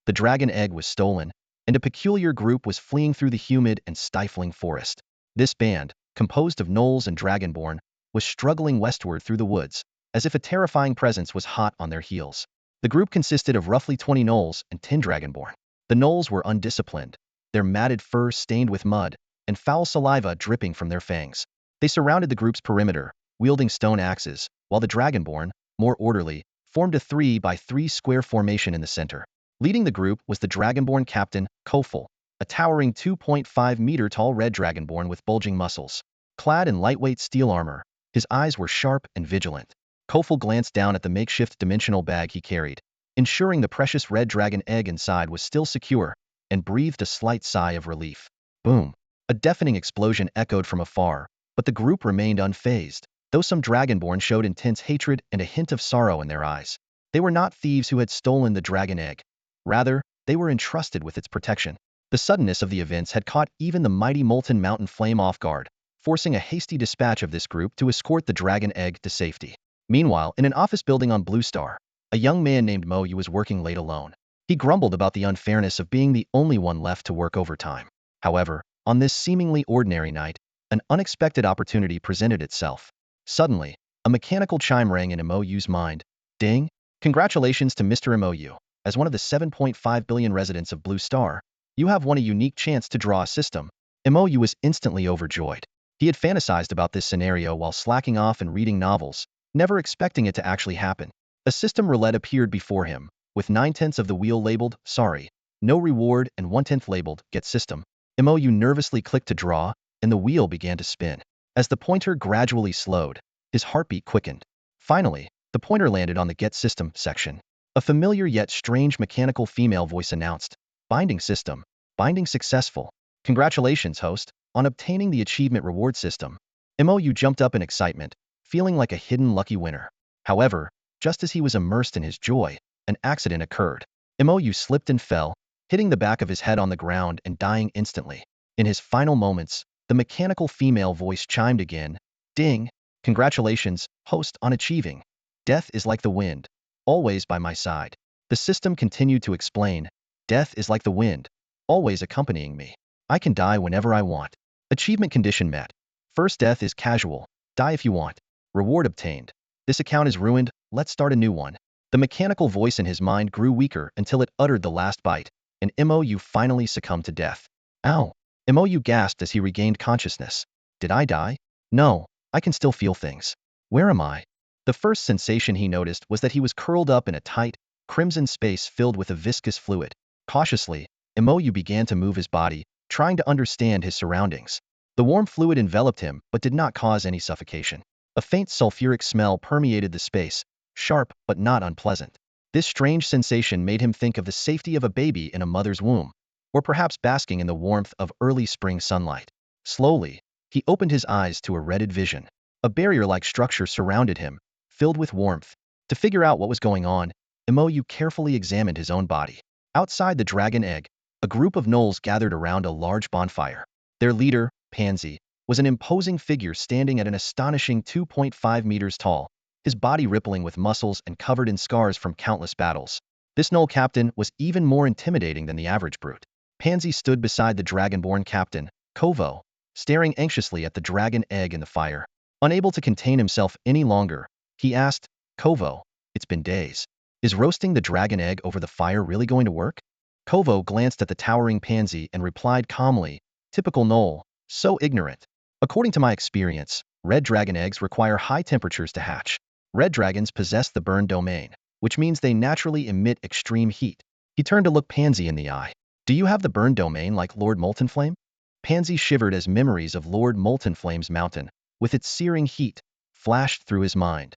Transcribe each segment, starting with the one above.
The dragon egg was stolen, and a peculiar group was fleeing through the humid and stifling forest. This band, composed of gnolls and dragonborn, was struggling westward through the woods, as if a terrifying presence was hot on their heels. The group consisted of roughly 20 gnolls and 10 dragonborn. The gnolls were undisciplined, their matted fur stained with mud, and foul saliva dripping from their fangs. They surrounded the group's perimeter, wielding stone axes, while the dragonborn, more orderly, formed a 3-by-3 square formation in the center. Leading the group was the dragonborn captain, Kofel, a towering 2.5-meter-tall red dragonborn with bulging muscles. Clad in lightweight steel armor, his eyes were sharp and vigilant. Kofel glanced down at the makeshift dimensional bag he carried, ensuring the precious red dragon egg inside was still secure, and breathed a slight sigh of relief. Boom! A deafening explosion echoed from afar, but the group remained unfazed, though some dragonborn showed intense hatred and a hint of sorrow in their eyes. They were not thieves who had stolen the dragon egg. Rather, they were entrusted with its protection. The suddenness of the events had caught even the mighty molten mountain flame off guard, forcing a hasty dispatch of this group to escort the dragon egg to safety. Meanwhile, in an office building on Blue Star, a young man named Moyu was working late alone. He grumbled about the unfairness of being the only one left to work overtime. However, on this seemingly ordinary night, an unexpected opportunity presented itself. Suddenly, a mechanical chime rang in Moyu's mind. Ding! Congratulations to Mr. Moyu. As one of the 7.5 billion residents of Blue Star, you have won a unique chance to draw a system. Moyu was instantly overjoyed. He had fantasized about this scenario while slacking off and reading novels, never expecting it to actually happen. A system roulette appeared before him, with 9/10 of the wheel labeled, sorry, no reward, and 1/10 labeled, get system. Moyu nervously clicked to draw, and the wheel began to spin. As the pointer gradually slowed, his heartbeat quickened. Finally, the pointer landed on the get system section. A familiar yet strange mechanical female voice announced, binding system, binding successful. Congratulations, host, on obtaining the achievement reward system. Moyu jumped up in excitement, feeling like a hidden lucky winner. However, just as he was immersed in his joy, an accident occurred. Moyu slipped and fell, hitting the back of his head on the ground and dying instantly. In his final moments, the mechanical female voice chimed again, ding, congratulations, host, on achieving. Death is like the wind, always by my side. The system continued to explain, death is like the wind, always accompanying me. I can die whenever I want. Achievement condition met. First death is casual, die if you want. Reward obtained. This account is ruined, let's start a new one. The mechanical voice in his mind grew weaker until it uttered the last bite, and Moyu finally succumbed to death. Ow! Moyu gasped as he regained consciousness. Did I die? No, I can still feel things. Where am I? The first sensation he noticed was that he was curled up in a tight, crimson space filled with a viscous fluid. Cautiously, Moyu began to move his body, trying to understand his surroundings. The warm fluid enveloped him but did not cause any suffocation. A faint sulfuric smell permeated the space, sharp but not unpleasant. This strange sensation made him think of the safety of a baby in a mother's womb, or perhaps basking in the warmth of early spring sunlight. Slowly, he opened his eyes to a redded vision. A barrier-like structure surrounded him, filled with warmth. To figure out what was going on, Moyu carefully examined his own body. Outside the dragon egg, a group of gnolls gathered around a large bonfire. Their leader, Pansy, was an imposing figure standing at an astonishing 2.5 meters tall, his body rippling with muscles and covered in scars from countless battles. This gnoll captain was even more intimidating than the average brute. Pansy stood beside the dragonborn captain, Kovo, staring anxiously at the dragon egg in the fire. Unable to contain himself any longer, he asked, Kovo, it's been days. Is roasting the dragon egg over the fire really going to work? Kovo glanced at the towering Pansy and replied calmly, typical gnoll, so ignorant. According to my experience, red dragon eggs require high temperatures to hatch. Red dragons possess the burn domain, which means they naturally emit extreme heat. He turned to look Pansy in the eye. Do you have the burn domain like Lord Moltenflame? Pansy shivered as memories of Lord Moltenflame's mountain, with its searing heat, flashed through his mind.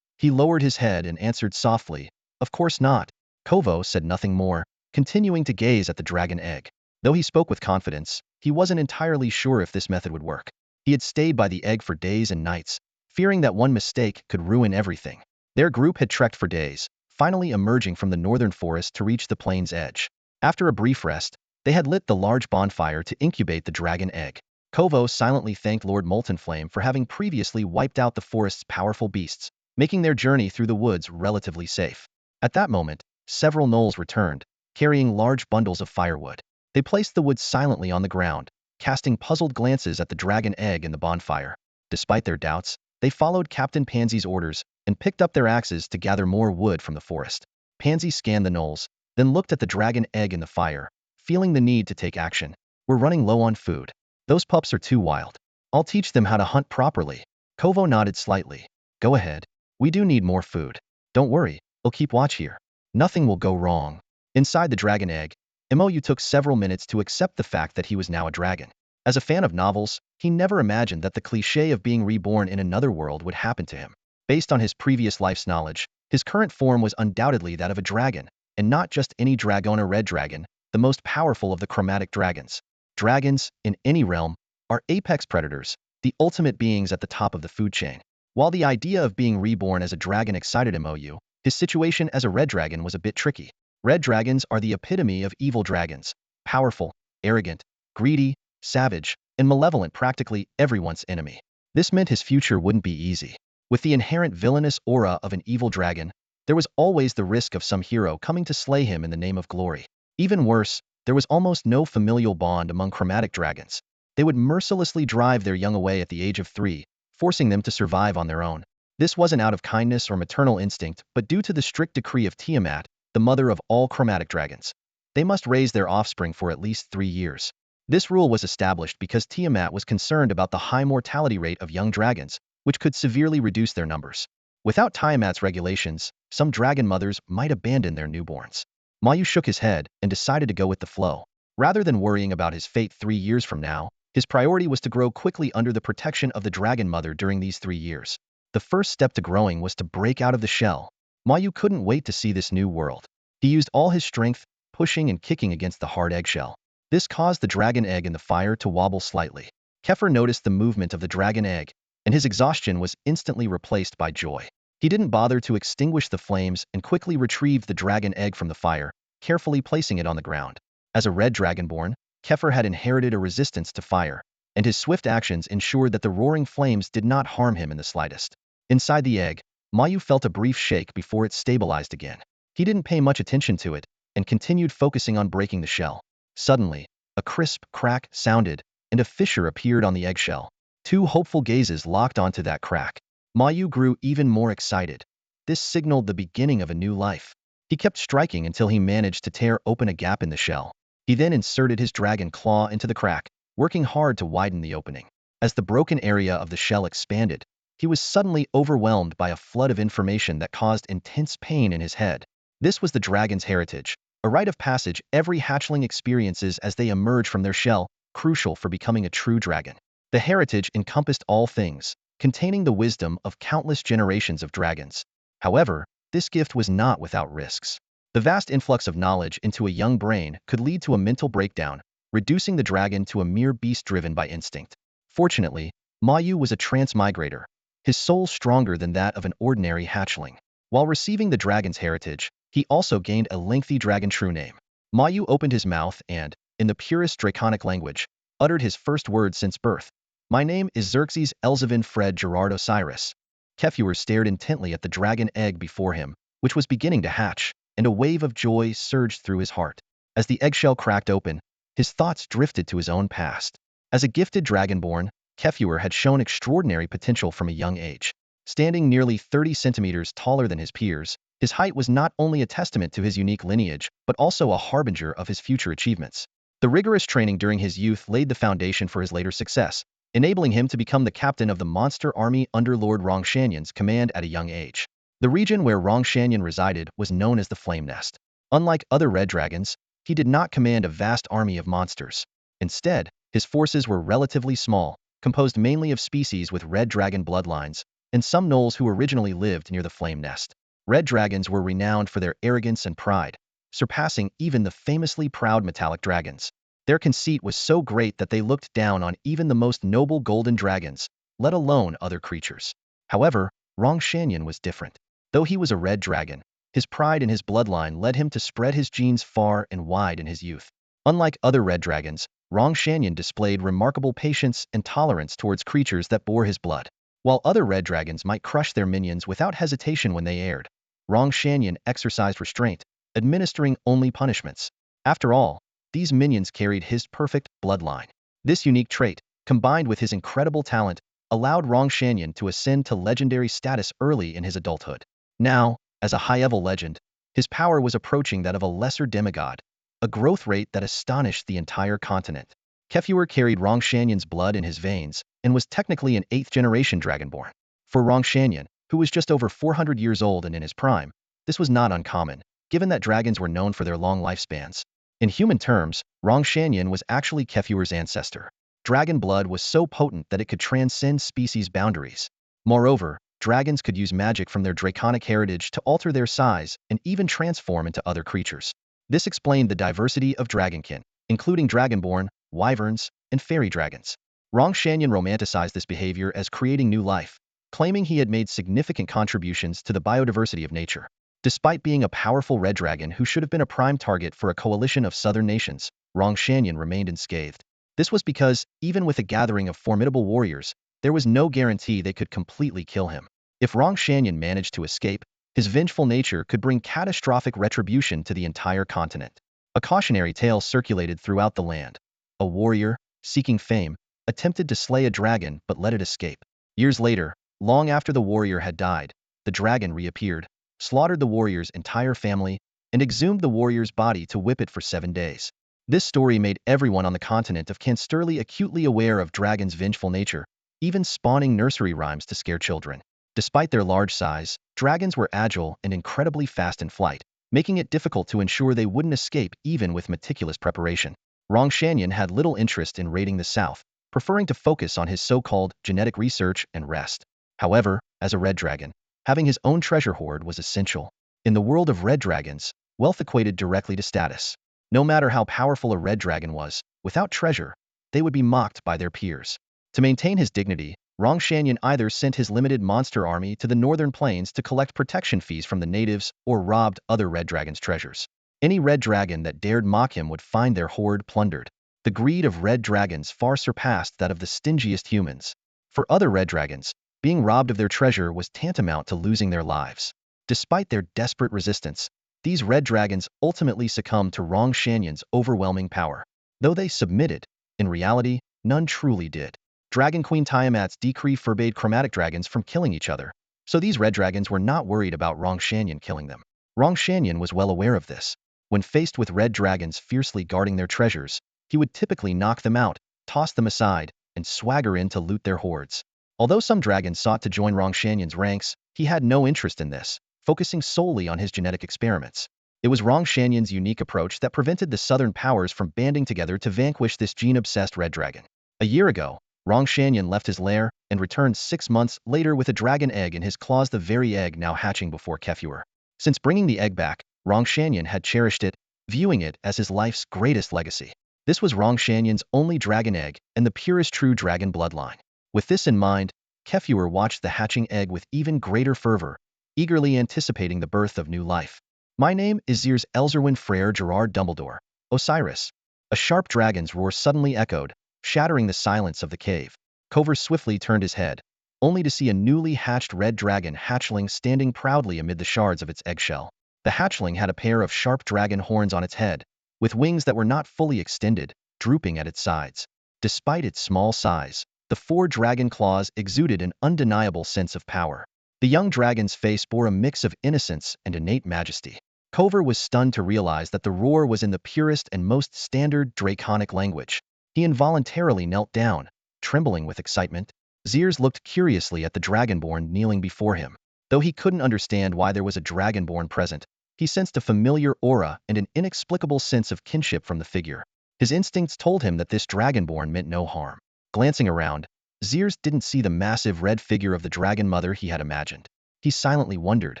He lowered his head and answered softly, of course not. Kovo said nothing more, continuing to gaze at the dragon egg. Though he spoke with confidence, he wasn't entirely sure if this method would work. He had stayed by the egg for days and nights, fearing that one mistake could ruin everything. Their group had trekked for days, finally emerging from the northern forest to reach the plain's edge. After a brief rest, they had lit the large bonfire to incubate the dragon egg. Kovo silently thanked Lord Moltenflame for having previously wiped out the forest's powerful beasts, making their journey through the woods relatively safe. At that moment, several gnolls returned, carrying large bundles of firewood. They placed the wood silently on the ground, casting puzzled glances at the dragon egg in the bonfire. Despite their doubts, they followed Captain Pansy's orders and picked up their axes to gather more wood from the forest. Pansy scanned the knolls, then looked at the dragon egg in the fire, feeling the need to take action. We're running low on food. Those pups are too wild. I'll teach them how to hunt properly. Kovo nodded slightly. Go ahead. We do need more food. Don't worry, we'll keep watch here. Nothing will go wrong. Inside the dragon egg, Mou took several minutes to accept the fact that he was now a dragon. As a fan of novels, he never imagined that the cliché of being reborn in another world would happen to him. Based on his previous life's knowledge, his current form was undoubtedly that of a dragon, and not just any dragon or red dragon, the most powerful of the chromatic dragons. Dragons, in any realm, are apex predators, the ultimate beings at the top of the food chain. While the idea of being reborn as a dragon excited Mou, his situation as a red dragon was a bit tricky. Red dragons are the epitome of evil dragons, powerful, arrogant, greedy, savage, and malevolent, practically everyone's enemy. This meant his future wouldn't be easy. With the inherent villainous aura of an evil dragon, there was always the risk of some hero coming to slay him in the name of glory. Even worse, there was almost no familial bond among chromatic dragons. They would mercilessly drive their young away at the age of 3, forcing them to survive on their own. This wasn't out of kindness or maternal instinct, but due to the strict decree of Tiamat, the mother of all chromatic dragons. They must raise their offspring for at least 3 years. This rule was established because Tiamat was concerned about the high mortality rate of young dragons, which could severely reduce their numbers. Without Tiamat's regulations, some dragon mothers might abandon their newborns. Mayu shook his head and decided to go with the flow. Rather than worrying about his fate 3 years from now, his priority was to grow quickly under the protection of the dragon mother during these 3 years. The first step to growing was to break out of the shell. Mayu couldn't wait to see this new world. He used all his strength, pushing and kicking against the hard eggshell. This caused the dragon egg in the fire to wobble slightly. Kefir noticed the movement of the dragon egg, and his exhaustion was instantly replaced by joy. He didn't bother to extinguish the flames and quickly retrieved the dragon egg from the fire, carefully placing it on the ground. As a red dragonborn, Kefir had inherited a resistance to fire, and his swift actions ensured that the roaring flames did not harm him in the slightest. Inside the egg, Mayu felt a brief shake before it stabilized again. He didn't pay much attention to it, and continued focusing on breaking the shell. Suddenly, a crisp crack sounded, and a fissure appeared on the eggshell. 2 hopeful gazes locked onto that crack. Mayu grew even more excited. This signaled the beginning of a new life. He kept striking until he managed to tear open a gap in the shell. He then inserted his dragon claw into the crack, working hard to widen the opening. As the broken area of the shell expanded, he was suddenly overwhelmed by a flood of information that caused intense pain in his head. This was the dragon's heritage, a rite of passage every hatchling experiences as they emerge from their shell, crucial for becoming a true dragon. The heritage encompassed all things, containing the wisdom of countless generations of dragons. However, this gift was not without risks. The vast influx of knowledge into a young brain could lead to a mental breakdown, reducing the dragon to a mere beast driven by instinct. Fortunately, Mayu was a transmigrator, his soul stronger than that of an ordinary hatchling. While receiving the dragon's heritage, he also gained a lengthy dragon true name. Mayu opened his mouth and, in the purest draconic language, uttered his first words since birth. My name is Xerxes Elzevin Fred Gerard Osiris. Kefir stared intently at the dragon egg before him, which was beginning to hatch, and a wave of joy surged through his heart. As the eggshell cracked open, his thoughts drifted to his own past. As a gifted dragonborn, Kefir had shown extraordinary potential from a young age. Standing nearly 30 centimeters taller than his peers, his height was not only a testament to his unique lineage, but also a harbinger of his future achievements. The rigorous training during his youth laid the foundation for his later success, enabling him to become the captain of the monster army under Lord Rongshanyan's command at a young age. The region where Rongshanyan resided was known as the Flame Nest. Unlike other red dragons, he did not command a vast army of monsters. Instead, his forces were relatively small, composed mainly of species with red dragon bloodlines, and some gnolls who originally lived near the Flame Nest. Red dragons were renowned for their arrogance and pride, surpassing even the famously proud metallic dragons. Their conceit was so great that they looked down on even the most noble golden dragons, let alone other creatures. However, Rongshanyan was different. Though he was a red dragon, his pride and his bloodline led him to spread his genes far and wide in his youth. Unlike other red dragons, Rongshanyan displayed remarkable patience and tolerance towards creatures that bore his blood. While other red dragons might crush their minions without hesitation when they erred, Rongshanyan exercised restraint, administering only punishments. After all, these minions carried his perfect bloodline. This unique trait, combined with his incredible talent, allowed Rong Shanyan to ascend to legendary status early in his adulthood. Now, as a high-level legend, his power was approaching that of a lesser demigod, a growth rate that astonished the entire continent. Kefauver carried Rong Shanyan's blood in his veins and was technically an 8th-generation Dragonborn. For Rong Shanyan, who was just over 400 years old and in his prime, this was not uncommon, given that dragons were known for their long lifespans. In human terms, Rong Shanyan was actually Kefauver's ancestor. Dragon blood was so potent that it could transcend species boundaries. Moreover, dragons could use magic from their draconic heritage to alter their size and even transform into other creatures. This explained the diversity of dragonkin, including dragonborn, wyverns, and fairy dragons. Rong Shanyan romanticized this behavior as creating new life, claiming he had made significant contributions to the biodiversity of nature. Despite being a powerful red dragon who should have been a prime target for a coalition of southern nations, Rong Shanyan remained unscathed. This was because, even with a gathering of formidable warriors, there was no guarantee they could completely kill him. If Rong Shanyan managed to escape, his vengeful nature could bring catastrophic retribution to the entire continent. A cautionary tale circulated throughout the land. A warrior, seeking fame, attempted to slay a dragon but let it escape. Years later, long after the warrior had died, the dragon reappeared, slaughtered the warrior's entire family, and exhumed the warrior's body to whip it for 7 days. This story made everyone on the continent of Cansterly acutely aware of dragons' vengeful nature, even spawning nursery rhymes to scare children. Despite their large size, dragons were agile and incredibly fast in flight, making it difficult to ensure they wouldn't escape even with meticulous preparation. Rong Shanyan had little interest in raiding the south, preferring to focus on his so-called genetic research and rest. However, as a red dragon, having his own treasure hoard was essential. In the world of red dragons, wealth equated directly to status. No matter how powerful a red dragon was, without treasure, they would be mocked by their peers. To maintain his dignity, Rong Shanyan either sent his limited monster army to the northern plains to collect protection fees from the natives or robbed other red dragons' treasures. Any red dragon that dared mock him would find their hoard plundered. The greed of red dragons far surpassed that of the stingiest humans. For other red dragons, being robbed of their treasure was tantamount to losing their lives. Despite their desperate resistance, these red dragons ultimately succumbed to Rong Shanyan's overwhelming power. Though they submitted, in reality, none truly did. Dragon Queen Tiamat's decree forbade chromatic dragons from killing each other, so these red dragons were not worried about Rong Shanyan killing them. Rong Shanyan was well aware of this. When faced with red dragons fiercely guarding their treasures, he would typically knock them out, toss them aside, and swagger in to loot their hoards. Although some dragons sought to join Rong Shanyan's ranks, he had no interest in this, focusing solely on his genetic experiments. It was Rong Shanyan's unique approach that prevented the southern powers from banding together to vanquish this gene-obsessed red dragon. A year ago, Rong Shanyan left his lair and returned 6 months later with a dragon egg in his claws, the very egg now hatching before Kefauver. Since bringing the egg back, Rong Shanyan had cherished it, viewing it as his life's greatest legacy. This was Rong Shanyan's only dragon egg and the purest true dragon bloodline. With this in mind, Kefauver watched the hatching egg with even greater fervor, eagerly anticipating the birth of new life. "My name is Zerith Elzerwin Frere Gerard Dumbledore, Osiris." A sharp dragon's roar suddenly echoed, shattering the silence of the cave. Kefauver swiftly turned his head, only to see a newly hatched red dragon hatchling standing proudly amid the shards of its eggshell. The hatchling had a pair of sharp dragon horns on its head, with wings that were not fully extended, drooping at its sides. Despite its small size, the 4 dragon claws exuded an undeniable sense of power. The young dragon's face bore a mix of innocence and innate majesty. Kefauver was stunned to realize that the roar was in the purest and most standard draconic language. He involuntarily knelt down, trembling with excitement. Zerith looked curiously at the dragonborn kneeling before him. Though he couldn't understand why there was a dragonborn present, he sensed a familiar aura and an inexplicable sense of kinship from the figure. His instincts told him that this dragonborn meant no harm. Glancing around, Zerith didn't see the massive red figure of the dragon mother he had imagined. He silently wondered,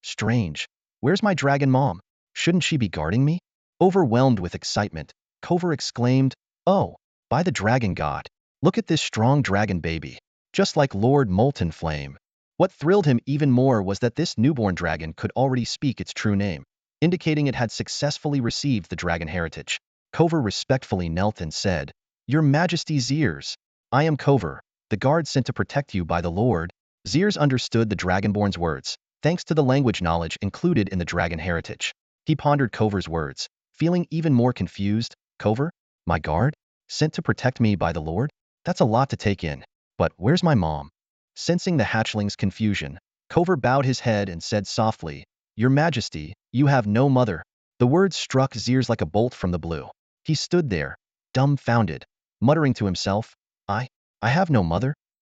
"Strange. Where's my dragon mom? Shouldn't she be guarding me?" Overwhelmed with excitement, Kefauver exclaimed, "Oh, by the dragon god, look at this strong dragon baby, just like Lord Molten Flame." What thrilled him even more was that this newborn dragon could already speak its true name, indicating it had successfully received the dragon heritage. Kefauver respectfully knelt and said, "Your Majesty's Zerith, I am Kefauver, the guard sent to protect you by the Lord." Zerith understood the dragonborn's words, thanks to the language knowledge included in the dragon heritage. He pondered Cover's words, feeling even more confused. Cover? My guard? Sent to protect me by the Lord? That's a lot to take in. But where's my mom? Sensing the hatchling's confusion, Cover bowed his head and said softly, Your Majesty, you have no mother. The words struck Zerith like a bolt from the blue. He stood there, dumbfounded, muttering to himself, I have no mother?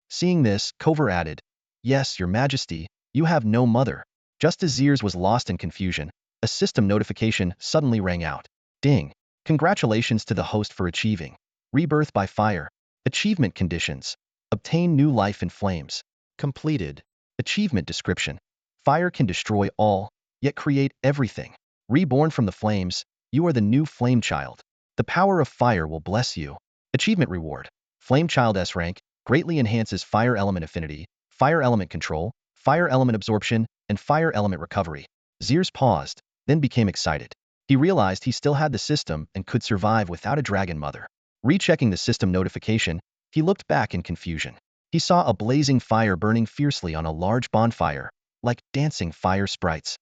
Seeing this, Cover added, Yes, Your Majesty, you have no mother. Just as Zerith was lost in confusion, a system notification suddenly rang out. Ding! Congratulations to the host for achieving rebirth by fire. Achievement conditions. Obtain new life in flames. Completed. Achievement description. Fire can destroy all, yet create everything. Reborn from the flames, you are the new flame child. The power of fire will bless you. Achievement reward. Flame Child S rank greatly enhances fire element affinity, fire element control, fire element absorption, and fire element recovery. Zerith paused, then became excited. He realized he still had the system and could survive without a dragon mother. Rechecking the system notification, he looked back in confusion. He saw a blazing fire burning fiercely on a large bonfire, like dancing fire sprites.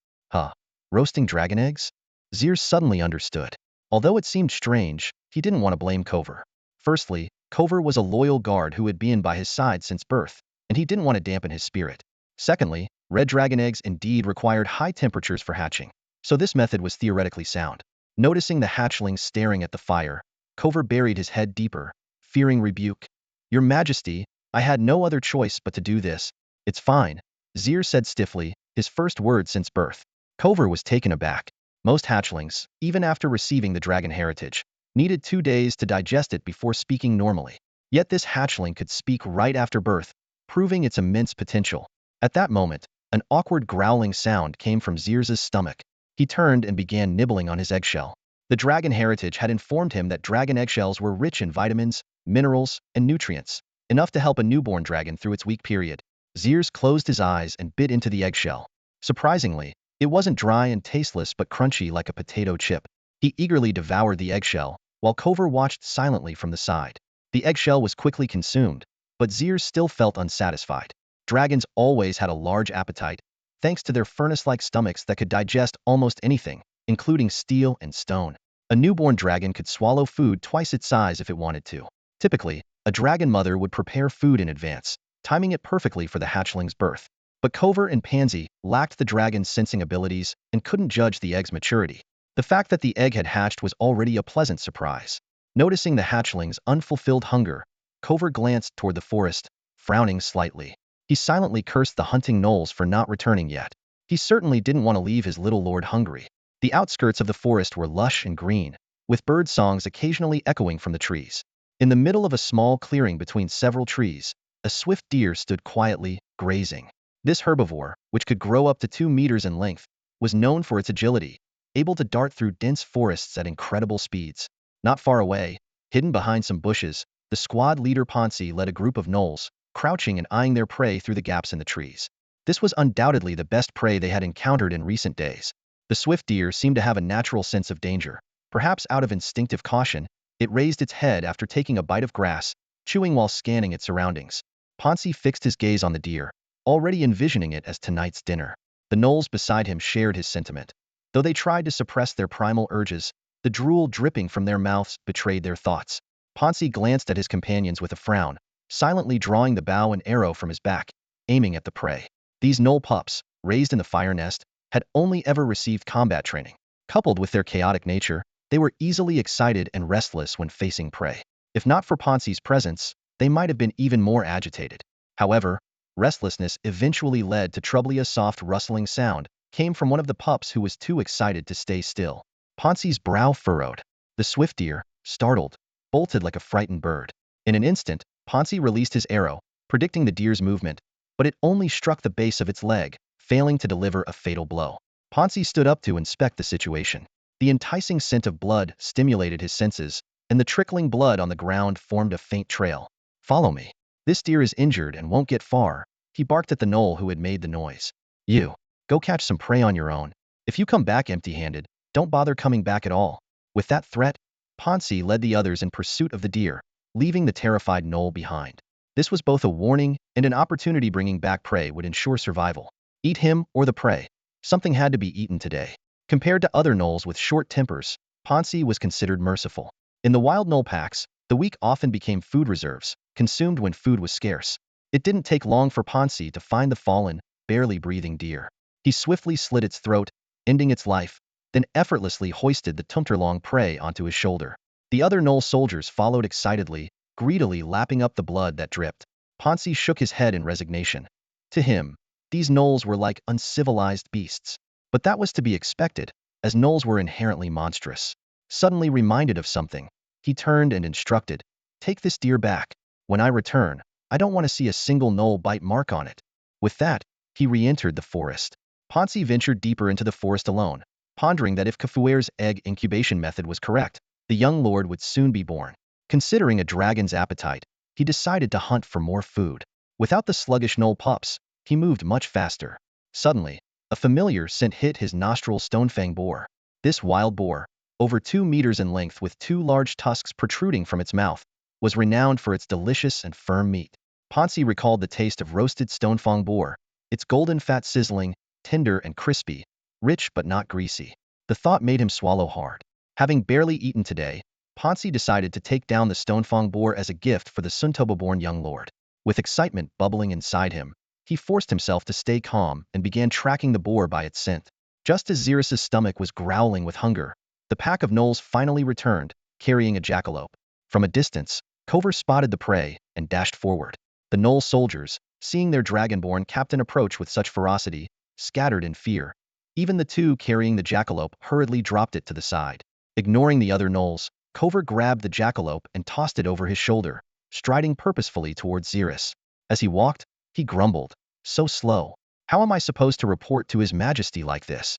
Roasting dragon eggs? Zerith suddenly understood. Although it seemed strange, he didn't want to blame Cover. Firstly, Cover was a loyal guard who had been by his side since birth, and he didn't want to dampen his spirit. Secondly, red dragon eggs indeed required high temperatures for hatching, so this method was theoretically sound. Noticing the hatchling staring at the fire, Cover buried his head deeper, fearing rebuke. Your Majesty, I had no other choice but to do this. It's fine, Zerith said stiffly, his first word since birth. Cover was taken aback. Most hatchlings, even after receiving the dragon heritage, needed 2 days to digest it before speaking normally. Yet this hatchling could speak right after birth, proving its immense potential. At that moment, an awkward growling sound came from Zerith's stomach. He turned and began nibbling on his eggshell. The dragon heritage had informed him that dragon eggshells were rich in vitamins, minerals, and nutrients, enough to help a newborn dragon through its weak period. Zerith closed his eyes and bit into the eggshell. Surprisingly, it wasn't dry and tasteless but crunchy like a potato chip. He eagerly devoured the eggshell, while Cover watched silently from the side. The eggshell was quickly consumed, but Zerith still felt unsatisfied. Dragons always had a large appetite, thanks to their furnace-like stomachs that could digest almost anything, including steel and stone. A newborn dragon could swallow food twice its size if it wanted to. Typically, a dragon mother would prepare food in advance, timing it perfectly for the hatchling's birth. But Cover and Pansy lacked the dragon's sensing abilities and couldn't judge the egg's maturity. The fact that the egg had hatched was already a pleasant surprise. Noticing the hatchling's unfulfilled hunger, Cover glanced toward the forest, frowning slightly. He silently cursed the hunting gnolls for not returning yet. He certainly didn't want to leave his little lord hungry. The outskirts of the forest were lush and green, with bird songs occasionally echoing from the trees. In the middle of a small clearing between several trees, a swift deer stood quietly, grazing. This herbivore, which could grow up to 2 meters in length, was known for its agility, able to dart through dense forests at incredible speeds. Not far away, hidden behind some bushes, the squad leader Pansy led a group of gnolls, crouching and eyeing their prey through the gaps in the trees. This was undoubtedly the best prey they had encountered in recent days. The swift deer seemed to have a natural sense of danger. Perhaps out of instinctive caution, it raised its head after taking a bite of grass, chewing while scanning its surroundings. Pansy fixed his gaze on the deer, already envisioning it as tonight's dinner. The gnolls beside him shared his sentiment. Though they tried to suppress their primal urges, the drool dripping from their mouths betrayed their thoughts. Pansy glanced at his companions with a frown, silently drawing the bow and arrow from his back, aiming at the prey. These gnoll pups, raised in the fire nest, had only ever received combat training. Coupled with their chaotic nature, they were easily excited and restless when facing prey. If not for Pansy's presence, they might have been even more agitated. However, restlessness eventually led to troubly. A soft rustling sound came from one of the pups who was too excited to stay still. Pansy's brow furrowed. The swift deer, startled, bolted like a frightened bird. In an instant, Pansy released his arrow, predicting the deer's movement, but it only struck the base of its leg, failing to deliver a fatal blow. Pansy stood up to inspect the situation. The enticing scent of blood stimulated his senses, and the trickling blood on the ground formed a faint trail. Follow me. This deer is injured and won't get far, he barked at the gnoll who had made the noise. You, go catch some prey on your own. If you come back empty-handed, don't bother coming back at all. With that threat, Pansy led the others in pursuit of the deer, leaving the terrified gnoll behind. This was both a warning and an opportunity. Bringing back prey would ensure survival. Eat him or the prey. Something had to be eaten today. Compared to other gnolls with short tempers, Pansy was considered merciful. In the wild gnoll packs, the weak often became food reserves, consumed when food was scarce. It didn't take long for Pansy to find the fallen, barely breathing deer. He swiftly slit its throat, ending its life, then effortlessly hoisted the Tumterlong prey onto his shoulder. The other gnoll soldiers followed excitedly, greedily lapping up the blood that dripped. Pansy shook his head in resignation. To him, these gnolls were like uncivilized beasts. But that was to be expected, as gnolls were inherently monstrous. Suddenly reminded of something, he turned and instructed, "Take this deer back. When I return, I don't want to see a single gnoll bite mark on it." With that, he re-entered the forest. Pansy ventured deeper into the forest alone, pondering that if Cafuer's egg incubation method was correct, the young lord would soon be born. Considering a dragon's appetite, he decided to hunt for more food. Without the sluggish gnoll pups, he moved much faster. Suddenly, a familiar scent hit his nostril. Stonefang boar. This wild boar, over 2 meters in length with 2 large tusks protruding from its mouth, was renowned for its delicious and firm meat. Pansy recalled the taste of roasted stonefang boar, its golden fat sizzling, tender and crispy, rich but not greasy. The thought made him swallow hard. Having barely eaten today, Pansy decided to take down the stonefang boar as a gift for the Suntobo-born young lord. With excitement bubbling inside him, he forced himself to stay calm and began tracking the boar by its scent. Just as Zerith's stomach was growling with hunger, the pack of gnolls finally returned, carrying a jackalope. From a distance, Cover spotted the prey and dashed forward. The gnoll soldiers, seeing their dragonborn captain approach with such ferocity, scattered in fear. Even the two carrying the jackalope hurriedly dropped it to the side. Ignoring the other gnolls, Cover grabbed the jackalope and tossed it over his shoulder, striding purposefully towards Zerith. As he walked, he grumbled, "So slow. How am I supposed to report to His Majesty like this?"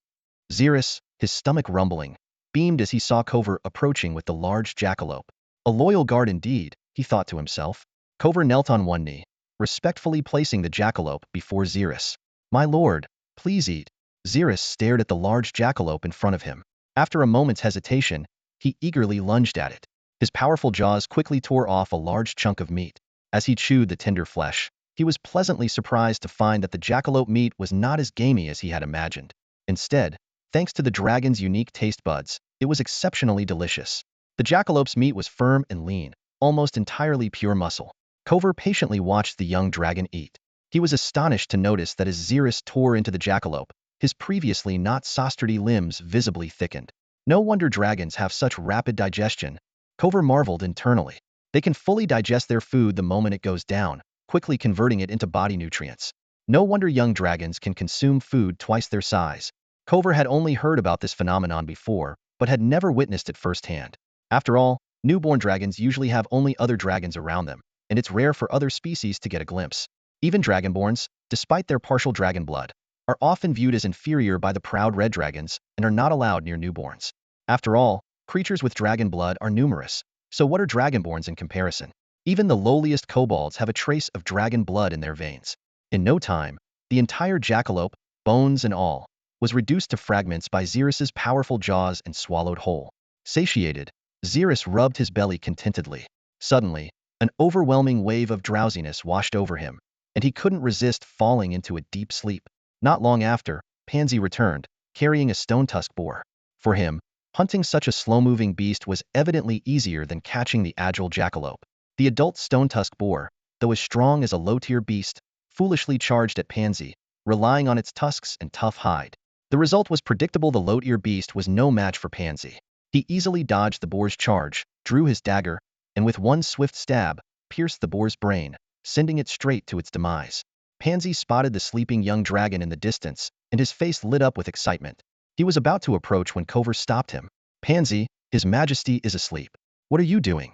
Zerith, his stomach rumbling, beamed as he saw Cover approaching with the large jackalope. A loyal guard indeed, he thought to himself. Cover knelt on one knee, respectfully placing the jackalope before Zerith. "My lord, please eat." Zerith stared at the large jackalope in front of him. After a moment's hesitation, he eagerly lunged at it. His powerful jaws quickly tore off a large chunk of meat. As he chewed the tender flesh, he was pleasantly surprised to find that the jackalope meat was not as gamey as he had imagined. Instead, thanks to the dragon's unique taste buds, it was exceptionally delicious. The jackalope's meat was firm and lean, almost entirely pure muscle. Cover patiently watched the young dragon eat. He was astonished to notice that as Zerith tore into the jackalope, his previously not so sturdy limbs visibly thickened. No wonder dragons have such rapid digestion, Cover marveled internally. They can fully digest their food the moment it goes down, quickly converting it into body nutrients. No wonder young dragons can consume food twice their size. Cover had only heard about this phenomenon before, but had never witnessed it firsthand. After all, newborn dragons usually have only other dragons around them, and it's rare for other species to get a glimpse. Even dragonborns, despite their partial dragon blood, are often viewed as inferior by the proud red dragons and are not allowed near newborns. After all, creatures with dragon blood are numerous, so what are dragonborns in comparison? Even the lowliest kobolds have a trace of dragon blood in their veins. In no time, the entire jackalope, bones and all, was reduced to fragments by Zerith's powerful jaws and swallowed whole. Satiated, Zerith rubbed his belly contentedly. Suddenly, an overwhelming wave of drowsiness washed over him, and he couldn't resist falling into a deep sleep. Not long after, Pansy returned, carrying a stone-tusk boar. For him, hunting such a slow-moving beast was evidently easier than catching the agile jackalope. The adult stone-tusk boar, though as strong as a low-tier beast, foolishly charged at Pansy, relying on its tusks and tough hide. The result was predictable. The low-tier beast was no match for Pansy. He easily dodged the boar's charge, drew his dagger, and with one swift stab, pierced the boar's brain, sending it straight to its demise. Pansy spotted the sleeping young dragon in the distance, and his face lit up with excitement. He was about to approach when Cover stopped him. "Pansy, His Majesty is asleep. What are you doing?"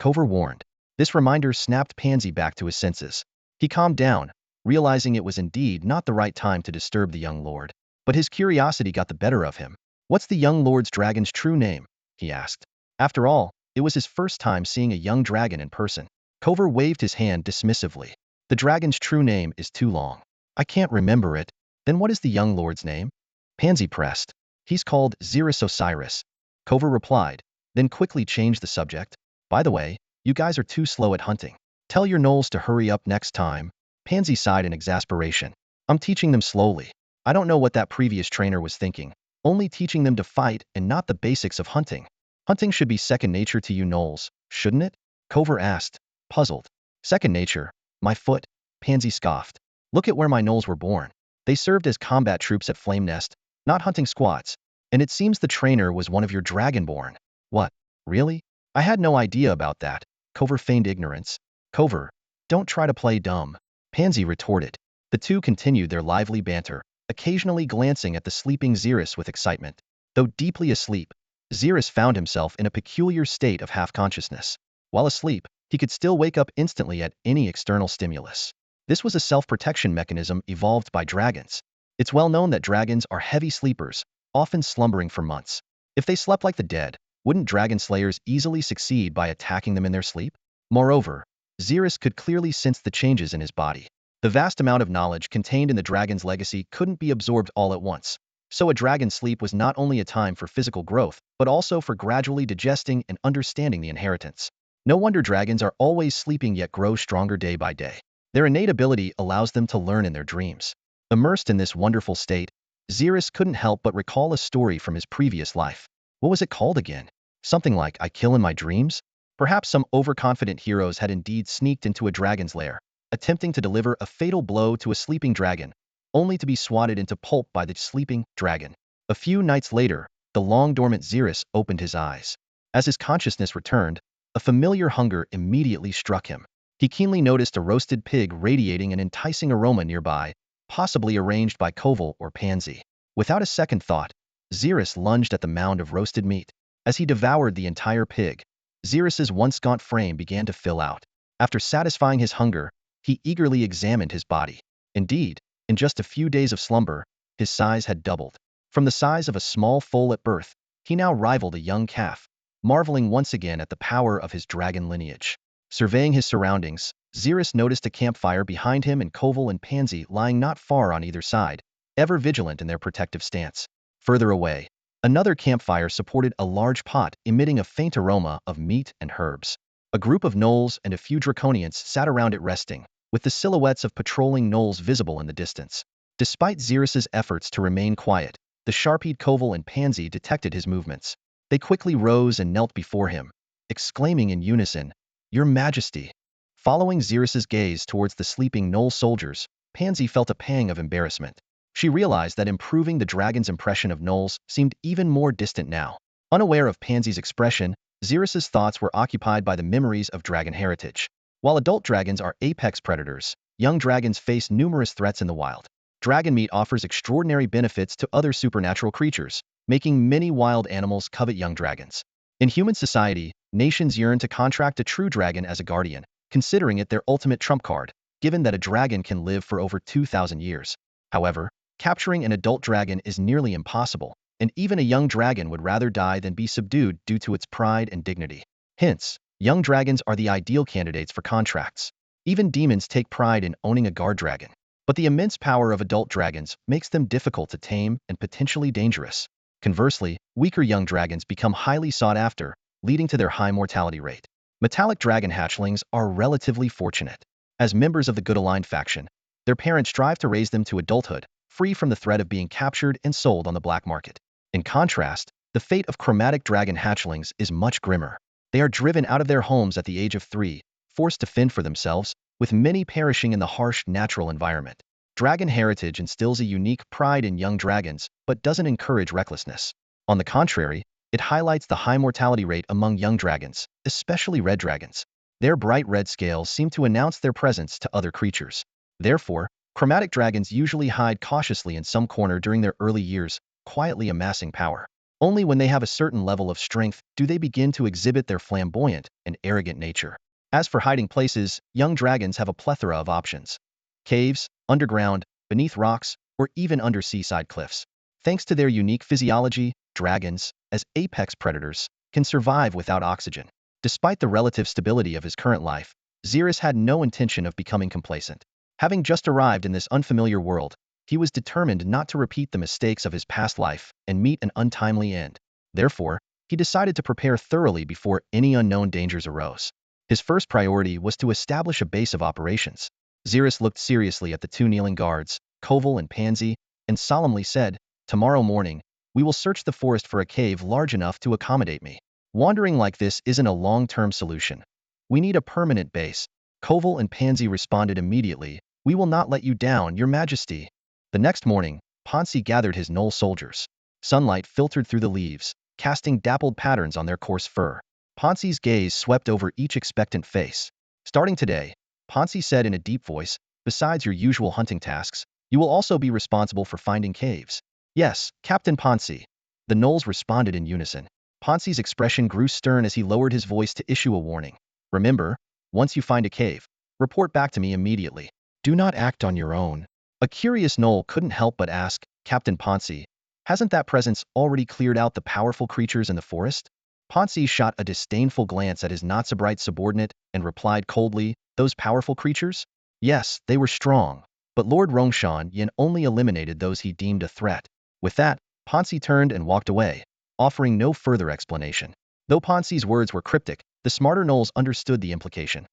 Cover warned. This reminder snapped Pansy back to his senses. He calmed down, realizing it was indeed not the right time to disturb the young lord. But his curiosity got the better of him. "What's the young lord's dragon's true name?" he asked. After all, it was his first time seeing a young dragon in person. Cover waved his hand dismissively. "The dragon's true name is too long. I can't remember it." "Then what is the young lord's name?" Pansy pressed. "He's called Zerith Osiris," Cover replied, then quickly changed the subject. "By the way, you guys are too slow at hunting. Tell your gnolls to hurry up next time." Pansy sighed in exasperation. "I'm teaching them slowly. I don't know what that previous trainer was thinking. only teaching them to fight and not the basics of hunting. Hunting should be second nature to you gnolls, shouldn't it? Cover asked, puzzled. Second nature? My foot? Pansy scoffed. Look at where my gnolls were born. They served as combat troops at Flame Nest, not hunting squads. And it seems the trainer was one of your dragonborn. What? Really? I had no idea about that. Cover feigned ignorance. Cover, don't try to play dumb. Pansy retorted. The two continued their lively banter, occasionally glancing at the sleeping Zerith with excitement. Though deeply asleep, Zerith found himself in a peculiar state of half-consciousness. While asleep, he could still wake up instantly at any external stimulus. This was a self-protection mechanism evolved by dragons. It's well known that dragons are heavy sleepers, often slumbering for months. If they slept like the dead, wouldn't dragon slayers easily succeed by attacking them in their sleep? Moreover, Zerith could clearly sense the changes in his body. The vast amount of knowledge contained in the dragon's legacy couldn't be absorbed all at once. So a dragon's sleep was not only a time for physical growth, but also for gradually digesting and understanding the inheritance. No wonder dragons are always sleeping yet grow stronger day by day. Their innate ability allows them to learn in their dreams. Immersed in this wonderful state, Zerith couldn't help but recall a story from his previous life. What was it called again? Something like I kill in my dreams? Perhaps some overconfident heroes had indeed sneaked into a dragon's lair, attempting to deliver a fatal blow to a sleeping dragon, only to be swatted into pulp by the sleeping dragon. A few nights later, the long-dormant Zerith opened his eyes. As his consciousness returned, a familiar hunger immediately struck him. He keenly noticed a roasted pig radiating an enticing aroma nearby, possibly arranged by Koval or Pansy. Without a second thought, Zerith lunged at the mound of roasted meat. As he devoured the entire pig, Zerith's once gaunt frame began to fill out. After satisfying his hunger, he eagerly examined his body. Indeed, in just a few days of slumber, his size had doubled. From the size of a small foal at birth, he now rivaled a young calf, marveling once again at the power of his dragon lineage. Surveying his surroundings, Zerith noticed a campfire behind him and Koval and Pansy lying not far on either side, ever vigilant in their protective stance. Further away, another campfire supported a large pot emitting a faint aroma of meat and herbs. A group of gnolls and a few draconians sat around it resting, with the silhouettes of patrolling gnolls visible in the distance. Despite Zerith's efforts to remain quiet, the sharp-eyed Koval and Pansy detected his movements. They quickly rose and knelt before him, exclaiming in unison, "Your Majesty." Following Zerith's gaze towards the sleeping gnoll soldiers, Pansy felt a pang of embarrassment. She realized that improving the dragon's impression of gnolls seemed even more distant now. Unaware of Pansy's expression, Zerith's thoughts were occupied by the memories of dragon heritage. While adult dragons are apex predators, young dragons face numerous threats in the wild. Dragon meat offers extraordinary benefits to other supernatural creatures, making many wild animals covet young dragons. In human society, nations yearn to contract a true dragon as a guardian, considering it their ultimate trump card, given that a dragon can live for over 2,000 years. However, capturing an adult dragon is nearly impossible, and even a young dragon would rather die than be subdued due to its pride and dignity. Hence, young dragons are the ideal candidates for contracts. Even demons take pride in owning a guard dragon. But the immense power of adult dragons makes them difficult to tame and potentially dangerous. Conversely, weaker young dragons become highly sought after, leading to their high mortality rate. Metallic dragon hatchlings are relatively fortunate. As members of the good-aligned faction, their parents strive to raise them to adulthood, free from the threat of being captured and sold on the black market. In contrast, the fate of chromatic dragon hatchlings is much grimmer. They are driven out of their homes at the age of 3, forced to fend for themselves, with many perishing in the harsh natural environment. Dragon heritage instills a unique pride in young dragons, but doesn't encourage recklessness. On the contrary, it highlights the high mortality rate among young dragons, especially red dragons. Their bright red scales seem to announce their presence to other creatures. Therefore, chromatic dragons usually hide cautiously in some corner during their early years, quietly amassing power. Only when they have a certain level of strength do they begin to exhibit their flamboyant and arrogant nature. As for hiding places, young dragons have a plethora of options. Caves, underground, beneath rocks, or even under seaside cliffs. Thanks to their unique physiology, dragons, as apex predators, can survive without oxygen. Despite the relative stability of his current life, Zerith had no intention of becoming complacent. Having just arrived in this unfamiliar world, he was determined not to repeat the mistakes of his past life and meet an untimely end. Therefore, he decided to prepare thoroughly before any unknown dangers arose. His first priority was to establish a base of operations. Zerith looked seriously at the two kneeling guards, Koval and Pansy, and solemnly said, "Tomorrow morning, We will search the forest for a cave large enough to accommodate me. Wandering like this isn't a long-term solution. We need a permanent base. Koval and Pansy responded immediately. We will not let you down, Your Majesty. The next morning, Pansy gathered his Knoll soldiers. Sunlight filtered through the leaves, casting dappled patterns on their coarse fur. Pansy's gaze swept over each expectant face. Starting today, Pansy said in a deep voice, besides your usual hunting tasks, you will also be responsible for finding caves. Yes, Captain Pansy. The Knolls responded in unison. Pansy's expression grew stern as he lowered his voice to issue a warning. Remember, once you find a cave, report back to me immediately. Do not act on your own. A curious Knoll couldn't help but ask, Captain Pansy, hasn't that presence already cleared out the powerful creatures in the forest? Pansy shot a disdainful glance at his not-so-bright subordinate and replied coldly, those powerful creatures? Yes, they were strong, but Lord Rongshan Yin only eliminated those he deemed a threat. With that, Pansy turned and walked away, offering no further explanation. Though Pansy's words were cryptic, the smarter Knolls understood the implication.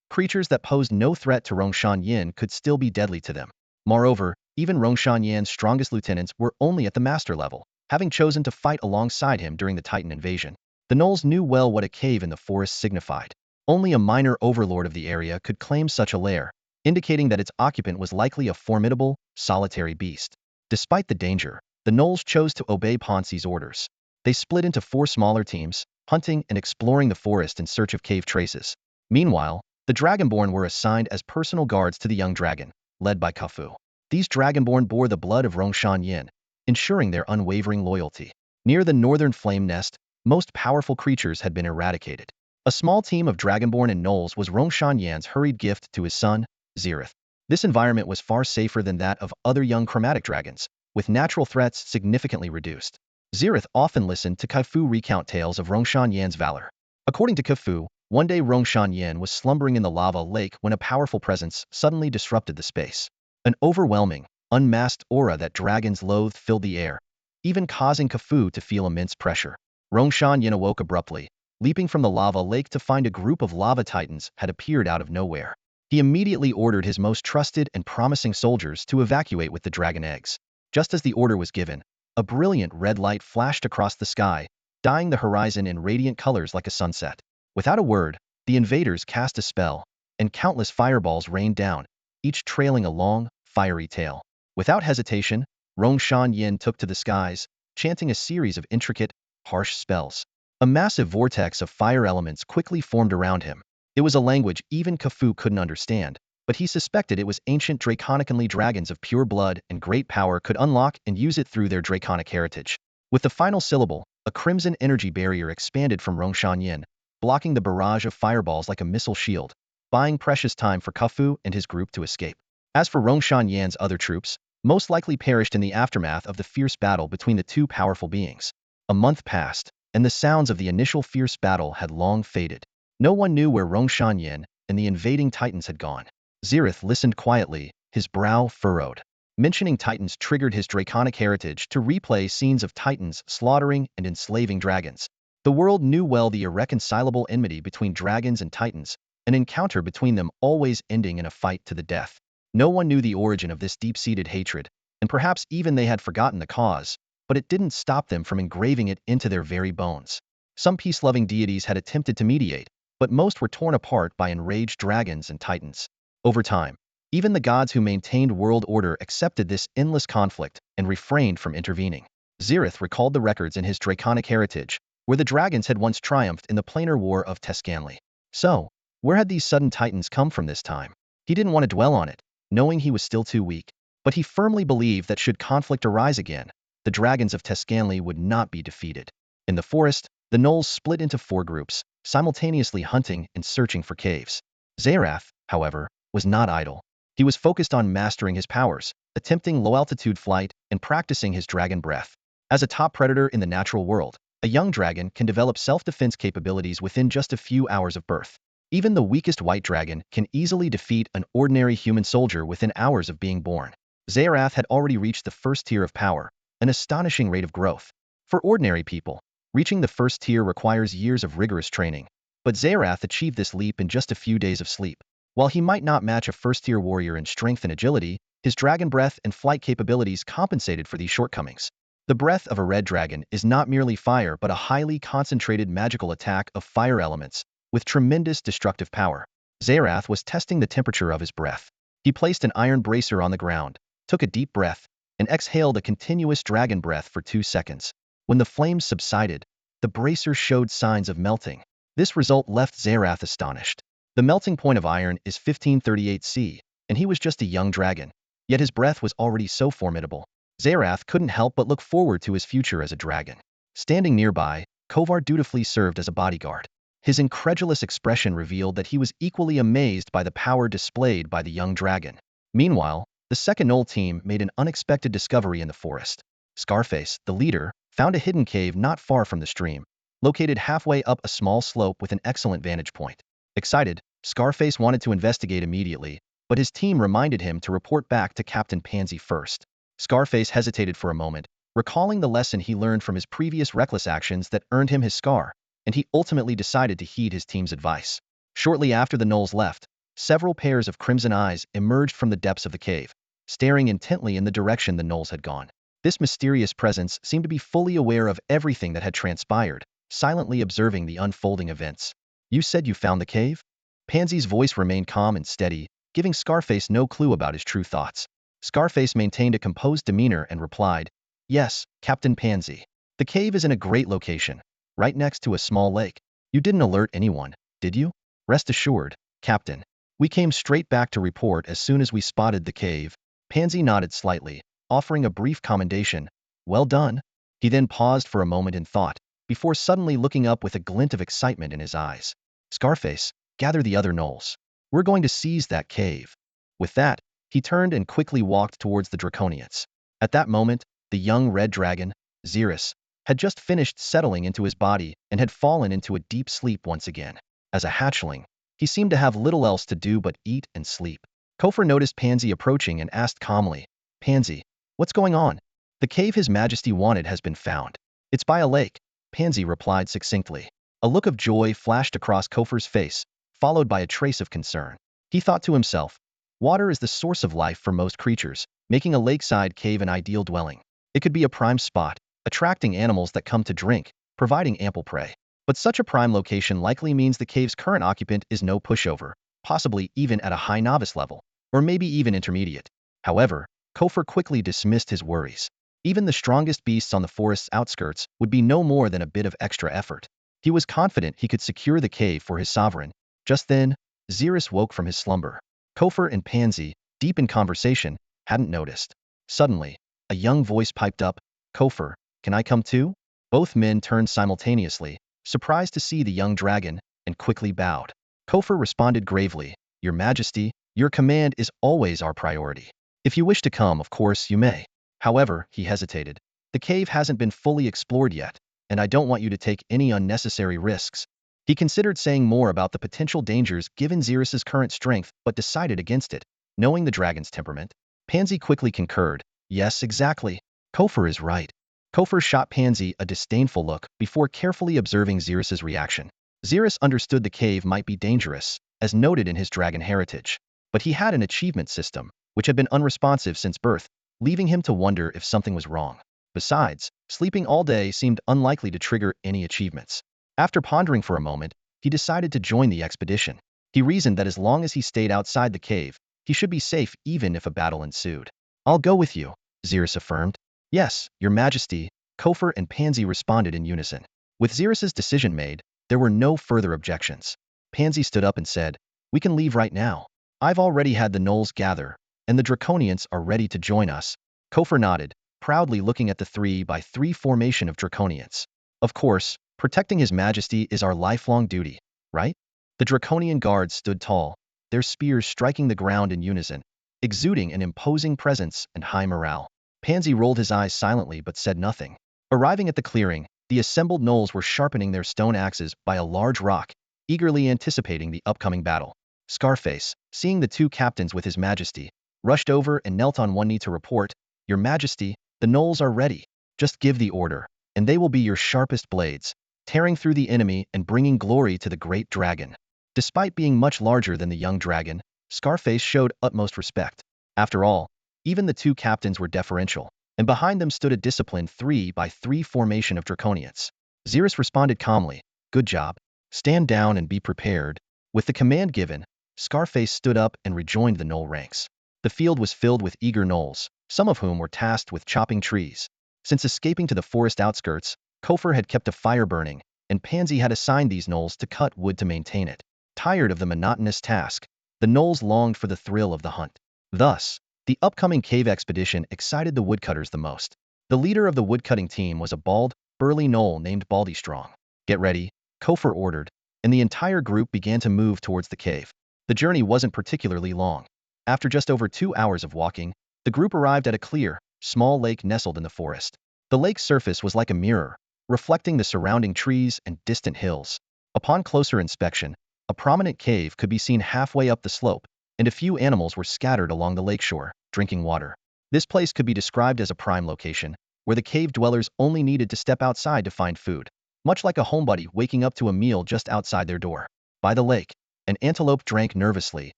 Creatures that posed no threat to Rongshan Yin could still be deadly to them. Moreover, even Rongshan Yan's strongest lieutenants were only at the master level, having chosen to fight alongside him during the Titan invasion. The Knolls knew well what a cave in the forest signified. Only a minor overlord of the area could claim such a lair, indicating that its occupant was likely a formidable, solitary beast. Despite the danger, the Knolls chose to obey Pansy's orders. They split into 4 smaller teams, hunting and exploring the forest in search of cave traces. Meanwhile, the Dragonborn were assigned as personal guards to the young dragon, led by Kafu. These Dragonborn bore the blood of Rongshan Yin, ensuring their unwavering loyalty. Near the northern flame nest, most powerful creatures had been eradicated. A small team of Dragonborn and Knolls was Rongshan Yan's hurried gift to his son, Zerith. This environment was far safer than that of other young chromatic dragons, with natural threats significantly reduced. Zerith often listened to Kaifu recount tales of Rongshan Yan's valor. According to Kaifu, one day Rongshan Yan was slumbering in the lava lake when a powerful presence suddenly disrupted the space. An overwhelming, unmasked aura that dragons loathed filled the air, even causing Kaifu to feel immense pressure. Rongshan Yan awoke abruptly, leaping from the lava lake to find a group of lava titans had appeared out of nowhere. He immediately ordered his most trusted and promising soldiers to evacuate with the dragon eggs. Just as the order was given, a brilliant red light flashed across the sky, dyeing the horizon in radiant colors like a sunset. Without a word, the invaders cast a spell, and countless fireballs rained down, each trailing a long, fiery tail. Without hesitation, Rongshan Yin took to the skies, chanting a series of intricate, harsh spells. A massive vortex of fire elements quickly formed around him. It was a language even Kaifu couldn't understand, but he suspected it was ancient Draconically dragons of pure blood and great power could unlock and use it through their Draconic heritage. With the final syllable, a crimson energy barrier expanded from Rongshan Yin, blocking the barrage of fireballs like a missile shield, buying precious time for Kaifu and his group to escape. As for Rongshan Yan's other troops, most likely perished in the aftermath of the fierce battle between the two powerful beings. A month passed, and the sounds of the initial fierce battle had long faded. No one knew where Rongshan Yin and the invading titans had gone. Zerith listened quietly, his brow furrowed. Mentioning titans triggered his draconic heritage to replay scenes of titans slaughtering and enslaving dragons. The world knew well the irreconcilable enmity between dragons and titans, an encounter between them always ending in a fight to the death. No one knew the origin of this deep-seated hatred, and perhaps even they had forgotten the cause, but it didn't stop them from engraving it into their very bones. Some peace-loving deities had attempted to mediate, but most were torn apart by enraged dragons and titans. Over time, even the gods who maintained world order accepted this endless conflict and refrained from intervening. Zerith recalled the records in his draconic heritage, where the dragons had once triumphed in the planar war of Tescanli. So, where had these sudden titans come from this time? He didn't want to dwell on it, knowing he was still too weak, but he firmly believed that should conflict arise again, the dragons of Tescanli would not be defeated. In the forest, the Knolls split into 4 groups, simultaneously hunting and searching for caves. Zerith, however, was not idle. He was focused on mastering his powers, attempting low-altitude flight, and practicing his dragon breath. As a top predator in the natural world, a young dragon can develop self-defense capabilities within just a few hours of birth. Even the weakest white dragon can easily defeat an ordinary human soldier within hours of being born. Zerith had already reached the first tier of power, an astonishing rate of growth. For ordinary people, reaching the first tier requires years of rigorous training, but Zerith achieved this leap in just a few days of sleep. While he might not match a first-tier warrior in strength and agility, his dragon breath and flight capabilities compensated for these shortcomings. The breath of a red dragon is not merely fire but a highly concentrated magical attack of fire elements with tremendous destructive power. Zerith was testing the temperature of his breath. He placed an iron bracer on the ground, took a deep breath, and exhaled a continuous dragon breath for 2 seconds. When the flames subsided, the bracer showed signs of melting. This result left Zerith astonished. The melting point of iron is 1538 C, and he was just a young dragon. Yet his breath was already so formidable. Zerith couldn't help but look forward to his future as a dragon. Standing nearby, Kovar dutifully served as a bodyguard. His incredulous expression revealed that he was equally amazed by the power displayed by the young dragon. Meanwhile, the second Knoll team made an unexpected discovery in the forest. Scarface, the leader, found a hidden cave not far from the stream, located halfway up a small slope with an excellent vantage point. Excited, Scarface wanted to investigate immediately, but his team reminded him to report back to Captain Pansy first. Scarface hesitated for a moment, recalling the lesson he learned from his previous reckless actions that earned him his scar, and he ultimately decided to heed his team's advice. Shortly after the Knolls left, several pairs of crimson eyes emerged from the depths of the cave, staring intently in the direction the Knolls had gone. This mysterious presence seemed to be fully aware of everything that had transpired, silently observing the unfolding events. "You said you found the cave?" Pansy's voice remained calm and steady, giving Scarface no clue about his true thoughts. Scarface maintained a composed demeanor and replied, "Yes, Captain Pansy. The cave is in a great location, right next to a small lake. You didn't alert anyone, did you?" "Rest assured, Captain. We came straight back to report as soon as we spotted the cave." Pansy nodded slightly, offering a brief commendation. "Well done." He then paused for a moment in thought, before suddenly looking up with a glint of excitement in his eyes. "Scarface, gather the other Knolls. We're going to seize that cave." With that, he turned and quickly walked towards the Draconians. At that moment, the young red dragon, Zerith, had just finished settling into his body and had fallen into a deep sleep once again. As a hatchling, he seemed to have little else to do but eat and sleep. Kofor noticed Pansy approaching and asked calmly, "Pansy, what's going on?" "The cave His Majesty wanted has been found. It's by a lake," Pansy replied succinctly. A look of joy flashed across Kofor's face, followed by a trace of concern. He thought to himself, water is the source of life for most creatures, making a lakeside cave an ideal dwelling. It could be a prime spot, attracting animals that come to drink, providing ample prey. But such a prime location likely means the cave's current occupant is no pushover, possibly even at a high novice level, or maybe even intermediate. However, Kofor quickly dismissed his worries. Even the strongest beasts on the forest's outskirts would be no more than a bit of extra effort. He was confident he could secure the cave for his sovereign. Just then, Zerith woke from his slumber. Kofor and Pansy, deep in conversation, hadn't noticed. Suddenly, a young voice piped up, "Kofor, can I come too?" Both men turned simultaneously, surprised to see the young dragon, and quickly bowed. Kofor responded gravely, "Your Majesty, your command is always our priority. If you wish to come, of course you may." However, he hesitated. "The cave hasn't been fully explored yet, and I don't want you to take any unnecessary risks." He considered saying more about the potential dangers given Zerith's current strength, but decided against it. Knowing the dragon's temperament, Pansy quickly concurred, "Yes, exactly. Kofor is right." Kofor shot Pansy a disdainful look before carefully observing Zerith's reaction. Zerith understood the cave might be dangerous, as noted in his dragon heritage. But he had an achievement system, which had been unresponsive since birth, leaving him to wonder if something was wrong. Besides, sleeping all day seemed unlikely to trigger any achievements. After pondering for a moment, he decided to join the expedition. He reasoned that as long as he stayed outside the cave, he should be safe even if a battle ensued. "I'll go with you," Zerith affirmed. "Yes, Your Majesty," Kofor and Pansy responded in unison. With Zerith's decision made, there were no further objections. Pansy stood up and said, "We can leave right now. I've already had the Knolls gather, and the Draconians are ready to join us." Kofor nodded, proudly looking at the 3x3 formation of Draconians. "Of course, protecting His Majesty is our lifelong duty, right?" The Draconian guards stood tall, their spears striking the ground in unison, exuding an imposing presence and high morale. Pansy rolled his eyes silently but said nothing. Arriving at the clearing, the assembled Knolls were sharpening their stone axes by a large rock, eagerly anticipating the upcoming battle. Scarface, seeing the two captains with His Majesty, rushed over and knelt on one knee to report, "Your Majesty, the Knolls are ready. Just give the order, and they will be your sharpest blades, tearing through the enemy and bringing glory to the great dragon." Despite being much larger than the young dragon, Scarface showed utmost respect. After all, even the two captains were deferential. and behind them stood a disciplined 3 by 3 formation of draconians. Zerith responded calmly, "Good job. Stand down and be prepared." With the command given, Scarface stood up and rejoined the gnoll ranks. The field was filled with eager gnolls, some of whom were tasked with chopping trees. Since escaping to the forest outskirts, Kofor had kept a fire burning, and Pansy had assigned these gnolls to cut wood to maintain it. Tired of the monotonous task, the gnolls longed for the thrill of the hunt. Thus, the upcoming cave expedition excited the woodcutters the most. The leader of the woodcutting team was a bald, burly gnoll named Baldy Strong. "Get ready," Kofor ordered, and the entire group began to move towards the cave. The journey wasn't particularly long. After just over 2 hours of walking, the group arrived at a clear, small lake nestled in the forest. The lake's surface was like a mirror, reflecting the surrounding trees and distant hills. Upon closer inspection, a prominent cave could be seen halfway up the slope, and a few animals were scattered along the lakeshore, drinking water. This place could be described as a prime location, where the cave dwellers only needed to step outside to find food, much like a homebody waking up to a meal just outside their door. By the lake, an antelope drank nervously,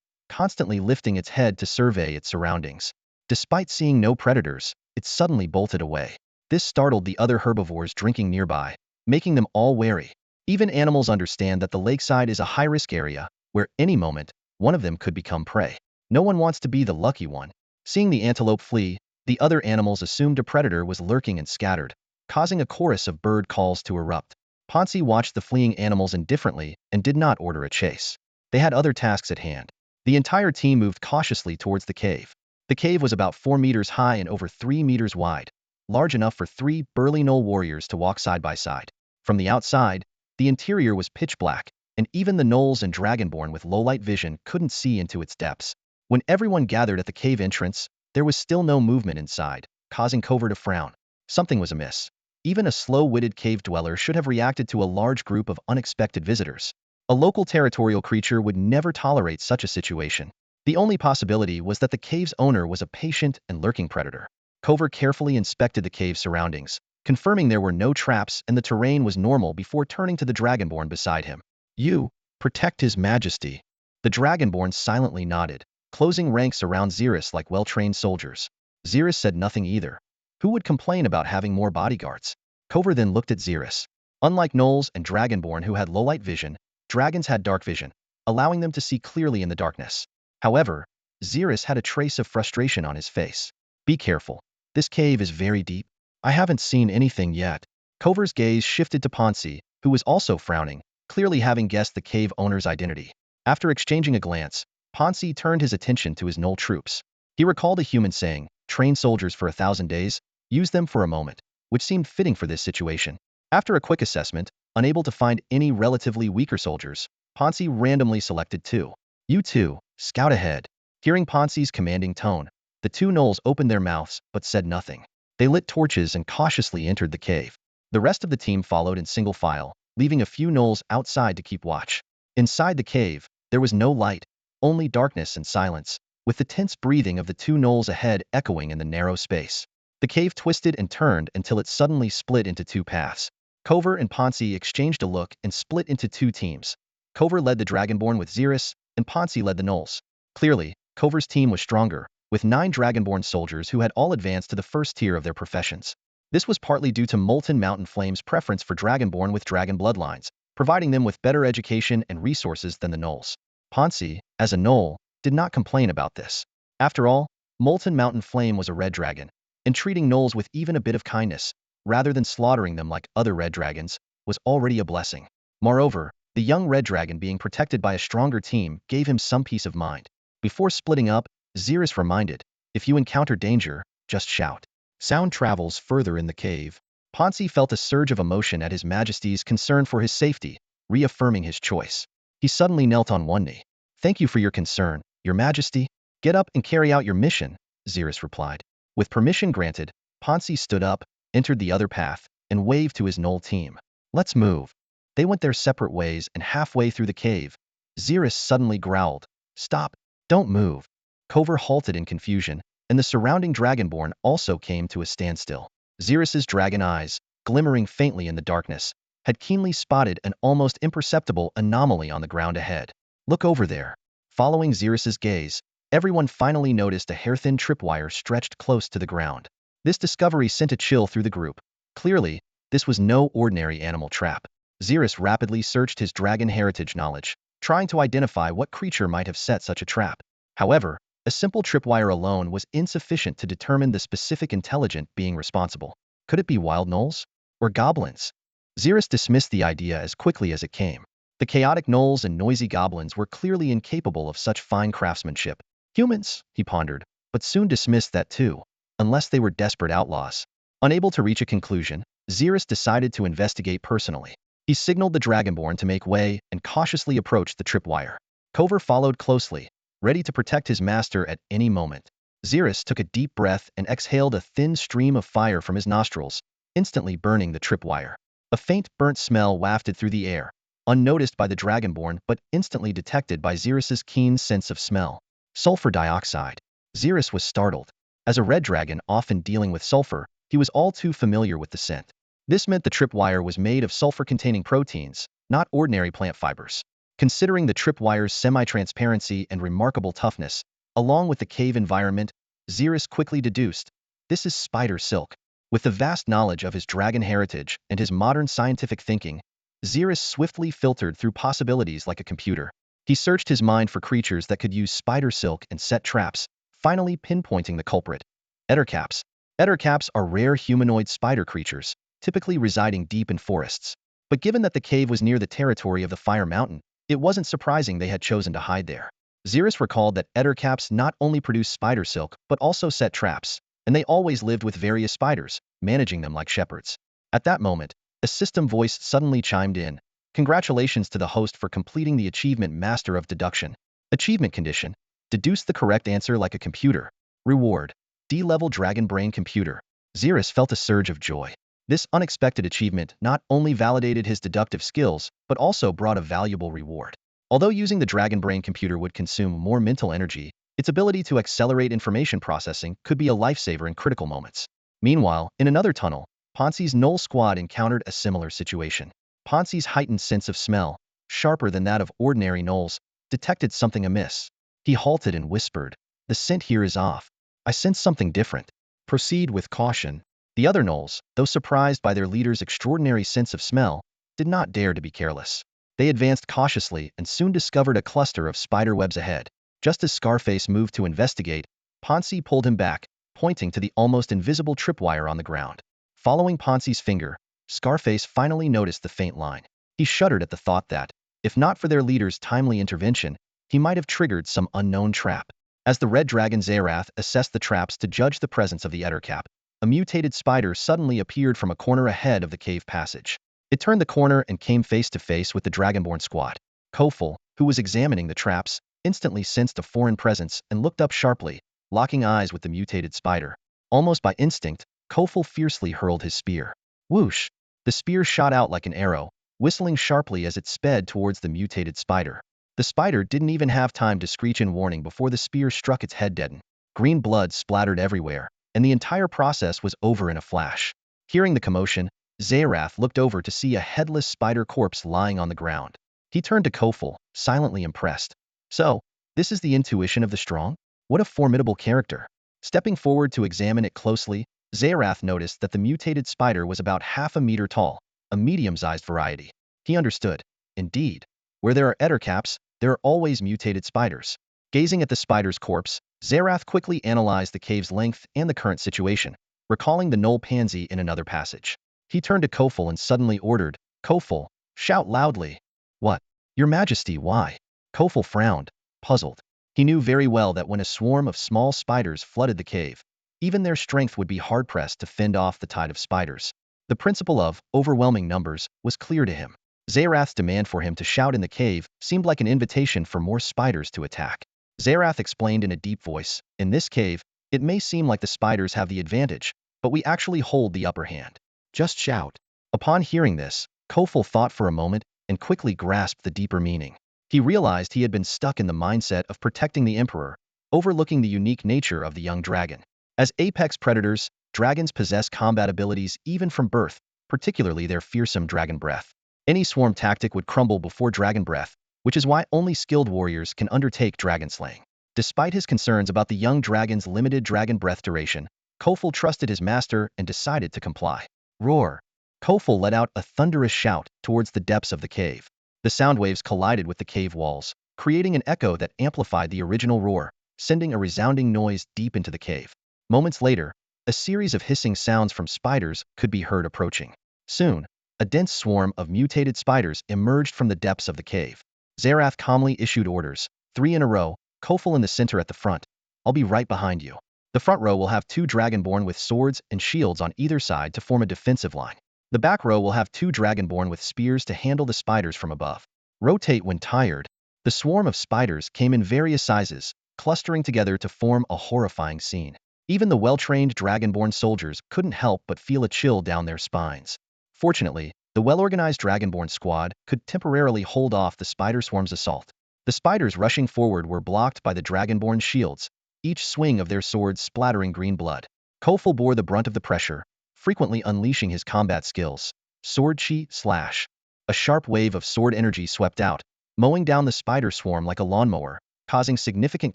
constantly lifting its head to survey its surroundings. Despite seeing no predators, it suddenly bolted away. This startled the other herbivores drinking nearby, making them all wary. Even animals understand that the lakeside is a high-risk area, where any moment, one of them could become prey. No one wants to be the lucky one. Seeing the antelope flee, the other animals assumed a predator was lurking and scattered, causing a chorus of bird calls to erupt. Pansy watched the fleeing animals indifferently and did not order a chase. They had other tasks at hand. The entire team moved cautiously towards the cave. The cave was about 4 meters high and over 3 meters wide, large enough for 3 burly gnoll warriors to walk side by side. From the outside, the interior was pitch black, and even the gnolls and dragonborn with low-light vision couldn't see into its depths. When everyone gathered at the cave entrance, there was still no movement inside, causing Kofor to frown. Something was amiss. Even a slow-witted cave dweller should have reacted to a large group of unexpected visitors. A local territorial creature would never tolerate such a situation. The only possibility was that the cave's owner was a patient and lurking predator. Kofor carefully inspected the cave's surroundings, confirming there were no traps and the terrain was normal before turning to the dragonborn beside him. "You protect His Majesty." The dragonborn silently nodded, closing ranks around Zerith like well-trained soldiers. Zerith said nothing either. Who would complain about having more bodyguards? Kofor then looked at Zerith. Unlike gnolls and dragonborn who had low-light vision, dragons had dark vision, allowing them to see clearly in the darkness. However, Zerith had a trace of frustration on his face. "Be careful. This cave is very deep. I haven't seen anything yet." Kovor's gaze shifted to Pansy, who was also frowning, clearly having guessed the cave owner's identity. After exchanging a glance, Pansy turned his attention to his gnoll troops. He recalled a human saying, "Train soldiers for 1,000 days, use them for a moment," which seemed fitting for this situation. After a quick assessment, unable to find any relatively weaker soldiers, Pansy randomly selected 2. "You two, scout ahead." Hearing Pansy's commanding tone, the 2 gnolls opened their mouths but said nothing. They lit torches and cautiously entered the cave. The rest of the team followed in single file, leaving a few gnolls outside to keep watch. Inside the cave, there was no light, only darkness and silence, with the tense breathing of the 2 gnolls ahead echoing in the narrow space. The cave twisted and turned until it suddenly split into 2 paths. Kofor and Pansy exchanged a look and split into 2 teams. Kofor led the dragonborn with Zerith, and Pansy led the gnolls. Clearly, Kovor's team was stronger, with 9 dragonborn soldiers who had all advanced to the first tier of their professions. This was partly due to Molten Mountain Flame's preference for dragonborn with dragon bloodlines, providing them with better education and resources than the gnolls. Pansy, as a gnoll, did not complain about this. After all, Molten Mountain Flame was a red dragon, and treating gnolls with even a bit of kindness, rather than slaughtering them like other red dragons, was already a blessing. Moreover, the young red dragon being protected by a stronger team gave him some peace of mind. Before splitting up, Zerith reminded, "If you encounter danger, just shout." Sound travels further in the cave. Pansy felt a surge of emotion at His Majesty's concern for his safety, reaffirming his choice. He suddenly knelt on one knee. "Thank you for your concern, Your Majesty. Get up and carry out your mission," Zerith replied. With permission granted, Pansy stood up, entered the other path, and waved to his gnoll team. "Let's move." They went their separate ways, and halfway through the cave, Zerith suddenly growled, "Stop! Don't move." Kofor halted in confusion, and the surrounding dragonborn also came to a standstill. Zerith's dragon eyes, glimmering faintly in the darkness, had keenly spotted an almost imperceptible anomaly on the ground ahead. "Look over there." Following Zerith's gaze, everyone finally noticed a hair-thin tripwire stretched close to the ground. This discovery sent a chill through the group. Clearly, this was no ordinary animal trap. Zerith rapidly searched his dragon heritage knowledge, trying to identify what creature might have set such a trap. However, a simple tripwire alone was insufficient to determine the specific intelligent being responsible. Could it be wild gnolls? Or goblins? Zerith dismissed the idea as quickly as it came. The chaotic gnolls and noisy goblins were clearly incapable of such fine craftsmanship. Humans, he pondered, but soon dismissed that too, unless they were desperate outlaws. Unable to reach a conclusion, Zerith decided to investigate personally. He signaled the Dragonborn to make way and cautiously approached the tripwire. Kover followed closely, ready to protect his master at any moment. Zerith took a deep breath and exhaled a thin stream of fire from his nostrils, instantly burning the tripwire. A faint burnt smell wafted through the air, unnoticed by the Dragonborn but instantly detected by Zerith's keen sense of smell. Sulfur dioxide. Zerith was startled. As a red dragon often dealing with sulfur, he was all too familiar with the scent. This meant the tripwire was made of sulfur-containing proteins, not ordinary plant fibers. Considering the tripwire's semi-transparency and remarkable toughness, along with the cave environment, Zerith quickly deduced, this is spider silk. With the vast knowledge of his dragon heritage and his modern scientific thinking, Zerith swiftly filtered through possibilities like a computer. He searched his mind for creatures that could use spider silk and set traps, finally pinpointing the culprit. Ettercaps. Ettercaps are rare humanoid spider creatures, typically residing deep in forests. But given that the cave was near the territory of the Fire Mountain, it wasn't surprising they had chosen to hide there. Zerith recalled that ettercaps not only produce spider silk but also set traps, and they always lived with various spiders, managing them like shepherds. At that moment, a system voice suddenly chimed in. Congratulations to the host for completing the achievement Master of Deduction. Achievement condition. Deduce the correct answer like a computer. Reward. D-level Dragon Brain Computer. Zerith felt a surge of joy. This unexpected achievement not only validated his deductive skills, but also brought a valuable reward. Although using the Dragon Brain Computer would consume more mental energy, its ability to accelerate information processing could be a lifesaver in critical moments. Meanwhile, in another tunnel, Ponzi's Gnoll squad encountered a similar situation. Ponzi's heightened sense of smell, sharper than that of ordinary gnolls, detected something amiss. He halted and whispered, "The scent here is off. I sense something different. Proceed with caution." The other gnolls, though surprised by their leader's extraordinary sense of smell, did not dare to be careless. They advanced cautiously and soon discovered a cluster of spider webs ahead. Just as Scarface moved to investigate, Ponzi pulled him back, pointing to the almost invisible tripwire on the ground. Following Ponzi's finger, Scarface finally noticed the faint line. He shuddered at the thought that, if not for their leader's timely intervention, he might have triggered some unknown trap. As the red dragon Zerith assessed the traps to judge the presence of the ettercap, a mutated spider suddenly appeared from a corner ahead of the cave passage. It turned the corner and came face to face with the Dragonborn squad. Kofel, who was examining the traps, instantly sensed a foreign presence and looked up sharply, locking eyes with the mutated spider. Almost by instinct, Kofel fiercely hurled his spear. Whoosh! The spear shot out like an arrow, whistling sharply as it sped towards the mutated spider. The spider didn't even have time to screech in warning before the spear struck its head dead. Green blood splattered everywhere, and the entire process was over in a flash. Hearing the commotion, Zerith looked over to see a headless spider corpse lying on the ground. He turned to Kofel, silently impressed. So, this is the intuition of the strong? What a formidable character. Stepping forward to examine it closely, Zerith noticed that the mutated spider was about half a meter tall, a medium-sized variety. He understood. Indeed, where there are ettercaps, there are always mutated spiders. Gazing at the spider's corpse, Zerith quickly analyzed the cave's length and the current situation, recalling the Gnoll pansy in another passage. He turned to Kofel and suddenly ordered, "Kofel, shout loudly." "What? Your Majesty, why?" Kofel frowned, puzzled. He knew very well that when a swarm of small spiders flooded the cave, even their strength would be hard-pressed to fend off the tide of spiders. The principle of overwhelming numbers was clear to him. Zerith's demand for him to shout in the cave seemed like an invitation for more spiders to attack. Zerith explained in a deep voice, "In this cave, it may seem like the spiders have the advantage, but we actually hold the upper hand. Just shout." Upon hearing this, Kofel thought for a moment and quickly grasped the deeper meaning. He realized he had been stuck in the mindset of protecting the Emperor, overlooking the unique nature of the young dragon. As apex predators, dragons possess combat abilities even from birth, particularly their fearsome dragon breath. Any swarm tactic would crumble before dragon breath, which is why only skilled warriors can undertake dragon slaying. Despite his concerns about the young dragon's limited dragon breath duration, Kofel trusted his master and decided to comply. Roar! Kofel let out a thunderous shout towards the depths of the cave. The sound waves collided with the cave walls, creating an echo that amplified the original roar, sending a resounding noise deep into the cave. Moments later, a series of hissing sounds from spiders could be heard approaching. Soon, a dense swarm of mutated spiders emerged from the depths of the cave. Zerith calmly issued orders, 3 in a row, Kofel in the center at the front. I'll be right behind you. The front row will have 2 dragonborn with swords and shields on either side to form a defensive line. The back row will have 2 dragonborn with spears to handle the spiders from above. Rotate when tired. The swarm of spiders came in various sizes, clustering together to form a horrifying scene. Even the well-trained dragonborn soldiers couldn't help but feel a chill down their spines. Fortunately, the well-organized dragonborn squad could temporarily hold off the spider swarm's assault. The spiders rushing forward were blocked by the dragonborn shields, each swing of their swords splattering green blood. Kofel bore the brunt of the pressure, frequently unleashing his combat skills. Sword chi, slash. A sharp wave of sword energy swept out, mowing down the spider swarm like a lawnmower, causing significant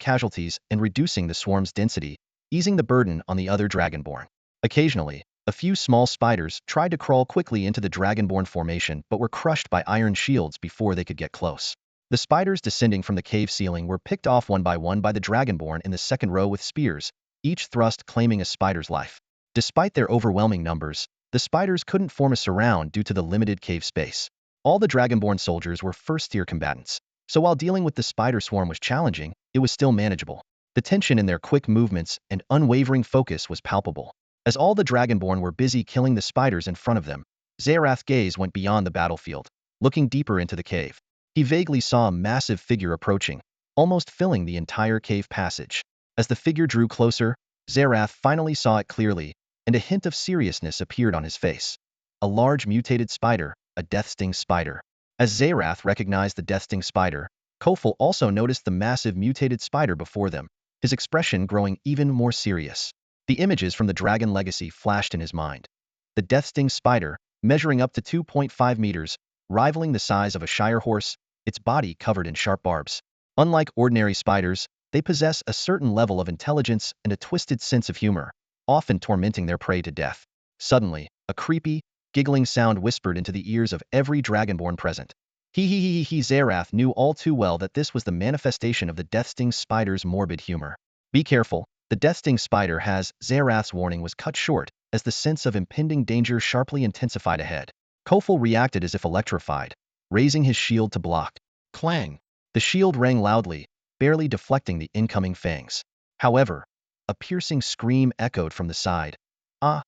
casualties and reducing the swarm's density, easing the burden on the other dragonborn. Occasionally, a few small spiders tried to crawl quickly into the dragonborn formation but were crushed by iron shields before they could get close. The spiders descending from the cave ceiling were picked off one by the dragonborn in the second row with spears, each thrust claiming a spider's life. Despite their overwhelming numbers, the spiders couldn't form a surround due to the limited cave space. All the dragonborn soldiers were first-tier combatants, so while dealing with the spider swarm was challenging, it was still manageable. The tension in their quick movements and unwavering focus was palpable. As all the dragonborn were busy killing the spiders in front of them, Zerith's gaze went beyond the battlefield, looking deeper into the cave. He vaguely saw a massive figure approaching, almost filling the entire cave passage. As the figure drew closer, Zerith finally saw it clearly, and a hint of seriousness appeared on his face. A large mutated spider, a death-sting spider. As Zerith recognized the death-sting spider, Kofel also noticed the massive mutated spider before them, his expression growing even more serious. The images from the Dragon Legacy flashed in his mind. The death-sting spider, measuring up to 2.5 meters, rivaling the size of a shire horse, its body covered in sharp barbs. Unlike ordinary spiders, they possess a certain level of intelligence and a twisted sense of humor, often tormenting their prey to death. Suddenly, a creepy, giggling sound whispered into the ears of every dragonborn present. Zerith knew all too well that this was the manifestation of the death-sting spider's morbid humor. Be careful, the death-sting spider has. Zerith's warning was cut short, as the sense of impending danger sharply intensified ahead. Kofel reacted as if electrified, raising his shield to block. Clang! The shield rang loudly, barely deflecting the incoming fangs. However, a piercing scream echoed from the side. Ah!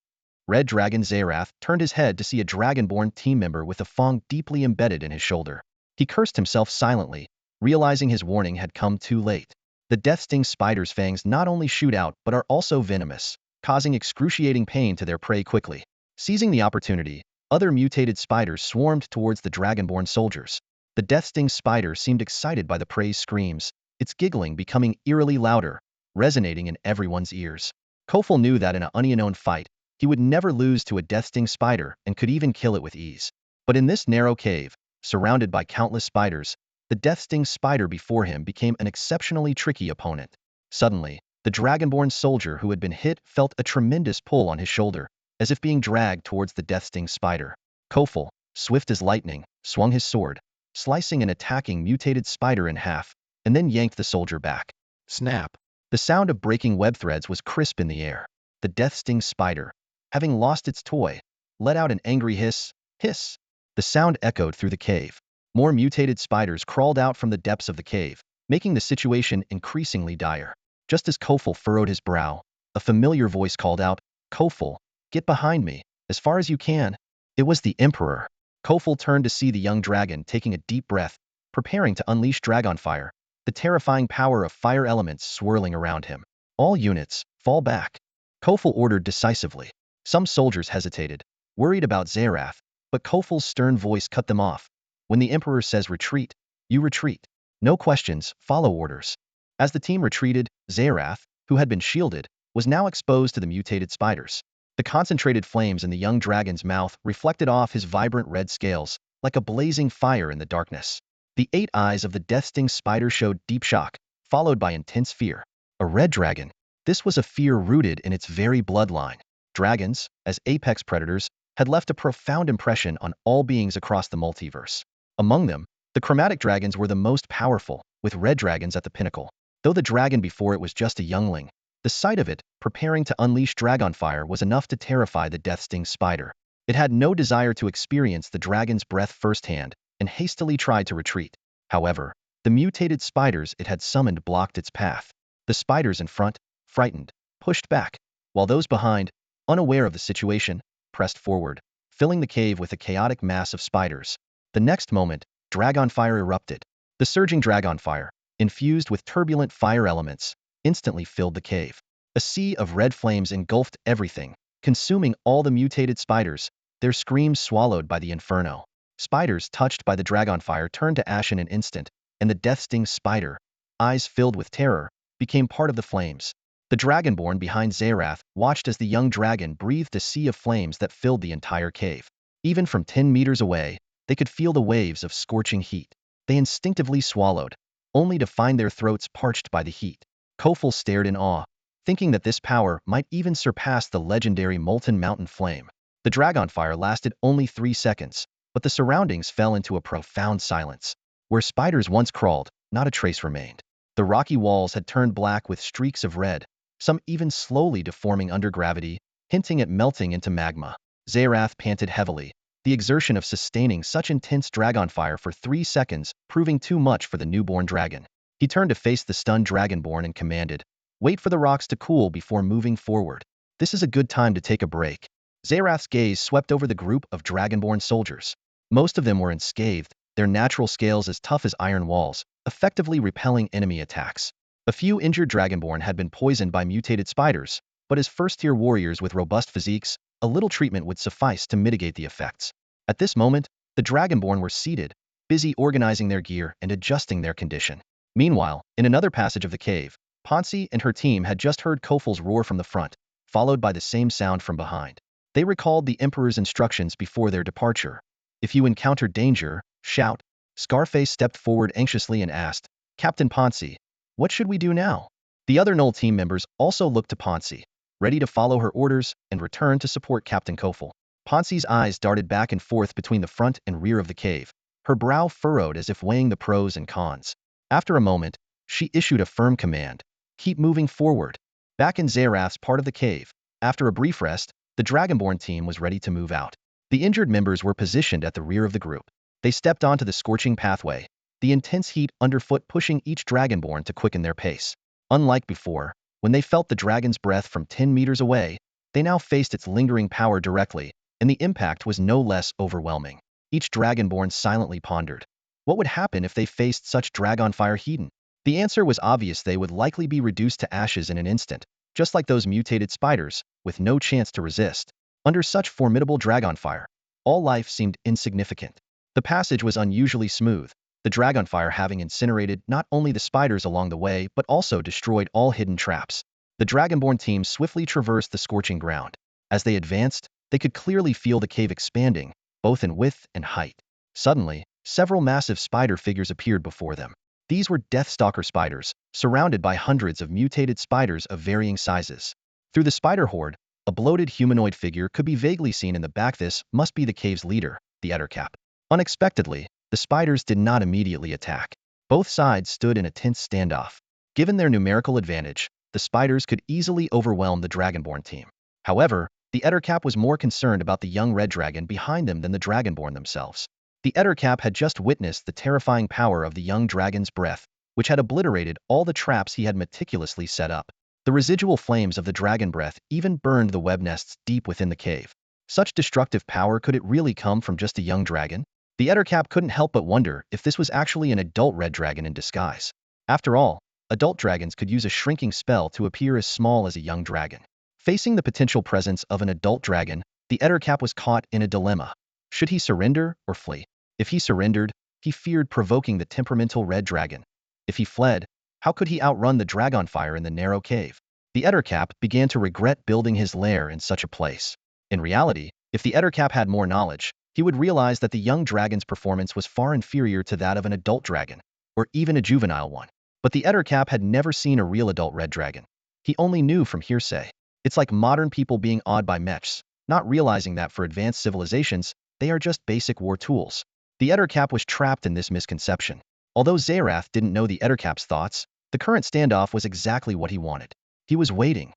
Red Dragon Zerith turned his head to see a dragonborn team member with a fang deeply embedded in his shoulder. He cursed himself silently, realizing his warning had come too late. The death-sting spider's fangs not only shoot out but are also venomous, causing excruciating pain to their prey quickly. Seizing the opportunity, other mutated spiders swarmed towards the dragonborn soldiers. The death-sting spider seemed excited by the prey's screams, its giggling becoming eerily louder, resonating in everyone's ears. Kofel knew that in an unknown fight, he would never lose to a death-sting spider and could even kill it with ease. But in this narrow cave, surrounded by countless spiders, the death-sting spider before him became an exceptionally tricky opponent. Suddenly, the dragonborn soldier who had been hit felt a tremendous pull on his shoulder, as if being dragged towards the death-sting spider. Kofel, swift as lightning, swung his sword, slicing an attacking mutated spider in half, and then yanked the soldier back. Snap! The sound of breaking web threads was crisp in the air. The death-sting spider, having lost its toy, let out an angry hiss. Hiss! The sound echoed through the cave. More mutated spiders crawled out from the depths of the cave, making the situation increasingly dire. Just as Kofel furrowed his brow, a familiar voice called out, "Kofel, get behind me, as far as you can." It was the Emperor. Kofel turned to see the young dragon taking a deep breath, preparing to unleash dragon fire, the terrifying power of fire elements swirling around him. All units, fall back. Kofel ordered decisively. Some soldiers hesitated, worried about Zerith, but Kofel's stern voice cut them off. When the Emperor says retreat, you retreat. No questions, follow orders. As the team retreated, Zerith, who had been shielded, was now exposed to the mutated spiders. The concentrated flames in the young dragon's mouth reflected off his vibrant red scales, like a blazing fire in the darkness. The 8 eyes of the death-sting spider showed deep shock, followed by intense fear. A red dragon. This was a fear rooted in its very bloodline. Dragons, as apex predators, had left a profound impression on all beings across the multiverse. Among them, the chromatic dragons were the most powerful, with red dragons at the pinnacle. Though the dragon before it was just a youngling, the sight of it, preparing to unleash dragonfire, was enough to terrify the death-sting spider. It had no desire to experience the dragon's breath firsthand, and hastily tried to retreat. However, the mutated spiders it had summoned blocked its path. The spiders in front, frightened, pushed back, while those behind, unaware of the situation, pressed forward, filling the cave with a chaotic mass of spiders. The next moment, dragonfire erupted. The surging dragonfire, infused with turbulent fire elements, instantly filled the cave. A sea of red flames engulfed everything, consuming all the mutated spiders, their screams swallowed by the inferno. Spiders touched by the dragonfire turned to ash in an instant, and the death-sting spider, eyes filled with terror, became part of the flames. The dragonborn behind Zerith watched as the young dragon breathed a sea of flames that filled the entire cave. Even from 10 meters away, they could feel the waves of scorching heat. They instinctively swallowed, only to find their throats parched by the heat. Kofel stared in awe, thinking that this power might even surpass the legendary molten mountain flame. The dragonfire lasted only 3 seconds, but the surroundings fell into a profound silence. Where spiders once crawled, not a trace remained. The rocky walls had turned black with streaks of red, some even slowly deforming under gravity, hinting at melting into magma. Zerith panted heavily, the exertion of sustaining such intense dragonfire for 3 seconds proving too much for the newborn dragon. He turned to face the stunned dragonborn and commanded, "Wait for the rocks to cool before moving forward. This is a good time to take a break." Zerith's gaze swept over the group of dragonborn soldiers. Most of them were unscathed, their natural scales as tough as iron walls, effectively repelling enemy attacks. A few injured dragonborn had been poisoned by mutated spiders, but as first-tier warriors with robust physiques, a little treatment would suffice to mitigate the effects. At this moment, the dragonborn were seated, busy organizing their gear and adjusting their condition. Meanwhile, in another passage of the cave, Ponzi and her team had just heard Kofel's roar from the front, followed by the same sound from behind. They recalled the Emperor's instructions before their departure. "If you encounter danger, shout." Scarface stepped forward anxiously and asked, "Captain Ponzi, what should we do now?" The other Knoll team members also looked to Ponzi, ready to follow her orders and return to support Captain Kofel. Ponzi's eyes darted back and forth between the front and rear of the cave, her brow furrowed as if weighing the pros and cons. After a moment, she issued a firm command, "Keep moving forward." Back in Zerith's part of the cave, after a brief rest, the Dragonborn team was ready to move out. The injured members were positioned at the rear of the group. They stepped onto the scorching pathway, the intense heat underfoot pushing each Dragonborn to quicken their pace. Unlike before, when they felt the dragon's breath from 10 meters away, they now faced its lingering power directly, and the impact was no less overwhelming. Each Dragonborn silently pondered. What would happen if they faced such dragonfire heat? The answer was obvious: they would likely be reduced to ashes in an instant, just like those mutated spiders, with no chance to resist. Under such formidable dragonfire, all life seemed insignificant. The passage was unusually smooth, the dragonfire having incinerated not only the spiders along the way but also destroyed all hidden traps. The Dragonborn team swiftly traversed the scorching ground. As they advanced, they could clearly feel the cave expanding, both in width and height. Suddenly, several massive spider figures appeared before them. These were Deathstalker spiders, surrounded by hundreds of mutated spiders of varying sizes. Through the spider horde, a bloated humanoid figure could be vaguely seen in the back. This must be the cave's leader, the Ettercap. Unexpectedly, the spiders did not immediately attack. Both sides stood in a tense standoff. Given their numerical advantage, the spiders could easily overwhelm the Dragonborn team. However, the Ettercap was more concerned about the young red dragon behind them than the Dragonborn themselves. The Ettercap had just witnessed the terrifying power of the young dragon's breath, which had obliterated all the traps he had meticulously set up. The residual flames of the dragon breath even burned the web nests deep within the cave. Such destructive power, could it really come from just a young dragon? The Ettercap couldn't help but wonder if this was actually an adult red dragon in disguise. After all, adult dragons could use a shrinking spell to appear as small as a young dragon. Facing the potential presence of an adult dragon, the Ettercap was caught in a dilemma. Should he surrender or flee? If he surrendered, he feared provoking the temperamental red dragon. If he fled, how could he outrun the dragonfire in the narrow cave? The Ettercap began to regret building his lair in such a place. In reality, if the Ettercap had more knowledge, he would realize that the young dragon's performance was far inferior to that of an adult dragon, or even a juvenile one. But the Ettercap had never seen a real adult red dragon. he only knew from hearsay. It's like modern people being awed by mechs, not realizing that for advanced civilizations, they are just basic war tools. The Ettercap was trapped in this misconception. Although Zerith didn't know the Ettercap's thoughts, the current standoff was exactly what he wanted. He was waiting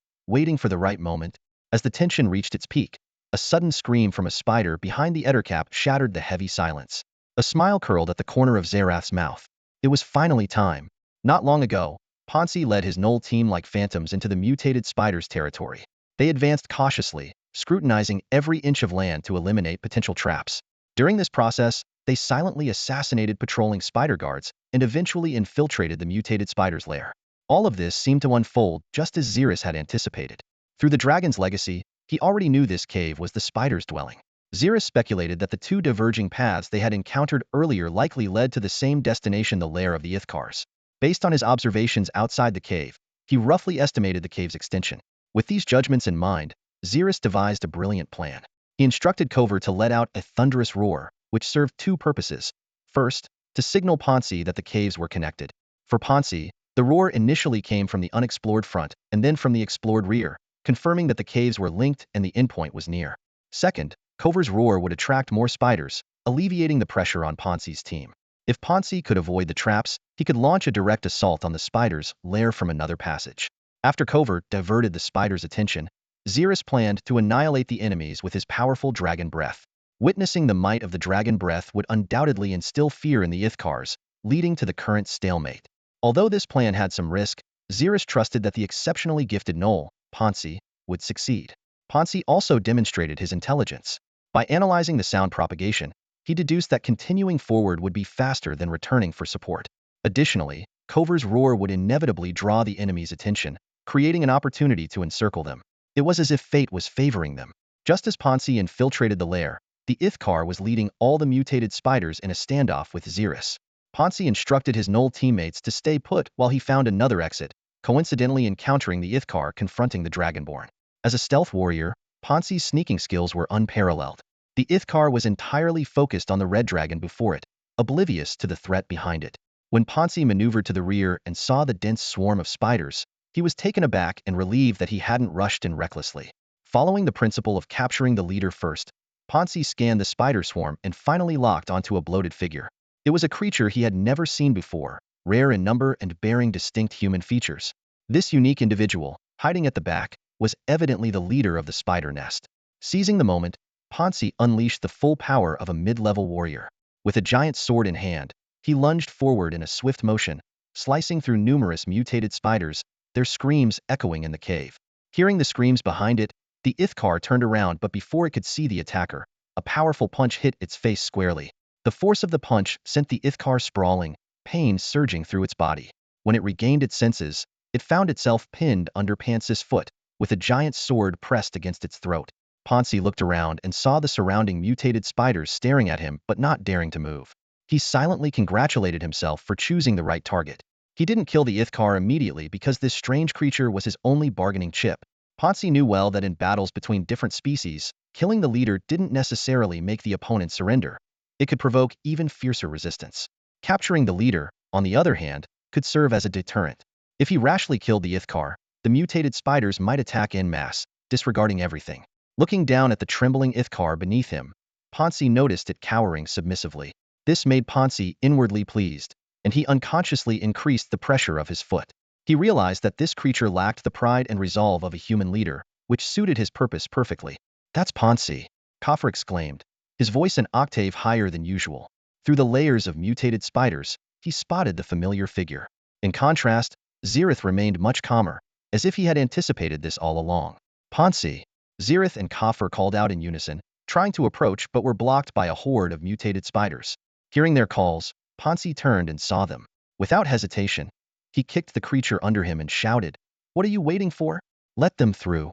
for the right moment. As the tension reached its peak, a sudden scream from a spider behind the Ettercap shattered the heavy silence. A smile curled at the corner of Zerith's mouth. It was finally time. Not long ago, Ponzi led his Knoll team like phantoms into the mutated spider's territory. They advanced cautiously, scrutinizing every inch of land to eliminate potential traps. During this process, they silently assassinated patrolling spider guards and eventually infiltrated the mutated spider's lair. All of this seemed to unfold just as Zerith had anticipated. Through the dragon's legacy, he already knew this cave was the spider's dwelling. Zerith speculated that the two diverging paths they had encountered earlier likely led to the same destination, the lair of the Ithcars. Based on his observations outside the cave, he roughly estimated the cave's extension. With these judgments in mind, Zerith devised a brilliant plan. He instructed Cover to let out a thunderous roar, which served two purposes. First, to signal Ponzi that the caves were connected. For Ponzi, the roar initially came from the unexplored front and then from the explored rear, confirming that the caves were linked and the endpoint was near. Second, Cover's roar would attract more spiders, alleviating the pressure on Ponzi's team. If Ponzi could avoid the traps, he could launch a direct assault on the spider's lair from another passage. After Cover diverted the spider's attention, Zerith planned to annihilate the enemies with his powerful dragon breath. Witnessing the might of the dragon breath would undoubtedly instill fear in the Ithcars, leading to the current stalemate. Although this plan had some risk, Zerith trusted that the exceptionally gifted Knoll, Ponzi, would succeed. Ponzi also demonstrated his intelligence. By analyzing the sound propagation, he deduced that continuing forward would be faster than returning for support. Additionally, Cover's roar would inevitably draw the enemy's attention, creating an opportunity to encircle them. It was as if fate was favoring them. Just as Ponzi infiltrated the lair, the Ithcar was leading all the mutated spiders in a standoff with Zerith. Ponzi instructed his Knoll teammates to stay put while he found another exit, coincidentally encountering the Ithcar confronting the Dragonborn. As a stealth warrior, Ponzi's sneaking skills were unparalleled. The Ithcar was entirely focused on the red dragon before it, oblivious to the threat behind it. When Ponzi maneuvered to the rear and saw the dense swarm of spiders, he was taken aback and relieved that he hadn't rushed in recklessly. Following the principle of capturing the leader first, Ponzi scanned the spider swarm and finally locked onto a bloated figure. It was a creature he had never seen before, rare in number and bearing distinct human features. This unique individual, hiding at the back, was evidently the leader of the spider nest. Seizing the moment, Ponzi unleashed the full power of a mid-level warrior. With a giant sword in hand, he lunged forward in a swift motion, slicing through numerous mutated spiders, their screams echoing in the cave. Hearing the screams behind it, the Ithcar turned around, but before it could see the attacker, a powerful punch hit its face squarely. The force of the punch sent the Ithcar sprawling, pain surging through its body. When it regained its senses, it found itself pinned under Ponzi's foot, with a giant sword pressed against its throat. Ponzi looked around and saw the surrounding mutated spiders staring at him but not daring to move. He silently congratulated himself for choosing the right target. He didn't kill the Ithcar immediately because this strange creature was his only bargaining chip. Ponzi knew well that in battles between different species, killing the leader didn't necessarily make the opponent surrender. It could provoke even fiercer resistance. Capturing the leader, on the other hand, could serve as a deterrent. If he rashly killed the Ithcar, the mutated spiders might attack en masse, disregarding everything. Looking down at the trembling Ithcar beneath him, Ponzi noticed it cowering submissively. This made Ponzi inwardly pleased, and he unconsciously increased the pressure of his foot. He realized that this creature lacked the pride and resolve of a human leader, which suited his purpose perfectly. "That's Ponzi," Kaffer exclaimed, his voice an octave higher than usual. Through the layers of mutated spiders, he spotted the familiar figure. In contrast, Zerith remained much calmer, as if he had anticipated this all along. "Ponzi!" Zerith and Kaffer called out in unison, trying to approach but were blocked by a horde of mutated spiders. Hearing their calls, Ponzi turned and saw them. Without hesitation, he kicked the creature under him and shouted, "What are you waiting for? Let them through."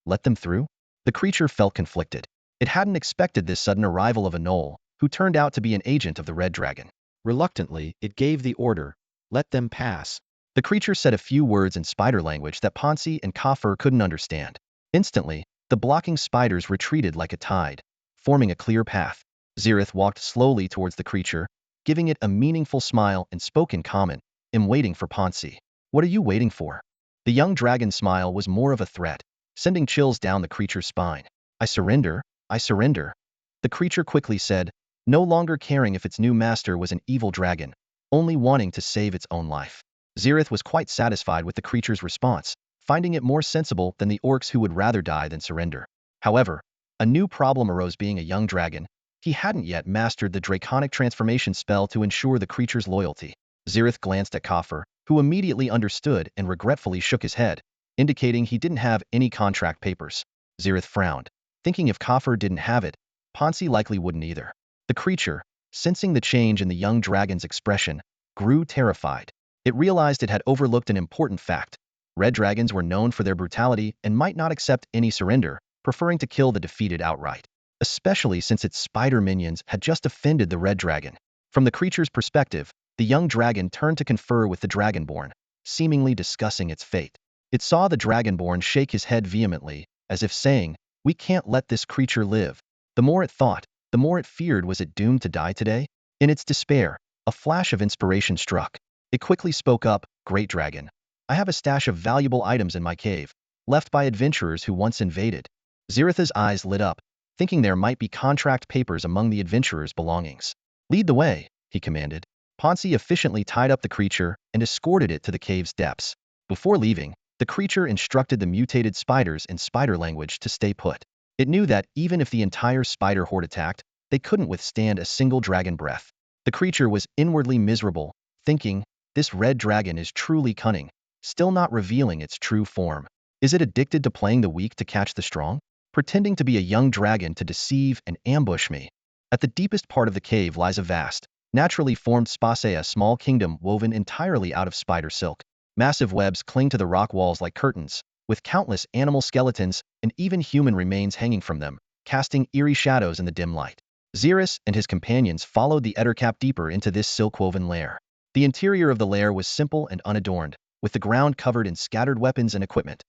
Let them through? The creature felt conflicted. It hadn't expected this sudden arrival of a Knoll, who turned out to be an agent of the Red Dragon. Reluctantly, it gave the order, "Let them pass." The creature said a few words in spider language that Ponzi and Kaffer couldn't understand. Instantly, the blocking spiders retreated like a tide, forming a clear path. Zerith walked slowly towards the creature, giving it a meaningful smile and spoke in common, "I'm waiting for Ponzi." "What are you waiting for?" The young dragon's smile was more of a threat, sending chills down the creature's spine. I surrender, I surrender. The creature quickly said, no longer caring if its new master was an evil dragon, only wanting to save its own life. Zerith was quite satisfied with the creature's response, finding it more sensible than the orcs who would rather die than surrender. However, a new problem arose. Being a young dragon, he hadn't yet mastered the draconic transformation spell to ensure the creature's loyalty. Zerith glanced at Kafir, who immediately understood and regretfully shook his head, indicating he didn't have any contract papers. Zerith frowned, thinking if Kafir didn't have it, Ponzi likely wouldn't either. The creature, sensing the change in the young dragon's expression, grew terrified. It realized it had overlooked an important fact. Red dragons were known for their brutality and might not accept any surrender, preferring to kill the defeated outright, especially since its spider minions had just offended the red dragon. From the creature's perspective, the young dragon turned to confer with the dragonborn, seemingly discussing its fate. It saw the dragonborn shake his head vehemently, as if saying, we can't let this creature live. The more it thought, the more it feared. Was it doomed to die today? In its despair, a flash of inspiration struck. It quickly spoke up, Great Dragon, I have a stash of valuable items in my cave, left by adventurers who once invaded. Zerith's eyes lit up, thinking there might be contract papers among the adventurers' belongings. Lead the way, he commanded. Ponzi efficiently tied up the creature and escorted it to the cave's depths. Before leaving, the creature instructed the mutated spiders in spider language to stay put. It knew that even if the entire spider horde attacked, they couldn't withstand a single dragon breath. The creature was inwardly miserable, thinking, this red dragon is truly cunning, still not revealing its true form. Is it addicted to playing the weak to catch the strong? Pretending to be a young dragon to deceive and ambush me? At the deepest part of the cave lies a vast, naturally formed space, a small kingdom woven entirely out of spider silk. Massive webs cling to the rock walls like curtains, with countless animal skeletons and even human remains hanging from them, casting eerie shadows in the dim light. Zerith and his companions followed the ettercap deeper into this silk-woven lair. The interior of the lair was simple and unadorned, with the ground covered in scattered weapons and equipment.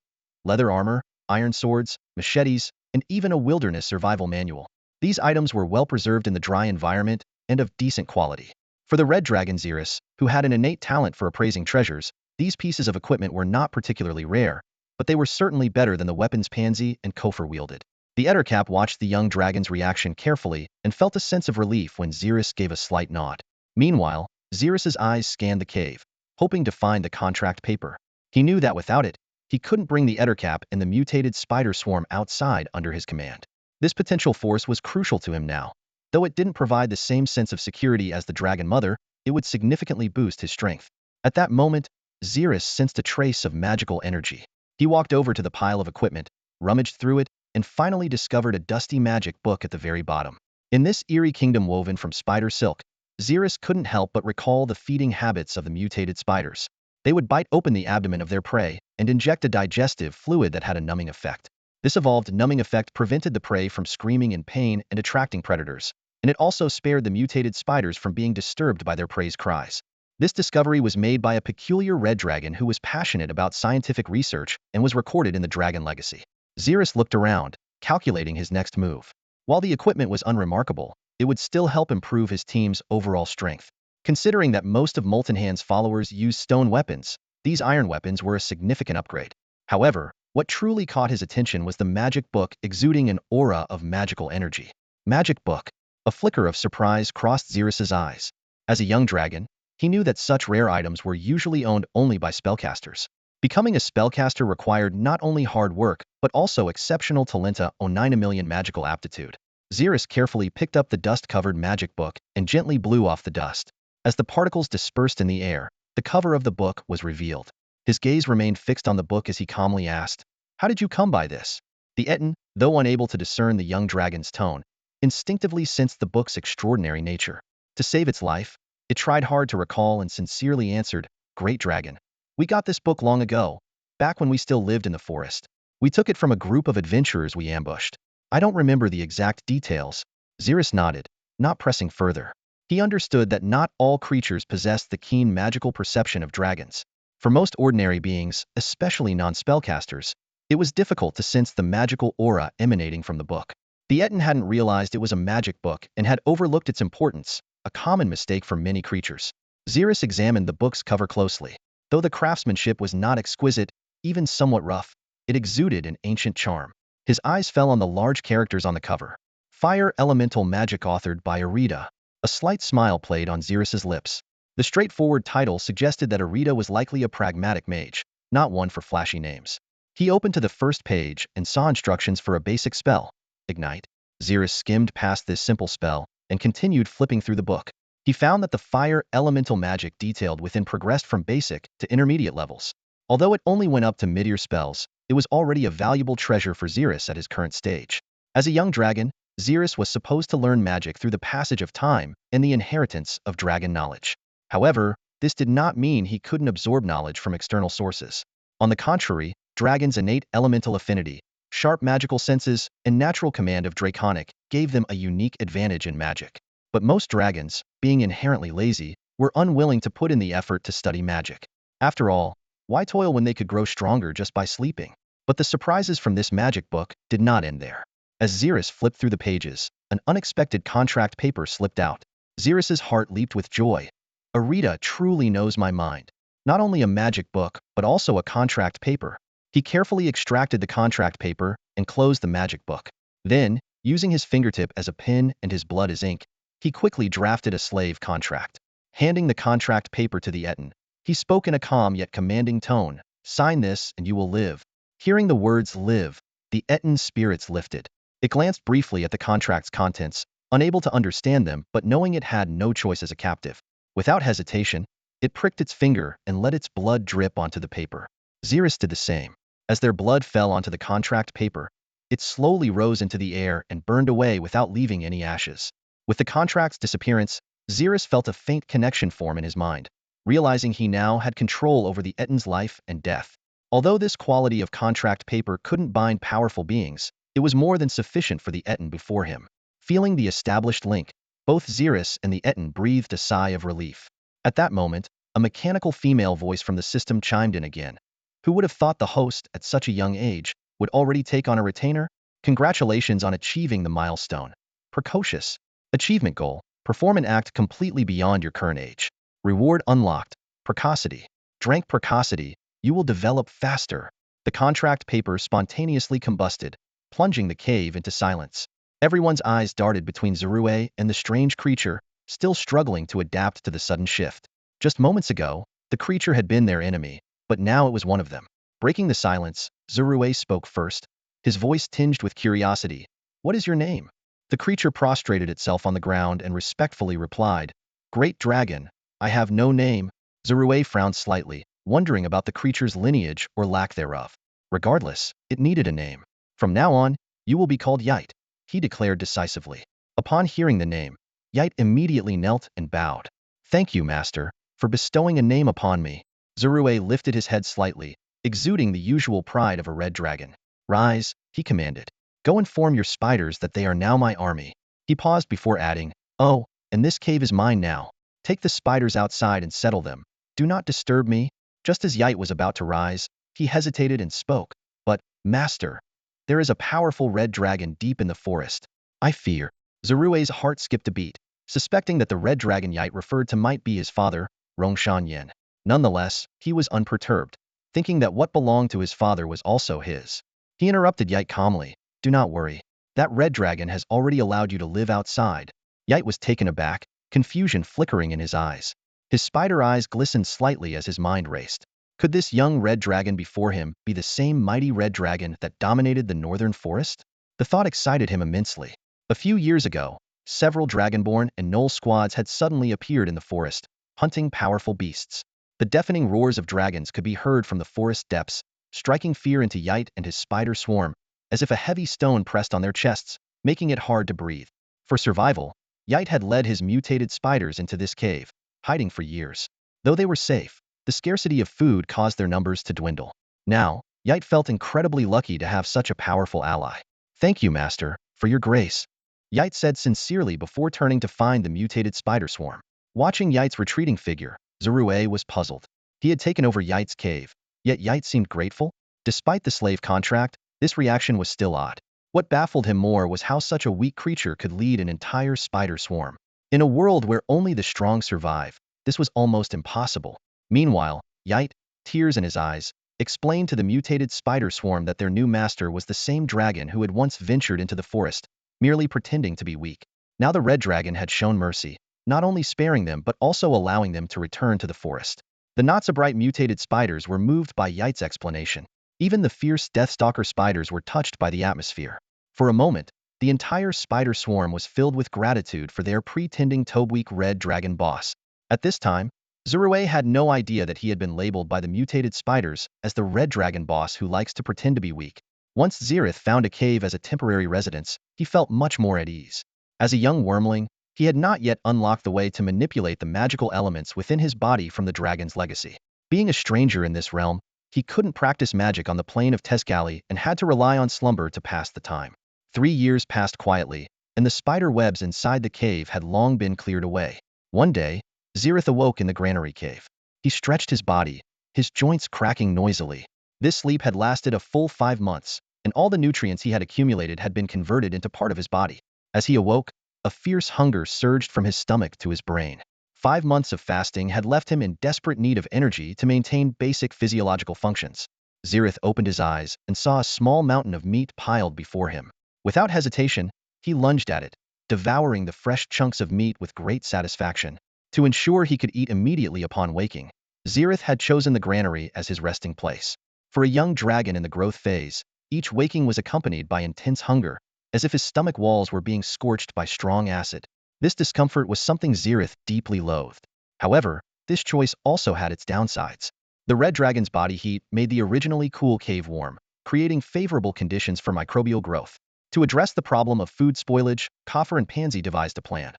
Leather armor, iron swords, machetes, and even a wilderness survival manual. These items were well preserved in the dry environment and of decent quality. For the red dragon Zerith, who had an innate talent for appraising treasures, these pieces of equipment were not particularly rare, but they were certainly better than the weapons Pansy and Kofir wielded. The ettercap watched the young dragon's reaction carefully and felt a sense of relief when Zerith gave a slight nod. Meanwhile, Zerith's eyes scanned the cave, hoping to find the contract paper. He knew that without it, he couldn't bring the ettercap and the mutated spider swarm outside under his command. This potential force was crucial to him now. Though it didn't provide the same sense of security as the dragon mother, it would significantly boost his strength. At that moment, Zerith sensed a trace of magical energy. He walked over to the pile of equipment, rummaged through it, and finally discovered a dusty magic book at the very bottom. In this eerie kingdom woven from spider silk, Zerith couldn't help but recall the feeding habits of the mutated spiders. They would bite open the abdomen of their prey and inject a digestive fluid that had a numbing effect. This evolved numbing effect prevented the prey from screaming in pain and attracting predators, and it also spared the mutated spiders from being disturbed by their prey's cries. This discovery was made by a peculiar red dragon who was passionate about scientific research and was recorded in the Dragon Legacy. Zerith looked around, calculating his next move. While the equipment was unremarkable, it would still help improve his team's overall strength. Considering that most of Molten Hand's followers use stone weapons, these iron weapons were a significant upgrade. However, what truly caught his attention was the magic book exuding an aura of magical energy. Magic book. A flicker of surprise crossed Zerith's eyes. As a young dragon, he knew that such rare items were usually owned only by spellcasters. Becoming a spellcaster required not only hard work, but also exceptional talenta or 9 million magical aptitude. Zerith carefully picked up the dust-covered magic book and gently blew off the dust. As the particles dispersed in the air, the cover of the book was revealed. His gaze remained fixed on the book as he calmly asked, how did you come by this? The Etten, though unable to discern the young dragon's tone, instinctively sensed the book's extraordinary nature. To save its life, it tried hard to recall and sincerely answered, Great Dragon. We got this book long ago, back when we still lived in the forest. We took it from a group of adventurers we ambushed. I don't remember the exact details. Zerith nodded, not pressing further. He understood that not all creatures possessed the keen magical perception of dragons. For most ordinary beings, especially non-spellcasters, it was difficult to sense the magical aura emanating from the book. The Etten hadn't realized it was a magic book and had overlooked its importance, a common mistake for many creatures. Zerith examined the book's cover closely. Though the craftsmanship was not exquisite, even somewhat rough. It exuded an ancient charm. His eyes fell on the large characters on the cover. Fire Elemental Magic authored by Arita. A slight smile played on Zerith's lips. The straightforward title suggested that Arita was likely a pragmatic mage, not one for flashy names. He opened to the first page and saw instructions for a basic spell, Ignite. Zerith skimmed past this simple spell and continued flipping through the book. He found that the fire elemental magic detailed within progressed from basic to intermediate levels. Although it only went up to mid-year spells, it was already a valuable treasure for Zerith at his current stage. As a young dragon, Zerith was supposed to learn magic through the passage of time and the inheritance of dragon knowledge. However, this did not mean he couldn't absorb knowledge from external sources. On the contrary, dragons' innate elemental affinity, sharp magical senses, and natural command of draconic gave them a unique advantage in magic. But most dragons, being inherently lazy, were unwilling to put in the effort to study magic. After all, why toil when they could grow stronger just by sleeping? But the surprises from this magic book did not end there. As Zerith flipped through the pages, an unexpected contract paper slipped out. Zerith's heart leaped with joy. Arita truly knows my mind. Not only a magic book, but also a contract paper. He carefully extracted the contract paper and closed the magic book. Then, using his fingertip as a pen and his blood as ink, he quickly drafted a slave contract. Handing the contract paper to the Etten, he spoke in a calm yet commanding tone, "Sign this and you will live." Hearing the words live, the Etten's spirits lifted. It glanced briefly at the contract's contents, unable to understand them but knowing it had no choice as a captive. Without hesitation, it pricked its finger and let its blood drip onto the paper. Zerith did the same. As their blood fell onto the contract paper, it slowly rose into the air and burned away without leaving any ashes. With the contract's disappearance, Zerith felt a faint connection form in his mind, realizing he now had control over the Etten's life and death. Although this quality of contract paper couldn't bind powerful beings, it was more than sufficient for the Etten before him. Feeling the established link, both Zerith and the Etten breathed a sigh of relief. At that moment, a mechanical female voice from the system chimed in again. Who would have thought the host, at such a young age, would already take on a retainer? Congratulations on achieving the milestone. Precocious. Achievement goal. Perform an act completely beyond your current age. Reward unlocked. Precocity. Drank precocity. You will develop faster. The contract paper spontaneously combusted, plunging the cave into silence. Everyone's eyes darted between Zerith and the strange creature, still struggling to adapt to the sudden shift. Just moments ago, the creature had been their enemy, but now it was one of them. Breaking the silence, Zerith spoke first, his voice tinged with curiosity. "What is your name?" The creature prostrated itself on the ground and respectfully replied, "Great Dragon, I have no name." Zerith frowned slightly, wondering about the creature's lineage or lack thereof. Regardless, it needed a name. "From now on, you will be called Yite," he declared decisively. Upon hearing the name, Yite immediately knelt and bowed. "Thank you, Master, for bestowing a name upon me." Zerith lifted his head slightly, exuding the usual pride of a red dragon. "Rise," he commanded. "Go inform your spiders that they are now my army." He paused before adding, "Oh, and this cave is mine now. Take the spiders outside and settle them. Do not disturb me." Just as Yite was about to rise, he hesitated and spoke. "But, Master, there is a powerful red dragon deep in the forest. I fear." Zerith's heart skipped a beat, suspecting that the red dragon Yite referred to might be his father, Rongshan Yin. Nonetheless, he was unperturbed, thinking that what belonged to his father was also his. He interrupted Yite calmly, "Do not worry. That red dragon has already allowed you to live outside." Yite was taken aback, confusion flickering in his eyes. His spider eyes glistened slightly as his mind raced. Could this young red dragon before him be the same mighty red dragon that dominated the northern forest? The thought excited him immensely. A few years ago, several dragonborn and gnoll squads had suddenly appeared in the forest, hunting powerful beasts. The deafening roars of dragons could be heard from the forest depths, striking fear into Yite and his spider swarm, as if a heavy stone pressed on their chests, making it hard to breathe. For survival, Yite had led his mutated spiders into this cave, hiding for years. Though they were safe, the scarcity of food caused their numbers to dwindle. Now, Yite felt incredibly lucky to have such a powerful ally. "Thank you, Master, for your grace," Yite said sincerely before turning to find the mutated spider swarm. Watching Yite's retreating figure, Zerith was puzzled. He had taken over Yite's cave, yet Yite seemed grateful. Despite the slave contract, this reaction was still odd. What baffled him more was how such a weak creature could lead an entire spider swarm. In a world where only the strong survive, this was almost impossible. Meanwhile, Yite, tears in his eyes, explained to the mutated spider swarm that their new master was the same dragon who had once ventured into the forest, merely pretending to be weak. Now the red dragon had shown mercy, not only sparing them but also allowing them to return to the forest. The not-so-bright mutated spiders were moved by Yite's explanation. Even the fierce Deathstalker spiders were touched by the atmosphere. For a moment, the entire spider swarm was filled with gratitude for their pretending to-weak red dragon boss. At this time, Zerith had no idea that he had been labeled by the mutated spiders as the red dragon boss who likes to pretend to be weak. Once Zerith found a cave as a temporary residence, he felt much more at ease. As a young wormling, he had not yet unlocked the way to manipulate the magical elements within his body from the dragon's legacy. Being a stranger in this realm, he couldn't practice magic on the plane of Tezcali and had to rely on slumber to pass the time. 3 years passed quietly, and the spider webs inside the cave had long been cleared away. One day, Zerith awoke in the granary cave. He stretched his body, his joints cracking noisily. This sleep had lasted a full 5 months, and all the nutrients he had accumulated had been converted into part of his body. As he awoke, a fierce hunger surged from his stomach to his brain. 5 months of fasting had left him in desperate need of energy to maintain basic physiological functions. Zerith opened his eyes and saw a small mountain of meat piled before him. Without hesitation, he lunged at it, devouring the fresh chunks of meat with great satisfaction. To ensure he could eat immediately upon waking, Zerith had chosen the granary as his resting place. For a young dragon in the growth phase, each waking was accompanied by intense hunger, as if his stomach walls were being scorched by strong acid. This discomfort was something Zerith deeply loathed. However, this choice also had its downsides. The red dragon's body heat made the originally cool cave warm, creating favorable conditions for microbial growth. To address the problem of food spoilage, Coffer and Pansy devised a plan.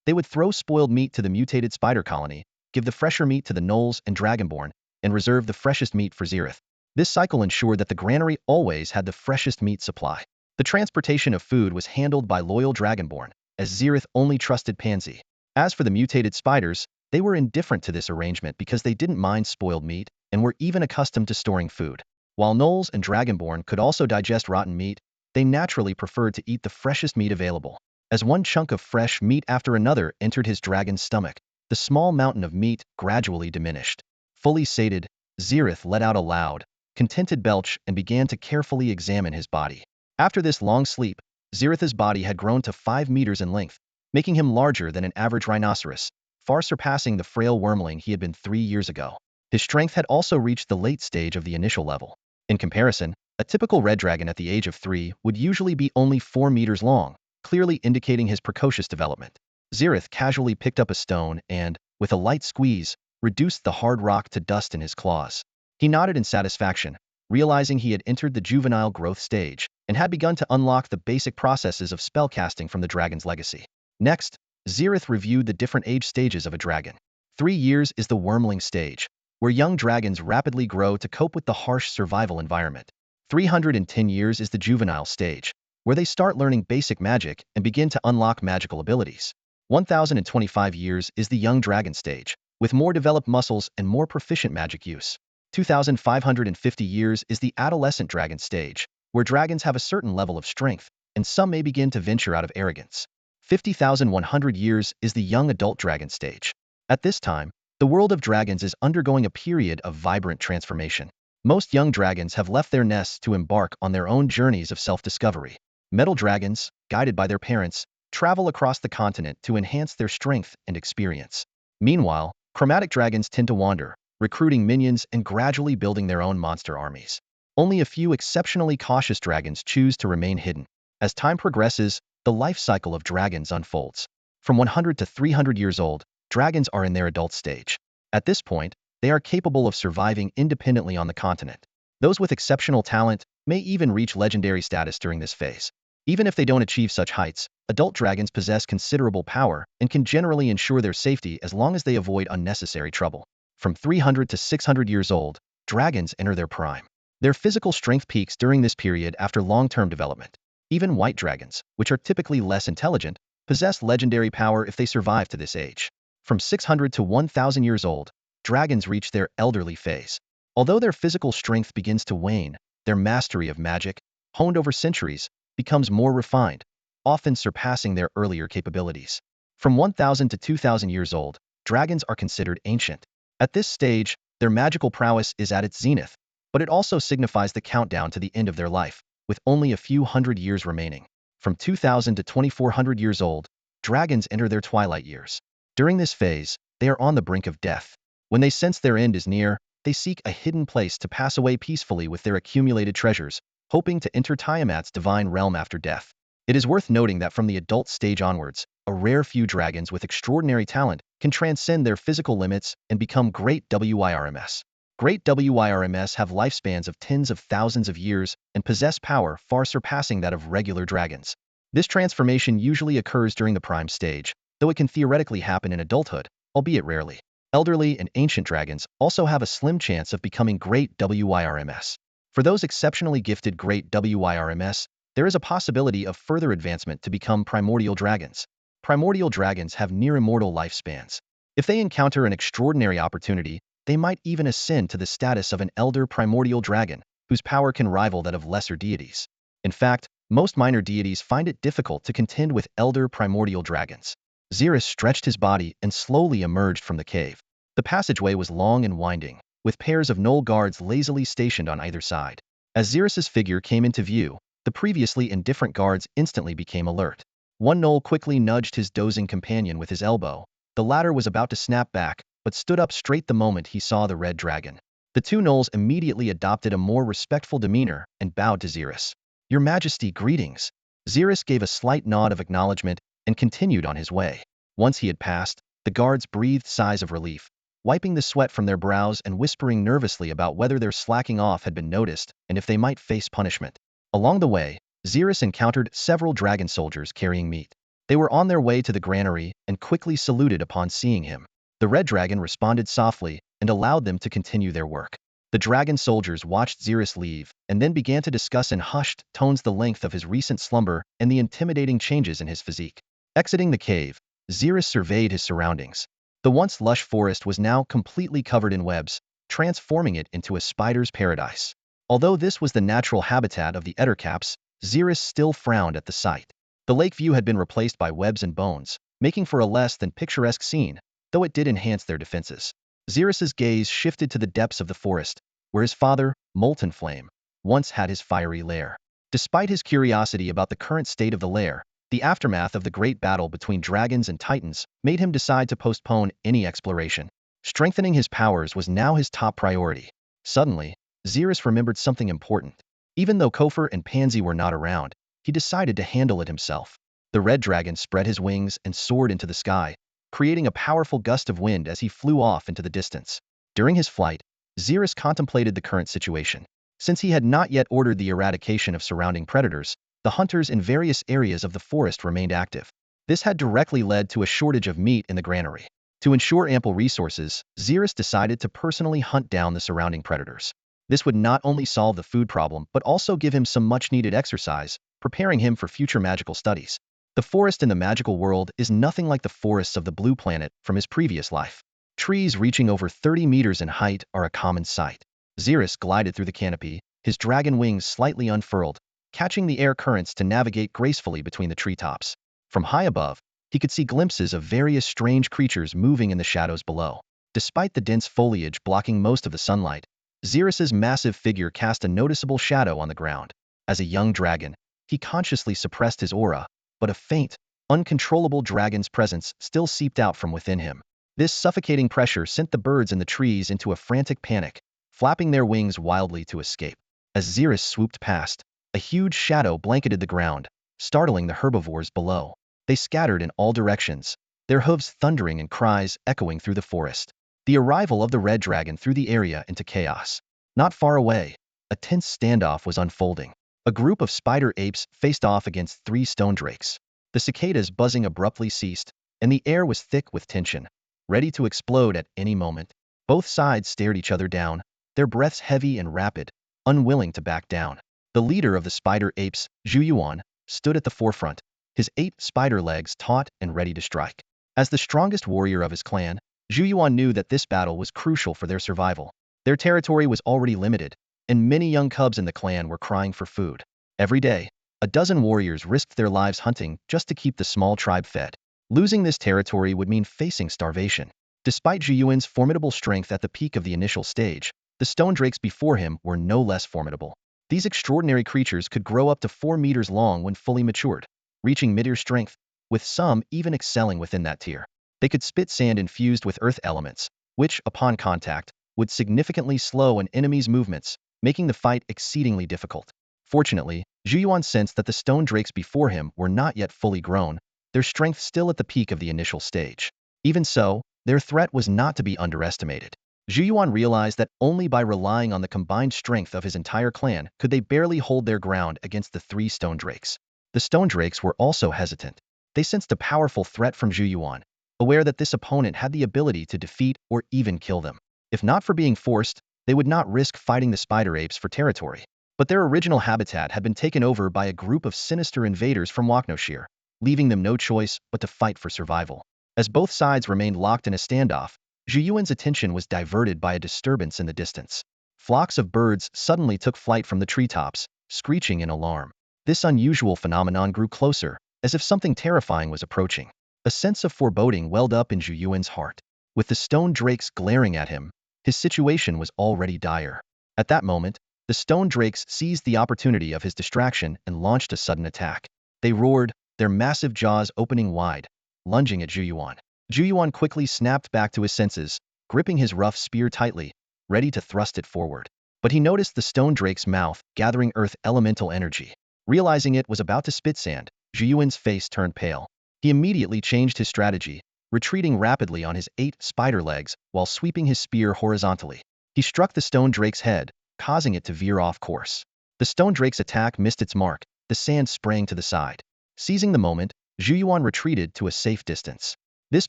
They would throw spoiled meat to the mutated spider colony, give the fresher meat to the gnolls and dragonborn, and reserve the freshest meat for Zerith. This cycle ensured that the granary always had the freshest meat supply. The transportation of food was handled by loyal dragonborn, as Zerith only trusted Pansy. As for the mutated spiders, they were indifferent to this arrangement because they didn't mind spoiled meat and were even accustomed to storing food. While gnolls and dragonborn could also digest rotten meat, they naturally preferred to eat the freshest meat available. As one chunk of fresh meat after another entered his dragon's stomach, the small mountain of meat gradually diminished. Fully sated, Zerith let out a loud, contented belch and began to carefully examine his body. After this long sleep, Zerith's body had grown to 5 meters in length, making him larger than an average rhinoceros, far surpassing the frail wormling he had been 3 years ago. His strength had also reached the late stage of the initial level. In comparison, a typical red dragon at the age of 3 would usually be only 4 meters long, clearly indicating his precocious development. Zerith casually picked up a stone and, with a light squeeze, reduced the hard rock to dust in his claws. He nodded in satisfaction, realizing he had entered the juvenile growth stage and had begun to unlock the basic processes of spellcasting from the dragon's legacy. Next, Zerith reviewed the different age stages of a dragon. 3 years is the wormling stage, where young dragons rapidly grow to cope with the harsh survival environment. 310 years is the juvenile stage, where they start learning basic magic and begin to unlock magical abilities. 1025 years is the young dragon stage, with more developed muscles and more proficient magic use. 2550 years is the adolescent dragon stage, where dragons have a certain level of strength, and some may begin to venture out of arrogance. 50,100 years is the young adult dragon stage. At this time, the world of dragons is undergoing a period of vibrant transformation. Most young dragons have left their nests to embark on their own journeys of self-discovery. Metal dragons, guided by their parents, travel across the continent to enhance their strength and experience. Meanwhile, chromatic dragons tend to wander, recruiting minions and gradually building their own monster armies. Only a few exceptionally cautious dragons choose to remain hidden. As time progresses, the life cycle of dragons unfolds. From 100 to 300 years old, dragons are in their adult stage. At this point, they are capable of surviving independently on the continent. Those with exceptional talent may even reach legendary status during this phase. Even if they don't achieve such heights, adult dragons possess considerable power and can generally ensure their safety as long as they avoid unnecessary trouble. From 300 to 600 years old, dragons enter their prime. Their physical strength peaks during this period after long-term development. Even white dragons, which are typically less intelligent, possess legendary power if they survive to this age. From 600 to 1,000 years old, dragons reach their elderly phase. Although their physical strength begins to wane, their mastery of magic, honed over centuries, becomes more refined, often surpassing their earlier capabilities. From 1,000 to 2,000 years old, dragons are considered ancient. At this stage, their magical prowess is at its zenith, but it also signifies the countdown to the end of their life, with only a few hundred years remaining. From 2000 to 2400 years old, dragons enter their twilight years. During this phase, they are on the brink of death. When they sense their end is near, they seek a hidden place to pass away peacefully with their accumulated treasures, hoping to enter Tiamat's divine realm after death. It is worth noting that from the adult stage onwards, a rare few dragons with extraordinary talent can transcend their physical limits and become great WIRMS. Great WIRMS have lifespans of tens of thousands of years and possess power far surpassing that of regular dragons. This transformation usually occurs during the prime stage, though it can theoretically happen in adulthood, albeit rarely. Elderly and ancient dragons also have a slim chance of becoming great WIRMS. For those exceptionally gifted great WIRMS, there is a possibility of further advancement to become primordial dragons. Primordial dragons have near-immortal lifespans. If they encounter an extraordinary opportunity, they might even ascend to the status of an elder primordial dragon, whose power can rival that of lesser deities. In fact, most minor deities find it difficult to contend with elder primordial dragons. Zerith stretched his body and slowly emerged from the cave. The passageway was long and winding, with pairs of gnoll guards lazily stationed on either side. As Zerith's figure came into view, the previously indifferent guards instantly became alert. One gnoll quickly nudged his dozing companion with his elbow. The latter was about to snap back, but stood up straight the moment he saw the red dragon. The two gnolls immediately adopted a more respectful demeanor and bowed to Zerith. "Your Majesty, greetings." Zerith gave a slight nod of acknowledgement and continued on his way. Once he had passed, the guards breathed sighs of relief, wiping the sweat from their brows and whispering nervously about whether their slacking off had been noticed and if they might face punishment. Along the way, Zerith encountered several dragon soldiers carrying meat. They were on their way to the granary and quickly saluted upon seeing him. The red dragon responded softly and allowed them to continue their work. The dragon soldiers watched Zerith leave and then began to discuss in hushed tones the length of his recent slumber and the intimidating changes in his physique. Exiting the cave, Zerith surveyed his surroundings. The once lush forest was now completely covered in webs, transforming it into a spider's paradise. Although this was the natural habitat of the ettercaps, Zerith still frowned at the sight. The lake view had been replaced by webs and bones, making for a less than picturesque scene, though it did enhance their defenses. Zerith's gaze shifted to the depths of the forest, where his father, Molten Flame, once had his fiery lair. Despite his curiosity about the current state of the lair, the aftermath of the great battle between dragons and titans made him decide to postpone any exploration. Strengthening his powers was now his top priority. Suddenly, Zerith remembered something important. Even though Kofor and Pansy were not around, he decided to handle it himself. The red dragon spread his wings and soared into the sky, creating a powerful gust of wind as he flew off into the distance. During his flight, Zerith contemplated the current situation. Since he had not yet ordered the eradication of surrounding predators, the hunters in various areas of the forest remained active. This had directly led to a shortage of meat in the granary. To ensure ample resources, Zerith decided to personally hunt down the surrounding predators. This would not only solve the food problem but also give him some much-needed exercise, preparing him for future magical studies. The forest in the magical world is nothing like the forests of the Blue Planet from his previous life. Trees reaching over 30 meters in height are a common sight. Zerith glided through the canopy, his dragon wings slightly unfurled, catching the air currents to navigate gracefully between the treetops. From high above, he could see glimpses of various strange creatures moving in the shadows below. Despite the dense foliage blocking most of the sunlight, Zerith's massive figure cast a noticeable shadow on the ground. As a young dragon, he consciously suppressed his aura, but a faint, uncontrollable dragon's presence still seeped out from within him. This suffocating pressure sent the birds in the trees into a frantic panic, flapping their wings wildly to escape. As Zerith swooped past, a huge shadow blanketed the ground, startling the herbivores below. They scattered in all directions, their hooves thundering and cries echoing through the forest. The arrival of the red dragon threw the area into chaos. Not far away, a tense standoff was unfolding. A group of spider apes faced off against 3 stone drakes. The cicadas buzzing abruptly ceased, and the air was thick with tension, ready to explode at any moment. Both sides stared each other down, their breaths heavy and rapid, unwilling to back down. The leader of the spider apes, Zhu Yuan, stood at the forefront, his 8 spider legs taut and ready to strike. As the strongest warrior of his clan, Zhu Yuan knew that this battle was crucial for their survival. Their territory was already limited, and many young cubs in the clan were crying for food. Every day, a dozen warriors risked their lives hunting just to keep the small tribe fed. Losing this territory would mean facing starvation. Despite Zhu Yuan's formidable strength at the peak of the initial stage, the The stone drakes before him were no less formidable. These extraordinary creatures could grow up to 4 meters long when fully matured, reaching mid-ear strength, with some even excelling within that tier. They could spit sand infused with earth elements, which, upon contact, would significantly slow an enemy's movements, making the fight exceedingly difficult. Fortunately, Zhu Yuan sensed that the stone drakes before him were not yet fully grown, their strength still at the peak of the initial stage. Even so, their threat was not to be underestimated. Zhu Yuan realized that only by relying on the combined strength of his entire clan could they barely hold their ground against the 3 stone drakes. The stone drakes were also hesitant. They sensed a powerful threat from Zhu Yuan, aware that this opponent had the ability to defeat or even kill them. If not for being forced, they would not risk fighting the spider apes for territory. But their original habitat had been taken over by a group of sinister invaders from Waknoshire, leaving them no choice but to fight for survival. As both sides remained locked in a standoff, Zhu Yuan's attention was diverted by a disturbance in the distance. Flocks of birds suddenly took flight from the treetops, screeching in alarm. This unusual phenomenon grew closer, as if something terrifying was approaching. A sense of foreboding welled up in Zhu Yuan's heart. With the stone drakes glaring at him, his situation was already dire. At that moment, the stone drakes seized the opportunity of his distraction and launched a sudden attack. They roared, their massive jaws opening wide, lunging at Zhu Yuan. Zhu Yuan quickly snapped back to his senses, gripping his rough spear tightly, ready to thrust it forward. But he noticed the stone drake's mouth gathering earth elemental energy. Realizing it was about to spit sand, Zhu Yuan's face turned pale. He immediately changed his strategy, retreating rapidly on his 8 spider legs while sweeping his spear horizontally. He struck the stone drake's head, causing it to veer off course. The stone drake's attack missed its mark, the sand sprang to the side. Seizing the moment, Zhu Yuan retreated to a safe distance. This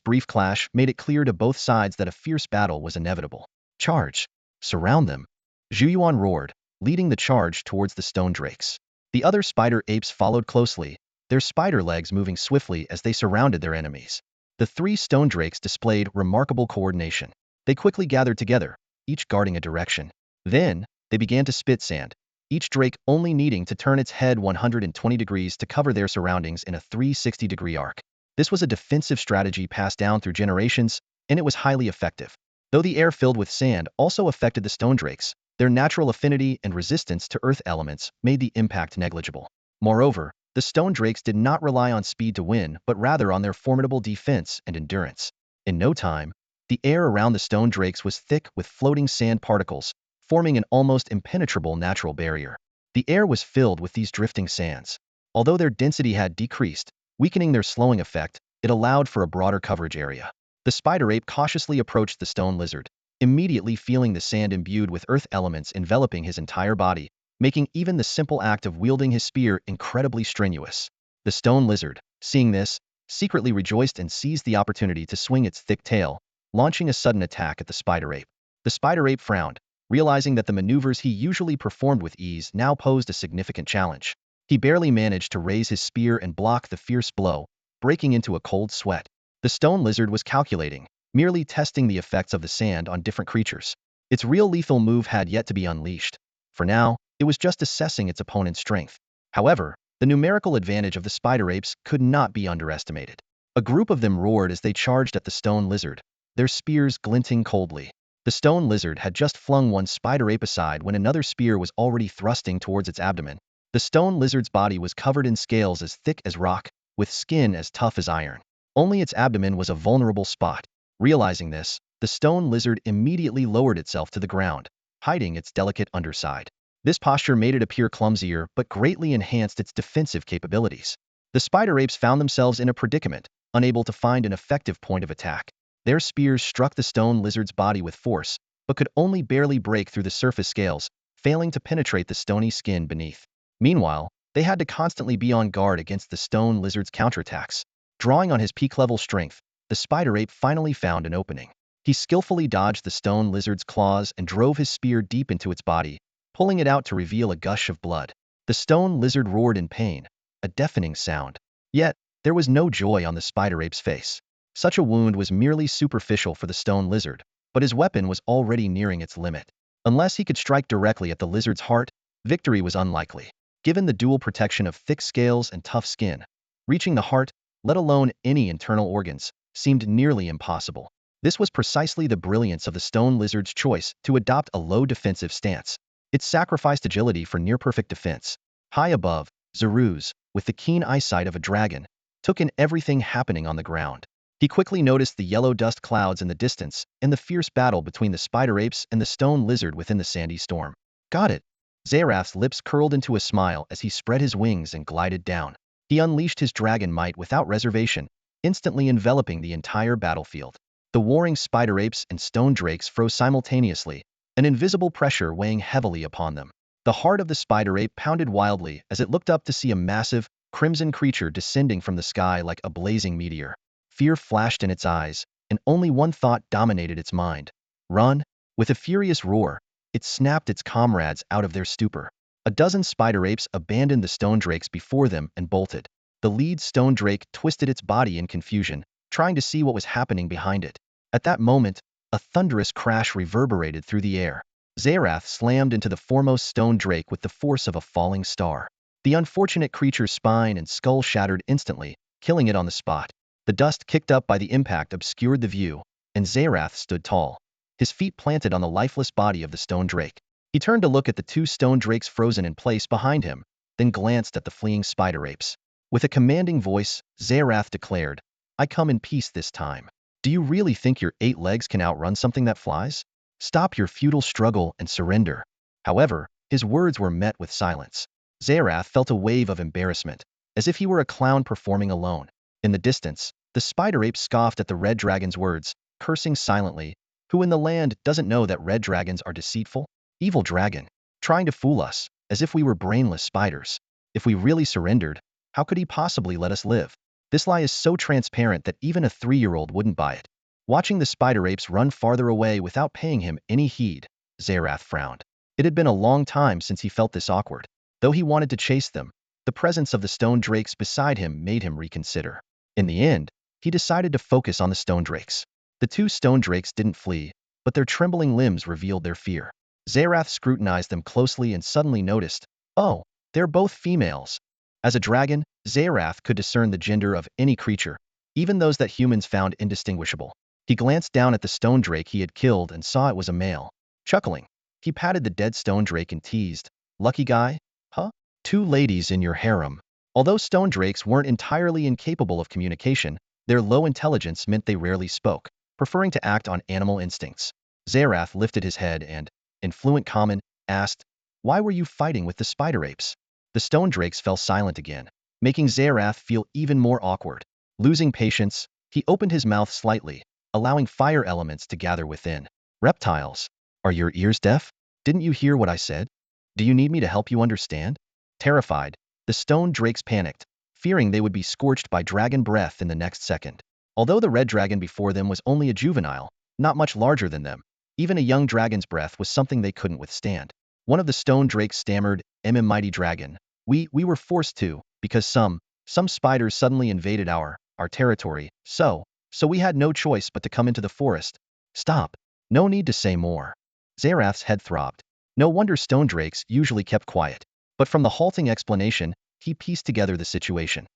brief clash made it clear to both sides that a fierce battle was inevitable. Charge! Surround them! Zhu Yuan roared, leading the charge towards the stone drakes. The other spider apes followed closely, their spider legs moving swiftly as they surrounded their enemies. The 3 stone drakes displayed remarkable coordination. They quickly gathered together, each guarding a direction. Then, they began to spit sand, each drake only needing to turn its head 120 degrees to cover their surroundings in a 360-degree arc. This was a defensive strategy passed down through generations, and it was highly effective. Though the air filled with sand also affected the stone drakes, their natural affinity and resistance to earth elements made the impact negligible. Moreover, the stone drakes did not rely on speed to win, but rather on their formidable defense and endurance. In no time, the air around the stone drakes was thick with floating sand particles, forming an almost impenetrable natural barrier. The air was filled with these drifting sands. Although their density had decreased, weakening their slowing effect, it allowed for a broader coverage area. The spider ape cautiously approached the stone lizard, immediately feeling the sand imbued with earth elements enveloping his entire body, making even the simple act of wielding his spear incredibly strenuous. The stone lizard, seeing this, secretly rejoiced and seized the opportunity to swing its thick tail, launching a sudden attack at the spider ape. The spider ape frowned, realizing that the maneuvers he usually performed with ease now posed a significant challenge. He barely managed to raise his spear and block the fierce blow, breaking into a cold sweat. The stone lizard was calculating, merely testing the effects of the sand on different creatures. Its real lethal move had yet to be unleashed. For now, it was just assessing its opponent's strength. However, the numerical advantage of the spider apes could not be underestimated. A group of them roared as they charged at the stone lizard, their spears glinting coldly. The stone lizard had just flung one spider ape aside when another spear was already thrusting towards its abdomen. The stone lizard's body was covered in scales as thick as rock, with skin as tough as iron. Only its abdomen was a vulnerable spot. Realizing this, the stone lizard immediately lowered itself to the ground, hiding its delicate underside. This posture made it appear clumsier but greatly enhanced its defensive capabilities. The spider apes found themselves in a predicament, unable to find an effective point of attack. Their spears struck the stone lizard's body with force, but could only barely break through the surface scales, failing to penetrate the stony skin beneath. Meanwhile, they had to constantly be on guard against the stone lizard's counterattacks. Drawing on his peak-level strength, the spider ape finally found an opening. He skillfully dodged the stone lizard's claws and drove his spear deep into its body, pulling it out to reveal a gush of blood. The stone lizard roared in pain, a deafening sound. Yet, there was no joy on the spider ape's face. Such a wound was merely superficial for the stone lizard, but his weapon was already nearing its limit. Unless he could strike directly at the lizard's heart, victory was unlikely. Given the dual protection of thick scales and tough skin, reaching the heart, let alone any internal organs, seemed nearly impossible. This was precisely the brilliance of the stone lizard's choice to adopt a low defensive stance. It sacrificed agility for near-perfect defense. High above, Zerith, with the keen eyesight of a dragon, took in everything happening on the ground. He quickly noticed the yellow dust clouds in the distance and the fierce battle between the spider apes and the stone lizard within the sandy storm. Got it. Zerith's lips curled into a smile as he spread his wings and glided down. He unleashed his dragon might without reservation, instantly enveloping the entire battlefield. The warring spider apes and stone drakes froze simultaneously, an invisible pressure weighing heavily upon them. The heart of the spider ape pounded wildly as it looked up to see a massive, crimson creature descending from the sky like a blazing meteor. Fear flashed in its eyes, and only one thought dominated its mind. Run! With a furious roar, it snapped its comrades out of their stupor. A dozen spider apes abandoned the stone drakes before them and bolted. The lead stone drake twisted its body in confusion, trying to see what was happening behind it. At that moment, a thunderous crash reverberated through the air. Zerith slammed into the foremost stone drake with the force of a falling star. The unfortunate creature's spine and skull shattered instantly, killing it on the spot. The dust kicked up by the impact obscured the view, and Zerith stood tall, his feet planted on the lifeless body of the stone drake. He turned to look at the two stone drakes frozen in place behind him, then glanced at the fleeing spider apes. With a commanding voice, Zerith declared, "I come in peace this time. Do you really think your 8 legs can outrun something that flies? Stop your futile struggle and surrender." However, his words were met with silence. Zerith felt a wave of embarrassment, as if he were a clown performing alone. In the distance, the spider ape scoffed at the red dragon's words, cursing silently. Who in the land doesn't know that red dragons are deceitful? Evil dragon, trying to fool us, as if we were brainless spiders. If we really surrendered, how could he possibly let us live? This lie is so transparent that even a 3-year-old wouldn't buy it. Watching the spider apes run farther away without paying him any heed, Zerith frowned. It had been a long time since he felt this awkward. Though he wanted to chase them, the presence of the stone drakes beside him made him reconsider. In the end, he decided to focus on the stone drakes. The two stone drakes didn't flee, but their trembling limbs revealed their fear. Zerith scrutinized them closely and suddenly noticed, oh, they're both females. As a dragon, Zerith could discern the gender of any creature, even those that humans found indistinguishable. He glanced down at the stone drake he had killed and saw it was a male. Chuckling, he patted the dead stone drake and teased, "Lucky guy, huh? 2 ladies in your harem." Although stone drakes weren't entirely incapable of communication, their low intelligence meant they rarely spoke, preferring to act on animal instincts. Zerith lifted his head and, in fluent common, asked, "Why were you fighting with the spider apes?" The stone drakes fell silent again, making Zerith feel even more awkward. Losing patience, he opened his mouth slightly, allowing fire elements to gather within. "Reptiles, are your ears deaf? Didn't you hear what I said? Do you need me to help you understand?" Terrified, the stone drakes panicked, fearing they would be scorched by dragon breath in the next second. Although the red dragon before them was only a juvenile, not much larger than them, even a young dragon's breath was something they couldn't withstand. One of the stone drakes stammered, Mighty dragon. We were forced to, because some spiders suddenly invaded our territory, so we had no choice but to come into the forest." "Stop. No need to say more." Zerith's head throbbed. No wonder stone drakes usually kept quiet. But from the halting explanation, he pieced together the situation.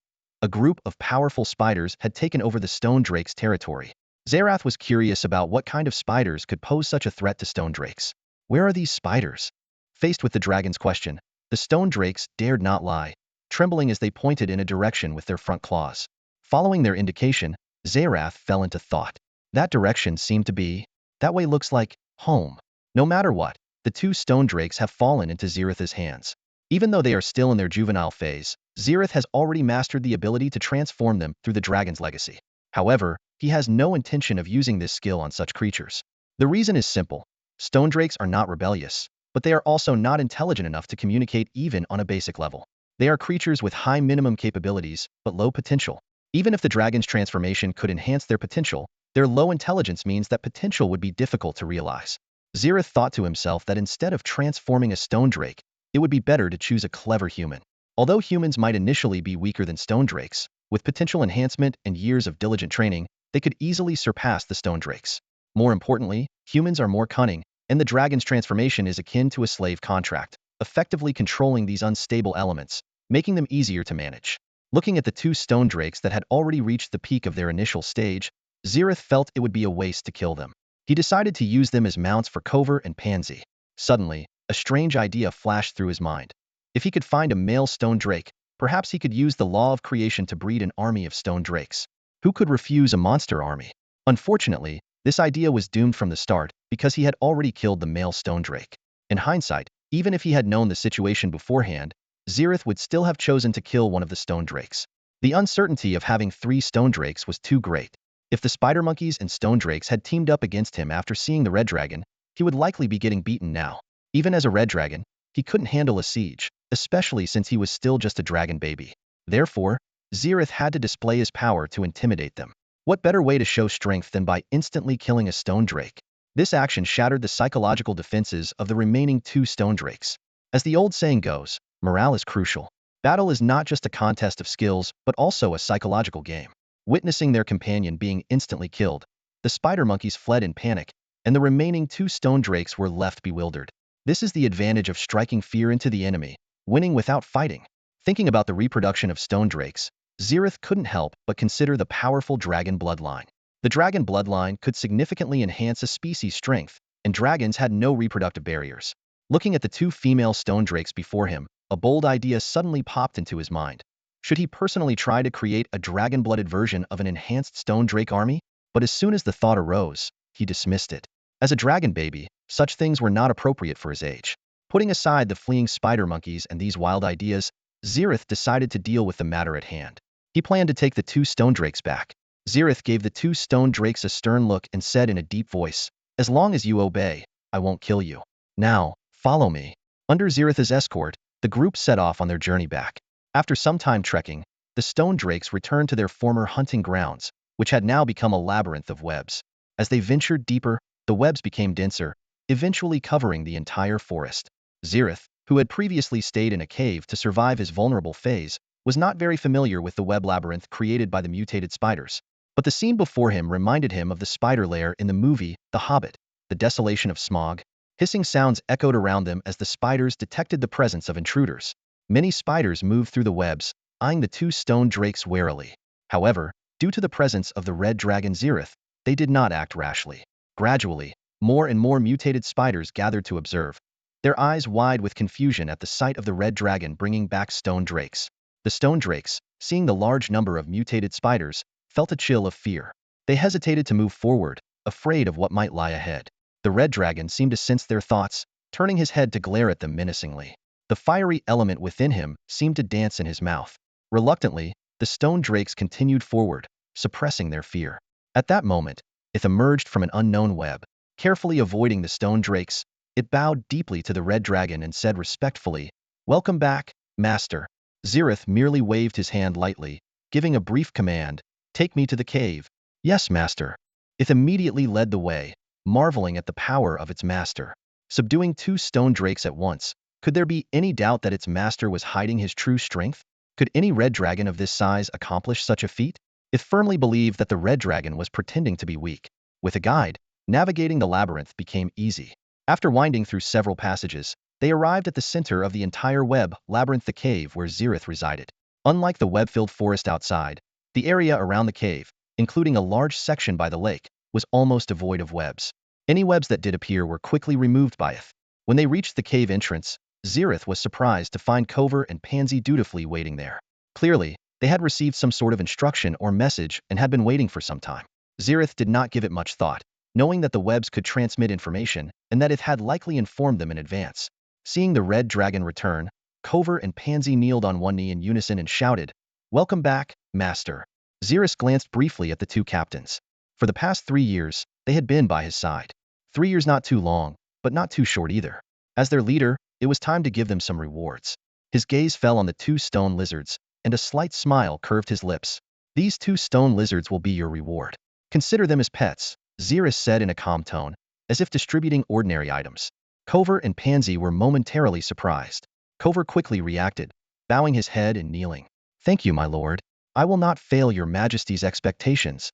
A group of powerful spiders had taken over the stone drake's territory. Zerith was curious about what kind of spiders could pose such a threat to stone drakes. Where are these spiders? Faced with the dragon's question, the stone drakes dared not lie, trembling as they pointed in a direction with their front claws. Following their indication, Zerith fell into thought. That direction seemed to be, that way looks like, home. No matter what, the 2 stone drakes have fallen into Zerith's hands. Even though they are still in their juvenile phase, Zerith has already mastered the ability to transform them through the dragon's legacy. However, he has no intention of using this skill on such creatures. The reason is simple. Stone drakes are not rebellious, but they are also not intelligent enough to communicate even on a basic level. They are creatures with high minimum capabilities, but low potential. Even if the dragon's transformation could enhance their potential, their low intelligence means that potential would be difficult to realize. Zerith thought to himself that instead of transforming a stone drake, it would be better to choose a clever human. Although humans might initially be weaker than stone drakes, with potential enhancement and years of diligent training, they could easily surpass the stone drakes. More importantly, humans are more cunning, and the dragon's transformation is akin to a slave contract, effectively controlling these unstable elements, making them easier to manage. Looking at the 2 stone drakes that had already reached the peak of their initial stage, Zerith felt it would be a waste to kill them. He decided to use them as mounts for Cover and Pansy. Suddenly, a strange idea flashed through his mind. If he could find a male stone drake, perhaps he could use the law of creation to breed an army of stone drakes. Who could refuse a monster army? Unfortunately, this idea was doomed from the start because he had already killed the male stone drake. In hindsight, even if he had known the situation beforehand, Zerith would still have chosen to kill one of the stone drakes. The uncertainty of having 3 stone drakes was too great. If the spider monkeys and stone drakes had teamed up against him after seeing the red dragon, he would likely be getting beaten now. Even as a red dragon, he couldn't handle a siege, especially since he was still just a dragon baby. Therefore, Zerith had to display his power to intimidate them. What better way to show strength than by instantly killing a stone drake? This action shattered the psychological defenses of the remaining 2 stone drakes. As the old saying goes, morale is crucial. Battle is not just a contest of skills, but also a psychological game. Witnessing their companion being instantly killed, the spider monkeys fled in panic, and the remaining 2 stone drakes were left bewildered. This is the advantage of striking fear into the enemy, winning without fighting. Thinking about the reproduction of stone drakes, Zerith couldn't help but consider the powerful dragon bloodline. The dragon bloodline could significantly enhance a species' strength, and dragons had no reproductive barriers. Looking at the 2 female stone drakes before him, a bold idea suddenly popped into his mind. Should he personally try to create a dragon-blooded version of an enhanced stone drake army? But as soon as the thought arose, he dismissed it. As a dragon baby, such things were not appropriate for his age. Putting aside the fleeing spider monkeys and these wild ideas, Zerith decided to deal with the matter at hand. He planned to take the 2 stone drakes back. Zerith gave the 2 stone drakes a stern look and said in a deep voice, "As long as you obey, I won't kill you. Now, follow me." Under Zerith's escort, the group set off on their journey back. After some time trekking, the stone drakes returned to their former hunting grounds, which had now become a labyrinth of webs. As they ventured deeper, the webs became denser, eventually covering the entire forest. Zerith, who had previously stayed in a cave to survive his vulnerable phase, was not very familiar with the web labyrinth created by the mutated spiders. But the scene before him reminded him of the spider lair in the movie The Hobbit. The desolation of smog. Hissing sounds echoed around them as the spiders detected the presence of intruders. Many spiders moved through the webs, eyeing the 2 stone drakes warily. However, due to the presence of the red dragon Zerith, they did not act rashly. Gradually, more and more mutated spiders gathered to observe, their eyes wide with confusion at the sight of the red dragon bringing back stone drakes. The stone drakes, seeing the large number of mutated spiders, felt a chill of fear. They hesitated to move forward, afraid of what might lie ahead. The red dragon seemed to sense their thoughts, turning his head to glare at them menacingly. The fiery element within him seemed to dance in his mouth. Reluctantly, the stone drakes continued forward, suppressing their fear. At that moment, it emerged from an unknown web. Carefully avoiding the stone drakes, it bowed deeply to the red dragon and said respectfully, "Welcome back, Master." Zerith merely waved his hand lightly, giving a brief command, "Take me to the cave." "Yes, Master." It immediately led the way, marveling at the power of its master. Subduing 2 stone drakes at once, could there be any doubt that its master was hiding his true strength? Could any red dragon of this size accomplish such a feat? It firmly believed that the red dragon was pretending to be weak. With a guide, navigating the labyrinth became easy. After winding through several passages, they arrived at the center of the entire web labyrinth, the cave where Zerith resided. Unlike the web-filled forest outside, the area around the cave, including a large section by the lake, was almost devoid of webs. Any webs that did appear were quickly removed by it. When they reached the cave entrance, Zerith was surprised to find Cover and Pansy dutifully waiting there. Clearly, they had received some sort of instruction or message and had been waiting for some time. Zerith did not give it much thought, knowing that the webs could transmit information and that it had likely informed them in advance. Seeing the red dragon return, Cover and Pansy kneeled on one knee in unison and shouted, "Welcome back, Master." Zerith glanced briefly at the 2 captains. For the past 3 years, they had been by his side. 3 years not too long, but not too short either. As their leader, it was time to give them some rewards. His gaze fell on the 2 stone lizards, and a slight smile curved his lips. "These 2 stone lizards will be your reward. Consider them as pets," Zerith said in a calm tone, as if distributing ordinary items. Cover and Pansy were momentarily surprised. Cover quickly reacted, bowing his head and kneeling. "Thank you, my lord. I will not fail your majesty's expectations."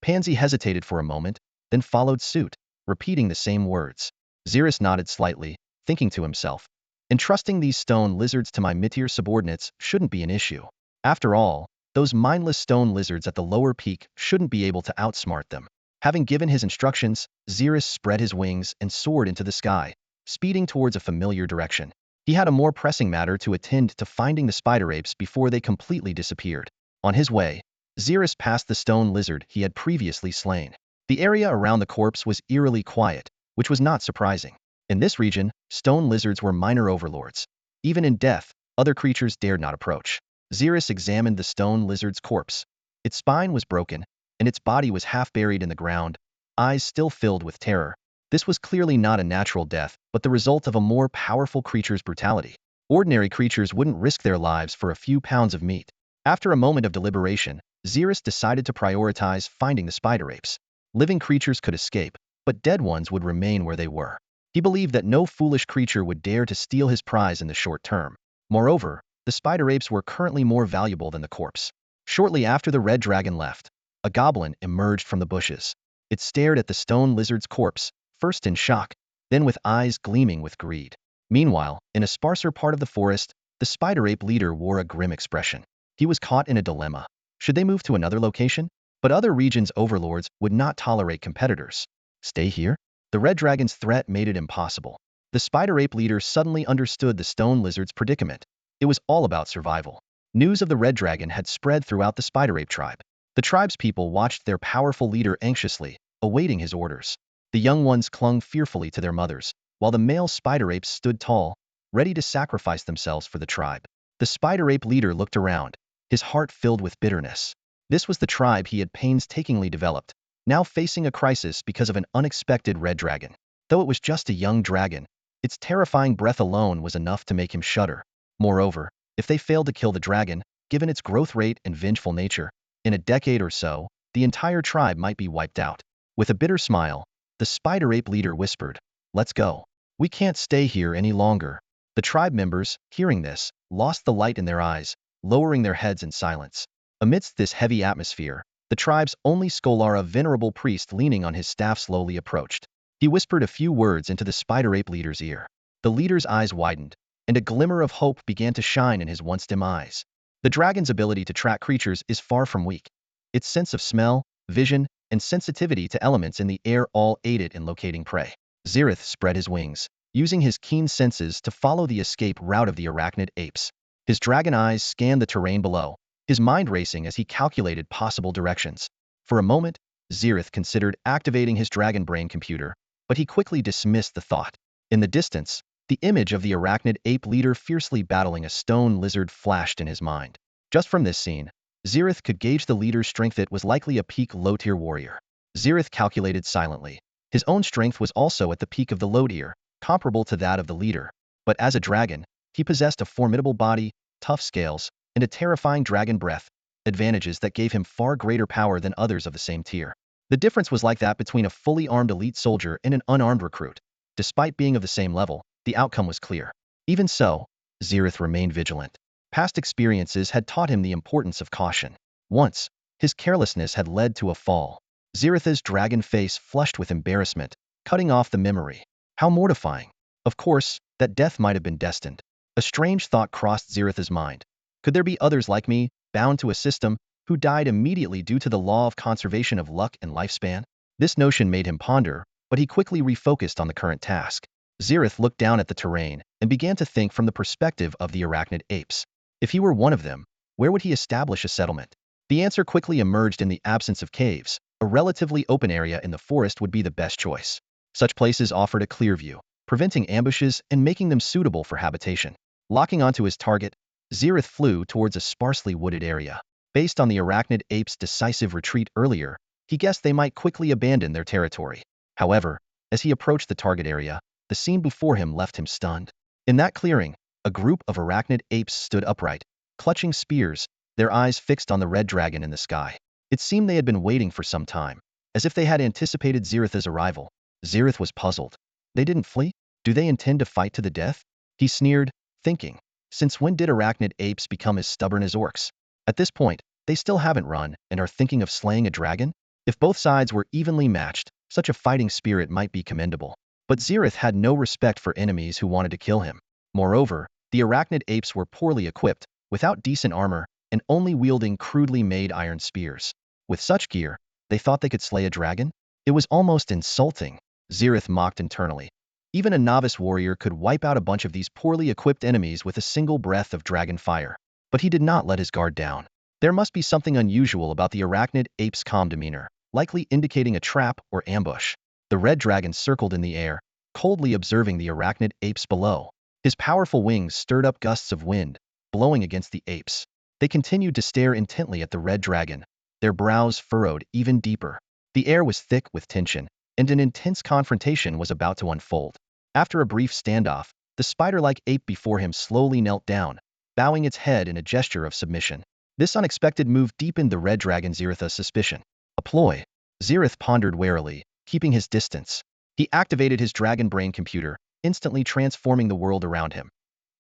Pansy hesitated for a moment, then followed suit, repeating the same words. Zerith nodded slightly, thinking to himself, "Entrusting these stone lizards to my mid-tier subordinates shouldn't be an issue. After all, Those mindless stone lizards at the lower peak shouldn't be able to outsmart them. Having given his instructions, Zerith spread his wings and soared into the sky, speeding towards a familiar direction. He had a more pressing matter to attend to, finding the spider apes before they completely disappeared. On his way, Zerith passed the stone lizard he had previously slain. The area around the corpse was eerily quiet, which was not surprising. In this region, stone lizards were minor overlords. Even in death, other creatures dared not approach. Zerith examined the stone lizard's corpse. Its spine was broken, and its body was half buried in the ground, eyes still filled with terror. This was clearly not a natural death, but the result of a more powerful creature's brutality. Ordinary creatures wouldn't risk their lives for a few pounds of meat. After a moment of deliberation, Zerith decided to prioritize finding the spider apes. Living creatures could escape, but dead ones would remain where they were. He believed that no foolish creature would dare to steal his prize in the short term. Moreover, the spider apes were currently more valuable than the corpse. Shortly after the red dragon left, a goblin emerged from the bushes. It stared at the stone lizard's corpse, first in shock, then with eyes gleaming with greed. Meanwhile, in a sparser part of the forest, the spider ape leader wore a grim expression. He was caught in a dilemma. Should they move to another location? But other regions' overlords would not tolerate competitors. Stay here? The red dragon's threat made it impossible. The spider ape leader suddenly understood the stone lizard's predicament. It was all about survival. News of the red dragon had spread throughout the spider ape tribe. The tribe's people watched their powerful leader anxiously, awaiting his orders. The young ones clung fearfully to their mothers, while the male spider apes stood tall, ready to sacrifice themselves for the tribe. The spider ape leader looked around, his heart filled with bitterness. This was the tribe he had painstakingly developed, now facing a crisis because of an unexpected red dragon. Though it was just a young dragon, its terrifying breath alone was enough to make him shudder. Moreover, if they failed to kill the dragon, given its growth rate and vengeful nature, in a decade or so, the entire tribe might be wiped out. With a bitter smile, the spider ape leader whispered, "Let's go. We can't stay here any longer." The tribe members, hearing this, lost the light in their eyes, lowering their heads in silence. Amidst this heavy atmosphere, the tribe's only scholar, a venerable priest leaning on his staff, slowly approached. He whispered a few words into the spider ape leader's ear. The leader's eyes widened, and a glimmer of hope began to shine in his once dim eyes. The dragon's ability to track creatures is far from weak. Its sense of smell, vision, and sensitivity to elements in the air all aided in locating prey. Zerith spread his wings, using his keen senses to follow the escape route of the arachnid apes. His dragon eyes scanned the terrain below, his mind racing as he calculated possible directions. For a moment, Zerith considered activating his dragon brain computer, but he quickly dismissed the thought. In the distance, the image of the arachnid ape leader fiercely battling a stone lizard flashed in his mind. Just from this scene, Zerith could gauge the leader's strength. It was likely a peak low-tier warrior. Zerith calculated silently. His own strength was also at the peak of the low tier, comparable to that of the leader. But as a dragon, he possessed a formidable body, tough scales, and a terrifying dragon breath, advantages that gave him far greater power than others of the same tier. The difference was like that between a fully armed elite soldier and an unarmed recruit. Despite being of the same level, the outcome was clear. Even so, Zerith remained vigilant. Past experiences had taught him the importance of caution. Once, his carelessness had led to a fall. Zerith's dragon face flushed with embarrassment, cutting off the memory. How mortifying. Of course, that death might have been destined. A strange thought crossed Zerith's mind. Could there be others like me, bound to a system, who died immediately due to the law of conservation of luck and lifespan? This notion made him ponder, but he quickly refocused on the current task. Zerith looked down at the terrain and began to think from the perspective of the arachnid apes. If he were one of them, where would he establish a settlement? The answer quickly emerged. In the absence of caves, a relatively open area in the forest would be the best choice. Such places offered a clear view, preventing ambushes and making them suitable for habitation. Locking onto his target, Zerith flew towards a sparsely wooded area. Based on the arachnid apes' decisive retreat earlier, he guessed they might quickly abandon their territory. However, as he approached the target area, the scene before him left him stunned. In that clearing, a group of arachnid apes stood upright, clutching spears, their eyes fixed on the red dragon in the sky. It seemed they had been waiting for some time, as if they had anticipated Zerith's arrival. Zerith was puzzled. They didn't flee? Do they intend to fight to the death? He sneered, thinking, since when did arachnid apes become as stubborn as orcs? At this point, they still haven't run and are thinking of slaying a dragon? If both sides were evenly matched, such a fighting spirit might be commendable. But Zerith had no respect for enemies who wanted to kill him. Moreover, the arachnid apes were poorly equipped, without decent armor, and only wielding crudely made iron spears. With such gear, they thought they could slay a dragon? It was almost insulting, Zerith mocked internally. Even a novice warrior could wipe out a bunch of these poorly equipped enemies with a single breath of dragon fire. But he did not let his guard down. There must be something unusual about the arachnid ape's calm demeanor, likely indicating a trap or ambush. The red dragon circled in the air, coldly observing the arachnid apes below. His powerful wings stirred up gusts of wind, blowing against the apes. They continued to stare intently at the red dragon, their brows furrowed even deeper. The air was thick with tension, and an intense confrontation was about to unfold. After a brief standoff, the spider-like ape before him slowly knelt down, bowing its head in a gesture of submission. This unexpected move deepened the red dragon's Zerith's suspicion. A ploy, Zerith pondered warily, keeping his distance. He activated his dragon brain computer, instantly transforming the world around him.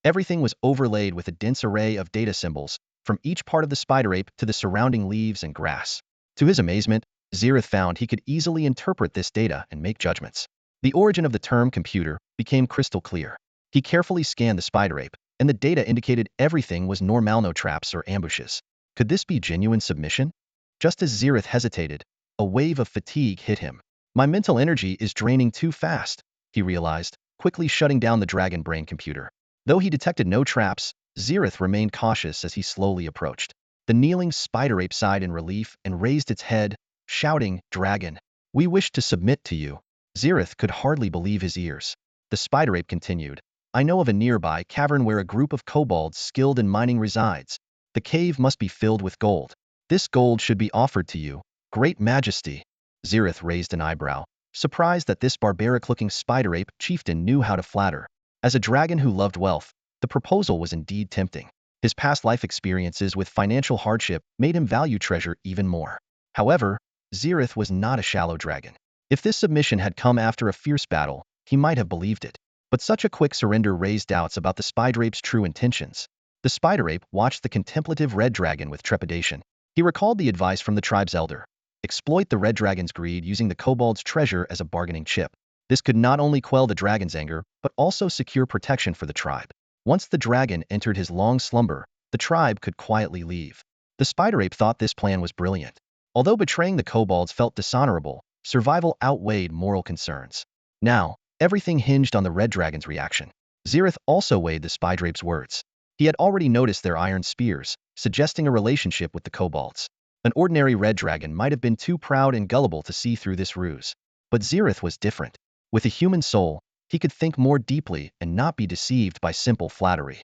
Everything was overlaid with a dense array of data symbols, from each part of the spider ape to the surrounding leaves and grass. To his amazement, Zerith found he could easily interpret this data and make judgments. The origin of the term computer became crystal clear. He carefully scanned the spider ape, and the data indicated everything was normal, no traps or ambushes. Could this be genuine submission? Just as Zerith hesitated, a wave of fatigue hit him. My mental energy is draining too fast, he realized, quickly shutting down the dragon brain computer. Though he detected no traps, Zerith remained cautious as he slowly approached. The kneeling spider ape sighed in relief and raised its head, shouting, "Dragon, we wish to submit to you." Zerith could hardly believe his ears. The spider ape continued, "I know of a nearby cavern where a group of kobolds skilled in mining resides. The cave must be filled with gold. This gold should be offered to you, Great Majesty." Zerith raised an eyebrow, surprised that this barbaric-looking spider ape chieftain knew how to flatter. As a dragon who loved wealth, the proposal was indeed tempting. His past life experiences with financial hardship made him value treasure even more. However, Zerith was not a shallow dragon. If this submission had come after a fierce battle, he might have believed it. But such a quick surrender raised doubts about the spider ape's true intentions. The spider ape watched the contemplative red dragon with trepidation. He recalled the advice from the tribe's elder: exploit the red dragon's greed using the kobold's treasure as a bargaining chip. This could not only quell the dragon's anger, but also secure protection for the tribe. Once the dragon entered his long slumber, the tribe could quietly leave. The spider ape thought this plan was brilliant. Although betraying the kobolds felt dishonorable, survival outweighed moral concerns. Now, everything hinged on the red dragon's reaction. Zerith also weighed the spider ape's words. He had already noticed their iron spears, suggesting a relationship with the kobolds. An ordinary red dragon might have been too proud and gullible to see through this ruse. But Zerith was different. With a human soul, he could think more deeply and not be deceived by simple flattery.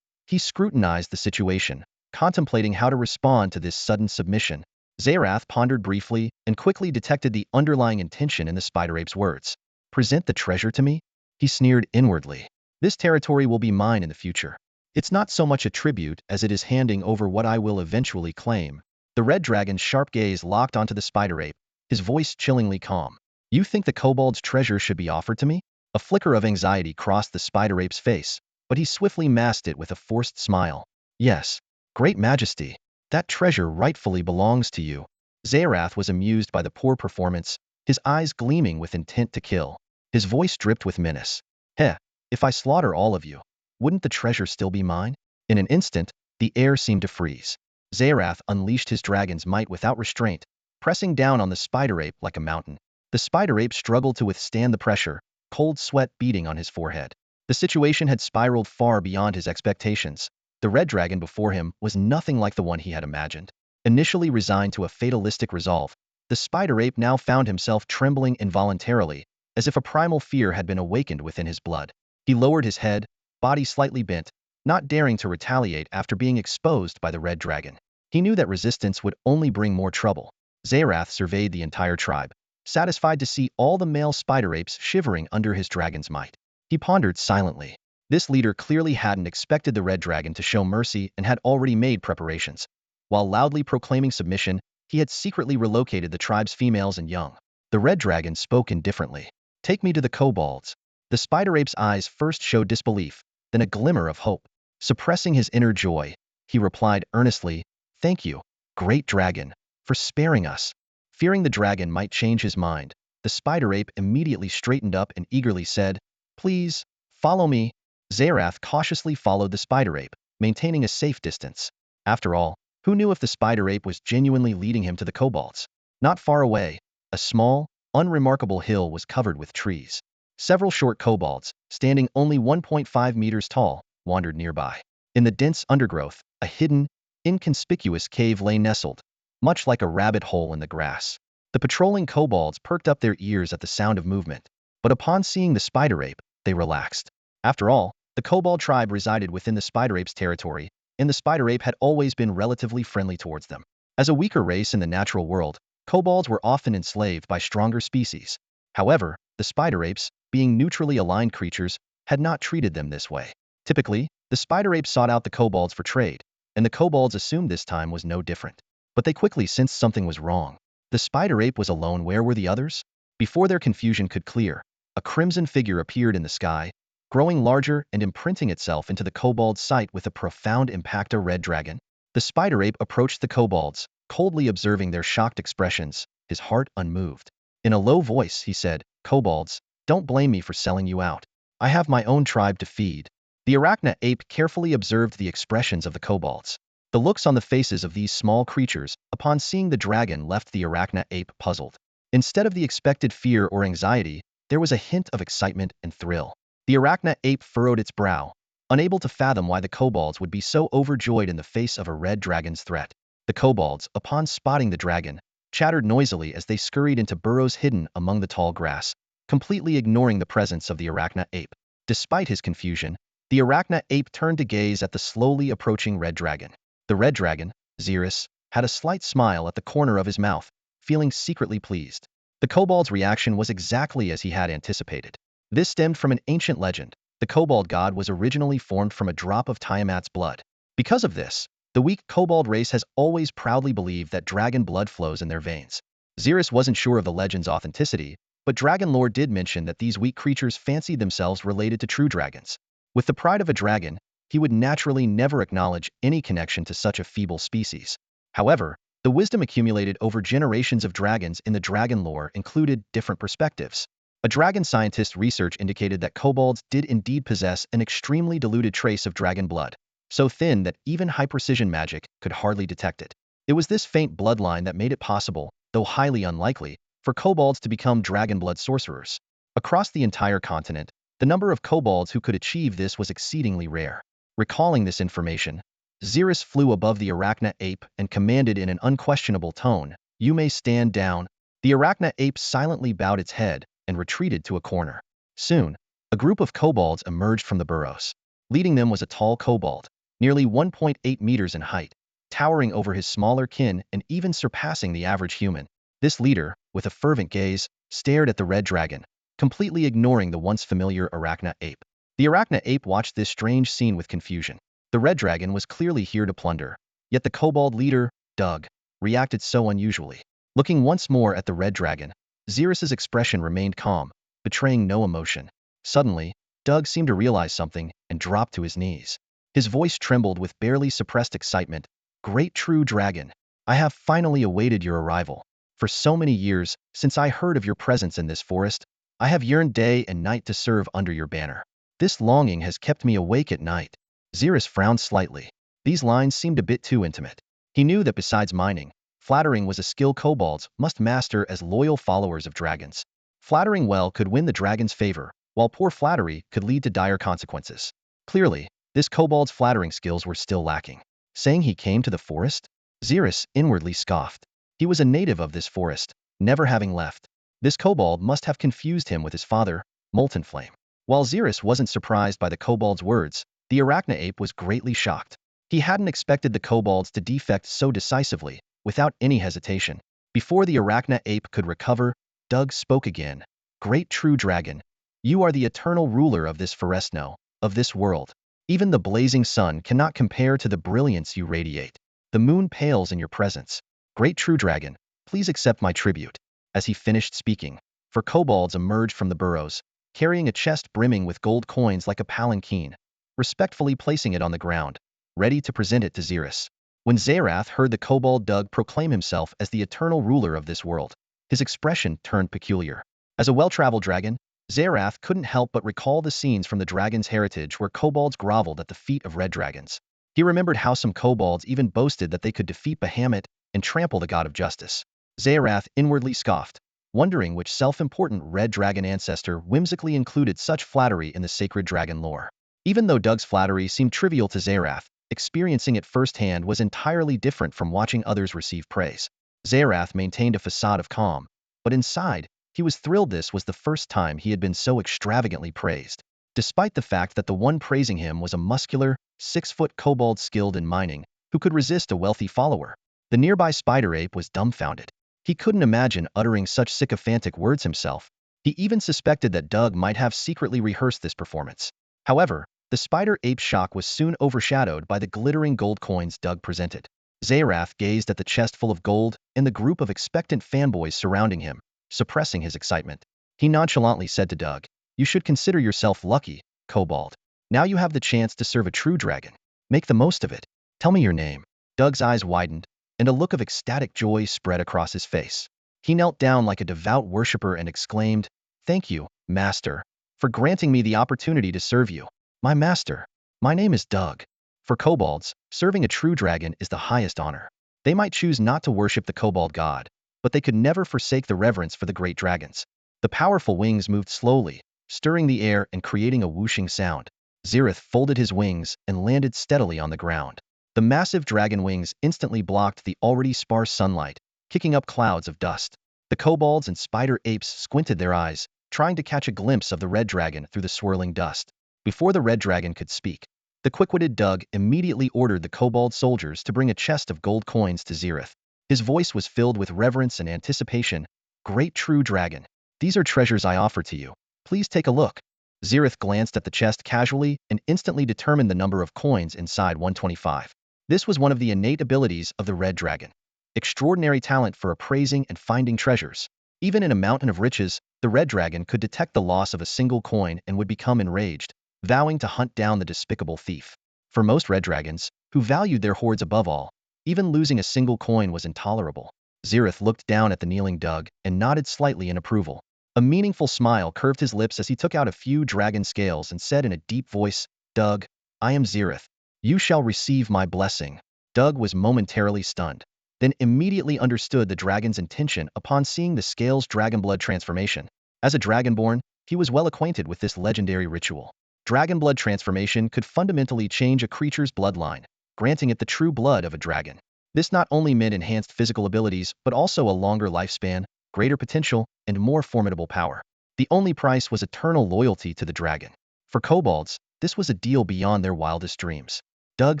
He scrutinized the situation, contemplating how to respond to this sudden submission. Zerith pondered briefly and quickly detected the underlying intention in the spider ape's words. "Present the treasure to me?" He sneered inwardly. "This territory will be mine in the future. It's not so much a tribute as it is handing over what I will eventually claim." The red dragon's sharp gaze locked onto the spider ape, his voice chillingly calm. "You think the kobold's treasure should be offered to me?" A flicker of anxiety crossed the spider ape's face, but he swiftly masked it with a forced smile. "Yes, Great Majesty, that treasure rightfully belongs to you." Zerith was amused by the poor performance, his eyes gleaming with intent to kill. His voice dripped with menace. "Heh, if I slaughter all of you, wouldn't the treasure still be mine?" In an instant, the air seemed to freeze. Zerith unleashed his dragon's might without restraint, pressing down on the spider ape like a mountain. The spider ape struggled to withstand the pressure, cold sweat beading on his forehead. The situation had spiraled far beyond his expectations. The red dragon before him was nothing like the one he had imagined. Initially resigned to a fatalistic resolve, the spider ape now found himself trembling involuntarily, as if a primal fear had been awakened within his blood. He lowered his head, body slightly bent, not daring to retaliate after being exposed by the red dragon. He knew that resistance would only bring more trouble. Zerith surveyed the entire tribe, satisfied to see all the male spider apes shivering under his dragon's might. He pondered silently. This leader clearly hadn't expected the red dragon to show mercy and had already made preparations. While loudly proclaiming submission, he had secretly relocated the tribe's females and young. The red dragon spoke indifferently. "Take me to the kobolds." The spider ape's eyes first showed disbelief, then a glimmer of hope. Suppressing his inner joy, he replied earnestly, "Thank you, Great Dragon, for sparing us." Fearing the dragon might change his mind, the spider ape immediately straightened up and eagerly said, "Please, follow me." Zerith cautiously followed the spider ape, maintaining a safe distance. After all, Who knew if the spider ape was genuinely leading him to the kobolds? Not far away, a small, unremarkable hill was covered with trees. Several short kobolds, standing only 1.5 meters tall, wandered nearby. In the dense undergrowth, a hidden, inconspicuous cave lay nestled, much like a rabbit hole in the grass. The patrolling kobolds perked up their ears at the sound of movement, but upon seeing the spider ape, they relaxed. After all, the kobold tribe resided within the spider ape's territory, and the spider ape had always been relatively friendly towards them. As a weaker race in the natural world, kobolds were often enslaved by stronger species. However, the spider apes, being neutrally aligned creatures, had not treated them this way. Typically, the spider apes sought out the kobolds for trade, and the kobolds assumed this time was no different. But they quickly sensed something was wrong. The spider ape was alone. Where were the others? Before their confusion could clear, a crimson figure appeared in the sky, growing larger and imprinting itself into the kobold's sight with a profound impact. A red dragon. The spider ape approached the kobolds, coldly observing their shocked expressions, his heart unmoved. In a low voice, he said, "Kobolds, don't blame me for selling you out. I have my own tribe to feed." The arachna ape carefully observed the expressions of the kobolds. The looks on the faces of these small creatures, upon seeing the dragon, left the arachna ape puzzled. Instead of the expected fear or anxiety, there was a hint of excitement and thrill. The arachna ape furrowed its brow, unable to fathom why the kobolds would be so overjoyed in the face of a red dragon's threat. The kobolds, upon spotting the dragon, chattered noisily as they scurried into burrows hidden among the tall grass, completely ignoring the presence of the arachna ape. Despite his confusion, the arachna ape turned to gaze at the slowly approaching red dragon. The red dragon, Zerith, had a slight smile at the corner of his mouth, feeling secretly pleased. The kobold's reaction was exactly as he had anticipated. This stemmed from an ancient legend. The kobold god was originally formed from a drop of Tiamat's blood. Because of this, the weak kobold race has always proudly believed that dragon blood flows in their veins. Zerith wasn't sure of the legend's authenticity, but dragon lore did mention that these weak creatures fancied themselves related to true dragons. With the pride of a dragon, he would naturally never acknowledge any connection to such a feeble species. However, the wisdom accumulated over generations of dragons in the dragon lore included different perspectives. A dragon scientist's research indicated that kobolds did indeed possess an extremely diluted trace of dragon blood, so thin that even high-precision magic could hardly detect it. It was this faint bloodline that made it possible, though highly unlikely, for kobolds to become dragon blood sorcerers. Across the entire continent, the number of kobolds who could achieve this was exceedingly rare. Recalling this information, Zerith flew above the arachna ape and commanded in an unquestionable tone, "You may stand down." The arachna ape silently bowed its head and retreated to a corner. Soon, a group of kobolds emerged from the burrows. Leading them was a tall kobold, nearly 1.8 meters in height, towering over his smaller kin and even surpassing the average human. This leader, with a fervent gaze, stared at the red dragon, completely ignoring the once familiar arachna ape. The arachna ape watched this strange scene with confusion. The red dragon was clearly here to plunder, yet the kobold leader, Doug, reacted so unusually. Looking once more at the red dragon, Zerith's expression remained calm, betraying no emotion. Suddenly, Doug seemed to realize something and dropped to his knees. His voice trembled with barely suppressed excitement. "Great true dragon, I have finally awaited your arrival. For so many years, since I heard of your presence in this forest, I have yearned day and night to serve under your banner. This longing has kept me awake at night." Zerith frowned slightly. These lines seemed a bit too intimate. He knew that besides mining, flattering was a skill kobolds must master as loyal followers of dragons. Flattering well could win the dragon's favor, while poor flattery could lead to dire consequences. Clearly, this kobold's flattering skills were still lacking. Saying he came to the forest? Zerith inwardly scoffed. He was a native of this forest, never having left. This kobold must have confused him with his father, Molten Flame. While Zerith wasn't surprised by the kobold's words, the arachna ape was greatly shocked. He hadn't expected the kobolds to defect so decisively, without any hesitation. Before the arachna ape could recover, Doug spoke again. "Great true dragon, you are the eternal ruler of this forestno, of this world. Even the blazing sun cannot compare to the brilliance you radiate. The moon pales in your presence. Great true dragon, please accept my tribute." As he finished speaking, four kobolds emerged from the burrows, carrying a chest brimming with gold coins like a palanquin, respectfully placing it on the ground, ready to present it to Zerith. When Zerith heard the kobold Doug proclaim himself as the eternal ruler of this world, his expression turned peculiar. As a well-traveled dragon, Zerith couldn't help but recall the scenes from the dragon's heritage where kobolds groveled at the feet of red dragons. He remembered how some kobolds even boasted that they could defeat Bahamut and trample the god of justice. Zerith inwardly scoffed, wondering which self-important red dragon ancestor whimsically included such flattery in the sacred dragon lore. Even though Doug's flattery seemed trivial to Zerith, experiencing it firsthand was entirely different from watching others receive praise. Zerith maintained a facade of calm, but inside, he was thrilled this was the first time he had been so extravagantly praised. Despite the fact that the one praising him was a muscular, 6-foot kobold skilled in mining, who could resist a wealthy follower, the nearby spider ape was dumbfounded. He couldn't imagine uttering such sycophantic words himself. He even suspected that Doug might have secretly rehearsed this performance. However, the spider ape's shock was soon overshadowed by the glittering gold coins Doug presented. Zerith gazed at the chest full of gold and the group of expectant fanboys surrounding him, suppressing his excitement. He nonchalantly said to Doug, "You should consider yourself lucky, kobold. Now you have the chance to serve a true dragon. Make the most of it. Tell me your name." Doug's eyes widened, and a look of ecstatic joy spread across his face. He knelt down like a devout worshipper and exclaimed, "Thank you, Master, for granting me the opportunity to serve you. My master, my name is Doug." For kobolds, serving a true dragon is the highest honor. They might choose not to worship the kobold god, but they could never forsake the reverence for the great dragons. The powerful wings moved slowly, stirring the air and creating a whooshing sound. Zerith folded his wings and landed steadily on the ground. The massive dragon wings instantly blocked the already sparse sunlight, kicking up clouds of dust. The kobolds and spider apes squinted their eyes, trying to catch a glimpse of the red dragon through the swirling dust. Before the red dragon could speak, the quick-witted Doug immediately ordered the kobold soldiers to bring a chest of gold coins to Zerith. His voice was filled with reverence and anticipation. "Great true dragon, these are treasures I offer to you. Please take a look." Zerith glanced at the chest casually and instantly determined the number of coins inside 125. This was one of the innate abilities of the red dragon. Extraordinary talent for appraising and finding treasures. Even in a mountain of riches, the red dragon could detect the loss of a single coin and would become enraged, vowing to hunt down the despicable thief. For most red dragons, who valued their hoards above all, even losing a single coin was intolerable. Zerith looked down at the kneeling Doug and nodded slightly in approval. A meaningful smile curved his lips as he took out a few dragon scales and said in a deep voice, "Doug, I am Zerith. You shall receive my blessing." Doug was momentarily stunned, then immediately understood the dragon's intention upon seeing the scales' dragon blood transformation. As a dragonborn, he was well acquainted with this legendary ritual. Dragon blood transformation could fundamentally change a creature's bloodline, granting it the true blood of a dragon. This not only meant enhanced physical abilities, but also a longer lifespan, greater potential, and more formidable power. The only price was eternal loyalty to the dragon. For kobolds, this was a deal beyond their wildest dreams. Doug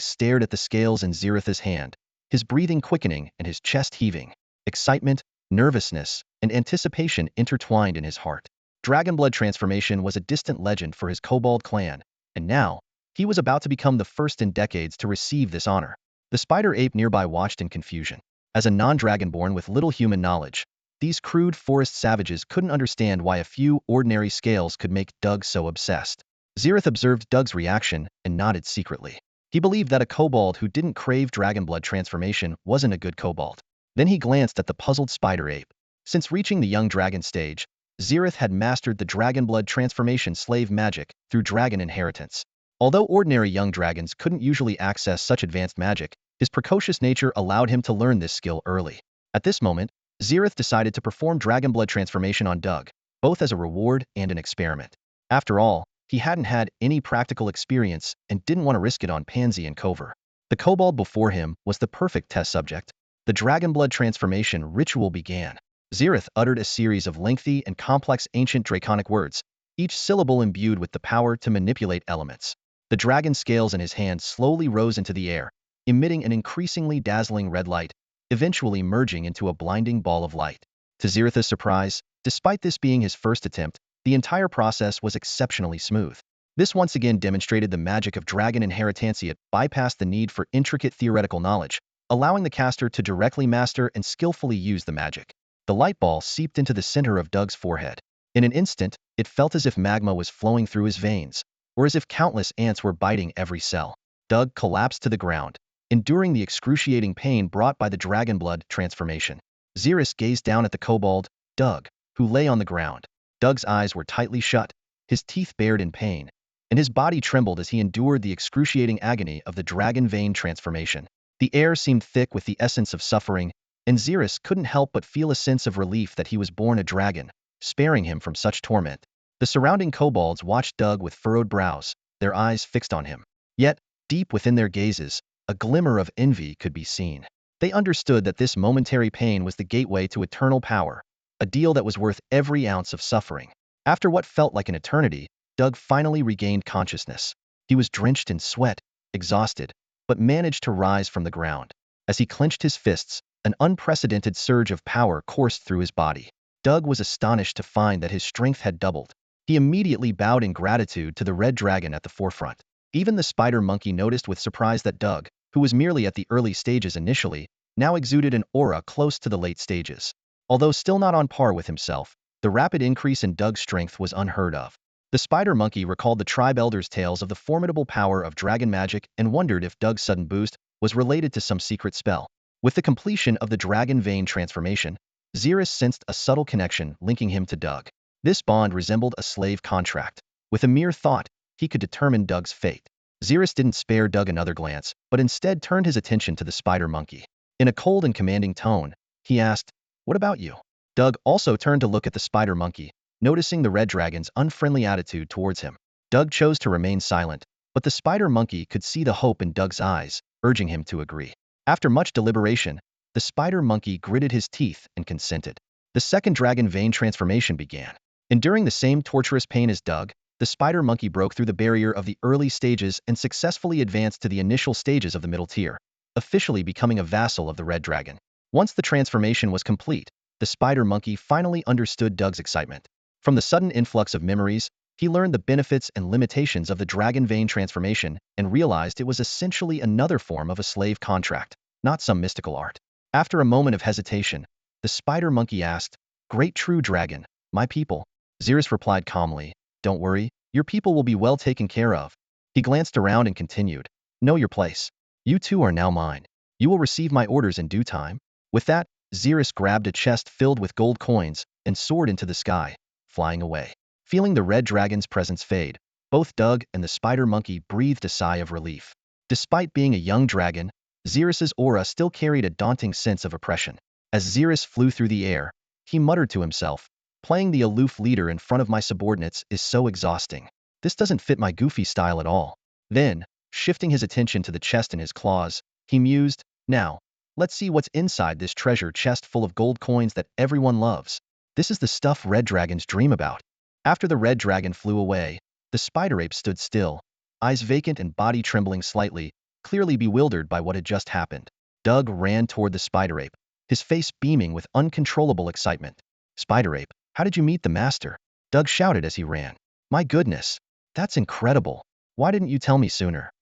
stared at the scales in Zerith's hand, his breathing quickening and his chest heaving. Excitement, nervousness, and anticipation intertwined in his heart. Dragon blood transformation was a distant legend for his kobold clan, and now, he was about to become the first in decades to receive this honor. The spider ape nearby watched in confusion. As a non-dragonborn with little human knowledge, these crude forest savages couldn't understand why a few ordinary scales could make Doug so obsessed. Zerith observed Doug's reaction and nodded secretly. He believed that a kobold who didn't crave dragon blood transformation wasn't a good kobold. Then he glanced at the puzzled spider ape. Since reaching the young dragon stage, Zerith had mastered the dragon blood transformation slave magic through dragon inheritance. Although ordinary young dragons couldn't usually access such advanced magic, his precocious nature allowed him to learn this skill early. At this moment, Zerith decided to perform dragon blood transformation on Doug, both as a reward and an experiment. After all, he hadn't had any practical experience and didn't want to risk it on Pansy and Cover. The kobold before him was the perfect test subject. The dragon blood transformation ritual began. Zerith uttered a series of lengthy and complex ancient draconic words, each syllable imbued with the power to manipulate elements. The dragon scales in his hand slowly rose into the air, emitting an increasingly dazzling red light, eventually merging into a blinding ball of light. To Zerith's surprise, despite this being his first attempt, the entire process was exceptionally smooth. This once again demonstrated the magic of dragon inheritance. It bypassed the need for intricate theoretical knowledge, allowing the caster to directly master and skillfully use the magic. The light ball seeped into the center of Doug's forehead. In an instant, it felt as if magma was flowing through his veins, or as if countless ants were biting every cell. Doug collapsed to the ground, enduring the excruciating pain brought by the dragon blood transformation. Zerith gazed down at the kobold, Doug, who lay on the ground. Doug's eyes were tightly shut, his teeth bared in pain, and his body trembled as he endured the excruciating agony of the dragon vein transformation. The air seemed thick with the essence of suffering, and Zerith couldn't help but feel a sense of relief that he was born a dragon, sparing him from such torment. The surrounding kobolds watched Doug with furrowed brows, their eyes fixed on him. Yet, deep within their gazes, a glimmer of envy could be seen. They understood that this momentary pain was the gateway to eternal power, a deal that was worth every ounce of suffering. After what felt like an eternity, Doug finally regained consciousness. He was drenched in sweat, exhausted, but managed to rise from the ground. As he clenched his fists, an unprecedented surge of power coursed through his body. Doug was astonished to find that his strength had doubled. He immediately bowed in gratitude to the red dragon at the forefront. Even the spider monkey noticed with surprise that Doug, who was merely at the early stages initially, now exuded an aura close to the late stages. Although still not on par with himself, the rapid increase in Doug's strength was unheard of. The spider monkey recalled the tribe elders' tales of the formidable power of dragon magic and wondered if Doug's sudden boost was related to some secret spell. With the completion of the dragon vein transformation, Zerith sensed a subtle connection linking him to Doug. This bond resembled a slave contract. With a mere thought, he could determine Doug's fate. Zerith didn't spare Doug another glance, but instead turned his attention to the spider monkey. In a cold and commanding tone, he asked, "What about you?" Doug also turned to look at the spider monkey, noticing the red dragon's unfriendly attitude towards him. Doug chose to remain silent, but the spider monkey could see the hope in Doug's eyes, urging him to agree. After much deliberation, the spider monkey gritted his teeth and consented. The second dragon vein transformation began. Enduring the same torturous pain as Doug, the spider monkey broke through the barrier of the early stages and successfully advanced to the initial stages of the middle tier, officially becoming a vassal of the red dragon. Once the transformation was complete, the spider monkey finally understood Doug's excitement. From the sudden influx of memories, he learned the benefits and limitations of the dragon vein transformation and realized it was essentially another form of a slave contract, not some mystical art. After a moment of hesitation, the spider monkey asked, "Great true dragon, my people?" Zerith replied calmly, "Don't worry, your people will be well taken care of." He glanced around and continued, "Know your place. You two are now mine. You will receive my orders in due time." With that, Zerith grabbed a chest filled with gold coins and soared into the sky, flying away. Feeling the red dragon's presence fade, both Doug and the spider monkey breathed a sigh of relief. Despite being a young dragon, Zerith's aura still carried a daunting sense of oppression. As Zerith flew through the air, he muttered to himself, "Playing the aloof leader in front of my subordinates is so exhausting. This doesn't fit my goofy style at all." Then, shifting his attention to the chest in his claws, he mused, "Now, let's see what's inside this treasure chest full of gold coins that everyone loves. This is the stuff red dragons dream about." After the red dragon flew away, the spider ape stood still, eyes vacant and body trembling slightly, clearly bewildered by what had just happened. Doug ran toward the spider ape, his face beaming with uncontrollable excitement. "Spider ape, how did you meet the master?" Doug shouted as he ran. "My goodness, that's incredible. Why didn't you tell me sooner?"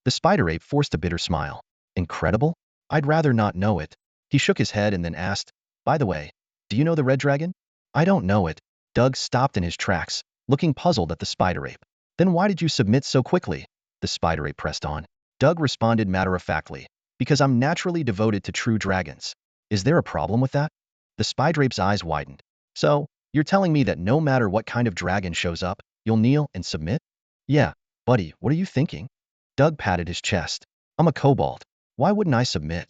The spider ape forced a bitter smile. "Incredible? I'd rather not know it." He shook his head and then asked, "By the way, do you know the red dragon?" "I don't know it." Doug stopped in his tracks, looking puzzled at the spider ape. "Then why did you submit so quickly?" The spider ape pressed on. Doug responded matter-of-factly, "Because I'm naturally devoted to true dragons." "Is there a problem with that?" The spider ape's eyes widened. "So, you're telling me that no matter what kind of dragon shows up, you'll kneel and submit?" "Yeah, buddy, what are you thinking?" Doug patted his chest. "I'm a kobold. Why wouldn't I submit?"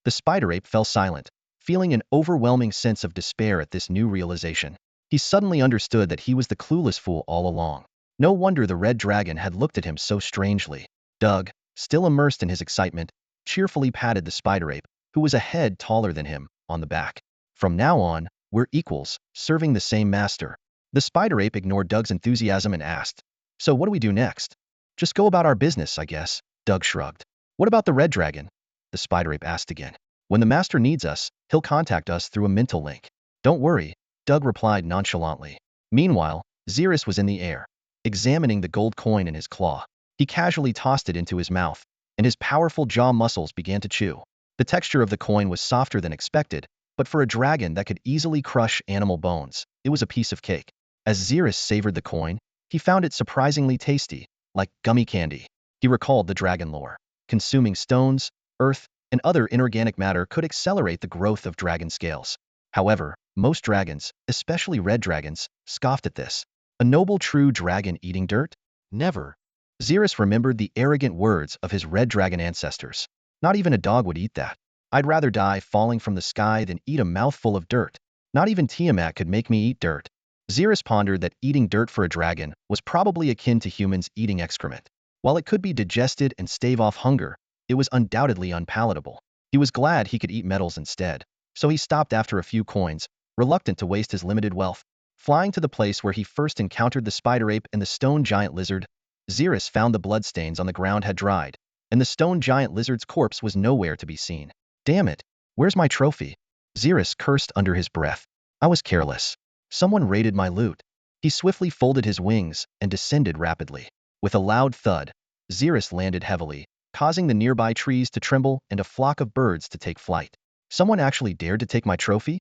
The spider ape fell silent, feeling an overwhelming sense of despair at this new realization. He suddenly understood that he was the clueless fool all along. No wonder the red dragon had looked at him so strangely. Doug, still immersed in his excitement, cheerfully patted the spider ape, who was a head taller than him, on the back. "From now on, we're equals, serving the same master." The spider ape ignored Doug's enthusiasm and asked, "So what do we do next?" "Just go about our business, I guess." Doug shrugged. "What about the red dragon?" The spider ape asked again. "When the master needs us, he'll contact us through a mental link." "Don't worry," Doug replied nonchalantly. Meanwhile, Zerith was in the air, examining the gold coin in his claw. He casually tossed it into his mouth, and his powerful jaw muscles began to chew. The texture of the coin was softer than expected, but for a dragon that could easily crush animal bones, it was a piece of cake. As Zerith savored the coin, he found it surprisingly tasty, like gummy candy. He recalled the dragon lore. Consuming stones, earth, and other inorganic matter could accelerate the growth of dragon scales. However, most dragons, especially red dragons, scoffed at this. A noble true dragon eating dirt? Never. Zerith remembered the arrogant words of his red dragon ancestors. Not even a dog would eat that. I'd rather die falling from the sky than eat a mouthful of dirt. Not even Tiamat could make me eat dirt. Zerith pondered that eating dirt for a dragon was probably akin to humans eating excrement. While it could be digested and stave off hunger, it was undoubtedly unpalatable. He was glad he could eat metals instead, so he stopped after a few coins, reluctant to waste his limited wealth. Flying to the place where he first encountered the spider ape and the stone giant lizard, Zerith found the bloodstains on the ground had dried, and the stone giant lizard's corpse was nowhere to be seen. Damn it, where's my trophy? Zerith cursed under his breath. I was careless. Someone raided my loot. He swiftly folded his wings and descended rapidly. With a loud thud, Zerith landed heavily, causing the nearby trees to tremble and a flock of birds to take flight. Someone actually dared to take my trophy?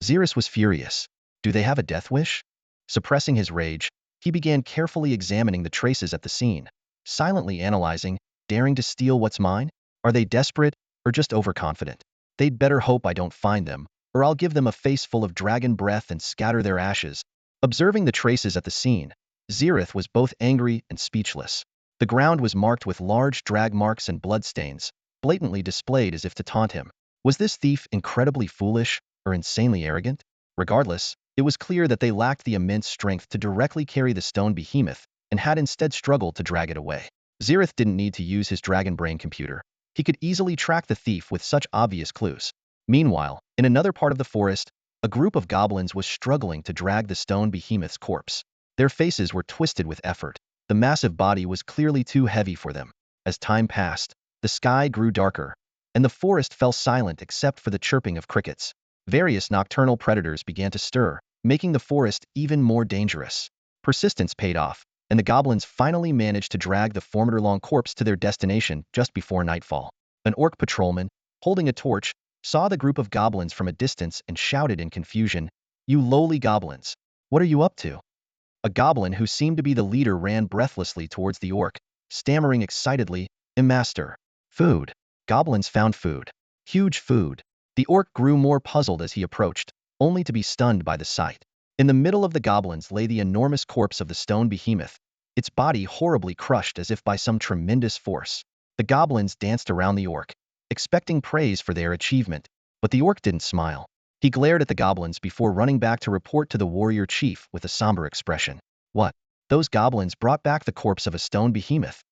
Zerith was furious. Do they have a death wish? Suppressing his rage, he began carefully examining the traces at the scene, silently analyzing, daring to steal what's mine? Are they desperate or just overconfident? They'd better hope I don't find them, or I'll give them a face full of dragon breath and scatter their ashes. Observing the traces at the scene, Zerith was both angry and speechless. The ground was marked with large drag marks and bloodstains, blatantly displayed as if to taunt him. Was this thief incredibly foolish or insanely arrogant? Regardless, it was clear that they lacked the immense strength to directly carry the stone behemoth and had instead struggled to drag it away. Zerith didn't need to use his dragon brain computer. He could easily track the thief with such obvious clues. Meanwhile, in another part of the forest, a group of goblins was struggling to drag the stone behemoth's corpse. Their faces were twisted with effort. The massive body was clearly too heavy for them. As time passed, the sky grew darker, and the forest fell silent except for the chirping of crickets. Various nocturnal predators began to stir, making the forest even more dangerous. Persistence paid off, and the goblins finally managed to drag the formidable corpse to their destination just before nightfall. An orc patrolman, holding a torch, saw the group of goblins from a distance and shouted in confusion, "You lowly goblins! What are you up to?" A goblin who seemed to be the leader ran breathlessly towards the orc, stammering excitedly, "Master, food." Goblins found food. Huge food. The orc grew more puzzled as he approached, only to be stunned by the sight. In the middle of the goblins lay the enormous corpse of the stone behemoth, its body horribly crushed as if by some tremendous force. The goblins danced around the orc, expecting praise for their achievement, but the orc didn't smile. He glared at the goblins before running back to report to the warrior chief with a somber expression. What? Those goblins brought back the corpse of a stone behemoth?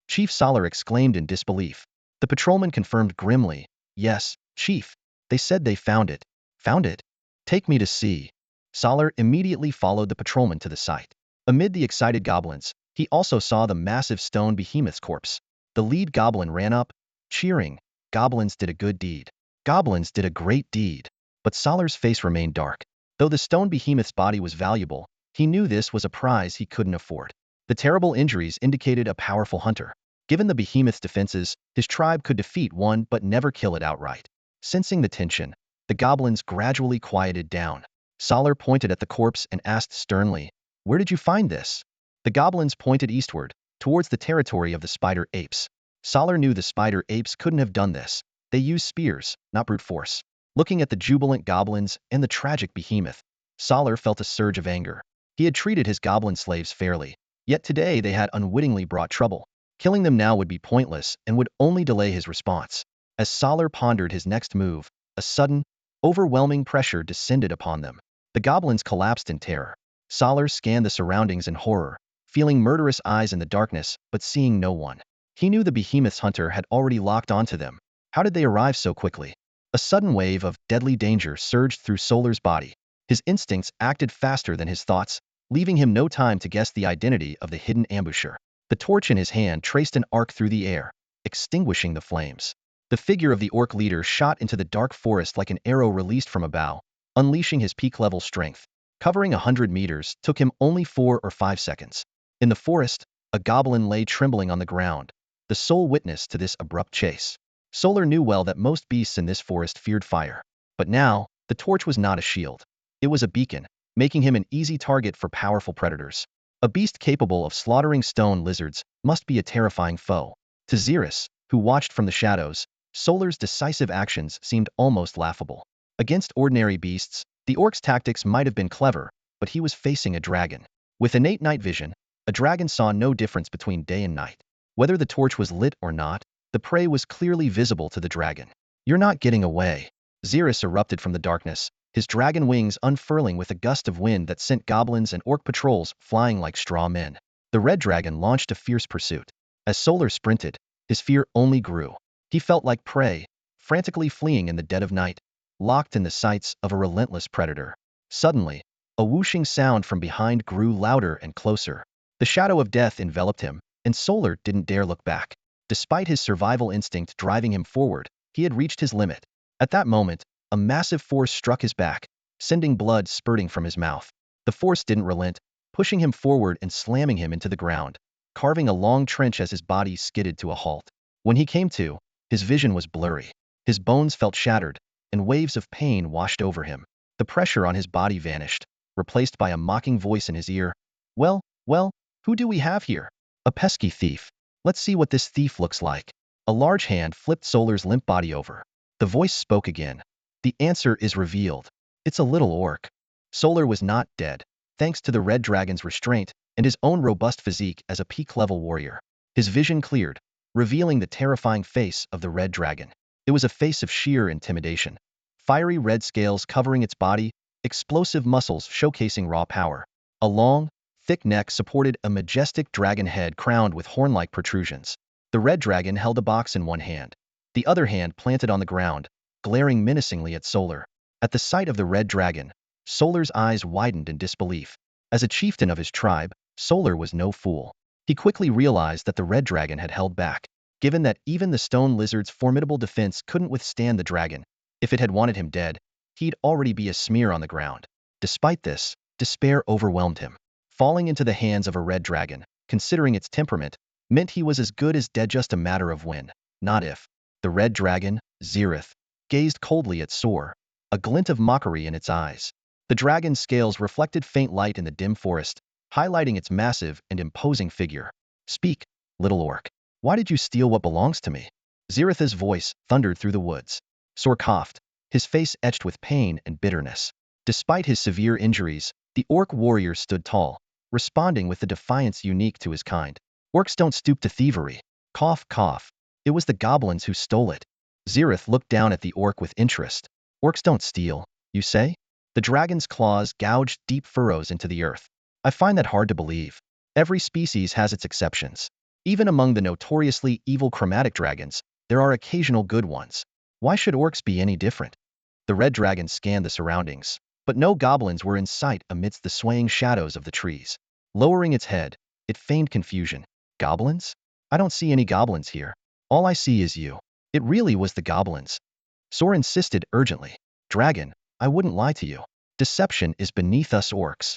Chief Solar exclaimed in disbelief. The patrolman confirmed grimly, "Yes, Chief. They said they found it." "Found it? Take me to see." Solar immediately followed the patrolman to the site. Amid the excited goblins, he also saw the massive stone behemoth's corpse. The lead goblin ran up, cheering, "Goblins did a good deed. Goblins did a great deed." But Solar's face remained dark. Though the stone behemoth's body was valuable, he knew this was a prize he couldn't afford. The terrible injuries indicated a powerful hunter. Given the behemoth's defenses, his tribe could defeat one but never kill it outright. Sensing the tension, the goblins gradually quieted down. Solar pointed at the corpse and asked sternly, "Where did you find this?" The goblins pointed eastward, towards the territory of the spider apes. Solar knew the spider apes couldn't have done this. They used spears, not brute force. Looking at the jubilant goblins and the tragic behemoth, Solar felt a surge of anger. He had treated his goblin slaves fairly, yet today they had unwittingly brought trouble. Killing them now would be pointless and would only delay his response. As Solar pondered his next move, a sudden, overwhelming pressure descended upon them. The goblins collapsed in terror. Solar scanned the surroundings in horror, feeling murderous eyes in the darkness but seeing no one. He knew the behemoth's hunter had already locked onto them. How did they arrive so quickly? A sudden wave of deadly danger surged through Solar's body. His instincts acted faster than his thoughts, leaving him no time to guess the identity of the hidden ambusher. The torch in his hand traced an arc through the air, extinguishing the flames. The figure of the orc leader shot into the dark forest like an arrow released from a bow, unleashing his peak-level strength. Covering 100 meters took him only 4 or 5 seconds. In the forest, a goblin lay trembling on the ground, the sole witness to this abrupt chase. Solar knew well that most beasts in this forest feared fire. But now, the torch was not a shield. It was a beacon, making him an easy target for powerful predators. A beast capable of slaughtering stone lizards must be a terrifying foe. To Zerith, who watched from the shadows, Solar's decisive actions seemed almost laughable. Against ordinary beasts, the orc's tactics might have been clever, but he was facing a dragon. With innate night vision, A dragon saw no difference between day and night. Whether the torch was lit or not, the prey was clearly visible to the dragon. "You're not getting away." Zerith erupted from the darkness, his dragon wings unfurling with a gust of wind that sent goblins and orc patrols flying like straw men. The red dragon launched a fierce pursuit. As Solar sprinted, his fear only grew. He felt like prey, frantically fleeing in the dead of night, locked in the sights of a relentless predator. Suddenly, a whooshing sound from behind grew louder and closer. The shadow of death enveloped him, and Solar didn't dare look back. Despite his survival instinct driving him forward, he had reached his limit. At that moment, a massive force struck his back, sending blood spurting from his mouth. The force didn't relent, pushing him forward and slamming him into the ground, carving a long trench as his body skidded to a halt. When he came to, his vision was blurry. His bones felt shattered, and waves of pain washed over him. The pressure on his body vanished, replaced by a mocking voice in his ear. Well, who do we have here? A pesky thief. Let's see what this thief looks like." A large hand flipped Solar's limp body over. The voice spoke again. "The answer is revealed. It's a little orc." Solar was not dead, thanks to the red dragon's restraint and his own robust physique as a peak-level warrior. His vision cleared, revealing the terrifying face of the red dragon. It was a face of sheer intimidation. Fiery red scales covering its body, explosive muscles showcasing raw power. A long, thick neck supported a majestic dragon head crowned with horn-like protrusions. The red dragon held a box in one hand, the other hand planted on the ground, glaring menacingly at Solar. At the sight of the red dragon, Solar's eyes widened in disbelief. As a chieftain of his tribe, Solar was no fool. He quickly realized that the red dragon had held back. Given that even the stone lizard's formidable defense couldn't withstand the dragon, if it had wanted him dead, he'd already be a smear on the ground. Despite this, despair overwhelmed him. Falling into the hands of a red dragon, considering its temperament, meant he was as good as dead, just a matter of when, not if. The red dragon, Zerith, gazed coldly at Soar, a glint of mockery in its eyes. The dragon's scales reflected faint light in the dim forest, highlighting its massive and imposing figure. "Speak, little orc. Why did you steal what belongs to me?" Zerith's voice thundered through the woods. Soar coughed, his face etched with pain and bitterness. Despite his severe injuries, the orc warrior stood tall, responding with the defiance unique to his kind. "Orcs don't stoop to thievery." Cough, cough. "It was the goblins who stole it." Zerith looked down at the orc with interest. "Orcs don't steal, you say?" The dragon's claws gouged deep furrows into the earth. "I find that hard to believe. Every species has its exceptions. Even among the notoriously evil chromatic dragons, there are occasional good ones. Why should orcs be any different?" The red dragon scanned the surroundings, but no goblins were in sight amidst the swaying shadows of the trees. Lowering its head, it feigned confusion. "Goblins? I don't see any goblins here. All I see is you." It really was the goblins. Soar insisted urgently. "Dragon, I wouldn't lie to you. Deception is beneath us orcs."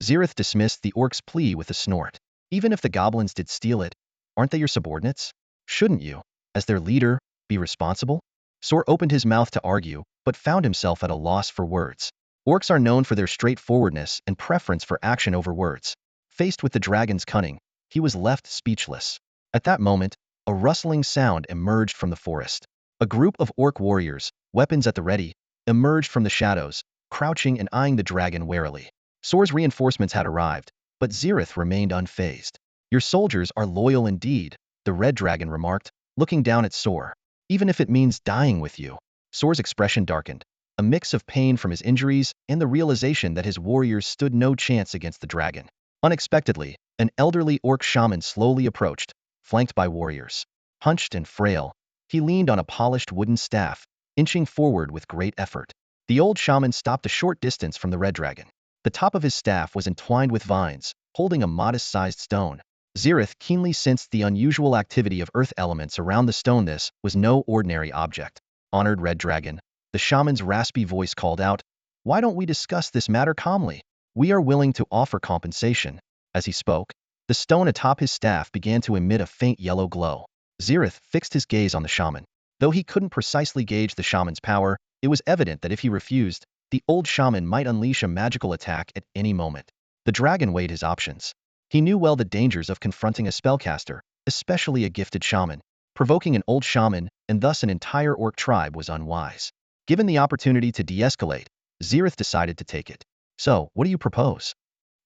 Zerith dismissed the orc's plea with a snort. "Even if the goblins did steal it, aren't they your subordinates? Shouldn't you, as their leader, be responsible?" Soar opened his mouth to argue, but found himself at a loss for words. Orcs are known for their straightforwardness and preference for action over words. Faced with the dragon's cunning, he was left speechless. At that moment, a rustling sound emerged from the forest. A group of orc warriors, weapons at the ready, emerged from the shadows, crouching and eyeing the dragon warily. Soar's reinforcements had arrived, but Zerith remained unfazed. "Your soldiers are loyal indeed," the red dragon remarked, looking down at Soar. "Even if it means dying with you." Soar's expression darkened, a mix of pain from his injuries and the realization that his warriors stood no chance against the dragon. Unexpectedly, an elderly orc shaman slowly approached, flanked by warriors. Hunched and frail, he leaned on a polished wooden staff, inching forward with great effort. The old shaman stopped a short distance from the red dragon. The top of his staff was entwined with vines, holding a modest-sized stone. Zerith keenly sensed the unusual activity of earth elements around the stone. This was no ordinary object. "Honored red dragon," the shaman's raspy voice called out, "why don't we discuss this matter calmly? We are willing to offer compensation." As he spoke, the stone atop his staff began to emit a faint yellow glow. Zerith fixed his gaze on the shaman. Though he couldn't precisely gauge the shaman's power, it was evident that if he refused, the old shaman might unleash a magical attack at any moment. The dragon weighed his options. He knew well the dangers of confronting a spellcaster, especially a gifted shaman. Provoking an old shaman, and thus an entire orc tribe, was unwise. Given the opportunity to de-escalate, Zerith decided to take it. "So, what do you propose?"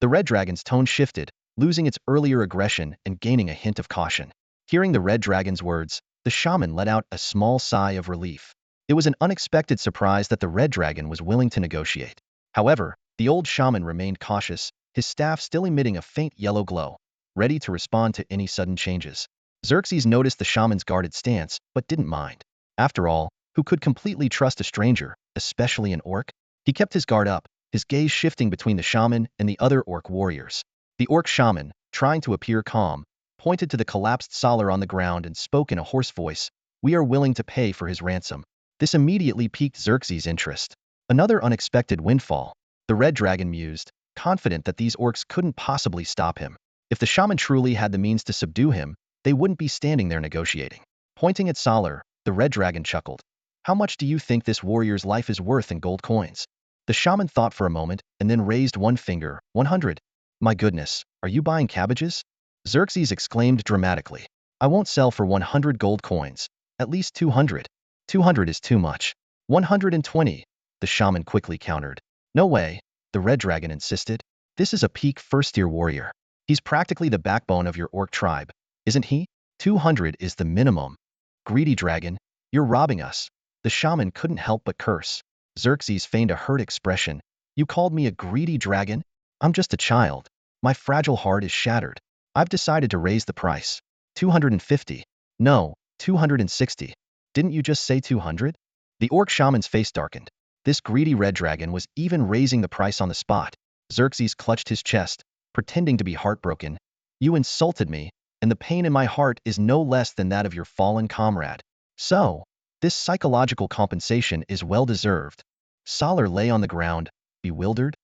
The red dragon's tone shifted, losing its earlier aggression and gaining a hint of caution. Hearing the red dragon's words, the shaman let out a small sigh of relief. It was an unexpected surprise that the red dragon was willing to negotiate. However, the old shaman remained cautious, his staff still emitting a faint yellow glow, ready to respond to any sudden changes. Xerxes noticed the shaman's guarded stance, but didn't mind. After all, who could completely trust a stranger, especially an orc? He kept his guard up, his gaze shifting between the shaman and the other orc warriors. The orc shaman, trying to appear calm, pointed to the collapsed Salar on the ground and spoke in a hoarse voice, "We are willing to pay for his ransom." This immediately piqued Xerxes' interest. Another unexpected windfall. The red dragon mused, confident that these orcs couldn't possibly stop him. If the shaman truly had the means to subdue him, they wouldn't be standing there negotiating. Pointing at Salar, the red dragon chuckled. "How much do you think this warrior's life is worth in gold coins?" The shaman thought for a moment and then raised one finger. 100. "My goodness, are you buying cabbages?" Xerxes exclaimed dramatically. "I won't sell for 100 gold coins. At least 200. 200 is too much." 120. The shaman quickly countered. "No way," the red dragon insisted. "This is a peak first-tier warrior. He's practically the backbone of your orc tribe, isn't he? 200 is the minimum." "Greedy dragon, you're robbing us." The shaman couldn't help but curse. Xerxes feigned a hurt expression. "You called me a greedy dragon? I'm just a child. My fragile heart is shattered. I've decided to raise the price. 250. No, 260. Didn't you just say 200? The orc shaman's face darkened. This greedy red dragon was even raising the price on the spot. Xerxes clutched his chest, pretending to be heartbroken. "You insulted me, and the pain in my heart is no less than that of your fallen comrade. So, this psychological compensation is well-deserved." Salar lay on the ground, bewildered.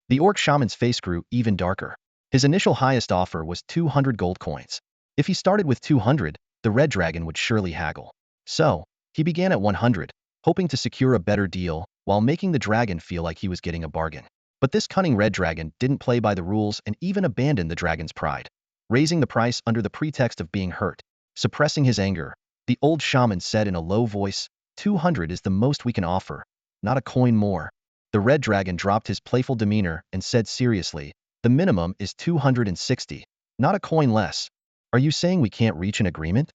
The orc shaman's face grew even darker. His initial highest offer was 200 gold coins. If he started with 200, the red dragon would surely haggle. So, he began at 100, hoping to secure a better deal while making the dragon feel like he was getting a bargain. But this cunning red dragon didn't play by the rules and even abandoned the dragon's pride, raising the price under the pretext of being hurt. Suppressing his anger, the old shaman said in a low voice, 200 is the most we can offer, not a coin more." The red dragon dropped his playful demeanor and said seriously, "The minimum is 260, not a coin less. Are you saying we can't reach an agreement?"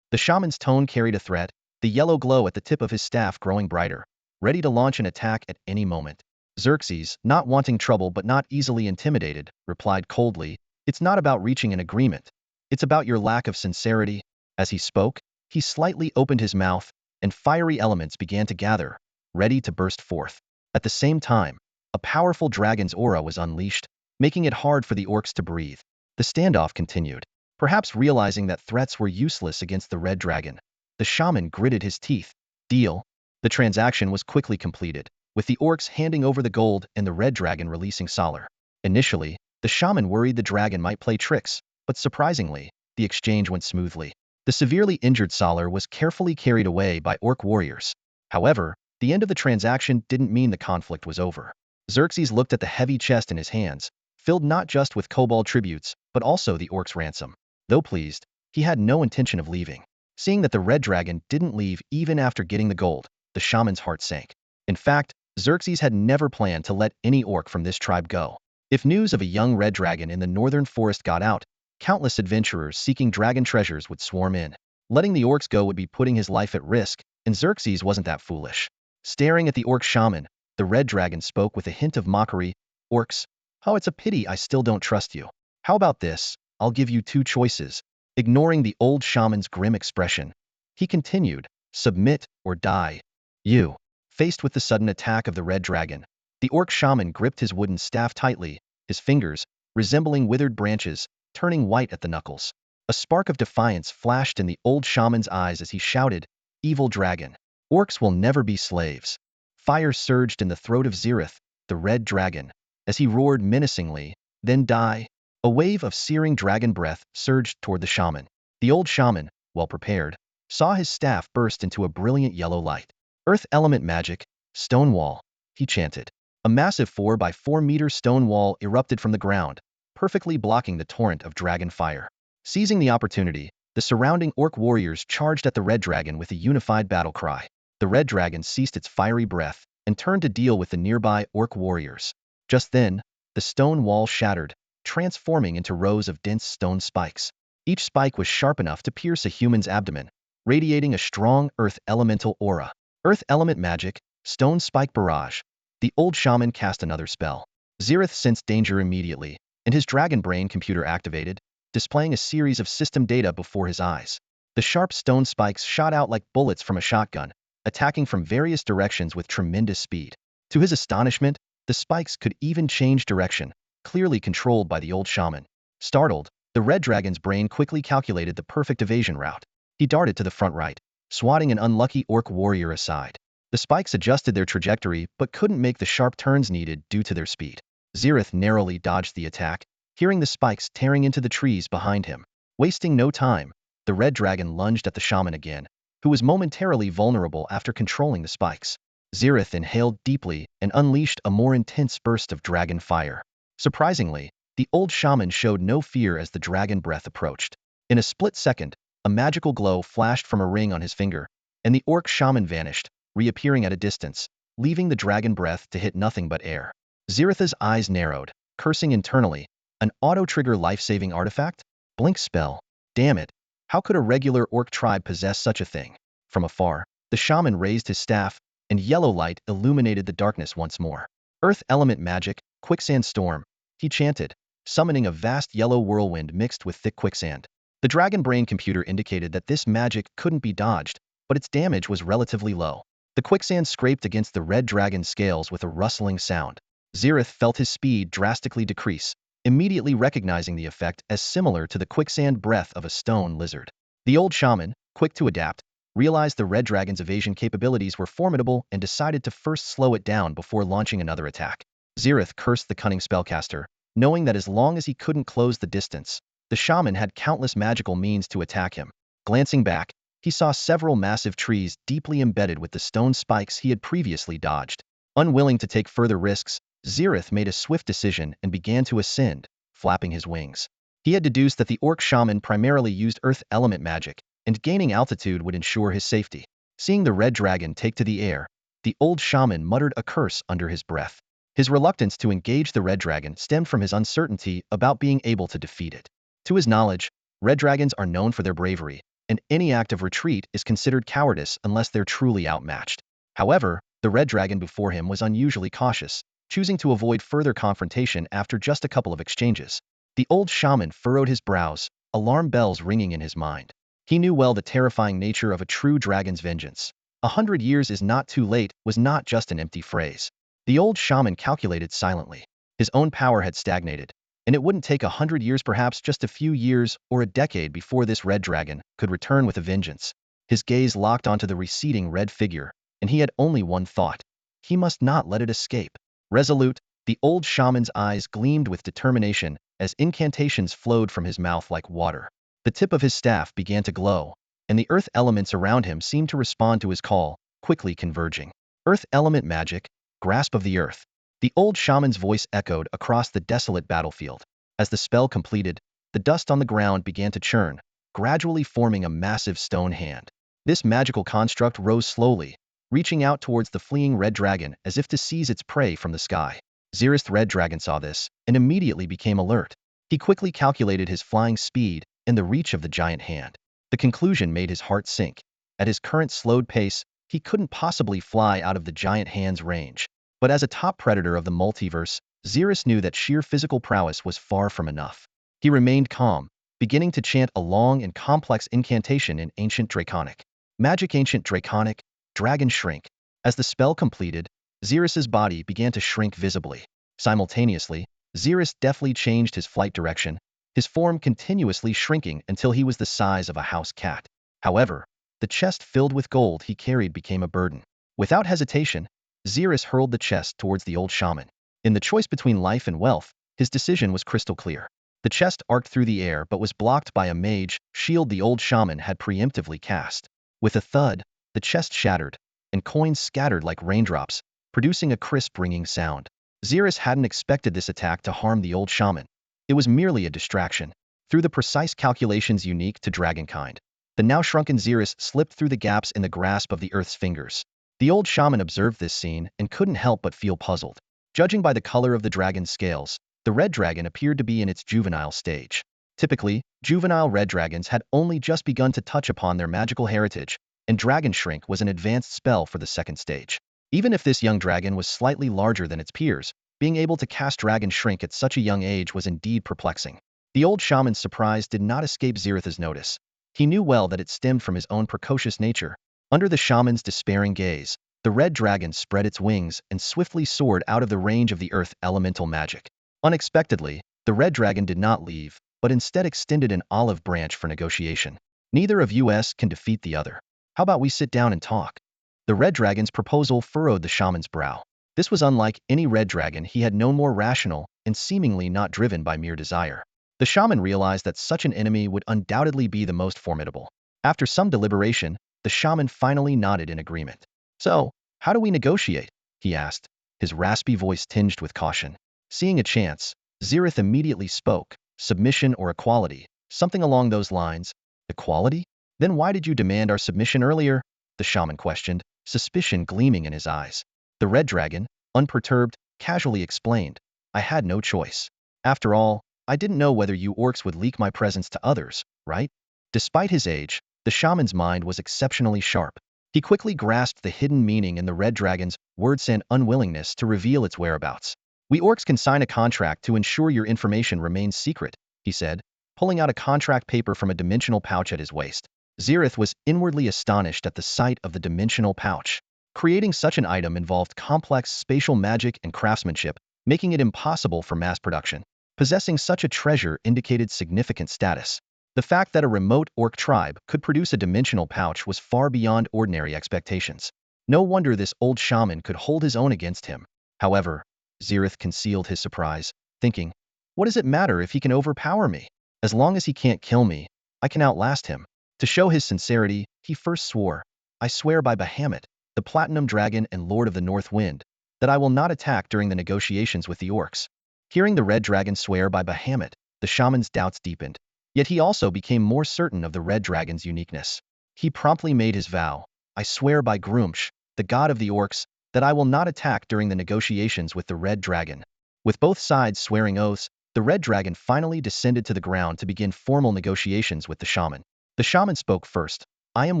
The shaman's tone carried a threat, the yellow glow at the tip of his staff growing brighter, ready to launch an attack at any moment. Xerxes, not wanting trouble but not easily intimidated, replied coldly, "It's not about reaching an agreement. It's about your lack of sincerity." As he spoke, he slightly opened his mouth, and fiery elements began to gather, ready to burst forth. At the same time, a powerful dragon's aura was unleashed, making it hard for the orcs to breathe. The standoff continued. Perhaps realizing that threats were useless against the red dragon, the shaman gritted his teeth. "Deal." The transaction was quickly completed, with the orcs handing over the gold and the red dragon releasing Salar. Initially, the shaman worried the dragon might play tricks, but surprisingly, the exchange went smoothly. The severely injured Salar was carefully carried away by orc warriors. However, the end of the transaction didn't mean the conflict was over. Xerxes looked at the heavy chest in his hands, filled not just with kobold tributes, but also the orc's ransom. Though pleased, he had no intention of leaving. Seeing that the red dragon didn't leave even after getting the gold, the shaman's heart sank. In fact, Xerxes had never planned to let any orc from this tribe go. If news of a young red dragon in the northern forest got out, countless adventurers seeking dragon treasures would swarm in. Letting the orcs go would be putting his life at risk, and Xerxes wasn't that foolish. Staring at the orc shaman, the red dragon spoke with a hint of mockery. "Orcs, oh, it's a pity I still don't trust you. How about this? I'll give you two choices." Ignoring the old shaman's grim expression, he continued, "Submit or die." "You." Faced with the sudden attack of the red dragon, the orc shaman gripped his wooden staff tightly, his fingers, resembling withered branches, turning white at the knuckles. A spark of defiance flashed in the old shaman's eyes as he shouted, "Evil dragon. Orcs will never be slaves." Fire surged in the throat of Zerith, the red dragon, as he roared menacingly, "Then die." A wave of searing dragon breath surged toward the shaman. The old shaman, well prepared, saw his staff burst into a brilliant yellow light. "Earth element magic, stone wall," he chanted. A massive 4 by 4 meter stone wall erupted from the ground, perfectly blocking the torrent of dragon fire. Seizing the opportunity, the surrounding orc warriors charged at the red dragon with a unified battle cry. The red dragon ceased its fiery breath and turned to deal with the nearby orc warriors. Just then, the stone wall shattered, transforming into rows of dense stone spikes. Each spike was sharp enough to pierce a human's abdomen, radiating a strong earth elemental aura. Earth element magic, stone spike barrage. The old shaman cast another spell. Zerith sensed danger immediately, and his dragon brain computer activated, displaying a series of system data before his eyes. The sharp stone spikes shot out like bullets from a shotgun, attacking from various directions with tremendous speed. To his astonishment, the spikes could even change direction, clearly controlled by the old shaman. Startled, the red dragon's brain quickly calculated the perfect evasion route. He darted to the front right, swatting an unlucky orc warrior aside. The spikes adjusted their trajectory but couldn't make the sharp turns needed due to their speed. Zerith narrowly dodged the attack, hearing the spikes tearing into the trees behind him. Wasting no time, the red dragon lunged at the shaman again, who was momentarily vulnerable after controlling the spikes. Zerith inhaled deeply and unleashed a more intense burst of dragon fire. Surprisingly, the old shaman showed no fear as the dragon breath approached. In a split second, a magical glow flashed from a ring on his finger, and the orc shaman vanished, reappearing at a distance, leaving the dragon breath to hit nothing but air. Zerith's eyes narrowed, cursing internally. An auto-trigger life-saving artifact? Blink spell. Damn it. How could a regular orc tribe possess such a thing? From afar, the shaman raised his staff, and yellow light illuminated the darkness once more. Earth element magic, quicksand storm, he chanted, summoning a vast yellow whirlwind mixed with thick quicksand. The dragon brain computer indicated that this magic couldn't be dodged, but its damage was relatively low. The quicksand scraped against the red dragon's scales with a rustling sound. Zerith felt his speed drastically decrease, immediately recognizing the effect as similar to the quicksand breath of a stone lizard. The old shaman, quick to adapt, realized the red dragon's evasion capabilities were formidable and decided to first slow it down before launching another attack. Zerith cursed the cunning spellcaster, knowing that as long as he couldn't close the distance, the shaman had countless magical means to attack him. Glancing back, he saw several massive trees deeply embedded with the stone spikes he had previously dodged. Unwilling to take further risks, Zerith made a swift decision and began to ascend, flapping his wings. He had deduced that the orc shaman primarily used earth element magic, and gaining altitude would ensure his safety. Seeing the red dragon take to the air, the old shaman muttered a curse under his breath. His reluctance to engage the red dragon stemmed from his uncertainty about being able to defeat it. To his knowledge, red dragons are known for their bravery, and any act of retreat is considered cowardice unless they're truly outmatched. However, the red dragon before him was unusually cautious, choosing to avoid further confrontation after just a couple of exchanges. The old shaman furrowed his brows, alarm bells ringing in his mind. He knew well the terrifying nature of a true dragon's vengeance. 100 years is not too late was not just an empty phrase. The old shaman calculated silently. His own power had stagnated, and it wouldn't take 100 years, perhaps just a few years or a decade before this red dragon could return with a vengeance. His gaze locked onto the receding red figure, and he had only one thought. He must not let it escape. Resolute, the old shaman's eyes gleamed with determination as incantations flowed from his mouth like water. The tip of his staff began to glow, and the earth elements around him seemed to respond to his call, quickly converging. Earth element magic, grasp of the earth. The old shaman's voice echoed across the desolate battlefield. As the spell completed, the dust on the ground began to churn, gradually forming a massive stone hand. This magical construct rose slowly, reaching out towards the fleeing red dragon as if to seize its prey from the sky. Zerith's red dragon saw this and immediately became alert. He quickly calculated his flying speed and the reach of the giant hand. The conclusion made his heart sink. At his current slowed pace, he couldn't possibly fly out of the giant hand's range. But as a top predator of the multiverse, Zerith knew that sheer physical prowess was far from enough. He remained calm, beginning to chant a long and complex incantation in Ancient Draconic. Magic Ancient Draconic, Dragon Shrink. As the spell completed, Zerith's body began to shrink visibly. Simultaneously, Zerith deftly changed his flight direction, his form continuously shrinking until he was the size of a house cat. However, the chest filled with gold he carried became a burden. Without hesitation, Zerith hurled the chest towards the old shaman. In the choice between life and wealth, his decision was crystal clear. The chest arced through the air but was blocked by a mage shield the old shaman had preemptively cast. With a thud, the chest shattered, and coins scattered like raindrops, producing a crisp ringing sound. Zerith hadn't expected this attack to harm the old shaman. It was merely a distraction. Through the precise calculations unique to dragonkind, the now shrunken Zerith slipped through the gaps in the grasp of the earth's fingers. The old shaman observed this scene and couldn't help but feel puzzled. Judging by the color of the dragon's scales, The red dragon appeared to be in its juvenile stage. Typically, juvenile red dragons had only just begun to touch upon their magical heritage, and Dragon Shrink was an advanced spell for the second stage. Even if this young dragon was slightly larger than its peers, being able to cast Dragon Shrink at such a young age was indeed perplexing. The old shaman's surprise did not escape Zerith's notice. He knew well that it stemmed from his own precocious nature. Under the shaman's despairing gaze, the red dragon spread its wings and swiftly soared out of the range of the earth elemental magic. Unexpectedly, the red dragon did not leave, but instead extended an olive branch for negotiation. Neither of us can defeat the other. How about we sit down and talk? The red dragon's proposal furrowed the shaman's brow. This was unlike any red dragon he had known, more rational and seemingly not driven by mere desire. The shaman realized that such an enemy would undoubtedly be the most formidable. After some deliberation, the shaman finally nodded in agreement. So, how do we negotiate? He asked, his raspy voice tinged with caution. Seeing a chance, Zerith immediately spoke. Submission or equality? Something along those lines. Equality? Then why did you demand our submission earlier? The shaman questioned, suspicion gleaming in his eyes. The red dragon, unperturbed, casually explained. I had no choice. After all, I didn't know whether you orcs would leak my presence to others, right? Despite his age, the shaman's mind was exceptionally sharp. He quickly grasped the hidden meaning in the red dragon's words and unwillingness to reveal its whereabouts. We orcs can sign a contract to ensure your information remains secret, he said, pulling out a contract paper from a dimensional pouch at his waist. Zerith was inwardly astonished at the sight of the dimensional pouch. Creating such an item involved complex spatial magic and craftsmanship, making it impossible for mass production. Possessing such a treasure indicated significant status. The fact that a remote orc tribe could produce a dimensional pouch was far beyond ordinary expectations. No wonder this old shaman could hold his own against him. However, Zerith concealed his surprise, thinking, what does it matter if he can overpower me? As long as he can't kill me, I can outlast him. To show his sincerity, he first swore, I swear by Bahamut, the Platinum Dragon and Lord of the North Wind, that I will not attack during the negotiations with the orcs. Hearing the red dragon swear by Bahamut, the shaman's doubts deepened. Yet he also became more certain of the red dragon's uniqueness. He promptly made his vow, I swear by Groomsh, the god of the orcs, that I will not attack during the negotiations with the red dragon. With both sides swearing oaths, the red dragon finally descended to the ground to begin formal negotiations with the shaman. The shaman spoke first. I am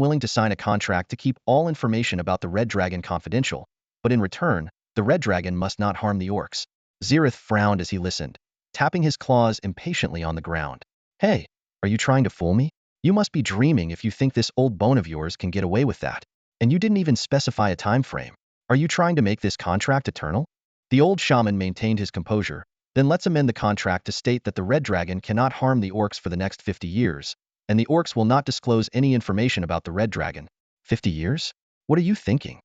willing to sign a contract to keep all information about the red dragon confidential, but in return, the red dragon must not harm the orcs. Zerith frowned as he listened, tapping his claws impatiently on the ground. Hey, are you trying to fool me? You must be dreaming if you think this old bone of yours can get away with that. And you didn't even specify a time frame. Are you trying to make this contract eternal? The old shaman maintained his composure. Then let's amend the contract to state that the red dragon cannot harm the orcs for the next 50 years, and the orcs will not disclose any information about the red dragon. 50 years? What are you thinking?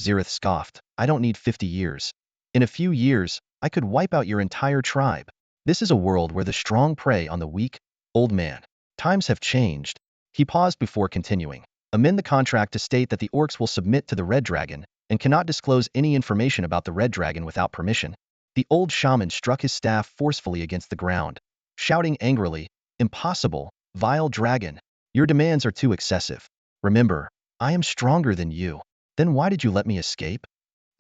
Zerith scoffed. I don't need 50 years. In a few years, I could wipe out your entire tribe. This is a world where the strong prey on the weak. Old man. Times have changed. He paused before continuing. Amend the contract to state that the orcs will submit to the red dragon and cannot disclose any information about the red dragon without permission. The old shaman struck his staff forcefully against the ground, shouting angrily, Impossible, vile dragon. Your demands are too excessive. Remember, I am stronger than you. Then why did you let me escape?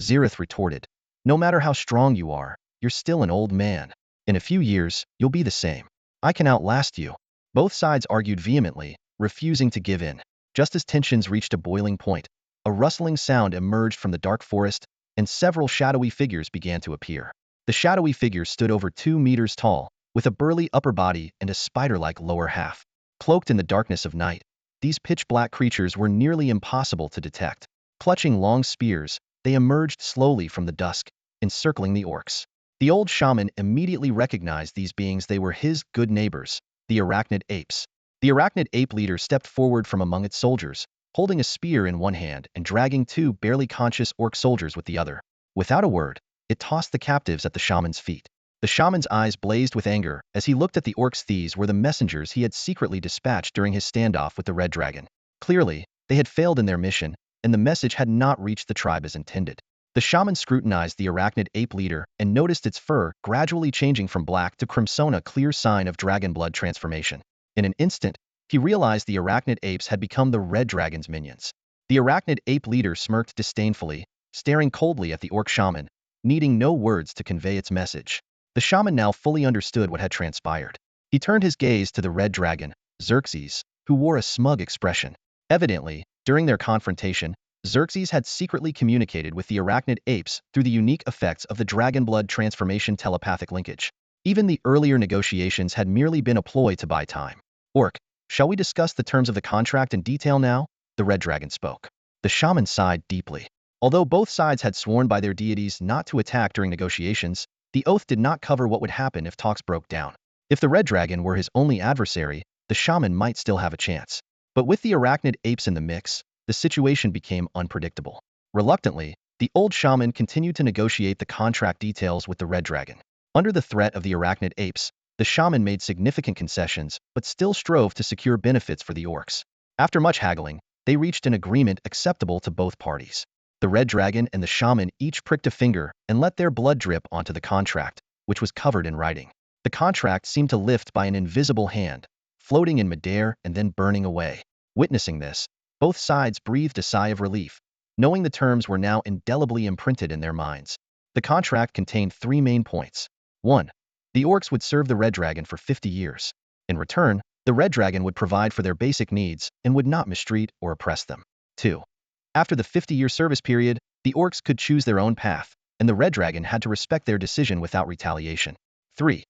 Zerith retorted. No matter how strong you are, you're still an old man. In a few years, you'll be the same. I can outlast you. Both sides argued vehemently, refusing to give in. Just as tensions reached a boiling point, a rustling sound emerged from the dark forest, and several shadowy figures began to appear. The shadowy figures stood over 2 meters tall, with a burly upper body and a spider-like lower half. Cloaked in the darkness of night, these pitch-black creatures were nearly impossible to detect. Clutching long spears, they emerged slowly from the dusk, encircling the orcs. The old shaman immediately recognized these beings. They were his good neighbors, the arachnid apes. The arachnid ape leader stepped forward from among its soldiers, holding a spear in one hand and dragging 2 barely conscious orc soldiers with the other. Without a word, it tossed the captives at the shaman's feet. The shaman's eyes blazed with anger as he looked at the orcs. These were the messengers he had secretly dispatched during his standoff with the red dragon. Clearly, they had failed in their mission, and the message had not reached the tribe as intended. The shaman scrutinized the arachnid ape leader and noticed its fur gradually changing from black to crimson, a clear sign of dragon blood transformation. In an instant, he realized the arachnid apes had become the red dragon's minions. The arachnid ape leader smirked disdainfully, staring coldly at the orc shaman, needing no words to convey its message. The shaman now fully understood what had transpired. He turned his gaze to the red dragon, Xerxes, who wore a smug expression. Evidently, during their confrontation, Xerxes had secretly communicated with the arachnid apes through the unique effects of the dragon blood transformation telepathic linkage. Even the earlier negotiations had merely been a ploy to buy time. Orc, shall we discuss the terms of the contract in detail now? The red dragon spoke. The shaman sighed deeply. Although both sides had sworn by their deities not to attack during negotiations, the oath did not cover what would happen if talks broke down. If the red dragon were his only adversary, the shaman might still have a chance. But with the arachnid apes in the mix, the situation became unpredictable. Reluctantly, the old shaman continued to negotiate the contract details with the red dragon. Under the threat of the arachnid apes, the shaman made significant concessions but still strove to secure benefits for the orcs. After much haggling, they reached an agreement acceptable to both parties. The red dragon and the shaman each pricked a finger and let their blood drip onto the contract, which was covered in writing. The contract seemed to lift by an invisible hand, floating in midair and then burning away. Witnessing this, both sides breathed a sigh of relief, knowing the terms were now indelibly imprinted in their minds. The contract contained 3 main points. 1. The orcs would serve the red dragon for 50 years. In return, the red dragon would provide for their basic needs and would not mistreat or oppress them. 2. After the 50-year service period, the orcs could choose their own path, and the red dragon had to respect their decision without retaliation. 3.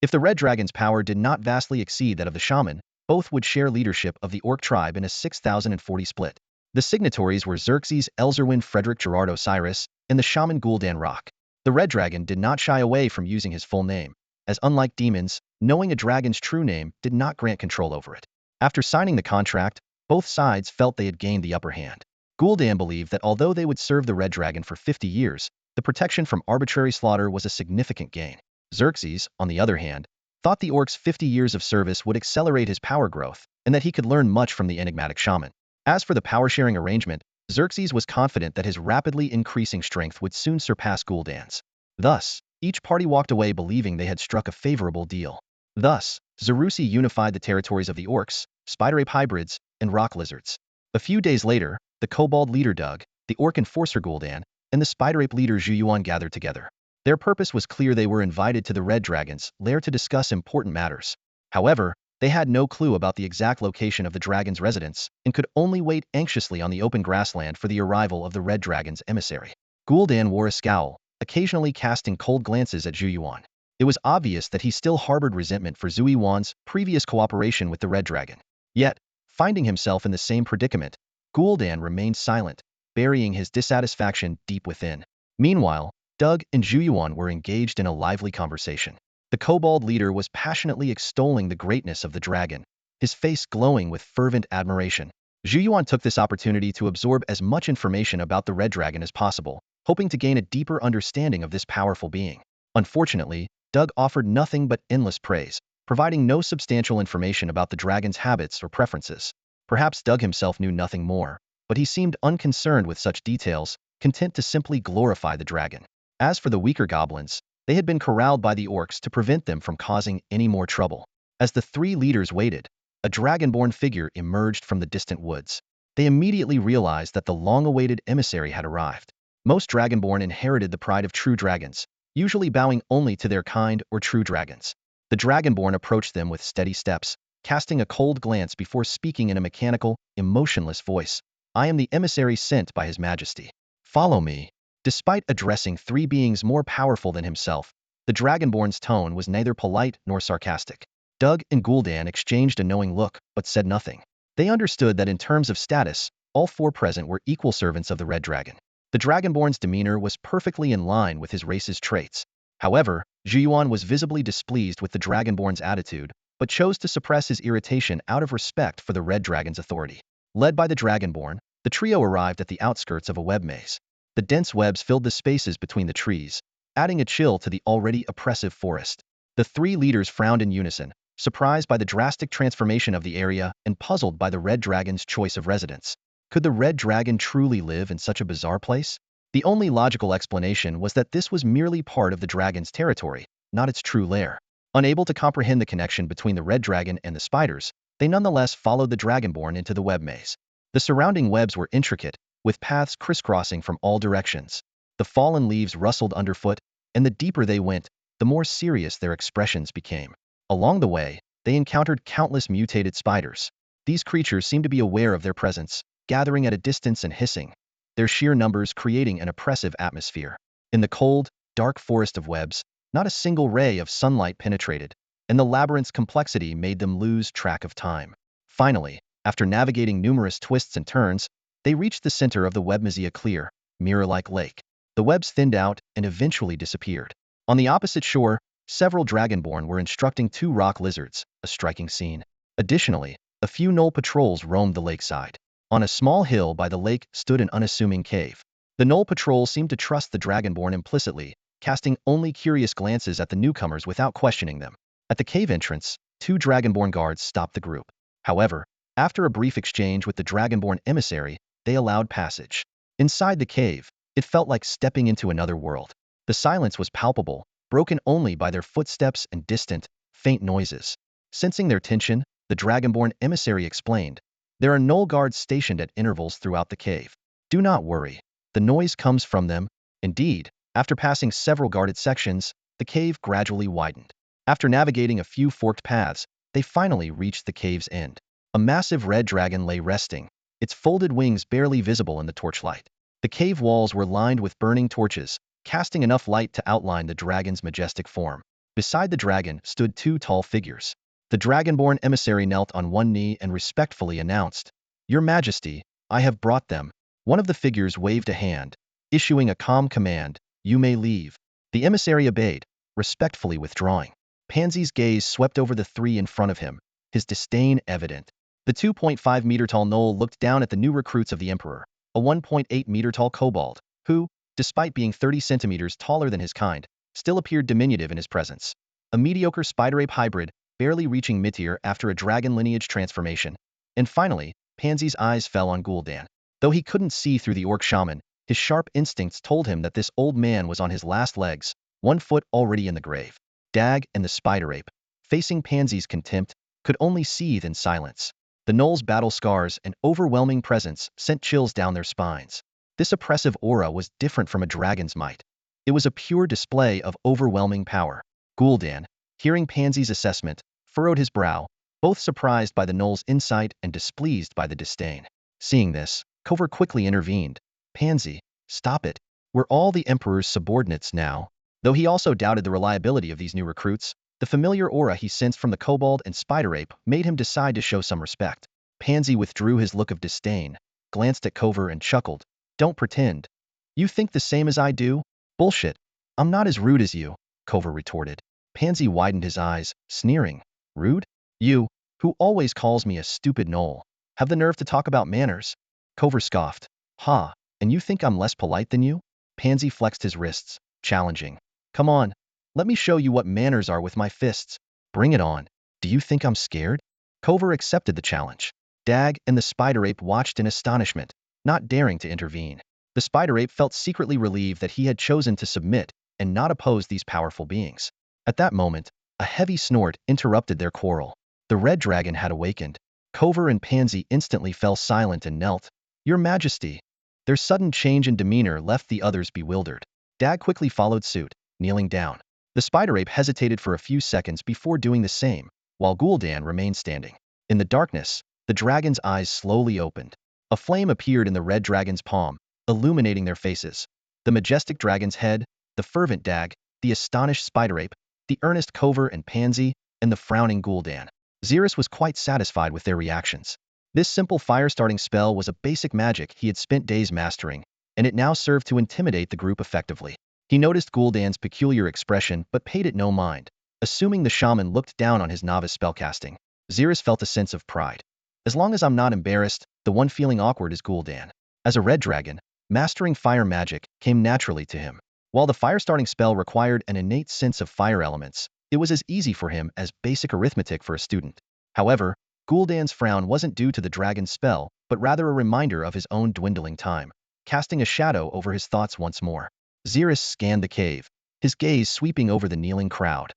If the red dragon's power did not vastly exceed that of the shaman, both would share leadership of the orc tribe in a 6,040 split. The signatories were Xerxes Elzerwin Frederick Gerard Osiris and the shaman Gul'dan Rock. The red dragon did not shy away from using his full name, as unlike demons, knowing a dragon's true name did not grant control over it. After signing the contract, both sides felt they had gained the upper hand. Gul'dan believed that although they would serve the red dragon for 50 years, the protection from arbitrary slaughter was a significant gain. Xerxes, on the other hand, thought the orc's 50 years of service would accelerate his power growth, and that he could learn much from the enigmatic shaman. As for the power-sharing arrangement, Xerxes was confident that his rapidly increasing strength would soon surpass Gul'dan's. Thus, each party walked away believing they had struck a favorable deal. Thus, Zerusi unified the territories of the orcs, spider-ape hybrids, and rock lizards. A few days later, the kobold leader Doug, the orc enforcer Gul'dan, and the spider-ape leader Zhuyuan gathered together. Their purpose was clear. They were invited to the Red Dragon's lair to discuss important matters. However, they had no clue about the exact location of the dragon's residence and could only wait anxiously on the open grassland for the arrival of the Red Dragon's emissary. Gul'dan wore a scowl, occasionally casting cold glances at Zhuyuan. It was obvious that he still harbored resentment for Zhuyuan's previous cooperation with the Red Dragon. Yet, finding himself in the same predicament, Gul'dan remained silent, burying his dissatisfaction deep within. Meanwhile, Doug and Zhuyuan were engaged in a lively conversation. The kobold leader was passionately extolling the greatness of the dragon, his face glowing with fervent admiration. Zhuyuan took this opportunity to absorb as much information about the Red Dragon as possible, hoping to gain a deeper understanding of this powerful being. Unfortunately, Doug offered nothing but endless praise, providing no substantial information about the dragon's habits or preferences. Perhaps Doug himself knew nothing more, but he seemed unconcerned with such details, content to simply glorify the dragon. As for the weaker goblins, they had been corralled by the orcs to prevent them from causing any more trouble. As the three leaders waited, a dragonborn figure emerged from the distant woods. They immediately realized that the long-awaited emissary had arrived. Most dragonborn inherited the pride of true dragons, usually bowing only to their kind or true dragons. The dragonborn approached them with steady steps, casting a cold glance before speaking in a mechanical, emotionless voice. "I am the emissary sent by His Majesty. Follow me." Despite addressing three beings more powerful than himself, the dragonborn's tone was neither polite nor sarcastic. Doug and Gul'dan exchanged a knowing look, but said nothing. They understood that in terms of status, all four present were equal servants of the Red Dragon. The dragonborn's demeanor was perfectly in line with his race's traits. However, Zhuyuan was visibly displeased with the dragonborn's attitude, but chose to suppress his irritation out of respect for the Red Dragon's authority. Led by the dragonborn, the trio arrived at the outskirts of a web maze. The dense webs filled the spaces between the trees, adding a chill to the already oppressive forest. The three leaders frowned in unison, surprised by the drastic transformation of the area and puzzled by the Red Dragon's choice of residence. Could the Red Dragon truly live in such a bizarre place? The only logical explanation was that this was merely part of the dragon's territory, not its true lair. Unable to comprehend the connection between the Red Dragon and the spiders, they nonetheless followed the dragonborn into the web maze. The surrounding webs were intricate, with paths crisscrossing from all directions. The fallen leaves rustled underfoot, and the deeper they went, the more serious their expressions became. Along the way, they encountered countless mutated spiders. These creatures seemed to be aware of their presence, gathering at a distance and hissing, their sheer numbers creating an oppressive atmosphere. In the cold, dark forest of webs, not a single ray of sunlight penetrated, and the labyrinth's complexity made them lose track of time. Finally, after navigating numerous twists and turns, they reached the center of the Webmazia clear, mirror-like lake. The webs thinned out and eventually disappeared. On the opposite shore, several dragonborn were instructing two rock lizards, a striking scene. Additionally, a few gnoll patrols roamed the lakeside. On a small hill by the lake stood an unassuming cave. The gnoll patrol seemed to trust the dragonborn implicitly, casting only curious glances at the newcomers without questioning them. At the cave entrance, two dragonborn guards stopped the group. However, after a brief exchange with the dragonborn emissary, they allowed passage. Inside the cave, it felt like stepping into another world. The silence was palpable, broken only by their footsteps and distant, faint noises. Sensing their tension, the dragonborn emissary explained, "There are gnoll guards stationed at intervals throughout the cave. Do not worry. The noise comes from them." Indeed, after passing several guarded sections, the cave gradually widened. After navigating a few forked paths, they finally reached the cave's end. A massive red dragon lay resting, its folded wings barely visible in the torchlight. The cave walls were lined with burning torches, casting enough light to outline the dragon's majestic form. Beside the dragon stood two tall figures. The dragonborn emissary knelt on one knee and respectfully announced, "Your Majesty, I have brought them." One of the figures waved a hand, issuing a calm command, "You may leave." The emissary obeyed, respectfully withdrawing. Pansy's gaze swept over the three in front of him, his disdain evident. The 2.5-meter-tall gnoll looked down at the new recruits of the Emperor, a 1.8-meter-tall kobold, who, despite being 30 centimeters taller than his kind, still appeared diminutive in his presence. A mediocre spider-ape hybrid, barely reaching mid-tier after a dragon lineage transformation. And finally, Pansy's eyes fell on Gul'dan. Though he couldn't see through the orc shaman, his sharp instincts told him that this old man was on his last legs, one foot already in the grave. Dag and the spider-ape, facing Pansy's contempt, could only seethe in silence. The gnoll's battle scars and overwhelming presence sent chills down their spines. This oppressive aura was different from a dragon's might. It was a pure display of overwhelming power. Gul'dan, hearing Pansy's assessment, furrowed his brow, both surprised by the gnoll's insight and displeased by the disdain. Seeing this, Kovar quickly intervened. "Pansy, stop it. We're all the Emperor's subordinates now." Though he also doubted the reliability of these new recruits, the familiar aura he sensed from the kobold and spider-ape made him decide to show some respect. Pansy withdrew his look of disdain, glanced at Kovar and chuckled. "Don't pretend. You think the same as I do? Bullshit. I'm not as rude as you," Kovar retorted. Pansy widened his eyes, sneering. "Rude? You, who always calls me a stupid gnoll, have the nerve to talk about manners?" Kovar scoffed. "Ha, and you think I'm less polite than you?" Pansy flexed his wrists, challenging. "Come on, let me show you what manners are with my fists. Bring it on. Do you think I'm scared?" Kovar accepted the challenge. Dag and the spider-ape watched in astonishment, not daring to intervene. The spider-ape felt secretly relieved that he had chosen to submit and not oppose these powerful beings. At that moment, a heavy snort interrupted their quarrel. The red dragon had awakened. Kovar and Pansy instantly fell silent and knelt. "Your Majesty." Their sudden change in demeanor left the others bewildered. Dag quickly followed suit, kneeling down. The spider-ape hesitated for a few seconds before doing the same, while Gul'dan remained standing. In the darkness, the dragon's eyes slowly opened. A flame appeared in the red dragon's palm, illuminating their faces. The majestic dragon's head, the fervent Dag, the astonished spider-ape, the earnest Kovar and Pansy, and the frowning Gul'dan. Zerith was quite satisfied with their reactions. This simple fire-starting spell was a basic magic he had spent days mastering, and it now served to intimidate the group effectively. He noticed Gul'dan's peculiar expression but paid it no mind, assuming the shaman looked down on his novice spellcasting. Zerith felt a sense of pride. "As long as I'm not embarrassed, the one feeling awkward is Gul'dan." As a red dragon, mastering fire magic came naturally to him. While the fire-starting spell required an innate sense of fire elements, it was as easy for him as basic arithmetic for a student. However, Gul'dan's frown wasn't due to the dragon's spell, but rather a reminder of his own dwindling time, casting a shadow over his thoughts once more. Zerith scanned the cave, his gaze sweeping over the kneeling crowd.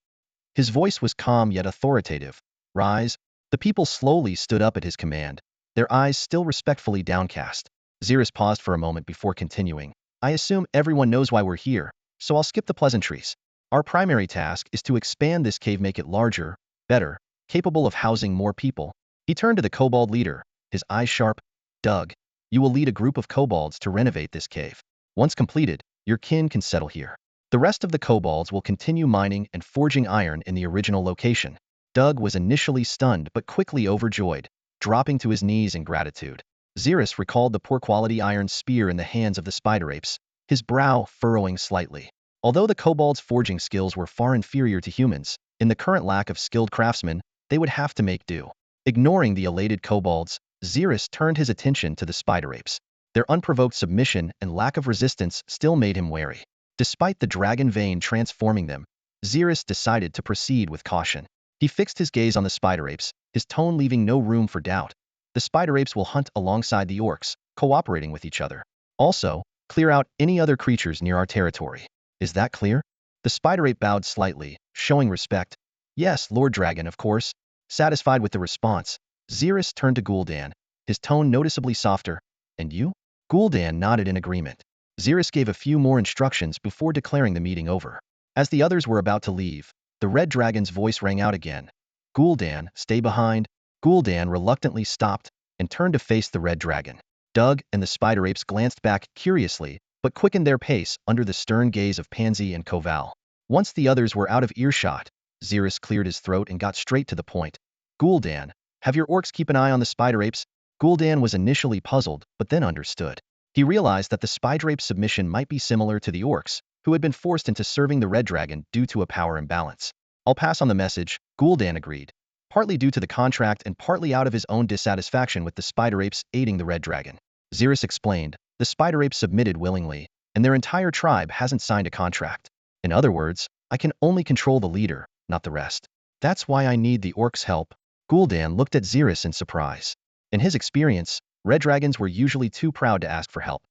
His voice was calm yet authoritative. "Rise." The people slowly stood up at his command, their eyes still respectfully downcast. Zerith paused for a moment before continuing. "I assume everyone knows why we're here, so I'll skip the pleasantries. Our primary task is to expand this cave, make it larger, better, capable of housing more people. He turned to the kobold leader, his eyes sharp. Doug, you will lead a group of kobolds to renovate this cave. Once completed, your kin can settle here. The rest of the kobolds will continue mining and forging iron in the original location. Doug was initially stunned but quickly overjoyed, dropping to his knees in gratitude. Zerith recalled the poor-quality iron spear in the hands of the spider apes, his brow furrowing slightly. Although the kobolds' forging skills were far inferior to humans, in the current lack of skilled craftsmen, they would have to make do. Ignoring the elated kobolds, Zerith turned his attention to the spider apes. Their unprovoked submission and lack of resistance still made him wary. Despite the dragon vein transforming them, Zerith decided to proceed with caution. He fixed his gaze on the spider apes, his tone leaving no room for doubt. The spider apes will hunt alongside the orcs, cooperating with each other. Also, clear out any other creatures near our territory. Is that clear? The spider ape bowed slightly, showing respect. Yes, Lord Dragon, of course. Satisfied with the response, Zerith turned to Gul'dan, his tone noticeably softer. And you? Gul'dan nodded in agreement. Zerith gave a few more instructions before declaring the meeting over. As the others were about to leave, the red dragon's voice rang out again. Gul'dan, stay behind. Gul'dan reluctantly stopped and turned to face the red dragon. Doug and the spider apes glanced back curiously, but quickened their pace under the stern gaze of Pansy and Koval. Once the others were out of earshot, Zerith cleared his throat and got straight to the point. Gul'dan, have your orcs keep an eye on the spider apes? Gul'dan was initially puzzled, but then understood. He realized that the spider ape submission might be similar to the orcs, who had been forced into serving the red dragon due to a power imbalance. I'll pass on the message, Gul'dan agreed, partly due to the contract and partly out of his own dissatisfaction with the spider apes aiding the red dragon. Zerith explained, the spider apes submitted willingly, and their entire tribe hasn't signed a contract. In other words, I can only control the leader, not the rest. That's why I need the orcs' help. Gul'dan looked at Zerith in surprise. In his experience, red dragons were usually too proud to ask for help.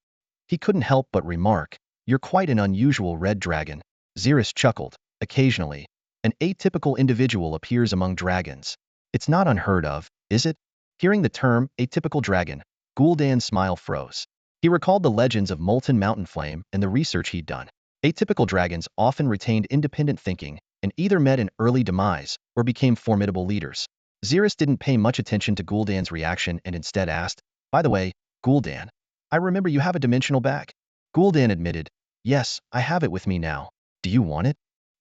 He couldn't help but remark, you're quite an unusual red dragon. Zerith chuckled. Occasionally, an atypical individual appears among dragons. It's not unheard of, is it? Hearing the term, atypical dragon, Gul'dan's smile froze. He recalled the legends of Molten Mountain Flame and the research he'd done. Atypical dragons often retained independent thinking and either met an early demise or became formidable leaders. Zerith didn't pay much attention to Gul'dan's reaction and instead asked, by the way, Gul'dan, I remember you have a dimensional bag. Gul'dan admitted, yes, I have it with me now. Do you want it?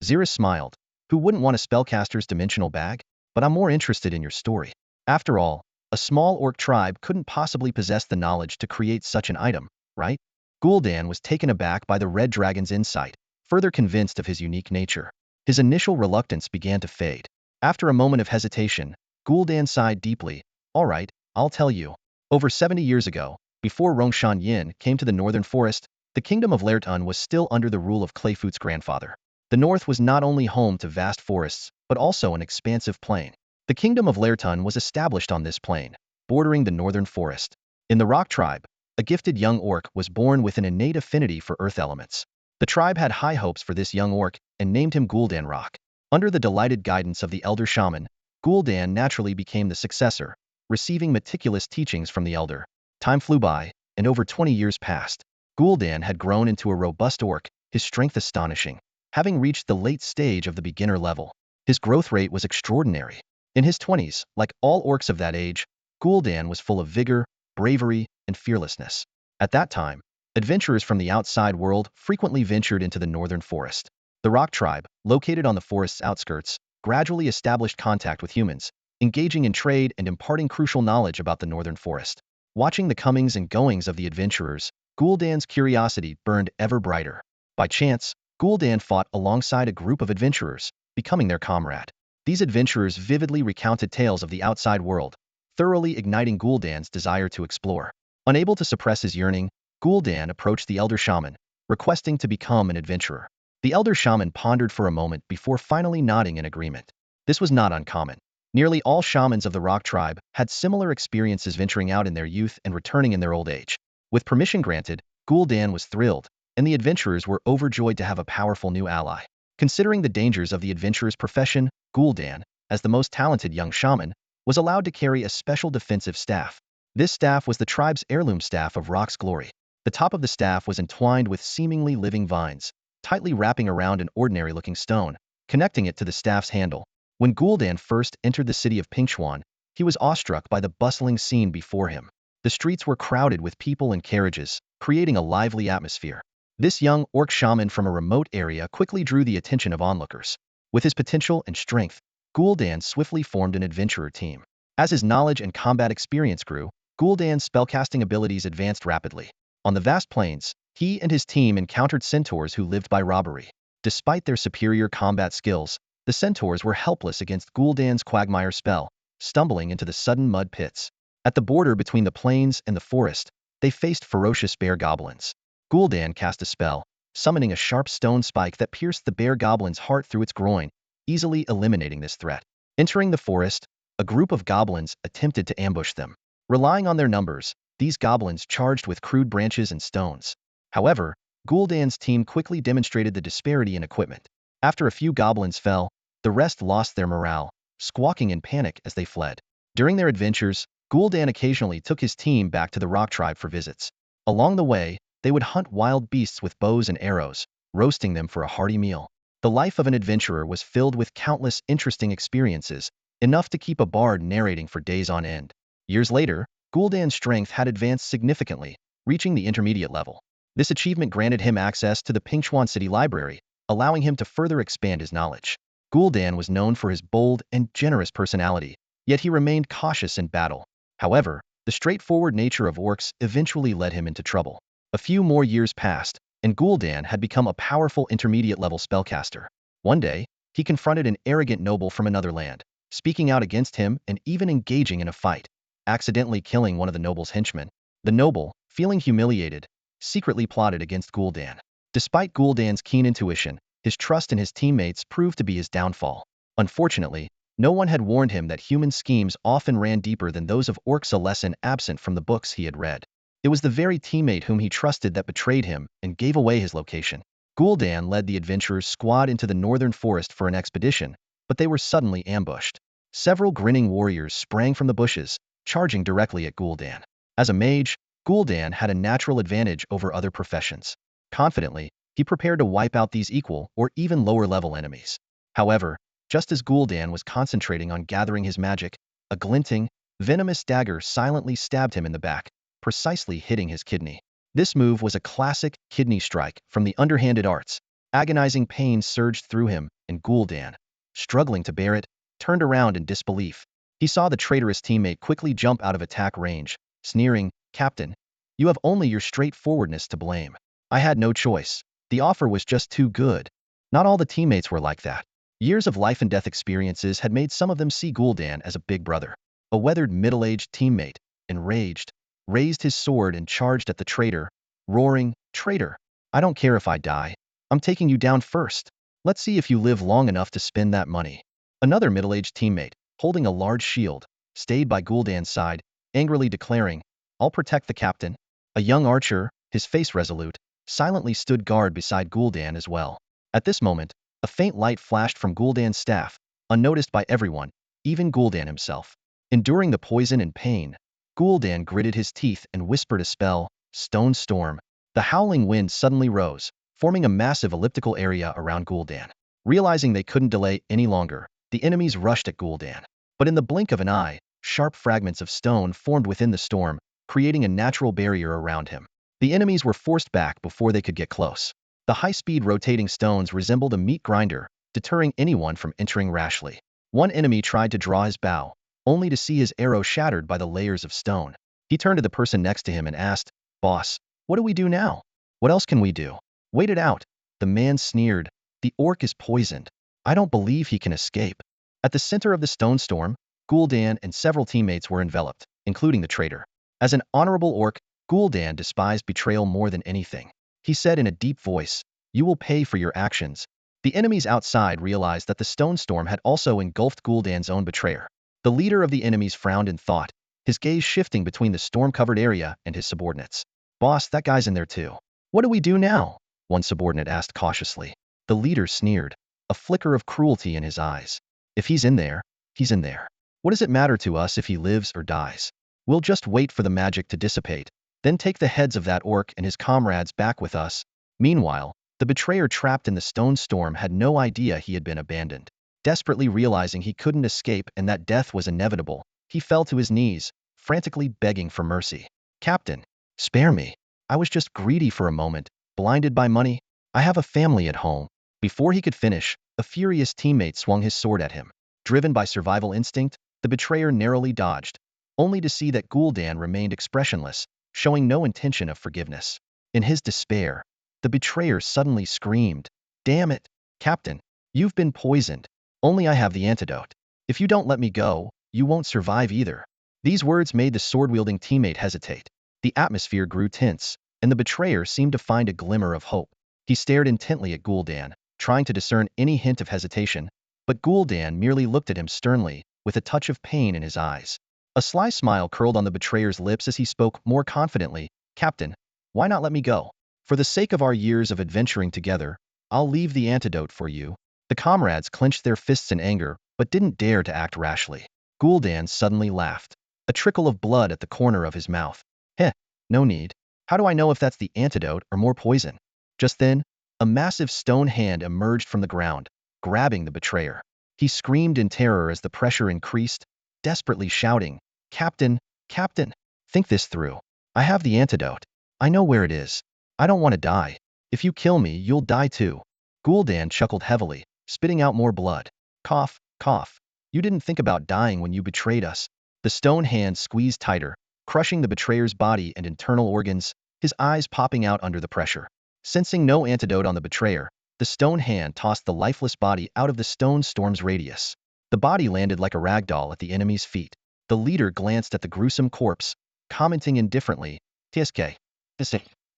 Zerith smiled. Who wouldn't want a spellcaster's dimensional bag? But I'm more interested in your story. After all, a small orc tribe couldn't possibly possess the knowledge to create such an item, right? Gul'dan was taken aback by the red dragon's insight, further convinced of his unique nature. His initial reluctance began to fade. After a moment of hesitation, Gul'dan sighed deeply. All right, I'll tell you. Over 70 years ago, before Rongshan Yin came to the northern forest, the kingdom of Lertun was still under the rule of Clayfoot's grandfather. The north was not only home to vast forests, but also an expansive plain. The kingdom of Lertun was established on this plain, bordering the northern forest. In the Rock tribe, a gifted young orc was born with an innate affinity for earth elements. The tribe had high hopes for this young orc and named him Gul'dan Rock. Under the delighted guidance of the elder shaman, Gul'dan naturally became the successor, receiving meticulous teachings from the elder. Time flew by, and over 20 years passed. Gul'dan had grown into a robust orc, his strength astonishing. Having reached the late stage of the beginner level, his growth rate was extraordinary. In his 20s, like all orcs of that age, Gul'dan was full of vigor, bravery, and fearlessness. At that time, adventurers from the outside world frequently ventured into the northern forest. The Rock tribe, located on the forest's outskirts, gradually established contact with humans, engaging in trade and imparting crucial knowledge about the northern forest. Watching the comings and goings of the adventurers, Gul'dan's curiosity burned ever brighter. By chance, Gul'dan fought alongside a group of adventurers, becoming their comrade. These adventurers vividly recounted tales of the outside world, thoroughly igniting Gul'dan's desire to explore. Unable to suppress his yearning, Gul'dan approached the elder shaman, requesting to become an adventurer. The elder shaman pondered for a moment before finally nodding in agreement. This was not uncommon. Nearly all shamans of the Rock tribe had similar experiences venturing out in their youth and returning in their old age. With permission granted, Gul'dan was thrilled, and the adventurers were overjoyed to have a powerful new ally. Considering the dangers of the adventurer's profession, Gul'dan, as the most talented young shaman, was allowed to carry a special defensive staff. This staff was the tribe's heirloom staff of Rock's glory. The top of the staff was entwined with seemingly living vines, tightly wrapping around an ordinary-looking stone, connecting it to the staff's handle. When Gul'dan first entered the city of Pingchuan, he was awestruck by the bustling scene before him. The streets were crowded with people and carriages, creating a lively atmosphere. This young orc shaman from a remote area quickly drew the attention of onlookers. With his potential and strength, Gul'dan swiftly formed an adventurer team. As his knowledge and combat experience grew, Gul'dan's spellcasting abilities advanced rapidly. On the vast plains, he and his team encountered centaurs who lived by robbery. Despite their superior combat skills, the centaurs were helpless against Gul'dan's quagmire spell, stumbling into the sudden mud pits. At the border between the plains and the forest, they faced ferocious bear goblins. Gul'dan cast a spell, summoning a sharp stone spike that pierced the bear goblin's heart through its groin, easily eliminating this threat. Entering the forest, a group of goblins attempted to ambush them. Relying on their numbers, these goblins charged with crude branches and stones. However, Gul'dan's team quickly demonstrated the disparity in equipment. After a few goblins fell, the rest lost their morale, squawking in panic as they fled. During their adventures, Gul'dan occasionally took his team back to the rock tribe for visits. Along the way, they would hunt wild beasts with bows and arrows, roasting them for a hearty meal. The life of an adventurer was filled with countless interesting experiences, enough to keep a bard narrating for days on end. Years later, Gul'dan's strength had advanced significantly, reaching the intermediate level. This achievement granted him access to the Pingchuan City Library, allowing him to further expand his knowledge. Gul'dan was known for his bold and generous personality, yet he remained cautious in battle. However, the straightforward nature of orcs eventually led him into trouble. A few more years passed, and Gul'dan had become a powerful intermediate-level spellcaster. One day, he confronted an arrogant noble from another land, speaking out against him and even engaging in a fight, accidentally killing one of the noble's henchmen. The noble, feeling humiliated, secretly plotted against Gul'dan. Despite Gul'dan's keen intuition, his trust in his teammates proved to be his downfall. Unfortunately, no one had warned him that human schemes often ran deeper than those of orcs, a lesson absent from the books he had read. It was the very teammate whom he trusted that betrayed him and gave away his location. Gul'dan led the adventurers' squad into the northern forest for an expedition, but they were suddenly ambushed. Several grinning warriors sprang from the bushes, charging directly at Gul'dan. As a mage, Gul'dan had a natural advantage over other professions. Confidently, he prepared to wipe out these equal or even lower-level enemies. However, just as Gul'dan was concentrating on gathering his magic, a glinting, venomous dagger silently stabbed him in the back, precisely hitting his kidney. This move was a classic kidney strike from the underhanded arts. Agonizing pain surged through him, and Gul'dan, struggling to bear it, turned around in disbelief. He saw the traitorous teammate quickly jump out of attack range, sneering, "Captain, you have only your straightforwardness to blame. I had no choice. The offer was just too good." Not all the teammates were like that. Years of life-and-death experiences had made some of them see Gul'dan as a big brother. A weathered middle-aged teammate, enraged, raised his sword and charged at the traitor, roaring, "Traitor! I don't care if I die. I'm taking you down first. Let's see if you live long enough to spend that money." Another middle-aged teammate, holding a large shield, stayed by Gul'dan's side, angrily declaring, "I'll protect the captain." A young archer, his face resolute, silently stood guard beside Gul'dan as well. At this moment, a faint light flashed from Gul'dan's staff, unnoticed by everyone, even Gul'dan himself. Enduring the poison and pain, Gul'dan gritted his teeth and whispered a spell, "Stone Storm." The howling wind suddenly rose, forming a massive elliptical area around Gul'dan. Realizing they couldn't delay any longer, the enemies rushed at Gul'dan. But in the blink of an eye, sharp fragments of stone formed within the storm, creating a natural barrier around him. The enemies were forced back before they could get close. The high-speed rotating stones resembled a meat grinder, deterring anyone from entering rashly. One enemy tried to draw his bow, only to see his arrow shattered by the layers of stone. He turned to the person next to him and asked, "Boss, what do we do now? What else can we do?" "Wait it out." The man sneered, "The orc is poisoned. I don't believe he can escape." At the center of the stone storm, Gul'dan and several teammates were enveloped, including the traitor. As an honorable orc, Gul'dan despised betrayal more than anything. He said in a deep voice, "You will pay for your actions." The enemies outside realized that the stone storm had also engulfed Gul'dan's own betrayer. The leader of the enemies frowned in thought, his gaze shifting between the storm-covered area and his subordinates. "Boss, that guy's in there too. What do we do now?" one subordinate asked cautiously. The leader sneered, a flicker of cruelty in his eyes. "If he's in there, he's in there. What does it matter to us if he lives or dies? We'll just wait for the magic to dissipate, then take the heads of that orc and his comrades back with us. Meanwhile, The betrayer trapped in the stone storm had no idea he had been abandoned. Desperately realizing he couldn't escape and that death was inevitable, he fell to his knees, frantically begging for mercy. Captain, spare me. I was just greedy for a moment, blinded by money. I have a family at home. Before he could finish, a furious teammate swung his sword at him. Driven by survival instinct, the betrayer narrowly dodged, only to see that Gul'dan remained expressionless, showing no intention of forgiveness. In his despair, the betrayer suddenly screamed, "Damn it, Captain, you've been poisoned. Only I have the antidote. If you don't let me go, you won't survive either." These words made the sword-wielding teammate hesitate. The atmosphere grew tense, and the betrayer seemed to find a glimmer of hope. He stared intently at Gul'dan, trying to discern any hint of hesitation, but Gul'dan merely looked at him sternly, with a touch of pain in his eyes. A sly smile curled on the betrayer's lips as he spoke more confidently, "Captain, why not let me go? For the sake of our years of adventuring together, I'll leave the antidote for you." The comrades clenched their fists in anger, but didn't dare to act rashly. Gul'dan suddenly laughed, a trickle of blood at the corner of his mouth. "Heh, no need. How do I know if that's the antidote or more poison?" Just then, a massive stone hand emerged from the ground, grabbing the betrayer. He screamed in terror as the pressure increased, desperately shouting, "Captain, Captain, think this through. I have the antidote. I know where it is. I don't want to die. If you kill me, you'll die too." Gul'dan chuckled heavily, spitting out more blood. "Cough, cough. You didn't think about dying when you betrayed us." The stone hand squeezed tighter, crushing the betrayer's body and internal organs, his eyes popping out under the pressure. Sensing no antidote on the betrayer, the stone hand tossed the lifeless body out of the stone storm's radius. The body landed like a rag doll at the enemy's feet. The leader glanced at the gruesome corpse, commenting indifferently, "TSK.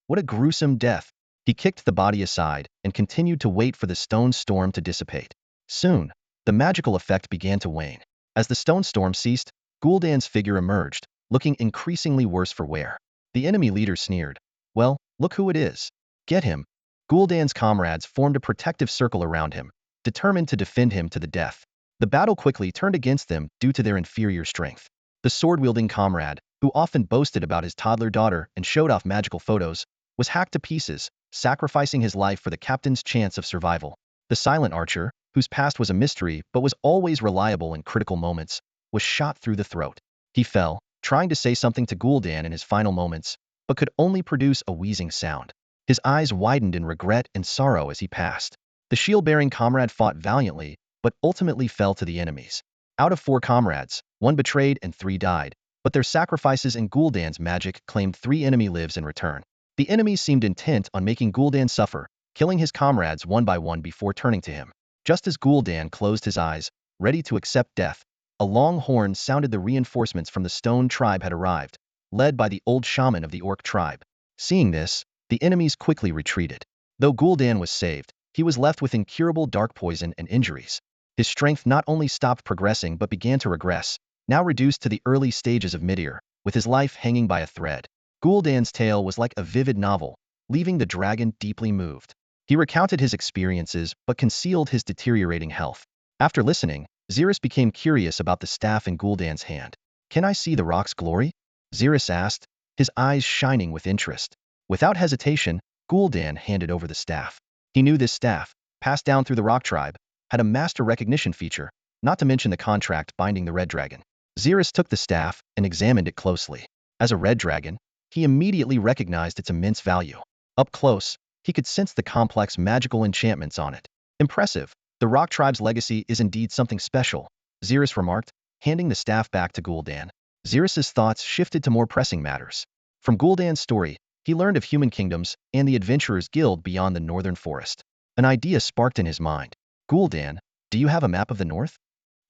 What a gruesome death." He kicked the body aside and continued to wait for the stone storm to dissipate. Soon, the magical effect began to wane. As the stone storm ceased, Gul'dan's figure emerged, looking increasingly worse for wear. The enemy leader sneered, "Well, look who it is. Get him." Gul'dan's comrades formed a protective circle around him, determined to defend him to the death. The battle quickly turned against them due to their inferior strength. The sword-wielding comrade, who often boasted about his toddler daughter and showed off magical photos, was hacked to pieces, sacrificing his life for the captain's chance of survival. The silent archer, whose past was a mystery but was always reliable in critical moments, was shot through the throat. He fell, trying to say something to Gul'dan in his final moments, but could only produce a wheezing sound. His eyes widened in regret and sorrow as he passed. The shield-bearing comrade fought valiantly, but ultimately fell to the enemies. Out of 4 comrades, 1 betrayed and 3 died, but their sacrifices and Gul'dan's magic claimed 3 enemy lives in return. The enemies seemed intent on making Gul'dan suffer, killing his comrades one by one before turning to him. Just as Gul'dan closed his eyes, ready to accept death, a long horn sounded. The reinforcements from the stone tribe had arrived, led by the old shaman of the orc tribe. Seeing this, the enemies quickly retreated. Though Gul'dan was saved, he was left with incurable dark poison and injuries. His strength not only stopped progressing but began to regress, now reduced to the early stages of midair, with his life hanging by a thread. Gul'dan's tale was like a vivid novel, leaving the dragon deeply moved. He recounted his experiences but concealed his deteriorating health. After listening, Zerith became curious about the staff in Gul'dan's hand. "Can I see the rock's glory?" Zerith asked, his eyes shining with interest. Without hesitation, Gul'dan handed over the staff. He knew this staff, passed down through the rock tribe, had a master recognition feature, not to mention the contract binding the red dragon. Zerith took the staff and examined it closely. As a red dragon, he immediately recognized its immense value. Up close, he could sense the complex magical enchantments on it. "Impressive. The rock tribe's legacy is indeed something special," Zerith remarked, handing the staff back to Gul'dan. Zerith's thoughts shifted to more pressing matters. From Gul'dan's story, he learned of human kingdoms and the Adventurers Guild beyond the northern forest. An idea sparked in his mind. "Gul'dan, do you have a map of the north?"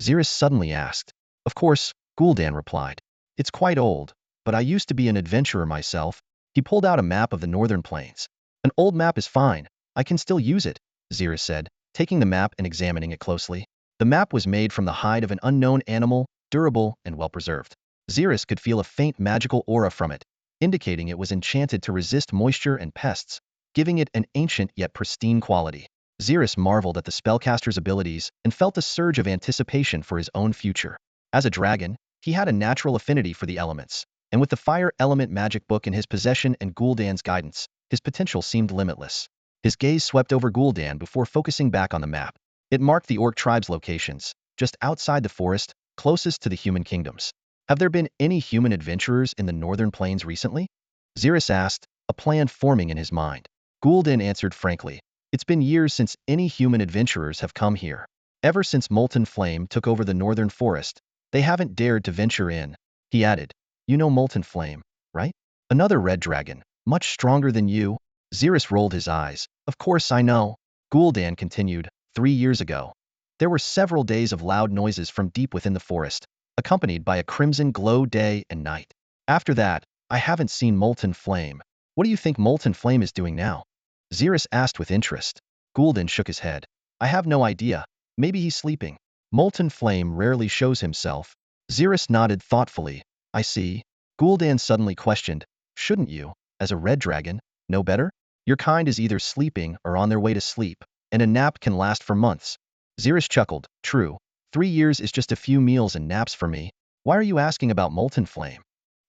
Zerith suddenly asked. "Of course," Gul'dan replied. "It's quite old, but I used to be an adventurer myself." He pulled out a map of the northern plains. "An old map is fine. I can still use it," Zerith said, taking the map and examining it closely. The map was made from the hide of an unknown animal, durable and well-preserved. Zerith could feel a faint magical aura from it, indicating it was enchanted to resist moisture and pests, giving it an ancient yet pristine quality. Zerith marveled at the spellcaster's abilities and felt a surge of anticipation for his own future. As a dragon, he had a natural affinity for the elements, and with the fire element magic book in his possession and Gul'dan's guidance, his potential seemed limitless. His gaze swept over Gul'dan before focusing back on the map. It marked the orc tribe's locations, just outside the forest, closest to the human kingdoms. Have there been any human adventurers in the northern plains recently? Zerith asked, a plan forming in his mind. Gul'dan answered frankly, it's been years since any human adventurers have come here. Ever since Molten Flame took over the northern forest, they haven't dared to venture in. He added, you know Molten Flame, right? Another red dragon, much stronger than you. Zerith rolled his eyes. Of course I know. Gul'dan continued, 3 years ago. There were several days of loud noises from deep within the forest, accompanied by a crimson glow day and night. After that, I haven't seen Molten Flame. What do you think Molten Flame is doing now? Zerith asked with interest. Gul'dan shook his head. I have no idea. Maybe he's sleeping. Molten Flame rarely shows himself. Zerith nodded thoughtfully. I see. Gul'dan suddenly questioned, shouldn't you, as a red dragon, know better? Your kind is either sleeping or on their way to sleep, and a nap can last for months. Zerith chuckled. True. 3 years is just a few meals and naps for me. Why are you asking about Molten Flame?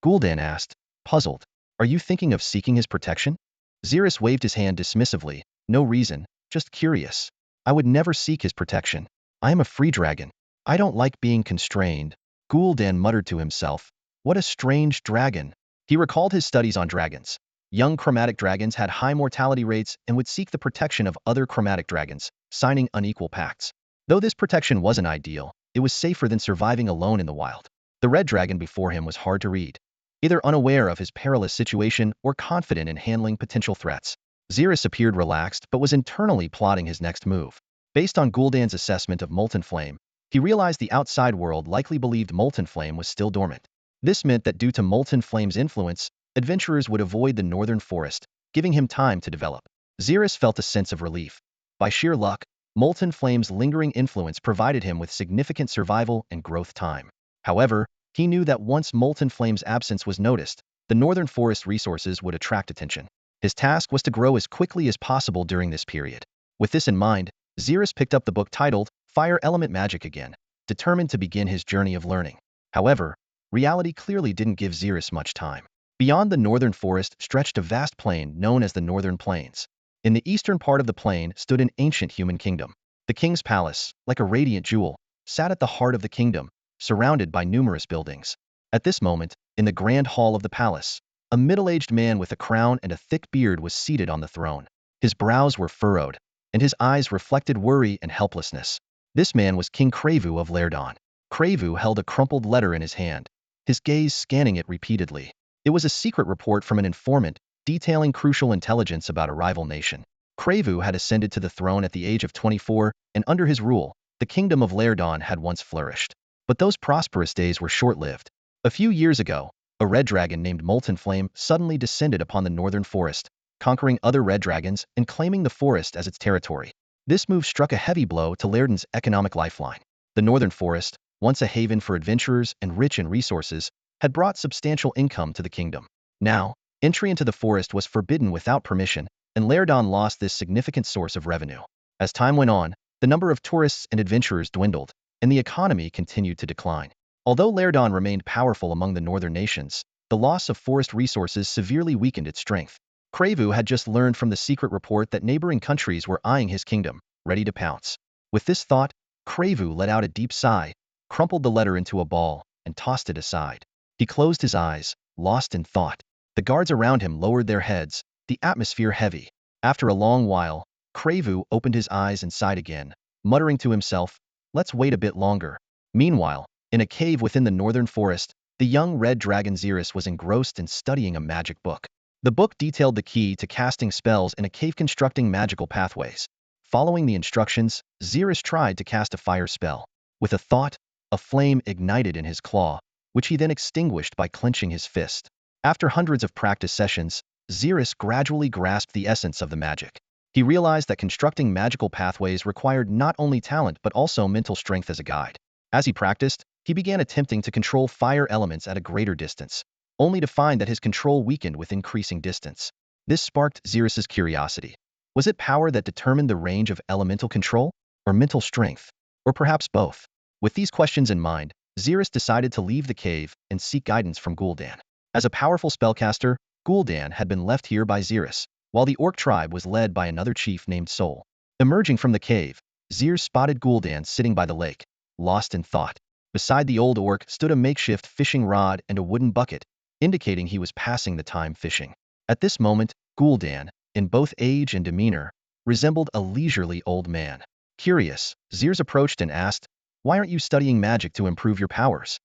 Gul'dan asked, puzzled. Are you thinking of seeking his protection? Zerith waved his hand dismissively. No reason, just curious. I would never seek his protection. I am a free dragon. I don't like being constrained. Gul'dan muttered to himself. What a strange dragon. He recalled his studies on dragons. Young chromatic dragons had high mortality rates and would seek the protection of other chromatic dragons, signing unequal pacts. Though this protection wasn't ideal, it was safer than surviving alone in the wild. The red dragon before him was hard to read, either unaware of his perilous situation or confident in handling potential threats. Zerith appeared relaxed but was internally plotting his next move. Based on Gul'dan's assessment of Molten Flame, he realized the outside world likely believed Molten Flame was still dormant. This meant that due to Molten Flame's influence, adventurers would avoid the northern forest, giving him time to develop. Zerith felt a sense of relief. By sheer luck, Molten Flame's lingering influence provided him with significant survival and growth time. However, he knew that once Molten Flame's absence was noticed, the northern forest resources would attract attention. His task was to grow as quickly as possible during this period. With this in mind, Zerith picked up the book titled Fire Element Magic again, determined to begin his journey of learning. However, reality clearly didn't give Zerith much time. Beyond the northern forest stretched a vast plain known as the Northern Plains. In the eastern part of the plain stood an ancient human kingdom. The king's palace, like a radiant jewel, sat at the heart of the kingdom, surrounded by numerous buildings. At this moment, in the grand hall of the palace, a middle-aged man with a crown and a thick beard was seated on the throne. His brows were furrowed, and his eyes reflected worry and helplessness. This man was King Krevu of Lerdon. Krevu held a crumpled letter in his hand, his gaze scanning it repeatedly. It was a secret report from an informant, detailing crucial intelligence about a rival nation. Krevu had ascended to the throne at the age of 24, and under his rule, the kingdom of Lerdon had once flourished. But those prosperous days were short-lived. A few years ago, a red dragon named Molten Flame suddenly descended upon the northern forest, conquering other red dragons and claiming the forest as its territory. This move struck a heavy blow to Lerdon's economic lifeline. The northern forest, once a haven for adventurers and rich in resources, had brought substantial income to the kingdom. Now, entry into the forest was forbidden without permission, and Lerdon lost this significant source of revenue. As time went on, the number of tourists and adventurers dwindled, and the economy continued to decline. Although Lerdon remained powerful among the northern nations, the loss of forest resources severely weakened its strength. Krevu had just learned from the secret report that neighboring countries were eyeing his kingdom, ready to pounce. With this thought, Krevu let out a deep sigh, crumpled the letter into a ball, and tossed it aside. He closed his eyes, lost in thought. The guards around him lowered their heads, the atmosphere heavy. After a long while, Krevu opened his eyes and sighed again, muttering to himself, let's wait a bit longer. Meanwhile, in a cave within the northern forest, the young red dragon Zerith was engrossed in studying a magic book. The book detailed the key to casting spells in a cave constructing magical pathways. Following the instructions, Zerith tried to cast a fire spell. With a thought, a flame ignited in his claw, which he then extinguished by clenching his fist. After hundreds of practice sessions, Zerith gradually grasped the essence of the magic. He realized that constructing magical pathways required not only talent but also mental strength as a guide. As he practiced, he began attempting to control fire elements at a greater distance, only to find that his control weakened with increasing distance. This sparked Zerith's curiosity. Was it power that determined the range of elemental control, or mental strength, or perhaps both? With these questions in mind, Zerith decided to leave the cave and seek guidance from Gul'dan. As a powerful spellcaster, Gul'dan had been left here by Zerith. while the orc tribe was led by another chief named Sol. Emerging from the cave, Zir spotted Gul'dan sitting by the lake, lost in thought. Beside the old orc stood a makeshift fishing rod and a wooden bucket, indicating he was passing the time fishing. At this moment, Gul'dan, in both age and demeanor, resembled a leisurely old man. Curious, Zir's approached and asked, "Why aren't you studying magic to improve your powers?"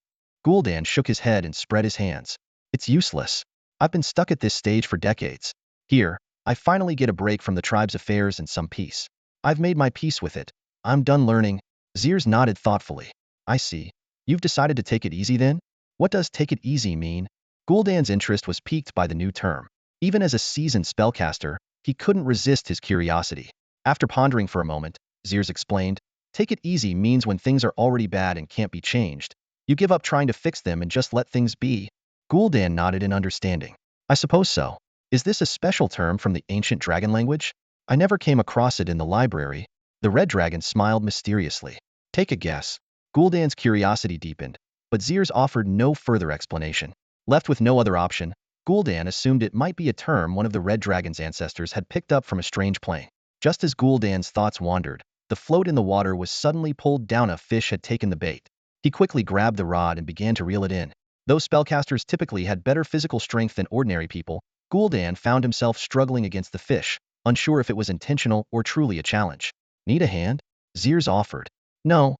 Gul'dan shook his head and spread his hands. "It's useless. I've been stuck at this stage for decades. Here, I finally get a break from the tribe's affairs and some peace. I've made my peace with it. I'm done learning." Zir's nodded thoughtfully. "I see. You've decided to take it easy then? What does take it easy mean?" Gul'dan's interest was piqued by the new term. Even as a seasoned spellcaster, he couldn't resist his curiosity. After pondering for a moment, Zir's explained, "Take it easy means when things are already bad and can't be changed, you give up trying to fix them and just let things be." Gul'dan nodded in understanding. "I suppose so. Is this a special term from the ancient dragon language? I never came across it in the library." The red dragon smiled mysteriously. "Take a guess." Gul'dan's curiosity deepened, but Zir's offered no further explanation. Left with no other option, Gul'dan assumed it might be a term one of the red dragon's ancestors had picked up from a strange plane. Just as Gul'dan's thoughts wandered, the float in the water was suddenly pulled down. A fish had taken the bait. He quickly grabbed the rod and began to reel it in. Though spellcasters typically had better physical strength than ordinary people, Gul'dan found himself struggling against the fish, unsure if it was intentional or truly a challenge. "Need a hand?" Zir's offered. No,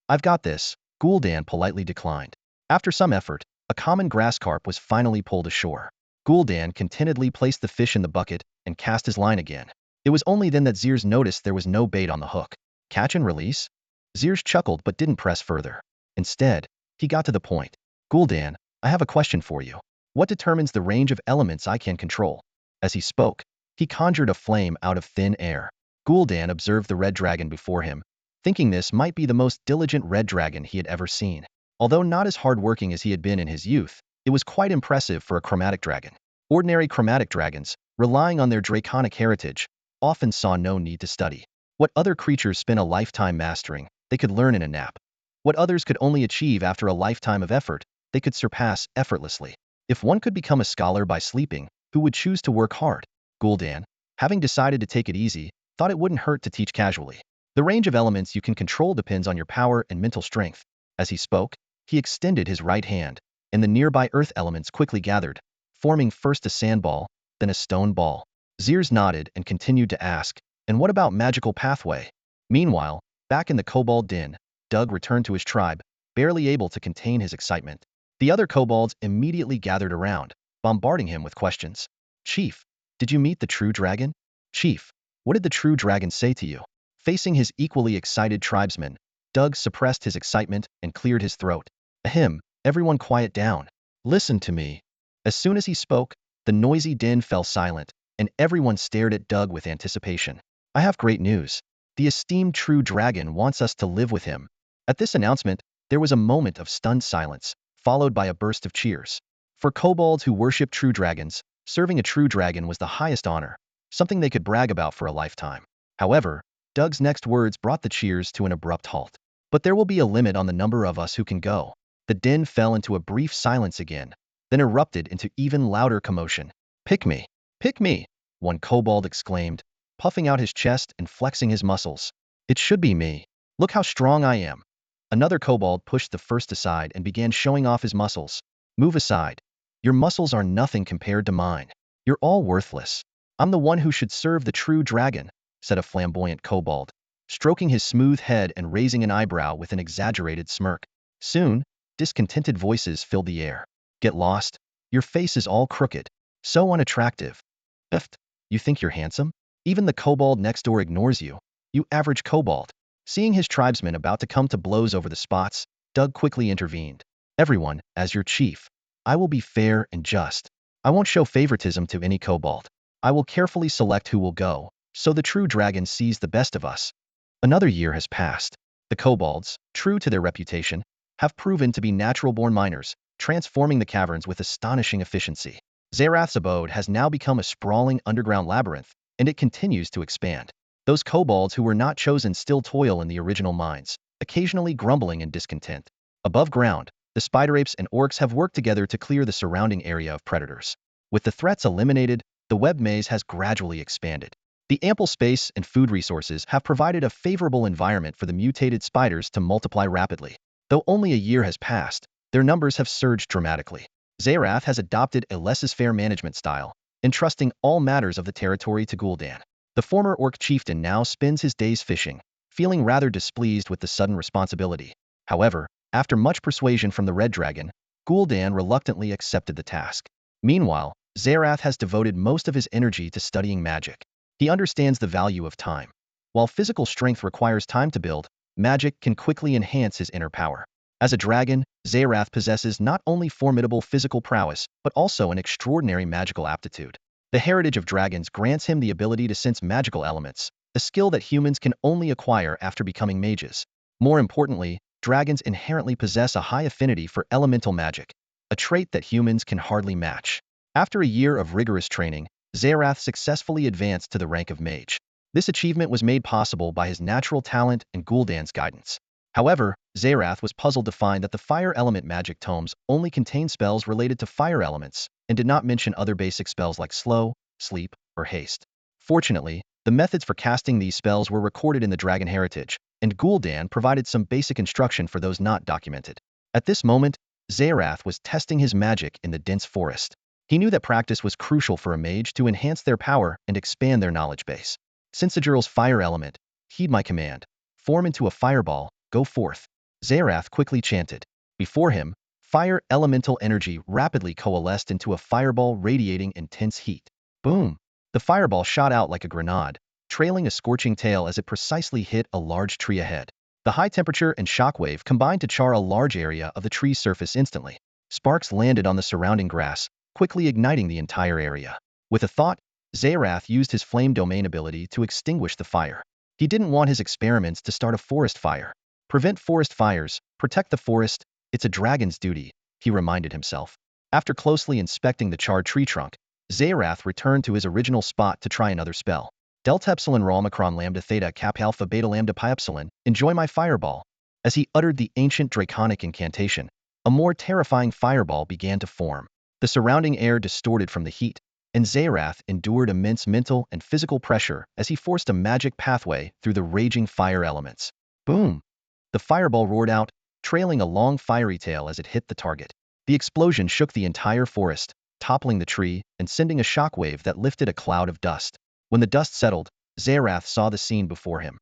I've got this," Gul'dan politely declined. After some effort, a common grass carp was finally pulled ashore. Gul'dan contentedly placed the fish in the bucket and cast his line again. It was only then that Zir's noticed there was no bait on the hook. "Catch and release?" Zir's chuckled but didn't press further. Instead, he got to the point. "Gul'dan, I have a question for you. What determines the range of elements I can control?" As he spoke, he conjured a flame out of thin air. Gul'dan observed the red dragon before him, thinking this might be the most diligent red dragon he had ever seen. Although not as hardworking as he had been in his youth, it was quite impressive for a chromatic dragon. Ordinary chromatic dragons, relying on their draconic heritage, often saw no need to study. What other creatures spent a lifetime mastering, they could learn in a nap. What others could only achieve after a lifetime of effort, they could surpass effortlessly. If one could become a scholar by sleeping, who would choose to work hard? Gul'dan, having decided to take it easy, thought it wouldn't hurt to teach casually. The range of elements you can control depends on your power and mental strength. As he spoke, he extended his right hand, and the nearby earth elements quickly gathered, forming first a sand ball, then a stone ball. Zir's nodded and continued to ask, "And what about magical pathway?" Meanwhile, back in the kobold den, Doug returned to his tribe, barely able to contain his excitement. The other kobolds immediately gathered around, bombarding him with questions. "Chief, did you meet the true dragon? Chief, what did the true dragon say to you?" Facing his equally excited tribesmen, Doug suppressed his excitement and cleared his throat. "Ahem, everyone quiet down. Listen to me." As soon as he spoke, the noisy din fell silent, and everyone stared at Doug with anticipation. "I have great news. The esteemed true dragon wants us to live with him." At this announcement, there was a moment of stunned silence, followed by a burst of cheers. For kobolds who worship true dragons, serving a true dragon was the highest honor, something they could brag about for a lifetime. However, Doug's next words brought the cheers to an abrupt halt. "But there will be a limit on the number of us who can go." The din fell into a brief silence again, then erupted into even louder commotion. "Pick me! Pick me!" one kobold exclaimed, puffing out his chest and flexing his muscles. "It should be me. Look how strong I am." Another kobold pushed the first aside and began showing off his muscles. "Move aside. Your muscles are nothing compared to mine. You're all worthless. I'm the one who should serve the true dragon," said a flamboyant kobold, stroking his smooth head and raising an eyebrow with an exaggerated smirk. Soon, discontented voices filled the air. "Get lost. Your face is all crooked. So unattractive. Ift, you think you're handsome? Even the kobold next door ignores you. You average kobold." Seeing his tribesmen about to come to blows over the spots, Doug quickly intervened. "Everyone, as your chief, I will be fair and just. I won't show favoritism to any kobold. I will carefully select who will go, so the true dragon sees the best of us." Another year has passed. The kobolds, true to their reputation, have proven to be natural-born miners, transforming the caverns with astonishing efficiency. Zerith's abode has now become a sprawling underground labyrinth, and it continues to expand. Those kobolds who were not chosen still toil in the original mines, occasionally grumbling in discontent. Above ground, the spider apes and orcs have worked together to clear the surrounding area of predators. With the threats eliminated, the web maze has gradually expanded. The ample space and food resources have provided a favorable environment for the mutated spiders to multiply rapidly. Though only a year has passed, their numbers have surged dramatically. Zerith has adopted a laissez-faire management style, entrusting all matters of the territory to Gul'dan. The former orc chieftain now spends his days fishing, feeling rather displeased with the sudden responsibility. However, after much persuasion from the Red Dragon, Gul'dan reluctantly accepted the task. Meanwhile, Zerith has devoted most of his energy to studying magic. He understands the value of time. While physical strength requires time to build, magic can quickly enhance his inner power. As a dragon, Zerith possesses not only formidable physical prowess, but also an extraordinary magical aptitude. The heritage of dragons grants him the ability to sense magical elements, a skill that humans can only acquire after becoming mages. More importantly, dragons inherently possess a high affinity for elemental magic, a trait that humans can hardly match. After a year of rigorous training, Zerith successfully advanced to the rank of mage. This achievement was made possible by his natural talent and Gul'dan's guidance. However, Zerith was puzzled to find that the fire element magic tomes only contained spells related to fire elements and did not mention other basic spells like slow, sleep, or haste. Fortunately, the methods for casting these spells were recorded in the Dragon Heritage, and Gul'dan provided some basic instruction for those not documented. At this moment, Zerith was testing his magic in the dense forest. He knew that practice was crucial for a mage to enhance their power and expand their knowledge base. Sinsigirl's fire element, heed my command. Form into a fireball, go forth. Zerith quickly chanted. Before him, fire elemental energy rapidly coalesced into a fireball radiating intense heat. Boom! The fireball shot out like a grenade, trailing a scorching tail as it precisely hit a large tree ahead. The high temperature and shockwave combined to char a large area of the tree's surface instantly. Sparks landed on the surrounding grass, quickly igniting the entire area. With a thought, Zerith used his flame domain ability to extinguish the fire. He didn't want his experiments to start a forest fire. Prevent forest fires, protect the forest, it's a dragon's duty, he reminded himself. After closely inspecting the charred tree trunk, Zerith returned to his original spot to try another spell. Delta Epsilon Rho Omicron Lambda Theta Kappa Alpha Beta Lambda Pi Epsilon, enjoy my fireball. As he uttered the ancient draconic incantation, a more terrifying fireball began to form. The surrounding air distorted from the heat, and Zerith endured immense mental and physical pressure as he forced a magic pathway through the raging fire elements. Boom! The fireball roared out, trailing a long fiery tail as it hit the target. The explosion shook the entire forest, toppling the tree and sending a shockwave that lifted a cloud of dust. When the dust settled, Zerith saw the scene before him.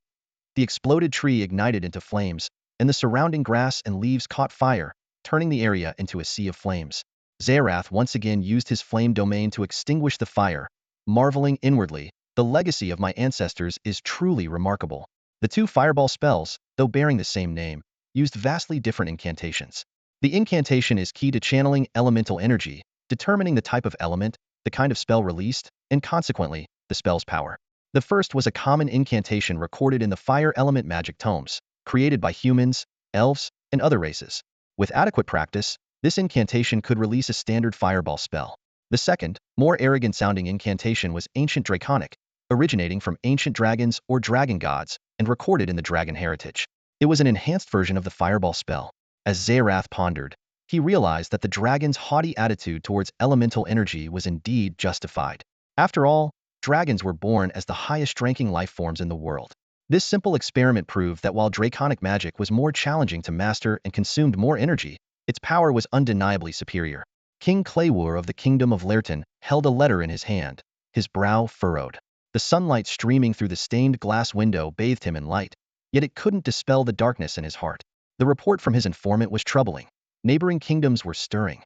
The exploded tree ignited into flames, and the surrounding grass and leaves caught fire, turning the area into a sea of flames. Zerith once again used his flame domain to extinguish the fire, marveling inwardly, the legacy of my ancestors is truly remarkable. The two fireball spells, though bearing the same name, used vastly different incantations. The incantation is key to channeling elemental energy, determining the type of element, the kind of spell released, and consequently, the spell's power. The first was a common incantation recorded in the fire element magic tomes, created by humans, elves, and other races. With adequate practice, this incantation could release a standard fireball spell. The second, more arrogant-sounding incantation was ancient draconic, originating from ancient dragons or dragon gods, and recorded in the Dragon Heritage. It was an enhanced version of the fireball spell. As Zerith pondered, he realized that the dragon's haughty attitude towards elemental energy was indeed justified. After all, dragons were born as the highest-ranking life forms in the world. This simple experiment proved that while draconic magic was more challenging to master and consumed more energy, its power was undeniably superior. King Claywur of the Kingdom of Lerton held a letter in his hand, his brow furrowed. The sunlight streaming through the stained glass window bathed him in light, yet it couldn't dispel the darkness in his heart. The report from his informant was troubling. Neighboring kingdoms were stirring.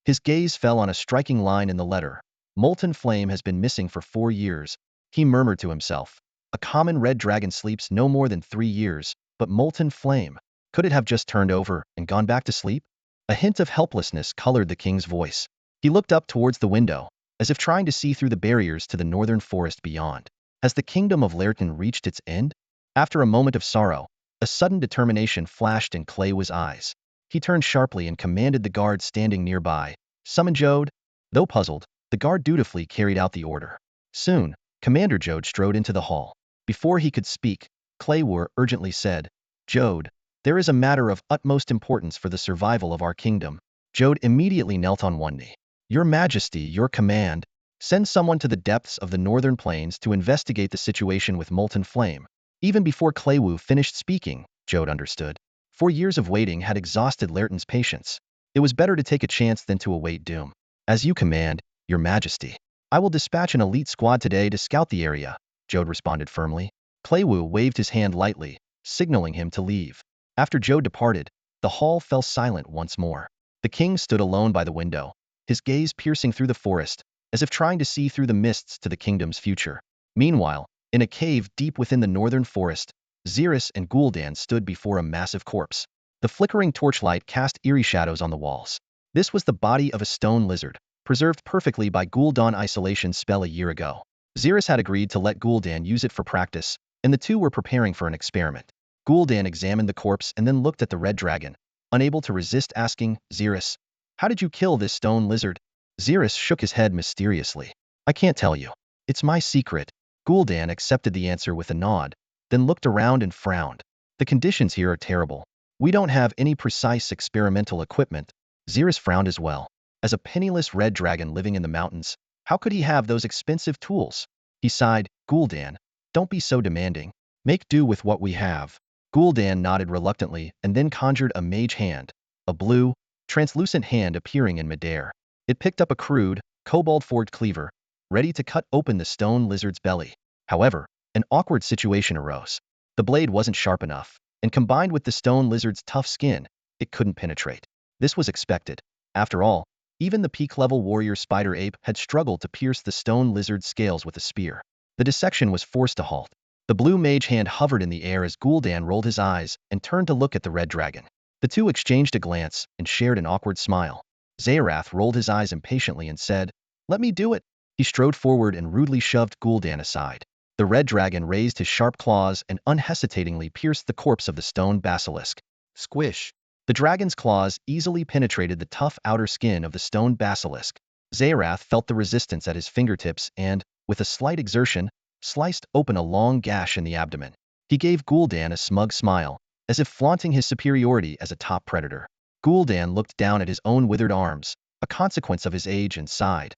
His gaze fell on a striking line in the letter. Molten Flame has been missing for 4 years, he murmured to himself. A common red dragon sleeps no more than 3 years, but Molten Flame, could it have just turned over and gone back to sleep? A hint of helplessness colored the king's voice. He looked up towards the window, as if trying to see through the barriers to the northern forest beyond. Has the kingdom of Lerton reached its end? After a moment of sorrow, a sudden determination flashed in Claywur's eyes. He turned sharply and commanded the guard standing nearby, "Summon Jode." Though puzzled, the guard dutifully carried out the order. Soon, Commander Jode strode into the hall. Before he could speak, Claywur urgently said, "Jode, there is a matter of utmost importance for the survival of our kingdom." Jode immediately knelt on one knee. "Your Majesty, your command." Send someone to the depths of the northern plains to investigate the situation with molten flame. Even before Claywu finished speaking, Jode understood. 4 years of waiting had exhausted Lerton's patience. It was better to take a chance than to await doom. As you command, Your Majesty. I will dispatch an elite squad today to scout the area, Jode responded firmly. Claywu waved his hand lightly, signaling him to leave. After Jode departed, the hall fell silent once more. The king stood alone by the window, his gaze piercing through the forest, as if trying to see through the mists to the kingdom's future. Meanwhile, in a cave deep within the northern forest, Zerith and Gul'dan stood before a massive corpse. The flickering torchlight cast eerie shadows on the walls. This was the body of a stone lizard, preserved perfectly by Gul'dan isolation spell a year ago. Zerith had agreed to let Gul'dan use it for practice, and the two were preparing for an experiment. Gul'dan examined the corpse and then looked at the red dragon, unable to resist asking, Zerith, how did you kill this stone lizard? Zerith shook his head mysteriously. I can't tell you. It's my secret. Gul'dan accepted the answer with a nod, then looked around and frowned. The conditions here are terrible. We don't have any precise experimental equipment. Zerith frowned as well. As a penniless red dragon living in the mountains, how could he have those expensive tools? He sighed, Gul'dan, don't be so demanding. Make do with what we have. Gul'dan nodded reluctantly and then conjured a mage hand, a blue, translucent hand appearing in midair. It picked up a crude, cobalt-forged cleaver, ready to cut open the stone lizard's belly. However, an awkward situation arose. The blade wasn't sharp enough, and combined with the stone lizard's tough skin, it couldn't penetrate. This was expected. After all, even the peak-level warrior spider ape had struggled to pierce the stone lizard's scales with a spear. The dissection was forced to halt. The blue mage hand hovered in the air as Gul'dan rolled his eyes and turned to look at the red dragon. The two exchanged a glance and shared an awkward smile. Zerith rolled his eyes impatiently and said, Let me do it. He strode forward and rudely shoved Gul'dan aside. The red dragon raised his sharp claws and unhesitatingly pierced the corpse of the stone basilisk. Squish! The dragon's claws easily penetrated the tough outer skin of the stone basilisk. Zerith felt the resistance at his fingertips and, with a slight exertion, sliced open a long gash in the abdomen. He gave Gul'dan a smug smile, as if flaunting his superiority as a top predator. Gul'dan looked down at his own withered arms, a consequence of his age, and sighed.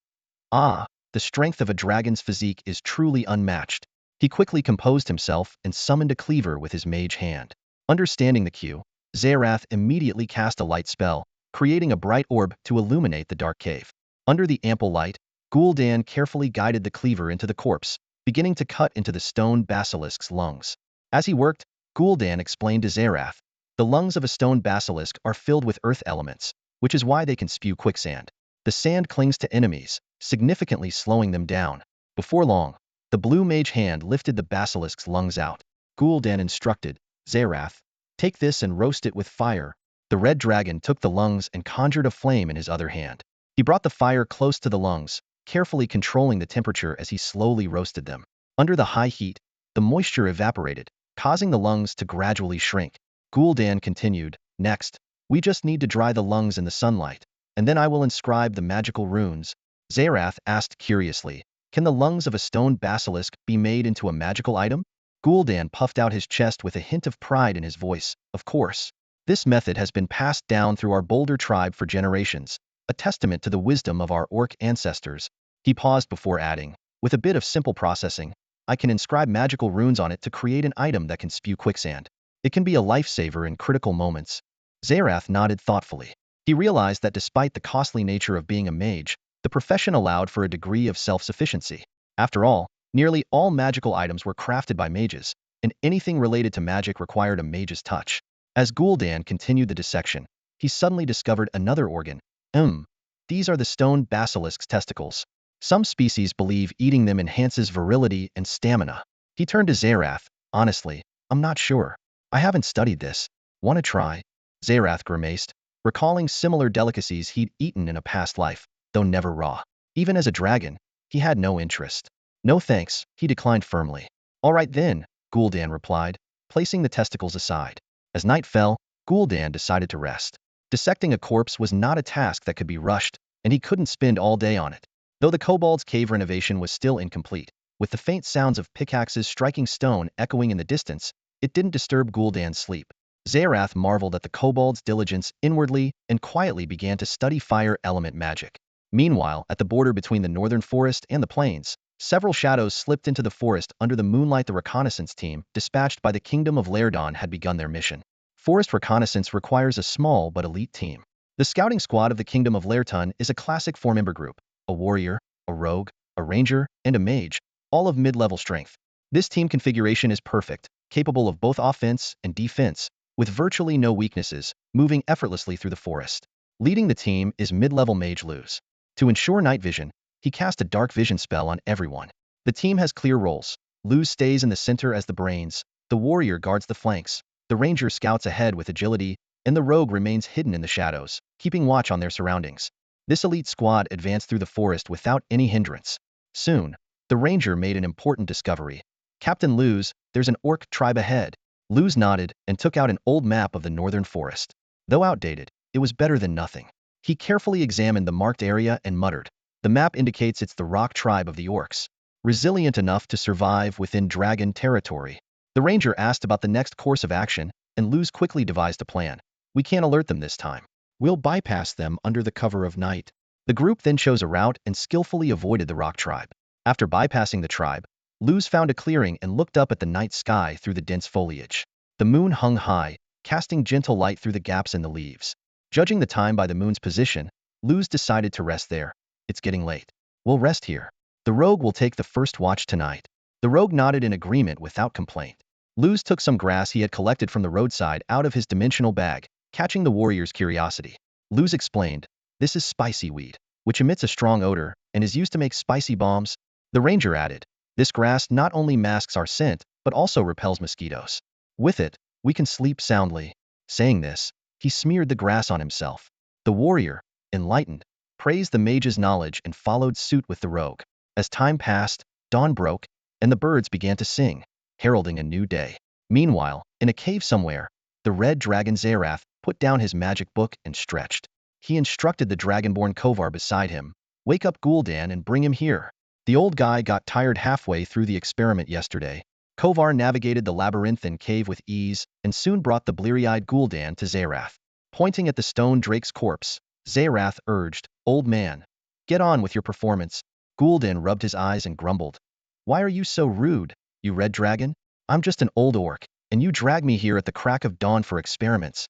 Ah, the strength of a dragon's physique is truly unmatched. He quickly composed himself and summoned a cleaver with his mage hand. Understanding the cue, Zerith immediately cast a light spell, creating a bright orb to illuminate the dark cave. Under the ample light, Gul'dan carefully guided the cleaver into the corpse, beginning to cut into the stone basilisk's lungs. As he worked, Gul'dan explained to Zerith, the lungs of a stone basilisk are filled with earth elements, which is why they can spew quicksand. The sand clings to enemies, significantly slowing them down. Before long, the blue mage hand lifted the basilisk's lungs out. Gul'dan instructed, Zerith, take this and roast it with fire. The red dragon took the lungs and conjured a flame in his other hand. He brought the fire close to the lungs, carefully controlling the temperature as he slowly roasted them. Under the high heat, the moisture evaporated, causing the lungs to gradually shrink. Gul'dan continued, next, we just need to dry the lungs in the sunlight, and then I will inscribe the magical runes. Zerith asked curiously, can the lungs of a stone basilisk be made into a magical item? Gul'dan puffed out his chest with a hint of pride in his voice. Of course. This method has been passed down through our Boulder tribe for generations, a testament to the wisdom of our orc ancestors. He paused before adding, with a bit of simple processing, I can inscribe magical runes on it to create an item that can spew quicksand. It can be a lifesaver in critical moments. Zerith nodded thoughtfully. He realized that despite the costly nature of being a mage, the profession allowed for a degree of self-sufficiency. After all, nearly all magical items were crafted by mages, and anything related to magic required a mage's touch. As Gul'dan continued the dissection, he suddenly discovered another organ. These are the stone basilisk's testicles. Some species believe eating them enhances virility and stamina. He turned to Zerith, honestly, I'm not sure. I haven't studied this. Want to try? Zerith grimaced, recalling similar delicacies he'd eaten in a past life, though never raw. Even as a dragon, he had no interest. No thanks, he declined firmly. All right then, Gul'dan replied, placing the testicles aside. As night fell, Gul'dan decided to rest. Dissecting a corpse was not a task that could be rushed, and he couldn't spend all day on it. Though the kobold's cave renovation was still incomplete, with the faint sounds of pickaxes striking stone echoing in the distance, it didn't disturb Gul'dan's sleep. Zerith marveled at the kobold's diligence inwardly and quietly began to study fire element magic. Meanwhile, at the border between the northern forest and the plains, several shadows slipped into the forest under the moonlight. The reconnaissance team, dispatched by the Kingdom of Lairdon, had begun their mission. Forest reconnaissance requires a small but elite team. The scouting squad of the Kingdom of Lairdon is a classic four-member group: a warrior, a rogue, a ranger, and a mage, all of mid-level strength. This team configuration is perfect, capable of both offense and defense, with virtually no weaknesses, moving effortlessly through the forest. Leading the team is mid-level mage Luz. To ensure night vision, he cast a dark vision spell on everyone. The team has clear roles. Luz stays in the center as the brains, the warrior guards the flanks, the ranger scouts ahead with agility, and the rogue remains hidden in the shadows, keeping watch on their surroundings. This elite squad advanced through the forest without any hindrance. Soon, the ranger made an important discovery. "Captain Luz, there's an orc tribe ahead." Luz nodded and took out an old map of the northern forest. Though outdated, it was better than nothing. He carefully examined the marked area and muttered, "The map indicates it's the rock tribe of the orcs, resilient enough to survive within dragon territory." The ranger asked about the next course of action, and Luz quickly devised a plan. "We can't alert them this time. We'll bypass them under the cover of night." The group then chose a route and skillfully avoided the rock tribe. After bypassing the tribe, Luz found a clearing and looked up at the night sky through the dense foliage. The moon hung high, casting gentle light through the gaps in the leaves. Judging the time by the moon's position, Luz decided to rest there. "It's getting late. We'll rest here. The rogue will take the first watch tonight." The rogue nodded in agreement without complaint. Luz took some grass he had collected from the roadside out of his dimensional bag, catching the warrior's curiosity. Luz explained, "This is spicy weed, which emits a strong odor and is used to make spicy bombs." The ranger added, "This grass not only masks our scent, but also repels mosquitoes. With it, we can sleep soundly." Saying this, he smeared the grass on himself. The warrior, enlightened, praised the mage's knowledge and followed suit with the rogue. As time passed, dawn broke, and the birds began to sing, heralding a new day. Meanwhile, in a cave somewhere, the red dragon Zerith put down his magic book and stretched. He instructed the dragonborn Kovar beside him, "Wake up Gul'dan and bring him here." The old guy got tired halfway through the experiment yesterday. Kovar navigated the labyrinthine cave with ease and soon brought the bleary-eyed Gul'dan to Zerith. Pointing at the stone drake's corpse, Zerith urged, "Old man, get on with your performance." Gul'dan rubbed his eyes and grumbled, "Why are you so rude, you red dragon? I'm just an old orc, and you drag me here at the crack of dawn for experiments."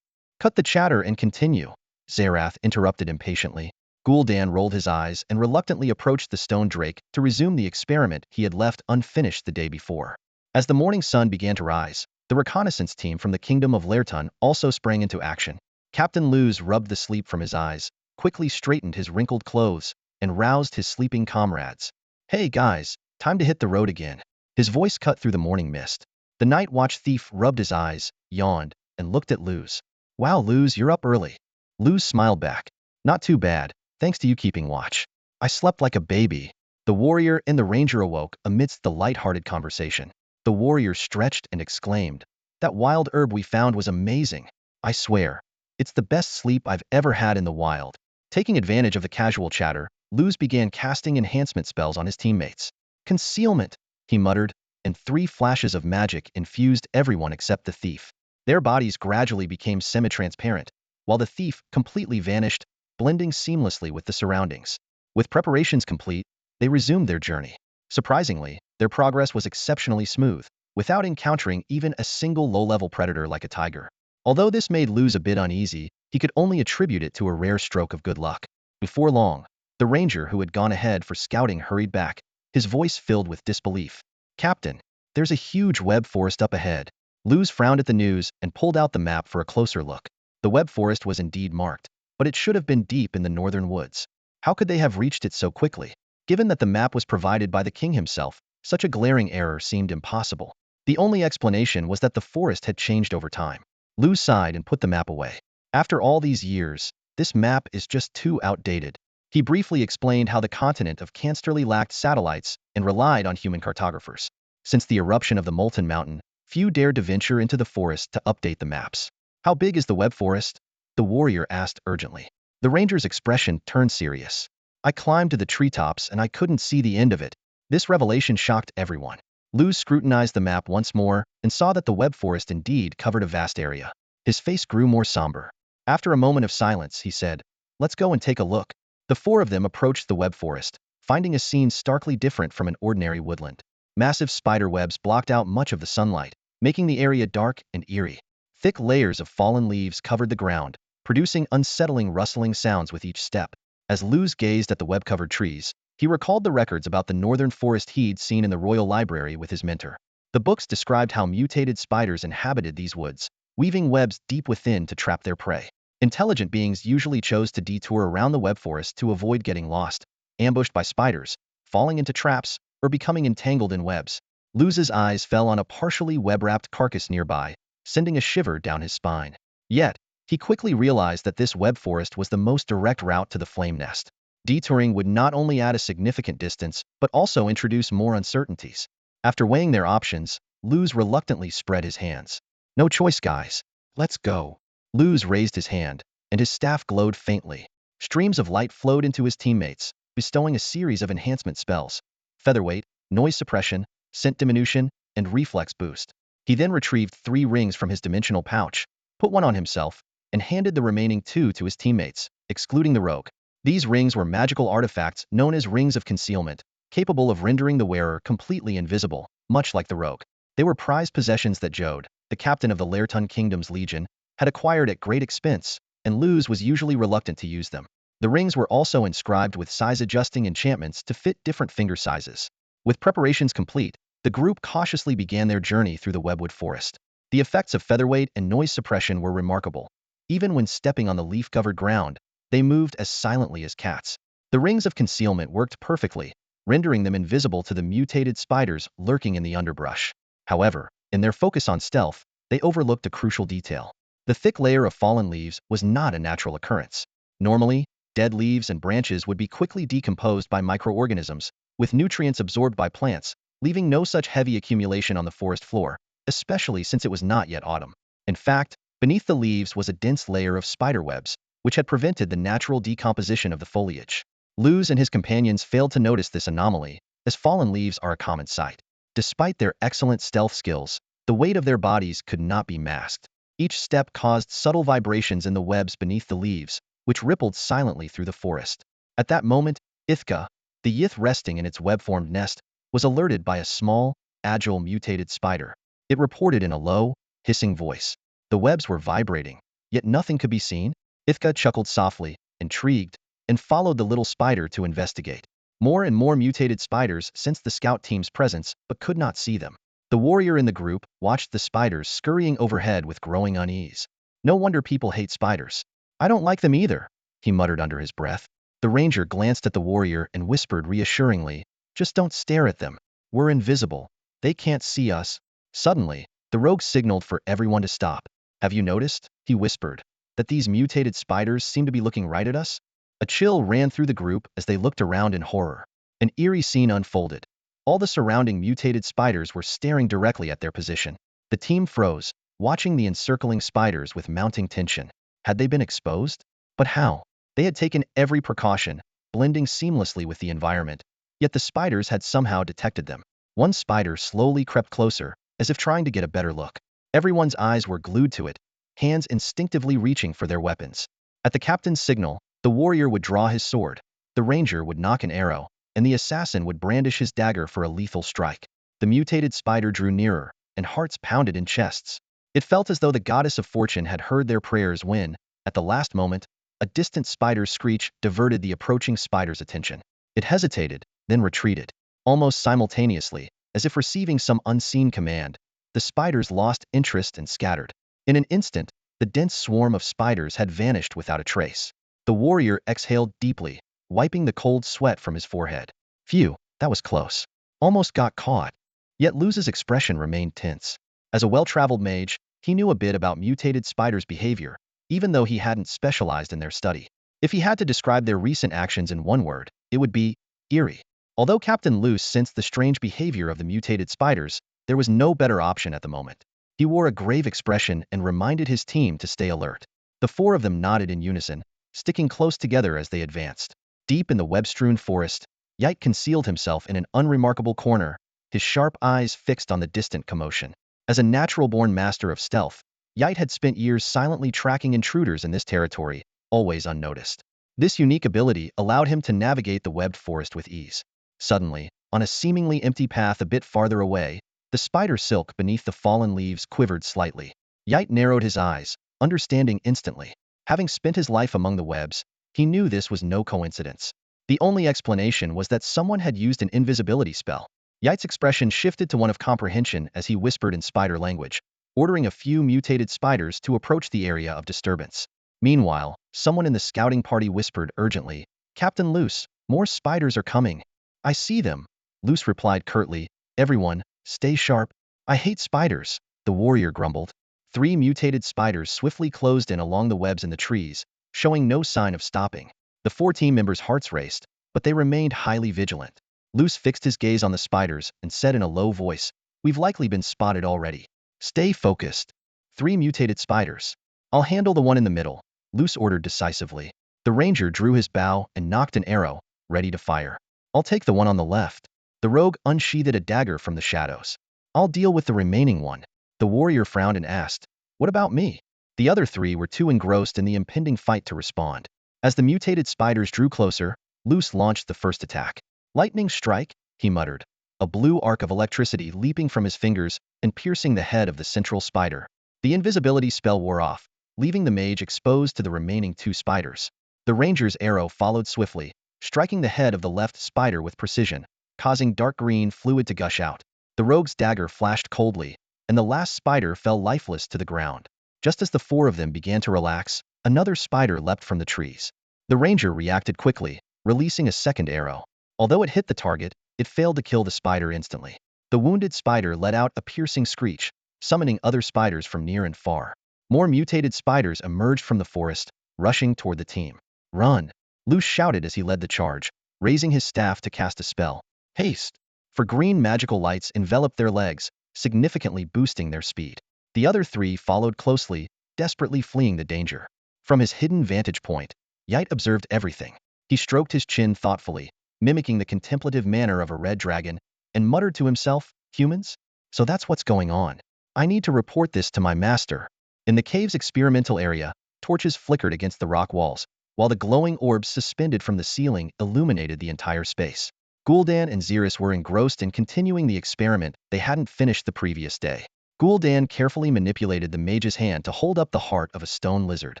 "Cut the chatter and continue," Zerith interrupted impatiently. Gul'dan rolled his eyes and reluctantly approached the stone drake to resume the experiment he had left unfinished the day before. As the morning sun began to rise, the reconnaissance team from the Kingdom of Lairdon also sprang into action. Captain Luz rubbed the sleep from his eyes, quickly straightened his wrinkled clothes, and roused his sleeping comrades. "Hey guys, time to hit the road again." His voice cut through the morning mist. The night watch thief rubbed his eyes, yawned, and looked at Luz. "Wow, Luz, you're up early." Luz smiled back. "Not too bad, thanks to you keeping watch. I slept like a baby." The warrior and the ranger awoke amidst the light-hearted conversation. The warrior stretched and exclaimed, "That wild herb we found was amazing. I swear, it's the best sleep I've ever had in the wild." Taking advantage of the casual chatter, Luz began casting enhancement spells on his teammates. "Concealment," he muttered, and 3 flashes of magic infused everyone except the thief. Their bodies gradually became semi-transparent, while the thief completely vanished, blending seamlessly with the surroundings. With preparations complete, they resumed their journey. Surprisingly, their progress was exceptionally smooth, without encountering even a single low-level predator like a tiger. Although this made Luz a bit uneasy, he could only attribute it to a rare stroke of good luck. Before long, the ranger who had gone ahead for scouting hurried back, his voice filled with disbelief. "Captain, there's a huge web forest up ahead." Luz frowned at the news and pulled out the map for a closer look. The web forest was indeed marked, but it should have been deep in the northern woods. How could they have reached it so quickly? Given that the map was provided by the king himself, such a glaring error seemed impossible. The only explanation was that the forest had changed over time. Luz sighed and put the map away. "After all these years, this map is just too outdated." He briefly explained how the continent of Cansterly lacked satellites and relied on human cartographers. Since the eruption of the Molten Mountain, few dared to venture into the forest to update the maps. "How big is the web forest?" the warrior asked urgently. The ranger's expression turned serious. "I climbed to the treetops and I couldn't see the end of it." This revelation shocked everyone. Luz scrutinized the map once more and saw that the web forest indeed covered a vast area. His face grew more somber. After a moment of silence, he said, "Let's go and take a look." The four of them approached the web forest, finding a scene starkly different from an ordinary woodland. Massive spider webs blocked out much of the sunlight, making the area dark and eerie. Thick layers of fallen leaves covered the ground, producing unsettling rustling sounds with each step. As Luz gazed at the web-covered trees, he recalled the records about the northern forest he'd seen in the royal library with his mentor. The books described how mutated spiders inhabited these woods, weaving webs deep within to trap their prey. Intelligent beings usually chose to detour around the web forest to avoid getting lost, ambushed by spiders, falling into traps, or becoming entangled in webs. Luz's eyes fell on a partially web-wrapped carcass nearby, sending a shiver down his spine. Yet, he quickly realized that this web forest was the most direct route to the flame nest. Detouring would not only add a significant distance, but also introduce more uncertainties. After weighing their options, Luz reluctantly spread his hands. No choice, guys. Let's go. Luz raised his hand, and his staff glowed faintly. Streams of light flowed into his teammates, bestowing a series of enhancement spells: featherweight, noise suppression, scent diminution, and reflex boost. He then retrieved 3 rings from his dimensional pouch, put one on himself, and handed the remaining 2 to his teammates, excluding the rogue. These rings were magical artifacts known as rings of concealment, capable of rendering the wearer completely invisible, much like the rogue. They were prized possessions that Jode, the captain of the Laertun Kingdom's Legion, had acquired at great expense, and Luz was usually reluctant to use them. The rings were also inscribed with size-adjusting enchantments to fit different finger sizes. With preparations complete, the group cautiously began their journey through the webwood forest. The effects of featherweight and noise suppression were remarkable. Even when stepping on the leaf-covered ground, they moved as silently as cats. The rings of concealment worked perfectly, rendering them invisible to the mutated spiders lurking in the underbrush. However, in their focus on stealth, they overlooked a crucial detail. The thick layer of fallen leaves was not a natural occurrence. Normally, dead leaves and branches would be quickly decomposed by microorganisms, with nutrients absorbed by plants, leaving no such heavy accumulation on the forest floor, especially since it was not yet autumn. In fact, beneath the leaves was a dense layer of spider webs, which had prevented the natural decomposition of the foliage. Luz and his companions failed to notice this anomaly, as fallen leaves are a common sight. Despite their excellent stealth skills, the weight of their bodies could not be masked. Each step caused subtle vibrations in the webs beneath the leaves, which rippled silently through the forest. At that moment, Ithka, the yith resting in its web-formed nest, was alerted by a small, agile mutated spider. It reported in a low, hissing voice. The webs were vibrating, yet nothing could be seen. Ithka chuckled softly, intrigued, and followed the little spider to investigate. More and more mutated spiders sensed the scout team's presence but could not see them. The warrior in the group watched the spiders scurrying overhead with growing unease. No wonder people hate spiders. I don't like them either, he muttered under his breath. The ranger glanced at the warrior and whispered reassuringly, just don't stare at them. We're invisible. They can't see us. Suddenly, the rogue signaled for everyone to stop. Have you noticed, he whispered, that these mutated spiders seem to be looking right at us? A chill ran through the group as they looked around in horror. An eerie scene unfolded. All the surrounding mutated spiders were staring directly at their position. The team froze, watching the encircling spiders with mounting tension. Had they been exposed? But how? They had taken every precaution, blending seamlessly with the environment, yet the spiders had somehow detected them. One spider slowly crept closer, as if trying to get a better look. Everyone's eyes were glued to it, hands instinctively reaching for their weapons. At the captain's signal, the warrior would draw his sword, the ranger would knock an arrow, and the assassin would brandish his dagger for a lethal strike. The mutated spider drew nearer, and hearts pounded in chests. It felt as though the goddess of fortune had heard their prayers when, at the last moment, a distant spider's screech diverted the approaching spider's attention. It hesitated, then retreated. Almost simultaneously, as if receiving some unseen command, the spiders lost interest and scattered. In an instant, the dense swarm of spiders had vanished without a trace. The warrior exhaled deeply, wiping the cold sweat from his forehead. Phew, that was close. Almost got caught. Yet Luz's expression remained tense. As a well-traveled mage, he knew a bit about mutated spiders' behavior, even though he hadn't specialized in their study. If he had to describe their recent actions in one word, it would be eerie. Although Captain Luz sensed the strange behavior of the mutated spiders, there was no better option at the moment. He wore a grave expression and reminded his team to stay alert. The 4 of them nodded in unison, sticking close together as they advanced. Deep in the web-strewn forest, Yite concealed himself in an unremarkable corner, his sharp eyes fixed on the distant commotion. As a natural-born master of stealth, Yite had spent years silently tracking intruders in this territory, always unnoticed. This unique ability allowed him to navigate the webbed forest with ease. Suddenly, on a seemingly empty path a bit farther away, the spider silk beneath the fallen leaves quivered slightly. Yite narrowed his eyes, understanding instantly. Having spent his life among the webs, he knew this was no coincidence. The only explanation was that someone had used an invisibility spell. Yite's expression shifted to one of comprehension as he whispered in spider language, ordering a few mutated spiders to approach the area of disturbance. Meanwhile, someone in the scouting party whispered urgently, "Captain Luce, more spiders are coming." "I see them," Luce replied curtly. "Everyone, stay sharp." "I hate spiders," the warrior grumbled. 3 mutated spiders swiftly closed in along the webs in the trees, showing no sign of stopping. The 4 team members' hearts raced, but they remained highly vigilant. Luce fixed his gaze on the spiders and said in a low voice, "We've likely been spotted already. Stay focused." 3 mutated spiders. "I'll handle the one in the middle," Luce ordered decisively. The ranger drew his bow and knocked an arrow, ready to fire. "I'll take the one on the left." The rogue unsheathed a dagger from the shadows. "I'll deal with the remaining one." The warrior frowned and asked, "What about me?" The other 3 were too engrossed in the impending fight to respond. As the mutated spiders drew closer, Luce launched the first attack. "Lightning strike," he muttered, a blue arc of electricity leaping from his fingers and piercing the head of the central spider. The invisibility spell wore off, leaving the mage exposed to the remaining 2 spiders. The ranger's arrow followed swiftly, striking the head of the left spider with precision, causing dark green fluid to gush out. The rogue's dagger flashed coldly, and the last spider fell lifeless to the ground. Just as the 4 of them began to relax, another spider leapt from the trees. The ranger reacted quickly, releasing a second arrow. Although it hit the target, it failed to kill the spider instantly. The wounded spider let out a piercing screech, summoning other spiders from near and far. More mutated spiders emerged from the forest, rushing toward the team. "Run!" Luce shouted as he led the charge, raising his staff to cast a spell. "Haste!" For green magical lights enveloped their legs, significantly boosting their speed. The other 3 followed closely, desperately fleeing the danger. From his hidden vantage point, Yite observed everything. He stroked his chin thoughtfully, mimicking the contemplative manner of a red dragon, and muttered to himself, "Humans? So that's what's going on. I need to report this to my master." In the cave's experimental area, torches flickered against the rock walls, while the glowing orbs suspended from the ceiling illuminated the entire space. Gul'dan and Zerith were engrossed in continuing the experiment they hadn't finished the previous day. Gul'dan carefully manipulated the mage's hand to hold up the heart of a stone lizard.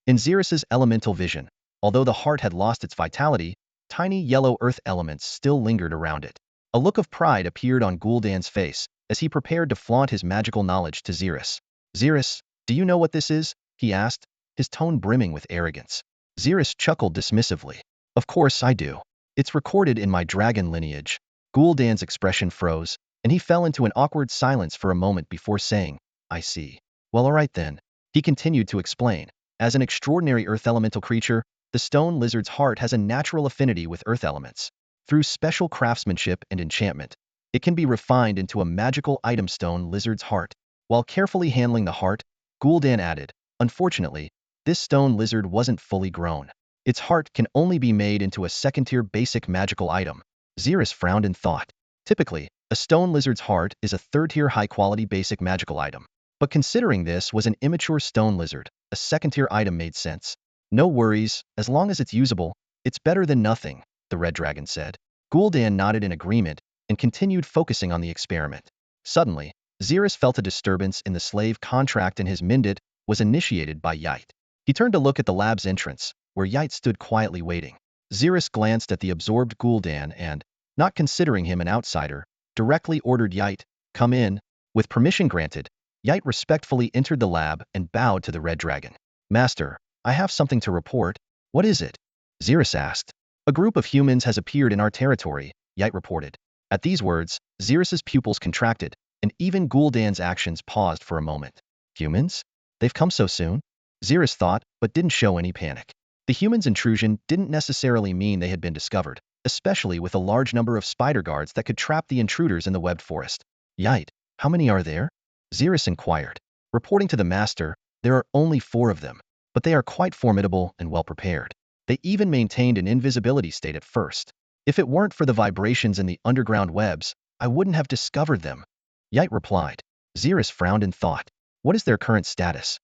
In Zerith's elemental vision, although the heart had lost its vitality, tiny yellow earth elements still lingered around it. A look of pride appeared on Gul'dan's face as he prepared to flaunt his magical knowledge to Zerith. "Zerith, do you know what this is?" he asked, his tone brimming with arrogance. Zerith chuckled dismissively. "Of course I do. It's recorded in my dragon lineage." Gul'dan's expression froze, and he fell into an awkward silence for a moment before saying, "I see. Well, all right then." He continued to explain. As an extraordinary earth elemental creature, the stone lizard's heart has a natural affinity with earth elements. Through special craftsmanship and enchantment, it can be refined into a magical item. Stone lizard's heart. While carefully handling the heart, Gul'dan added, "Unfortunately, this stone lizard wasn't fully grown. Its heart can only be made into a second-tier basic magical item." Zerith frowned in thought. Typically, a stone lizard's heart is a third-tier high-quality basic magical item. But considering this was an immature stone lizard, a second-tier item made sense. "No worries, as long as it's usable, it's better than nothing," the red dragon said. Gul'dan nodded in agreement and continued focusing on the experiment. Suddenly, Zerith felt a disturbance in the slave contract, and his mandate was initiated by Yite. He turned to look at the lab's entrance, where Yite stood quietly waiting. Zerith glanced at the absorbed Gul'dan and, not considering him an outsider, directly ordered Yite, "Come in." With permission granted, Yite respectfully entered the lab and bowed to the red dragon. "Master, I have something to report." "What is it?" Zerith asked. "A group of humans has appeared in our territory," Yite reported. At these words, Zerith's pupils contracted, and even Gul'dan's actions paused for a moment. "Humans? They've come so soon?" Zerith thought, but didn't show any panic. The humans' intrusion didn't necessarily mean they had been discovered, especially with a large number of spider guards that could trap the intruders in the webbed forest. "Yite, how many are there?" Zerith inquired. Reporting to the master, there are only 4 of them, but they are quite formidable and well prepared. They even maintained an invisibility state at first. If it weren't for the vibrations in the underground webs, I wouldn't have discovered them," Yite replied. Zerith frowned in thought. "What is their current status?"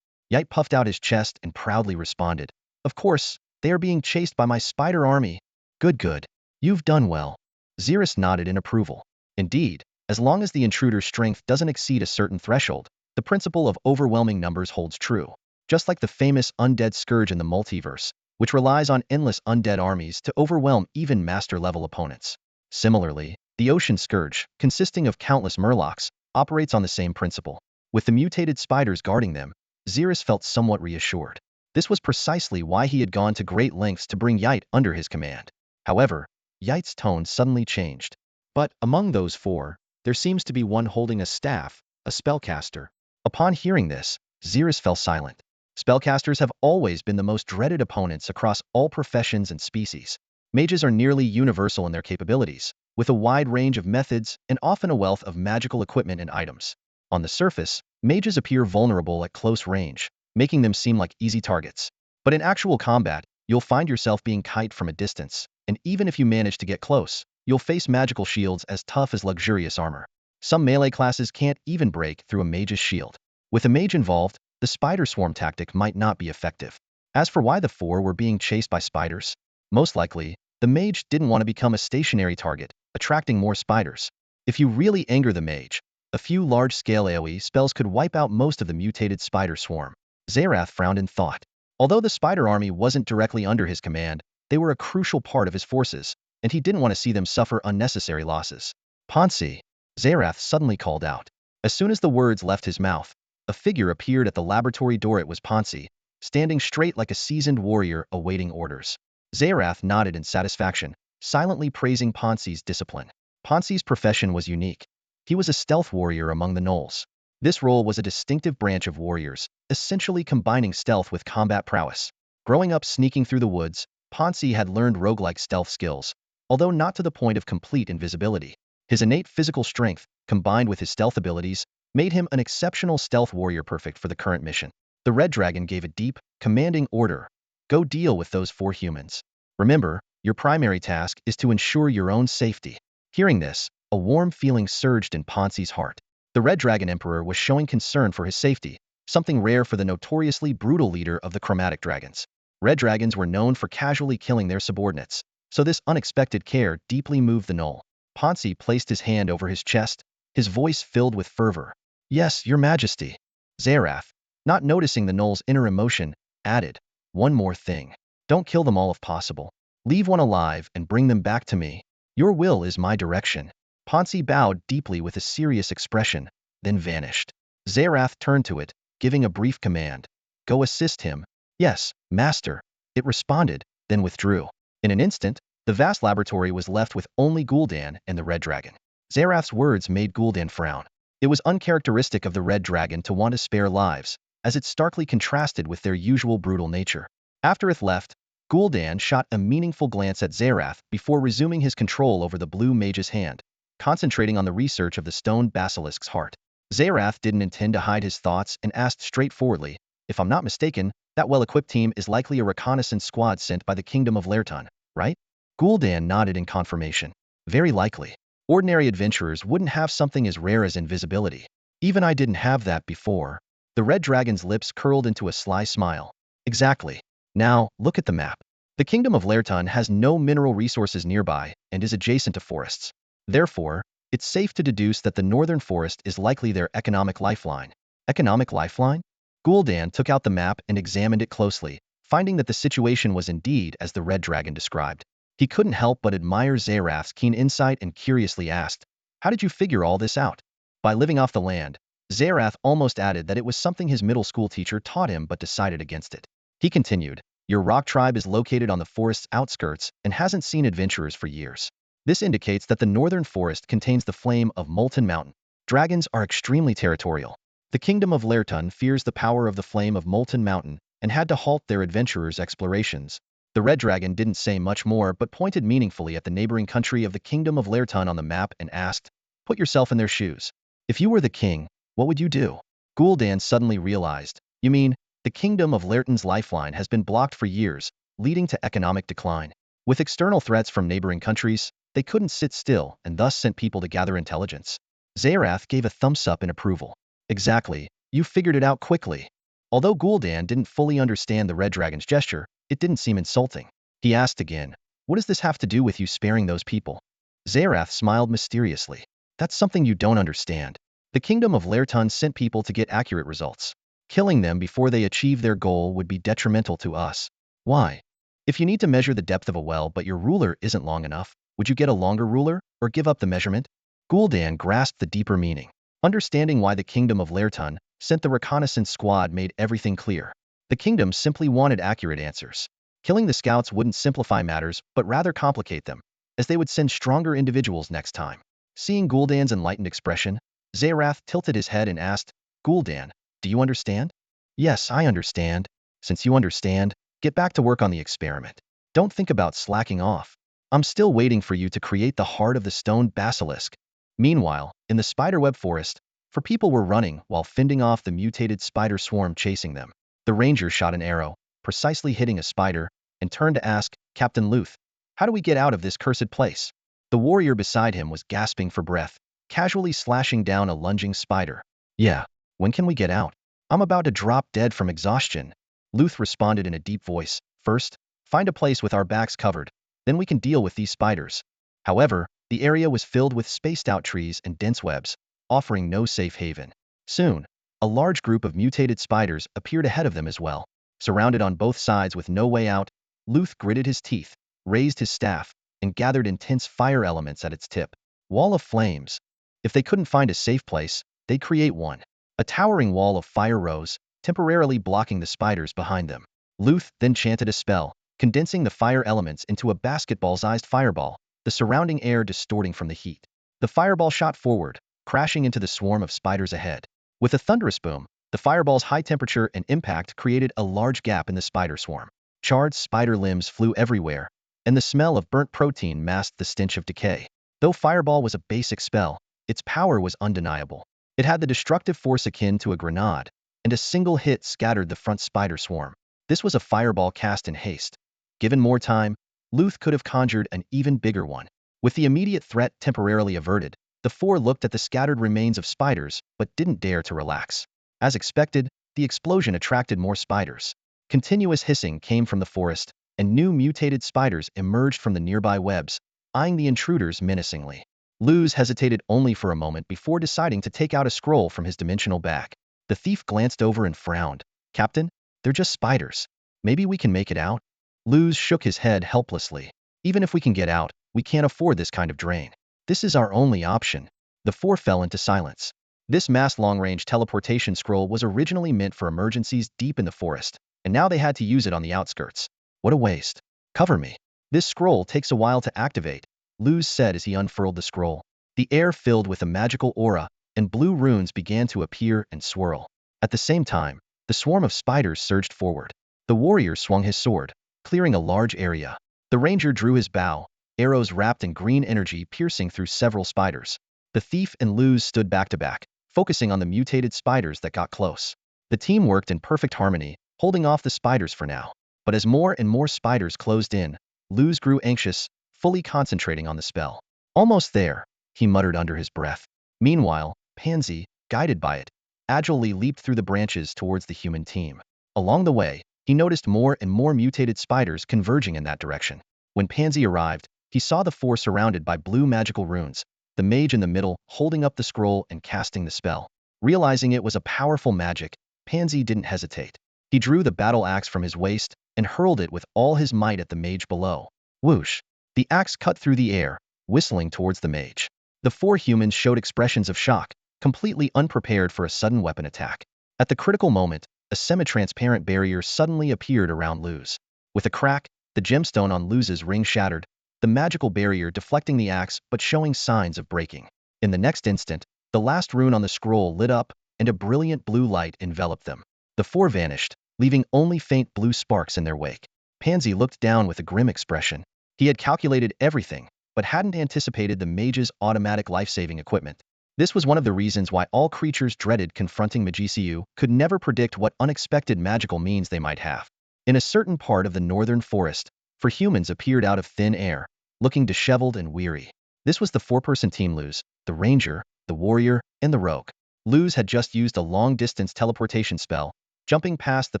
Yite puffed out his chest and proudly responded, "Of course, They are being chased by my spider army. Good, good. You've done well. Zerith nodded in approval. Indeed, as long as the intruder's strength doesn't exceed a certain threshold, the principle of overwhelming numbers holds true. Just like the famous undead scourge in the multiverse, which relies on endless undead armies to overwhelm even master-level opponents. Similarly, the ocean scourge, consisting of countless murlocs, operates on the same principle. With the mutated spiders guarding them, Zerith felt somewhat reassured. This was precisely why he had gone to great lengths to bring Yite under his command. However, Yite's tone suddenly changed. But among those four, there seems to be one holding a staff, a spellcaster. Upon hearing this, Zerith fell silent. Spellcasters have always been the most dreaded opponents across all professions and species. Mages are nearly universal in their capabilities, with a wide range of methods and often a wealth of magical equipment and items. On the surface, mages appear vulnerable at close range, making them seem like easy targets. But in actual combat, you'll find yourself being kited from a distance, and even if you manage to get close, you'll face magical shields as tough as luxurious armor. Some melee classes can't even break through a mage's shield. With a mage involved, the spider swarm tactic might not be effective. As for why the four were being chased by spiders, most likely, the mage didn't want to become a stationary target, attracting more spiders. If you really anger the mage, a few large-scale AoE spells could wipe out most of the mutated spider swarm. Zerith frowned in thought. Although the spider army wasn't directly under his command, they were a crucial part of his forces, and he didn't want to see them suffer unnecessary losses. Ponsi, Zerith suddenly called out. As soon as the words left his mouth, a figure appeared at the laboratory door. It was Ponsi, standing straight like a seasoned warrior awaiting orders. Zerith nodded in satisfaction, silently praising Ponsi's discipline. Ponsi's profession was unique. He was a stealth warrior among the gnolls. This role was a distinctive branch of warriors, essentially combining stealth with combat prowess. Growing up sneaking through the woods, Ponsi had learned roguelike stealth skills, although not to the point of complete invisibility. His innate physical strength, combined with his stealth abilities, made him an exceptional stealth warrior perfect for the current mission. The Red Dragon gave a deep, commanding order. Go deal with those 4 humans. Remember, your primary task is to ensure your own safety. Hearing this, a warm feeling surged in Ponsi's heart. The Red Dragon Emperor was showing concern for his safety, something rare for the notoriously brutal leader of the chromatic dragons. Red dragons were known for casually killing their subordinates, so this unexpected care deeply moved the gnoll. Ponsi placed his hand over his chest, his voice filled with fervor. Yes, your majesty. Zerith, not noticing the gnoll's inner emotion, added, one more thing. Don't kill them all if possible. Leave one alive and bring them back to me. Your will is my direction. Ponsi bowed deeply with a serious expression, then vanished. Zerith turned to it, giving a brief command. Go assist him. Yes, master. It responded, then withdrew. In an instant, the vast laboratory was left with only Gul'dan and the Red Dragon. Zerith's words made Gul'dan frown. It was uncharacteristic of the Red Dragon to want to spare lives, as it starkly contrasted with their usual brutal nature. After it left, Gul'dan shot a meaningful glance at Zerith before resuming his control over the blue mage's hand, concentrating on the research of the stone basilisk's heart. Zerith didn't intend to hide his thoughts and asked straightforwardly, if I'm not mistaken, that well-equipped team is likely a reconnaissance squad sent by the Kingdom of Lerton, right? Gul'dan nodded in confirmation. Very likely. Ordinary adventurers wouldn't have something as rare as invisibility. Even I didn't have that before. The Red Dragon's lips curled into a sly smile. Exactly. Now, look at the map. The Kingdom of Lerton has no mineral resources nearby and is adjacent to forests. Therefore, it's safe to deduce that the northern forest is likely their economic lifeline. Economic lifeline? Gul'dan took out the map and examined it closely, finding that the situation was indeed as the Red Dragon described. He couldn't help but admire Zerith's keen insight and curiously asked, how did you figure all this out? By living off the land, Zerith almost added that it was something his middle school teacher taught him but decided against it. He continued, your rock tribe is located on the forest's outskirts and hasn't seen adventurers for years. This indicates that the northern forest contains the flame of Molten Mountain. Dragons are extremely territorial. The Kingdom of Lerton fears the power of the flame of Molten Mountain and had to halt their adventurers' explorations. The Red Dragon didn't say much more but pointed meaningfully at the neighboring country of the Kingdom of Lerton on the map and asked, put yourself in their shoes. If you were the king, what would you do? Gul'dan suddenly realized, you mean, the Kingdom of Lerton's lifeline has been blocked for years, leading to economic decline. With external threats from neighboring countries, they couldn't sit still and thus sent people to gather intelligence. Zerith gave a thumbs up in approval. Exactly, you figured it out quickly. Although Gul'dan didn't fully understand the Red Dragon's gesture, It didn't seem insulting. He asked again, "What does this have to do with you sparing those people?" Zerith smiled mysteriously. "That's something you don't understand. The kingdom of Lertun sent people to get accurate results. Killing them before they achieve their goal would be detrimental to us." "Why? If you need to measure the depth of a well but your ruler isn't long enough, would you get a longer ruler or give up the measurement?" Gul'dan grasped the deeper meaning. Understanding why the kingdom of Lertun sent the reconnaissance squad made everything clear. The kingdom simply wanted accurate answers. Killing the scouts wouldn't simplify matters, but rather complicate them, as they would send stronger individuals next time. Seeing Gul'dan's enlightened expression, Zerith tilted his head and asked, "Gul'dan, do you understand?" "Yes, I understand. Since you understand, get back to work on the experiment. Don't think about slacking off. I'm still waiting for you to create the heart of the stone basilisk." Meanwhile, in the spiderweb forest, four people were running while fending off the mutated spider swarm chasing them. The ranger shot an arrow, precisely hitting a spider, and turned to ask, "Captain Luth, how do we get out of this cursed place?" The warrior beside him was gasping for breath, casually slashing down a lunging spider. "Yeah, when can we get out? I'm about to drop dead from exhaustion." Luth responded in a deep voice, "First, find a place with our backs covered, then we can deal with these spiders." However, the area was filled with spaced-out trees and dense webs, offering no safe haven. Soon, a large group of mutated spiders appeared ahead of them as well. Surrounded on both sides with no way out, Luth gritted his teeth, raised his staff, and gathered intense fire elements at its tip. Wall of flames. If they couldn't find a safe place, they'd create one. A towering wall of fire rose, temporarily blocking the spiders behind them. Luth then chanted a spell, condensing the fire elements into a basketball-sized fireball, the surrounding air distorting from the heat. The fireball shot forward, crashing into the swarm of spiders ahead. With a thunderous boom, the fireball's high temperature and impact created a large gap in the spider swarm. Charred spider limbs flew everywhere, and the smell of burnt protein masked the stench of decay. Though Fireball was a basic spell, its power was undeniable. It had the destructive force akin to a grenade, and a single hit scattered the front spider swarm. This was a fireball cast in haste. Given more time, Luth could have conjured an even bigger one. With the immediate threat temporarily averted, the four looked at the scattered remains of spiders but didn't dare to relax. As expected, the explosion attracted more spiders. Continuous hissing came from the forest, and new mutated spiders emerged from the nearby webs, eyeing the intruders menacingly. Luz hesitated only for a moment before deciding to take out a scroll from his dimensional bag. The thief glanced over and frowned. "Captain, they're just spiders. Maybe we can make it out?" Luz shook his head helplessly. "Even if we can get out, we can't afford this kind of drain. This is our only option." The four fell into silence. This mass long-range teleportation scroll was originally meant for emergencies deep in the forest, and now they had to use it on the outskirts. "What a waste. Cover me." "This scroll takes a while to activate," Luz said as he unfurled the scroll. The air filled with a magical aura, and blue runes began to appear and swirl. At the same time, the swarm of spiders surged forward. The warrior swung his sword, clearing a large area. The ranger drew his bow, arrows wrapped in green energy piercing through several spiders. The thief and Luz stood back to back, focusing on the mutated spiders that got close. The team worked in perfect harmony, holding off the spiders for now. But as more and more spiders closed in, Luz grew anxious, fully concentrating on the spell. "Almost there," he muttered under his breath. Meanwhile, Pansy, guided by it, agilely leaped through the branches towards the human team. Along the way, he noticed more and more mutated spiders converging in that direction. When Pansy arrived, he saw the four surrounded by blue magical runes, the mage in the middle holding up the scroll and casting the spell. Realizing it was a powerful magic, Pansy didn't hesitate. He drew the battle axe from his waist and hurled it with all his might at the mage below. Whoosh! The axe cut through the air, whistling towards the mage. The four humans showed expressions of shock, completely unprepared for a sudden weapon attack. At the critical moment, a semi-transparent barrier suddenly appeared around Luz. With a crack, the gemstone on Luz's ring shattered, the magical barrier deflecting the axe but showing signs of breaking. In the next instant, the last rune on the scroll lit up, and a brilliant blue light enveloped them. The four vanished, leaving only faint blue sparks in their wake. Pansy looked down with a grim expression. He had calculated everything, but hadn't anticipated the mage's automatic life-saving equipment. This was one of the reasons why all creatures dreaded confronting Magiciu could never predict what unexpected magical means they might have. In a certain part of the northern forest, four humans appeared out of thin air, looking disheveled and weary. This was the four-person team: Luz, the ranger, the warrior, and the rogue. Luz had just used a long-distance teleportation spell, jumping past the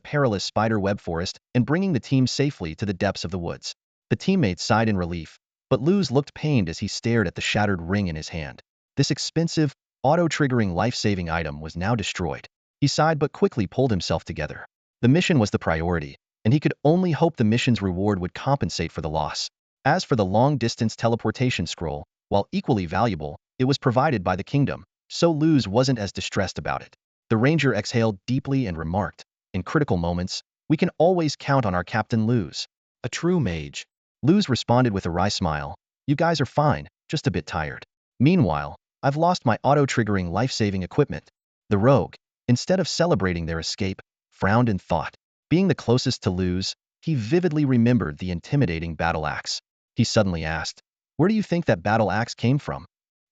perilous spider web forest and bringing the team safely to the depths of the woods. The teammates sighed in relief, but Luz looked pained as he stared at the shattered ring in his hand. This expensive, auto-triggering life-saving item was now destroyed. He sighed but quickly pulled himself together. The mission was the priority, and he could only hope the mission's reward would compensate for the loss. As for the long-distance teleportation scroll, while equally valuable, it was provided by the kingdom, so Luz wasn't as distressed about it. The ranger exhaled deeply and remarked, "In critical moments, we can always count on our Captain Luz. A true mage." Luz responded with a wry smile, "You guys are fine, just a bit tired. Meanwhile, I've lost my auto-triggering life-saving equipment." The rogue, instead of celebrating their escape, frowned in thought. Being the closest to Luz, he vividly remembered the intimidating battle axe. He suddenly asked, "Where do you think that battle axe came from?"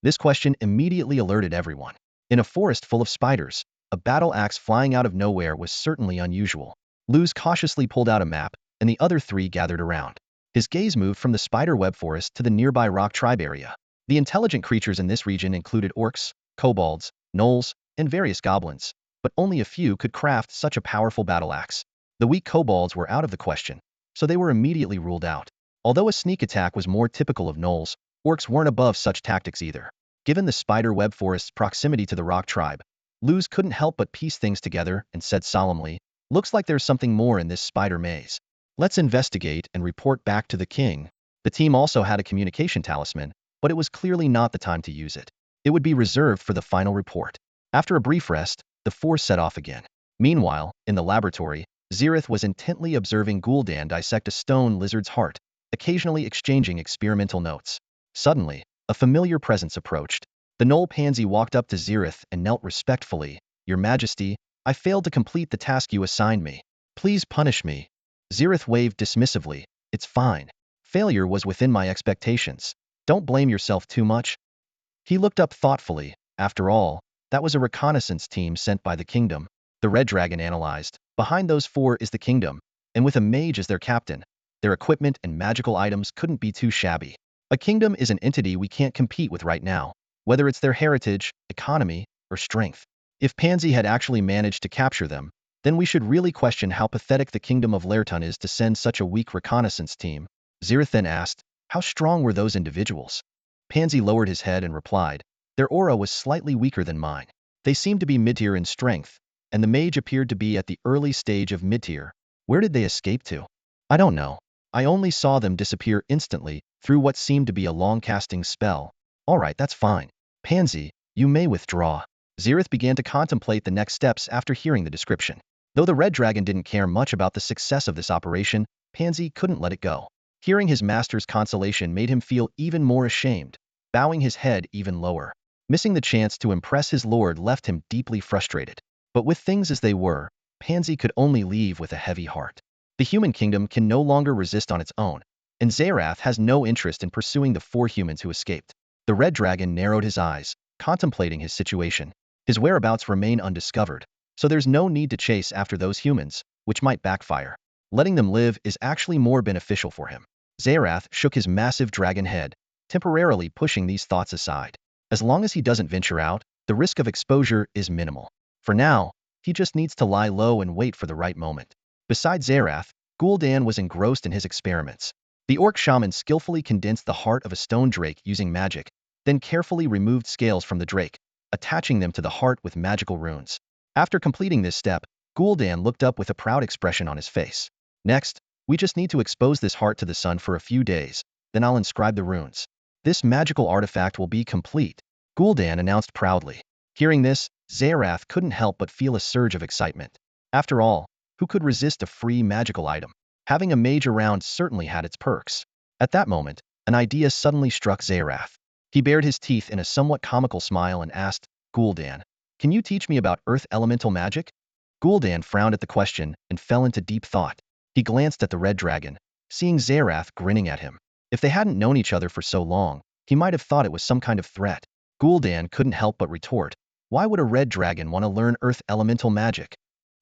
This question immediately alerted everyone. In a forest full of spiders, a battle axe flying out of nowhere was certainly unusual. Luz cautiously pulled out a map, and the other three gathered around. His gaze moved from the spider web forest to the nearby rock tribe area. The intelligent creatures in this region included orcs, kobolds, gnolls, and various goblins, but only a few could craft such a powerful battle axe. The weak kobolds were out of the question, so they were immediately ruled out. Although a sneak attack was more typical of gnolls, orcs weren't above such tactics either. Given the spider web forest's proximity to the rock tribe, Luz couldn't help but piece things together and said solemnly, "Looks like there's something more in this spider maze. Let's investigate and report back to the king." The team also had a communication talisman, but it was clearly not the time to use it. It would be reserved for the final report. After a brief rest, the four set off again. Meanwhile, in the laboratory, Zerith was intently observing Gul'dan dissect a stone lizard's heart, occasionally exchanging experimental notes. Suddenly, a familiar presence approached. The gnoll pansy walked up to Zerith and knelt respectfully. "Your Majesty, I failed to complete the task you assigned me. Please punish me." Zerith waved dismissively. "It's fine. Failure was within my expectations. Don't blame yourself too much." He looked up thoughtfully. After all, that was a reconnaissance team sent by the kingdom. The Red Dragon analyzed. Behind those four is the kingdom, and with a mage as their captain, their equipment and magical items couldn't be too shabby. A kingdom is an entity we can't compete with right now, whether it's their heritage, economy, or strength. If Pansy had actually managed to capture them, then we should really question how pathetic the kingdom of Lertun is to send such a weak reconnaissance team. Zerith then asked, "How strong were those individuals?" Pansy lowered his head and replied, "Their aura was slightly weaker than mine. They seemed to be mid-tier in strength, and the mage appeared to be at the early stage of mid-tier. Where did they escape to? I don't know. I only saw them disappear instantly through what seemed to be a long-casting spell." "All right, that's fine. Pansy, you may withdraw." Zerith began to contemplate the next steps after hearing the description. Though the Red Dragon didn't care much about the success of this operation, Pansy couldn't let it go. Hearing his master's consolation made him feel even more ashamed, bowing his head even lower. Missing the chance to impress his lord left him deeply frustrated. But with things as they were, Pansy could only leave with a heavy heart. The human kingdom can no longer resist on its own, and Zerith has no interest in pursuing the four humans who escaped. The Red Dragon narrowed his eyes, contemplating his situation. His whereabouts remain undiscovered, so there's no need to chase after those humans, which might backfire. Letting them live is actually more beneficial for him. Zerith shook his massive dragon head, temporarily pushing these thoughts aside. As long as he doesn't venture out, the risk of exposure is minimal. For now, he just needs to lie low and wait for the right moment. Besides Zerith, Gul'dan was engrossed in his experiments. The orc shaman skillfully condensed the heart of a stone drake using magic, then carefully removed scales from the drake, attaching them to the heart with magical runes. After completing this step, Gul'dan looked up with a proud expression on his face. "Next, we just need to expose this heart to the sun for a few days, then I'll inscribe the runes. This magical artifact will be complete," Gul'dan announced proudly. Hearing this, Zerith couldn't help but feel a surge of excitement. After all, who could resist a free magical item? Having a mage around certainly had its perks. At that moment, an idea suddenly struck Zerith. He bared his teeth in a somewhat comical smile and asked, "Gul'dan, can you teach me about earth elemental magic?" Gul'dan frowned at the question and fell into deep thought. He glanced at the Red Dragon, seeing Zerith grinning at him. If they hadn't known each other for so long, he might have thought it was some kind of threat. Gul'dan couldn't help but retort, "Why would a Red Dragon want to learn earth elemental magic?"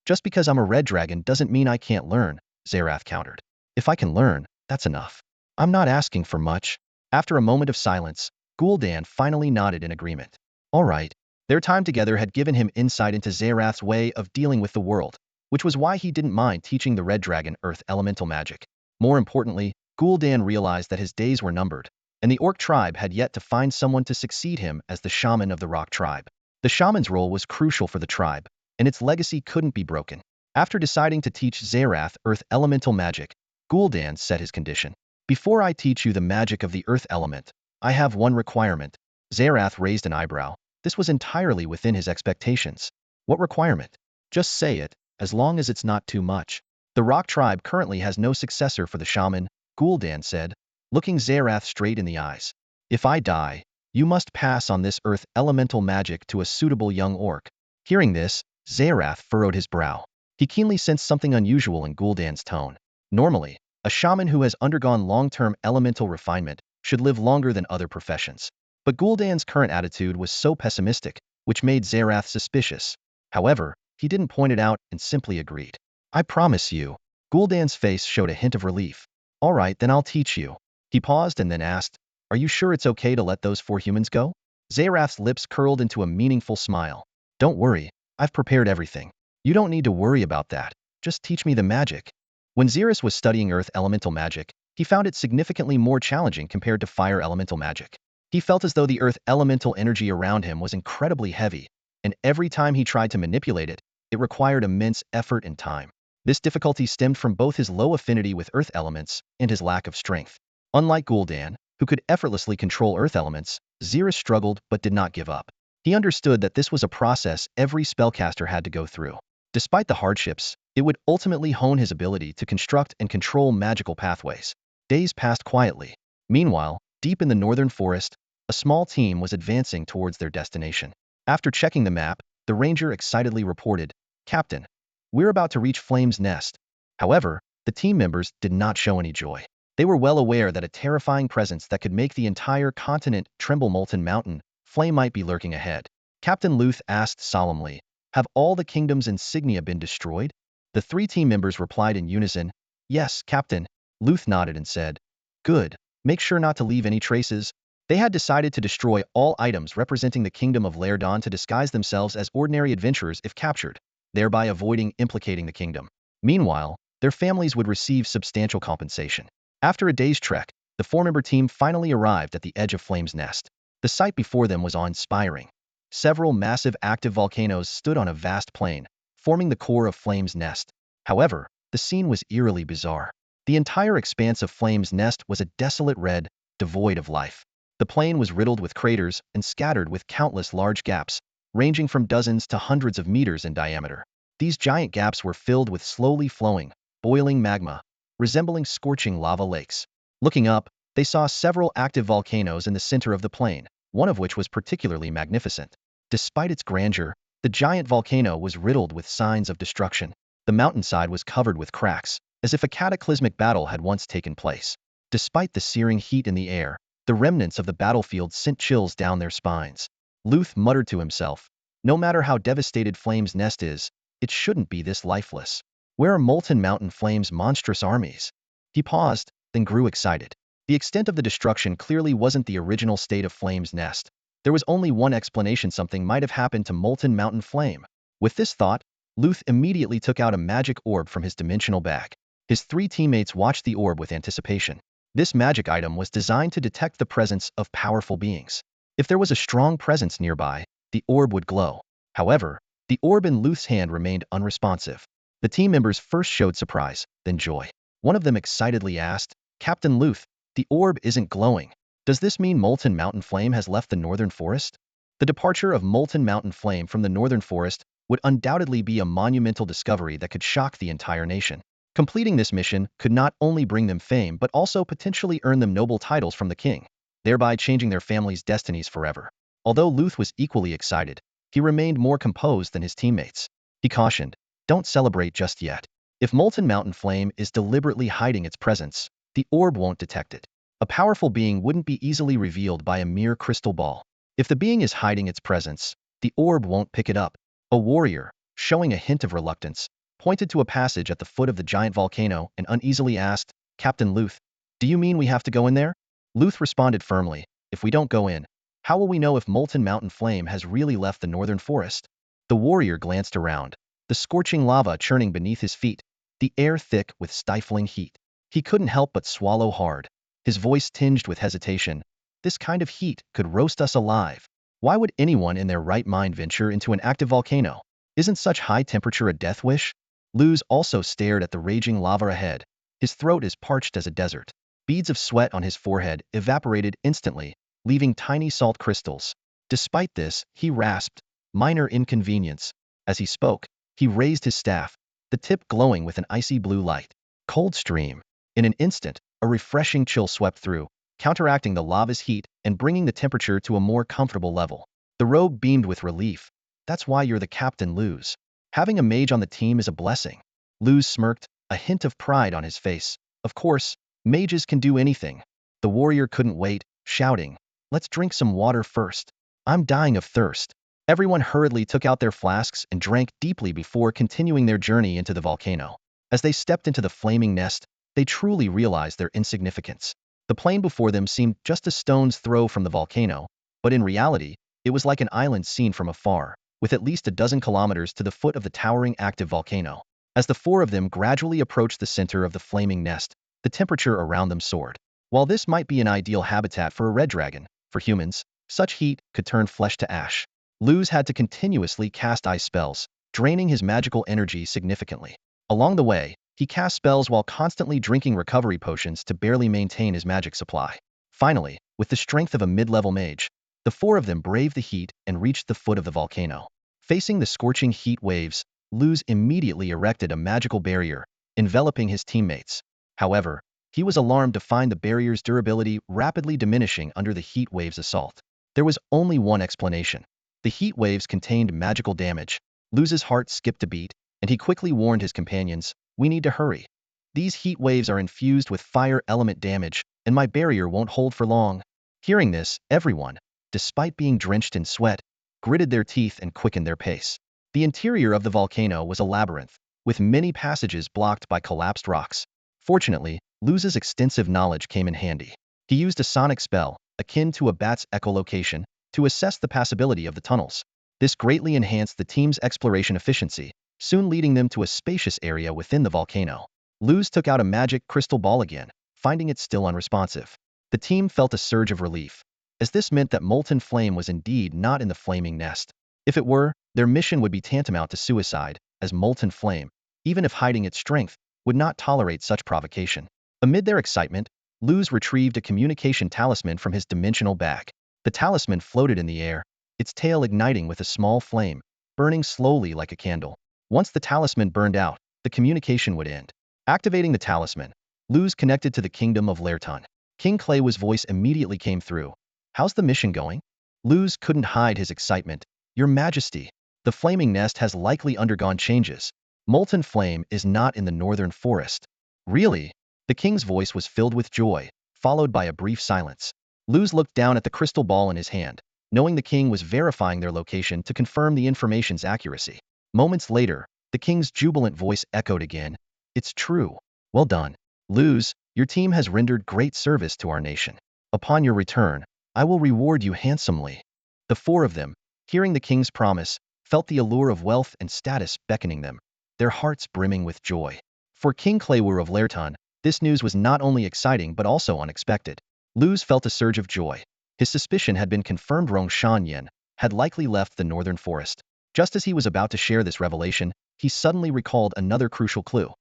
"Just because I'm a Red Dragon doesn't mean I can't learn," Zerith countered. "If I can learn, that's enough. I'm not asking for much." After a moment of silence, Gul'dan finally nodded in agreement. All right. Their time together had given him insight into Zerith's way of dealing with the world. which was why he didn't mind teaching the red dragon earth elemental magic. More importantly, Gul'dan realized that his days were numbered, and the orc tribe had yet to find someone to succeed him as the shaman of the rock tribe. The shaman's role was crucial for the tribe, and its legacy couldn't be broken. After deciding to teach Zerith earth elemental magic, Gul'dan set his condition. Before I teach you the magic of the earth element, I have one requirement. Zerith raised an eyebrow. This was entirely within his expectations. What requirement? Just say it, as long as it's not too much. The rock tribe currently has no successor for the shaman, Gul'dan said, looking Zerith straight in the eyes. If I die, you must pass on this earth elemental magic to a suitable young orc. Hearing this, Zerith furrowed his brow. He keenly sensed something unusual in Gul'dan's tone. Normally, a shaman who has undergone long-term elemental refinement should live longer than other professions. But Gul'dan's current attitude was so pessimistic, which made Zerith suspicious. However, he didn't point it out and simply agreed. I promise you. Gul'dan's face showed a hint of relief. All right, then I'll teach you. He paused and then asked, are you sure it's okay to let those 4 humans go? Zerith's lips curled into a meaningful smile. Don't worry, I've prepared everything. You don't need to worry about that. Just teach me the magic. When Zerith was studying earth elemental magic, he found it significantly more challenging compared to fire elemental magic. He felt as though the earth elemental energy around him was incredibly heavy, and every time he tried to manipulate it, it required immense effort and time. This difficulty stemmed from both his low affinity with earth elements and his lack of strength. Unlike Gul'dan, who could effortlessly control earth elements, Zerith struggled but did not give up. He understood that this was a process every spellcaster had to go through. Despite the hardships, it would ultimately hone his ability to construct and control magical pathways. Days passed quietly. Meanwhile, deep in the northern forest, a small team was advancing towards their destination. After checking the map, the ranger excitedly reported, Captain, we're about to reach Flame's Nest. However, the team members did not show any joy. They were well aware that a terrifying presence that could make the entire continent tremble, Molten Mountain, Flame, might be lurking ahead. Captain Luth asked solemnly, have all the kingdom's insignia been destroyed? The 3 team members replied in unison, yes, Captain. Luth nodded and said, good, make sure not to leave any traces. They had decided to destroy all items representing the kingdom of Lairdon to disguise themselves as ordinary adventurers if captured, thereby avoiding implicating the kingdom. Meanwhile, their families would receive substantial compensation. After a day's trek, the 4-member team finally arrived at the edge of Flame's Nest. The sight before them was awe-inspiring. Several massive active volcanoes stood on a vast plain, forming the core of Flame's Nest. However, the scene was eerily bizarre. The entire expanse of Flame's Nest was a desolate red, devoid of life. The plain was riddled with craters and scattered with countless large gaps, ranging from dozens to hundreds of meters in diameter. These giant gaps were filled with slowly flowing, boiling magma, resembling scorching lava lakes. Looking up, they saw several active volcanoes in the center of the plain, one of which was particularly magnificent. Despite its grandeur, the giant volcano was riddled with signs of destruction. The mountainside was covered with cracks, as if a cataclysmic battle had once taken place. Despite the searing heat in the air, the remnants of the battlefield sent chills down their spines. Luth muttered to himself, no matter how devastated Flame's Nest is, it shouldn't be this lifeless. Where are Molten Mountain Flame's monstrous armies? He paused, then grew excited. The extent of the destruction clearly wasn't the original state of Flame's Nest. There was only one explanation: something might have happened to Molten Mountain Flame. With this thought, Luth immediately took out a magic orb from his dimensional bag. His 3 teammates watched the orb with anticipation. This magic item was designed to detect the presence of powerful beings. If there was a strong presence nearby, the orb would glow. However, the orb in Luth's hand remained unresponsive. The team members first showed surprise, then joy. One of them excitedly asked, Captain Luth, the orb isn't glowing. Does this mean Molten Mountain Flame has left the northern forest? The departure of Molten Mountain Flame from the northern forest would undoubtedly be a monumental discovery that could shock the entire nation. Completing this mission could not only bring them fame but also potentially earn them noble titles from the king, thereby changing their families' destinies forever. Although Luth was equally excited, he remained more composed than his teammates. He cautioned, don't celebrate just yet. If Molten Mountain Flame is deliberately hiding its presence, the orb won't detect it. A powerful being wouldn't be easily revealed by a mere crystal ball. If the being is hiding its presence, the orb won't pick it up. A warrior, showing a hint of reluctance, pointed to a passage at the foot of the giant volcano and uneasily asked, Captain Luth, do you mean we have to go in there? Luth responded firmly, if we don't go in, how will we know if Molten Mountain Flame has really left the northern forest? The warrior glanced around. the scorching lava churning beneath his feet, the air thick with stifling heat. He couldn't help but swallow hard, his voice tinged with hesitation. This kind of heat could roast us alive. Why would anyone in their right mind venture into an active volcano? Isn't such high temperature a death wish? Luz also stared at the raging lava ahead. His throat is parched as a desert. Beads of sweat on his forehead evaporated instantly, leaving tiny salt crystals. Despite this, he rasped, "Minor inconvenience." As he spoke, he raised his staff, the tip glowing with an icy blue light. Cold stream. In an instant, a refreshing chill swept through, counteracting the lava's heat and bringing the temperature to a more comfortable level. The rogue beamed with relief. "That's why you're the captain, Luz. Having a mage on the team is a blessing." Luz smirked, a hint of pride on his face. "Of course, mages can do anything." The warrior couldn't wait, shouting, "Let's drink some water first. I'm dying of thirst." Everyone hurriedly took out their flasks and drank deeply before continuing their journey into the volcano. As they stepped into the flaming nest, they truly realized their insignificance. The plain before them seemed just a stone's throw from the volcano, but in reality, it was like an island seen from afar, with at least a dozen kilometers to the foot of the towering active volcano. As the four of them gradually approached the center of the flaming nest, the temperature around them soared. While this might be an ideal habitat for a red dragon, for humans, such heat could turn flesh to ash. Luz had to continuously cast ice spells, draining his magical energy significantly. Along the way, he cast spells while constantly drinking recovery potions to barely maintain his magic supply. Finally, with the strength of a mid-level mage, the four of them braved the heat and reached the foot of the volcano. Facing the scorching heat waves, Luz immediately erected a magical barrier, enveloping his teammates. However, he was alarmed to find the barrier's durability rapidly diminishing under the heat waves' assault. There was only one explanation. The heat waves contained magical damage. Luz's heart skipped a beat, and he quickly warned his companions, "We need to hurry. These heat waves are infused with fire element damage, and my barrier won't hold for long." Hearing this, everyone, despite being drenched in sweat, gritted their teeth and quickened their pace. The interior of the volcano was a labyrinth, with many passages blocked by collapsed rocks. Fortunately, Luz's extensive knowledge came in handy. He used a sonic spell, akin to a bat's echolocation, to assess the passability of the tunnels. This greatly enhanced the team's exploration efficiency, soon leading them to a spacious area within the volcano. Luz took out a magic crystal ball again, finding it still unresponsive. The team felt a surge of relief, as this meant that Molten Flame was indeed not in the flaming nest. If it were, their mission would be tantamount to suicide, as Molten Flame, even if hiding its strength, would not tolerate such provocation. Amid their excitement, Luz retrieved a communication talisman from his dimensional bag. The talisman floated in the air, its tail igniting with a small flame, burning slowly like a candle. Once the talisman burned out, the communication would end. Activating the talisman, Luz connected to the kingdom of Laerton. King Claywa's voice immediately came through. "How's the mission going?" Luz couldn't hide his excitement. "Your Majesty, the flaming nest has likely undergone changes. Molten Flame is not in the northern forest." "Really?" The king's voice was filled with joy, followed by a brief silence. Luz looked down at the crystal ball in his hand, knowing the king was verifying their location to confirm the information's accuracy. Moments later, the king's jubilant voice echoed again. "It's true. Well done, Luz. Your team has rendered great service to our nation. Upon your return, I will reward you handsomely." The four of them, hearing the king's promise, felt the allure of wealth and status beckoning them, their hearts brimming with joy. For King Claywa of Laerton, this news was not only exciting but also unexpected. Luz felt a surge of joy. His suspicion had been confirmed. Rong Shanyan had likely left the northern forest. Just as he was about to share this revelation, he suddenly recalled another crucial clue.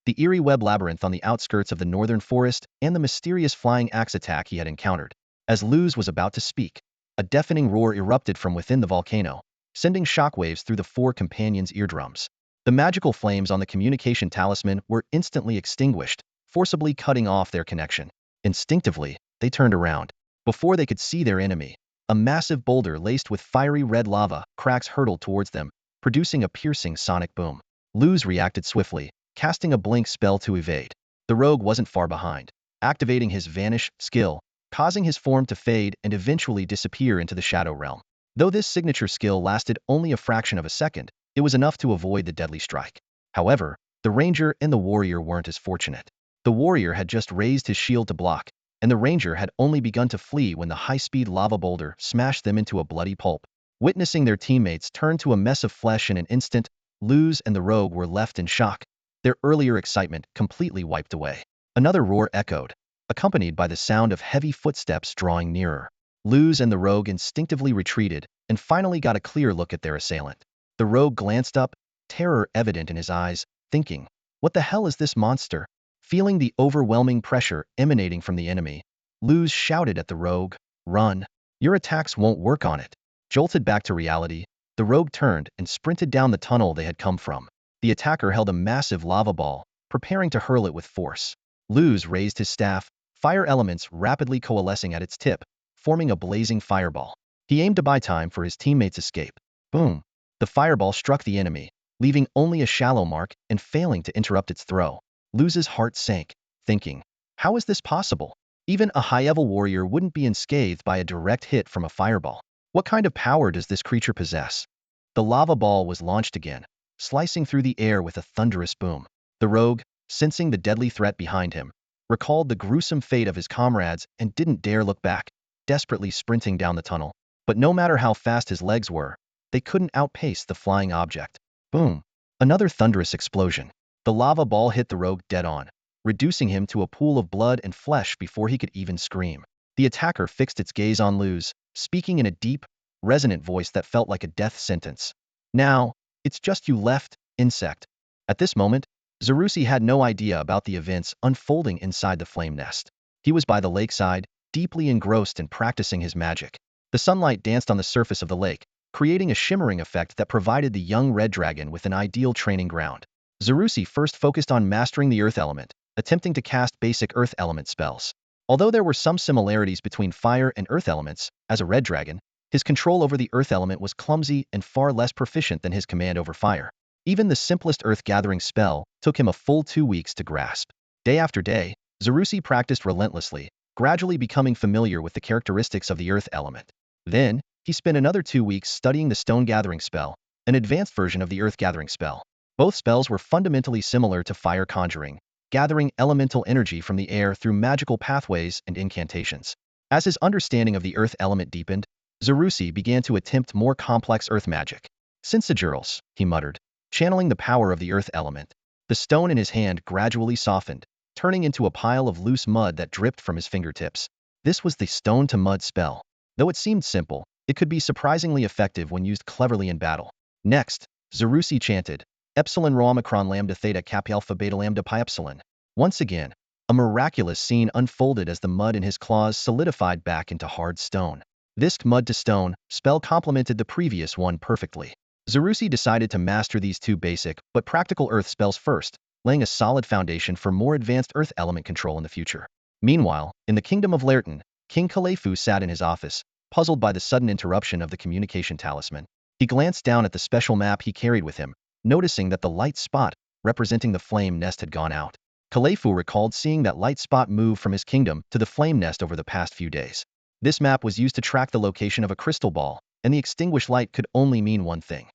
The eerie web labyrinth on the outskirts of the northern forest and the mysterious flying axe attack he had encountered. As Luz was about to speak, a deafening roar erupted from within the volcano, sending shockwaves through the four companions' eardrums. The magical flames on the communication talisman were instantly extinguished, forcibly cutting off their connection. Instinctively, they turned around. Before they could see their enemy, a massive boulder laced with fiery red lava cracks hurtled towards them, producing a piercing sonic boom. Luz reacted swiftly, casting a blink spell to evade. The rogue wasn't far behind, activating his Vanish skill, causing his form to fade and eventually disappear into the Shadow Realm. Though this signature skill lasted only a fraction of a second, it was enough to avoid the deadly strike. However, the ranger and the warrior weren't as fortunate. The warrior had just raised his shield to block, and the ranger had only begun to flee when the high-speed lava boulder smashed them into a bloody pulp. Witnessing their teammates turn to a mess of flesh in an instant, Luz and the rogue were left in shock, their earlier excitement completely wiped away. Another roar echoed, accompanied by the sound of heavy footsteps drawing nearer. Luz and the rogue instinctively retreated and finally got a clear look at their assailant. The rogue glanced up, terror evident in his eyes, thinking, "What the hell is this monster?" Feeling the overwhelming pressure emanating from the enemy, Luz shouted at the rogue, "Run! Your attacks won't work on it." Jolted back to reality, the rogue turned and sprinted down the tunnel they had come from. The attacker held a massive lava ball, preparing to hurl it with force. Luz raised his staff, fire elements rapidly coalescing at its tip, forming a blazing fireball. He aimed to buy time for his teammates' escape. Boom! The fireball struck the enemy, leaving only a shallow mark and failing to interrupt its throw. Luz's heart sank, thinking, "How is this possible? Even a high-level warrior wouldn't be unscathed by a direct hit from a fireball. What kind of power does this creature possess?" The lava ball was launched again, slicing through the air with a thunderous boom. The rogue, sensing the deadly threat behind him, recalled the gruesome fate of his comrades and didn't dare look back, desperately sprinting down the tunnel. But no matter how fast his legs were, they couldn't outpace the flying object. Boom! Another thunderous explosion. The lava ball hit the rogue dead on, reducing him to a pool of blood and flesh before he could even scream. The attacker fixed its gaze on Luz, speaking in a deep, resonant voice that felt like a death sentence. "Now, it's just you left, insect." At this moment, Zerith had no idea about the events unfolding inside the flame nest. He was by the lakeside, deeply engrossed in practicing his magic. The sunlight danced on the surface of the lake, creating a shimmering effect that provided the young red dragon with an ideal training ground. Zerith first focused on mastering the earth element, attempting to cast basic earth element spells. Although there were some similarities between fire and earth elements, as a red dragon, his control over the earth element was clumsy and far less proficient than his command over fire. Even the simplest earth-gathering spell took him a full 2 weeks to grasp. Day after day, Zerith practiced relentlessly, gradually becoming familiar with the characteristics of the earth element. Then, he spent another 2 weeks studying the stone-gathering spell, an advanced version of the earth-gathering spell. Both spells were fundamentally similar to fire conjuring, gathering elemental energy from the air through magical pathways and incantations. As his understanding of the earth element deepened, Zerith began to attempt more complex earth magic. "Sensijurls," he muttered, channeling the power of the earth element. The stone in his hand gradually softened, turning into a pile of loose mud that dripped from his fingertips. This was the stone-to-mud spell. Though it seemed simple, it could be surprisingly effective when used cleverly in battle. Next, Zerith chanted, "Epsilon rho omicron lambda theta kappa alpha beta lambda pi epsilon." Once again, a miraculous scene unfolded as the mud in his claws solidified back into hard stone. This mud-to-stone spell complemented the previous one perfectly. Zerith decided to master these two basic but practical earth spells first, laying a solid foundation for more advanced earth element control in the future. Meanwhile, in the kingdom of Lerton, King Kalefu sat in his office, puzzled by the sudden interruption of the communication talisman. He glanced down at the special map he carried with him, noticing that the light spot representing the flame nest had gone out. Kalefu recalled seeing that light spot move from his kingdom to the flame nest over the past few days. This map was used to track the location of a crystal ball, and the extinguished light could only mean one thing.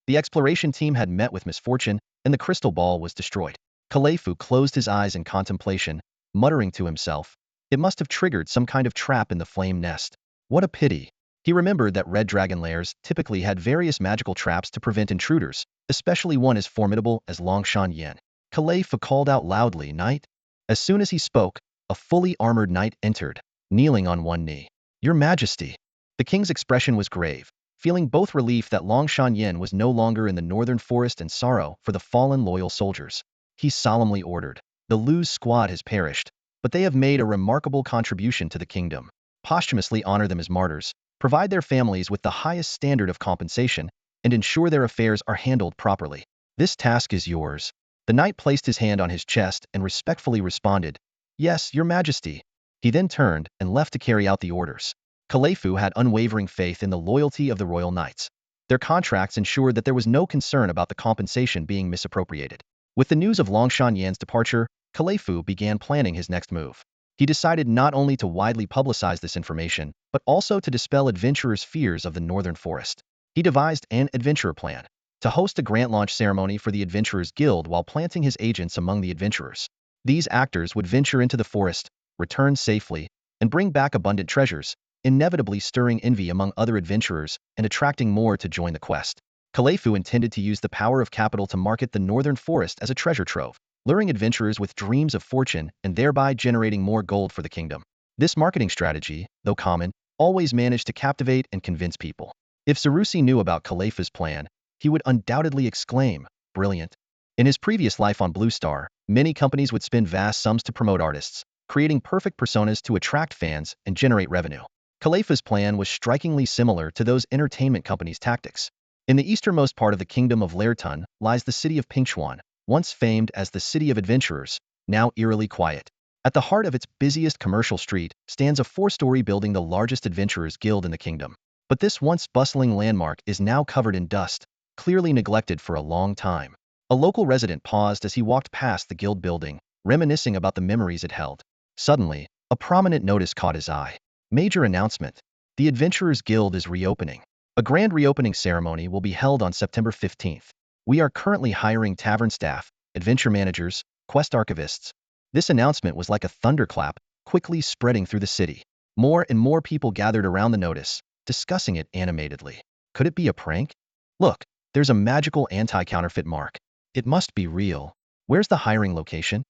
The exploration team had met with misfortune, and the crystal ball was destroyed. Kalefu closed his eyes in contemplation, muttering to himself, "It must have triggered some kind of trap in the flame nest. What a pity." He remembered that red dragon lairs typically had various magical traps to prevent intruders, especially one as formidable as Longshan Yen. Kalefu called out loudly, "Knight." As soon as he spoke, a fully armored knight entered, kneeling on one knee. "Your Majesty." The king's expression was grave, feeling both relief that Longshan Yen was no longer in the northern forest and sorrow for the fallen loyal soldiers. He solemnly ordered, "The Luz squad has perished, but they have made a remarkable contribution to the kingdom. Posthumously honor them as martyrs, provide their families with the highest standard of compensation, and ensure their affairs are handled properly. This task is yours." The knight placed his hand on his chest and respectfully responded, "Yes, Your Majesty." He then turned and left to carry out the orders. Kalefu had unwavering faith in the loyalty of the royal knights. Their contracts ensured that there was no concern about the compensation being misappropriated. With the news of Longshan Yan's departure, Kalefu began planning his next move. He decided not only to widely publicize this information, but also to dispel adventurers' fears of the northern forest. He devised an adventurer plan to host a grant launch ceremony for the Adventurers Guild while planting his agents among the adventurers. These actors would venture into the forest, return safely, and bring back abundant treasures, inevitably stirring envy among other adventurers and attracting more to join the quest. Kalefu intended to use the power of capital to market the northern forest as a treasure trove, luring adventurers with dreams of fortune and thereby generating more gold for the kingdom. This marketing strategy, though common, always managed to captivate and convince people. If Sarusi knew about Kalefu's plan, he would undoubtedly exclaim, "Brilliant." In his previous life on Blue Star, many companies would spend vast sums to promote artists, creating perfect personas to attract fans and generate revenue. Kalefu's plan was strikingly similar to those entertainment companies' tactics. In the easternmost part of the kingdom of Laertun lies the city of Pingchuan, once famed as the city of adventurers, now eerily quiet. At the heart of its busiest commercial street stands a four-story building, the largest adventurers guild in the kingdom. But this once bustling landmark is now covered in dust, clearly neglected for a long time. A local resident paused as he walked past the guild building, reminiscing about the memories it held. Suddenly, a prominent notice caught his eye. Major announcement. The Adventurers Guild is reopening. A grand reopening ceremony will be held on September 15th. We are currently hiring tavern staff, adventure managers, quest archivists. This announcement was like a thunderclap, quickly spreading through the city. More and more people gathered around the notice, discussing it animatedly. Could it be a prank? Look, there's a magical anti-counterfeit mark. It must be real. Where's the hiring location?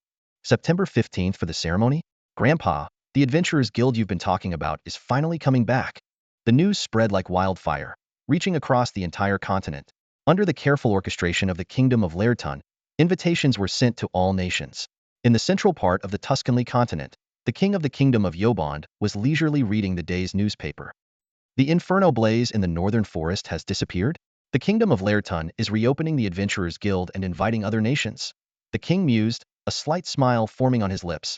September 15th for the ceremony? Grandpa, the Adventurers Guild you've been talking about is finally coming back. The news spread like wildfire, reaching across the entire continent. Under the careful orchestration of the Kingdom of Laertun, invitations were sent to all nations. In the central part of the Tuscanly continent, the king of the Kingdom of Yobond was leisurely reading the day's newspaper. The inferno blaze in the northern forest has disappeared? The Kingdom of Laertun is reopening the Adventurers Guild and inviting other nations. The king mused, a slight smile forming on his lips.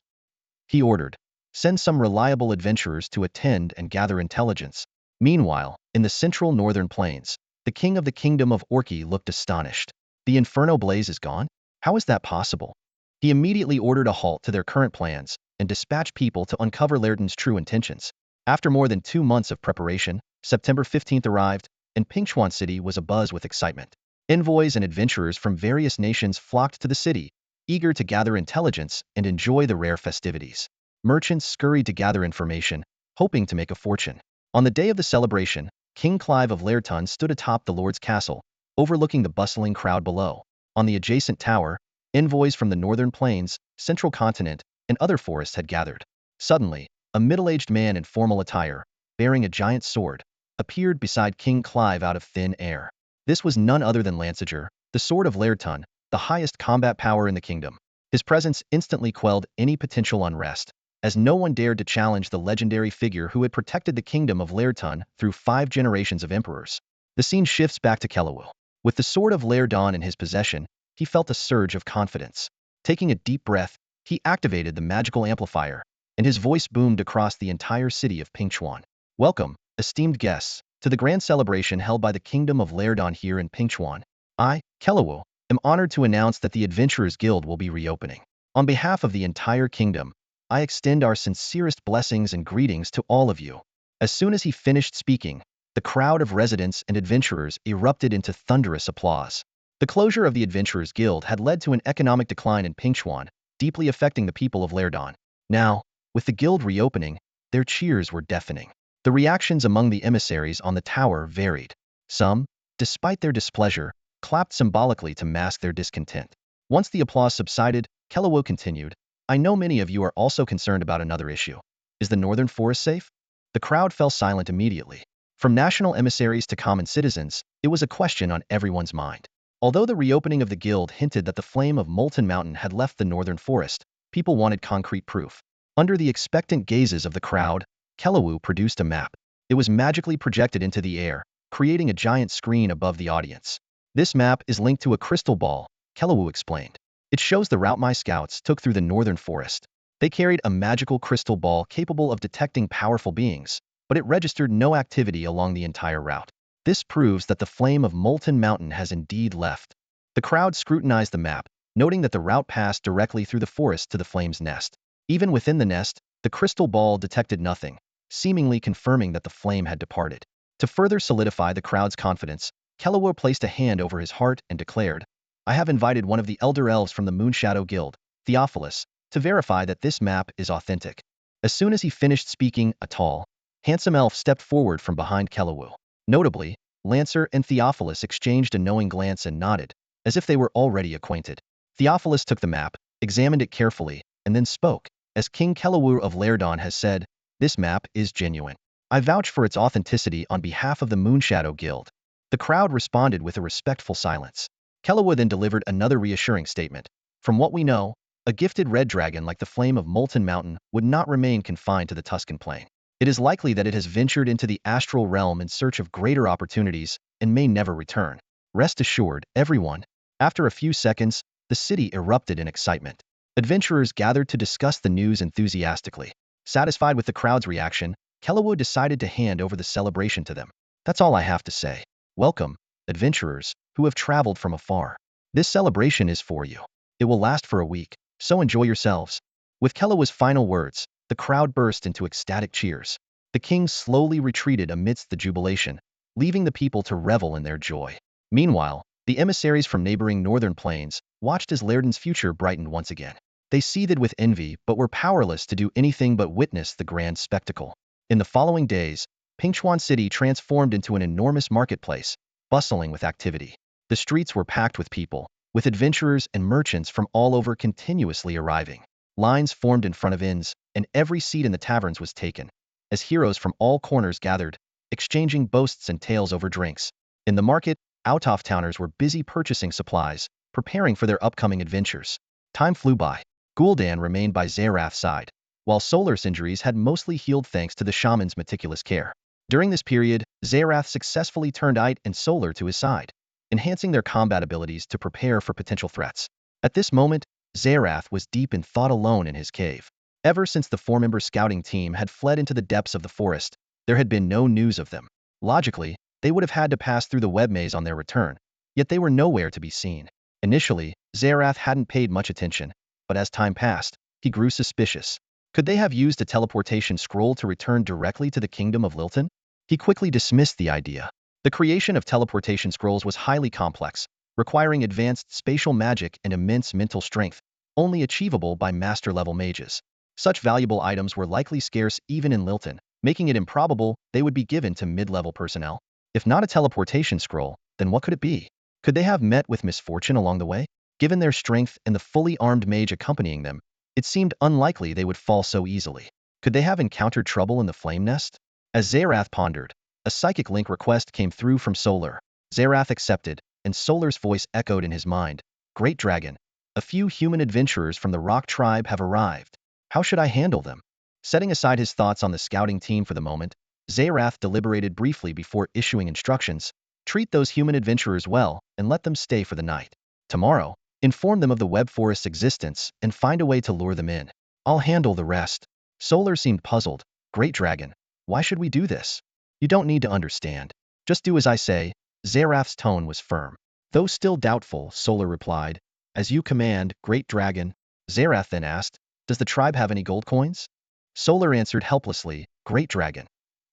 He ordered, "Send some reliable adventurers to attend and gather intelligence." Meanwhile, in the central northern plains, the king of the Kingdom of Orki looked astonished. The inferno blaze is gone? How is that possible? He immediately ordered a halt to their current plans and dispatched people to uncover Laertun's true intentions. After more than 2 months of preparation, September 15th arrived, and Pingchuan City was abuzz with excitement. Envoys and adventurers from various nations flocked to the city, eager to gather intelligence and enjoy the rare festivities. Merchants scurried to gather information, hoping to make a fortune. On the day of the celebration, King Clive of Laertun stood atop the Lord's castle, overlooking the bustling crowd below. On the adjacent tower, envoys from the northern plains, central continent, and other forests had gathered. Suddenly, a middle-aged man in formal attire, bearing a giant sword, appeared beside King Clive out of thin air. This was none other than Lanceger, the sword of Laertun, the highest combat power in the kingdom. His presence instantly quelled any potential unrest, as no one dared to challenge the legendary figure who had protected the kingdom of Laertun through 5 generations of emperors. The scene shifts back to Kelawul. With the sword of Laerdon in his possession, he felt a surge of confidence. Taking a deep breath, he activated the magical amplifier, and his voice boomed across the entire city of Pingchuan. "Welcome, esteemed guests, to the grand celebration held by the Kingdom of Laerdon here in Pingchuan. I, Kelawul, am honored to announce that the Adventurers Guild will be reopening. On behalf of the entire kingdom, I extend our sincerest blessings and greetings to all of you." As soon as he finished speaking, the crowd of residents and adventurers erupted into thunderous applause. The closure of the Adventurers Guild had led to an economic decline in Pingchuan, deeply affecting the people of Laerdon. Now, with the guild reopening, their cheers were deafening. The reactions among the emissaries on the tower varied. Some, despite their displeasure, clapped symbolically to mask their discontent. Once the applause subsided, Kelawul continued, "I know many of you are also concerned about another issue. Is the northern forest safe?" The crowd fell silent immediately. From national emissaries to common citizens, it was a question on everyone's mind. Although the reopening of the guild hinted that the flame of Molten Mountain had left the northern forest, people wanted concrete proof. Under the expectant gazes of the crowd, Kelawul produced a map. It was magically projected into the air, creating a giant screen above the audience. "This map is linked to a crystal ball," Kelawul explained. "It shows the route my scouts took through the northern forest. They carried a magical crystal ball capable of detecting powerful beings, but it registered no activity along the entire route. This proves that the flame of Molten Mountain has indeed left." The crowd scrutinized the map, noting that the route passed directly through the forest to the flame's nest. Even within the nest, the crystal ball detected nothing, seemingly confirming that the flame had departed. To further solidify the crowd's confidence, Kelawul placed a hand over his heart and declared, "I have invited one of the elder elves from the Moonshadow Guild, Theophilus, to verify that this map is authentic." As soon as he finished speaking, a tall, handsome elf stepped forward from behind Kelawul. Notably, Lancer and Theophilus exchanged a knowing glance and nodded, as if they were already acquainted. Theophilus took the map, examined it carefully, and then spoke. As King Kelawur of Lairdon has said, this map is genuine. I vouch for its authenticity on behalf of the Moonshadow Guild. The crowd responded with a respectful silence. Kelawur then delivered another reassuring statement. From what we know, a gifted red dragon like the flame of Molten Mountain would not remain confined to the Tuscan Plain. It is likely that it has ventured into the astral realm in search of greater opportunities and may never return. Rest assured, everyone. After a few seconds, the city erupted in excitement. Adventurers gathered to discuss the news enthusiastically. Satisfied with the crowd's reaction, Kelawur decided to hand over the celebration to them. That's all I have to say. Welcome, adventurers, who have traveled from afar. This celebration is for you. It will last for a week, so enjoy yourselves. With Kelawur's final words, the crowd burst into ecstatic cheers. The king slowly retreated amidst the jubilation, leaving the people to revel in their joy. Meanwhile, the emissaries from neighboring northern plains watched as Lairdon's future brightened once again. They seethed with envy but were powerless to do anything but witness the grand spectacle. In the following days, Pingchuan City transformed into an enormous marketplace, bustling with activity. The streets were packed with people, with adventurers and merchants from all over continuously arriving. Lines formed in front of inns, and every seat in the taverns was taken, as heroes from all corners gathered, exchanging boasts and tales over drinks. In the market, out-of-towners were busy purchasing supplies, preparing for their upcoming adventures. Time flew by. Gul'dan remained by Zerith's side, while Solar's injuries had mostly healed thanks to the shaman's meticulous care. During this period, Zerith successfully turned Ite and Solar to his side, enhancing their combat abilities to prepare for potential threats. At this moment, Zerith was deep in thought alone in his cave. Ever since the four-member scouting team had fled into the depths of the forest, there had been no news of them. Logically, they would have had to pass through the web maze on their return, yet they were nowhere to be seen. Initially, Zerith hadn't paid much attention, but as time passed, he grew suspicious. Could they have used a teleportation scroll to return directly to the kingdom of Lilton? He quickly dismissed the idea. The creation of teleportation scrolls was highly complex, requiring advanced spatial magic and immense mental strength, only achievable by master-level mages. Such valuable items were likely scarce even in Lilton, making it improbable they would be given to mid-level personnel. If not a teleportation scroll, then what could it be? Could they have met with misfortune along the way? Given their strength and the fully armed mage accompanying them, it seemed unlikely they would fall so easily. Could they have encountered trouble in the flame nest? As Zerith pondered, a psychic link request came through from Solar. Zerith accepted, and Solar's voice echoed in his mind. Great Dragon, a few human adventurers from the Rock Tribe have arrived. How should I handle them? Setting aside his thoughts on the scouting team for the moment, Zerith deliberated briefly before issuing instructions. Treat those human adventurers well, and let them stay for the night. Tomorrow, inform them of the web forest's existence and find a way to lure them in. I'll handle the rest. Solar seemed puzzled. Great Dragon, why should we do this? You don't need to understand. Just do as I say. Zerith's tone was firm. Though still doubtful, Solar replied. As you command, Great Dragon. Zerith then asked, does the tribe have any gold coins? Solar answered helplessly, Great Dragon.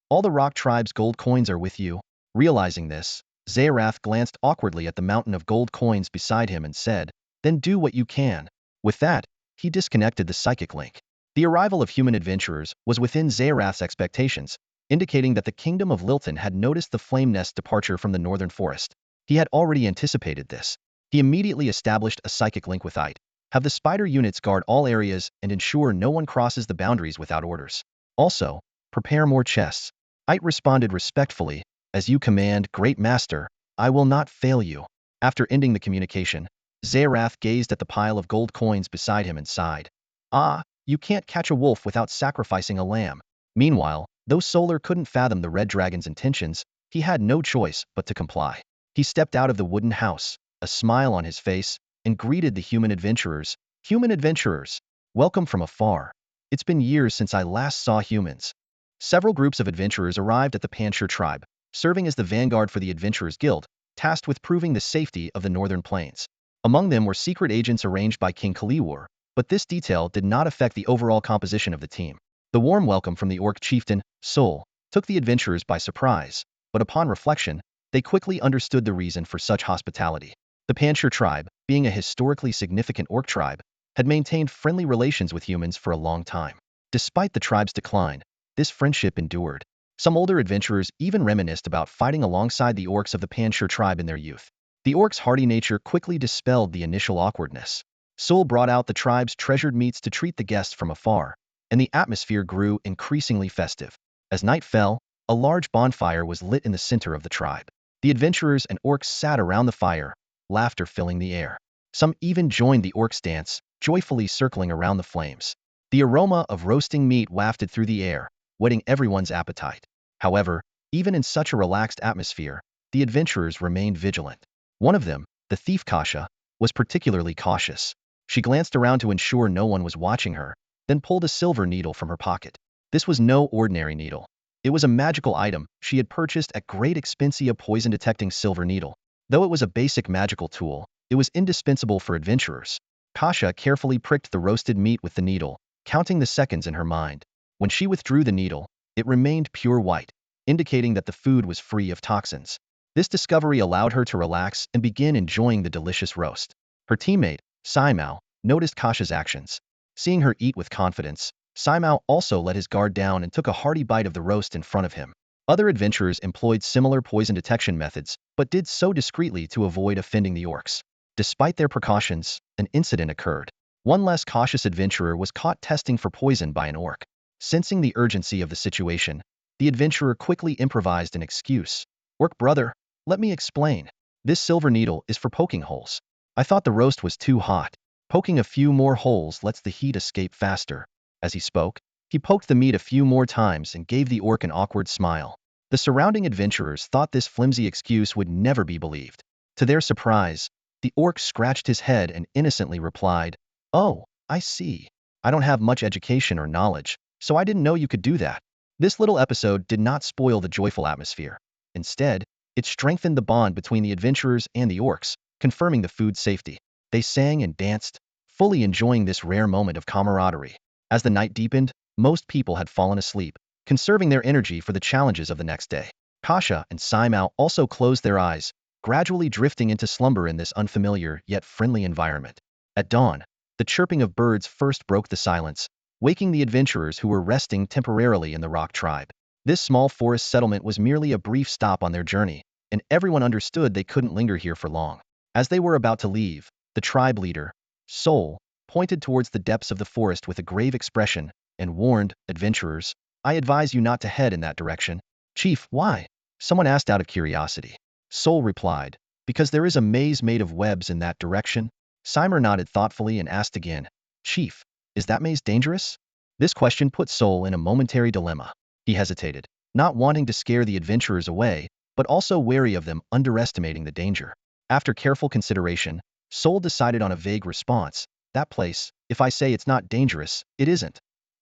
All the Rock Tribe's gold coins are with you. Realizing this, Zerith glanced awkwardly at the mountain of gold coins beside him and said, then do what you can. With that, he disconnected the psychic link. The arrival of human adventurers was within Zerith's expectations, indicating that the kingdom of Lilton had noticed the flame nest departure from the northern forest. He had already anticipated this. He immediately established a psychic link with Ite. Have the spider units guard all areas and ensure no one crosses the boundaries without orders. Also, prepare more chests. Ite responded respectfully, as you command, Great Master, I will not fail you. After ending the communication, Zerith gazed at the pile of gold coins beside him and sighed. Ah, you can't catch a wolf without sacrificing a lamb. Meanwhile, though Solar couldn't fathom the Red Dragon's intentions, he had no choice but to comply. He stepped out of the wooden house, a smile on his face, and greeted the human adventurers. Human adventurers, welcome from afar. It's been years since I last saw humans. Several groups of adventurers arrived at the Panshur tribe, serving as the vanguard for the Adventurers Guild, tasked with proving the safety of the northern plains. Among them were secret agents arranged by King Kaliwur, but this detail did not affect the overall composition of the team. The warm welcome from the orc chieftain, Sol, took the adventurers by surprise, but upon reflection, they quickly understood the reason for such hospitality. The Panshur tribe, being a historically significant orc tribe, had maintained friendly relations with humans for a long time. Despite the tribe's decline, this friendship endured. Some older adventurers even reminisced about fighting alongside the orcs of the Panshir tribe in their youth. The orcs' hardy nature quickly dispelled the initial awkwardness. Sul brought out the tribe's treasured meats to treat the guests from afar, and the atmosphere grew increasingly festive. As night fell, a large bonfire was lit in the center of the tribe. The adventurers and orcs sat around the fire, laughter filling the air. Some even joined the orcs' dance, joyfully circling around the flames. The aroma of roasting meat wafted through the air, whetting everyone's appetite. However, even in such a relaxed atmosphere, the adventurers remained vigilant. One of them, the thief Kasha, was particularly cautious. She glanced around to ensure no one was watching her, then pulled a silver needle from her pocket. This was no ordinary needle. It was a magical item she had purchased at great expense, a poison-detecting silver needle. Though it was a basic magical tool, it was indispensable for adventurers. Kasha carefully pricked the roasted meat with the needle, counting the seconds in her mind. When she withdrew the needle, it remained pure white, indicating that the food was free of toxins. This discovery allowed her to relax and begin enjoying the delicious roast. Her teammate, Saimao, noticed Kasha's actions. Seeing her eat with confidence, Saimao also let his guard down and took a hearty bite of the roast in front of him. Other adventurers employed similar poison detection methods, but did so discreetly to avoid offending the orcs. Despite their precautions, an incident occurred. One less cautious adventurer was caught testing for poison by an orc. Sensing the urgency of the situation, the adventurer quickly improvised an excuse. "Orc brother, let me explain. This silver needle is for poking holes. I thought the roast was too hot. Poking a few more holes lets the heat escape faster." As he spoke, he poked the meat a few more times and gave the orc an awkward smile. The surrounding adventurers thought this flimsy excuse would never be believed. To their surprise, the orc scratched his head and innocently replied, "Oh, I see. I don't have much education or knowledge, so I didn't know you could do that." This little episode did not spoil the joyful atmosphere. Instead, it strengthened the bond between the adventurers and the orcs, confirming the food's safety. They sang and danced, fully enjoying this rare moment of camaraderie. As the night deepened, most people had fallen asleep, conserving their energy for the challenges of the next day. Kasha and Saimao also closed their eyes, gradually drifting into slumber in this unfamiliar yet friendly environment. At dawn, the chirping of birds first broke the silence, waking the adventurers who were resting temporarily in the rock tribe. This small forest settlement was merely a brief stop on their journey, and everyone understood they couldn't linger here for long. As they were about to leave, the tribe leader, Sol, pointed towards the depths of the forest with a grave expression and warned, "Adventurers, I advise you not to head in that direction." "Chief, why?" someone asked out of curiosity. Sol replied, "Because there is a maze made of webs in that direction." Seimer nodded thoughtfully and asked again, "Chief, is that maze dangerous?" This question put Sol in a momentary dilemma. He hesitated, not wanting to scare the adventurers away, but also wary of them underestimating the danger. After careful consideration, Sol decided on a vague response. "That place, if I say it's not dangerous, it isn't.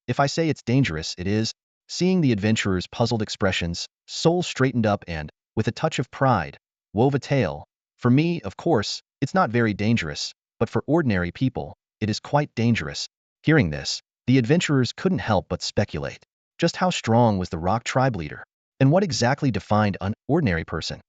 If I say it's dangerous, it is." Seeing the adventurers' puzzled expressions, Sol straightened up and, with a touch of pride, wove a tale. "For me, of course, it's not very dangerous, but for ordinary people, it is quite dangerous." Hearing this, the adventurers couldn't help but speculate. Just how strong was the rock tribe leader? And what exactly defined an ordinary person?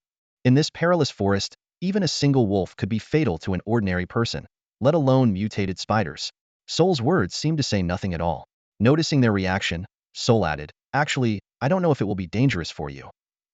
In this perilous forest, even a single wolf could be fatal to an ordinary person, let alone mutated spiders. Sol's words seemed to say nothing at all. Noticing their reaction, Sol added, "Actually, I don't know if it will be dangerous for you.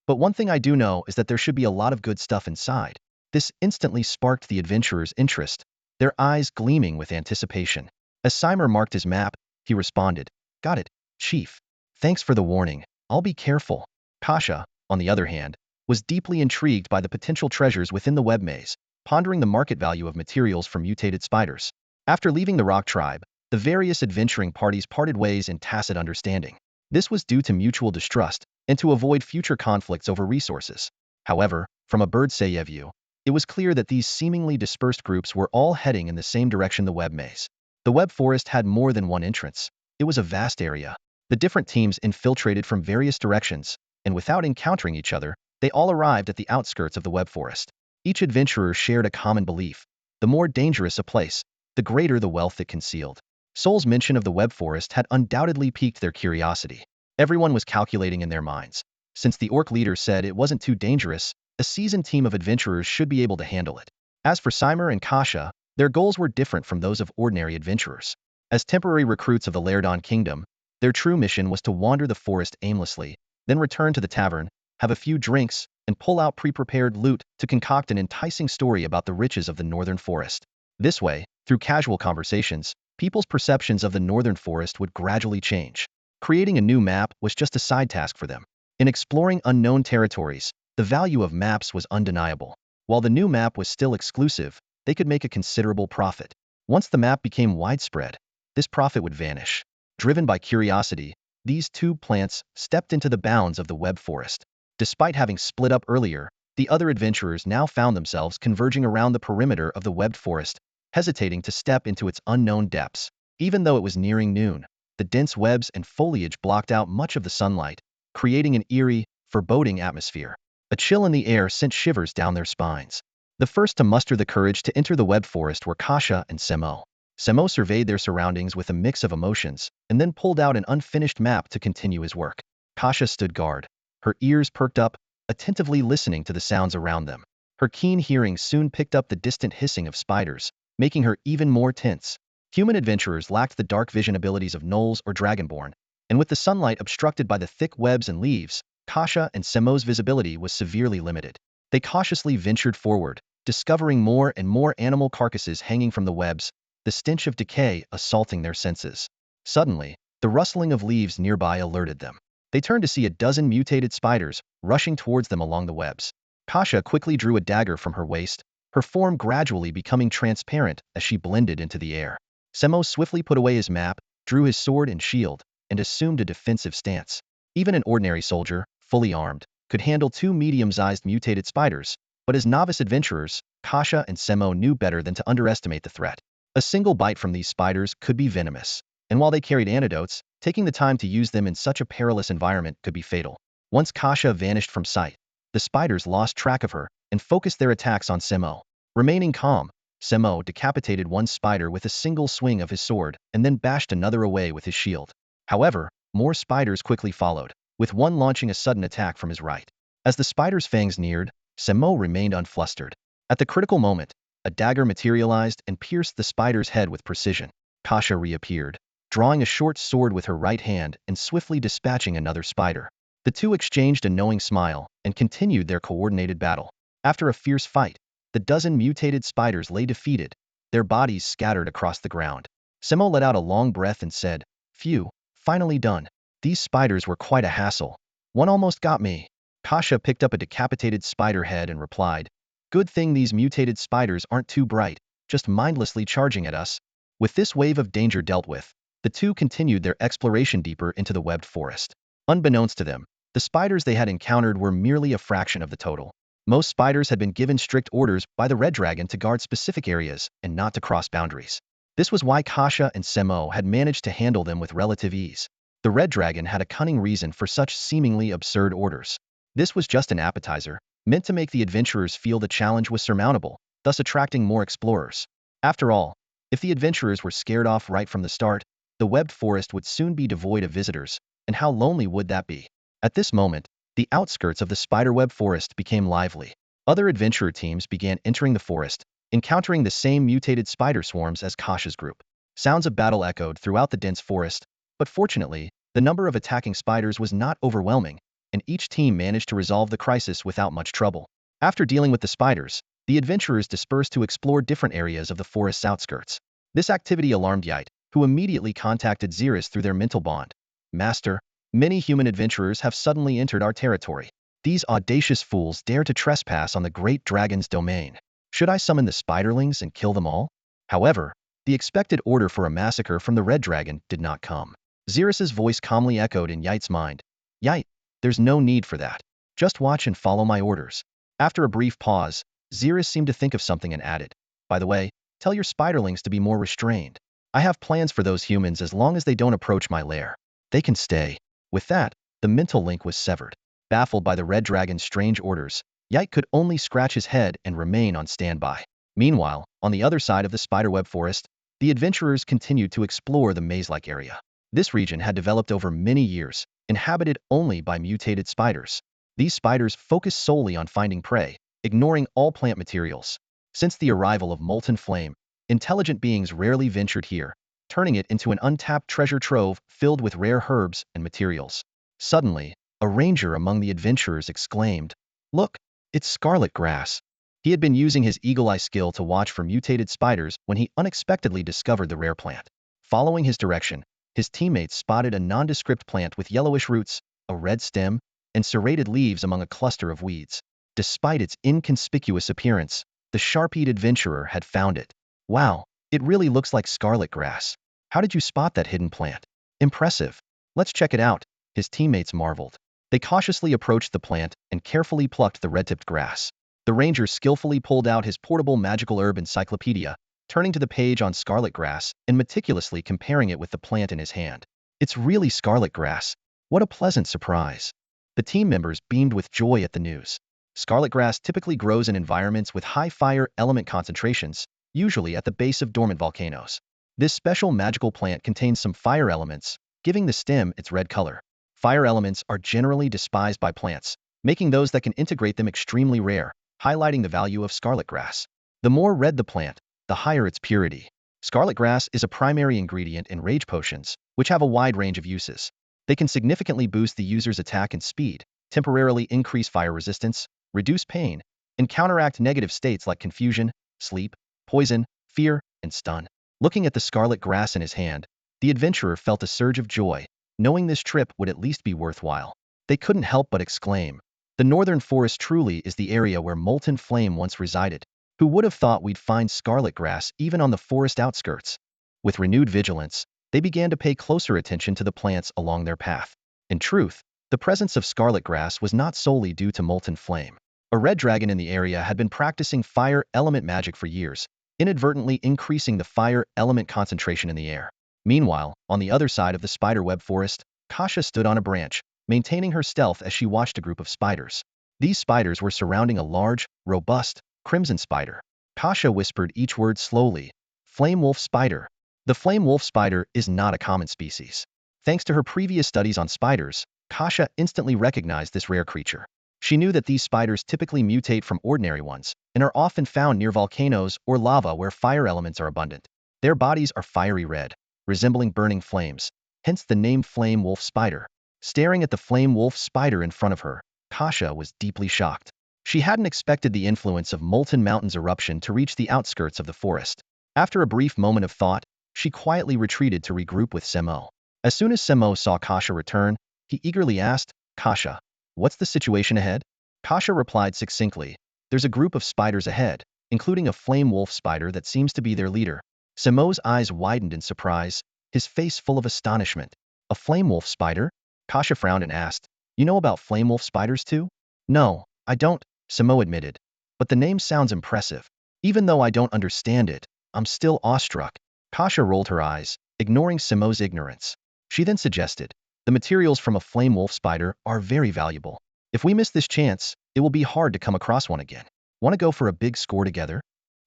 But one thing I do know is that there should be a lot of good stuff inside." This instantly sparked the adventurers' interest, their eyes gleaming with anticipation. As Seimer marked his map, he responded, "Got it, Chief. Thanks for the warning. I'll be careful." Kasha, on the other hand, was deeply intrigued by the potential treasures within the web maze, pondering the market value of materials from mutated spiders. After leaving the rock tribe, the various adventuring parties parted ways in tacit understanding. This was due to mutual distrust and to avoid future conflicts over resources. However, from a bird's eye view, it was clear that these seemingly dispersed groups were all heading in the same direction: the web maze. The web forest had more than one entrance. It was a vast area. The different teams infiltrated from various directions, and without encountering each other, they all arrived at the outskirts of the web forest. Each adventurer shared a common belief: the more dangerous a place, the greater the wealth it concealed. Sol's mention of the web forest had undoubtedly piqued their curiosity. Everyone was calculating in their minds. Since the orc leader said it wasn't too dangerous, a seasoned team of adventurers should be able to handle it. As for Seimer and Kasha, their goals were different from those of ordinary adventurers. As temporary recruits of the Lairdon Kingdom, their true mission was to wander the forest aimlessly, then return to the tavern, have a few drinks, and pull out pre-prepared loot to concoct an enticing story about the riches of the northern forest. This way, through casual conversations, people's perceptions of the northern forest would gradually change. Creating a new map was just a side task for them. In exploring unknown territories, the value of maps was undeniable. While the new map was still exclusive, they could make a considerable profit. Once the map became widespread, this profit would vanish. Driven by curiosity, these two plants stepped into the bounds of the web forest. Despite having split up earlier, the other adventurers now found themselves converging around the perimeter of the webbed forest, hesitating to step into its unknown depths. Even though it was nearing noon, the dense webs and foliage blocked out much of the sunlight, creating an eerie, foreboding atmosphere. A chill in the air sent shivers down their spines. The first to muster the courage to enter the web forest were Kasha and Semo. Semo surveyed their surroundings with a mix of emotions, and then pulled out an unfinished map to continue his work. Kasha stood guard, her ears perked up, attentively listening to the sounds around them. Her keen hearing soon picked up the distant hissing of spiders, making her even more tense. Human adventurers lacked the dark vision abilities of gnolls or dragonborn, and with the sunlight obstructed by the thick webs and leaves, Kasha and Semo's visibility was severely limited. They cautiously ventured forward, discovering more and more animal carcasses hanging from the webs, the stench of decay assaulting their senses. Suddenly, the rustling of leaves nearby alerted them. They turned to see a dozen mutated spiders rushing towards them along the webs. Kasha quickly drew a dagger from her waist, her form gradually becoming transparent as she blended into the air. Semo swiftly put away his map, drew his sword and shield, and assumed a defensive stance. Even an ordinary soldier, fully armed, could handle two medium-sized mutated spiders, but as novice adventurers, Kasha and Semo knew better than to underestimate the threat. A single bite from these spiders could be venomous, and while they carried antidotes, taking the time to use them in such a perilous environment could be fatal. Once Kasha vanished from sight, the spiders lost track of her and focused their attacks on Semo. Remaining calm, Semo decapitated one spider with a single swing of his sword and then bashed another away with his shield. However, more spiders quickly followed, with one launching a sudden attack from his right. As the spider's fangs neared, Semo remained unflustered. At the critical moment, a dagger materialized and pierced the spider's head with precision. Kasha reappeared, drawing a short sword with her right hand and swiftly dispatching another spider. The two exchanged a knowing smile and continued their coordinated battle. After a fierce fight, the dozen mutated spiders lay defeated, their bodies scattered across the ground. Semo let out a long breath and said, "Phew, finally done. These spiders were quite a hassle. One almost got me." Kasha picked up a decapitated spider head and replied, "Good thing these mutated spiders aren't too bright, just mindlessly charging at us." With this wave of danger dealt with, the two continued their exploration deeper into the webbed forest. Unbeknownst to them, the spiders they had encountered were merely a fraction of the total. Most spiders had been given strict orders by the Red Dragon to guard specific areas and not to cross boundaries. This was why Kasha and Semo had managed to handle them with relative ease. The Red Dragon had a cunning reason for such seemingly absurd orders. This was just an appetizer, meant to make the adventurers feel the challenge was surmountable, thus attracting more explorers. After all, if the adventurers were scared off right from the start, the webbed forest would soon be devoid of visitors, and how lonely would that be? At this moment, the outskirts of the spiderweb forest became lively. Other adventurer teams began entering the forest, encountering the same mutated spider swarms as Kasha's group. Sounds of battle echoed throughout the dense forest, but fortunately, the number of attacking spiders was not overwhelming, and each team managed to resolve the crisis without much trouble. After dealing with the spiders, the adventurers dispersed to explore different areas of the forest's outskirts. This activity alarmed Yite, who immediately contacted Zerith through their mental bond. "Master, many human adventurers have suddenly entered our territory. These audacious fools dare to trespass on the great dragon's domain. Should I summon the spiderlings and kill them all?" However, the expected order for a massacre from the Red Dragon did not come. Zerith's voice calmly echoed in Yite's mind. "Yite, there's no need for that. Just watch and follow my orders." After a brief pause, Zerith seemed to think of something and added, "By the way, tell your spiderlings to be more restrained. I have plans for those humans as long as they don't approach my lair. They can stay." With that, the mental link was severed. Baffled by the Red Dragon's strange orders, Yite could only scratch his head and remain on standby. Meanwhile, on the other side of the spiderweb forest, the adventurers continued to explore the maze-like area. This region had developed over many years, inhabited only by mutated spiders. These spiders focused solely on finding prey, ignoring all plant materials. Since the arrival of molten flame, intelligent beings rarely ventured here, turning it into an untapped treasure trove filled with rare herbs and materials. Suddenly, A ranger among the adventurers exclaimed, "Look, it's scarlet grass." He had been using his eagle eye skill to watch for mutated spiders when he unexpectedly discovered the rare plant. Following his direction, his teammates spotted a nondescript plant with yellowish roots, a red stem, and serrated leaves among a cluster of weeds. Despite its inconspicuous appearance, the sharp-eyed adventurer had found it. "Wow, it really looks like scarlet grass. How did you spot that hidden plant? Impressive. Let's check it out," his teammates marveled. They cautiously approached the plant and carefully plucked the red-tipped grass. The ranger skillfully pulled out his portable magical herb encyclopedia, turning to the page on scarlet grass and meticulously comparing it with the plant in his hand. "It's really scarlet grass. What a pleasant surprise." The team members beamed with joy at the news. Scarlet grass typically grows in environments with high fire element concentrations, usually at the base of dormant volcanoes. This special magical plant contains some fire elements, giving the stem its red color. Fire elements are generally despised by plants, making those that can integrate them extremely rare, highlighting the value of scarlet grass. The more red the plant, the higher its purity. Scarlet grass is a primary ingredient in rage potions, which have a wide range of uses. They can significantly boost the user's attack and speed, temporarily increase fire resistance, reduce pain, and counteract negative states like confusion, sleep, poison, fear, and stun. Looking at the scarlet grass in his hand, the adventurer felt a surge of joy, knowing this trip would at least be worthwhile. They couldn't help but exclaim, "The northern forest truly is the area where molten flame once resided. Who would have thought we'd find scarlet grass even on the forest outskirts?" With renewed vigilance, they began to pay closer attention to the plants along their path. In truth, the presence of scarlet grass was not solely due to molten flame. A red dragon in the area had been practicing fire element magic for years, inadvertently increasing the fire element concentration in the air. Meanwhile, on the other side of the spiderweb forest, Kasha stood on a branch, maintaining her stealth as she watched a group of spiders. These spiders were surrounding a large, robust, crimson spider. Kasha whispered each word slowly. "Flame wolf spider." The flame wolf spider is not a common species. Thanks to her previous studies on spiders, Kasha instantly recognized this rare creature. She knew that these spiders typically mutate from ordinary ones and are often found near volcanoes or lava where fire elements are abundant. Their bodies are fiery red, resembling burning flames, hence the name flame wolf spider. Staring at the flame wolf spider in front of her, Kasha was deeply shocked. She hadn't expected the influence of Molten Mountain's eruption to reach the outskirts of the forest. After a brief moment of thought, she quietly retreated to regroup with Semo. As soon as Semo saw Kasha return, he eagerly asked, "Kasha, what's the situation ahead?" Kasha replied succinctly, "There's a group of spiders ahead, including a flame wolf spider that seems to be their leader." Semo's eyes widened in surprise, his face full of astonishment. "A flame wolf spider?" Kasha frowned and asked, "You know about flame wolf spiders too?" "No, I don't," Semo admitted. "But the name sounds impressive. Even though I don't understand it, I'm still awestruck." Kasha rolled her eyes, ignoring Semo's ignorance. She then suggested, "The materials from a flame wolf spider are very valuable. If we miss this chance, it will be hard to come across one again. Want to go for a big score together?"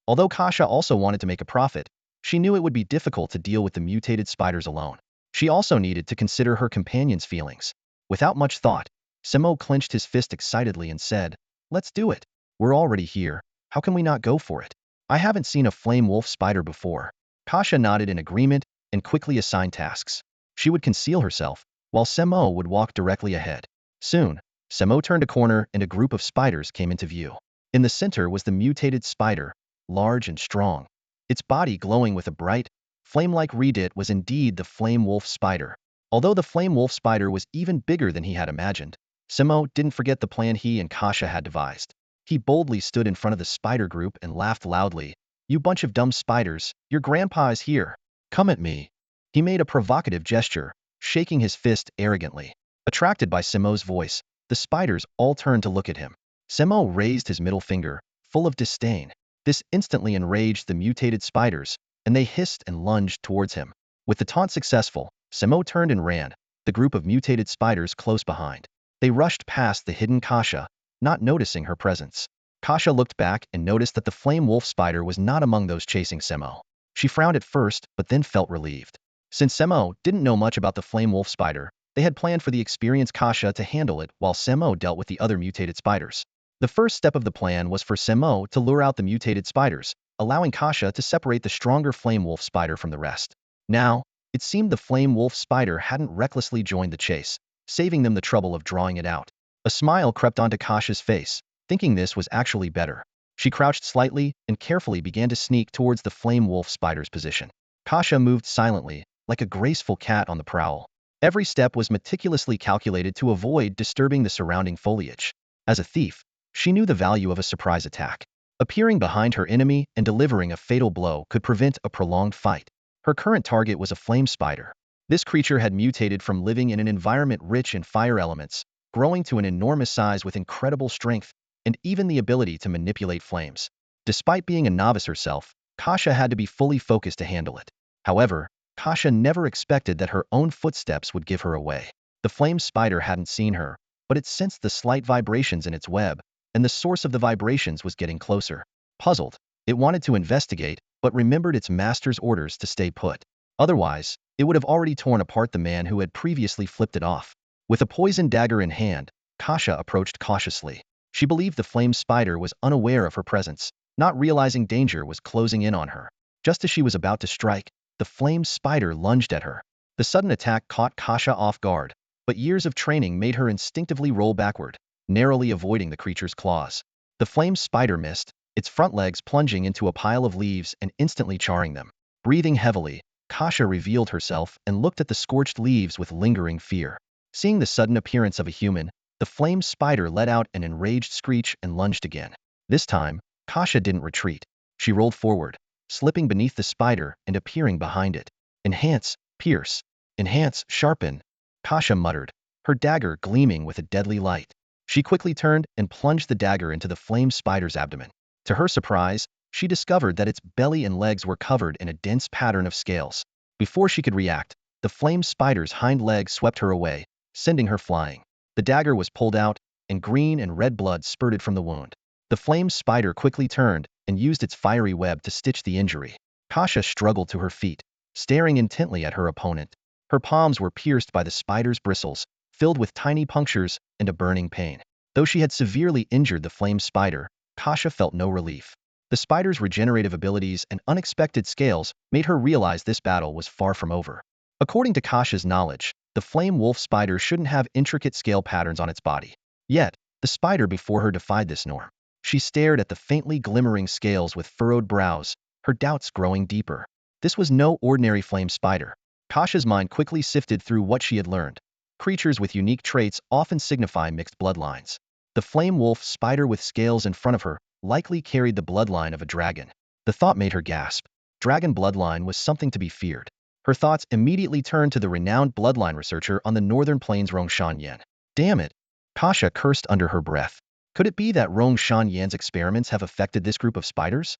Although Kasha also wanted to make a profit, she knew it would be difficult to deal with the mutated spiders alone. She also needed to consider her companion's feelings. Without much thought, Semo clenched his fist excitedly and said, "Let's do it. We're already here. How can we not go for it? I haven't seen a flame wolf spider before." Kasha nodded in agreement and quickly assigned tasks. She would conceal herself, while Semo would walk directly ahead. Soon, Semo turned a corner and a group of spiders came into view. In the center was the mutated spider, large and strong. Its body glowing with a bright, flame-like redit was indeed the flame wolf spider. Although the flame wolf spider was even bigger than he had imagined, Semo didn't forget the plan he and Kasha had devised. He boldly stood in front of the spider group and laughed loudly. "You bunch of dumb spiders, your grandpa is here. Come at me." He made a provocative gesture, shaking his fist arrogantly. Attracted by Semo's voice, the spiders all turned to look at him. Semo raised his middle finger, full of disdain. This instantly enraged the mutated spiders, and they hissed and lunged towards him. With the taunt successful, Semo turned and ran, the group of mutated spiders close behind. They rushed past the hidden Kasha, not noticing her presence. Kasha looked back and noticed that the flame wolf spider was not among those chasing Semo. She frowned at first, but then felt relieved. Since Semo didn't know much about the flame wolf spider, they had planned for the experienced Kasha to handle it while Semo dealt with the other mutated spiders. The first step of the plan was for Semo to lure out the mutated spiders, allowing Kasha to separate the stronger flame wolf spider from the rest. Now, it seemed the flame wolf spider hadn't recklessly joined the chase. saving them the trouble of drawing it out. A smile crept onto Kasha's face, thinking this was actually better. She crouched slightly and carefully began to sneak towards the flame wolf spider's position. Kasha moved silently, like a graceful cat on the prowl. Every step was meticulously calculated to avoid disturbing the surrounding foliage. As a thief, she knew the value of a surprise attack. Appearing behind her enemy and delivering a fatal blow could prevent a prolonged fight. Her current target was a flame spider. This creature had mutated from living in an environment rich in fire elements, growing to an enormous size with incredible strength and even the ability to manipulate flames. Despite being a novice herself, Kasha had to be fully focused to handle it. However, Kasha never expected that her own footsteps would give her away. The flame spider hadn't seen her, but it sensed the slight vibrations in its web, and the source of the vibrations was getting closer. Puzzled, it wanted to investigate, but remembered its master's orders to stay put. Otherwise, it would have already torn apart the man who had previously flipped it off. With a poison dagger in hand, Kasha approached cautiously. She believed the flame spider was unaware of her presence, not realizing danger was closing in on her. Just as she was about to strike, the flame spider lunged at her. The sudden attack caught Kasha off guard, but years of training made her instinctively roll backward, narrowly avoiding the creature's claws. The flame spider missed, its front legs plunging into a pile of leaves and instantly charring them. Breathing heavily, Kasha revealed herself and looked at the scorched leaves with lingering fear. Seeing the sudden appearance of a human, the flame spider let out an enraged screech and lunged again. This time, Kasha didn't retreat. She rolled forward, slipping beneath the spider and appearing behind it. Enhance, pierce, enhance, sharpen, Kasha muttered, her dagger gleaming with a deadly light. She quickly turned and plunged the dagger into the flame spider's abdomen. To her surprise, she discovered that its belly and legs were covered in a dense pattern of scales. Before she could react, the flame spider's hind legs swept her away, sending her flying. The dagger was pulled out, and green and red blood spurted from the wound. The flame spider quickly turned and used its fiery web to stitch the injury. Kasha struggled to her feet, staring intently at her opponent. Her palms were pierced by the spider's bristles, filled with tiny punctures and a burning pain. Though she had severely injured the flame spider, Kasha felt no relief. The spider's regenerative abilities and unexpected scales made her realize this battle was far from over. According to Kasha's knowledge, the flame wolf spider shouldn't have intricate scale patterns on its body. Yet, the spider before her defied this norm. She stared at the faintly glimmering scales with furrowed brows, her doubts growing deeper. This was no ordinary flame spider. Kasha's mind quickly sifted through what she had learned. Creatures with unique traits often signify mixed bloodlines. The flame wolf spider with scales in front of her likely carried the bloodline of a dragon. The thought made her gasp. Dragon bloodline was something to be feared. Her thoughts immediately turned to the renowned bloodline researcher on the northern plains Rongshan Yan. Damn it! Kasha cursed under her breath. Could it be that Rongshan Yan's experiments have affected this group of spiders?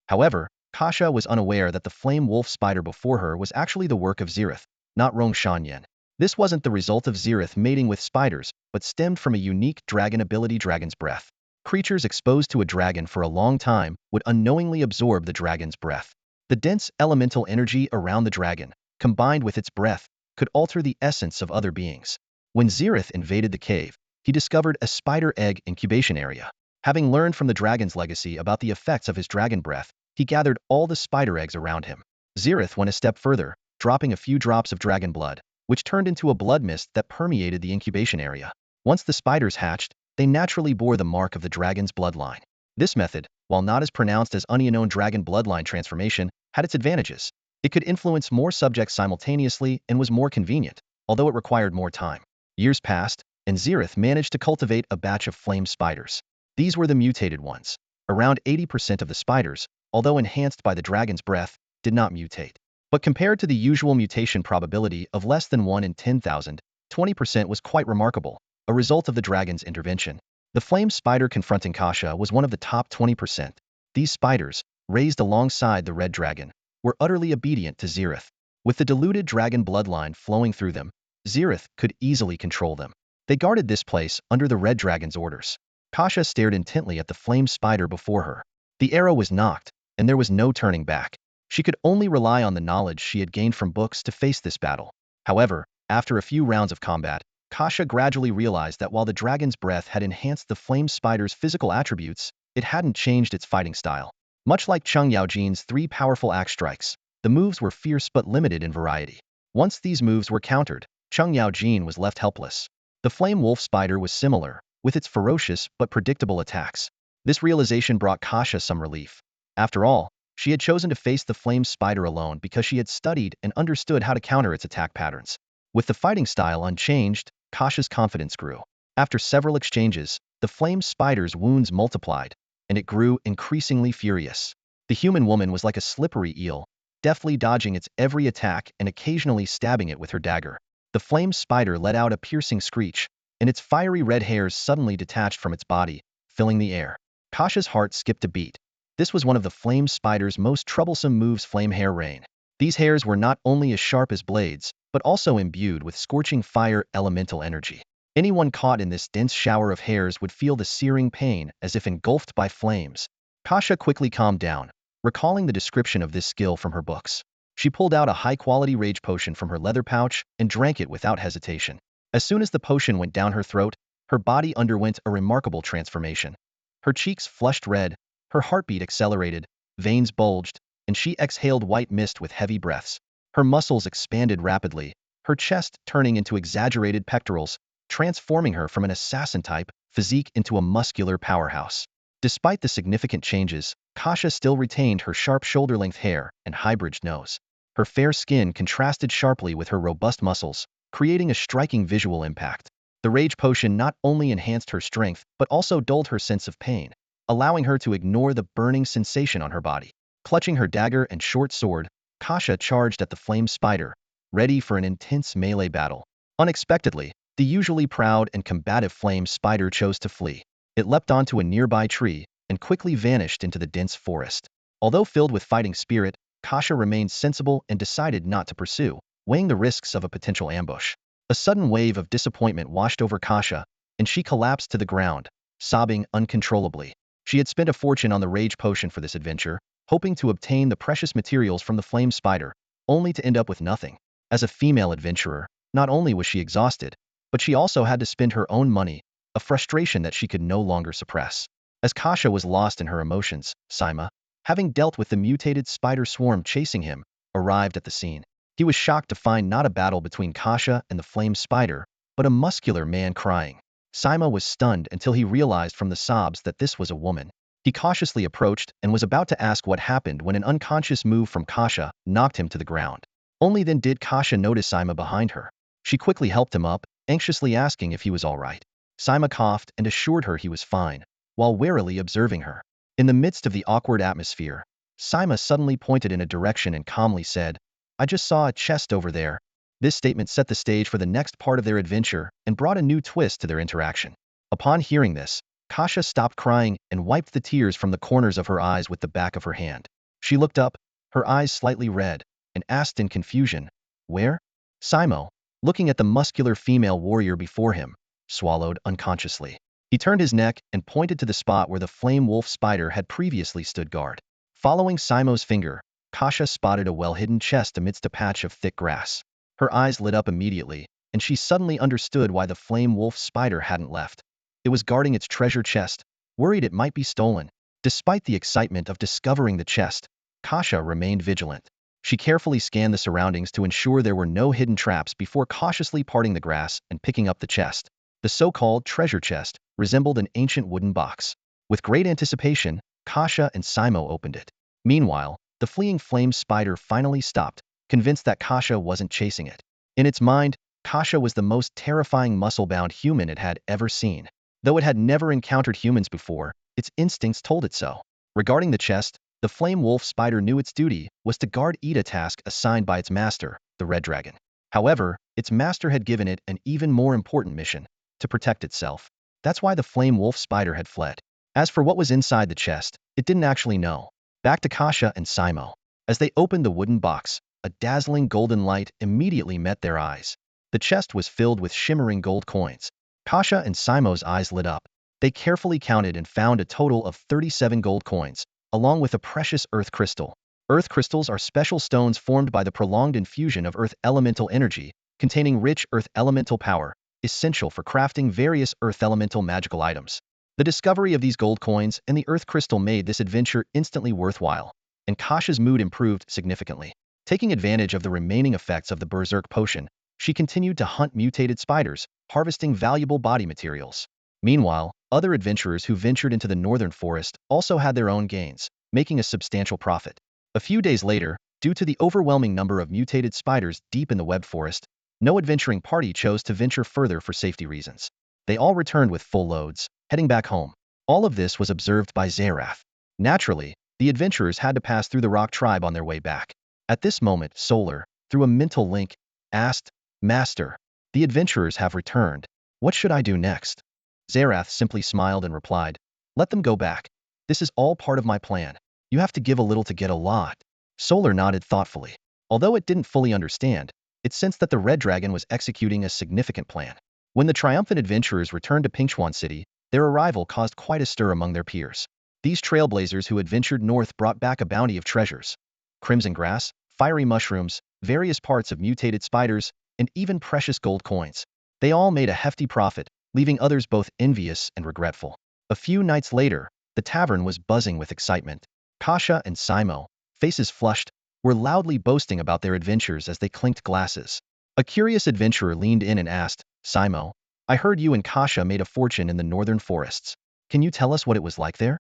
However, Kasha was unaware that the flame wolf spider before her was actually the work of Zerith, not Rongshan Yan. This wasn't the result of Zerith mating with spiders, but stemmed from a unique dragon ability, Dragon's Breath. Creatures exposed to a dragon for a long time would unknowingly absorb the dragon's breath. The dense elemental energy around the dragon, combined with its breath, could alter the essence of other beings. When Zerith invaded the cave, he discovered a spider egg incubation area. Having learned from the dragon's legacy about the effects of his dragon breath, he gathered all the spider eggs around him. Zerith went a step further, dropping a few drops of dragon blood, which turned into a blood mist that permeated the incubation area. Once the spiders hatched, they naturally bore the mark of the dragon's bloodline. This method, while not as pronounced as unknown dragon bloodline transformation, had its advantages. It could influence more subjects simultaneously and was more convenient, although it required more time. Years passed, and Zerith managed to cultivate a batch of flame spiders. These were the mutated ones. Around 80% of the spiders, although enhanced by the dragon's breath, did not mutate. But compared to the usual mutation probability of less than 1 in 10,000, 20% was quite remarkable, a result of the dragon's intervention. The flame spider confronting Kasha was one of the top 20%. These spiders, raised alongside the red dragon, were utterly obedient to Zerith. With the diluted dragon bloodline flowing through them, Zerith could easily control them. They guarded this place under the red dragon's orders. Kasha stared intently at the flame spider before her. The arrow was knocked, and there was no turning back. She could only rely on the knowledge she had gained from books to face this battle. However, after a few rounds of combat, Kasha gradually realized that while the dragon's breath had enhanced the flame spider's physical attributes, it hadn't changed its fighting style. Much like Cheng Yaojin's 3 powerful axe strikes, the moves were fierce but limited in variety. Once these moves were countered, Cheng Yaojin was left helpless. The flame wolf spider was similar, with its ferocious but predictable attacks. This realization brought Kasha some relief. After all, she had chosen to face the flame spider alone because she had studied and understood how to counter its attack patterns. With the fighting style unchanged, Kasha's confidence grew. After several exchanges, the flame spider's wounds multiplied, and it grew increasingly furious. The human woman was like a slippery eel, deftly dodging its every attack and occasionally stabbing it with her dagger. The flame spider let out a piercing screech, and its fiery red hairs suddenly detached from its body, filling the air. Kasha's heart skipped a beat. This was one of the flame spider's most troublesome moves, flame hair rain. These hairs were not only as sharp as blades, but also imbued with scorching fire elemental energy. Anyone caught in this dense shower of hairs would feel the searing pain as if engulfed by flames. Kasha quickly calmed down, recalling the description of this skill from her books. She pulled out a high-quality rage potion from her leather pouch and drank it without hesitation. As soon as the potion went down her throat, her body underwent a remarkable transformation. Her cheeks flushed red, her heartbeat accelerated, veins bulged, and she exhaled white mist with heavy breaths. Her muscles expanded rapidly, her chest turning into exaggerated pectorals, transforming her from an assassin-type physique into a muscular powerhouse. Despite the significant changes, Kasha still retained her sharp shoulder-length hair and high-bridged nose. Her fair skin contrasted sharply with her robust muscles, creating a striking visual impact. The rage potion not only enhanced her strength but also dulled her sense of pain, allowing her to ignore the burning sensation on her body. Clutching her dagger and short sword, Kasha charged at the flame spider, ready for an intense melee battle. Unexpectedly, the usually proud and combative flame spider chose to flee. It leapt onto a nearby tree and quickly vanished into the dense forest. Although filled with fighting spirit, Kasha remained sensible and decided not to pursue, weighing the risks of a potential ambush. A sudden wave of disappointment washed over Kasha, and she collapsed to the ground, sobbing uncontrollably. She had spent a fortune on the rage potion for this adventure, hoping to obtain the precious materials from the flame spider, only to end up with nothing. As a female adventurer, not only was she exhausted, but she also had to spend her own money, a frustration that she could no longer suppress. As Kasha was lost in her emotions, Sima, having dealt with the mutated spider swarm chasing him, arrived at the scene. He was shocked to find not a battle between Kasha and the flame spider, but a muscular man crying. Sima was stunned until he realized from the sobs that this was a woman. He cautiously approached and was about to ask what happened when an unconscious move from Kasha knocked him to the ground. Only then did Kasha notice Sima behind her. She quickly helped him up, anxiously asking if he was all right. Sima coughed and assured her he was fine, while warily observing her. In the midst of the awkward atmosphere, Sima suddenly pointed in a direction and calmly said, "I just saw a chest over there." This statement set the stage for the next part of their adventure and brought a new twist to their interaction. Upon hearing this, Kasha stopped crying and wiped the tears from the corners of her eyes with the back of her hand. She looked up, her eyes slightly red, and asked in confusion, "Where?" Simo, looking at the muscular female warrior before him, swallowed unconsciously. He turned his neck and pointed to the spot where the flame wolf spider had previously stood guard. Following Simo's finger, Kasha spotted a well-hidden chest amidst a patch of thick grass. Her eyes lit up immediately, and she suddenly understood why the flame wolf spider hadn't left. It was guarding its treasure chest, worried it might be stolen. Despite the excitement of discovering the chest, Kasha remained vigilant. She carefully scanned the surroundings to ensure there were no hidden traps before cautiously parting the grass and picking up the chest. The so-called treasure chest resembled an ancient wooden box. With great anticipation, Kasha and Simo opened it. Meanwhile, the fleeing flame spider finally stopped, convinced that Kasha wasn't chasing it. In its mind, Kasha was the most terrifying muscle-bound human it had ever seen. Though it had never encountered humans before, its instincts told it so. Regarding the chest, the flame wolf spider knew its duty was to guard a task assigned by its master, the red dragon. However, its master had given it an even more important mission: to protect itself. That's why the flame wolf spider had fled. As for what was inside the chest, it didn't actually know. Back to Kasha and Simo. As they opened the wooden box, a dazzling golden light immediately met their eyes. The chest was filled with shimmering gold coins. Kasha and Simo's eyes lit up. They carefully counted and found a total of 37 gold coins, along with a precious earth crystal. Earth crystals are special stones formed by the prolonged infusion of earth elemental energy, containing rich earth elemental power, essential for crafting various earth elemental magical items. The discovery of these gold coins and the earth crystal made this adventure instantly worthwhile, and Kasha's mood improved significantly. Taking advantage of the remaining effects of the berserk potion, she continued to hunt mutated spiders, harvesting valuable body materials. Meanwhile, other adventurers who ventured into the northern forest also had their own gains, making a substantial profit. A few days later, due to the overwhelming number of mutated spiders deep in the web forest, no adventuring party chose to venture further for safety reasons. They all returned with full loads, heading back home. All of this was observed by Zerith. Naturally, the adventurers had to pass through the rock tribe on their way back. At this moment, Solar, through a mental link, asked, Master, the adventurers have returned. What should I do next? Zerith simply smiled and replied, Let them go back. This is all part of my plan. You have to give a little to get a lot. Solar nodded thoughtfully. Although it didn't fully understand, it sensed that the Red Dragon was executing a significant plan. When the triumphant adventurers returned to Pingchuan City, their arrival caused quite a stir among their peers. These trailblazers who had ventured north brought back a bounty of treasures. Crimson grass, fiery mushrooms, various parts of mutated spiders, and even precious gold coins. They all made a hefty profit, leaving others both envious and regretful. A few nights later, the tavern was buzzing with excitement. Kasha and Simo, faces flushed, were loudly boasting about their adventures as they clinked glasses. A curious adventurer leaned in and asked, Simo, I heard you and Kasha made a fortune in the northern forests. Can you tell us what it was like there?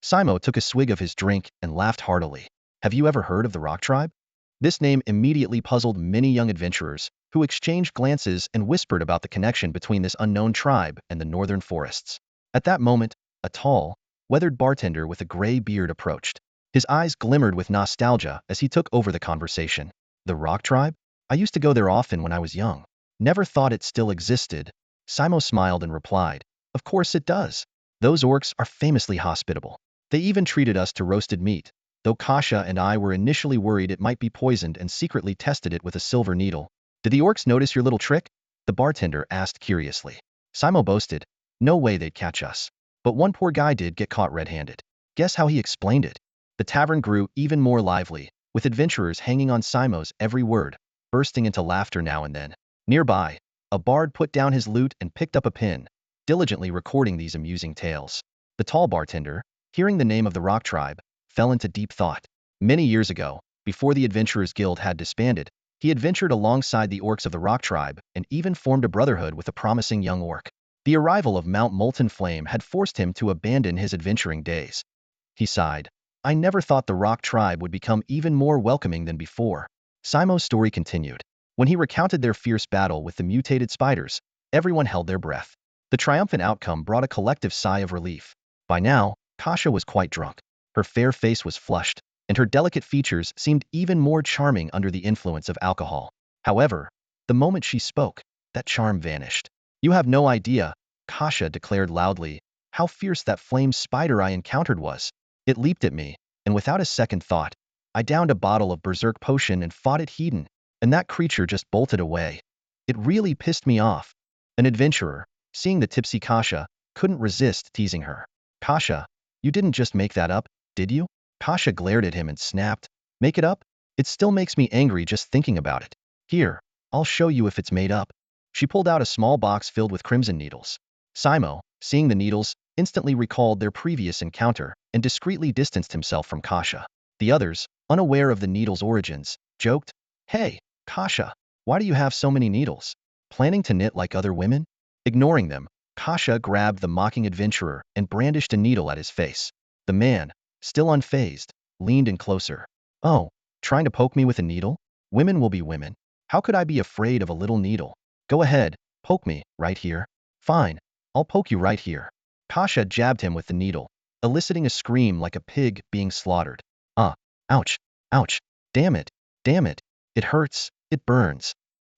Simo took a swig of his drink and laughed heartily. Have you ever heard of the Rock Tribe? This name immediately puzzled many young adventurers, who exchanged glances and whispered about the connection between this unknown tribe and the northern forests. At that moment, a tall, weathered bartender with a gray beard approached. His eyes glimmered with nostalgia as he took over the conversation. The Rock Tribe? I used to go there often when I was young. Never thought it still existed. Simo smiled and replied, Of course it does. Those orcs are famously hospitable. They even treated us to roasted meat, though Kasha and I were initially worried it might be poisoned and secretly tested it with a silver needle. Did the orcs notice your little trick? The bartender asked curiously. Simo boasted, No way they'd catch us. But one poor guy did get caught red-handed. Guess how he explained it? The tavern grew even more lively, with adventurers hanging on Simo's every word, bursting into laughter now and then. Nearby, a bard put down his lute and picked up a pen, diligently recording these amusing tales. The tall bartender, hearing the name of the Rock Tribe, fell into deep thought. Many years ago, before the Adventurers Guild had disbanded, he adventured alongside the orcs of the Rock Tribe and even formed a brotherhood with a promising young orc. The arrival of Mount Molten Flame had forced him to abandon his adventuring days. He sighed. I never thought the Rock Tribe would become even more welcoming than before. Simo's story continued. When he recounted their fierce battle with the mutated spiders, everyone held their breath. The triumphant outcome brought a collective sigh of relief. By now, Kasha was quite drunk. Her fair face was flushed, and her delicate features seemed even more charming under the influence of alcohol. However, the moment she spoke, that charm vanished. You have no idea, Kasha declared loudly, how fierce that flame spider I encountered was. It leaped at me, and without a second thought, I downed a bottle of berserk potion and fought it heedin', and that creature just bolted away. It really pissed me off. An adventurer, seeing the tipsy Kasha, couldn't resist teasing her. Kasha, you didn't just make that up, did you? Kasha glared at him and snapped, Make it up? It still makes me angry just thinking about it. Here, I'll show you if it's made up. She pulled out a small box filled with crimson needles. Simo, seeing the needles, instantly recalled their previous encounter and discreetly distanced himself from Kasha. The others, unaware of the needle's origins, joked, Hey, Kasha, why do you have so many needles? Planning to knit like other women? Ignoring them, Kasha grabbed the mocking adventurer and brandished a needle at his face. The man, still unfazed, leaned in closer. Oh, trying to poke me with a needle? Women will be women. How could I be afraid of a little needle? Go ahead, poke me, right here. Fine, I'll poke you right here. Kasha jabbed him with the needle, eliciting a scream like a pig being slaughtered. Ouch, ouch, damn it, it hurts, it burns.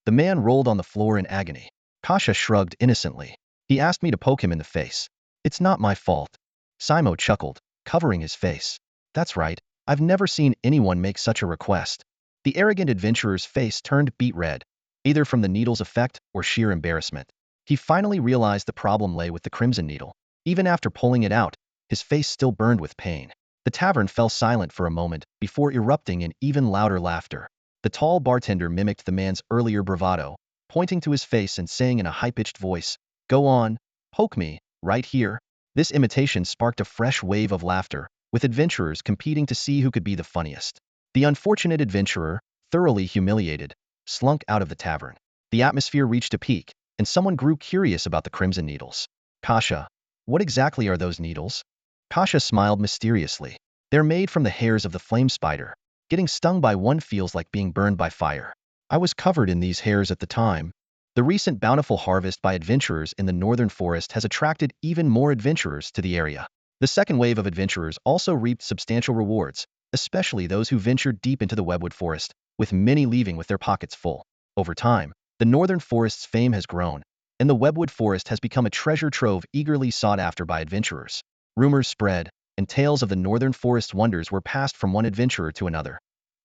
The man rolled on the floor in agony. Kasha shrugged innocently. He asked me to poke him in the face. It's not my fault. Simo chuckled, covering his face. That's right, I've never seen anyone make such a request. The arrogant adventurer's face turned beet red, either from the needle's effect or sheer embarrassment. He finally realized the problem lay with the crimson needle. Even after pulling it out, his face still burned with pain. The tavern fell silent for a moment before erupting in even louder laughter. The tall bartender mimicked the man's earlier bravado, pointing to his face and saying in a high-pitched voice, Go on, poke me, right here. This imitation sparked a fresh wave of laughter, with adventurers competing to see who could be the funniest. The unfortunate adventurer, thoroughly humiliated, slunk out of the tavern. The atmosphere reached a peak, and someone grew curious about the crimson needles. Kasha, what exactly are those needles? Kasha smiled mysteriously. They're made from the hairs of the flame spider. Getting stung by one feels like being burned by fire. I was covered in these hairs at the time. The recent bountiful harvest by adventurers in the northern forest has attracted even more adventurers to the area. The second wave of adventurers also reaped substantial rewards, especially those who ventured deep into the webwood forest, with many leaving with their pockets full. Over time, the northern forest's fame has grown, and the webwood forest has become a treasure trove eagerly sought after by adventurers. Rumors spread, and tales of the northern forest's wonders were passed from one adventurer to another.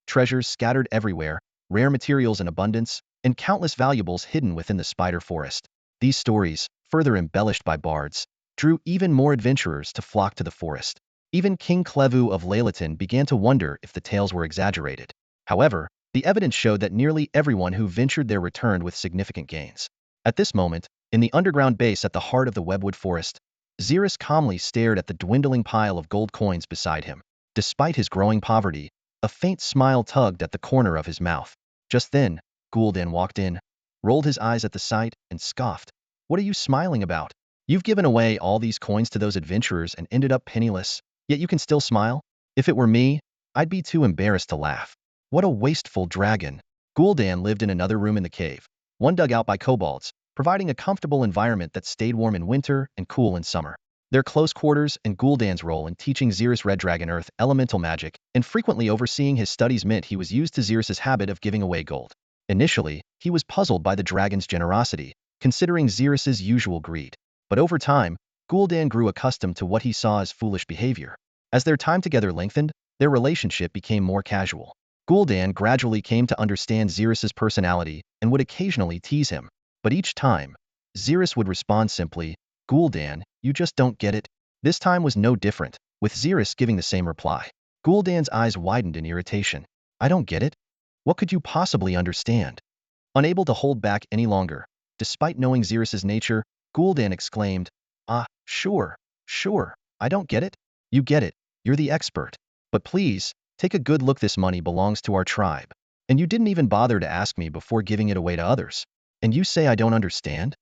Treasures scattered everywhere, rare materials in abundance, and countless valuables hidden within the spider forest. These stories, further embellished by bards, drew even more adventurers to flock to the forest. Even King Klevu of Lailaton began to wonder if the tales were exaggerated. However, the evidence showed that nearly everyone who ventured there returned with significant gains. At this moment, in the underground base at the heart of the webwood forest, Zerith calmly stared at the dwindling pile of gold coins beside him. Despite his growing poverty, a faint smile tugged at the corner of his mouth. Just then, Gul'dan walked in, rolled his eyes at the sight, and scoffed. What are you smiling about? You've given away all these coins to those adventurers and ended up penniless, yet you can still smile? If it were me, I'd be too embarrassed to laugh. What a wasteful dragon. Gul'dan lived in another room in the cave, one dug out by kobolds, providing a comfortable environment that stayed warm in winter and cool in summer. Their close quarters and Gul'dan's role in teaching Zerith's Red Dragon Earth elemental magic and frequently overseeing his studies meant he was used to Zerith's habit of giving away gold. Initially, he was puzzled by the dragon's generosity, considering Zerith's usual greed. But over time, Gul'dan grew accustomed to what he saw as foolish behavior. As their time together lengthened, their relationship became more casual. Gul'dan gradually came to understand Zerith's personality and would occasionally tease him. But each time, Zerith would respond simply, Gul'dan, you just don't get it. This time was no different, with Zerith giving the same reply. Gul'dan's eyes widened in irritation. I don't get it? What could you possibly understand? Unable to hold back any longer, despite knowing Zerith's nature, Gul'dan exclaimed, sure, I don't get it. You get it, you're the expert. But please, take a good look, this money belongs to our tribe. And you didn't even bother to ask me before giving it away to others. And you say I don't understand?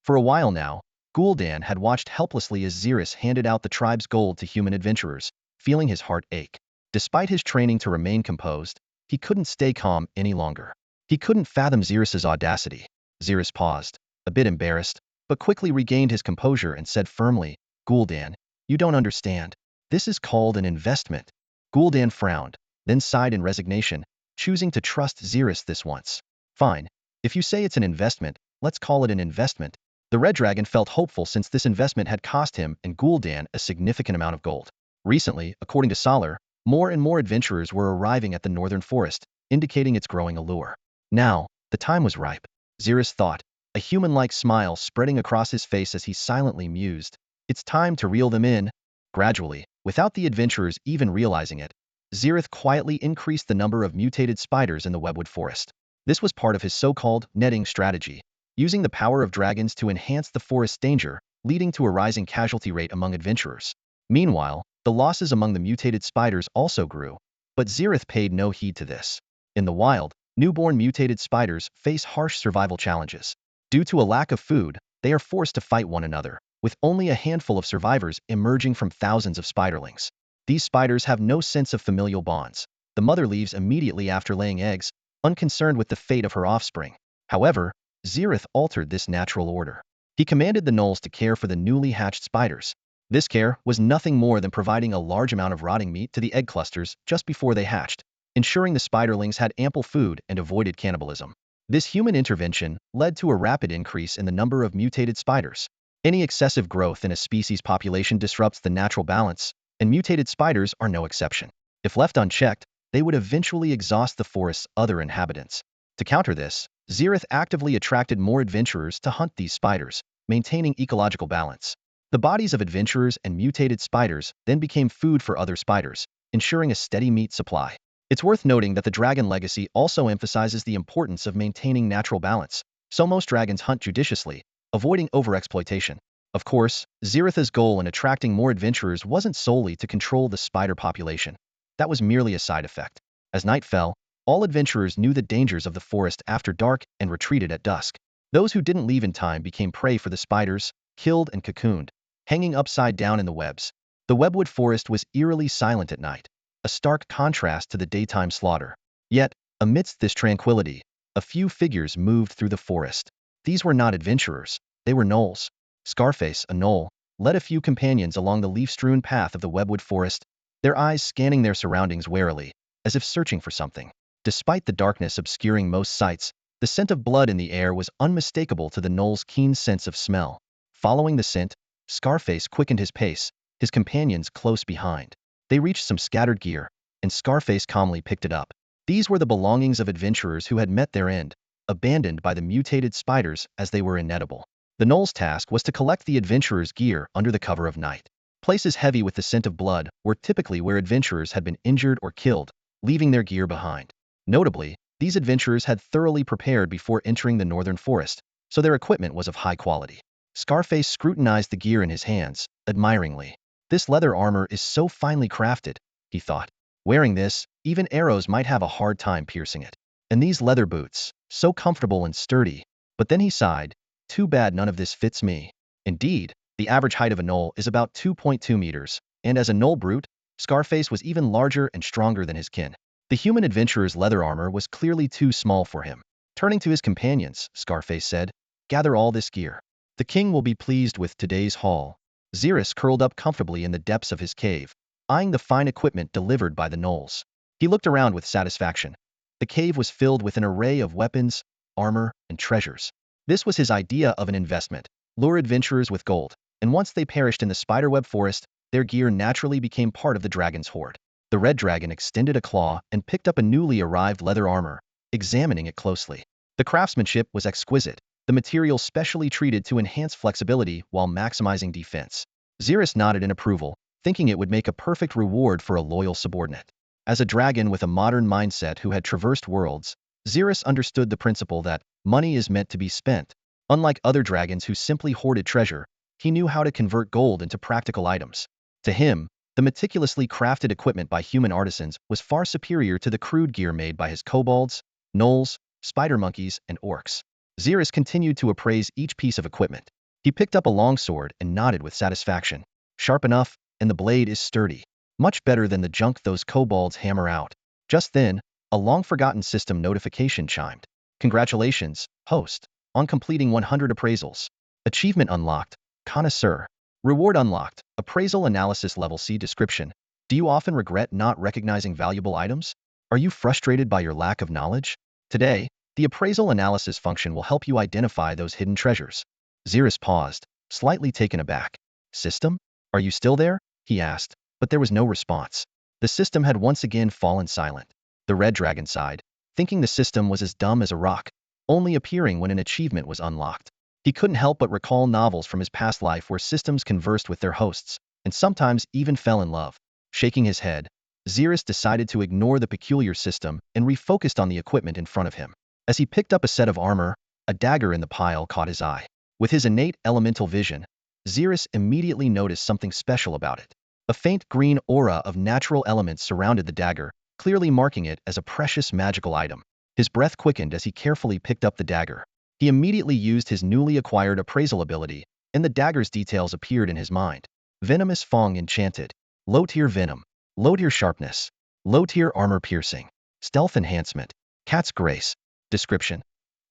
For a while now, Gul'dan had watched helplessly as Zerith handed out the tribe's gold to human adventurers, feeling his heart ache. Despite his training to remain composed, he couldn't stay calm any longer. He couldn't fathom Zerith's audacity. Zerith paused, a bit embarrassed, but quickly regained his composure and said firmly, Gul'dan, you don't understand. This is called an investment. Gul'dan frowned, then sighed in resignation, choosing to trust Zerith this once. Fine. If you say it's an investment, let's call it an investment. The Red Dragon felt hopeful since this investment had cost him and Gul'dan a significant amount of gold. Recently, according to Salar, more and more adventurers were arriving at the northern forest, indicating its growing allure. Now, the time was ripe. Zerith thought, a human-like smile spreading across his face as he silently mused. It's time to reel them in. Gradually, without the adventurers even realizing it, Zerith quietly increased the number of mutated spiders in the webwood forest. This was part of his so-called netting strategy, using the power of dragons to enhance the forest's danger, leading to a rising casualty rate among adventurers. Meanwhile, the losses among the mutated spiders also grew, but Zerith paid no heed to this. In the wild, newborn mutated spiders face harsh survival challenges. Due to a lack of food, they are forced to fight one another, with only a handful of survivors emerging from thousands of spiderlings. These spiders have no sense of familial bonds. The mother leaves immediately after laying eggs, unconcerned with the fate of her offspring. However, Zerith altered this natural order. He commanded the gnolls to care for the newly hatched spiders. This care was nothing more than providing a large amount of rotting meat to the egg clusters just before they hatched, ensuring the spiderlings had ample food and avoided cannibalism. This human intervention led to a rapid increase in the number of mutated spiders. Any excessive growth in a species' population disrupts the natural balance, and mutated spiders are no exception. If left unchecked, they would eventually exhaust the forest's other inhabitants. To counter this, Zerith actively attracted more adventurers to hunt these spiders, maintaining ecological balance. The bodies of adventurers and mutated spiders then became food for other spiders, ensuring a steady meat supply. It's worth noting that the dragon legacy also emphasizes the importance of maintaining natural balance, so most dragons hunt judiciously, avoiding overexploitation. Of course, Zerith's goal in attracting more adventurers wasn't solely to control the spider population. That was merely a side effect. As night fell, All adventurers knew the dangers of the forest after dark and retreated at dusk. Those who didn't leave in time became prey for the spiders, killed and cocooned, hanging upside down in the webs. The webwood forest was eerily silent at night, a stark contrast to the daytime slaughter. Yet, amidst this tranquility, a few figures moved through the forest. These were not adventurers, they were gnolls. Scarface, a gnoll, led a few companions along the leaf-strewn path of the webwood forest, their eyes scanning their surroundings warily, as if searching for something. Despite the darkness obscuring most sights, the scent of blood in the air was unmistakable to the gnoll's keen sense of smell. Following the scent, Scarface quickened his pace, his companions close behind. They reached some scattered gear, and Scarface calmly picked it up. These were the belongings of adventurers who had met their end, abandoned by the mutated spiders as they were inedible. The gnoll's task was to collect the adventurers' gear under the cover of night. Places heavy with the scent of blood were typically where adventurers had been injured or killed, leaving their gear behind. Notably, these adventurers had thoroughly prepared before entering the northern forest, so their equipment was of high quality. Scarface scrutinized the gear in his hands, admiringly. This leather armor is so finely crafted, he thought. Wearing this, even arrows might have a hard time piercing it. And these leather boots, so comfortable and sturdy. But then he sighed, too bad none of this fits me. Indeed, the average height of a gnoll is about 2.2 meters, and as a gnoll brute, Scarface was even larger and stronger than his kin. The human adventurer's leather armor was clearly too small for him. Turning to his companions, Scarface said, "Gather all this gear. The king will be pleased with today's haul." Zerith curled up comfortably in the depths of his cave, eyeing the fine equipment delivered by the gnolls. He looked around with satisfaction. The cave was filled with an array of weapons, armor, and treasures. This was his idea of an investment: lure adventurers with gold, and once they perished in the spiderweb forest, their gear naturally became part of the dragon's hoard. The red dragon extended a claw and picked up a newly arrived leather armor, examining it closely. The craftsmanship was exquisite, the material specially treated to enhance flexibility while maximizing defense. Zerith nodded in approval, thinking it would make a perfect reward for a loyal subordinate. As a dragon with a modern mindset who had traversed worlds, Zerith understood the principle that money is meant to be spent. Unlike other dragons who simply hoarded treasure, he knew how to convert gold into practical items. To him, the meticulously crafted equipment by human artisans was far superior to the crude gear made by his kobolds, gnolls, spider monkeys, and orcs. Zerith continued to appraise each piece of equipment. He picked up a longsword and nodded with satisfaction. Sharp enough, and the blade is sturdy. Much better than the junk those kobolds hammer out. Just then, a long-forgotten system notification chimed. Congratulations, host, on completing 100 appraisals. Achievement unlocked, connoisseur. Reward unlocked, appraisal analysis level C. Description: do you often regret not recognizing valuable items? Are you frustrated by your lack of knowledge? Today, the appraisal analysis function will help you identify those hidden treasures. Zerith paused, slightly taken aback. System? Are you still there? He asked, but there was no response. The system had once again fallen silent. The red dragon sighed, thinking the system was as dumb as a rock, only appearing when an achievement was unlocked. He couldn't help but recall novels from his past life where systems conversed with their hosts, and sometimes even fell in love. Shaking his head, Zerith decided to ignore the peculiar system and refocused on the equipment in front of him. As he picked up a set of armor, a dagger in the pile caught his eye. With his innate elemental vision, Zerith immediately noticed something special about it. A faint green aura of natural elements surrounded the dagger, clearly marking it as a precious magical item. His breath quickened as he carefully picked up the dagger. He immediately used his newly acquired appraisal ability, and the dagger's details appeared in his mind. Venomous Fong Enchanted. Low-tier venom. Low-tier sharpness. Low-tier armor piercing. Stealth enhancement. Cat's grace. Description: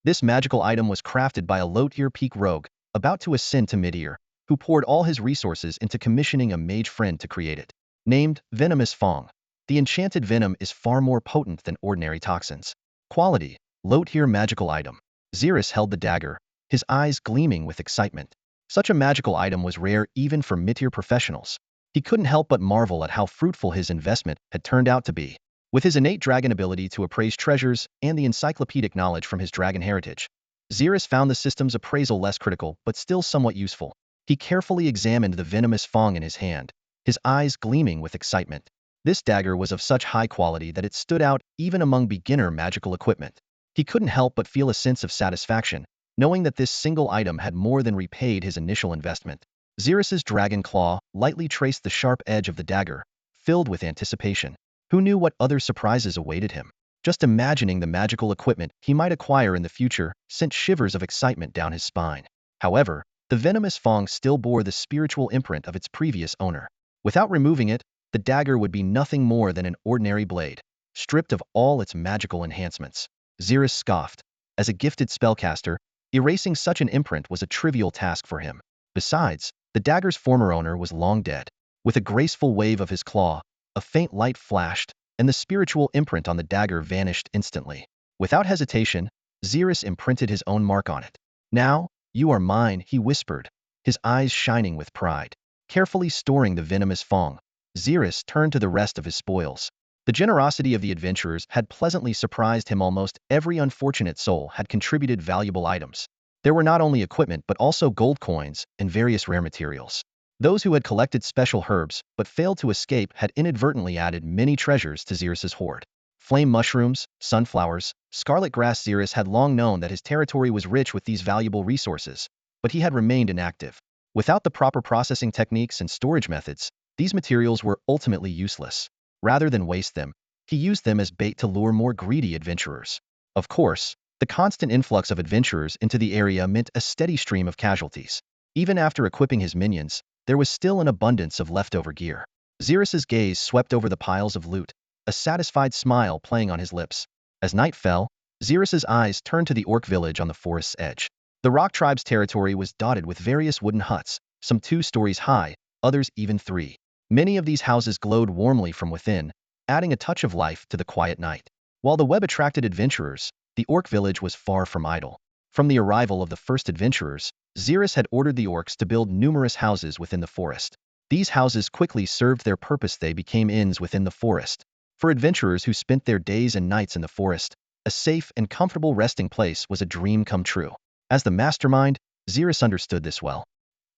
this magical item was crafted by a low-tier peak rogue, about to ascend to mid-tier, who poured all his resources into commissioning a mage friend to create it. Named Venomous Fong. The enchanted venom is far more potent than ordinary toxins. Quality: low-tier magical item. Zerith held the dagger, his eyes gleaming with excitement. Such a magical item was rare even for mid-tier professionals. He couldn't help but marvel at how fruitful his investment had turned out to be. With his innate dragon ability to appraise treasures and the encyclopedic knowledge from his dragon heritage, Zerith found the system's appraisal less critical but still somewhat useful. He carefully examined the venomous Fong in his hand, his eyes gleaming with excitement. This dagger was of such high quality that it stood out even among beginner magical equipment. He couldn't help but feel a sense of satisfaction, knowing that this single item had more than repaid his initial investment. Zerith's dragon claw lightly traced the sharp edge of the dagger, filled with anticipation. Who knew what other surprises awaited him? Just imagining the magical equipment he might acquire in the future sent shivers of excitement down his spine. However, the venomous fong still bore the spiritual imprint of its previous owner. Without removing it, the dagger would be nothing more than an ordinary blade, stripped of all its magical enhancements. Zerith scoffed. As a gifted spellcaster, erasing such an imprint was a trivial task for him. Besides, the dagger's former owner was long dead. With a graceful wave of his claw, a faint light flashed, and the spiritual imprint on the dagger vanished instantly. Without hesitation, Zerith imprinted his own mark on it. "Now, you are mine," he whispered, his eyes shining with pride. Carefully storing the venomous fong, Zerith turned to the rest of his spoils. The generosity of the adventurers had pleasantly surprised him. Almost every unfortunate soul had contributed valuable items. There were not only equipment but also gold coins and various rare materials. Those who had collected special herbs but failed to escape had inadvertently added many treasures to Zerith's hoard. Flame mushrooms, sunflowers, scarlet grass. Zerith had long known that his territory was rich with these valuable resources, but he had remained inactive. Without the proper processing techniques and storage methods, these materials were ultimately useless. Rather than waste them, he used them as bait to lure more greedy adventurers. Of course, the constant influx of adventurers into the area meant a steady stream of casualties. Even after equipping his minions, there was still an abundance of leftover gear. Zerith's gaze swept over the piles of loot, a satisfied smile playing on his lips. As night fell, Zerith's eyes turned to the orc village on the forest's edge. The rock tribe's territory was dotted with various wooden huts, some 2 stories high, others even 3. Many of these houses glowed warmly from within, adding a touch of life to the quiet night. While the web attracted adventurers, the orc village was far from idle. From the arrival of the first adventurers, Zerith had ordered the orcs to build numerous houses within the forest. These houses quickly served their purpose. They became inns within the forest. For adventurers who spent their days and nights in the forest, a safe and comfortable resting place was a dream come true. As the mastermind, Zerith understood this well.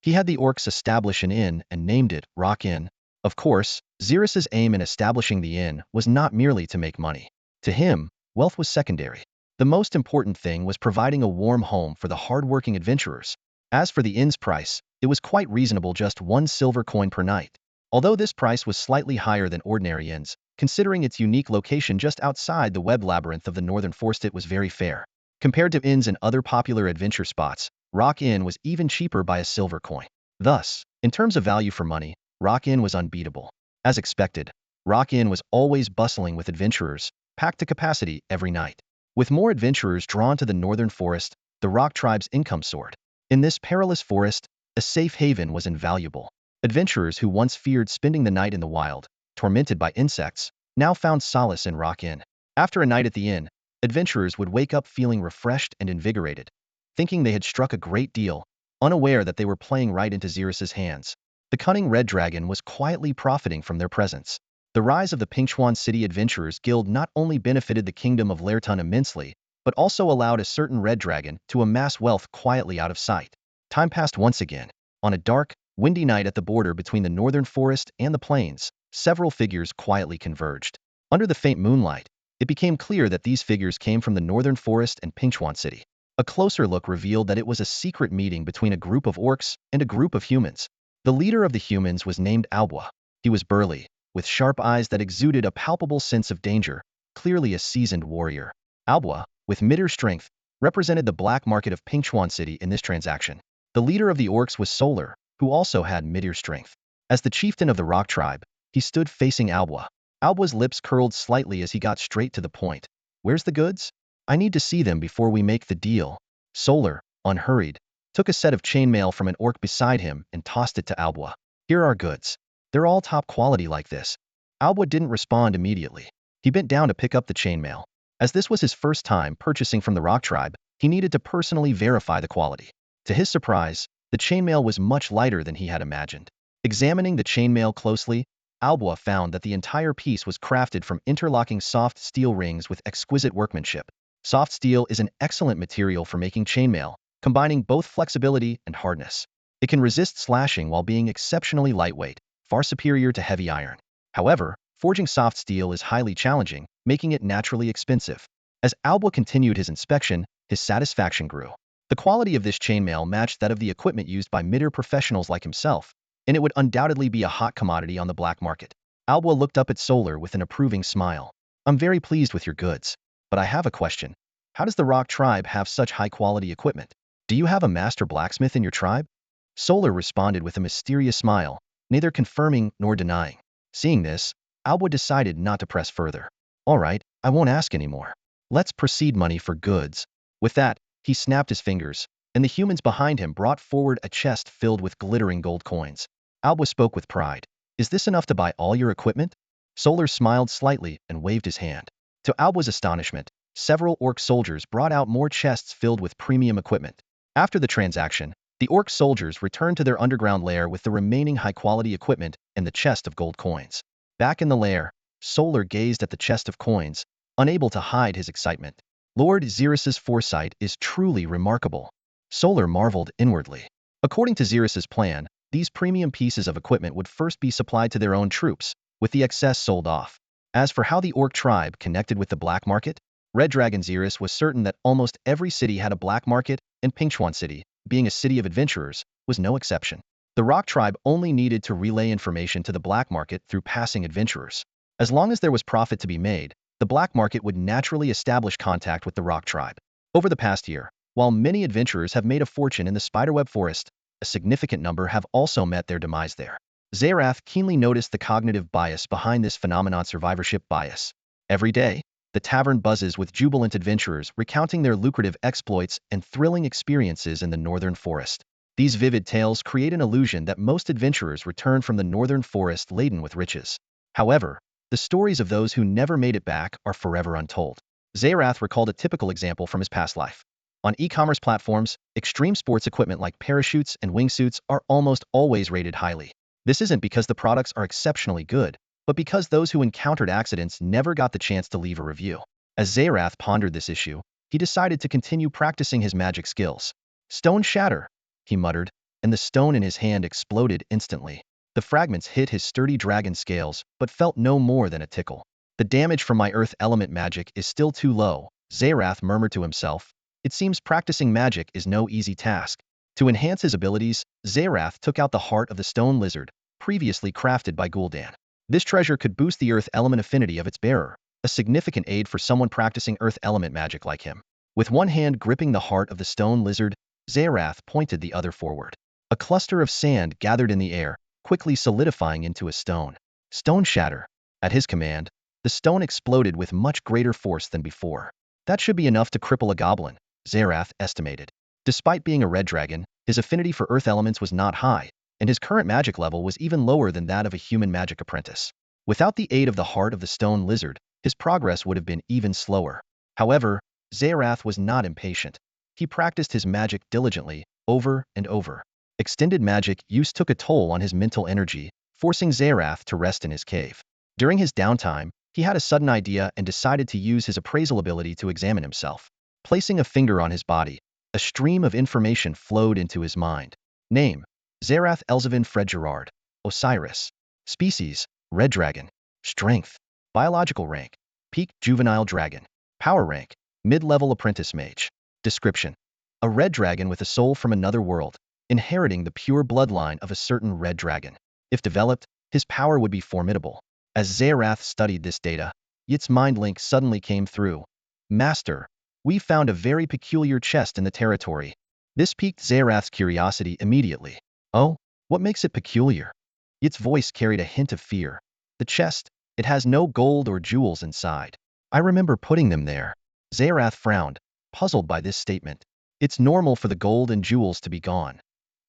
He had the orcs establish an inn and named it Rock Inn. Of course, Zerith's aim in establishing the inn was not merely to make money. To him, wealth was secondary. The most important thing was providing a warm home for the hard-working adventurers. As for the inn's price, it was quite reasonable, just 1 silver coin per night. Although this price was slightly higher than ordinary inns, considering its unique location just outside the web labyrinth of the northern forest, it was very fair. Compared to inns in other popular adventure spots, Rock Inn was even cheaper by a silver coin. Thus, in terms of value for money, Rock Inn was unbeatable. As expected, Rock Inn was always bustling with adventurers, packed to capacity every night. With more adventurers drawn to the northern forest, the rock tribe's income soared. In this perilous forest, a safe haven was invaluable. Adventurers who once feared spending the night in the wild, tormented by insects, now found solace in Rock Inn. After a night at the inn, adventurers would wake up feeling refreshed and invigorated, thinking they had struck a great deal, unaware that they were playing right into Zerith's hands. The cunning red dragon was quietly profiting from their presence. The rise of the Pinkchuan City Adventurers Guild not only benefited the kingdom of Laertun immensely, but also allowed a certain red dragon to amass wealth quietly out of sight. Time passed once again. On a dark, windy night at the border between the northern forest and the plains, several figures quietly converged. Under the faint moonlight, it became clear that these figures came from the northern forest and Pinkchuan City. A closer look revealed that it was a secret meeting between a group of orcs and a group of humans. The leader of the humans was named Albwa. He was burly, with sharp eyes that exuded a palpable sense of danger, clearly a seasoned warrior. Albwa, with midir strength, represented the black market of Pinkchuan City in this transaction. The leader of the orcs was Solar, who also had midir strength. As the chieftain of the rock tribe, he stood facing Albwa. Albwa's lips curled slightly as he got straight to the point. "Where's the goods? I need to see them before we make the deal." Solar, unhurried, took a set of chainmail from an orc beside him and tossed it to Albwa. "Here are goods. They're all top quality like this." Albwa didn't respond immediately. He bent down to pick up the chainmail. As this was his first time purchasing from the rock tribe, he needed to personally verify the quality. To his surprise, the chainmail was much lighter than he had imagined. Examining the chainmail closely, Albwa found that the entire piece was crafted from interlocking soft steel rings with exquisite workmanship. Soft steel is an excellent material for making chainmail, combining both flexibility and hardness. It can resist slashing while being exceptionally lightweight, far superior to heavy iron. However, forging soft steel is highly challenging, making it naturally expensive. As Albwa continued his inspection, his satisfaction grew. The quality of this chainmail matched that of the equipment used by midir professionals like himself, and it would undoubtedly be a hot commodity on the black market. Albwa looked up at Solar with an approving smile. I'm very pleased with your goods, but I have a question. How does the Rock tribe have such high-quality equipment? Do you have a master blacksmith in your tribe? Solar responded with a mysterious smile, neither confirming nor denying. Seeing this, Alba decided not to press further. All right, I won't ask anymore. Let's proceed money for goods. With that, he snapped his fingers, and the humans behind him brought forward a chest filled with glittering gold coins. Alba spoke with pride. Is this enough to buy all your equipment? Solar smiled slightly and waved his hand. To Alba's astonishment, several orc soldiers brought out more chests filled with premium equipment. After the transaction, the orc soldiers returned to their underground lair with the remaining high-quality equipment and the chest of gold coins. Back in the lair, Solar gazed at the chest of coins, unable to hide his excitement. Lord Zerith's foresight is truly remarkable. Solar marveled inwardly. According to Zerith's plan, these premium pieces of equipment would first be supplied to their own troops, with the excess sold off. As for how the orc tribe connected with the black market, Red Dragon Zerith was certain that almost every city had a black market, and Pinkchuan City, being a city of adventurers, was no exception. The Rock tribe only needed to relay information to the black market through passing adventurers. As long as there was profit to be made, the black market would naturally establish contact with the Rock tribe. Over the past year, while many adventurers have made a fortune in the Spiderweb Forest, a significant number have also met their demise there. Zerith keenly noticed the cognitive bias behind this phenomenon, survivorship bias. Every day, the tavern buzzes with jubilant adventurers recounting their lucrative exploits and thrilling experiences in the northern forest. These vivid tales create an illusion that most adventurers return from the northern forest laden with riches. However, the stories of those who never made it back are forever untold. Zerith recalled a typical example from his past life. On e-commerce platforms, extreme sports equipment like parachutes and wingsuits are almost always rated highly. This isn't because the products are exceptionally good, but because those who encountered accidents never got the chance to leave a review. As Zerith pondered this issue, he decided to continue practicing his magic skills. Stone shatter, he muttered, and the stone in his hand exploded instantly. The fragments hit his sturdy dragon scales, but felt no more than a tickle. The damage from my earth element magic is still too low, Zerith murmured to himself. It seems practicing magic is no easy task. To enhance his abilities, Zerith took out the heart of the stone lizard, previously crafted by Gul'dan. This treasure could boost the earth element affinity of its bearer, a significant aid for someone practicing earth element magic like him. With one hand gripping the heart of the stone lizard, Zerith pointed the other forward. A cluster of sand gathered in the air, quickly solidifying into a stone. Stone shatter. At his command, the stone exploded with much greater force than before. That should be enough to cripple a goblin, Zerith estimated. Despite being a red dragon, his affinity for earth elements was not high, and his current magic level was even lower than that of a human magic apprentice. Without the aid of the heart of the stone lizard, his progress would have been even slower. However, Zerith was not impatient. He practiced his magic diligently, over and over. Extended magic use took a toll on his mental energy, forcing Zerith to rest in his cave. During his downtime, he had a sudden idea and decided to use his appraisal ability to examine himself. Placing a finger on his body, a stream of information flowed into his mind. Name: Zerith Elzevin Fred Gerard. Osiris. Species: Red Dragon. Strength: Biological rank: Peak Juvenile Dragon. Power rank: Mid-level Apprentice Mage. Description: a red dragon with a soul from another world, inheriting the pure bloodline of a certain red dragon. If developed, his power would be formidable. As Zerith studied this data, Yit's mind link suddenly came through. Master, we found a very peculiar chest in the territory. This piqued Zerith's curiosity immediately. Oh, what makes it peculiar? Yit's voice carried a hint of fear. The chest, it has no gold or jewels inside. I remember putting them there. Zerith frowned, puzzled by this statement. It's normal for the gold and jewels to be gone.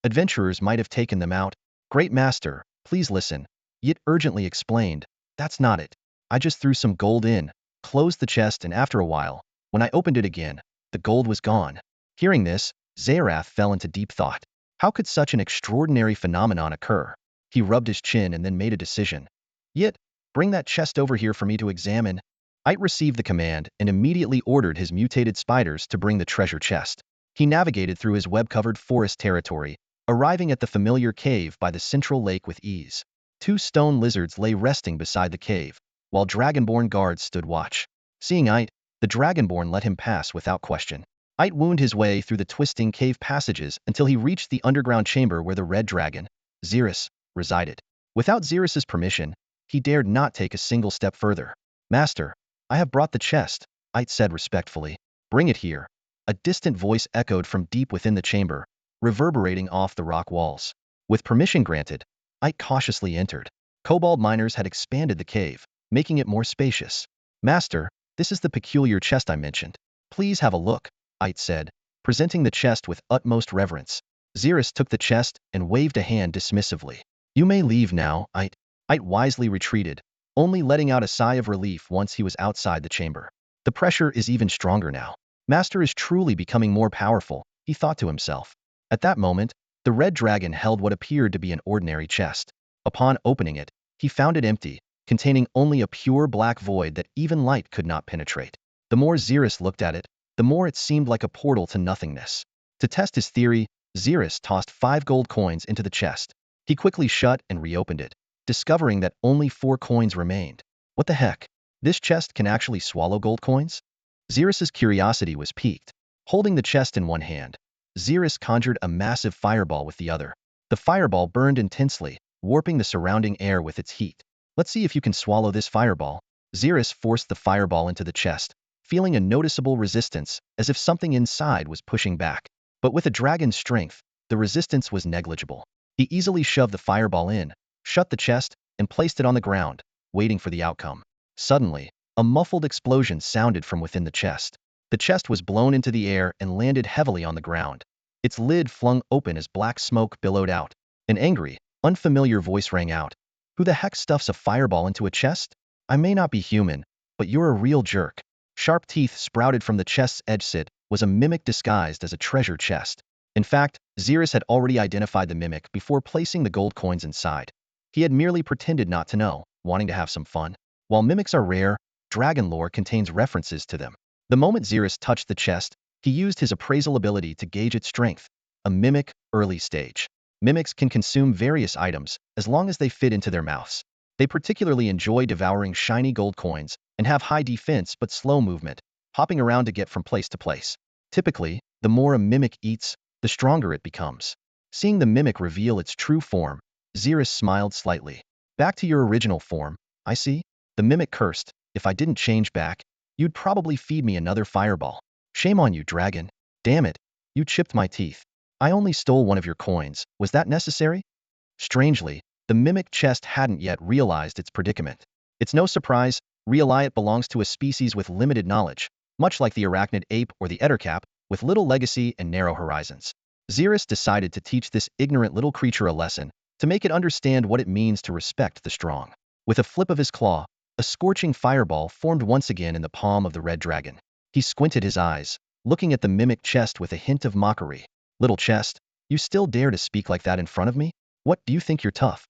Adventurers might have taken them out. Great Master, please listen. Yit urgently explained. That's not it. I just threw some gold in, closed the chest, and after a while, when I opened it again, the gold was gone. Hearing this, Zerith fell into deep thought. How could such an extraordinary phenomenon occur? He rubbed his chin and then made a decision. Yit, bring that chest over here for me to examine. Ite received the command and immediately ordered his mutated spiders to bring the treasure chest. He navigated through his web-covered forest territory, arriving at the familiar cave by the central lake with ease. Two stone lizards lay resting beside the cave, while dragonborn guards stood watch. Seeing Ite, the dragonborn let him pass without question. Ite wound his way through the twisting cave passages until he reached the underground chamber where the red dragon, Zerith, resided. Without Zerith's permission, he dared not take a single step further. Master, I have brought the chest, Ite said respectfully. Bring it here. A distant voice echoed from deep within the chamber, reverberating off the rock walls. With permission granted, Ite cautiously entered. Kobold miners had expanded the cave, making it more spacious. Master, this is the peculiar chest I mentioned. Please have a look, Ite said, presenting the chest with utmost reverence. Zerith took the chest and waved a hand dismissively. You may leave now, Ite. Ite wisely retreated, only letting out a sigh of relief once he was outside the chamber. The pressure is even stronger now. Master is truly becoming more powerful, he thought to himself. At that moment, the red dragon held what appeared to be an ordinary chest. Upon opening it, he found it empty, containing only a pure black void that even light could not penetrate. The more Zerith looked at it, the more it seemed like a portal to nothingness. To test his theory, Zerith tossed 5 gold coins into the chest. He quickly shut and reopened it, discovering that only 4 coins remained. What the heck? This chest can actually swallow gold coins? Zerith's curiosity was piqued. Holding the chest in one hand, Zerith conjured a massive fireball with the other. The fireball burned intensely, warping the surrounding air with its heat. Let's see if you can swallow this fireball. Zerith forced the fireball into the chest, feeling a noticeable resistance, as if something inside was pushing back. But with a dragon's strength, the resistance was negligible. He easily shoved the fireball in, shut the chest, and placed it on the ground, waiting for the outcome. Suddenly, a muffled explosion sounded from within the chest. The chest was blown into the air and landed heavily on the ground. Its lid flung open as black smoke billowed out. An angry, unfamiliar voice rang out. Who the heck stuffs a fireball into a chest? I may not be human, but you're a real jerk. Sharp teeth sprouted from the chest's edge. It was a mimic disguised as a treasure chest. In fact, Zerith had already identified the mimic before placing the gold coins inside. He had merely pretended not to know, wanting to have some fun. While mimics are rare, dragon lore contains references to them. The moment Zerith touched the chest, he used his appraisal ability to gauge its strength. A mimic, early stage. Mimics can consume various items, as long as they fit into their mouths. They particularly enjoy devouring shiny gold coins, and have high defense but slow movement, hopping around to get from place to place. Typically, the more a mimic eats, the stronger it becomes. Seeing the mimic reveal its true form, Zerith smiled slightly. Back to your original form, I see. The mimic cursed. If I didn't change back, you'd probably feed me another fireball. Shame on you, dragon. Damn it. You chipped my teeth. I only stole one of your coins. Was that necessary? Strangely, the mimic chest hadn't yet realized its predicament. It's no surprise, Realiat belongs to a species with limited knowledge, much like the arachnid ape or the ettercap, with little legacy and narrow horizons. Zerith decided to teach this ignorant little creature a lesson, to make it understand what it means to respect the strong. With a flip of his claw, a scorching fireball formed once again in the palm of the red dragon. He squinted his eyes, looking at the mimic chest with a hint of mockery. Little chest, you still dare to speak like that in front of me? What, do you think you're tough?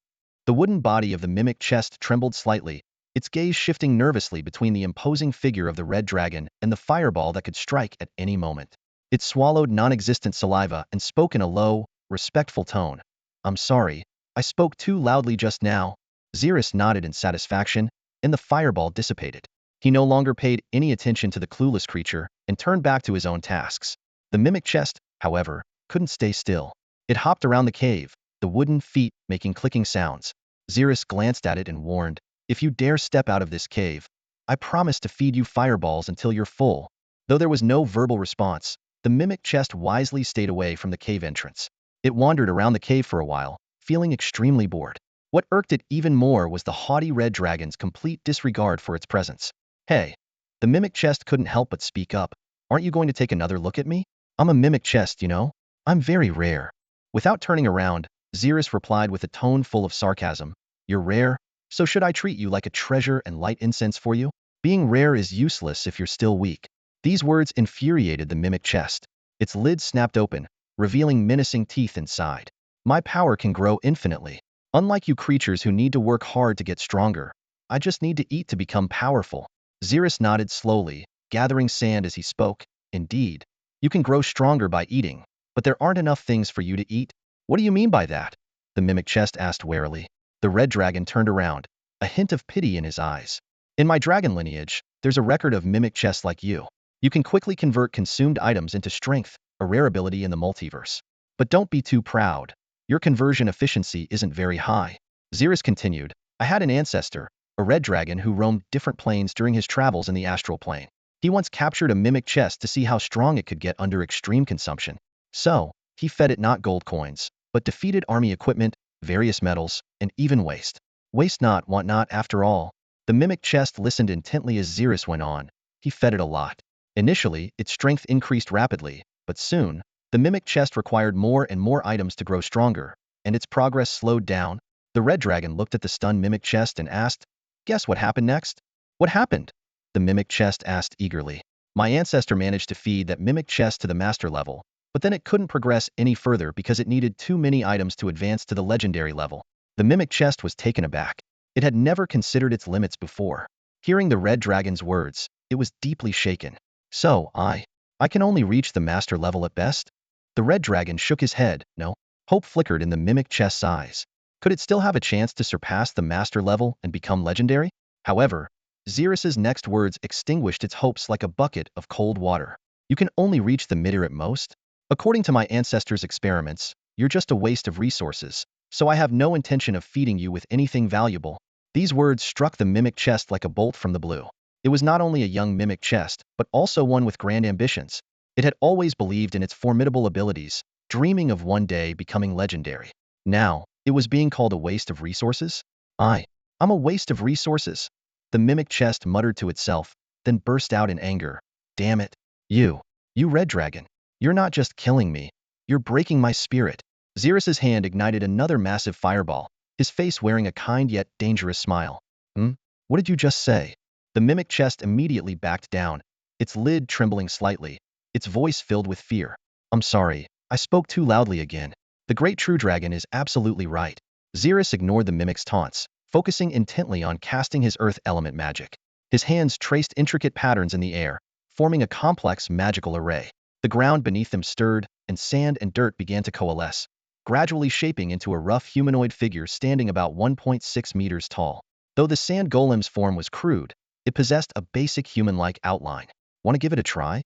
The wooden body of the mimic chest trembled slightly, its gaze shifting nervously between the imposing figure of the red dragon and the fireball that could strike at any moment. It swallowed non-existent saliva and spoke in a low, respectful tone. I'm sorry, I spoke too loudly just now. Zerith nodded in satisfaction, and the fireball dissipated. He no longer paid any attention to the clueless creature and turned back to his own tasks. The mimic chest, however, couldn't stay still. It hopped around the cave, the wooden feet making clicking sounds. Zerith glanced at it and warned, if you dare step out of this cave, I promise to feed you fireballs until you're full. Though there was no verbal response, the mimic chest wisely stayed away from the cave entrance. It wandered around the cave for a while, feeling extremely bored. What irked it even more was the haughty red dragon's complete disregard for its presence. Hey, the mimic chest couldn't help but speak up. Aren't you going to take another look at me? I'm a mimic chest, you know? I'm very rare. Without turning around, Zerith replied with a tone full of sarcasm. You're rare? So should I treat you like a treasure and light incense for you? Being rare is useless if you're still weak. These words infuriated the mimic chest. Its lid snapped open, revealing menacing teeth inside. My power can grow infinitely. Unlike you creatures who need to work hard to get stronger, I just need to eat to become powerful. Zerith nodded slowly, gathering sand as he spoke. Indeed, you can grow stronger by eating, but there aren't enough things for you to eat. What do you mean by that? The mimic chest asked warily. The red dragon turned around, a hint of pity in his eyes. In my dragon lineage, there's a record of mimic chests like you. You can quickly convert consumed items into strength, a rare ability in the multiverse. But don't be too proud. Your conversion efficiency isn't very high. Zerith continued, I had an ancestor, a red dragon who roamed different planes during his travels in the astral plane. He once captured a mimic chest to see how strong it could get under extreme consumption. So, he fed it not gold coins, but defeated army equipment, various metals, and even waste. Waste not, want not, after all. The mimic chest listened intently as Zerith went on. He fed it a lot. Initially, its strength increased rapidly, but soon, the mimic chest required more and more items to grow stronger, and its progress slowed down. The red dragon looked at the stunned mimic chest and asked, "Guess what happened next?" "What happened?" the mimic chest asked eagerly. "My ancestor managed to feed that mimic chest to the master level, but then it couldn't progress any further because it needed too many items to advance to the legendary level." The mimic chest was taken aback. It had never considered its limits before. Hearing the red dragon's words, it was deeply shaken. "So, I can only reach the master level at best?" The red dragon shook his head. No. Hope flickered in the mimic chest's eyes. Could it still have a chance to surpass the master level and become legendary? However, Zerith's next words extinguished its hopes like a bucket of cold water. "You can only reach the middle at most? According to my ancestors' experiments, you're just a waste of resources, so I have no intention of feeding you with anything valuable." These words struck the mimic chest like a bolt from the blue. It was not only a young mimic chest, but also one with grand ambitions. It had always believed in its formidable abilities, dreaming of one day becoming legendary. Now, it was being called a waste of resources? I'm a waste of resources. The mimic chest muttered to itself, then burst out in anger. "Damn it. You red dragon. You're not just killing me. You're breaking my spirit." Zerith's hand ignited another massive fireball, his face wearing a kind yet dangerous smile. What did you just say?" The mimic chest immediately backed down, its lid trembling slightly, its voice filled with fear. "I'm sorry, I spoke too loudly again. The great true dragon is absolutely right." Zerith ignored the mimic's taunts, focusing intently on casting his earth element magic. His hands traced intricate patterns in the air, forming a complex magical array. The ground beneath them stirred, and sand and dirt began to coalesce, gradually shaping into a rough humanoid figure standing about 1.6 meters tall. Though the sand golem's form was crude, it possessed a basic human-like outline. "Want to give it a try?"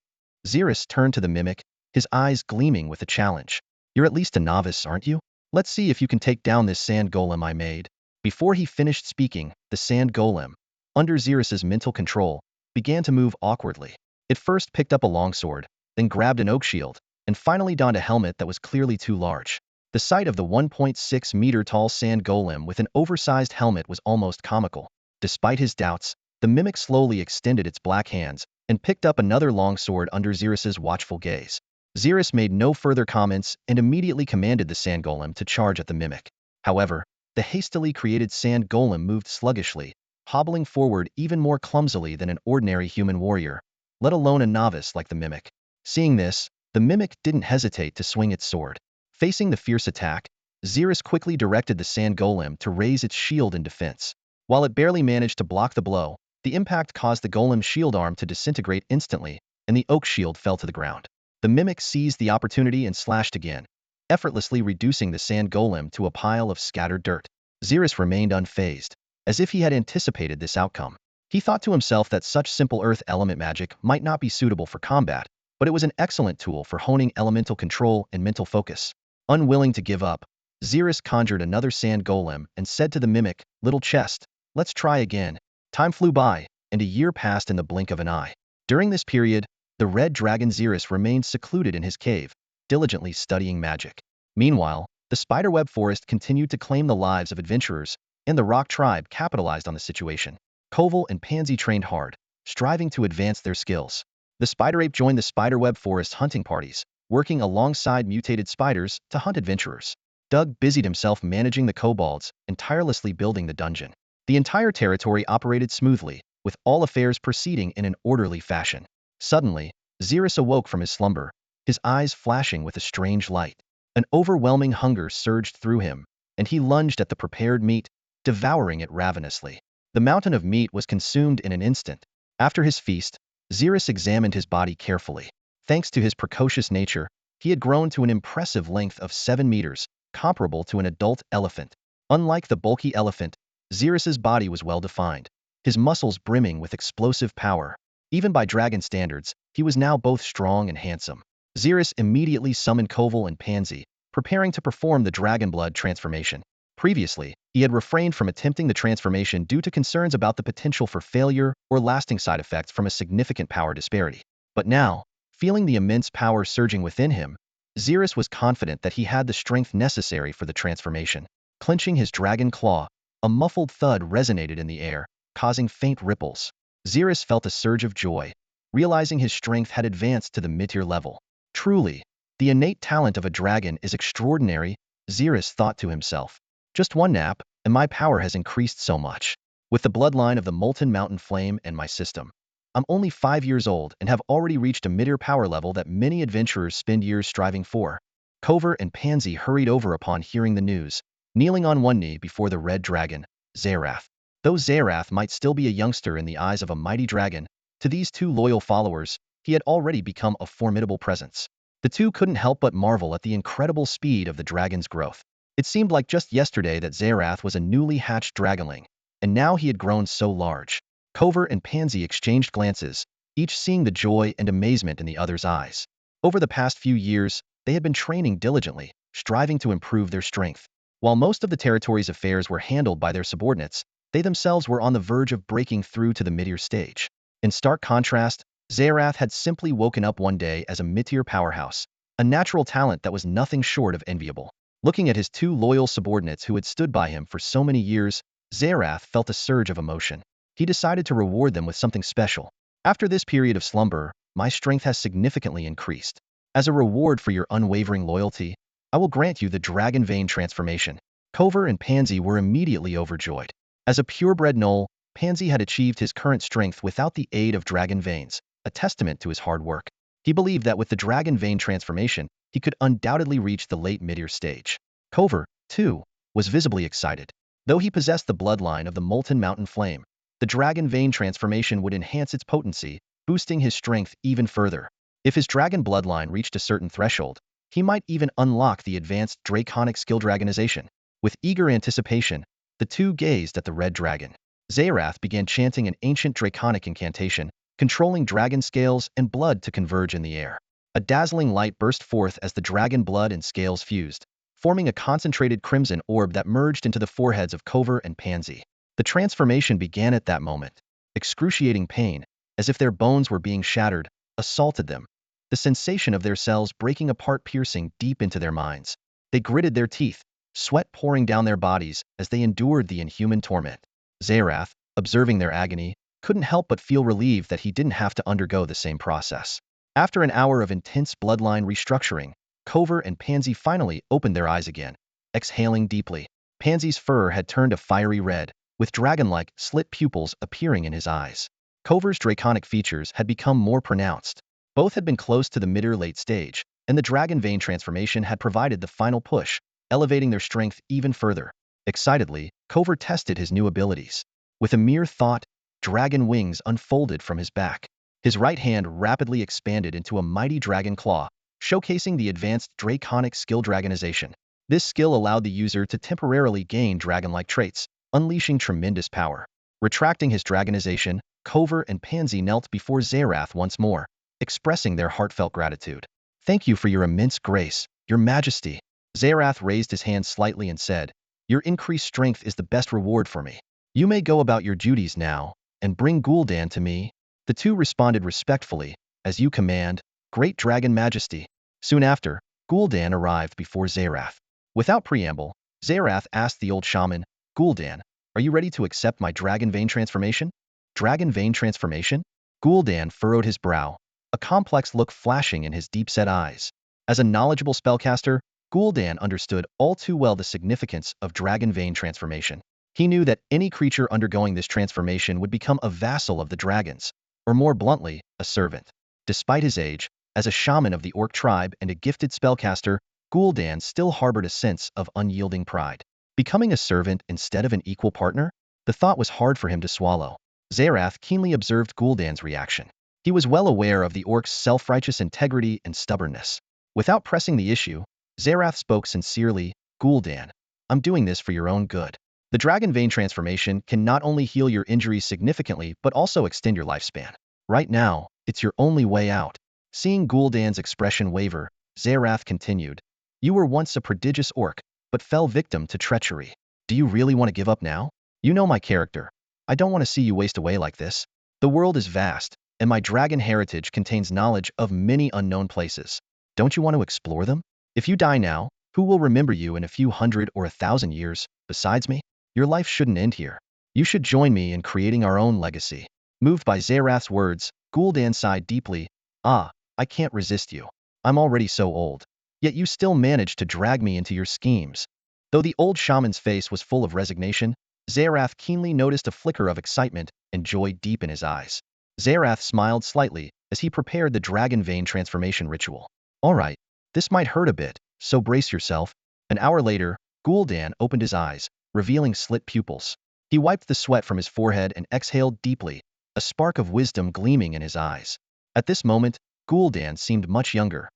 Zerith turned to the mimic, his eyes gleaming with a challenge. "You're at least a novice, aren't you? Let's see if you can take down this sand golem I made." Before he finished speaking, the sand golem, under Zerith's mental control, began to move awkwardly. It first picked up a longsword, then grabbed an oak shield, and finally donned a helmet that was clearly too large. The sight of the 1.6-meter-tall sand golem with an oversized helmet was almost comical. Despite his doubts, the mimic slowly extended its black hands and picked up another longsword under Zerith's watchful gaze. Zerith made no further comments and immediately commanded the sand golem to charge at the mimic. However, the hastily created sand golem moved sluggishly, hobbling forward even more clumsily than an ordinary human warrior, let alone a novice like the mimic. Seeing this, the mimic didn't hesitate to swing its sword. Facing the fierce attack, Zerith quickly directed the sand golem to raise its shield in defense. While it barely managed to block the blow, the impact caused the golem's shield arm to disintegrate instantly, and the oak shield fell to the ground. The mimic seized the opportunity and slashed again, effortlessly reducing the sand golem to a pile of scattered dirt. Zerith remained unfazed, as if he had anticipated this outcome. He thought to himself that such simple earth element magic might not be suitable for combat, but it was an excellent tool for honing elemental control and mental focus. Unwilling to give up, Zerith conjured another sand golem and said to the mimic, "Little chest, let's try again." Time flew by, and a year passed in the blink of an eye. During this period, the red dragon Zerith remained secluded in his cave, diligently studying magic. Meanwhile, the spiderweb forest continued to claim the lives of adventurers, and the rock tribe capitalized on the situation. Koval and Pansy trained hard, striving to advance their skills. The spider ape joined the spiderweb forest hunting parties, working alongside mutated spiders to hunt adventurers. Doug busied himself managing the kobolds and tirelessly building the dungeon. The entire territory operated smoothly, with all affairs proceeding in an orderly fashion. Suddenly, Zerith awoke from his slumber, his eyes flashing with a strange light. An overwhelming hunger surged through him, and he lunged at the prepared meat, devouring it ravenously. The mountain of meat was consumed in an instant. After his feast, Zerith examined his body carefully. Thanks to his precocious nature, he had grown to an impressive length of 7 meters, comparable to an adult elephant. Unlike the bulky elephant, Zerith's body was well-defined, his muscles brimming with explosive power. Even by dragon standards, he was now both strong and handsome. Zerith immediately summoned Koval and Pansy, preparing to perform the dragon blood transformation. Previously, he had refrained from attempting the transformation due to concerns about the potential for failure or lasting side effects from a significant power disparity. But now, feeling the immense power surging within him, Zerith was confident that he had the strength necessary for the transformation. Clenching his dragon claw, a muffled thud resonated in the air, causing faint ripples. Zerith felt a surge of joy, realizing his strength had advanced to the mid-tier level. Truly, the innate talent of a dragon is extraordinary, Zerith thought to himself. Just one nap, and my power has increased so much. With the bloodline of the molten mountain flame in my system, I'm only 5 years old and have already reached a mid-tier power level that many adventurers spend years striving for. Kover and Pansy hurried over upon hearing the news, kneeling on one knee before the red dragon, Zerith. Though Zerith might still be a youngster in the eyes of a mighty dragon, to these two loyal followers, he had already become a formidable presence. The two couldn't help but marvel at the incredible speed of the dragon's growth. It seemed like just yesterday that Zerith was a newly hatched dragonling, and now he had grown so large. Kover and Pansy exchanged glances, each seeing the joy and amazement in the other's eyes. Over the past few years, they had been training diligently, striving to improve their strength. While most of the territory's affairs were handled by their subordinates, they themselves were on the verge of breaking through to the mid-tier stage. In stark contrast, Zerith had simply woken up one day as a mid-tier powerhouse, a natural talent that was nothing short of enviable. Looking at his two loyal subordinates who had stood by him for so many years, Zerith felt a surge of emotion. He decided to reward them with something special. After this period of slumber, my strength has significantly increased. As a reward for your unwavering loyalty, I will grant you the Dragon Vein transformation. Kover and Pansy were immediately overjoyed. As a purebred gnoll, Pansy had achieved his current strength without the aid of Dragon Veins, a testament to his hard work. He believed that with the Dragon Vein transformation, he could undoubtedly reach the late mid-tier stage. Kover, too, was visibly excited. Though he possessed the bloodline of the molten mountain flame, the Dragon Vein transformation would enhance its potency, boosting his strength even further. If his dragon bloodline reached a certain threshold, he might even unlock the advanced draconic skill dragonization. With eager anticipation, the two gazed at the red dragon. Zerith began chanting an ancient draconic incantation, controlling dragon scales and blood to converge in the air. A dazzling light burst forth as the dragon blood and scales fused, forming a concentrated crimson orb that merged into the foreheads of Kover and Pansy. The transformation began at that moment. Excruciating pain, as if their bones were being shattered, assaulted them, the sensation of their cells breaking apart piercing deep into their minds. They gritted their teeth, sweat pouring down their bodies as they endured the inhuman torment. Zerith, observing their agony, couldn't help but feel relieved that he didn't have to undergo the same process. After an hour of intense bloodline restructuring, Kover and Pansy finally opened their eyes again. Exhaling deeply, Pansy's fur had turned a fiery red, with dragon-like slit pupils appearing in his eyes. Kover's draconic features had become more pronounced. Both had been close to the mid-tier late stage, and the Dragon Vein transformation had provided the final push, elevating their strength even further. Excitedly, Kover tested his new abilities. With a mere thought, dragon wings unfolded from his back. His right hand rapidly expanded into a mighty dragon claw, showcasing the advanced draconic skill dragonization. This skill allowed the user to temporarily gain dragon-like traits, unleashing tremendous power. Retracting his dragonization, Kover and Pansy knelt before Zerith once more, expressing their heartfelt gratitude. "Thank you for your immense grace, your majesty." Zerith raised his hand slightly and said, "Your increased strength is the best reward for me. You may go about your duties now, and bring Gul'dan to me." The two responded respectfully, "As you command, great dragon majesty." Soon after, Gul'dan arrived before Zerith. Without preamble, Zerith asked the old shaman, "Gul'dan, are you ready to accept my Dragon Vein transformation?" Dragon Vein transformation? Gul'dan furrowed his brow, a complex look flashing in his deep-set eyes. As a knowledgeable spellcaster, Gul'dan understood all too well the significance of Dragon Vein transformation. He knew that any creature undergoing this transformation would become a vassal of the dragons, or more bluntly, a servant. Despite his age, as a shaman of the orc tribe and a gifted spellcaster, Gul'dan still harbored a sense of unyielding pride. Becoming a servant instead of an equal partner? The thought was hard for him to swallow. Zerith keenly observed Gul'dan's reaction. He was well aware of the orc's self-righteous integrity and stubbornness. Without pressing the issue, Zerith spoke sincerely, "Gul'dan, I'm doing this for your own good. The Dragon Vein transformation can not only heal your injuries significantly but also extend your lifespan. Right now, it's your only way out." Seeing Gul'dan's expression waver, Zerith continued, "You were once a prodigious orc, but fell victim to treachery. Do you really want to give up now? You know my character. I don't want to see you waste away like this. The world is vast, and my dragon heritage contains knowledge of many unknown places. Don't you want to explore them? If you die now, who will remember you in a few hundred or 1,000 years, besides me? Your life shouldn't end here. You should join me in creating our own legacy. Moved by Zerith's words, Gul'dan sighed deeply. Ah, I can't resist you. I'm already so old. Yet you still manage to drag me into your schemes. Though the old shaman's face was full of resignation, Zerith keenly noticed a flicker of excitement and joy deep in his eyes. Zerith smiled slightly as he prepared the dragon vein transformation ritual. All right, this might hurt a bit, so brace yourself. An hour later, Gul'dan opened his eyes, revealing slit pupils. He wiped the sweat from his forehead and exhaled deeply, a spark of wisdom gleaming in his eyes. At this moment, Gul'dan seemed much younger.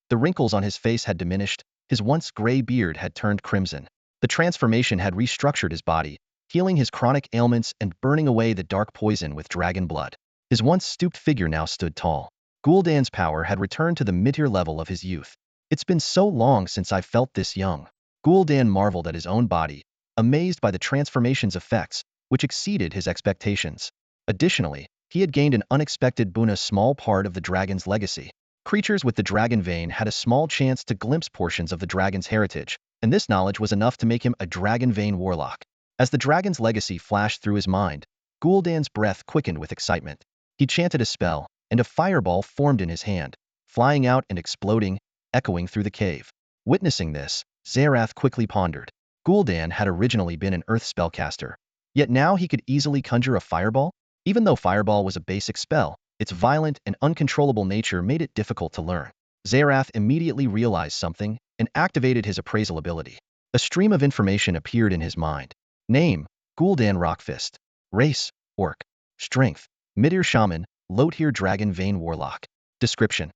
The wrinkles on his face had diminished, his once gray beard had turned crimson. The transformation had restructured his body, healing his chronic ailments and burning away the dark poison with dragon blood. His once stooped figure now stood tall. Gul'dan's power had returned to the mid-tier level of his youth. It's been so long since I felt this young. Gul'dan marveled at his own body, amazed by the transformation's effects, which exceeded his expectations. Additionally, he had gained an unexpected boon, a small part of the dragon's legacy. Creatures with the dragon vein had a small chance to glimpse portions of the dragon's heritage, and this knowledge was enough to make him a dragon vein warlock. As the dragon's legacy flashed through his mind, Gul'dan's breath quickened with excitement. He chanted a spell, and a fireball formed in his hand, flying out and exploding, echoing through the cave. Witnessing this, Zerith quickly pondered. Gul'dan had originally been an earth spellcaster, yet now he could easily conjure a fireball? Even though fireball was a basic spell, its violent and uncontrollable nature made it difficult to learn. Zerith immediately realized something and activated his appraisal ability. A stream of information appeared in his mind. Name, Gul'dan Rockfist. Race, Orc. Strength, Mid-tier Shaman, Low-tier Dragon Vein Warlock. Description: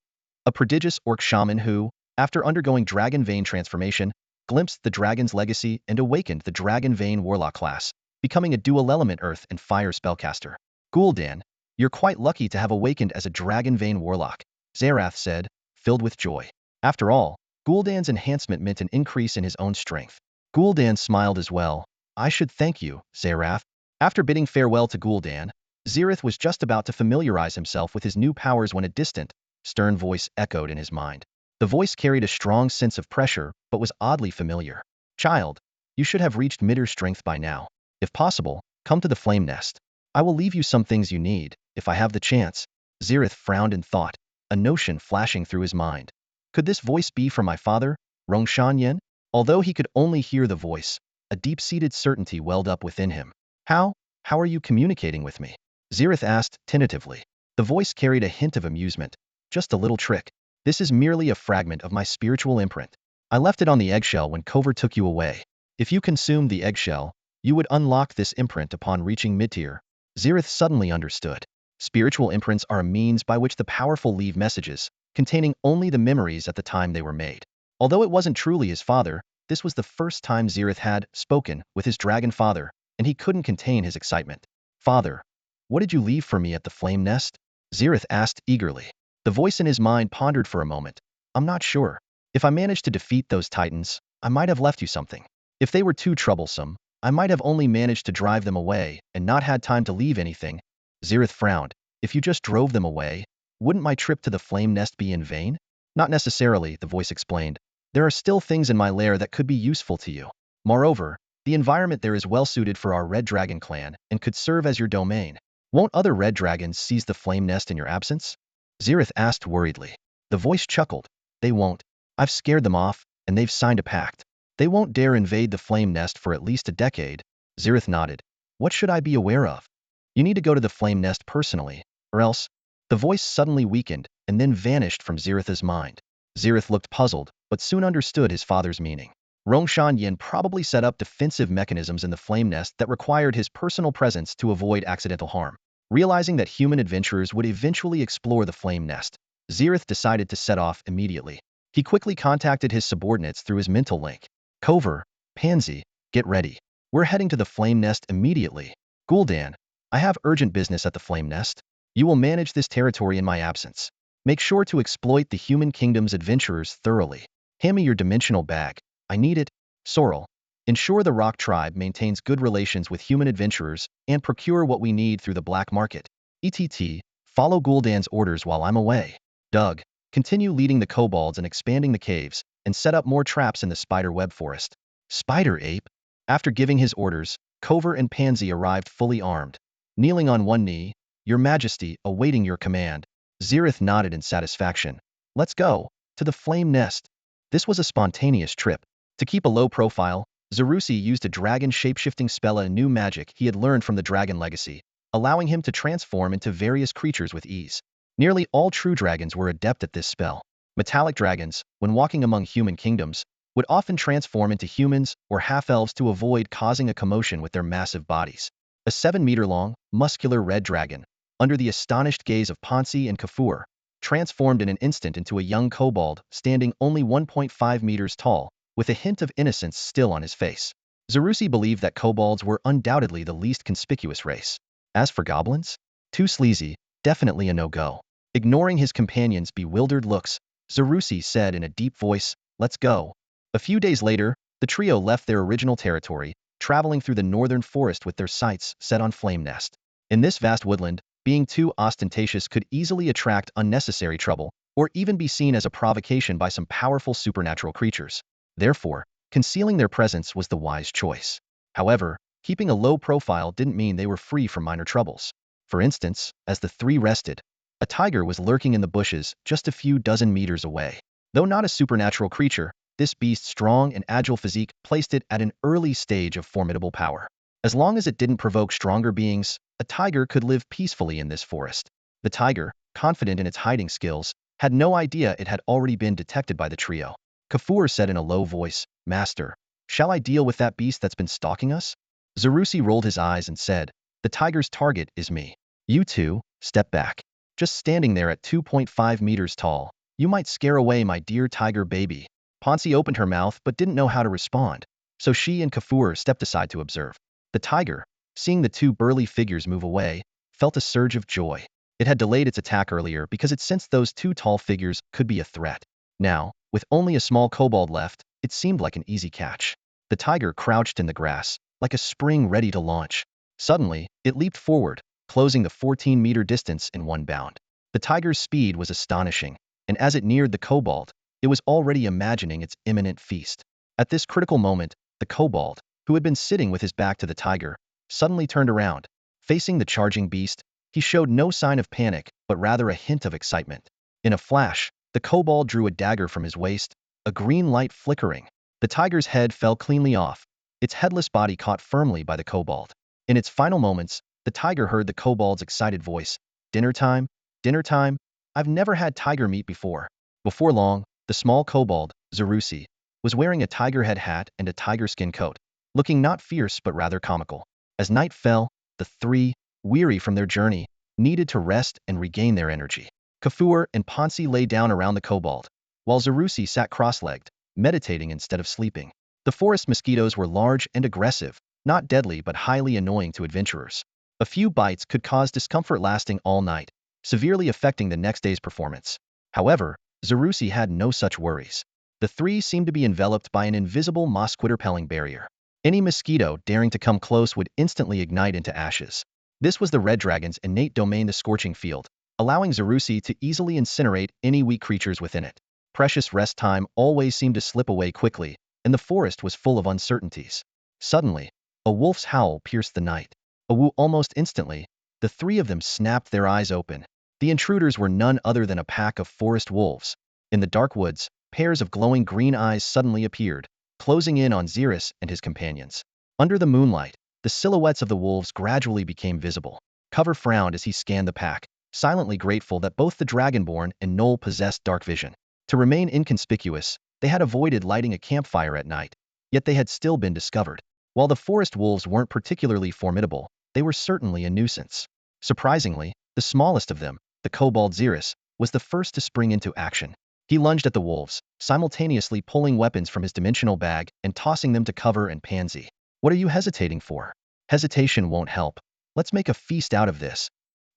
a prodigious orc shaman who, after undergoing dragon vein transformation, glimpsed the dragon's legacy and awakened the dragon vein warlock class, becoming a dual-element earth and fire spellcaster. Gul'dan, you're quite lucky to have awakened as a dragon vein warlock, Zerith said, filled with joy. After all, Gul'dan's enhancement meant an increase in his own strength. Gul'dan smiled as well. I should thank you, Zerith. After bidding farewell to Gul'dan, Zerith was just about to familiarize himself with his new powers when a distant, stern voice echoed in his mind. The voice carried a strong sense of pressure, but was oddly familiar. Child, you should have reached mid-tier strength by now. If possible, come to the flame nest. I will leave you some things you need, if I have the chance. Zerith frowned in thought, a notion flashing through his mind. Could this voice be from my father, Rongshan Yen? Although he could only hear the voice, a deep-seated certainty welled up within him. How are you communicating with me? Zerith asked tentatively. The voice carried a hint of amusement. Just a little trick. This is merely a fragment of my spiritual imprint. I left it on the eggshell when Kover took you away. If you consumed the eggshell, you would unlock this imprint upon reaching mid-tier. Zerith suddenly understood. Spiritual imprints are a means by which the powerful leave messages, containing only the memories at the time they were made. Although it wasn't truly his father, this was the first time Zerith had spoken with his dragon father, and he couldn't contain his excitement. Father, what did you leave for me at the flame nest? Zerith asked eagerly. The voice in his mind pondered for a moment. I'm not sure. If I managed to defeat those titans, I might have left you something. If they were too troublesome, I might have only managed to drive them away and not had time to leave anything. Zerith frowned. If you just drove them away, wouldn't my trip to the flame nest be in vain? Not necessarily, the voice explained. There are still things in my lair that could be useful to you. Moreover, the environment there is well suited for our Red Dragon clan and could serve as your domain. Won't other red dragons seize the flame nest in your absence? Zerith asked worriedly. The voice chuckled. They won't. I've scared them off, and they've signed a pact. They won't dare invade the flame nest for at least a decade. Zerith nodded. What should I be aware of? You need to go to the flame nest personally, or else. The voice suddenly weakened and then vanished from Zerith's mind. Zerith looked puzzled, but soon understood his father's meaning. Rongshan Yin probably set up defensive mechanisms in the flame nest that required his personal presence to avoid accidental harm. Realizing that human adventurers would eventually explore the flame nest, Zerith decided to set off immediately. He quickly contacted his subordinates through his mental link. Kover, Pansy, get ready. We're heading to the flame nest immediately. Gul'dan, I have urgent business at the flame nest. You will manage this territory in my absence. Make sure to exploit the human kingdom's adventurers thoroughly. Hand me your dimensional bag. I need it. Sorrel, ensure the rock tribe maintains good relations with human adventurers, and procure what we need through the black market. ETT, follow Gul'dan's orders while I'm away. Doug, continue leading the kobolds and expanding the caves, and set up more traps in the spider web forest. Spider Ape. After giving his orders, Cover and Pansy arrived fully armed. Kneeling on one knee, Your Majesty, awaiting your command. Zerith nodded in satisfaction. Let's go. To the flame nest. This was a spontaneous trip. To keep a low profile, Zerith used a dragon shape-shifting spell, a new magic he had learned from the Dragon Legacy, allowing him to transform into various creatures with ease. Nearly all true dragons were adept at this spell. Metallic dragons, when walking among human kingdoms, would often transform into humans or half-elves to avoid causing a commotion with their massive bodies. A 7-meter-long, muscular red dragon, under the astonished gaze of Pansy and Kafur, transformed in an instant into a young kobold standing only 1.5 meters tall, with a hint of innocence still on his face. Zerith believed that kobolds were undoubtedly the least conspicuous race. As for goblins? Too sleazy, definitely a no-go. Ignoring his companion's bewildered looks, Zerith said in a deep voice, "Let's go." A few days later, the trio left their original territory, traveling through the northern forest with their sights set on Flame Nest. In this vast woodland, being too ostentatious could easily attract unnecessary trouble, or even be seen as a provocation by some powerful supernatural creatures. Therefore, concealing their presence was the wise choice. However, keeping a low profile didn't mean they were free from minor troubles. For instance, as the three rested, a tiger was lurking in the bushes just a few dozen meters away. Though not a supernatural creature, this beast's strong and agile physique placed it at an early stage of formidable power. As long as it didn't provoke stronger beings, a tiger could live peacefully in this forest. The tiger, confident in its hiding skills, had no idea it had already been detected by the trio. Kafur said in a low voice, "Master, shall I deal with that beast that's been stalking us?" Zerith rolled his eyes and said, "The tiger's target is me. You two, step back. Just standing there at 2.5 meters tall, you might scare away my dear tiger baby." Pansy opened her mouth but didn't know how to respond, so she and Kafur stepped aside to observe. The tiger, seeing the two burly figures move away, felt a surge of joy. It had delayed its attack earlier because it sensed those two tall figures could be a threat. Now, with only a small kobold left, it seemed like an easy catch. The tiger crouched in the grass, like a spring ready to launch. Suddenly, it leaped forward, closing the 14-meter distance in one bound. The tiger's speed was astonishing, and as it neared the kobold, it was already imagining its imminent feast. At this critical moment, the kobold, who had been sitting with his back to the tiger, suddenly turned around. Facing the charging beast, he showed no sign of panic, but rather a hint of excitement. In a flash, the kobold drew a dagger from his waist, a green light flickering. The tiger's head fell cleanly off, its headless body caught firmly by the kobold. In its final moments, the tiger heard the kobold's excited voice, "Dinner time? Dinner time? I've never had tiger meat before." Before long, the small kobold, Zerith, was wearing a tiger head hat and a tiger skin coat, looking not fierce but rather comical. As night fell, the three, weary from their journey, needed to rest and regain their energy. Kafur and Pansy lay down around the kobold, while Zerith sat cross-legged, meditating instead of sleeping. The forest mosquitoes were large and aggressive, not deadly but highly annoying to adventurers. A few bites could cause discomfort lasting all night, severely affecting the next day's performance. However, Zerith had no such worries. The three seemed to be enveloped by an invisible mosquito-repelling barrier. Any mosquito daring to come close would instantly ignite into ashes. This was the red dragon's innate domain, the scorching field, allowing Zerith to easily incinerate any weak creatures within it. Precious rest time always seemed to slip away quickly, and the forest was full of uncertainties. Suddenly, a wolf's howl pierced the night. Almost instantly, the three of them snapped their eyes open. The intruders were none other than a pack of forest wolves. In the dark woods, pairs of glowing green eyes suddenly appeared, closing in on Zerith and his companions. Under the moonlight, the silhouettes of the wolves gradually became visible. Cover frowned as he scanned the pack, silently grateful that both the Dragonborn and Gnoll possessed dark vision. To remain inconspicuous, they had avoided lighting a campfire at night, yet they had still been discovered. While the forest wolves weren't particularly formidable, they were certainly a nuisance. Surprisingly, the smallest of them, the kobold Zerith, was the first to spring into action. He lunged at the wolves, simultaneously pulling weapons from his dimensional bag and tossing them to Cover and Pansy. "What are you hesitating for? Hesitation won't help. Let's make a feast out of this."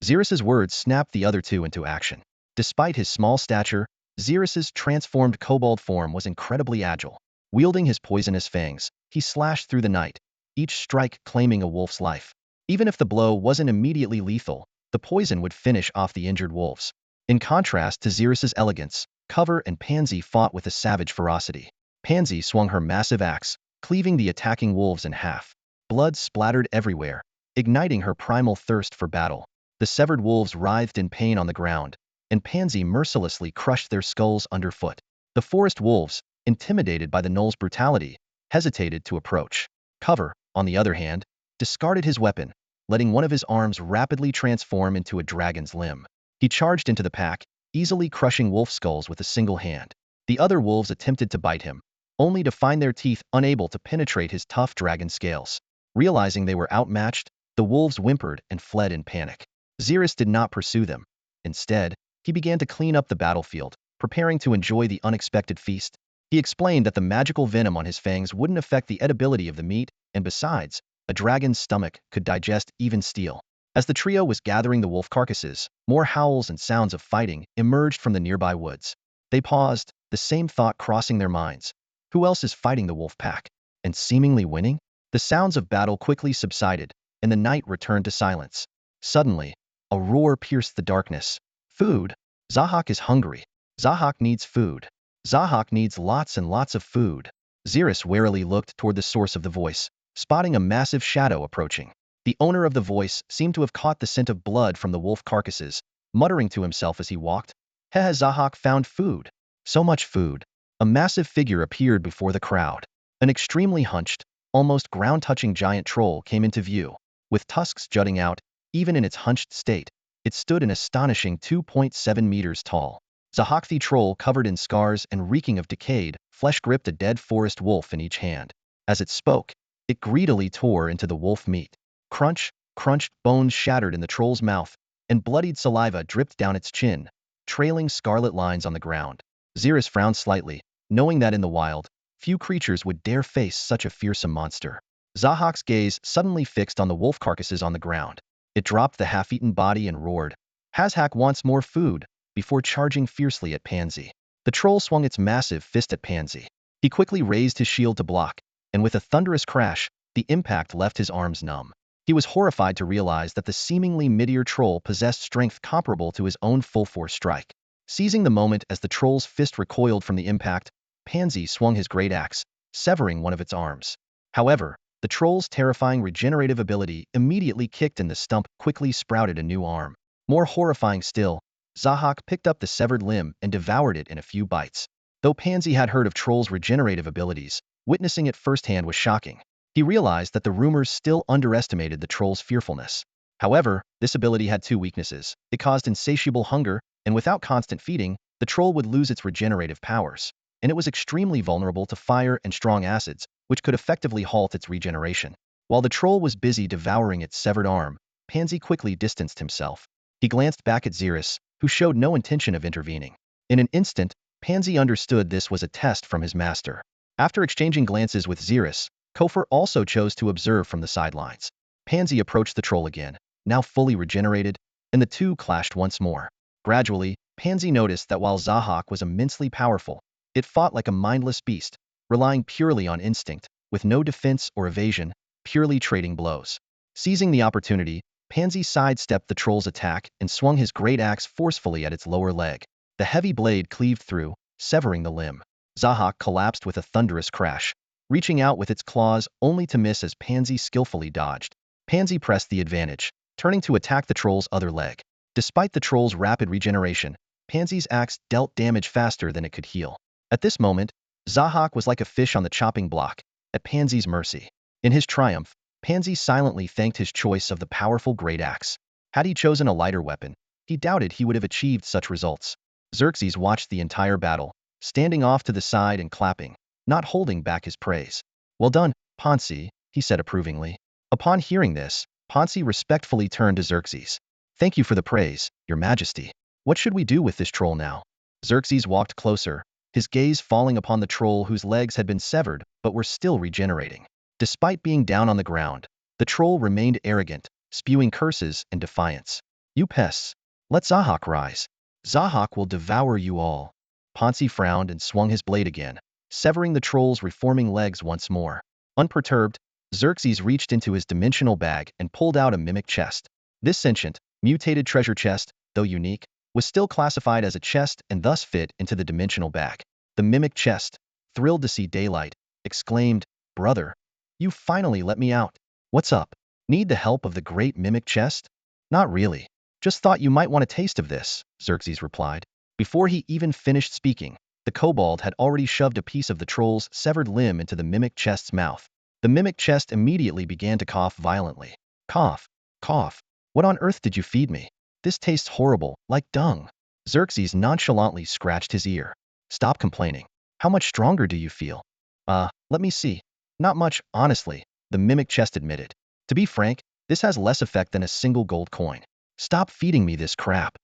Zerith's words snapped the other two into action. Despite his small stature, Zerith's transformed kobold form was incredibly agile. Wielding his poisonous fangs, he slashed through the night, each strike claiming a wolf's life. Even if the blow wasn't immediately lethal, the poison would finish off the injured wolves. In contrast to Zerith's elegance, Cover and Pansy fought with a savage ferocity. Pansy swung her massive axe, cleaving the attacking wolves in half. Blood splattered everywhere, igniting her primal thirst for battle. The severed wolves writhed in pain on the ground, and Pansy mercilessly crushed their skulls underfoot. The forest wolves, intimidated by the gnoll's brutality, hesitated to approach. Cover, on the other hand, discarded his weapon, letting one of his arms rapidly transform into a dragon's limb. He charged into the pack, easily crushing wolf skulls with a single hand. The other wolves attempted to bite him, only to find their teeth unable to penetrate his tough dragon scales. Realizing they were outmatched, the wolves whimpered and fled in panic. Zerith did not pursue them. Instead, he began to clean up the battlefield, preparing to enjoy the unexpected feast. He explained that the magical venom on his fangs wouldn't affect the edibility of the meat, and besides, a dragon's stomach could digest even steel. As the trio was gathering the wolf carcasses, more howls and sounds of fighting emerged from the nearby woods. They paused, the same thought crossing their minds. Who else is fighting the wolf pack? And seemingly winning? The sounds of battle quickly subsided, and the night returned to silence. Suddenly, a roar pierced the darkness. Food! Zahak is hungry. Zahak needs food. Zahak needs lots and lots of food. Zerith warily looked toward the source of the voice, spotting a massive shadow approaching. The owner of the voice seemed to have caught the scent of blood from the wolf carcasses, muttering to himself as he walked. Heh, Zahak found food. So much food. A massive figure appeared before the crowd. An extremely hunched, almost ground-touching giant troll came into view. With tusks jutting out, even in its hunched state, it stood an astonishing 2.7 meters tall. Zahak the troll, covered in scars and reeking of decayed flesh, gripped a dead forest wolf in each hand. As it spoke, it greedily tore into the wolf meat. Crunch, crunched, bones shattered in the troll's mouth, and bloodied saliva dripped down its chin, trailing scarlet lines on the ground. Zerith frowned slightly, knowing that in the wild, few creatures would dare face such a fearsome monster. Zahak's gaze suddenly fixed on the wolf carcasses on the ground. It dropped the half-eaten body and roared, "Hazhak wants more food," before charging fiercely at Pansy. The troll swung its massive fist at Pansy. He quickly raised his shield to block, and with a thunderous crash, the impact left his arms numb. He was horrified to realize that the seemingly mid-ear troll possessed strength comparable to his own full-force strike. Seizing the moment as the troll's fist recoiled from the impact, Pansy swung his great axe, severing one of its arms. However, the troll's terrifying regenerative ability immediately kicked and the stump quickly sprouted a new arm. More horrifying still, Zahak picked up the severed limb and devoured it in a few bites. Though Pansy had heard of trolls' regenerative abilities, witnessing it firsthand was shocking. He realized that the rumors still underestimated the troll's fearfulness. However, this ability had two weaknesses. It caused insatiable hunger, and without constant feeding, the troll would lose its regenerative powers. And it was extremely vulnerable to fire and strong acids, which could effectively halt its regeneration. While the troll was busy devouring its severed arm, Pansy quickly distanced himself. He glanced back at Zerith, who showed no intention of intervening. In an instant, Pansy understood this was a test from his master. After exchanging glances with Zerith, Kofor also chose to observe from the sidelines. Pansy approached the troll again, now fully regenerated, and the two clashed once more. Gradually, Pansy noticed that while Zahak was immensely powerful, it fought like a mindless beast, relying purely on instinct, with no defense or evasion, purely trading blows. Seizing the opportunity, Pansy sidestepped the troll's attack and swung his great axe forcefully at its lower leg. The heavy blade cleaved through, severing the limb. Zahak collapsed with a thunderous crash, reaching out with its claws only to miss as Pansy skillfully dodged. Pansy pressed the advantage, turning to attack the troll's other leg. Despite the troll's rapid regeneration, Pansy's axe dealt damage faster than it could heal. At this moment, Zahak was like a fish on the chopping block, at Pansy's mercy. In his triumph, Pansy silently thanked his choice of the powerful great axe. Had he chosen a lighter weapon, he doubted he would have achieved such results. Xerxes watched the entire battle, standing off to the side and clapping, not holding back his praise. "Well done, Pansy," he said approvingly. Upon hearing this, Pansy respectfully turned to Xerxes. "Thank you for the praise, Your Majesty. What should we do with this troll now?" Xerxes walked closer, his gaze falling upon the troll whose legs had been severed but were still regenerating. Despite being down on the ground, the troll remained arrogant, spewing curses and defiance. "You pests! Let Zahak rise. Zahak will devour you all." Pansy frowned and swung his blade again, severing the troll's reforming legs once more. Unperturbed, Xerxes reached into his dimensional bag and pulled out a mimic chest. This sentient, mutated treasure chest, though unique, was still classified as a chest and thus fit into the dimensional bag. The mimic chest, thrilled to see daylight, exclaimed, "Brother, you finally let me out. What's up? Need the help of the great mimic chest?" "Not really. Just thought you might want a taste of this," Xerxes replied. Before he even finished speaking, the kobold had already shoved a piece of the troll's severed limb into the mimic chest's mouth. The mimic chest immediately began to cough violently. "Cough, cough. What on earth did you feed me? This tastes horrible, like dung." Xerxes nonchalantly scratched his ear. "Stop complaining. How much stronger do you feel?" Let me see. Not much, honestly," the mimic chest admitted. "To be frank, this has less effect than a single gold coin. Stop feeding me this crap."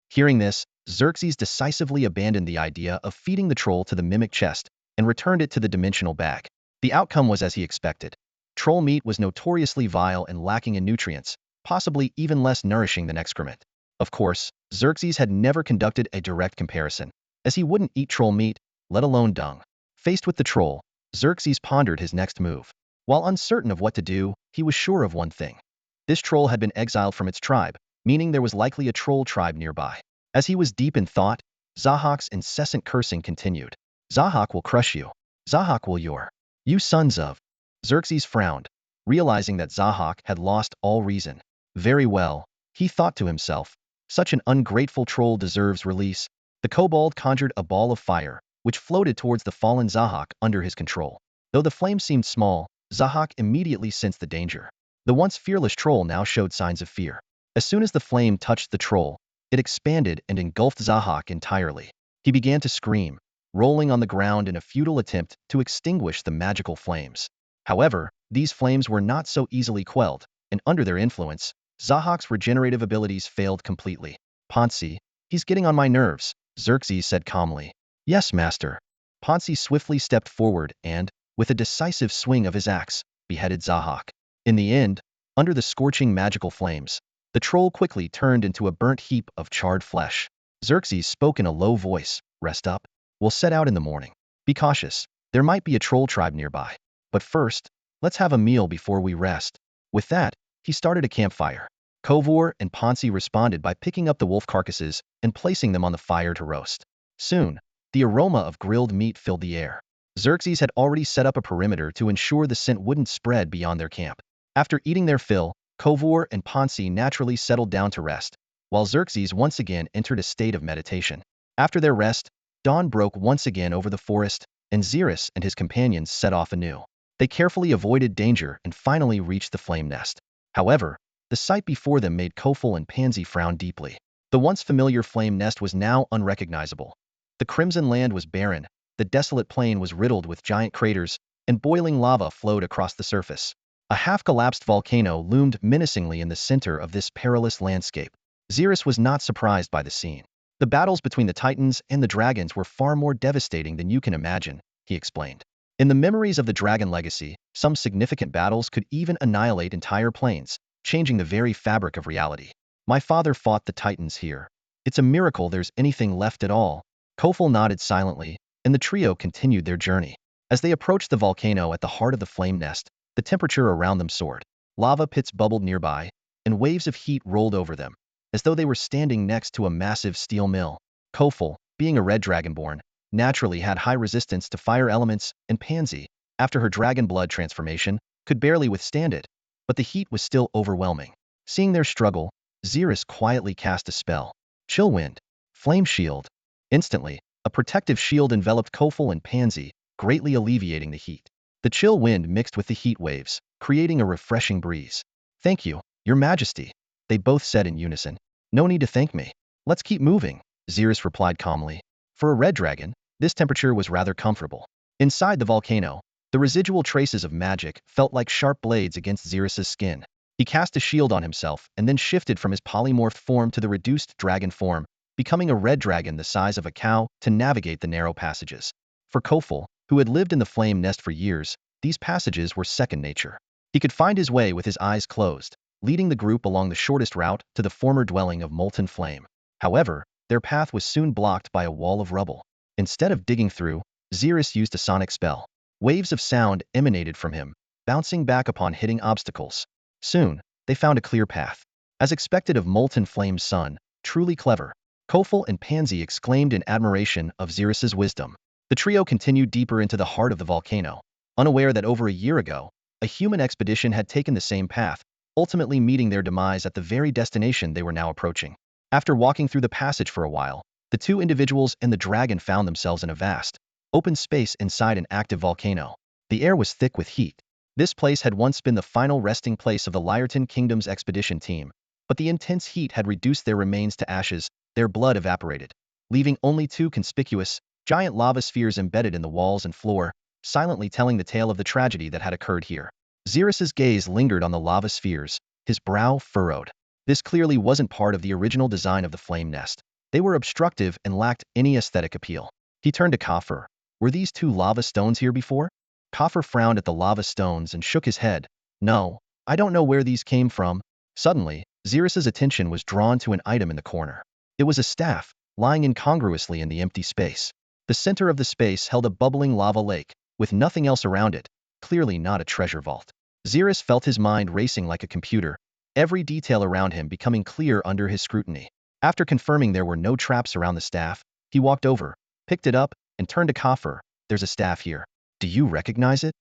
Hearing this, Xerxes decisively abandoned the idea of feeding the troll to the mimic chest and returned it to the dimensional bag. The outcome was as he expected. Troll meat was notoriously vile and lacking in nutrients, possibly even less nourishing than excrement. Of course, Xerxes had never conducted a direct comparison, as he wouldn't eat troll meat, let alone dung. Faced with the troll, Xerxes pondered his next move. While uncertain of what to do, he was sure of one thing. This troll had been exiled from its tribe, meaning there was likely a troll tribe nearby. As he was deep in thought, Zahak's incessant cursing continued. "Zahak will crush you. Zahak will you sons of..." Xerxes frowned, realizing that Zahak had lost all reason. "Very well," he thought to himself. "Such an ungrateful troll deserves release." The kobold conjured a ball of fire, which floated towards the fallen Zahak under his control. Though the flame seemed small, Zahak immediately sensed the danger. The once fearless troll now showed signs of fear. As soon as the flame touched the troll, it expanded and engulfed Zahak entirely. He began to scream, rolling on the ground in a futile attempt to extinguish the magical flames. However, these flames were not so easily quelled, and under their influence, Zahak's regenerative abilities failed completely. "Ponzi, he's getting on my nerves," Xerxes said calmly. "Yes, master." Ponzi swiftly stepped forward and, with a decisive swing of his axe, beheaded Zahak. In the end, under the scorching magical flames, the troll quickly turned into a burnt heap of charred flesh. Xerxes spoke in a low voice. "Rest up. We'll set out in the morning. Be cautious. There might be a troll tribe nearby. But first, let's have a meal before we rest." With that, he started a campfire. Kovor and Ponzi responded by picking up the wolf carcasses and placing them on the fire to roast. Soon, the aroma of grilled meat filled the air. Xerxes had already set up a perimeter to ensure the scent wouldn't spread beyond their camp. After eating their fill, Kovor and Ponzi naturally settled down to rest, while Xerxes once again entered a state of meditation. After their rest, dawn broke once again over the forest, and Zerith and his companions set off anew. They carefully avoided danger and finally reached the flame nest. However, the sight before them made Kofel and Pansy frown deeply. The once familiar flame nest was now unrecognizable. The crimson land was barren, the desolate plain was riddled with giant craters, and boiling lava flowed across the surface. A half-collapsed volcano loomed menacingly in the center of this perilous landscape. Zerith was not surprised by the scene. "The battles between the Titans and the dragons were far more devastating than you can imagine," he explained. "In the memories of the Dragon Legacy, some significant battles could even annihilate entire planes, changing the very fabric of reality. My father fought the Titans here. It's a miracle there's anything left at all." Kofel nodded silently, and the trio continued their journey. As they approached the volcano at the heart of the flame nest, the temperature around them soared. Lava pits bubbled nearby, and waves of heat rolled over them, as though they were standing next to a massive steel mill. Kofel, being a red dragonborn, naturally had high resistance to fire elements, and Pansy, after her dragon blood transformation, could barely withstand it, but the heat was still overwhelming. Seeing their struggle, Zerith quietly cast a spell. "Chill Wind. Flame Shield." Instantly, a protective shield enveloped Kofel and Pansy, greatly alleviating the heat. The chill wind mixed with the heat waves, creating a refreshing breeze. "Thank you, Your Majesty," they both said in unison. "No need to thank me. Let's keep moving," Zerith replied calmly. For a red dragon, this temperature was rather comfortable. Inside the volcano, the residual traces of magic felt like sharp blades against Zerith's skin. He cast a shield on himself and then shifted from his polymorphed form to the reduced dragon form, becoming a red dragon the size of a cow to navigate the narrow passages. For Kofel, who had lived in the flame nest for years, these passages were second nature. He could find his way with his eyes closed, leading the group along the shortest route to the former dwelling of molten flame. However, their path was soon blocked by a wall of rubble. Instead of digging through, Zerith used a sonic spell. Waves of sound emanated from him, bouncing back upon hitting obstacles. Soon, they found a clear path. As expected of Molten Flame's son, truly clever, Kofel and Pansy exclaimed in admiration of Zerith's wisdom. The trio continued deeper into the heart of the volcano, unaware that over a year ago, a human expedition had taken the same path, ultimately meeting their demise at the very destination they were now approaching. After walking through the passage for a while, the two individuals and the dragon found themselves in a vast, open space inside an active volcano. The air was thick with heat. This place had once been the final resting place of the Lyreton Kingdom's expedition team, but the intense heat had reduced their remains to ashes, their blood evaporated, leaving only two conspicuous, giant lava spheres embedded in the walls and floor, silently telling the tale of the tragedy that had occurred here. Zerith's gaze lingered on the lava spheres, his brow furrowed. This clearly wasn't part of the original design of the flame nest. They were obstructive and lacked any aesthetic appeal. He turned to Kafur. Were these two lava stones here before? Kafur frowned at the lava stones and shook his head. No, I don't know where these came from. Suddenly, Zerith's attention was drawn to an item in the corner. It was a staff, lying incongruously in the empty space. The center of the space held a bubbling lava lake, with nothing else around it, clearly not a treasure vault. Zerith felt his mind racing like a computer, every detail around him becoming clear under his scrutiny. After confirming there were no traps around the staff, he walked over, picked it up, and turned to Kafur. There's a staff here. Do you recognize it?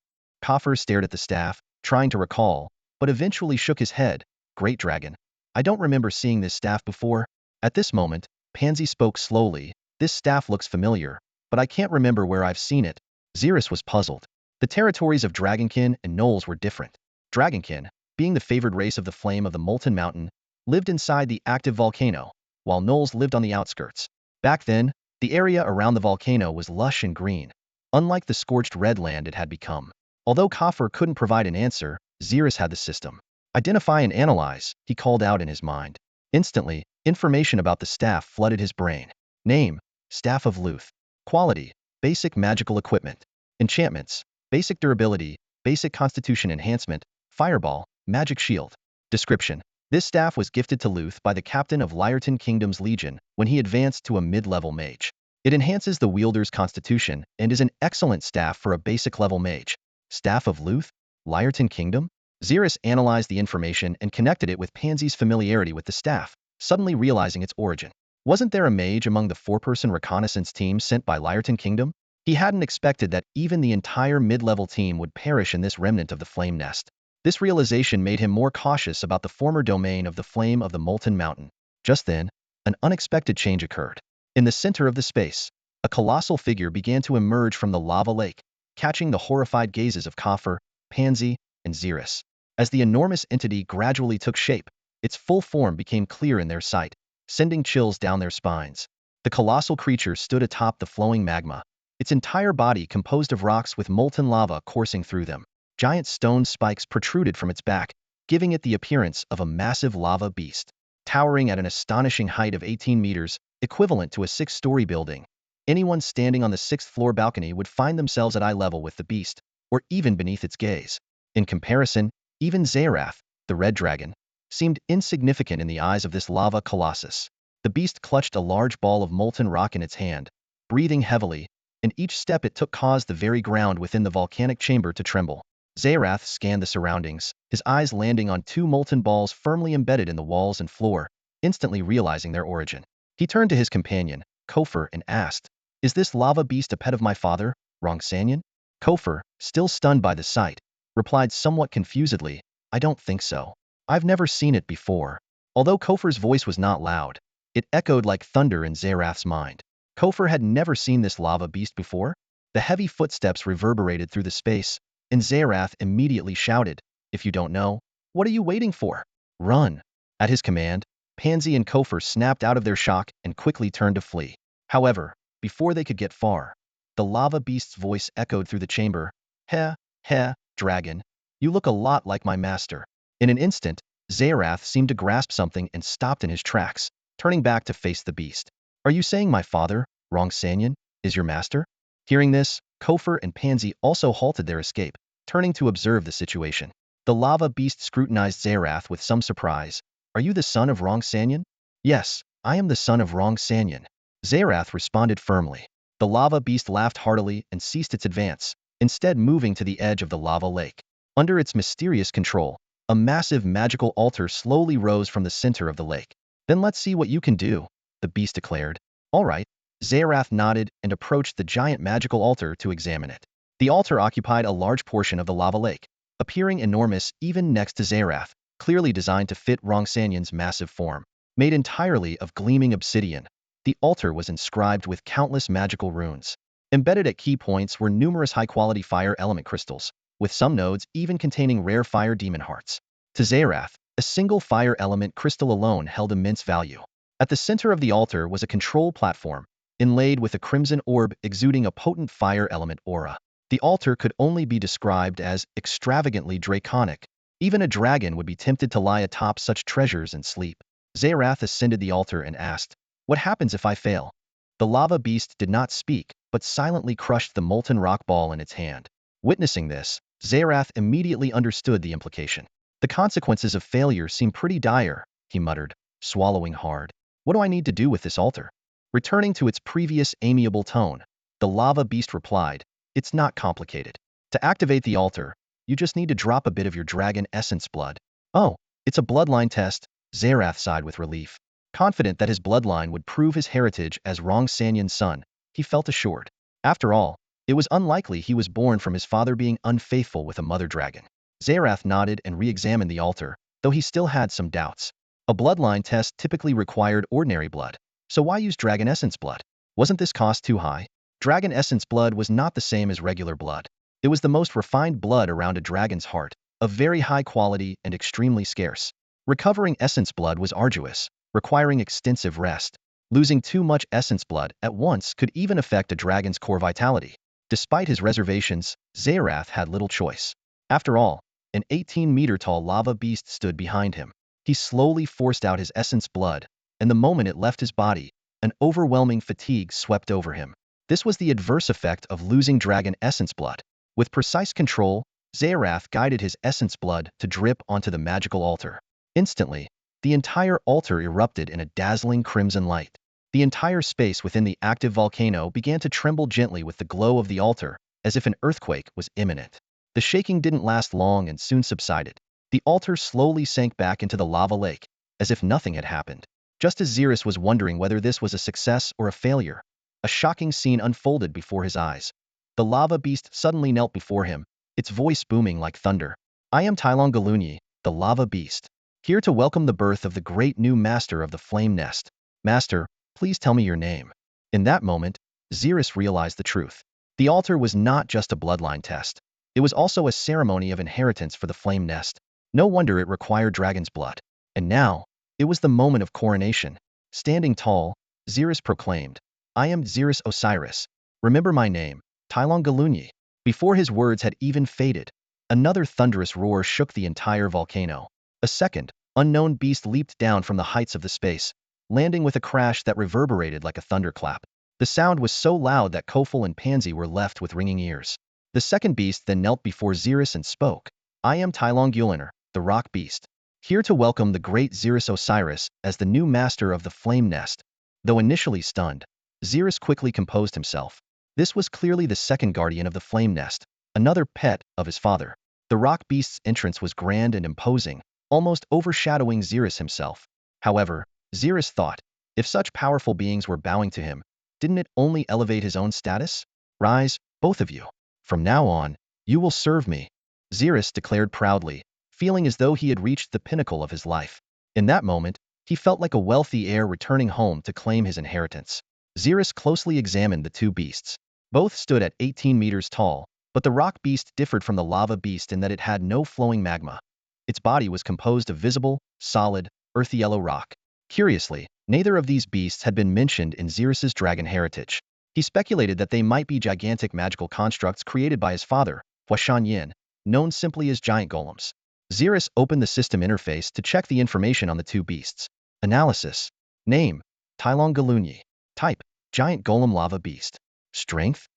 Kafur stared at the staff, trying to recall, but eventually shook his head. Great dragon. I don't remember seeing this staff before. At this moment, Pansy spoke slowly. This staff looks familiar, but I can't remember where I've seen it. Zerith was puzzled. The territories of Dragonkin and Gnolls were different. Dragonkin, being the favored race of the flame of the Molten Mountain, lived inside the active volcano, while Gnolls lived on the outskirts. Back then, the area around the volcano was lush and green, unlike the scorched red land it had become. Although Kafur couldn't provide an answer, Zerith had the system. Identify and analyze, he called out in his mind. Instantly, information about the staff flooded his brain. Name, Staff of Luth. Quality, basic magical equipment. Enchantments, basic durability, basic constitution enhancement, fireball, magic shield. Description. This staff was gifted to Luth by the captain of Lyreton Kingdom's Legion when he advanced to a mid-level mage. It enhances the wielder's constitution and is an excellent staff for a basic-level mage. Staff of Luth? Lyreton Kingdom? Zerith analyzed the information and connected it with Pansy's familiarity with the staff, suddenly realizing its origin. Wasn't there a mage among the four-person reconnaissance team sent by Lyreton Kingdom? He hadn't expected that even the entire mid-level team would perish in this remnant of the flame nest. This realization made him more cautious about the former domain of the flame of the Molten Mountain. Just then, an unexpected change occurred. In the center of the space, a colossal figure began to emerge from the lava lake, catching the horrified gazes of Kafur, Pansy, and Zerith. As the enormous entity gradually took shape, its full form became clear in their sight, sending chills down their spines. The colossal creature stood atop the flowing magma, its entire body composed of rocks with molten lava coursing through them. Giant stone spikes protruded from its back, giving it the appearance of a massive lava beast. Towering at an astonishing height of 18 meters, equivalent to a 6-story building, anyone standing on the 6th-floor balcony would find themselves at eye level with the beast, or even beneath its gaze. In comparison, even Zerith, the red dragon, seemed insignificant in the eyes of this lava colossus. The beast clutched a large ball of molten rock in its hand, breathing heavily, and each step it took caused the very ground within the volcanic chamber to tremble. Zerith scanned the surroundings, his eyes landing on 2 molten balls firmly embedded in the walls and floor, instantly realizing their origin. He turned to his companion, Kofur, and asked, "Is this lava beast a pet of my father, Rongsanyan?" Kofur, still stunned by the sight, replied somewhat confusedly, "I don't think so. I've never seen it before." Although Kofur's voice was not loud, it echoed like thunder in Zerith's mind. Kofur had never seen this lava beast before. The heavy footsteps reverberated through the space, and Zerith immediately shouted, "If you don't know, what are you waiting for? Run!" At his command, Pansy and Kofur snapped out of their shock and quickly turned to flee. However, before they could get far, the lava beast's voice echoed through the chamber. "Heh, heh, dragon. You look a lot like my master." In an instant, Zerith seemed to grasp something and stopped in his tracks, turning back to face the beast. "Are you saying my father, Rongsanyan, is your master?" Hearing this, Kofur and Pansy also halted their escape, turning to observe the situation. The lava beast scrutinized Zerith with some surprise. "Are you the son of Rongsanyan?" "Yes, I am the son of Rongsanyan," Zerith responded firmly. The lava beast laughed heartily and ceased its advance, instead moving to the edge of the lava lake. Under its mysterious control, a massive magical altar slowly rose from the center of the lake. Then let's see what you can do, the beast declared. All right. Zerith nodded and approached the giant magical altar to examine it. The altar occupied a large portion of the lava lake, appearing enormous even next to Zerith, clearly designed to fit Rongsanyan's massive form. Made entirely of gleaming obsidian, the altar was inscribed with countless magical runes. Embedded at key points were numerous high-quality fire element crystals, with some nodes even containing rare fire demon hearts. To Zerith, a single fire element crystal alone held immense value. At the center of the altar was a control platform, inlaid with a crimson orb exuding a potent fire element aura. The altar could only be described as extravagantly draconic. Even a dragon would be tempted to lie atop such treasures and sleep. Zerith ascended the altar and asked, "What happens if I fail?" The lava beast did not speak, but silently crushed the molten rock ball in its hand. Witnessing this, Zerith immediately understood the implication. "The consequences of failure seem pretty dire," he muttered, swallowing hard. "What do I need to do with this altar?" Returning to its previous amiable tone, the lava beast replied, "It's not complicated. To activate the altar, you just need to drop a bit of your dragon essence blood." "Oh, it's a bloodline test," Zerith sighed with relief. Confident that his bloodline would prove his heritage as Rongsanyan's son, he felt assured. After all, it was unlikely he was born from his father being unfaithful with a mother dragon. Zerith nodded and re-examined the altar, though he still had some doubts. A bloodline test typically required ordinary blood, so why use dragon essence blood? Wasn't this cost too high? Dragon essence blood was not the same as regular blood. It was the most refined blood around a dragon's heart, of very high quality and extremely scarce. Recovering essence blood was arduous, requiring extensive rest. Losing too much essence blood at once could even affect a dragon's core vitality. Despite his reservations, Zerith had little choice. After all, an 18-meter-tall lava beast stood behind him. He slowly forced out his essence blood, and the moment it left his body, an overwhelming fatigue swept over him. This was the adverse effect of losing dragon essence blood. With precise control, Zerith guided his essence blood to drip onto the magical altar. Instantly, the entire altar erupted in a dazzling crimson light. The entire space within the active volcano began to tremble gently with the glow of the altar, as if an earthquake was imminent. The shaking didn't last long and soon subsided. The altar slowly sank back into the lava lake, as if nothing had happened. Just as Zerith was wondering whether this was a success or a failure, a shocking scene unfolded before his eyes. The lava beast suddenly knelt before him, its voice booming like thunder. "I am Tylon Galunyi, the lava beast, here to welcome the birth of the great new master of the flame nest. Master, please tell me your name." In that moment, Zerith realized the truth. The altar was not just a bloodline test. It was also a ceremony of inheritance for the flame nest. No wonder it required dragon's blood. And now, it was the moment of coronation. Standing tall, Zerith proclaimed, "I am Zerith Osiris. Remember my name, Tylon Galunyi." Before his words had even faded, another thunderous roar shook the entire volcano. A second, unknown beast leaped down from the heights of the space, landing with a crash that reverberated like a thunderclap. The sound was so loud that Kofel and Pansy were left with ringing ears. The second beast then knelt before Zerith and spoke, "I am Tylon Galunyi, the rock beast, here to welcome the great Zerith Osiris as the new master of the flame nest." Though initially stunned, Zerith quickly composed himself. This was clearly the second guardian of the flame nest, another pet of his father. The rock beast's entrance was grand and imposing, almost overshadowing Zerith himself. However, Zerith thought, if such powerful beings were bowing to him, didn't it only elevate his own status? "Rise, both of you. From now on, you will serve me," Zerith declared proudly, feeling as though he had reached the pinnacle of his life. In that moment, he felt like a wealthy heir returning home to claim his inheritance. Zerith closely examined the two beasts. Both stood at 18 meters tall, but the rock beast differed from the lava beast in that it had no flowing magma. Its body was composed of visible, solid, earthy yellow rock. Curiously, neither of these beasts had been mentioned in Zerith's dragon heritage. He speculated that they might be gigantic magical constructs created by his father, Huashan Yin, known simply as giant golems. Zerith opened the system interface to check the information on the two beasts. Analysis. Name, Tylon Galunyi. Type, giant golem lava beast. Strength.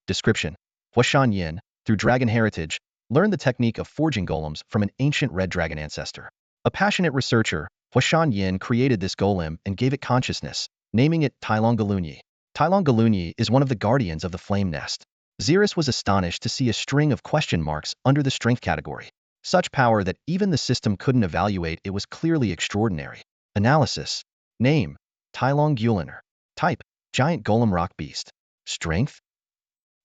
Description. Huashan Yin, through dragon heritage, learned the technique of forging golems from an ancient red dragon ancestor. A passionate researcher, Huashan Yin created this golem and gave it consciousness, naming it Tylon Galunyi. Galuni is one of the guardians of the flame nest. Zerith was astonished to see a string of question marks under the strength category. Such power that even the system couldn't evaluate it was clearly extraordinary. Analysis. Name. Guliner. Type. Giant golem rock beast. Strength.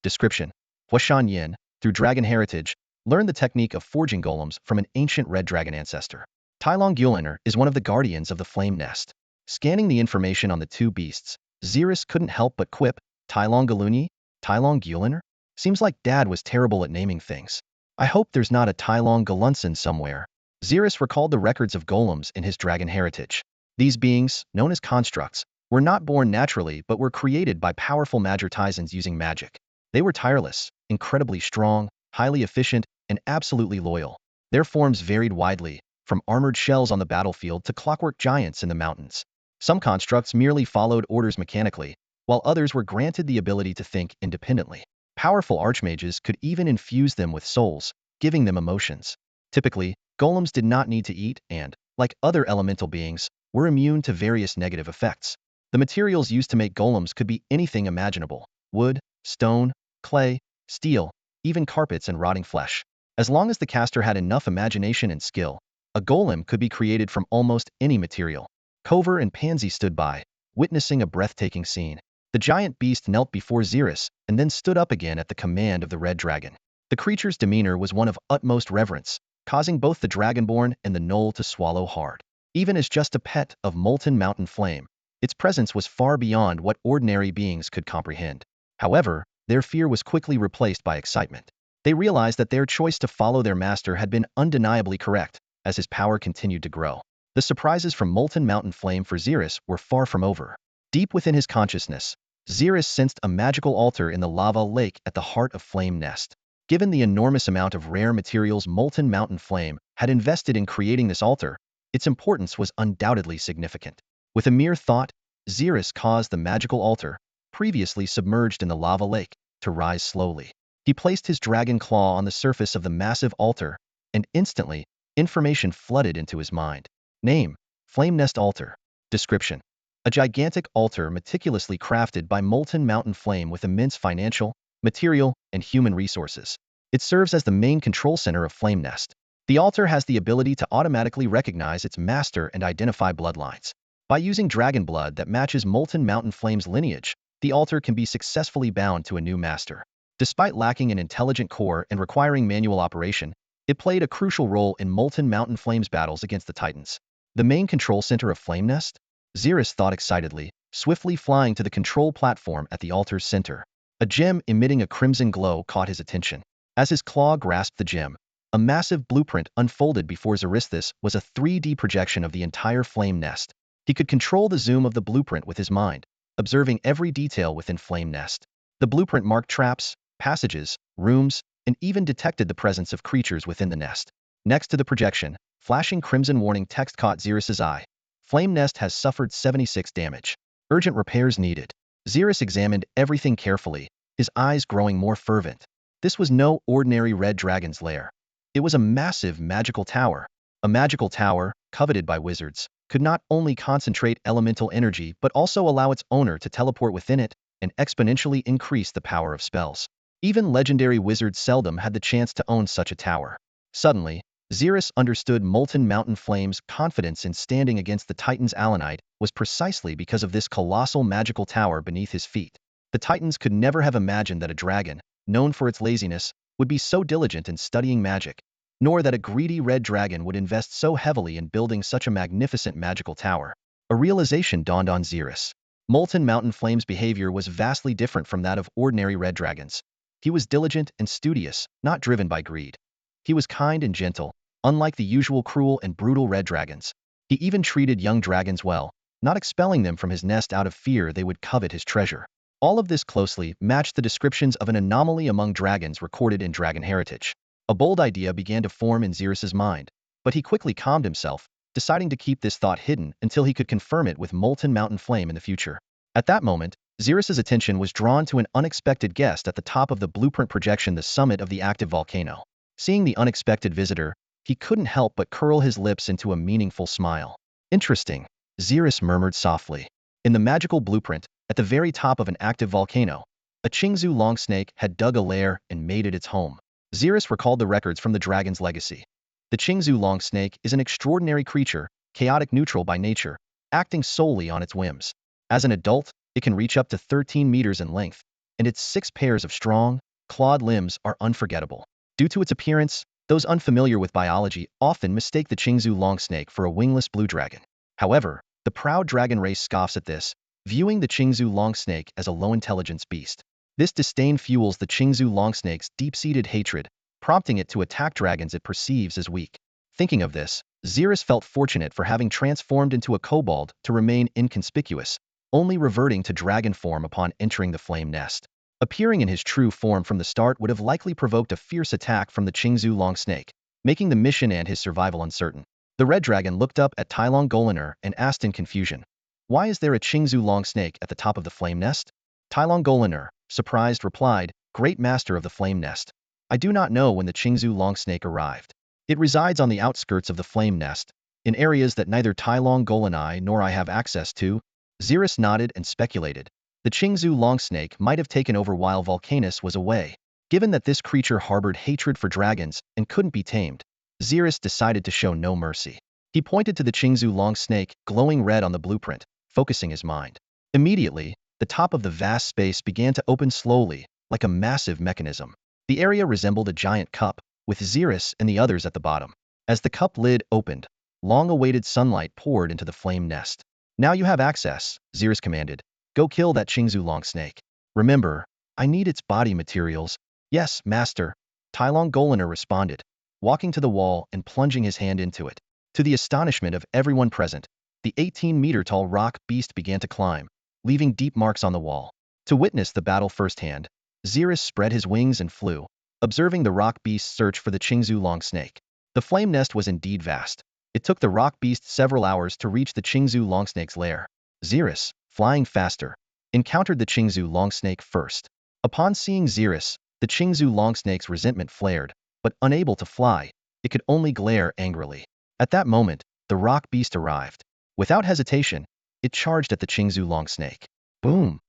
Description. Huashan Yin, through dragon heritage, learned the technique of forging golems from an ancient red dragon ancestor. Guliner is one of the guardians of the flame nest. Scanning the information on the two beasts, Zerith couldn't help but quip, Galuni? Guliner? Seems like Dad was terrible at naming things. I hope there's not a Galunson somewhere. Zerith recalled the records of golems in his dragon heritage. These beings, known as constructs, were not born naturally but were created by powerful Magirtisans using magic. They were tireless, incredibly strong, highly efficient, and absolutely loyal. Their forms varied widely, from armored shells on the battlefield to clockwork giants in the mountains. Some constructs merely followed orders mechanically, while others were granted the ability to think independently. Powerful archmages could even infuse them with souls, giving them emotions. Typically, golems did not need to eat and, like other elemental beings, were immune to various negative effects. The materials used to make golems could be anything imaginable: wood, stone, clay, steel, even carpets and rotting flesh. As long as the caster had enough imagination and skill, a golem could be created from almost any material. Cover and Pansy stood by, witnessing a breathtaking scene. The giant beast knelt before Zerith and then stood up again at the command of the red dragon. The creature's demeanor was one of utmost reverence, causing both the dragonborn and the gnoll to swallow hard. Even as just a pet of molten mountain flame, its presence was far beyond what ordinary beings could comprehend. However, their fear was quickly replaced by excitement. They realized that their choice to follow their master had been undeniably correct, as his power continued to grow. The surprises from molten mountain flame for Zerith were far from over. Deep within his consciousness, Zerith sensed a magical altar in the lava lake at the heart of Flame Nest. Given the enormous amount of rare materials molten mountain flame had invested in creating this altar, its importance was undoubtedly significant. With a mere thought, Zerith caused the magical altar, previously submerged in the lava lake, to rise slowly. He placed his dragon claw on the surface of the massive altar, and instantly, information flooded into his mind. Name: Flame Nest Altar. Description: a gigantic altar meticulously crafted by molten mountain flame with immense financial, material, and human resources. It serves as the main control center of Flame Nest. The altar has the ability to automatically recognize its master and identify bloodlines. By using dragon blood that matches molten mountain flame's lineage, the altar can be successfully bound to a new master. Despite lacking an intelligent core and requiring manual operation, it played a crucial role in molten mountain flame's battles against the Titans. The main control center of Flame Nest? Zerith thought excitedly, swiftly flying to the control platform at the altar's center. A gem emitting a crimson glow caught his attention. As his claw grasped the gem, a massive blueprint unfolded before Zerith. This was a 3D projection of the entire Flame Nest. He could control the zoom of the blueprint with his mind, observing every detail within Flame Nest. The blueprint marked traps, passages, rooms, and even detected the presence of creatures within the nest. Next to the projection, flashing crimson warning text caught Zerith's eye. Flame Nest has suffered 76 damage. Urgent repairs needed. Zerith examined everything carefully, his eyes growing more fervent. This was no ordinary red dragon's lair. It was a massive magical tower. A magical tower, coveted by wizards, could not only concentrate elemental energy but also allow its owner to teleport within it and exponentially increase the power of spells. Even legendary wizards seldom had the chance to own such a tower. Suddenly, Zerith understood molten mountain flame's confidence in standing against the Titans' Alanite was precisely because of this colossal magical tower beneath his feet. The Titans could never have imagined that a dragon, known for its laziness, would be so diligent in studying magic, nor that a greedy red dragon would invest so heavily in building such a magnificent magical tower. A realization dawned on Zerith. Molten mountain flame's behavior was vastly different from that of ordinary red dragons. He was diligent and studious, not driven by greed. He was kind and gentle, unlike the usual cruel and brutal red dragons. He even treated young dragons well, not expelling them from his nest out of fear they would covet his treasure. All of this closely matched the descriptions of an anomaly among dragons recorded in Dragon Heritage. A bold idea began to form in Zerith's mind, but he quickly calmed himself, deciding to keep this thought hidden until he could confirm it with molten mountain flame in the future. At that moment, Zerith's attention was drawn to an unexpected guest at the top of the blueprint projection, the summit of the active volcano. Seeing the unexpected visitor, he couldn't help but curl his lips into a meaningful smile. Interesting, Zerith murmured softly. In the magical blueprint, At the very top of an active volcano, a Qingzhou long snake had dug a lair and made it its home. Zerith recalled the records from the dragon's legacy. The Qingzhou long snake is an extraordinary creature, chaotic neutral by nature, acting solely on its whims. As an adult, it can reach up to 13 meters in length, and its 6 pairs of strong, clawed limbs are unforgettable. Due to its appearance, those unfamiliar with biology often mistake the Qingzhou long snake for a wingless blue dragon. However, the proud dragon race scoffs at this, viewing the Qingzhou long snake as a low-intelligence beast. This disdain fuels the Qingzhou long snake's deep-seated hatred, prompting it to attack dragons it perceives as weak. Thinking of this, Zerith felt fortunate for having transformed into a kobold to remain inconspicuous, only reverting to dragon form upon entering the flame nest. Appearing in his true form from the start would have likely provoked a fierce attack from the Qingzhou long snake, making the mission and his survival uncertain. The red dragon looked up at Tailong Goliner and asked in confusion, "Why is there a Qingzhou long snake at the top of the flame nest?" Tailong Goliner, surprised, replied, "Great master of the flame nest, I do not know when the Qingzhou long snake arrived. It resides on the outskirts of the flame nest, in areas that neither Tailong Goliner nor I have access to." Zerith nodded and speculated. The Qingzhou long snake might have taken over while Volcanus was away. Given that this creature harbored hatred for dragons and couldn't be tamed, Zerith decided to show no mercy. He pointed to the Qingzhou long snake, glowing red on the blueprint, focusing his mind. Immediately, the top of the vast space began to open slowly, like a massive mechanism. The area resembled a giant cup, with Zerith and the others at the bottom. As the cup lid opened, long-awaited sunlight poured into the flame nest. "Now you have access," Zerith commanded. "Go kill that Qingzhou long snake. Remember, I need its body materials." "Yes, master," Tailong Goliner responded, walking to the wall and plunging his hand into it. To the astonishment of everyone present, the 18-meter-tall rock beast began to climb, leaving deep marks on the wall. To witness the battle firsthand, Zerith spread his wings and flew, observing the rock beast's search for the Qingzhou long snake. The flame nest was indeed vast. It took the rock beast several hours to reach the Qingzhou long snake's lair. Zerith, flying faster, encountered the Qingzhou long snake first. Upon seeing Zerith, the Qingzhou long snake's resentment flared, but unable to fly, it could only glare angrily. At that moment, the rock beast arrived. Without hesitation, it charged at the Qingzhou long snake. Boom!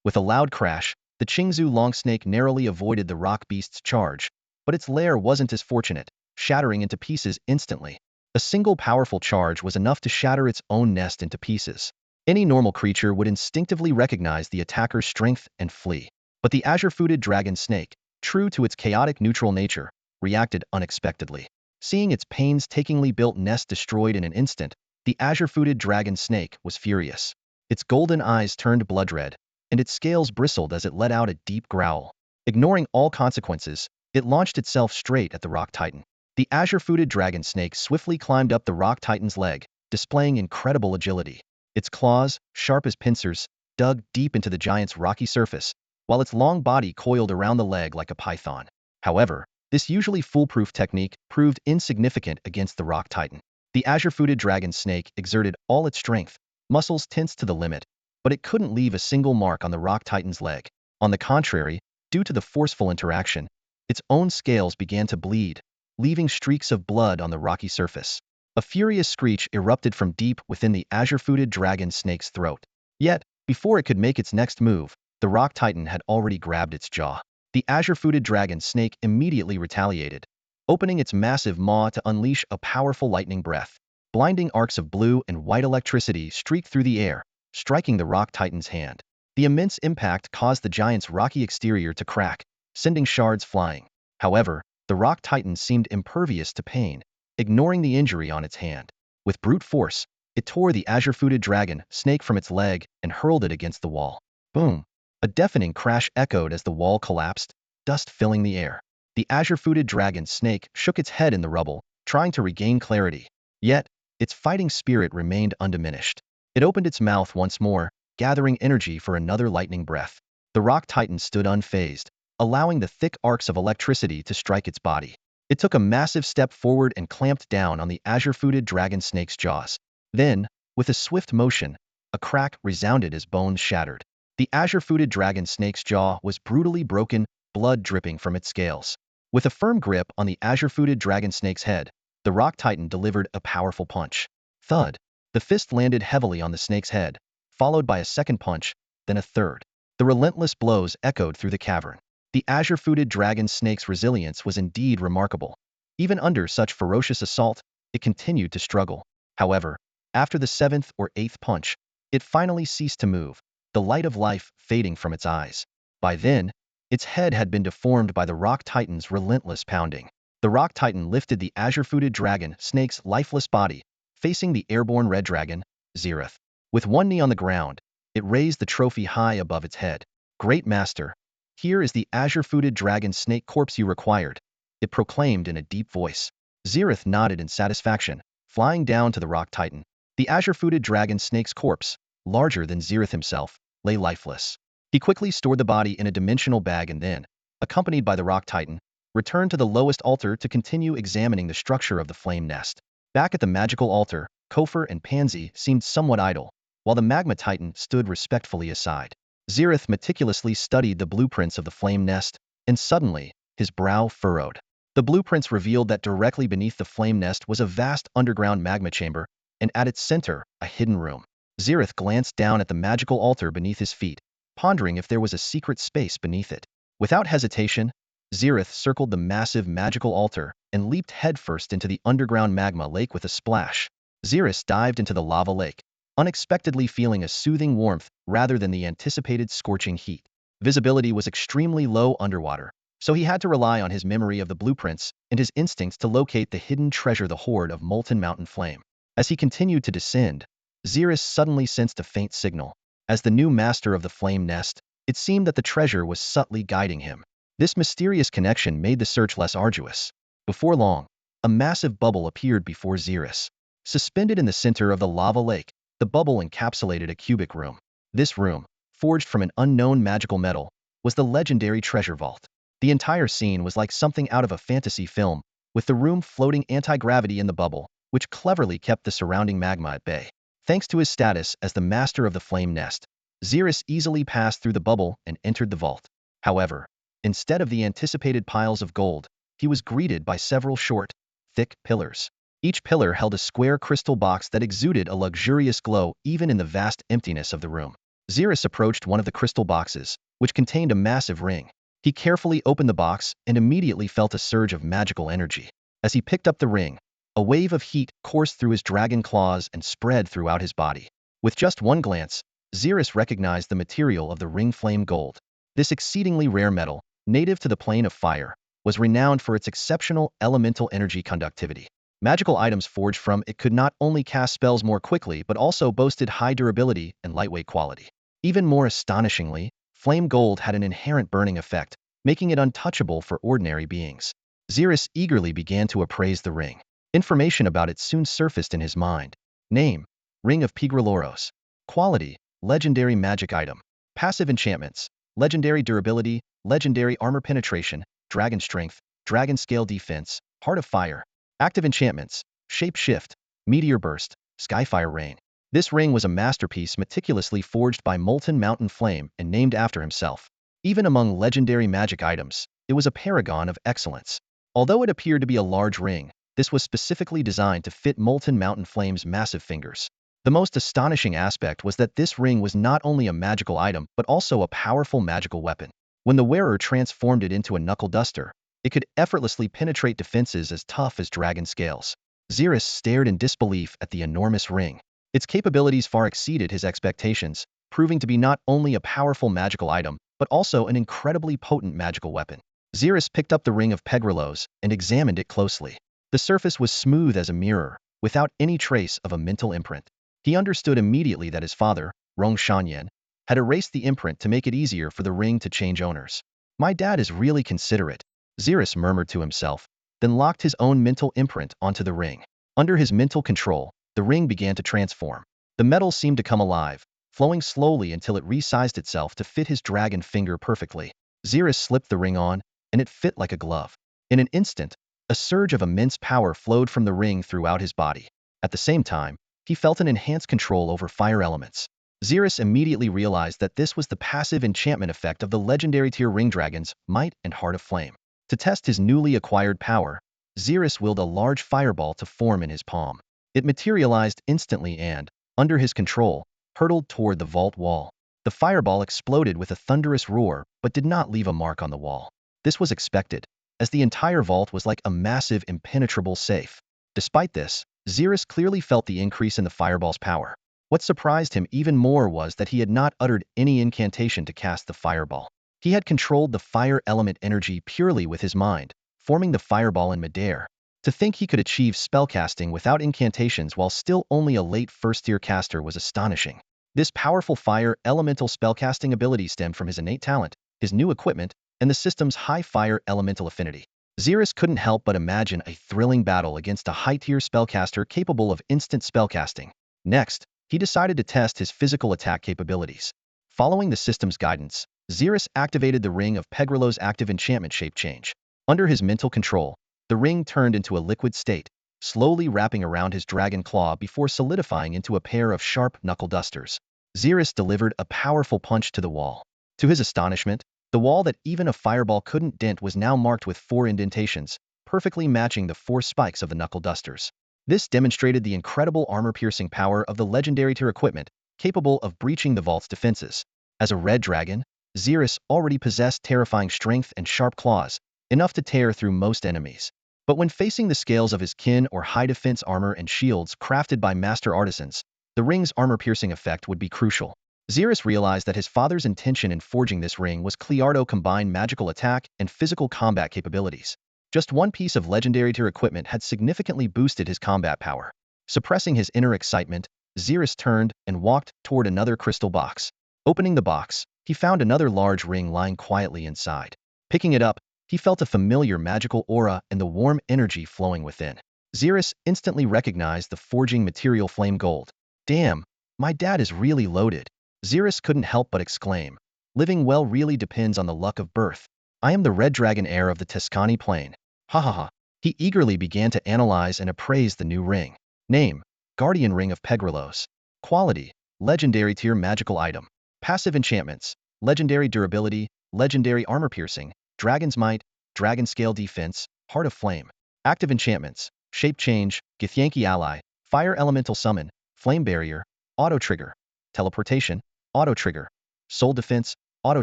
With a loud crash, the Qingzhou long snake narrowly avoided the rock beast's charge, but its lair wasn't as fortunate, shattering into pieces instantly. A single powerful charge was enough to shatter its own nest into pieces. Any normal creature would instinctively recognize the attacker's strength and flee. But the azure-footed dragon snake, true to its chaotic neutral nature, reacted unexpectedly. Seeing its painstakingly built nest destroyed in an instant, the azure-footed dragon snake was furious. Its golden eyes turned blood red, and its scales bristled as it let out a deep growl. Ignoring all consequences, it launched itself straight at the rock titan. The azure-footed dragon snake swiftly climbed up the rock titan's leg, displaying incredible agility. Its claws, sharp as pincers, dug deep into the giant's rocky surface, while its long body coiled around the leg like a python. However, this usually foolproof technique proved insignificant against the rock titan. The azure-footed dragon snake exerted all its strength, muscles tensed to the limit, but it couldn't leave a single mark on the rock titan's leg. On the contrary, due to the forceful interaction, its own scales began to bleed, leaving streaks of blood on the rocky surface. A furious screech erupted from deep within the azure-footed dragon snake's throat. Yet, before it could make its next move, the rock titan had already grabbed its jaw. The azure-footed dragon snake immediately retaliated, opening its massive maw to unleash a powerful lightning breath. Blinding arcs of blue and white electricity streaked through the air, striking the rock titan's hand. The immense impact caused the giant's rocky exterior to crack, sending shards flying. However, the rock titan seemed impervious to pain, ignoring the injury on its hand. With brute force, it tore the azure-footed dragon snake from its leg and hurled it against the wall. Boom! A deafening crash echoed as the wall collapsed, dust filling the air. The azure-footed dragon snake shook its head in the rubble, trying to regain clarity. Yet, its fighting spirit remained undiminished. It opened its mouth once more, gathering energy for another lightning breath. The rock titan stood unfazed, allowing the thick arcs of electricity to strike its body. It took a massive step forward and clamped down on the azure-footed dragon snake's jaws. Then, with a swift motion, a crack resounded as bones shattered. The azure-footed dragon snake's jaw was brutally broken, blood dripping from its scales. With a firm grip on the azure-footed dragon snake's head, the rock titan delivered a powerful punch. Thud! The fist landed heavily on the snake's head, followed by a second punch, then a third. The relentless blows echoed through the cavern. The azure-footed dragon snake's resilience was indeed remarkable. Even under such ferocious assault, it continued to struggle. However, after the seventh or eighth punch, it finally ceased to move, the light of life fading from its eyes. By then, its head had been deformed by the rock titan's relentless pounding. The rock titan lifted the azure-footed dragon snake's lifeless body, facing the airborne red dragon, Zerith. With one knee on the ground, it raised the trophy high above its head. "Great Master, here is the azure-footed dragon snake corpse you required," it proclaimed in a deep voice. Zerith nodded in satisfaction, flying down to the rock titan. The azure-footed dragon snake's corpse, larger than Zerith himself, lay lifeless. He quickly stored the body in a dimensional bag and then, accompanied by the rock titan, returned to the lowest altar to continue examining the structure of the flame nest. Back at the magical altar, Kofor and Pansy seemed somewhat idle, while the magma titan stood respectfully aside. Zerith meticulously studied the blueprints of the flame nest, and suddenly, his brow furrowed. The blueprints revealed that directly beneath the flame nest was a vast underground magma chamber, and at its center, a hidden room. Zerith glanced down at the magical altar beneath his feet, pondering if there was a secret space beneath it. Without hesitation, Zerith circled the massive magical altar and leaped headfirst into the underground magma lake with a splash. Zerith dived into the lava lake, unexpectedly feeling a soothing warmth rather than the anticipated scorching heat. Visibility was extremely low underwater, so he had to rely on his memory of the blueprints and his instincts to locate the hidden treasure, the hoard of molten mountain flame. As he continued to descend, Zerith suddenly sensed a faint signal. As the new master of the flame nest, it seemed that the treasure was subtly guiding him. This mysterious connection made the search less arduous. Before long, a massive bubble appeared before Zerith. Suspended in the center of the lava lake, the bubble encapsulated a cubic room. This room, forged from an unknown magical metal, was the legendary treasure vault. The entire scene was like something out of a fantasy film, with the room floating anti-gravity in the bubble, which cleverly kept the surrounding magma at bay. Thanks to his status as the master of the flame nest, Zerith easily passed through the bubble and entered the vault. However, instead of the anticipated piles of gold, he was greeted by several short, thick pillars. Each pillar held a square crystal box that exuded a luxurious glow even in the vast emptiness of the room. Zerith approached one of the crystal boxes, which contained a massive ring. He carefully opened the box and immediately felt a surge of magical energy. As he picked up the ring, a wave of heat coursed through his dragon claws and spread throughout his body. With just one glance, Zerith recognized the material of the ring, flame gold. This exceedingly rare metal, native to the plane of fire, was renowned for its exceptional elemental energy conductivity. Magical items forged from it could not only cast spells more quickly but also boasted high durability and lightweight quality. Even more astonishingly, flame gold had an inherent burning effect, making it untouchable for ordinary beings. Zerith eagerly began to appraise the ring. Information about it soon surfaced in his mind. Name: Ring of Pigreloros. Quality: legendary magic item. Passive enchantments: legendary durability, legendary armor penetration, dragon strength, dragon scale defense, heart of fire. Active enchantments: shape shift, meteor burst, skyfire rain. This ring was a masterpiece meticulously forged by molten mountain flame and named after himself. Even among legendary magic items, it was a paragon of excellence. Although it appeared to be a large ring, this was specifically designed to fit molten mountain flame's massive fingers. The most astonishing aspect was that this ring was not only a magical item but also a powerful magical weapon. When the wearer transformed it into a knuckle duster, it could effortlessly penetrate defenses as tough as dragon scales. Zerith stared in disbelief at the enormous ring. Its capabilities far exceeded his expectations, proving to be not only a powerful magical item, but also an incredibly potent magical weapon. Zerith picked up the ring of Pegrelos and examined it closely. The surface was smooth as a mirror, without any trace of a mental imprint. He understood immediately that his father, Rong Shanyan, had erased the imprint to make it easier for the ring to change owners. "My dad is really considerate," Zerith murmured to himself, then locked his own mental imprint onto the ring. Under his mental control, the ring began to transform. The metal seemed to come alive, flowing slowly until it resized itself to fit his dragon finger perfectly. Zerith slipped the ring on, and it fit like a glove. In an instant, a surge of immense power flowed from the ring throughout his body. At the same time, he felt an enhanced control over fire elements. Zerith immediately realized that this was the passive enchantment effect of the legendary tier ring dragon's Might and Heart of Flame. To test his newly acquired power, Zerith willed a large fireball to form in his palm. It materialized instantly and, under his control, hurtled toward the vault wall. The fireball exploded with a thunderous roar, but did not leave a mark on the wall. This was expected, as the entire vault was like a massive, impenetrable safe. Despite this, Zerith clearly felt the increase in the fireball's power. What surprised him even more was that he had not uttered any incantation to cast the fireball. He had controlled the fire element energy purely with his mind, forming the fireball in midair. To think he could achieve spellcasting without incantations while still only a late first-tier caster was astonishing. This powerful fire elemental spellcasting ability stemmed from his innate talent, his new equipment, and the system's high fire elemental affinity. Zerith couldn't help but imagine a thrilling battle against a high-tier spellcaster capable of instant spellcasting. Next, he decided to test his physical attack capabilities. Following the system's guidance, Zerith activated the ring of Pegrilo's active enchantment shape change. Under his mental control, the ring turned into a liquid state, slowly wrapping around his dragon claw before solidifying into a pair of sharp knuckle dusters. Zerith delivered a powerful punch to the wall. To his astonishment, the wall that even a fireball couldn't dent was now marked with 4 indentations, perfectly matching the 4 spikes of the knuckle dusters. This demonstrated the incredible armor-piercing power of the legendary tier equipment, capable of breaching the vault's defenses. As a red dragon, Zerith already possessed terrifying strength and sharp claws, enough to tear through most enemies. But when facing the scales of his kin or high-defense armor and shields crafted by master artisans, the ring's armor-piercing effect would be crucial. Zerith realized that his father's intention in forging this ring was Cleardo combined magical attack and physical combat capabilities. Just one piece of legendary tier equipment had significantly boosted his combat power. Suppressing his inner excitement, Zerith turned and walked toward another crystal box. Opening the box, he found another large ring lying quietly inside. Picking it up, he felt a familiar magical aura and the warm energy flowing within. Zerith instantly recognized the forging material flame gold. Damn, my dad is really loaded. Zerith couldn't help but exclaim. Living well really depends on the luck of birth. I am the red dragon heir of the Tuscany plain. Ha ha ha. He eagerly began to analyze and appraise the new ring. Name: Guardian Ring of Pegrilos. Quality: legendary tier magical item. Passive enchantments: legendary durability, legendary armor piercing, dragon's might, dragon scale defense, heart of flame. Active enchantments: shape change, Githyanki ally, fire elemental summon, flame barrier, auto trigger, teleportation, auto trigger, soul defense, auto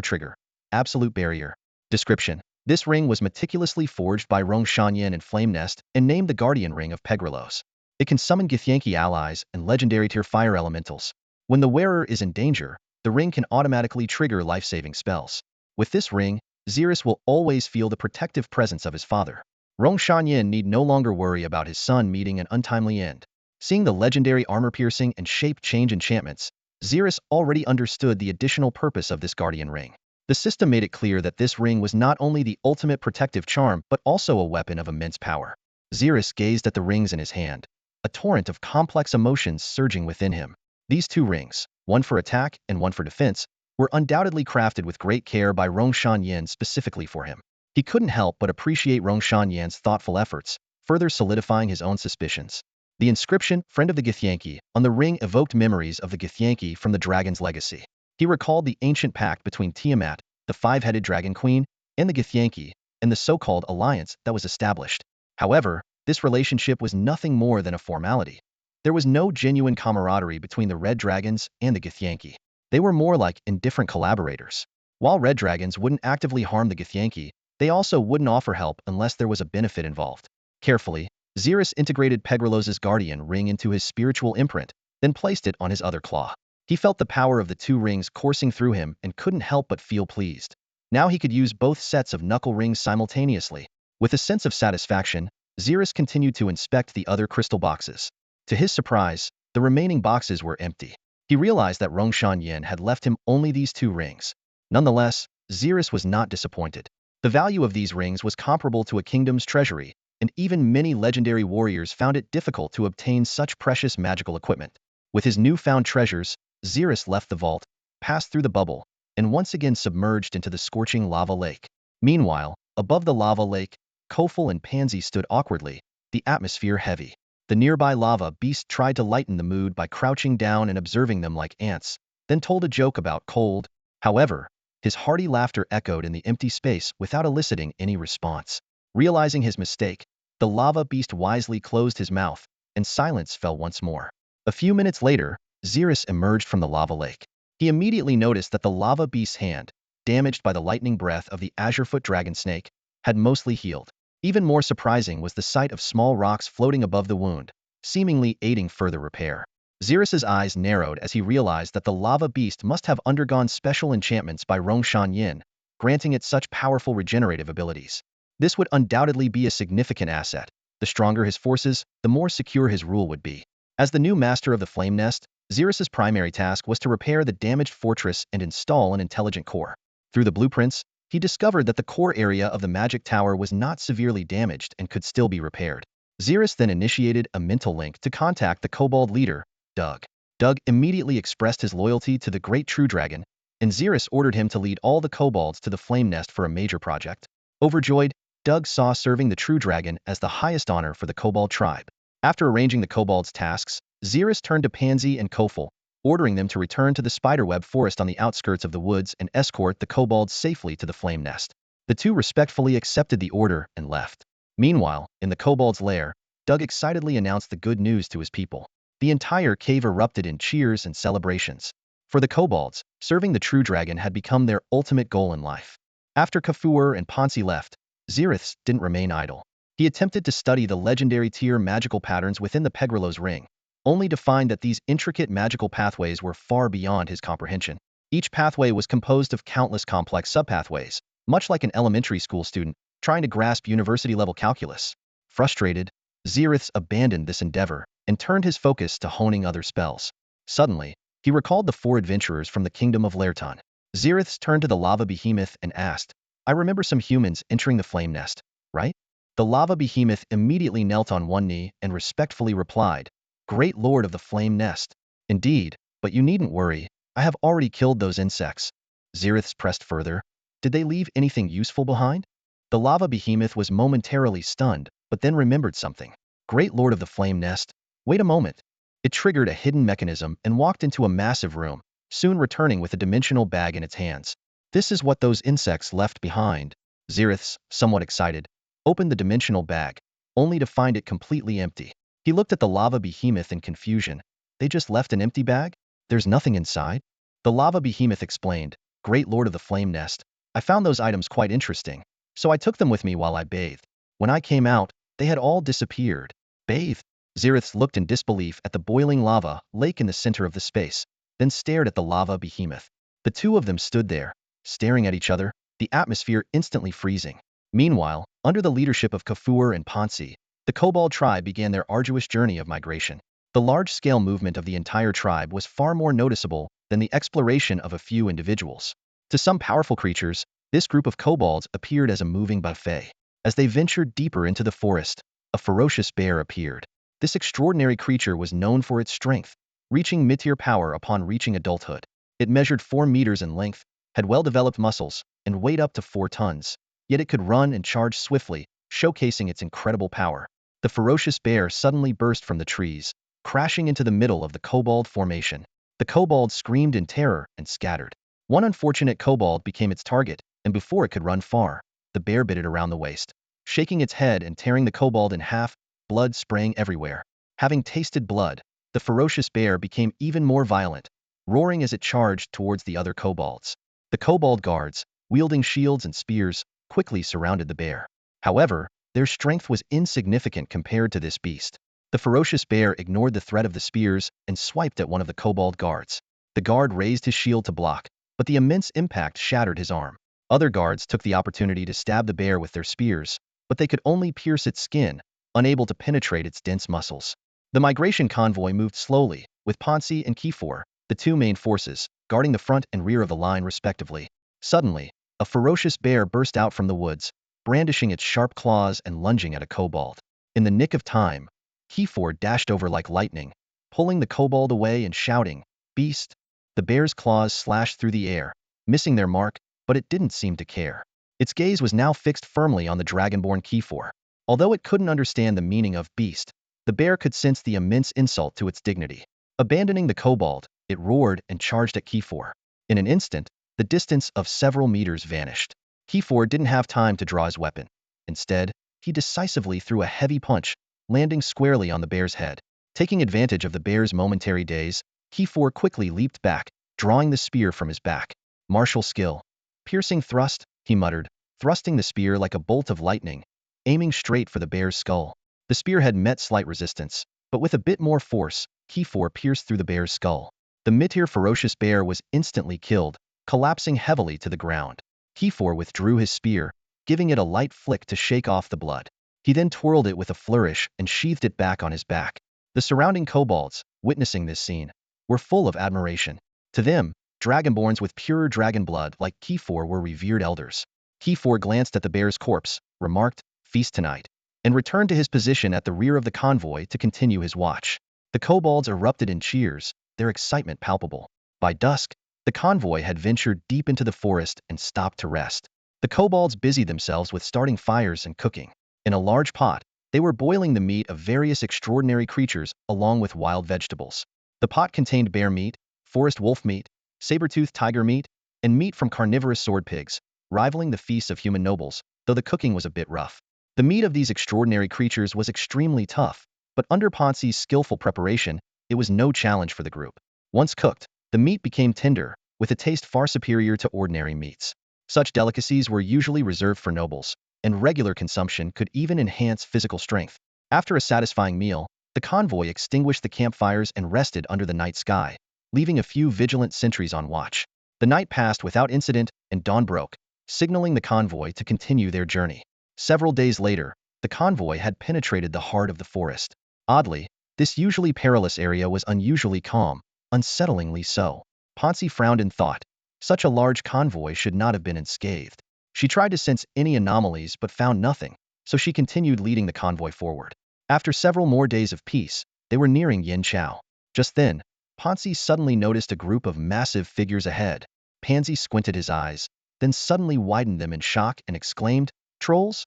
trigger, absolute barrier. Description: this ring was meticulously forged by Rongshanyan and Flame Nest and named the Guardian Ring of Pegrilos. It can summon Githyanki allies and legendary tier fire elementals. When the wearer is in danger, the ring can automatically trigger life-saving spells. With this ring, Zerith will always feel the protective presence of his father. Rongshanyan need no longer worry about his son meeting an untimely end. Seeing the legendary armor-piercing and shape-change enchantments, Zerith already understood the additional purpose of this Guardian Ring. The system made it clear that this ring was not only the ultimate protective charm but also a weapon of immense power. Zerith gazed at the rings in his hand, a torrent of complex emotions surging within him. These 2 rings, one for attack and one for defense, were undoubtedly crafted with great care by Rongshanyan specifically for him. He couldn't help but appreciate Rongshanyan's thoughtful efforts, further solidifying his own suspicions. The inscription, Friend of the Githyanki, on the ring evoked memories of the Githyanki from the dragon's legacy. He recalled the ancient pact between Tiamat, the 5-headed dragon queen, and the Githyanki, and the so-called alliance that was established. However, this relationship was nothing more than a formality. There was no genuine camaraderie between the red dragons and the Githyanki. They were more like indifferent collaborators. While red dragons wouldn't actively harm the Githyanki, they also wouldn't offer help unless there was a benefit involved. Carefully, Zerith integrated Pegrilos's Guardian Ring into his spiritual imprint, then placed it on his other claw. He felt the power of the 2 rings coursing through him and couldn't help but feel pleased. Now he could use both sets of knuckle rings simultaneously. With a sense of satisfaction, Zerith continued to inspect the other crystal boxes. To his surprise, the remaining boxes were empty. He realized that Rongshanyan had left him only these 2 rings. Nonetheless, Zerith was not disappointed. The value of these rings was comparable to a kingdom's treasury, and even many legendary warriors found it difficult to obtain such precious magical equipment. With his newfound treasures, Zerith left the vault, passed through the bubble, and once again submerged into the scorching lava lake. Meanwhile, above the lava lake, Kofel and Pansy stood awkwardly, the atmosphere heavy. The nearby lava beast tried to lighten the mood by crouching down and observing them like ants, then told a joke about cold. However, his hearty laughter echoed in the empty space without eliciting any response. Realizing his mistake, the lava beast wisely closed his mouth, and silence fell once more. A few minutes later, Zerith emerged from the lava lake. He immediately noticed that the lava beast's hand, damaged by the lightning breath of the Azurefoot dragon snake, had mostly healed. Even more surprising was the sight of small rocks floating above the wound, seemingly aiding further repair. Zerith's eyes narrowed as he realized that the lava beast must have undergone special enchantments by Rongshan Yin, granting it such powerful regenerative abilities. This would undoubtedly be a significant asset. The stronger his forces, the more secure his rule would be. As the new master of the Flame Nest, Zerith's primary task was to repair the damaged fortress and install an intelligent core. Through the blueprints, he discovered that the core area of the magic tower was not severely damaged and could still be repaired. Zerith then initiated a mental link to contact the kobold leader, Doug. Doug immediately expressed his loyalty to the Great True Dragon, and Zerith ordered him to lead all the kobolds to the Flame Nest for a major project. Overjoyed, Doug saw serving the True Dragon as the highest honor for the kobold tribe. After arranging the kobolds' tasks, Zerith turned to Pansy and Kofel, ordering them to return to the spiderweb forest on the outskirts of the woods and escort the kobolds safely to the Flame Nest. The two respectfully accepted the order and left. Meanwhile, in the kobold's lair, Doug excitedly announced the good news to his people. The entire cave erupted in cheers and celebrations. For the kobolds, serving the True Dragon had become their ultimate goal in life. After Kafur and Pansy left, Zerith didn't remain idle. He attempted to study the legendary tier magical patterns within the Pegrilos ring, only to find that these intricate magical pathways were far beyond his comprehension. Each pathway was composed of countless complex subpathways, much like an elementary school student trying to grasp university-level calculus. Frustrated, Zerith abandoned this endeavor and turned his focus to honing other spells. Suddenly, he recalled the four adventurers from the kingdom of Laerton. Zerith turned to the lava behemoth and asked, "I remember some humans entering the Flame Nest, right?" The lava behemoth immediately knelt on one knee and respectfully replied, "Great Lord of the Flame Nest. Indeed, but you needn't worry. I have already killed those insects." Zerith pressed further. "Did they leave anything useful behind?" The lava behemoth was momentarily stunned, but then remembered something. "Great Lord of the Flame Nest. Wait a moment." It triggered a hidden mechanism and walked into a massive room, soon returning with a dimensional bag in its hands. "This is what those insects left behind." Zerith, somewhat excited, opened the dimensional bag, only to find it completely empty. He looked at the lava behemoth in confusion. "They just left an empty bag? There's nothing inside?" The lava behemoth explained, "Great Lord of the Flame Nest, I found those items quite interesting, so I took them with me while I bathed. When I came out, they had all disappeared." "Bathed?" Zerith looked in disbelief at the boiling lava lake in the center of the space, then stared at the lava behemoth. The two of them stood there, staring at each other, the atmosphere instantly freezing. Meanwhile, under the leadership of Kafur and Pansy, the kobold tribe began their arduous journey of migration. The large-scale movement of the entire tribe was far more noticeable than the exploration of a few individuals. To some powerful creatures, this group of kobolds appeared as a moving buffet. As they ventured deeper into the forest, a ferocious bear appeared. This extraordinary creature was known for its strength, reaching mid-tier power upon reaching adulthood. It measured 4 meters in length, had well-developed muscles, and weighed up to 4 tons. Yet it could run and charge swiftly, showcasing its incredible power. The ferocious bear suddenly burst from the trees, crashing into the middle of the kobold formation. The kobolds screamed in terror and scattered. One unfortunate kobold became its target, and before it could run far, the bear bit it around the waist, shaking its head and tearing the kobold in half, blood spraying everywhere. Having tasted blood, the ferocious bear became even more violent, roaring as it charged towards the other kobolds. The kobold guards, wielding shields and spears, quickly surrounded the bear. However, their strength was insignificant compared to this beast. The ferocious bear ignored the threat of the spears and swiped at one of the kobold guards. The guard raised his shield to block, but the immense impact shattered his arm. Other guards took the opportunity to stab the bear with their spears, but they could only pierce its skin, unable to penetrate its dense muscles. The migration convoy moved slowly, with Pansy and Kiefor, the two main forces, guarding the front and rear of the line respectively. Suddenly, a ferocious bear burst out from the woods, brandishing its sharp claws and lunging at a kobold. In the nick of time, Kiefor dashed over like lightning, pulling the kobold away and shouting, "Beast!" The bear's claws slashed through the air, missing their mark, but it didn't seem to care. Its gaze was now fixed firmly on the dragonborn Kiefor. Although it couldn't understand the meaning of beast, the bear could sense the immense insult to its dignity. Abandoning the kobold, it roared and charged at Kiefor. In an instant, the distance of several meters vanished. Kiefor didn't have time to draw his weapon. Instead, he decisively threw a heavy punch, landing squarely on the bear's head. Taking advantage of the bear's momentary daze, Kiefor quickly leaped back, drawing the spear from his back. Martial skill. Piercing thrust, he muttered, thrusting the spear like a bolt of lightning, aiming straight for the bear's skull. The spear had met slight resistance, but with a bit more force, Kiefer pierced through the bear's skull. The mid-tier ferocious bear was instantly killed, collapsing heavily to the ground. Kiefer withdrew his spear, giving it a light flick to shake off the blood. He then twirled it with a flourish and sheathed it back on his back. The surrounding kobolds, witnessing this scene, were full of admiration. To them, dragonborns with purer dragon blood like Kiefer were revered elders. Kiefer glanced at the bear's corpse, remarked, "Feast tonight," and returned to his position at the rear of the convoy to continue his watch. The kobolds erupted in cheers, their excitement palpable. By dusk, the convoy had ventured deep into the forest and stopped to rest. The kobolds busied themselves with starting fires and cooking. In a large pot, they were boiling the meat of various extraordinary creatures along with wild vegetables. The pot contained bear meat, forest wolf meat, saber-toothed tiger meat, and meat from carnivorous sword pigs, rivaling the feasts of human nobles, though the cooking was a bit rough. The meat of these extraordinary creatures was extremely tough, but under Ponzi's skillful preparation, it was no challenge for the group. Once cooked, the meat became tender, with a taste far superior to ordinary meats. Such delicacies were usually reserved for nobles, and regular consumption could even enhance physical strength. After a satisfying meal, the convoy extinguished the campfires and rested under the night sky, leaving a few vigilant sentries on watch. The night passed without incident, and dawn broke, signaling the convoy to continue their journey. Several days later, the convoy had penetrated the heart of the forest. Oddly, this usually perilous area was unusually calm, unsettlingly so. Ponzi frowned in thought. Such a large convoy should not have been unscathed. She tried to sense any anomalies but found nothing, so she continued leading the convoy forward. After several more days of peace, they were nearing Yin Chao. Just then, Ponzi suddenly noticed a group of massive figures ahead. Pansy squinted his eyes, then suddenly widened them in shock and exclaimed, "Trolls?"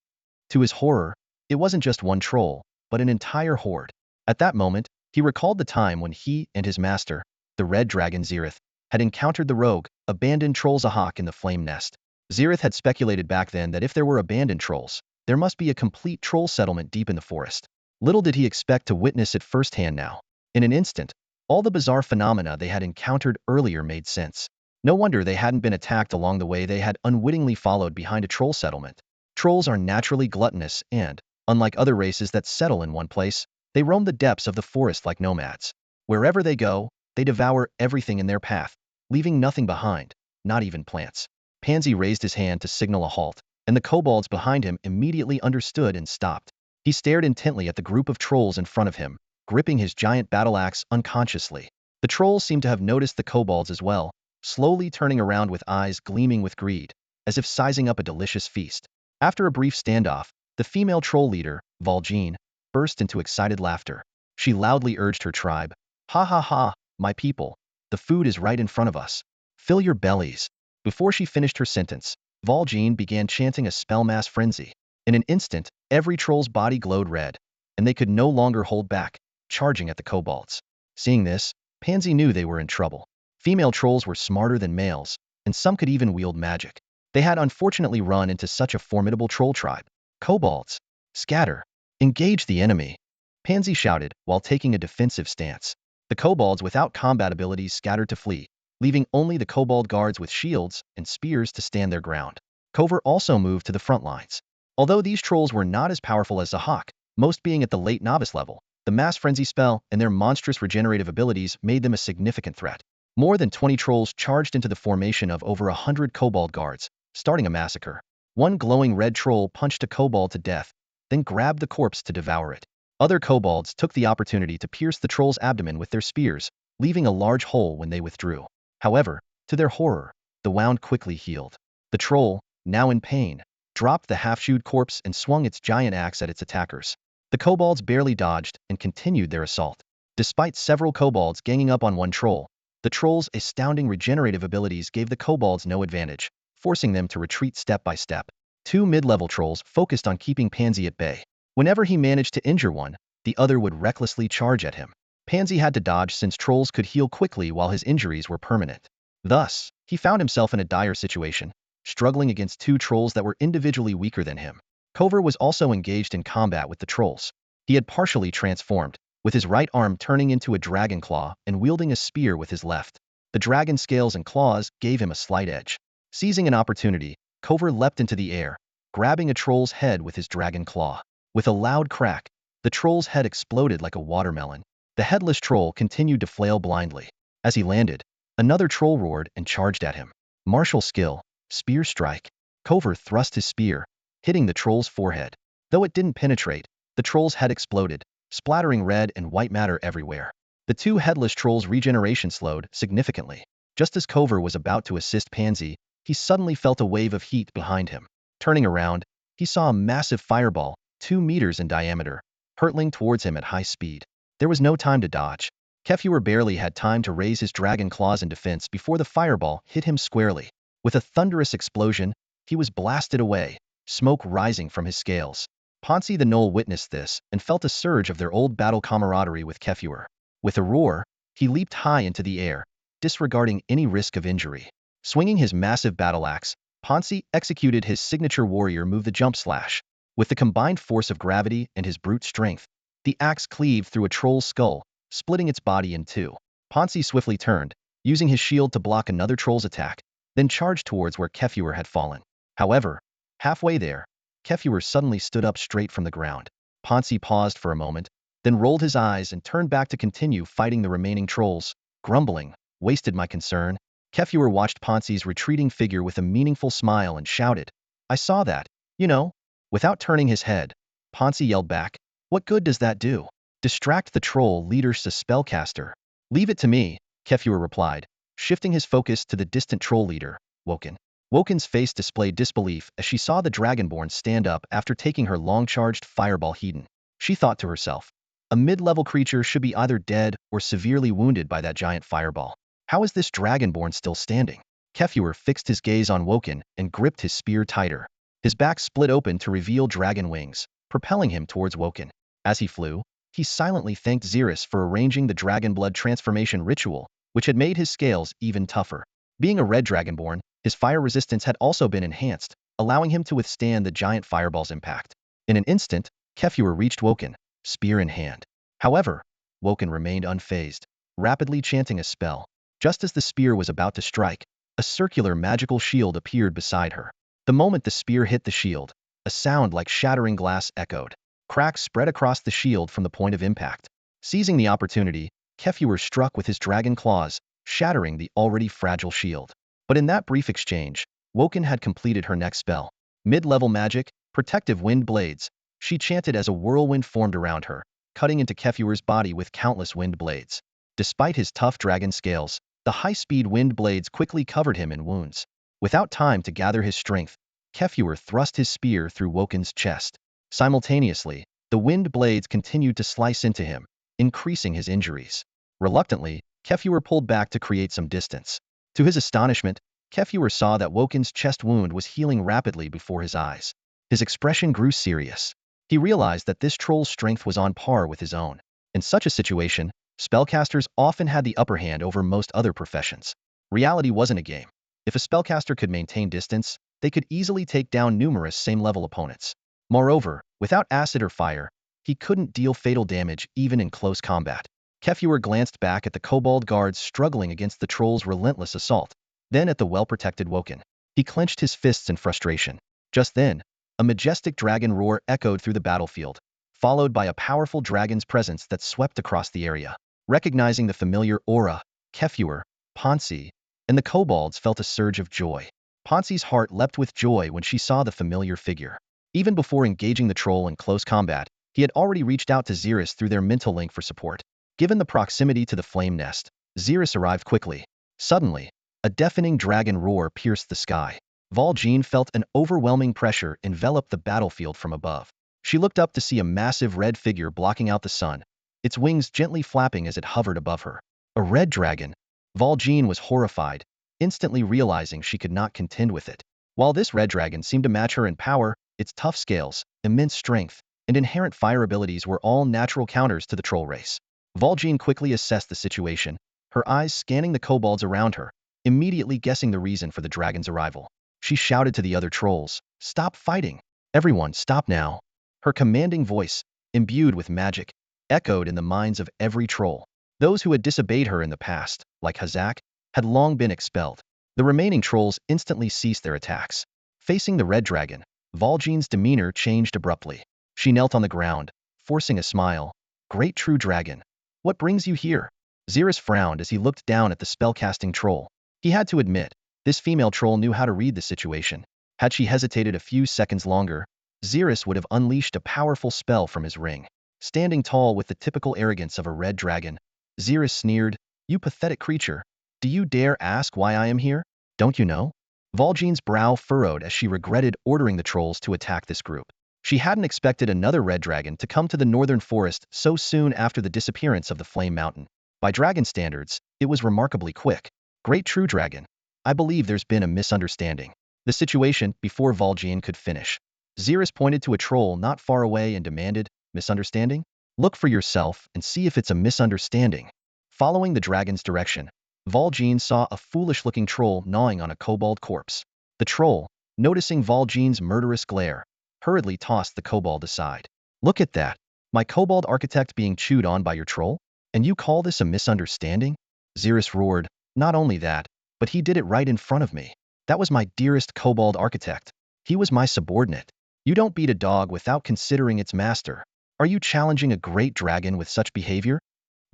To his horror, it wasn't just one troll, but an entire horde. At that moment, he recalled the time when he and his master, the red dragon Zerith, had encountered the rogue, abandoned troll Zahak in the flame nest. Zerith had speculated back then that if there were abandoned trolls, there must be a complete troll settlement deep in the forest. Little did he expect to witness it firsthand now. In an instant, all the bizarre phenomena they had encountered earlier made sense. No wonder they hadn't been attacked along the way they had unwittingly followed behind a troll settlement. Trolls are naturally gluttonous and, unlike other races that settle in one place, they roam the depths of the forest like nomads. Wherever they go, they devour everything in their path, leaving nothing behind, not even plants. Pansy raised his hand to signal a halt, and the kobolds behind him immediately understood and stopped. He stared intently at the group of trolls in front of him, gripping his giant battle axe unconsciously. The trolls seemed to have noticed the kobolds as well, slowly turning around with eyes gleaming with greed, as if sizing up a delicious feast. After a brief standoff, the female troll leader, Valjean, burst into excited laughter. She loudly urged her tribe, "Ha ha ha, my people, the food is right in front of us. Fill your bellies." Before she finished her sentence, Valjean began chanting a spell mass frenzy. In an instant, every troll's body glowed red, and they could no longer hold back, charging at the kobolds. Seeing this, Pansy knew they were in trouble. Female trolls were smarter than males, and some could even wield magic. They had unfortunately run into such a formidable troll tribe. "Kobolds, scatter! Engage the enemy!" Pansy shouted while taking a defensive stance. The kobolds without combat abilities scattered to flee, leaving only the kobold guards with shields and spears to stand their ground. Cover also moved to the front lines. Although these trolls were not as powerful as Zahak, most being at the late novice level, the mass frenzy spell and their monstrous regenerative abilities made them a significant threat. More than 20 trolls charged into the formation of over 100 kobold guards, starting a massacre. One glowing red troll punched a kobold to death, then grabbed the corpse to devour it. Other kobolds took the opportunity to pierce the troll's abdomen with their spears, leaving a large hole when they withdrew. However, to their horror, the wound quickly healed. The troll, now in pain, dropped the half-chewed corpse and swung its giant axe at its attackers. The kobolds barely dodged and continued their assault. Despite several kobolds ganging up on one troll, the troll's astounding regenerative abilities gave the kobolds no advantage, forcing them to retreat step by step. Two mid-level trolls focused on keeping Pansy at bay. Whenever he managed to injure one, the other would recklessly charge at him. Pansy had to dodge since trolls could heal quickly while his injuries were permanent. Thus, he found himself in a dire situation, struggling against two trolls that were individually weaker than him. Cover was also engaged in combat with the trolls. He had partially transformed, with his right arm turning into a dragon claw and wielding a spear with his left. The dragon's scales and claws gave him a slight edge. Seizing an opportunity, Kover leapt into the air, grabbing a troll's head with his dragon claw. With a loud crack, the troll's head exploded like a watermelon. The headless troll continued to flail blindly. As he landed, another troll roared and charged at him. Martial skill, spear strike. Kover thrust his spear, hitting the troll's forehead. Though it didn't penetrate, the troll's head exploded, splattering red and white matter everywhere. The two headless trolls' regeneration slowed significantly. Just as Kover was about to assist Pansy, he suddenly felt a wave of heat behind him. Turning around, he saw a massive fireball, 2 meters in diameter, hurtling towards him at high speed. There was no time to dodge. Kefauver barely had time to raise his dragon claws in defense before the fireball hit him squarely. With a thunderous explosion, he was blasted away, smoke rising from his scales. Pansy the Gnoll witnessed this and felt a surge of their old battle camaraderie with Kefauver. With a roar, he leaped high into the air, disregarding any risk of injury. Swinging his massive battle axe, Pansy executed his signature warrior move, the jump slash. With the combined force of gravity and his brute strength, the axe cleaved through a troll's skull, splitting its body in two. Pansy swiftly turned, using his shield to block another troll's attack, then charged towards where Kefauver had fallen. However, halfway there, Kefauver suddenly stood up straight from the ground. Pansy paused for a moment, then rolled his eyes and turned back to continue fighting the remaining trolls, grumbling, "Wasted my concern." Kefauver watched Pansy's retreating figure with a meaningful smile and shouted, "I saw that, you know." Without turning his head, Pansy yelled back, "What good does that do?" "Distract the troll leader, spellcaster." "Leave it to me," Kefauver replied, shifting his focus to the distant troll leader, Woken. Woken's face displayed disbelief as she saw the Dragonborn stand up after taking her long-charged fireball Hedon. She thought to herself, a mid-level creature should be either dead or severely wounded by that giant fireball. How is this Dragonborn still standing? Kefauver fixed his gaze on Woken and gripped his spear tighter. His back split open to reveal dragon wings, propelling him towards Woken. As he flew, he silently thanked Zerith for arranging the dragon blood transformation ritual, which had made his scales even tougher. Being a red Dragonborn, his fire resistance had also been enhanced, allowing him to withstand the giant fireball's impact. In an instant, Kefauver reached Woken, spear in hand. However, Woken remained unfazed, rapidly chanting a spell. Just as the spear was about to strike, a circular magical shield appeared beside her. The moment the spear hit the shield, a sound like shattering glass echoed. Cracks spread across the shield from the point of impact. Seizing the opportunity, Kefauver struck with his dragon claws, shattering the already fragile shield. But in that brief exchange, Woken had completed her next spell. Mid-level magic, protective wind blades. She chanted as a whirlwind formed around her, cutting into Kefauver's body with countless wind blades. Despite his tough dragon scales, the high-speed wind blades quickly covered him in wounds. Without time to gather his strength, Kefauver thrust his spear through Woken's chest. Simultaneously, the wind blades continued to slice into him, increasing his injuries. Reluctantly, Kefauver pulled back to create some distance. To his astonishment, Kefauver saw that Woken's chest wound was healing rapidly before his eyes. His expression grew serious. He realized that this troll's strength was on par with his own. In such a situation, spellcasters often had the upper hand over most other professions. Reality wasn't a game. If a spellcaster could maintain distance, they could easily take down numerous same-level opponents. Moreover, without acid or fire, he couldn't deal fatal damage even in close combat. Kefauver glanced back at the kobold guards struggling against the troll's relentless assault, then at the well-protected Woken. He clenched his fists in frustration. Just then, a majestic dragon roar echoed through the battlefield, followed by a powerful dragon's presence that swept across the area. Recognizing the familiar aura, Kefauver, Pansy, and the kobolds felt a surge of joy. Pansy's heart leapt with joy when she saw the familiar figure. Even before engaging the troll in close combat, he had already reached out to Zerith through their mental link for support. Given the proximity to the flame nest, Zerith arrived quickly. Suddenly, a deafening dragon roar pierced the sky. Valjean felt an overwhelming pressure envelop the battlefield from above. She looked up to see a massive red figure blocking out the sun, its wings gently flapping as it hovered above her. A red dragon. Valjean was horrified, instantly realizing she could not contend with it. While this red dragon seemed to match her in power, its tough scales, immense strength, and inherent fire abilities were all natural counters to the troll race. Valjean quickly assessed the situation, her eyes scanning the kobolds around her, immediately guessing the reason for the dragon's arrival. She shouted to the other trolls, "Stop fighting! Everyone, stop now!" Her commanding voice, imbued with magic, echoed in the minds of every troll. Those who had disobeyed her in the past, like Hazak, had long been expelled. The remaining trolls instantly ceased their attacks. Facing the red dragon, Valjean's demeanor changed abruptly. She knelt on the ground, forcing a smile. Great true dragon, what brings you here? Zerith frowned as he looked down at the spellcasting troll. He had to admit, this female troll knew how to read the situation. Had she hesitated a few seconds longer, Zerith would have unleashed a powerful spell from his ring. Standing tall with the typical arrogance of a red dragon, Zerith sneered, "You pathetic creature. Do you dare ask why I am here? Don't you know?" Valjean's brow furrowed as she regretted ordering the trolls to attack this group. She hadn't expected another red dragon to come to the northern forest so soon after the disappearance of the Flame Mountain. By dragon standards, it was remarkably quick. Great true dragon, I believe there's been a misunderstanding. The situation before Valjean could finish. Zerith pointed to a troll not far away and demanded, "Misunderstanding? Look for yourself and see if it's a misunderstanding." Following the dragon's direction, Valjean saw a foolish-looking troll gnawing on a kobold corpse. The troll, noticing Valjean's murderous glare, hurriedly tossed the kobold aside. "Look at that! My kobold architect being chewed on by your troll? And you call this a misunderstanding?" Zerith roared, "Not only that, but he did it right in front of me. That was my dearest kobold architect. He was my subordinate. You don't beat a dog without considering its master. Are you challenging a great dragon with such behavior?"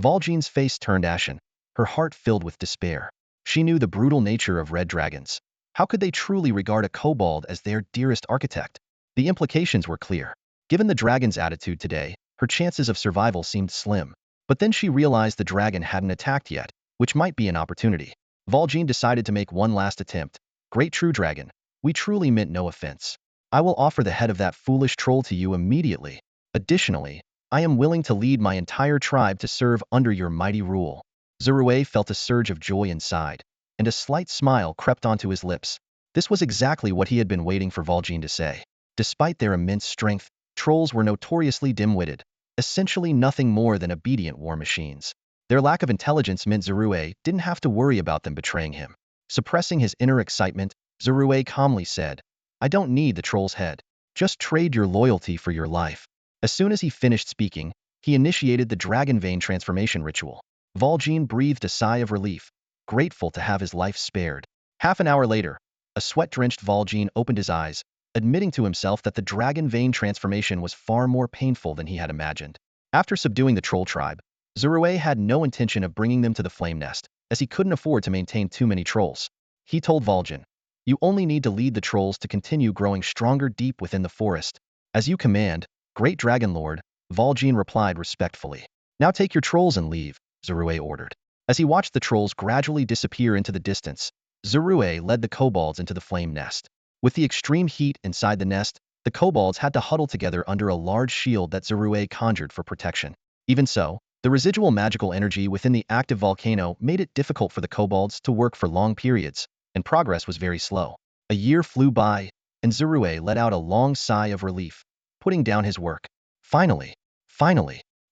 Valjean's face turned ashen, her heart filled with despair. She knew the brutal nature of red dragons. How could they truly regard a kobold as their dearest architect? The implications were clear. Given the dragon's attitude today, her chances of survival seemed slim. But then she realized the dragon hadn't attacked yet, which might be an opportunity. Valjean decided to make one last attempt. "Great true dragon, we truly meant no offense. I will offer the head of that foolish troll to you immediately. Additionally, I am willing to lead my entire tribe to serve under your mighty rule." Zerith felt a surge of joy inside, and a slight smile crept onto his lips. This was exactly what he had been waiting for Valjean to say. Despite their immense strength, trolls were notoriously dim-witted, essentially nothing more than obedient war machines. Their lack of intelligence meant Zerith didn't have to worry about them betraying him. Suppressing his inner excitement, Zerith calmly said, "I don't need the troll's head. Just trade your loyalty for your life." As soon as he finished speaking, he initiated the dragon vein transformation ritual. Valjean breathed a sigh of relief, grateful to have his life spared. Half an hour later, a sweat-drenched Valjean opened his eyes, admitting to himself that the dragon vein transformation was far more painful than he had imagined. After subduing the troll tribe, Zerith had no intention of bringing them to the flame nest, as he couldn't afford to maintain too many trolls. He told Valjean, "You only need to lead the trolls to continue growing stronger deep within the forest." "As you command, Great Dragon Lord," Valjean replied respectfully. "Now take your trolls and leave," Zerith ordered. As he watched the trolls gradually disappear into the distance, Zerith led the kobolds into the flame nest. With the extreme heat inside the nest, the kobolds had to huddle together under a large shield that Zerith conjured for protection. Even so, the residual magical energy within the active volcano made it difficult for the kobolds to work for long periods, and progress was very slow. A year flew by, and Zerith let out a long sigh of relief, putting down his work. Finally,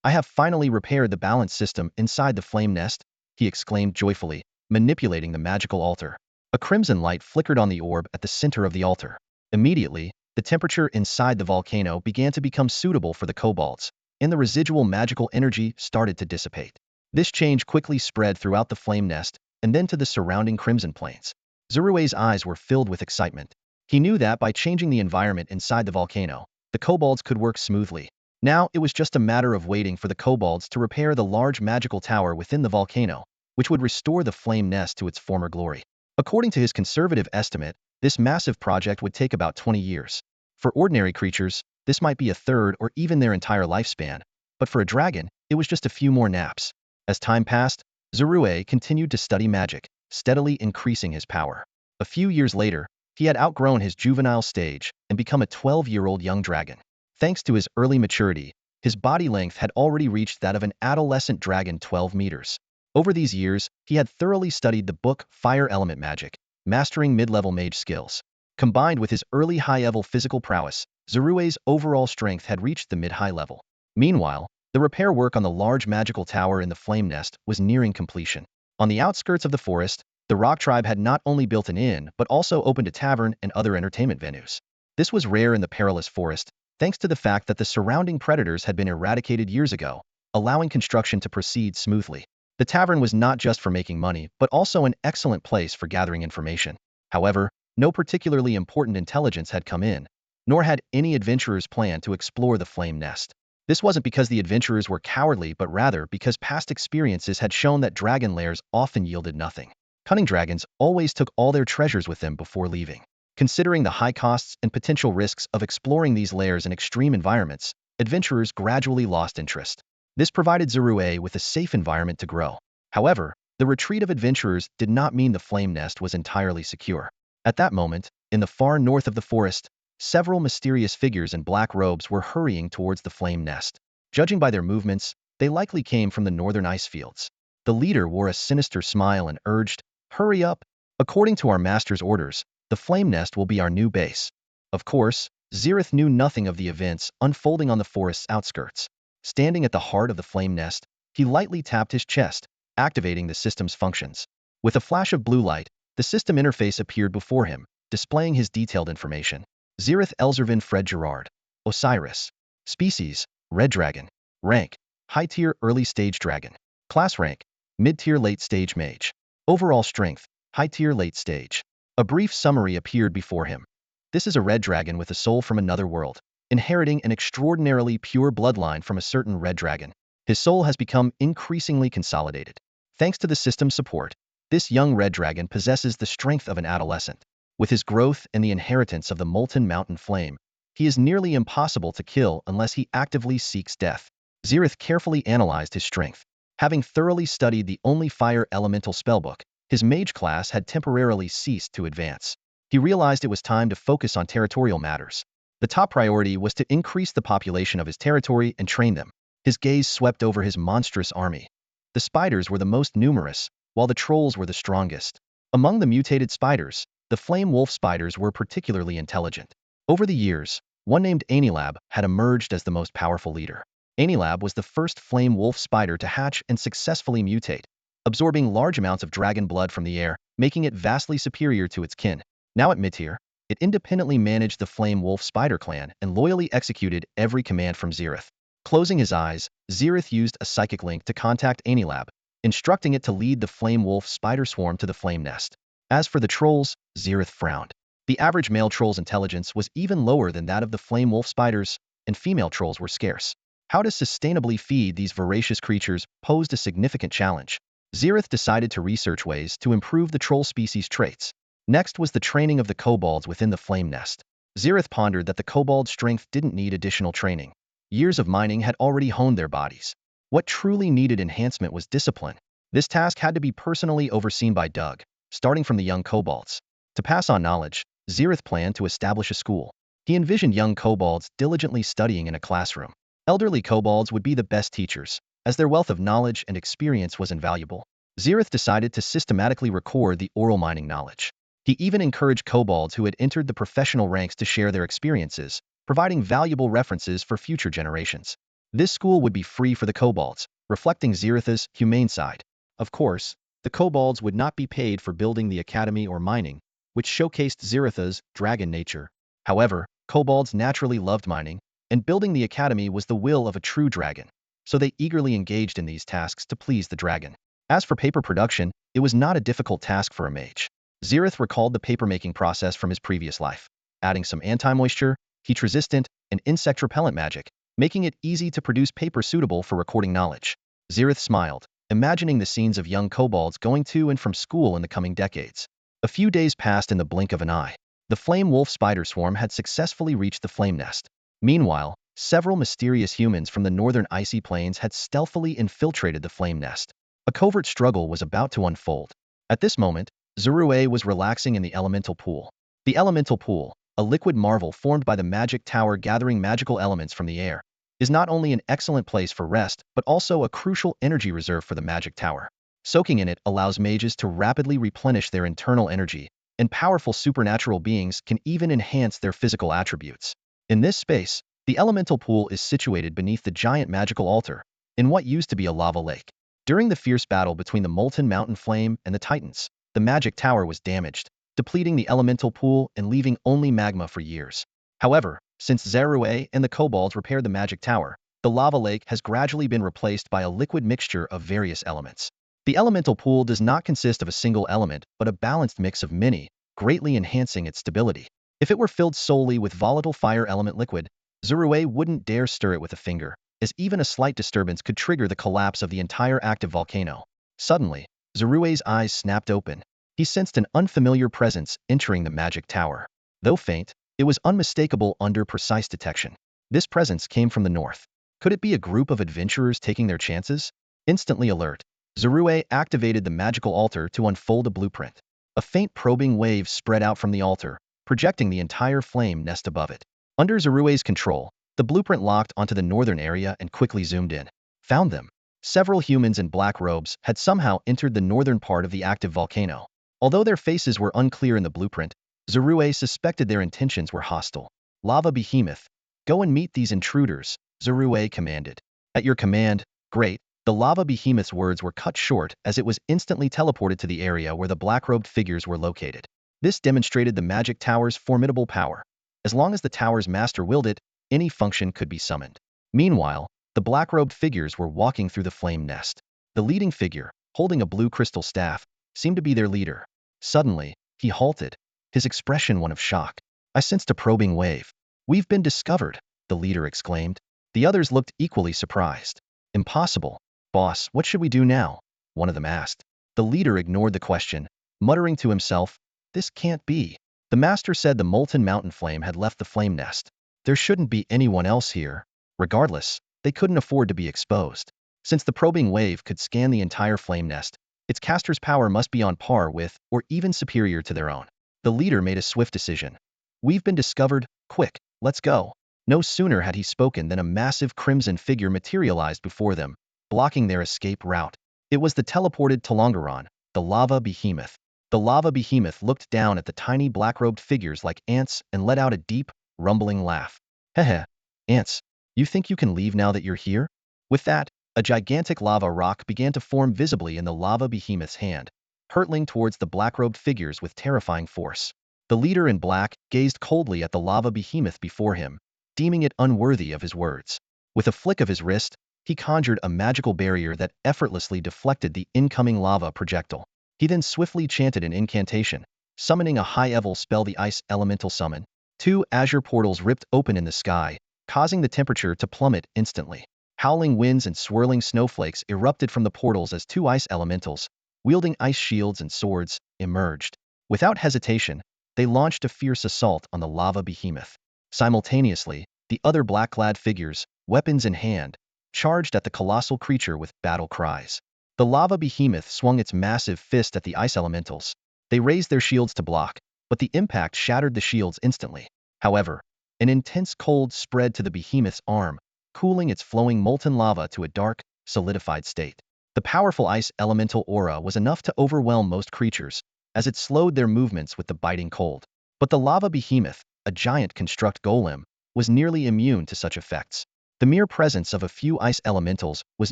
I have finally repaired the balance system inside the flame nest," he exclaimed joyfully, manipulating the magical altar. A crimson light flickered on the orb at the center of the altar. Immediately, the temperature inside the volcano began to become suitable for the kobolds, and the residual magical energy started to dissipate. This change quickly spread throughout the flame nest and then to the surrounding crimson plains. Zerith's eyes were filled with excitement. He knew that by changing the environment inside the volcano, the kobolds could work smoothly. Now it was just a matter of waiting for the kobolds to repair the large magical tower within the volcano, which would restore the flame nest to its former glory. According to his conservative estimate, this massive project would take about 20 years. For ordinary creatures, this might be a third or even their entire lifespan, but for a dragon, it was just a few more naps. As time passed, Zerith continued to study magic, steadily increasing his power. A few years later, he had outgrown his juvenile stage and become a 12-year-old young dragon. Thanks to his early maturity, his body length had already reached that of an adolescent dragon 12 meters. Over these years, he had thoroughly studied the book Fire Element Magic, mastering mid-level mage skills. Combined with his early high-level physical prowess, Zerith's overall strength had reached the mid-high level. Meanwhile, the repair work on the large magical tower in the flame nest was nearing completion. On the outskirts of the forest, the Rock Tribe had not only built an inn but also opened a tavern and other entertainment venues. This was rare in the perilous forest, thanks to the fact that the surrounding predators had been eradicated years ago, allowing construction to proceed smoothly. The tavern was not just for making money, but also an excellent place for gathering information. However, no particularly important intelligence had come in, nor had any adventurers planned to explore the flame nest. This wasn't because the adventurers were cowardly, but rather because past experiences had shown that dragon lairs often yielded nothing. Cunning dragons always took all their treasures with them before leaving. Considering the high costs and potential risks of exploring these lairs in extreme environments, adventurers gradually lost interest. This provided Zerith with a safe environment to grow. However, the retreat of adventurers did not mean the flame nest was entirely secure. At that moment, in the far north of the forest, several mysterious figures in black robes were hurrying towards the flame nest. Judging by their movements, they likely came from the northern ice fields. The leader wore a sinister smile and urged, "Hurry up! According to our master's orders, the flame nest will be our new base." Of course, Zerith knew nothing of the events unfolding on the forest's outskirts. Standing at the heart of the flame nest, he lightly tapped his chest, activating the system's functions. With a flash of blue light, the system interface appeared before him, displaying his detailed information. Zerith Elzervin Fred Gerard. Osiris. Species, Red Dragon. Rank, High-tier Early-stage Dragon. Class rank, Mid-tier Late-stage Mage. Overall strength, High-tier Late-stage. A brief summary appeared before him. This is a red dragon with a soul from another world, inheriting an extraordinarily pure bloodline from a certain red dragon. His soul has become increasingly consolidated. Thanks to the system's support, this young red dragon possesses the strength of an adolescent. With his growth and the inheritance of the molten mountain flame, he is nearly impossible to kill unless he actively seeks death. Zerith carefully analyzed his strength. Having thoroughly studied the only fire elemental spellbook, his mage class had temporarily ceased to advance. He realized it was time to focus on territorial matters. The top priority was to increase the population of his territory and train them. His gaze swept over his monstrous army. The spiders were the most numerous, while the trolls were the strongest. Among the mutated spiders, the flame wolf spiders were particularly intelligent. Over the years, one named Anilab had emerged as the most powerful leader. Anilab was the first flame wolf spider to hatch and successfully mutate, absorbing large amounts of dragon blood from the air, making it vastly superior to its kin. Now at mid-tier, it independently managed the flame wolf spider clan and loyally executed every command from Zerith. Closing his eyes, Zerith used a psychic link to contact Anilab, instructing it to lead the flame wolf spider swarm to the flame nest. As for the trolls, Zerith frowned. The average male troll's intelligence was even lower than that of the flame wolf spiders, and female trolls were scarce. How to sustainably feed these voracious creatures posed a significant challenge. Zerith decided to research ways to improve the troll species' traits. Next was the training of the kobolds within the flame nest. Zerith pondered that the kobold strength didn't need additional training. Years of mining had already honed their bodies. What truly needed enhancement was discipline. This task had to be personally overseen by Doug, starting from the young kobolds. To pass on knowledge, Zerith planned to establish a school. He envisioned young kobolds diligently studying in a classroom. Elderly kobolds would be the best teachers, as their wealth of knowledge and experience was invaluable. Zerith decided to systematically record the oral mining knowledge. He even encouraged kobolds who had entered the professional ranks to share their experiences, providing valuable references for future generations. This school would be free for the kobolds, reflecting Zerith's humane side. Of course, the kobolds would not be paid for building the academy or mining, which showcased Zerith's dragon nature. However, kobolds naturally loved mining, and building the academy was the will of a true dragon, so they eagerly engaged in these tasks to please the dragon. As for paper production, it was not a difficult task for a mage. Zerith recalled the paper-making process from his previous life, adding some anti-moisture, heat-resistant, and insect-repellent magic, making it easy to produce paper suitable for recording knowledge. Zerith smiled, imagining the scenes of young kobolds going to and from school in the coming decades. A few days passed in the blink of an eye. The flame wolf spider swarm had successfully reached the flame nest. Meanwhile, several mysterious humans from the northern icy plains had stealthily infiltrated the flame nest. A covert struggle was about to unfold. At this moment, Zerith was relaxing in the elemental pool. The elemental pool, a liquid marvel formed by the magic tower gathering magical elements from the air, is not only an excellent place for rest, but also a crucial energy reserve for the magic tower. Soaking in it allows mages to rapidly replenish their internal energy, and powerful supernatural beings can even enhance their physical attributes. In this space, the elemental pool is situated beneath the giant magical altar, in what used to be a lava lake. During the fierce battle between the molten mountain flame and the titans, the magic tower was damaged, depleting the elemental pool and leaving only magma for years. However, since Zerith and the kobolds repaired the magic tower, the lava lake has gradually been replaced by a liquid mixture of various elements. The elemental pool does not consist of a single element, but a balanced mix of many, greatly enhancing its stability. If it were filled solely with volatile fire element liquid, Zerith wouldn't dare stir it with a finger, as even a slight disturbance could trigger the collapse of the entire active volcano. Suddenly, Zerith's eyes snapped open. He sensed an unfamiliar presence entering the magic tower. Though faint, it was unmistakable under precise detection. This presence came from the north. Could it be a group of adventurers taking their chances? Instantly alert, Zerith activated the magical altar to unfold a blueprint. A faint probing wave spread out from the altar, projecting the entire flame nest above it. Under Zerith's control, the blueprint locked onto the northern area and quickly zoomed in. Found them. Several humans in black robes had somehow entered the northern part of the active volcano. Although their faces were unclear in the blueprint, Zerith suspected their intentions were hostile. Lava Behemoth, go and meet these intruders, Zerith commanded. At your command, great. The lava behemoth's words were cut short as it was instantly teleported to the area where the black-robed figures were located. This demonstrated the magic tower's formidable power. As long as the tower's master willed it, any function could be summoned. Meanwhile, the black-robed figures were walking through the flame nest. The leading figure, holding a blue crystal staff, seemed to be their leader. Suddenly, he halted, his expression one of shock. I sensed a probing wave. We've been discovered, the leader exclaimed. The others looked equally surprised. Impossible. Boss, what should we do now? One of them asked. The leader ignored the question, muttering to himself, this can't be. The master said the molten mountain flame had left the flame nest. There shouldn't be anyone else here. Regardless, they couldn't afford to be exposed. Since the probing wave could scan the entire flame nest, its caster's power must be on par with, or even superior to their own. The leader made a swift decision. We've been discovered, quick, let's go. No sooner had he spoken than a massive crimson figure materialized before them, blocking their escape route. It was the teleported Talongaron, the lava behemoth. The lava behemoth looked down at the tiny black-robed figures like ants and let out a deep, rumbling laugh. Heh, ants, you think you can leave now that you're here? With that, a gigantic lava rock began to form visibly in the lava behemoth's hand, hurtling towards the black-robed figures with terrifying force. The leader in black gazed coldly at the lava behemoth before him, deeming it unworthy of his words. With a flick of his wrist, he conjured a magical barrier that effortlessly deflected the incoming lava projectile. He then swiftly chanted an incantation, summoning a high-level spell, the Ice Elemental Summon. 2 azure portals ripped open in the sky, causing the temperature to plummet instantly. Howling winds and swirling snowflakes erupted from the portals as 2 ice elementals, wielding ice shields and swords, emerged. Without hesitation, they launched a fierce assault on the lava behemoth. Simultaneously, the other black-clad figures, weapons in hand, charged at the colossal creature with battle cries. The lava behemoth swung its massive fist at the ice elementals. They raised their shields to block, but the impact shattered the shields instantly. However, an intense cold spread to the behemoth's arm, cooling its flowing molten lava to a dark, solidified state. The powerful ice elemental aura was enough to overwhelm most creatures, as it slowed their movements with the biting cold. But the lava behemoth, a giant construct golem, was nearly immune to such effects. The mere presence of a few ice elementals was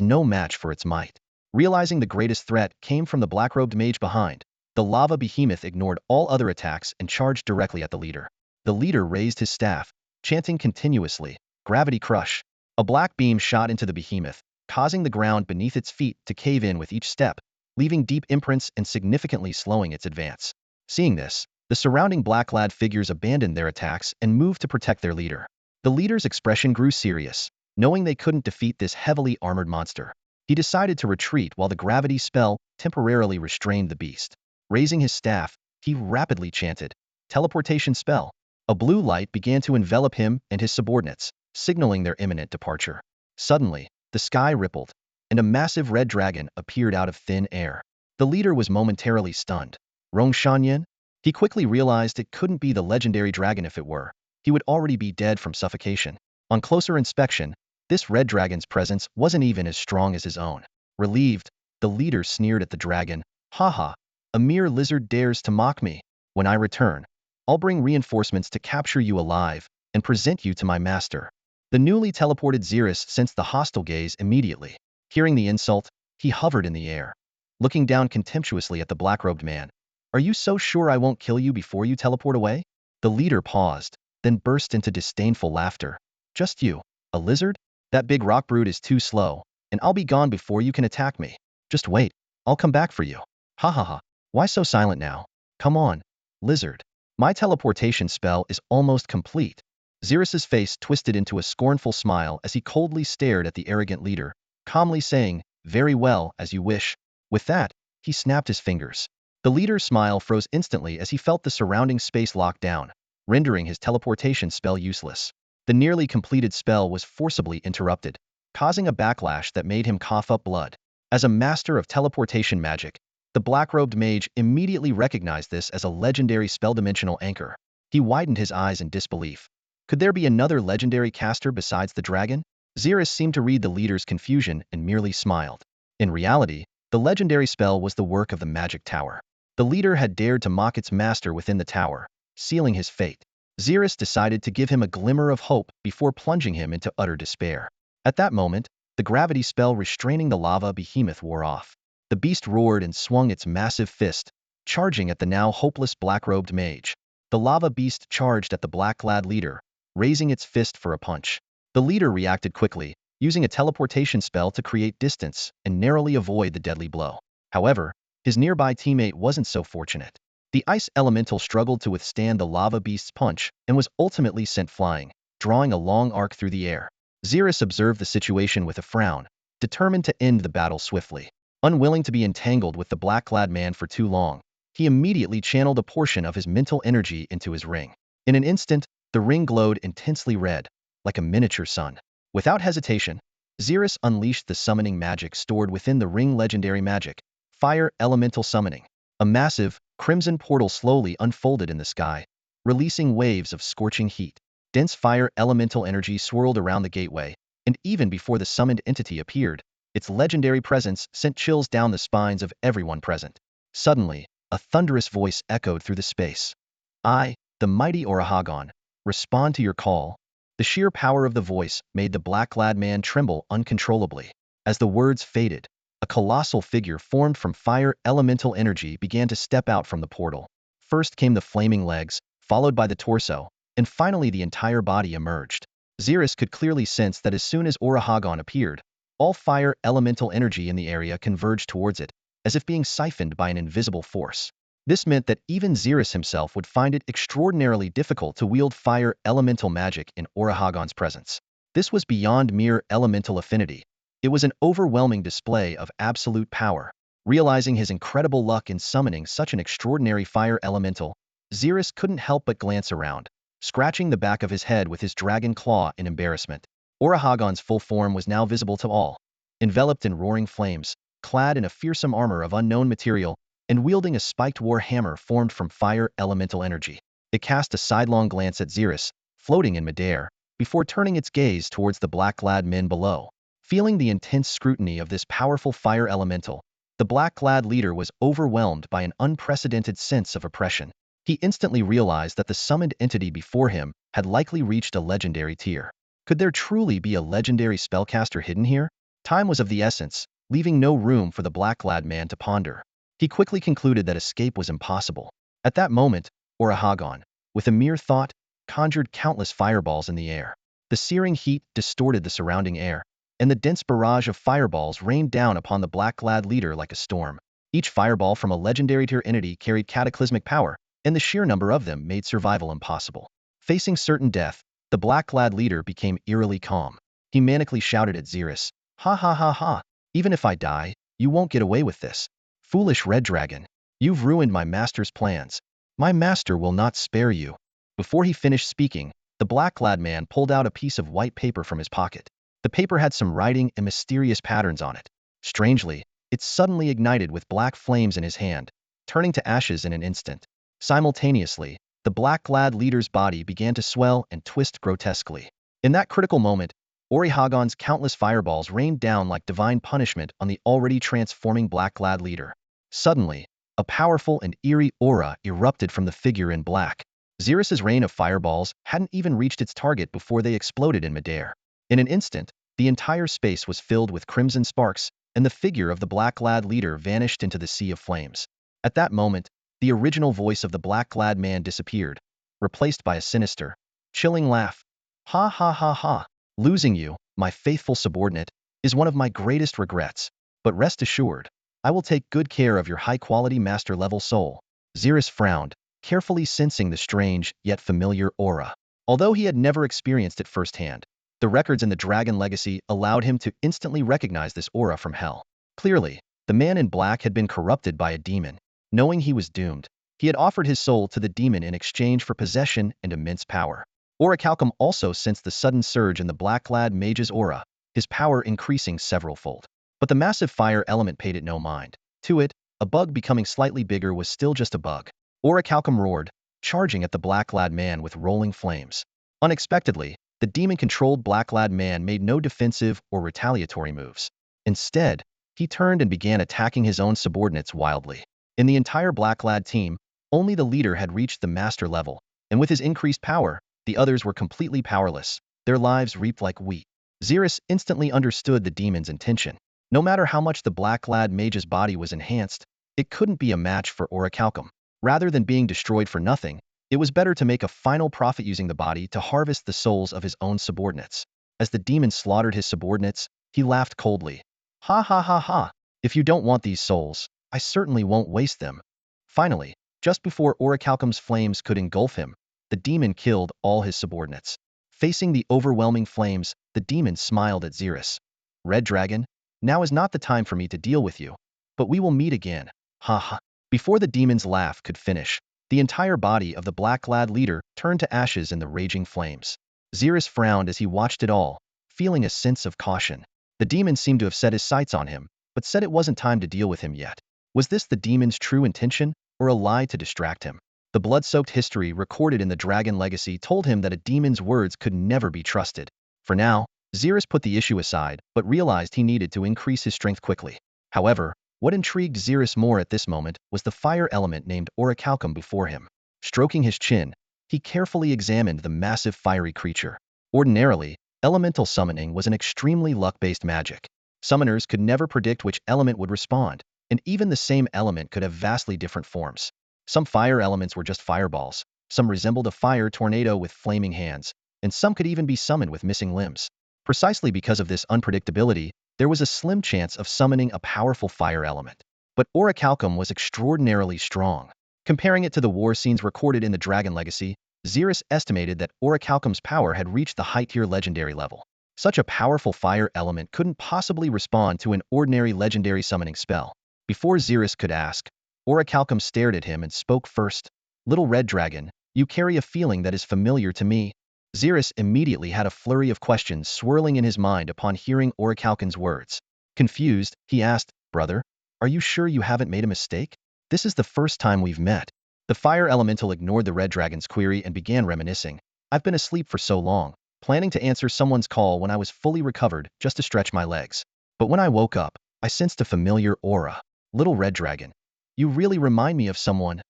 no match for its might. Realizing the greatest threat came from the black-robed mage behind, the lava behemoth ignored all other attacks and charged directly at the leader. The leader raised his staff, chanting continuously, "Gravity Crush." A black beam shot into the behemoth, causing the ground beneath its feet to cave in with each step, leaving deep imprints and significantly slowing its advance. Seeing this, the surrounding black-clad figures abandoned their attacks and moved to protect their leader. The leader's expression grew serious. Knowing they couldn't defeat this heavily armored monster, he decided to retreat while the gravity spell temporarily restrained the beast. Raising his staff, he rapidly chanted, "Teleportation spell." A blue light began to envelop him and his subordinates, signaling their imminent departure. Suddenly, the sky rippled, and a massive red dragon appeared out of thin air. The leader was momentarily stunned. Rongshanyan? He quickly realized it couldn't be the legendary dragon. If it were, he would already be dead from suffocation. On closer inspection, this red dragon's presence wasn't even as strong as his own. Relieved, the leader sneered at the dragon, "Haha, a mere lizard dares to mock me. When I return, I'll bring reinforcements to capture you alive and present you to my master." The newly teleported Zerith sensed the hostile gaze immediately. Hearing the insult, he hovered in the air, looking down contemptuously at the black-robed man. "Are you so sure I won't kill you before you teleport away?" The leader paused, then burst into disdainful laughter. "Just you, a lizard? That big rock brute is too slow, and I'll be gone before you can attack me. Just wait." I'll come back for you. Ha ha ha. Why so silent now? Come on, lizard. My teleportation spell is almost complete. Zerith's face twisted into a scornful smile as he coldly stared at the arrogant leader, calmly saying, "Very well, as you wish." With that, he snapped his fingers. The leader's smile froze instantly as he felt the surrounding space lock down, rendering his teleportation spell useless. The nearly completed spell was forcibly interrupted, causing a backlash that made him cough up blood. As a master of teleportation magic, the black-robed mage immediately recognized this as a legendary spell-dimensional anchor. He widened his eyes in disbelief. Could there be another legendary caster besides the dragon? Zerith seemed to read the leader's confusion and merely smiled. In reality, the legendary spell was the work of the magic tower. The leader had dared to mock its master within the tower, sealing his fate. Zerith decided to give him a glimmer of hope before plunging him into utter despair. At that moment, the gravity spell restraining the lava behemoth wore off. The beast roared and swung its massive fist, charging at the now hopeless black-robed mage. The lava beast charged at the black-clad leader, raising its fist for a punch. The leader reacted quickly, using a teleportation spell to create distance and narrowly avoid the deadly blow. However, his nearby teammate wasn't so fortunate. The ice elemental struggled to withstand the lava beast's punch and was ultimately sent flying, drawing a long arc through the air. Zerith observed the situation with a frown, determined to end the battle swiftly. Unwilling to be entangled with the black-clad man for too long, he immediately channeled a portion of his mental energy into his ring. In an instant, the ring glowed intensely red, like a miniature sun. Without hesitation, Zerith unleashed the summoning magic stored within the ring legendary magic, Fire Elemental Summoning. A massive, crimson portal slowly unfolded in the sky, releasing waves of scorching heat. Dense fire elemental energy swirled around the gateway, and even before the summoned entity appeared, its legendary presence sent chills down the spines of everyone present. Suddenly, a thunderous voice echoed through the space. "I, the mighty Orahagon, respond to your call." The sheer power of the voice made the black-clad man tremble uncontrollably. As the words faded, a colossal figure formed from fire elemental energy began to step out from the portal. First came the flaming legs, followed by the torso, and finally the entire body emerged. Zerith could clearly sense that as soon as Orahagon appeared, all fire elemental energy in the area converged towards it, as if being siphoned by an invisible force. This meant that even Zerith himself would find it extraordinarily difficult to wield fire elemental magic in Orahagon's presence. This was beyond mere elemental affinity. It was an overwhelming display of absolute power. Realizing his incredible luck in summoning such an extraordinary fire elemental, Zerith couldn't help but glance around, scratching the back of his head with his dragon claw in embarrassment. Orahagon's full form was now visible to all, enveloped in roaring flames, clad in a fearsome armor of unknown material, and wielding a spiked war hammer formed from fire elemental energy. It cast a sidelong glance at Zerith, floating in midair, before turning its gaze towards the black-clad men below. Feeling the intense scrutiny of this powerful fire elemental, the black-clad leader was overwhelmed by an unprecedented sense of oppression. He instantly realized that the summoned entity before him had likely reached a legendary tier. Could there truly be a legendary spellcaster hidden here? Time was of the essence, leaving no room for the black-clad man to ponder. He quickly concluded that escape was impossible. At that moment, Orahagon, with a mere thought, conjured countless fireballs in the air. The searing heat distorted the surrounding air, and the dense barrage of fireballs rained down upon the black-clad leader like a storm. Each fireball from a legendary tier entity carried cataclysmic power, and the sheer number of them made survival impossible. Facing certain death, the black-clad leader became eerily calm. He manically shouted at Zerith, "Ha ha ha ha! Even if I die, you won't get away with this. Foolish red dragon, you've ruined my master's plans. My master will not spare you." Before he finished speaking, the black-clad man pulled out a piece of white paper from his pocket. The paper had some writing and mysterious patterns on it. Strangely, it suddenly ignited with black flames in his hand, turning to ashes in an instant. Simultaneously, the black-clad leader's body began to swell and twist grotesquely. In that critical moment, Orahagon's countless fireballs rained down like divine punishment on the already transforming black-clad leader. Suddenly, a powerful and eerie aura erupted from the figure in black. Zerith's rain of fireballs hadn't even reached its target before they exploded in midair. In an instant, the entire space was filled with crimson sparks, and the figure of the black-clad leader vanished into the sea of flames. At that moment, the original voice of the black-clad man disappeared, replaced by a sinister, chilling laugh. "Ha ha ha ha! Losing you, my faithful subordinate, is one of my greatest regrets. But rest assured, I will take good care of your high-quality master-level soul. Zerith frowned, carefully sensing the strange yet familiar aura. Although he had never experienced it firsthand, the records in the Dragon Legacy allowed him to instantly recognize this aura from hell. Clearly, the man in black had been corrupted by a demon. Knowing he was doomed, he had offered his soul to the demon in exchange for possession and immense power. Orichalcum also sensed the sudden surge in the black-clad mage's aura, his power increasing several-fold. But the massive fire element paid it no mind. To it, a bug becoming slightly bigger was still just a bug. Orichalcum roared, charging at the black-clad man with rolling flames. Unexpectedly, the demon-controlled black-clad man made no defensive or retaliatory moves. Instead, he turned and began attacking his own subordinates wildly. In the entire black-clad team, only the leader had reached the master level, and with his increased power, the others were completely powerless, their lives reaped like wheat. Zerith instantly understood the demon's intention. No matter how much the black-clad mage's body was enhanced, it couldn't be a match for Orichalcum. Rather than being destroyed for nothing, it was better to make a final profit using the body to harvest the souls of his own subordinates. As the demon slaughtered his subordinates, he laughed coldly. Ha ha ha ha! If you don't want these souls, I certainly won't waste them. Finally, just before Orichalcum's flames could engulf him, the demon killed all his subordinates. Facing the overwhelming flames, the demon smiled at Zerith. Red Dragon, now is not the time for me to deal with you, but we will meet again. Ha ha. Before the demon's laugh could finish, the entire body of the black-clad leader turned to ashes in the raging flames. Zerith frowned as he watched it all, feeling a sense of caution. The demon seemed to have set his sights on him, but said it wasn't time to deal with him yet. Was this the demon's true intention, or a lie to distract him? The blood-soaked history recorded in the Dragon Legacy told him that a demon's words could never be trusted. For now, Zerith put the issue aside, but realized he needed to increase his strength quickly. However, what intrigued Zerith more at this moment was the fire element named Orichalcum before him. Stroking his chin, he carefully examined the massive fiery creature. Ordinarily, elemental summoning was an extremely luck-based magic. Summoners could never predict which element would respond, and even the same element could have vastly different forms. Some fire elements were just fireballs, some resembled a fire tornado with flaming hands, and some could even be summoned with missing limbs. Precisely because of this unpredictability, there was a slim chance of summoning a powerful fire element. But Orichalcum was extraordinarily strong. Comparing it to the war scenes recorded in the Dragon Legacy, Zerith estimated that Orichalcum's power had reached the high-tier legendary level. Such a powerful fire element couldn't possibly respond to an ordinary legendary summoning spell. Before Zerith could ask, Orichalcum stared at him and spoke first. Little Red Dragon, you carry a feeling that is familiar to me. Zerith immediately had a flurry of questions swirling in his mind upon hearing Orichalcum's words. Confused, he asked, Brother, are you sure you haven't made a mistake? This is the first time we've met. The fire elemental ignored the Red Dragon's query and began reminiscing. I've been asleep for so long, planning to answer someone's call when I was fully recovered just to stretch my legs. But when I woke up, I sensed a familiar aura. Little Red Dragon, you really remind me of someone.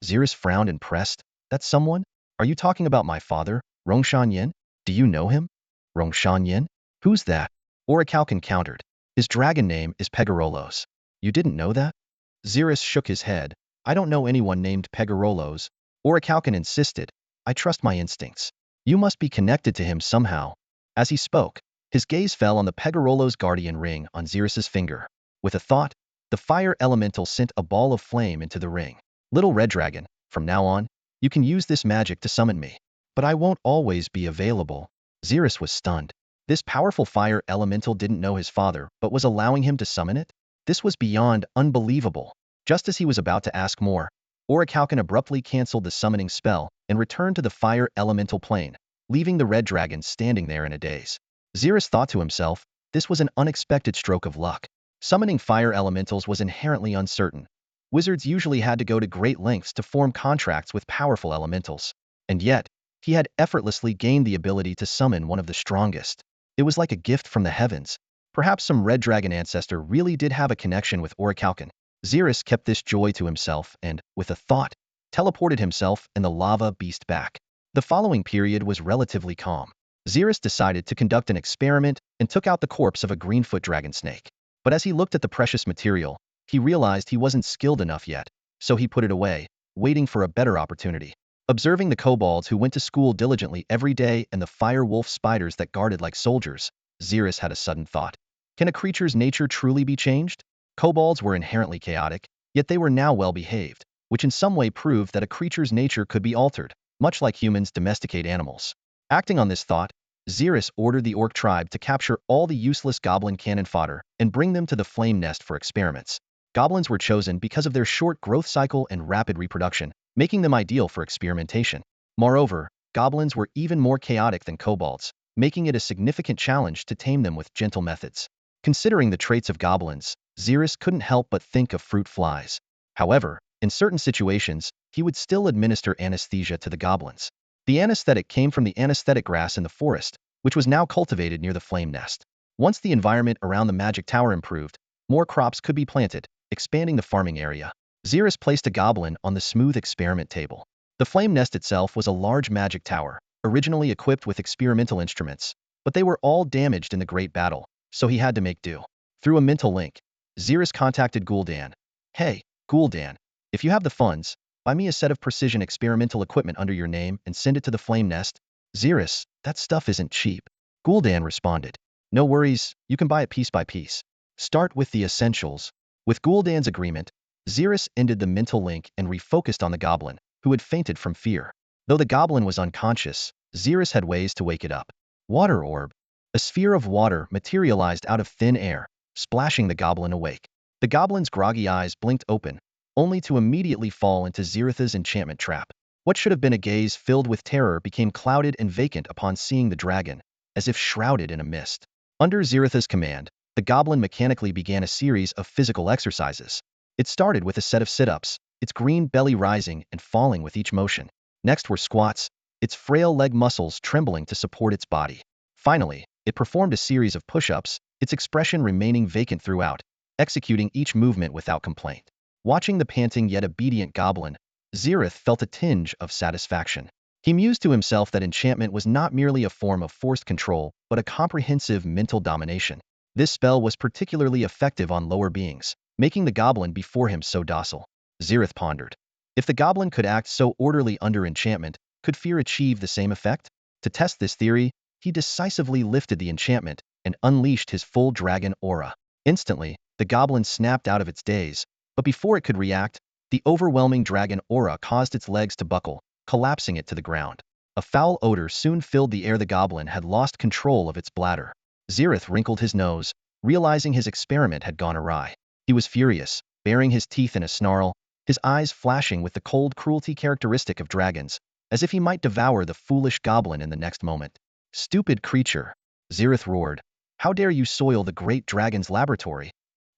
Zerith frowned impressed. That's someone? Are you talking about my father, Rongshan Yin? Do you know him? Rongshan Yin? Who's that? Orichalcum countered. His dragon name is Pegarolos. You didn't know that? Zerith shook his head. I don't know anyone named Pegarolos. Orichalcum insisted. I trust my instincts. You must be connected to him somehow. As he spoke, his gaze fell on the Pegarolos guardian ring on Zerith's finger. With a thought, the fire elemental sent a ball of flame into the ring. Little Red Dragon, from now on, you can use this magic to summon me. But I won't always be available. Zerith was stunned. This powerful fire elemental didn't know his father, but was allowing him to summon it? This was beyond unbelievable. Just as he was about to ask more, Orichalcum abruptly canceled the summoning spell and returned to the fire elemental plane, leaving the Red Dragon standing there in a daze. Zerith thought to himself, this was an unexpected stroke of luck. Summoning fire elementals was inherently uncertain. Wizards usually had to go to great lengths to form contracts with powerful elementals. And yet, he had effortlessly gained the ability to summon one of the strongest. It was like a gift from the heavens. Perhaps some Red Dragon ancestor really did have a connection with Orichalcum. Zerith kept this joy to himself and, with a thought, teleported himself and the lava beast back. The following period was relatively calm. Zerith decided to conduct an experiment and took out the corpse of a greenfoot dragon snake. But as he looked at the precious material, he realized he wasn't skilled enough yet, so he put it away, waiting for a better opportunity. Observing the kobolds who went to school diligently every day and the fire wolf spiders that guarded like soldiers, Zerith had a sudden thought. Can a creature's nature truly be changed? Kobolds were inherently chaotic, yet they were now well-behaved, which in some way proved that a creature's nature could be altered, much like humans domesticate animals. Acting on this thought, Zerith ordered the orc tribe to capture all the useless goblin cannon fodder and bring them to the flame nest for experiments. Goblins were chosen because of their short growth cycle and rapid reproduction, making them ideal for experimentation. Moreover, goblins were even more chaotic than kobolds, making it a significant challenge to tame them with gentle methods. Considering the traits of goblins, Zerith couldn't help but think of fruit flies. However, in certain situations, he would still administer anesthesia to the goblins. The anesthetic came from the anesthetic grass in the forest, which was now cultivated near the flame nest. Once the environment around the magic tower improved, more crops could be planted, expanding the farming area. Zerith placed a goblin on the smooth experiment table. The flame nest itself was a large magic tower, originally equipped with experimental instruments, but they were all damaged in the Great Battle, so he had to make do. Through a mental link, Zerith contacted Gul'dan. Hey, Gul'dan, if you have the funds, buy me a set of precision experimental equipment under your name and send it to the flame nest. Zerith, that stuff isn't cheap. Gul'dan responded. No worries, you can buy it piece by piece. Start with the essentials. With Gul'dan's agreement, Zerith ended the mental link and refocused on the goblin, who had fainted from fear. Though the goblin was unconscious, Zerith had ways to wake it up. Water orb. A sphere of water materialized out of thin air, splashing the goblin awake. The goblin's groggy eyes blinked open, only to immediately fall into Zerith's enchantment trap. What should have been a gaze filled with terror became clouded and vacant upon seeing the dragon, as if shrouded in a mist. Under Zerith's command, the goblin mechanically began a series of physical exercises. It started with a set of sit-ups, its green belly rising and falling with each motion. Next were squats, its frail leg muscles trembling to support its body. Finally, it performed a series of push-ups, its expression remaining vacant throughout, executing each movement without complaint. Watching the panting yet obedient goblin, Zerith felt a tinge of satisfaction. He mused to himself that enchantment was not merely a form of forced control, but a comprehensive mental domination. This spell was particularly effective on lower beings, making the goblin before him so docile. Zerith pondered. If the goblin could act so orderly under enchantment, could fear achieve the same effect? To test this theory, he decisively lifted the enchantment and unleashed his full dragon aura. Instantly, the goblin snapped out of its daze, but before it could react, the overwhelming dragon aura caused its legs to buckle, collapsing it to the ground. A foul odor soon filled the air. The goblin had lost control of its bladder. Zerith wrinkled his nose, realizing his experiment had gone awry. He was furious, baring his teeth in a snarl, his eyes flashing with the cold cruelty characteristic of dragons, as if he might devour the foolish goblin in the next moment. Stupid creature, Zerith roared. How dare you soil the great dragon's laboratory?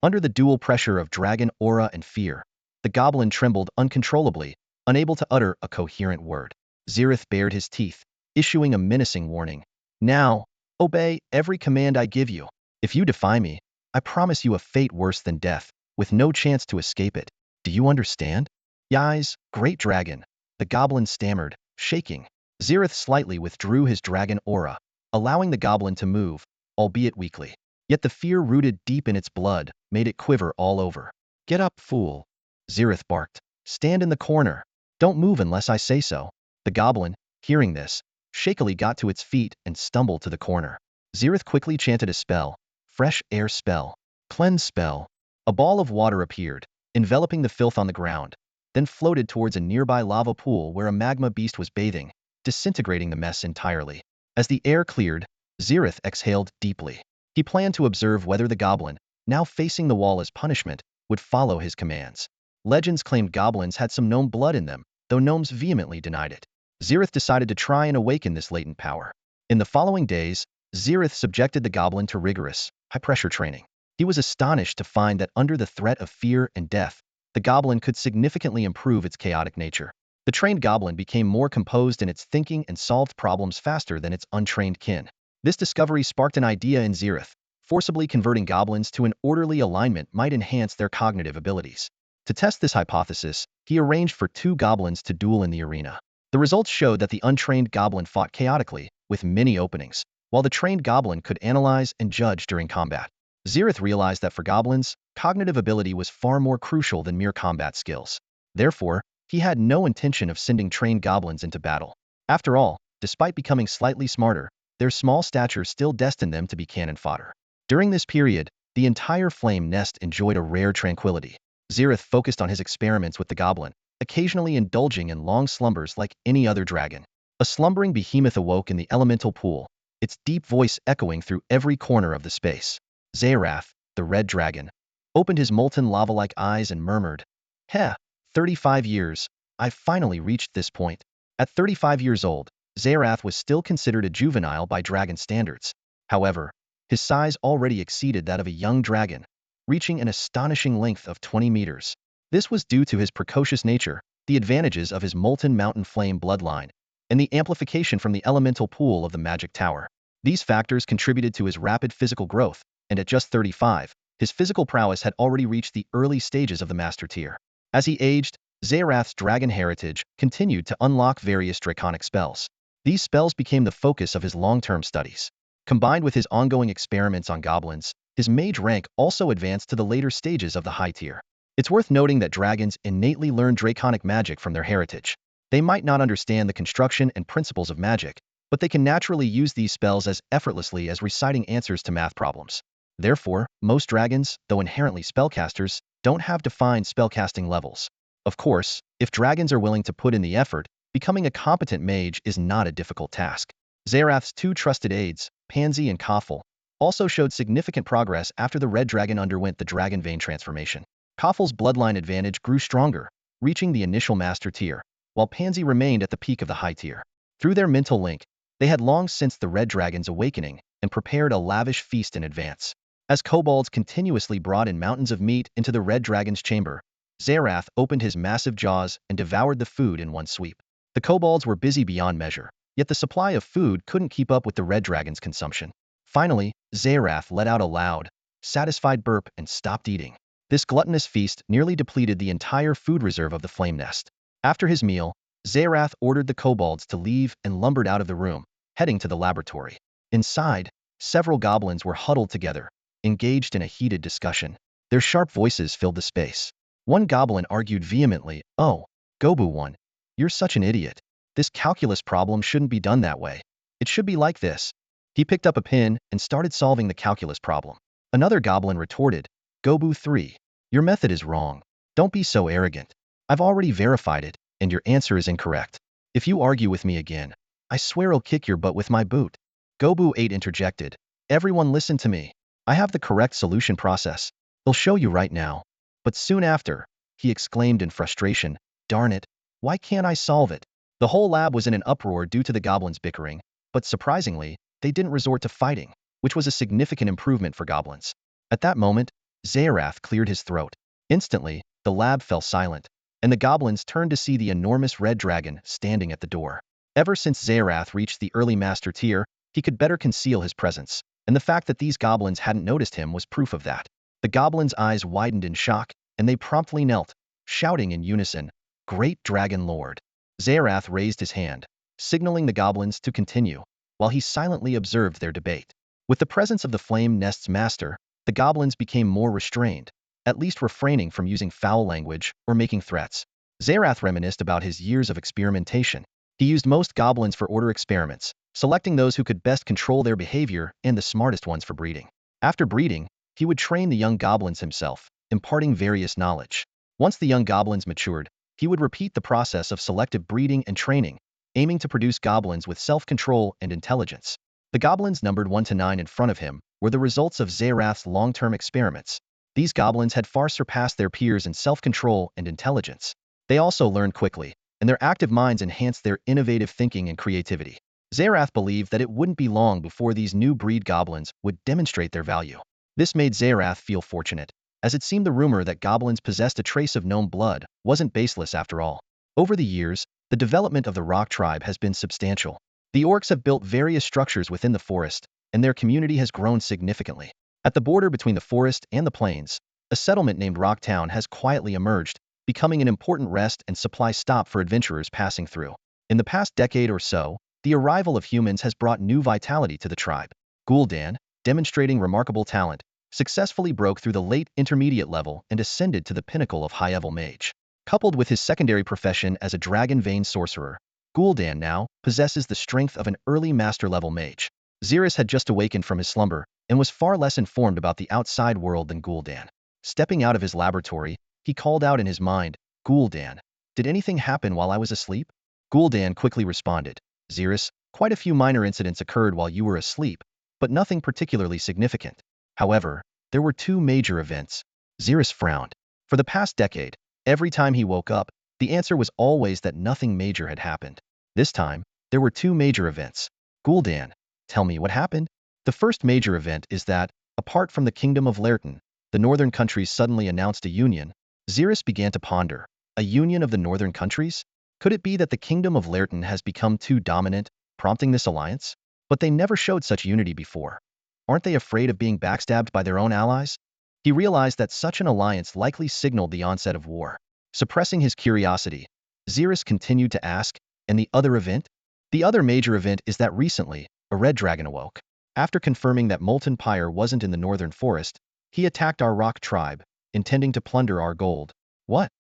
Under the dual pressure of dragon aura and fear, the goblin trembled uncontrollably, unable to utter a coherent word. Zerith bared his teeth, issuing a menacing warning. Now, obey every command I give you. If you defy me, I promise you a fate worse than death, with no chance to escape it. Do you understand? Yais, great dragon, the goblin stammered, shaking. Zerith slightly withdrew his dragon aura, allowing the goblin to move, albeit weakly. Yet the fear rooted deep in its blood made it quiver all over. Get up, fool, Zerith barked. Stand in the corner. Don't move unless I say so. The goblin, hearing this, shakily got to its feet and stumbled to the corner. Zerith quickly chanted a spell. Fresh air spell. Cleanse spell. A ball of water appeared, enveloping the filth on the ground, then floated towards a nearby lava pool where a magma beast was bathing, disintegrating the mess entirely. As the air cleared, Zerith exhaled deeply. He planned to observe whether the goblin, now facing the wall as punishment, would follow his commands. Legends claimed goblins had some gnome blood in them, though gnomes vehemently denied it. Zerith decided to try and awaken this latent power. In the following days, Zerith subjected the goblin to rigorous, high-pressure training. He was astonished to find that under the threat of fear and death, the goblin could significantly improve its chaotic nature. The trained goblin became more composed in its thinking and solved problems faster than its untrained kin. This discovery sparked an idea in Zerith. Forcibly converting goblins to an orderly alignment might enhance their cognitive abilities. To test this hypothesis, he arranged for 2 goblins to duel in the arena. The results showed that the untrained goblin fought chaotically, with many openings, while the trained goblin could analyze and judge during combat. Zerith realized that for goblins, cognitive ability was far more crucial than mere combat skills. Therefore, he had no intention of sending trained goblins into battle. After all, despite becoming slightly smarter, their small stature still destined them to be cannon fodder. During this period, the entire flame nest enjoyed a rare tranquility. Zerith focused on his experiments with the goblin, occasionally indulging in long slumbers like any other dragon. A slumbering behemoth awoke in the elemental pool, its deep voice echoing through every corner of the space. Zerith, the red dragon, opened his molten lava-like eyes and murmured, "Heh, 35 years. I've finally reached this point." At 35 years old, Zerith was still considered a juvenile by dragon standards. However, his size already exceeded that of a young dragon, reaching an astonishing length of 20 meters. This was due to his precocious nature, the advantages of his molten mountain flame bloodline, and the amplification from the elemental pool of the magic tower. These factors contributed to his rapid physical growth, and at just 35, his physical prowess had already reached the early stages of the master tier. As he aged, Zerith's dragon heritage continued to unlock various draconic spells. These spells became the focus of his long-term studies. Combined with his ongoing experiments on goblins, his mage rank also advanced to the later stages of the high tier. It's worth noting that dragons innately learn draconic magic from their heritage. They might not understand the construction and principles of magic, but they can naturally use these spells as effortlessly as reciting answers to math problems. Therefore, most dragons, though inherently spellcasters, don't have defined spellcasting levels. Of course, if dragons are willing to put in the effort, becoming a competent mage is not a difficult task. Zerith's two trusted aides, Pansy and Koffel, also showed significant progress after the red dragon underwent the dragon vein transformation. Koffel's bloodline advantage grew stronger, reaching the initial master tier, while Pansy remained at the peak of the high tier. Through their mental link, they had long sensed the red dragon's awakening and prepared a lavish feast in advance. As kobolds continuously brought in mountains of meat into the red dragon's chamber, Zerith opened his massive jaws and devoured the food in one sweep. The kobolds were busy beyond measure, yet the supply of food couldn't keep up with the red dragon's consumption. Finally, Zerith let out a loud, satisfied burp and stopped eating. This gluttonous feast nearly depleted the entire food reserve of the flame nest. After his meal, Zerith ordered the kobolds to leave and lumbered out of the room, heading to the laboratory. Inside, several goblins were huddled together, engaged in a heated discussion. Their sharp voices filled the space. One goblin argued vehemently, "Oh, Gobu-1, you're such an idiot. This calculus problem shouldn't be done that way. It should be like this." He picked up a pen and started solving the calculus problem. Another goblin retorted, "Gobu-3, your method is wrong. Don't be so arrogant. I've already verified it, and your answer is incorrect. If you argue with me again, I swear I'll kick your butt with my boot." Gobu-8 interjected, "Everyone listen to me. I have the correct solution process. I'll show you right now." But soon after, he exclaimed in frustration, "Darn it, why can't I solve it?" The whole lab was in an uproar due to the goblins bickering, but surprisingly, they didn't resort to fighting, which was a significant improvement for goblins. At that moment, Zerith cleared his throat. Instantly, the lab fell silent, and the goblins turned to see the enormous red dragon standing at the door. Ever since Zerith reached the early master tier, he could better conceal his presence, and the fact that these goblins hadn't noticed him was proof of that. The goblins' eyes widened in shock, and they promptly knelt, shouting in unison, "Great Dragon Lord." Zerith raised his hand, signaling the goblins to continue, while he silently observed their debate. With the presence of the flame nest's master, the goblins became more restrained, at least refraining from using foul language or making threats. Zerith reminisced about his years of experimentation. He used most goblins for order experiments, selecting those who could best control their behavior and the smartest ones for breeding. After breeding, he would train the young goblins himself, imparting various knowledge. Once the young goblins matured, he would repeat the process of selective breeding and training, aiming to produce goblins with self-control and intelligence. The goblins numbered 1 to 9 in front of him were the results of Zerith's long-term experiments. These goblins had far surpassed their peers in self-control and intelligence. They also learned quickly, and their active minds enhanced their innovative thinking and creativity. Zerith believed that it wouldn't be long before these new breed goblins would demonstrate their value. This made Zerith feel fortunate, as it seemed the rumor that goblins possessed a trace of gnome blood wasn't baseless after all. Over the years, the development of the rock tribe has been substantial. The orcs have built various structures within the forest, and their community has grown significantly. At the border between the forest and the plains, a settlement named Rocktown has quietly emerged, becoming an important rest and supply stop for adventurers passing through. In the past decade or so, the arrival of humans has brought new vitality to the tribe. Gul'dan, demonstrating remarkable talent, successfully broke through the late intermediate level and ascended to the pinnacle of high-level mage. Coupled with his secondary profession as a dragon vein sorcerer, Gul'dan now possesses the strength of an early master-level mage. Zerith had just awakened from his slumber and was far less informed about the outside world than Gul'dan. Stepping out of his laboratory, he called out in his mind, "Gul'dan, did anything happen while I was asleep?" Gul'dan quickly responded, "Zerith, quite a few minor incidents occurred while you were asleep, but nothing particularly significant. However, there were two major events." Zerith frowned. For the past decade, every time he woke up, the answer was always that nothing major had happened. This time, there were two major events. "Gul'dan, tell me what happened." The first major event is that, apart from the kingdom of Lerton, the northern countries suddenly announced a union. Zerith began to ponder. A union of the northern countries? Could it be that the kingdom of Lerton has become too dominant, prompting this alliance? But they never showed such unity before. Aren't they afraid of being backstabbed by their own allies? He realized that such an alliance likely signaled the onset of war. Suppressing his curiosity, Zerith continued to ask, "And the other event?" The other major event is that recently, a red dragon awoke. After confirming that Molten Pyre wasn't in the northern forest, he attacked our rock tribe, intending to plunder our gold. What?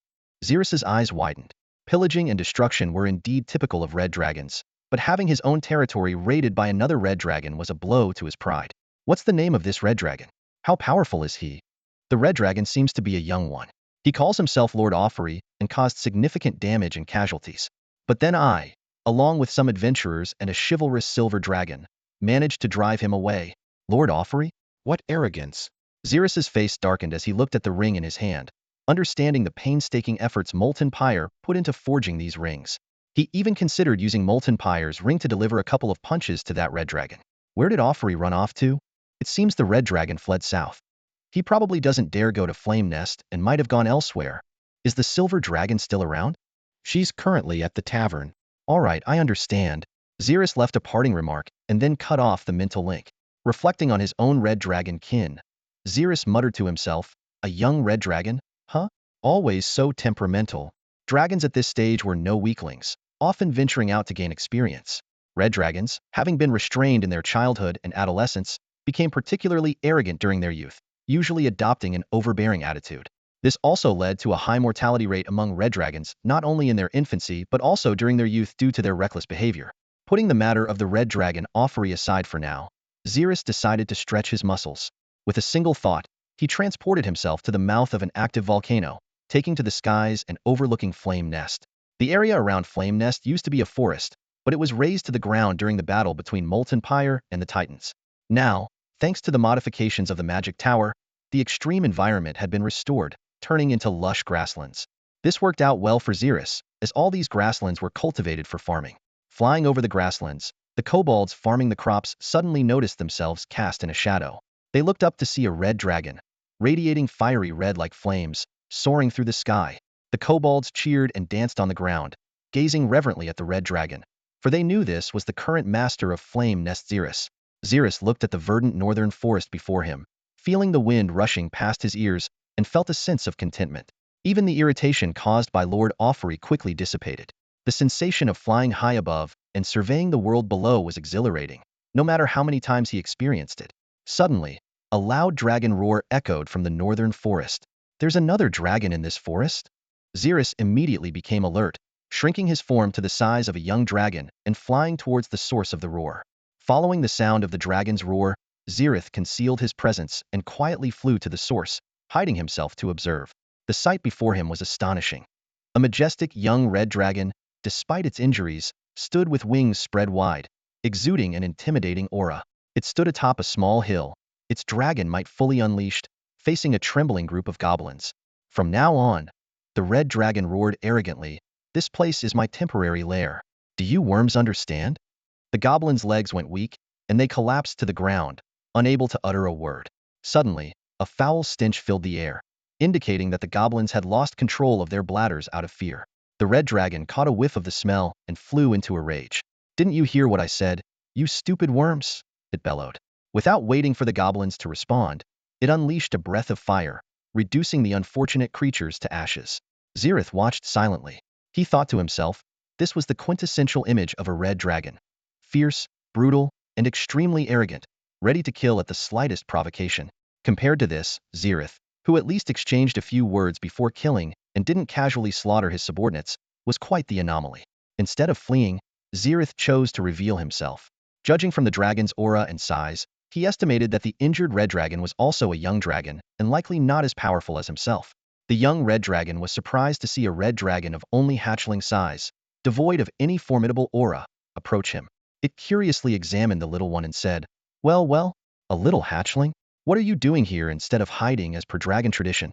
Zerith's eyes widened. Pillaging and destruction were indeed typical of red dragons, but having his own territory raided by another red dragon was a blow to his pride. What's the name of this red dragon? How powerful is he? The red dragon seems to be a young one. He calls himself Lord Offery and caused significant damage and casualties. But then I, along with some adventurers and a chivalrous silver dragon, managed to drive him away. Lord Offery? What arrogance! Zerith's face darkened as he looked at the ring in his hand, understanding the painstaking efforts Molten Pyre put into forging these rings. He even considered using Molten Pyre's ring to deliver a couple of punches to that red dragon. Where did Offery run off to? It seems the red dragon fled south. He probably doesn't dare go to Flame Nest and might have gone elsewhere. Is the silver dragon still around? She's currently at the tavern. All right, I understand. Zerith left a parting remark and then cut off the mental link. Reflecting on his own red dragon kin, Zerith muttered to himself, "A young red dragon? Huh? Always so temperamental." Dragons at this stage were no weaklings, often venturing out to gain experience. Red dragons, having been restrained in their childhood and adolescence, became particularly arrogant during their youth, usually adopting an overbearing attitude. This also led to a high mortality rate among red dragons, not only in their infancy but also during their youth due to their reckless behavior. Putting the matter of the red dragon Offery aside for now, Zerith decided to stretch his muscles. With a single thought, he transported himself to the mouth of an active volcano, taking to the skies and overlooking Flame Nest. The area around Flame Nest used to be a forest, but it was razed to the ground during the battle between Molten Pyre and the Titans. Now, thanks to the modifications of the Magic Tower, the extreme environment had been restored, turning into lush grasslands. This worked out well for Zerith, as all these grasslands were cultivated for farming. Flying over the grasslands, the kobolds farming the crops suddenly noticed themselves cast in a shadow. They looked up to see a red dragon, radiating fiery red like flames, soaring through the sky. The kobolds cheered and danced on the ground, gazing reverently at the red dragon, for they knew this was the current master of Flame Nest Zerith. Zerith looked at the verdant northern forest before him, feeling the wind rushing past his ears, and felt a sense of contentment. Even the irritation caused by Lord Offery quickly dissipated. The sensation of flying high above and surveying the world below was exhilarating, no matter how many times he experienced it. Suddenly, a loud dragon roar echoed from the northern forest. There's another dragon in this forest? Zerith immediately became alert, shrinking his form to the size of a young dragon and flying towards the source of the roar. Following the sound of the dragon's roar, Zerith concealed his presence and quietly flew to the source, hiding himself to observe. The sight before him was astonishing. A majestic young red dragon, despite its injuries, stood with wings spread wide, exuding an intimidating aura. It stood atop a small hill, its dragon might fully unleashed, facing a trembling group of goblins. "From now on," the red dragon roared arrogantly, "this place is my temporary lair. Do you worms understand?" The goblins' legs went weak, and they collapsed to the ground, unable to utter a word. Suddenly, a foul stench filled the air, indicating that the goblins had lost control of their bladders out of fear. The red dragon caught a whiff of the smell and flew into a rage. "Didn't you hear what I said, you stupid worms?" it bellowed. Without waiting for the goblins to respond, it unleashed a breath of fire, reducing the unfortunate creatures to ashes. Zerith watched silently. He thought to himself, this was the quintessential image of a red dragon. Fierce, brutal, and extremely arrogant, ready to kill at the slightest provocation. Compared to this, Zerith, who at least exchanged a few words before killing and didn't casually slaughter his subordinates, was quite the anomaly. Instead of fleeing, Zerith chose to reveal himself. Judging from the dragon's aura and size, he estimated that the injured red dragon was also a young dragon and likely not as powerful as himself. The young red dragon was surprised to see a red dragon of only hatchling size, devoid of any formidable aura, approach him. It curiously examined the little one and said, well, a little hatchling? What are you doing here instead of hiding as per dragon tradition?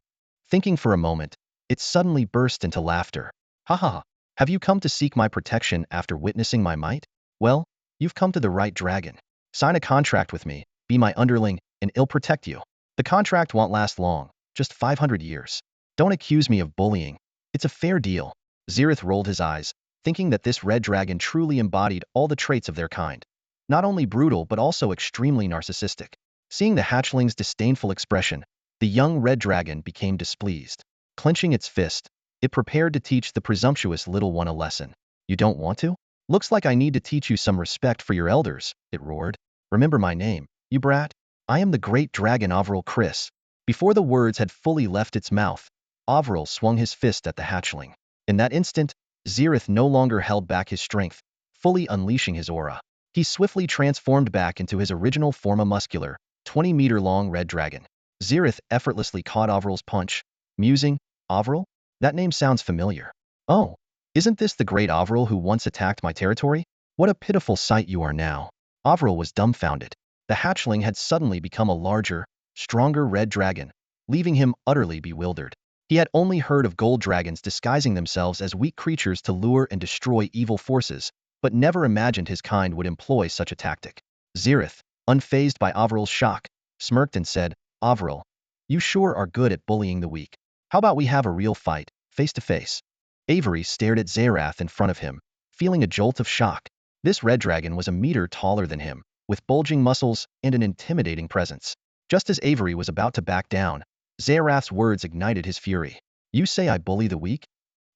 Thinking for a moment, it suddenly burst into laughter. Ha ha ha, have you come to seek my protection after witnessing my might? Well, you've come to the right dragon. Sign a contract with me, be my underling, and I'll protect you. The contract won't last long, just 500 years. Don't accuse me of bullying. It's a fair deal. Zerith rolled his eyes, thinking that this red dragon truly embodied all the traits of their kind. Not only brutal but also extremely narcissistic. Seeing the hatchling's disdainful expression, the young red dragon became displeased. Clenching its fist, it prepared to teach the presumptuous little one a lesson. You don't want to? Looks like I need to teach you some respect for your elders, it roared. Remember my name, you brat? I am the great dragon Avril Chris. Before the words had fully left its mouth, Avril swung his fist at the hatchling. In that instant, Zerith no longer held back his strength, fully unleashing his aura. He swiftly transformed back into his original form, a muscular, 20-meter-long red dragon. Zerith effortlessly caught Avril's punch, musing, Avril? That name sounds familiar. Oh, isn't this the great Avril who once attacked my territory? What a pitiful sight you are now. Avril was dumbfounded. The hatchling had suddenly become a larger, stronger red dragon, leaving him utterly bewildered. He had only heard of gold dragons disguising themselves as weak creatures to lure and destroy evil forces, but never imagined his kind would employ such a tactic. Zerith, unfazed by Avril's shock, smirked and said, Avril, you sure are good at bullying the weak. How about we have a real fight, face to face? Avery stared at Zerith in front of him, feeling a jolt of shock. This red dragon was a meter taller than him, with bulging muscles and an intimidating presence. Just as Avery was about to back down, Zerith's words ignited his fury. You say I bully the weak?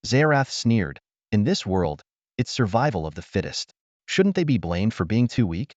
Zerith sneered. In this world, it's survival of the fittest. Shouldn't they be blamed for being too weak?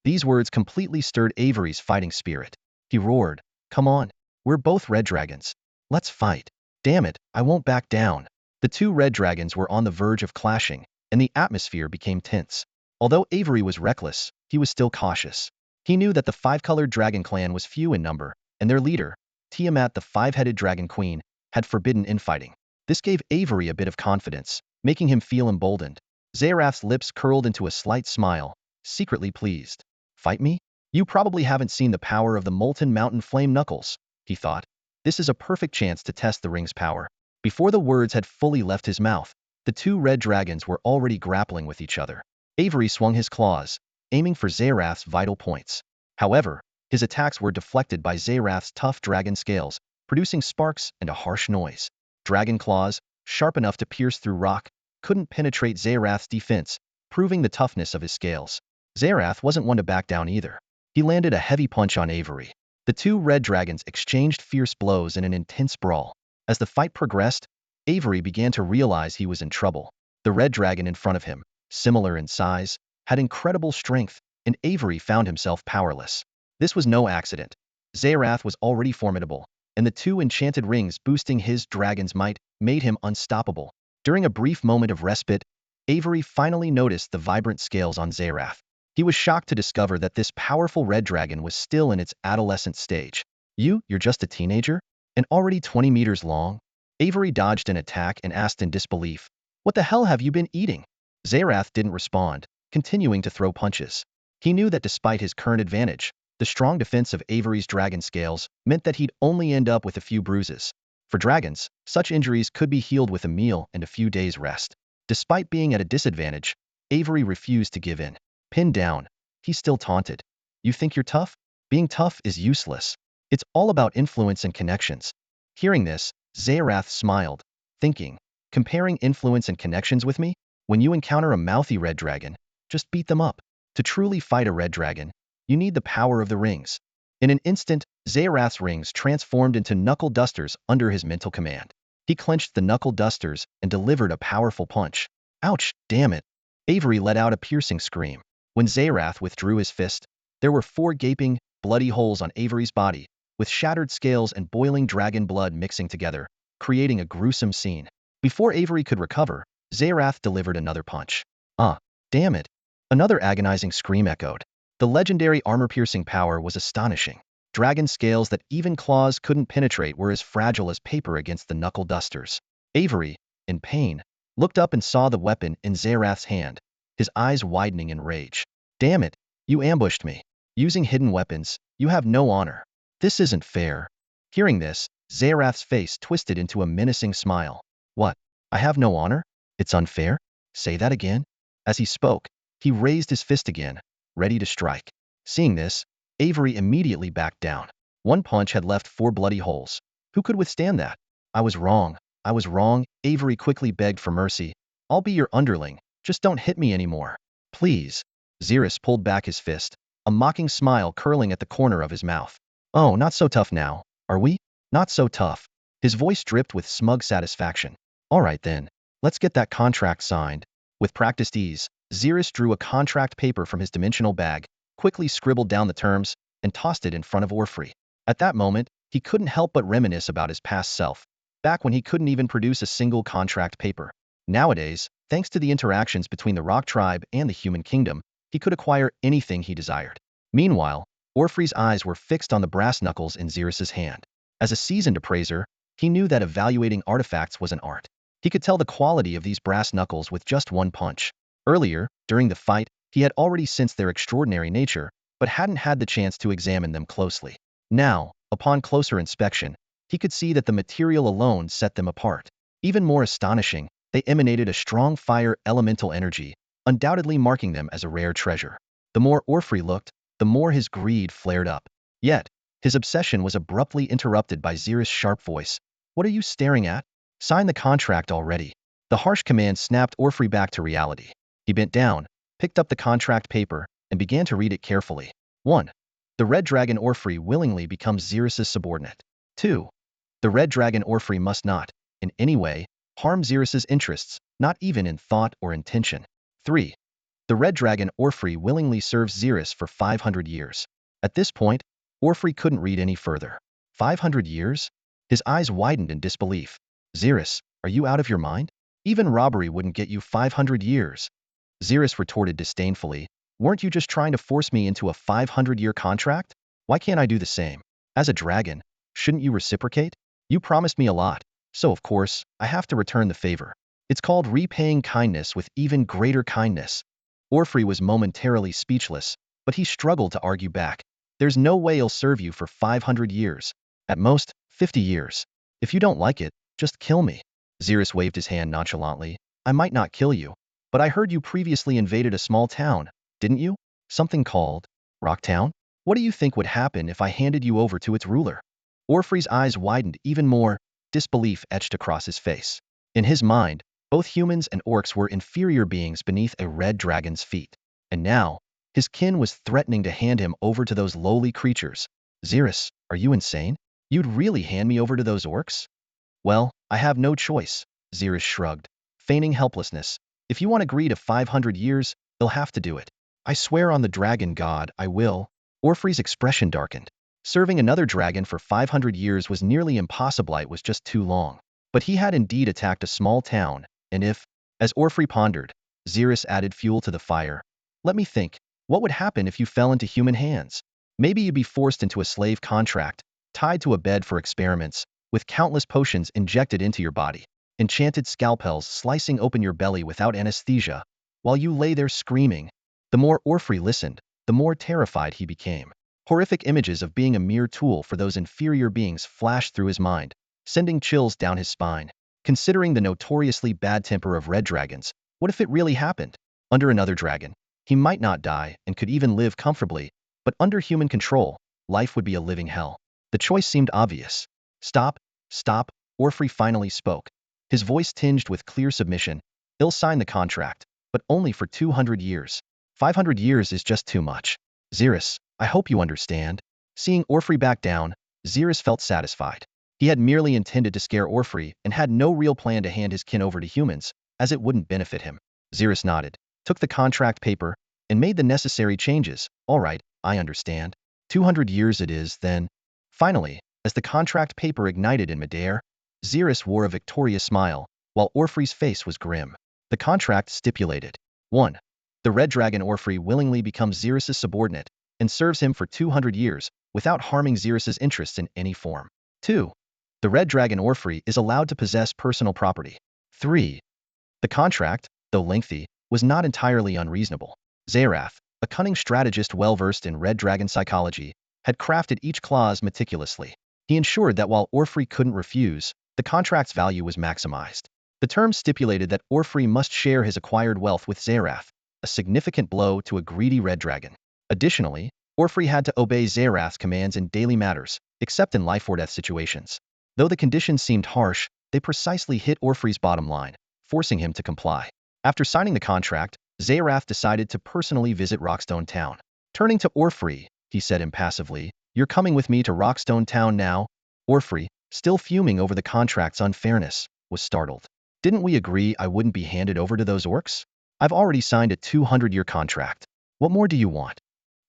These words completely stirred Avery's fighting spirit. He roared, come on, we're both red dragons. Let's fight. Damn it, I won't back down. The two red dragons were on the verge of clashing, and the atmosphere became tense. Although Avery was reckless, he was still cautious. He knew that the five-colored dragon clan was few in number, and their leader, Tiamat the five-headed dragon queen, had forbidden infighting. This gave Avery a bit of confidence, making him feel emboldened. Zerith's lips curled into a slight smile, secretly pleased. Fight me? You probably haven't seen the power of the molten mountain flame knuckles, he thought. This is a perfect chance to test the ring's power. Before the words had fully left his mouth, the two red dragons were already grappling with each other. Avery swung his claws, aiming for Zerith's vital points. However, his attacks were deflected by Zerith's tough dragon scales, producing sparks and a harsh noise. Dragon claws, sharp enough to pierce through rock, couldn't penetrate Zerith's defense, proving the toughness of his scales. Zerith wasn't one to back down either. He landed a heavy punch on Avery. The two red dragons exchanged fierce blows in an intense brawl. As the fight progressed, Avery began to realize he was in trouble. The red dragon in front of him, similar in size, had incredible strength, and Avery found himself powerless. This was no accident. Zerith was already formidable, and the two enchanted rings boosting his dragon's might made him unstoppable. During a brief moment of respite, Avery finally noticed the vibrant scales on Zerith. He was shocked to discover that this powerful red dragon was still in its adolescent stage. You're just a teenager? And already 20 meters long? Avery dodged an attack and asked in disbelief, what the hell have you been eating? Zerith didn't respond, continuing to throw punches. He knew that despite his current advantage, the strong defense of Avery's dragon scales meant that he'd only end up with a few bruises. For dragons, such injuries could be healed with a meal and a few days' rest. Despite being at a disadvantage, Avery refused to give in. Pinned down, he still taunted. You think you're tough? Being tough is useless. It's all about influence and connections. Hearing this, Zerith smiled, thinking, comparing influence and connections with me? When you encounter a mouthy red dragon, just beat them up. To truly fight a red dragon, you need the power of the rings. In an instant, Zerith's rings transformed into knuckle dusters under his mental command. He clenched the knuckle dusters and delivered a powerful punch. Ouch, damn it. Avery let out a piercing scream. When Zerith withdrew his fist, there were 4 gaping, bloody holes on Avery's body, with shattered scales and boiling dragon blood mixing together, creating a gruesome scene. Before Avery could recover, Zerith delivered another punch. Damn it. Another agonizing scream echoed. The legendary armor-piercing power was astonishing. Dragon scales that even claws couldn't penetrate were as fragile as paper against the knuckle dusters. Avery, in pain, looked up and saw the weapon in Zerith's hand, his eyes widening in rage. Damn it, you ambushed me. Using hidden weapons, you have no honor. This isn't fair. Hearing this, Zerith's face twisted into a menacing smile. What? I have no honor? It's unfair? Say that again? As he spoke, he raised his fist again, ready to strike. Seeing this, Avery immediately backed down. One punch had left 4 bloody holes. Who could withstand that? I was wrong. I was wrong. Avery quickly begged for mercy. I'll be your underling. Just don't hit me anymore. Please. Zerith pulled back his fist, a mocking smile curling at the corner of his mouth. Oh, not so tough now, are we? Not so tough. His voice dripped with smug satisfaction. All right then, let's get that contract signed. With practiced ease, Zerith drew a contract paper from his dimensional bag, quickly scribbled down the terms, and tossed it in front of Orphrey. At that moment, he couldn't help but reminisce about his past self, back when he couldn't even produce a single contract paper. Nowadays, thanks to the interactions between the Rock Tribe and the Human Kingdom, he could acquire anything he desired. Meanwhile, Orphrey's eyes were fixed on the brass knuckles in Zerith's hand. As a seasoned appraiser, he knew that evaluating artifacts was an art. He could tell the quality of these brass knuckles with just one punch. Earlier, during the fight, he had already sensed their extraordinary nature, but hadn't had the chance to examine them closely. Now, upon closer inspection, he could see that the material alone set them apart. Even more astonishing, they emanated a strong fire elemental energy, undoubtedly marking them as a rare treasure. The more Orphrey looked, the more his greed flared up. Yet, his obsession was abruptly interrupted by Zerith's sharp voice. What are you staring at? Sign the contract already. The harsh command snapped Orphrey back to reality. He bent down, picked up the contract paper, and began to read it carefully. 1. The Red Dragon Orphrey willingly becomes Zerith's subordinate. 2. The Red Dragon Orphrey must not, in any way, harm Zerith's interests, not even in thought or intention. 3. The Red Dragon Orphrey willingly serves Zerith for 500 years. At this point, Orphrey couldn't read any further. 500 years? His eyes widened in disbelief. Zerith, are you out of your mind? Even robbery wouldn't get you 500 years. Zerith retorted disdainfully. Weren't you just trying to force me into a 500-year contract? Why can't I do the same? As a dragon, shouldn't you reciprocate? You promised me a lot, so of course, I have to return the favor. It's called repaying kindness with even greater kindness. Orphrey was momentarily speechless, but he struggled to argue back. There's no way I'll serve you for 500 years. At most, 50 years. If you don't like it, just kill me. Zerith waved his hand nonchalantly. I might not kill you, but I heard you previously invaded a small town, didn't you? Something called Rocktown? What do you think would happen if I handed you over to its ruler? Orphrey's eyes widened even more, disbelief etched across his face. In his mind, both humans and orcs were inferior beings beneath a red dragon's feet. And now, his kin was threatening to hand him over to those lowly creatures. Zerith, are you insane? You'd really hand me over to those orcs? Well, I have no choice, Zerith shrugged, feigning helplessness. If you want to agree to 500 years, they'll have to do it. I swear on the dragon god, I will. Orphrey's expression darkened. Serving another dragon for 500 years was nearly impossible. It was just too long. But he had indeed attacked a small town, and if, as Orphrey pondered, Zerith added fuel to the fire. Let me think. What would happen if you fell into human hands? Maybe you'd be forced into a slave contract, tied to a bed for experiments, with countless potions injected into your body, enchanted scalpels slicing open your belly without anesthesia, while you lay there screaming. The more Orphrey listened, the more terrified he became. Horrific images of being a mere tool for those inferior beings flashed through his mind, sending chills down his spine. Considering the notoriously bad temper of red dragons, what if it really happened? Under another dragon, he might not die and could even live comfortably, but under human control, life would be a living hell. The choice seemed obvious. Stop, stop, Orphrey finally spoke. His voice tinged with clear submission. He'll sign the contract, but only for 200 years. 500 years is just too much. Zerith, I hope you understand. Seeing Orphrey back down, Zerith felt satisfied. He had merely intended to scare Orphrey and had no real plan to hand his kin over to humans, as it wouldn't benefit him. Zerith nodded, took the contract paper, and made the necessary changes. All right, I understand. 200 years it is, then. Finally, as the contract paper ignited in midair, Zerith wore a victorious smile, while Orphrey's face was grim. The contract stipulated 1. The red dragon Orphrey willingly becomes Zerith's subordinate and serves him for 200 years without harming Zerith's interests in any form. 2. The red dragon Orphrey is allowed to possess personal property. 3. The contract, though lengthy, was not entirely unreasonable. Zerith, a cunning strategist well-versed in red dragon psychology, had crafted each clause meticulously. He ensured that while Orphrey couldn't refuse, the contract's value was maximized. The terms stipulated that Orphrey must share his acquired wealth with Zerith, a significant blow to a greedy red dragon. Additionally, Orphrey had to obey Zerith's commands in daily matters, except in life-or-death situations. Though the conditions seemed harsh, they precisely hit Orphrey's bottom line, forcing him to comply. After signing the contract, Zerith decided to personally visit Rockstone Town. Turning to Orphrey, he said impassively, "You're coming with me to Rockstone Town now?" Orphrey, still fuming over the contract's unfairness, was startled. "Didn't we agree I wouldn't be handed over to those orcs? I've already signed a 200-year contract. What more do you want?"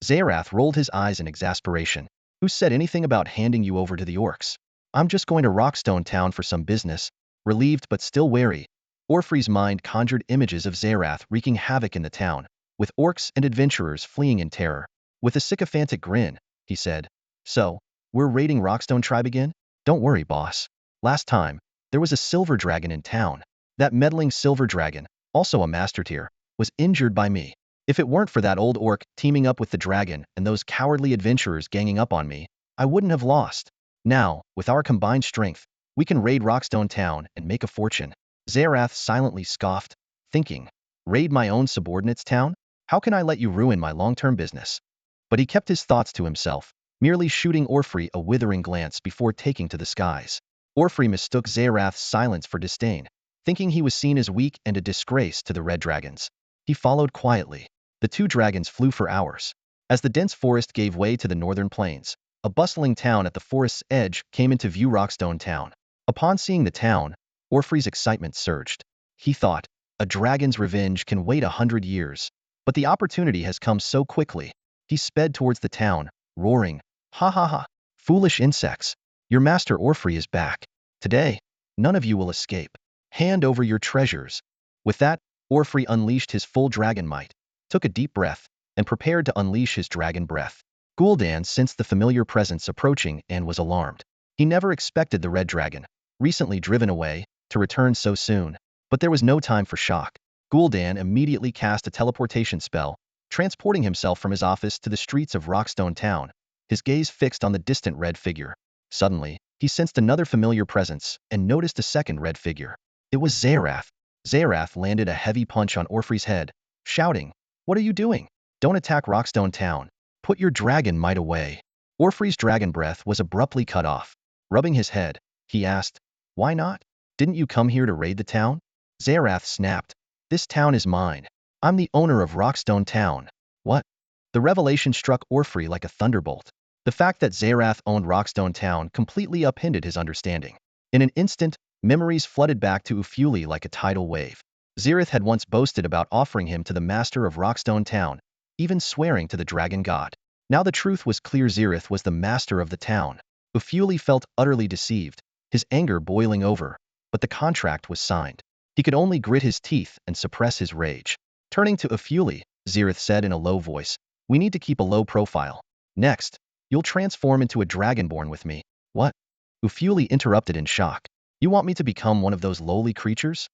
Zerith rolled his eyes in exasperation. "Who said anything about handing you over to the orcs? I'm just going to Rockstone Town for some business." Relieved but still wary, Orphrey's mind conjured images of Zerith wreaking havoc in the town, with orcs and adventurers fleeing in terror. With a sycophantic grin, he said, "So, we're raiding Rockstone Tribe again? Don't worry, boss. Last time, there was a silver dragon in town. That meddling silver dragon, also a master tier, was injured by me. If it weren't for that old orc teaming up with the dragon and those cowardly adventurers ganging up on me, I wouldn't have lost. Now, with our combined strength, we can raid Rockstone Town and make a fortune." Zerith silently scoffed, thinking, "Raid my own subordinates' town? How can I let you ruin my long-term business?" But he kept his thoughts to himself, merely shooting Orphrey a withering glance before taking to the skies. Orphrey mistook Zerith's silence for disdain, thinking he was seen as weak and a disgrace to the red dragons. He followed quietly. The two dragons flew for hours. As the dense forest gave way to the northern plains, a bustling town at the forest's edge came into view. Rockstone Town. Upon seeing the town, Orphrey's excitement surged. He thought, a dragon's revenge can wait 100 years. But the opportunity has come so quickly. He sped towards the town, roaring, "Ha ha ha! Foolish insects! Your master Orphrey is back. Today, none of you will escape. Hand over your treasures." With that, Orphrey unleashed his full dragon might, took a deep breath, and prepared to unleash his dragon breath. Gul'dan sensed the familiar presence approaching and was alarmed. He never expected the red dragon, recently driven away, to return so soon. But there was no time for shock. Gul'dan immediately cast a teleportation spell, transporting himself from his office to the streets of Rockstone Town, his gaze fixed on the distant red figure. Suddenly, he sensed another familiar presence and noticed a second red figure. It was Zerith. Zerith landed a heavy punch on Orphrey's head, shouting, "What are you doing? Don't attack Rockstone Town. Put your dragon might away." Orphrey's dragon breath was abruptly cut off. Rubbing his head, he asked, "Why not? Didn't you come here to raid the town?" Zerith snapped, "This town is mine. I'm the owner of Rockstone Town." "What?" The revelation struck Orphrey like a thunderbolt. The fact that Zerith owned Rockstone Town completely upended his understanding. In an instant, memories flooded back to Ufuli like a tidal wave. Zerith had once boasted about offering him to the master of Rockstone Town, even swearing to the dragon god. Now the truth was clear: Zerith was the master of the town. Ufuli felt utterly deceived, his anger boiling over, but the contract was signed. He could only grit his teeth and suppress his rage. Turning to Ufuli, Zerith said in a low voice, "We need to keep a low profile. Next, you'll transform into a dragonborn with me." "What?" Ufuli interrupted in shock. "You want me to become one of those lowly creatures?"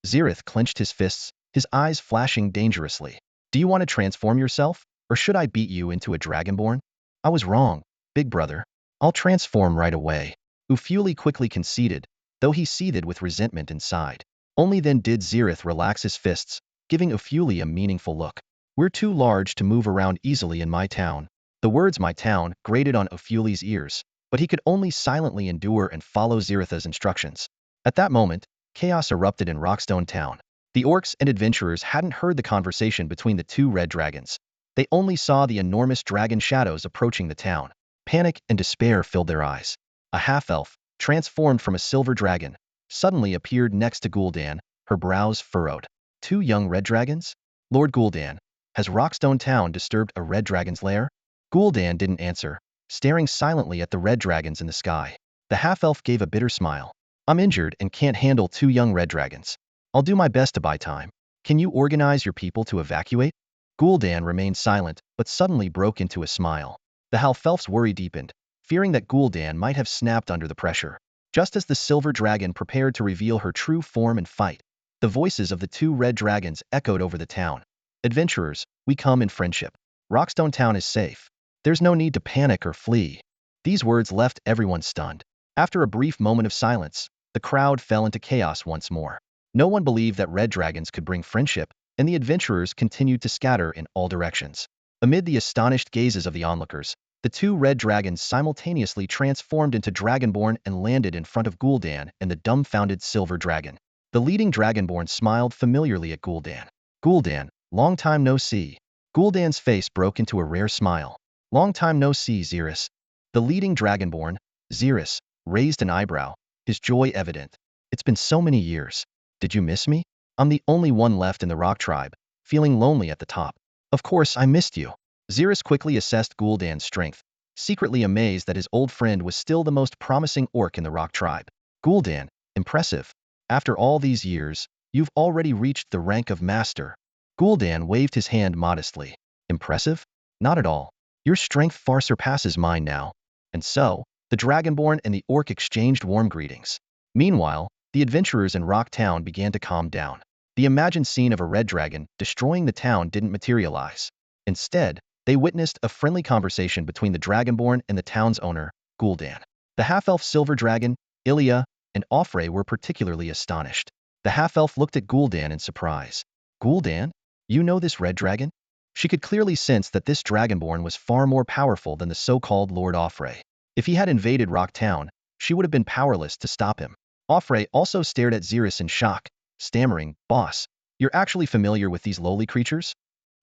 Zerith clenched his fists, his eyes flashing dangerously. "Do you want to transform yourself, or should I beat you into a dragonborn?" "I was wrong, big brother. I'll transform right away." Ufuli quickly conceded, though he seethed with resentment inside. Only then did Zerith relax his fists, giving Ufuli a meaningful look. "We're too large to move around easily in my town." The words "my town" grated on Ufuli's ears, but he could only silently endure and follow Zerith's instructions. At that moment, chaos erupted in Rockstone Town. The orcs and adventurers hadn't heard the conversation between the two red dragons. They only saw the enormous dragon shadows approaching the town. Panic and despair filled their eyes. A half-elf, transformed from a silver dragon, suddenly appeared next to Gul'dan, her brows furrowed. "Two young red dragons? Lord Gul'dan, has Rockstone Town disturbed a red dragon's lair?" Gul'dan didn't answer, staring silently at the red dragons in the sky. The half-elf gave a bitter smile. "I'm injured and can't handle two young red dragons. I'll do my best to buy time. Can you organize your people to evacuate?" Gul'dan remained silent, but suddenly broke into a smile. The half-elf's worry deepened, fearing that Gul'dan might have snapped under the pressure. Just as the silver dragon prepared to reveal her true form and fight, the voices of the two red dragons echoed over the town. Adventurers, we come in friendship. Rockstone Town is safe. There's no need to panic or flee. These words left everyone stunned. After a brief moment of silence, the crowd fell into chaos once more. No one believed that red dragons could bring friendship, and the adventurers continued to scatter in all directions. Amid the astonished gazes of the onlookers, the two red dragons simultaneously transformed into Dragonborn and landed in front of Gul'dan and the dumbfounded silver dragon. The leading Dragonborn smiled familiarly at Gul'dan. Gul'dan, long time no see. Gul'dan's face broke into a rare smile. Long time no see, Zerith. The leading Dragonborn, Zerith, raised an eyebrow, his joy evident. It's been so many years. Did you miss me? I'm the only one left in the rock tribe, feeling lonely at the top. Of course I missed you. Zerith quickly assessed Gul'dan's strength, secretly amazed that his old friend was still the most promising orc in the rock tribe. Gul'dan, impressive. After all these years, you've already reached the rank of master. Gul'dan waved his hand modestly. Impressive? Not at all. Your strength far surpasses mine now. And so, the Dragonborn and the orc exchanged warm greetings. Meanwhile, the adventurers in Rock Town began to calm down. The imagined scene of a red dragon destroying the town didn't materialize. Instead, they witnessed a friendly conversation between the Dragonborn and the town's owner, Gul'dan. The half-elf silver dragon, Ilya, and Offray were particularly astonished. The half-elf looked at Gul'dan in surprise. Gul'dan? You know this red dragon? She could clearly sense that this Dragonborn was far more powerful than the so-called Lord Offray. If he had invaded Rock Town, she would have been powerless to stop him. Offray also stared at Zerith in shock, stammering, Boss, you're actually familiar with these lowly creatures?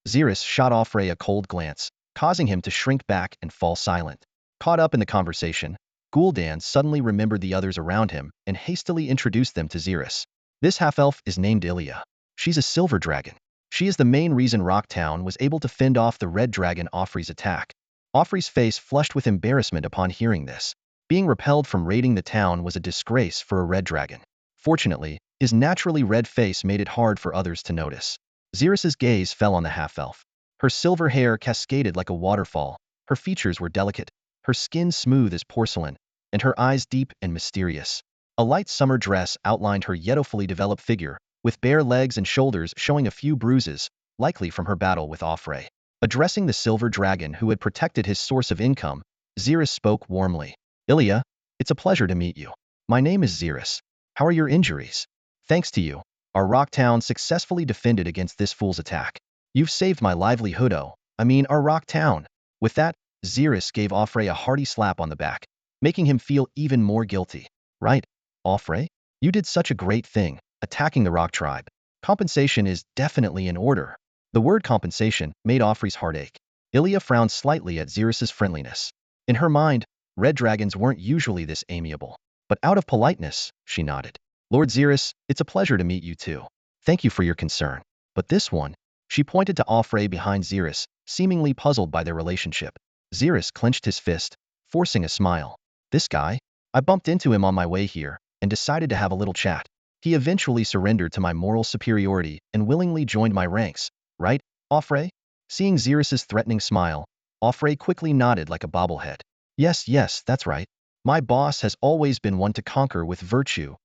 Zerith shot Offray a cold glance, causing him to shrink back and fall silent. Caught up in the conversation, Gul'dan suddenly remembered the others around him and hastily introduced them to Zerith. This half-elf is named Ilya. She's a silver dragon. She is the main reason Rock Town was able to fend off the red dragon Offray's attack. Offray's face flushed with embarrassment upon hearing this. Being repelled from raiding the town was a disgrace for a red dragon. Fortunately, his naturally red face made it hard for others to notice. Zerith's gaze fell on the half-elf. Her silver hair cascaded like a waterfall, her features were delicate, her skin smooth as porcelain, and her eyes deep and mysterious. A light summer dress outlined her yet fully developed figure, with bare legs and shoulders showing a few bruises, likely from her battle with Offray. Addressing the silver dragon who had protected his source of income, Zerith spoke warmly. Ilya, it's a pleasure to meet you. My name is Zerith. How are your injuries? Thanks to you, our rock town successfully defended against this fool's attack. You've saved my livelihood, our rock town. With that, Zerith gave Offray a hearty slap on the back, making him feel even more guilty. Right, Offray? You did such a great thing, attacking the rock tribe. Compensation is definitely in order. The word compensation made Offray's heart ache. Ilya frowned slightly at Zerith's friendliness. In her mind, red dragons weren't usually this amiable. But out of politeness, she nodded. Lord Zerith, it's a pleasure to meet you too. Thank you for your concern. But this one, she pointed to Offray behind Zerith, seemingly puzzled by their relationship. Zerith clenched his fist, forcing a smile. This guy? I bumped into him on my way here, and decided to have a little chat. He eventually surrendered to my moral superiority and willingly joined my ranks. Right, Offray? Seeing Zerith's threatening smile, Offray quickly nodded like a bobblehead. Yes, that's right. My boss has always been one to conquer with virtue.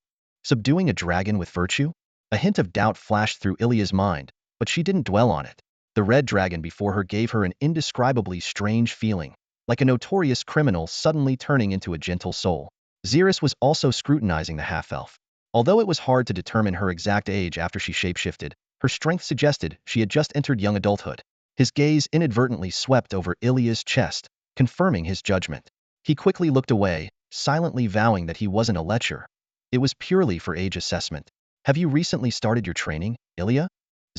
Subduing a dragon with virtue? A hint of doubt flashed through Ilya's mind, but she didn't dwell on it. The red dragon before her gave her an indescribably strange feeling, like a notorious criminal suddenly turning into a gentle soul. Zerith was also scrutinizing the half-elf. Although it was hard to determine her exact age after she shapeshifted, her strength suggested she had just entered young adulthood. His gaze inadvertently swept over Ilya's chest, confirming his judgment. He quickly looked away, silently vowing that he wasn't a lecher. It was purely for age assessment. Have you recently started your training, Ilya?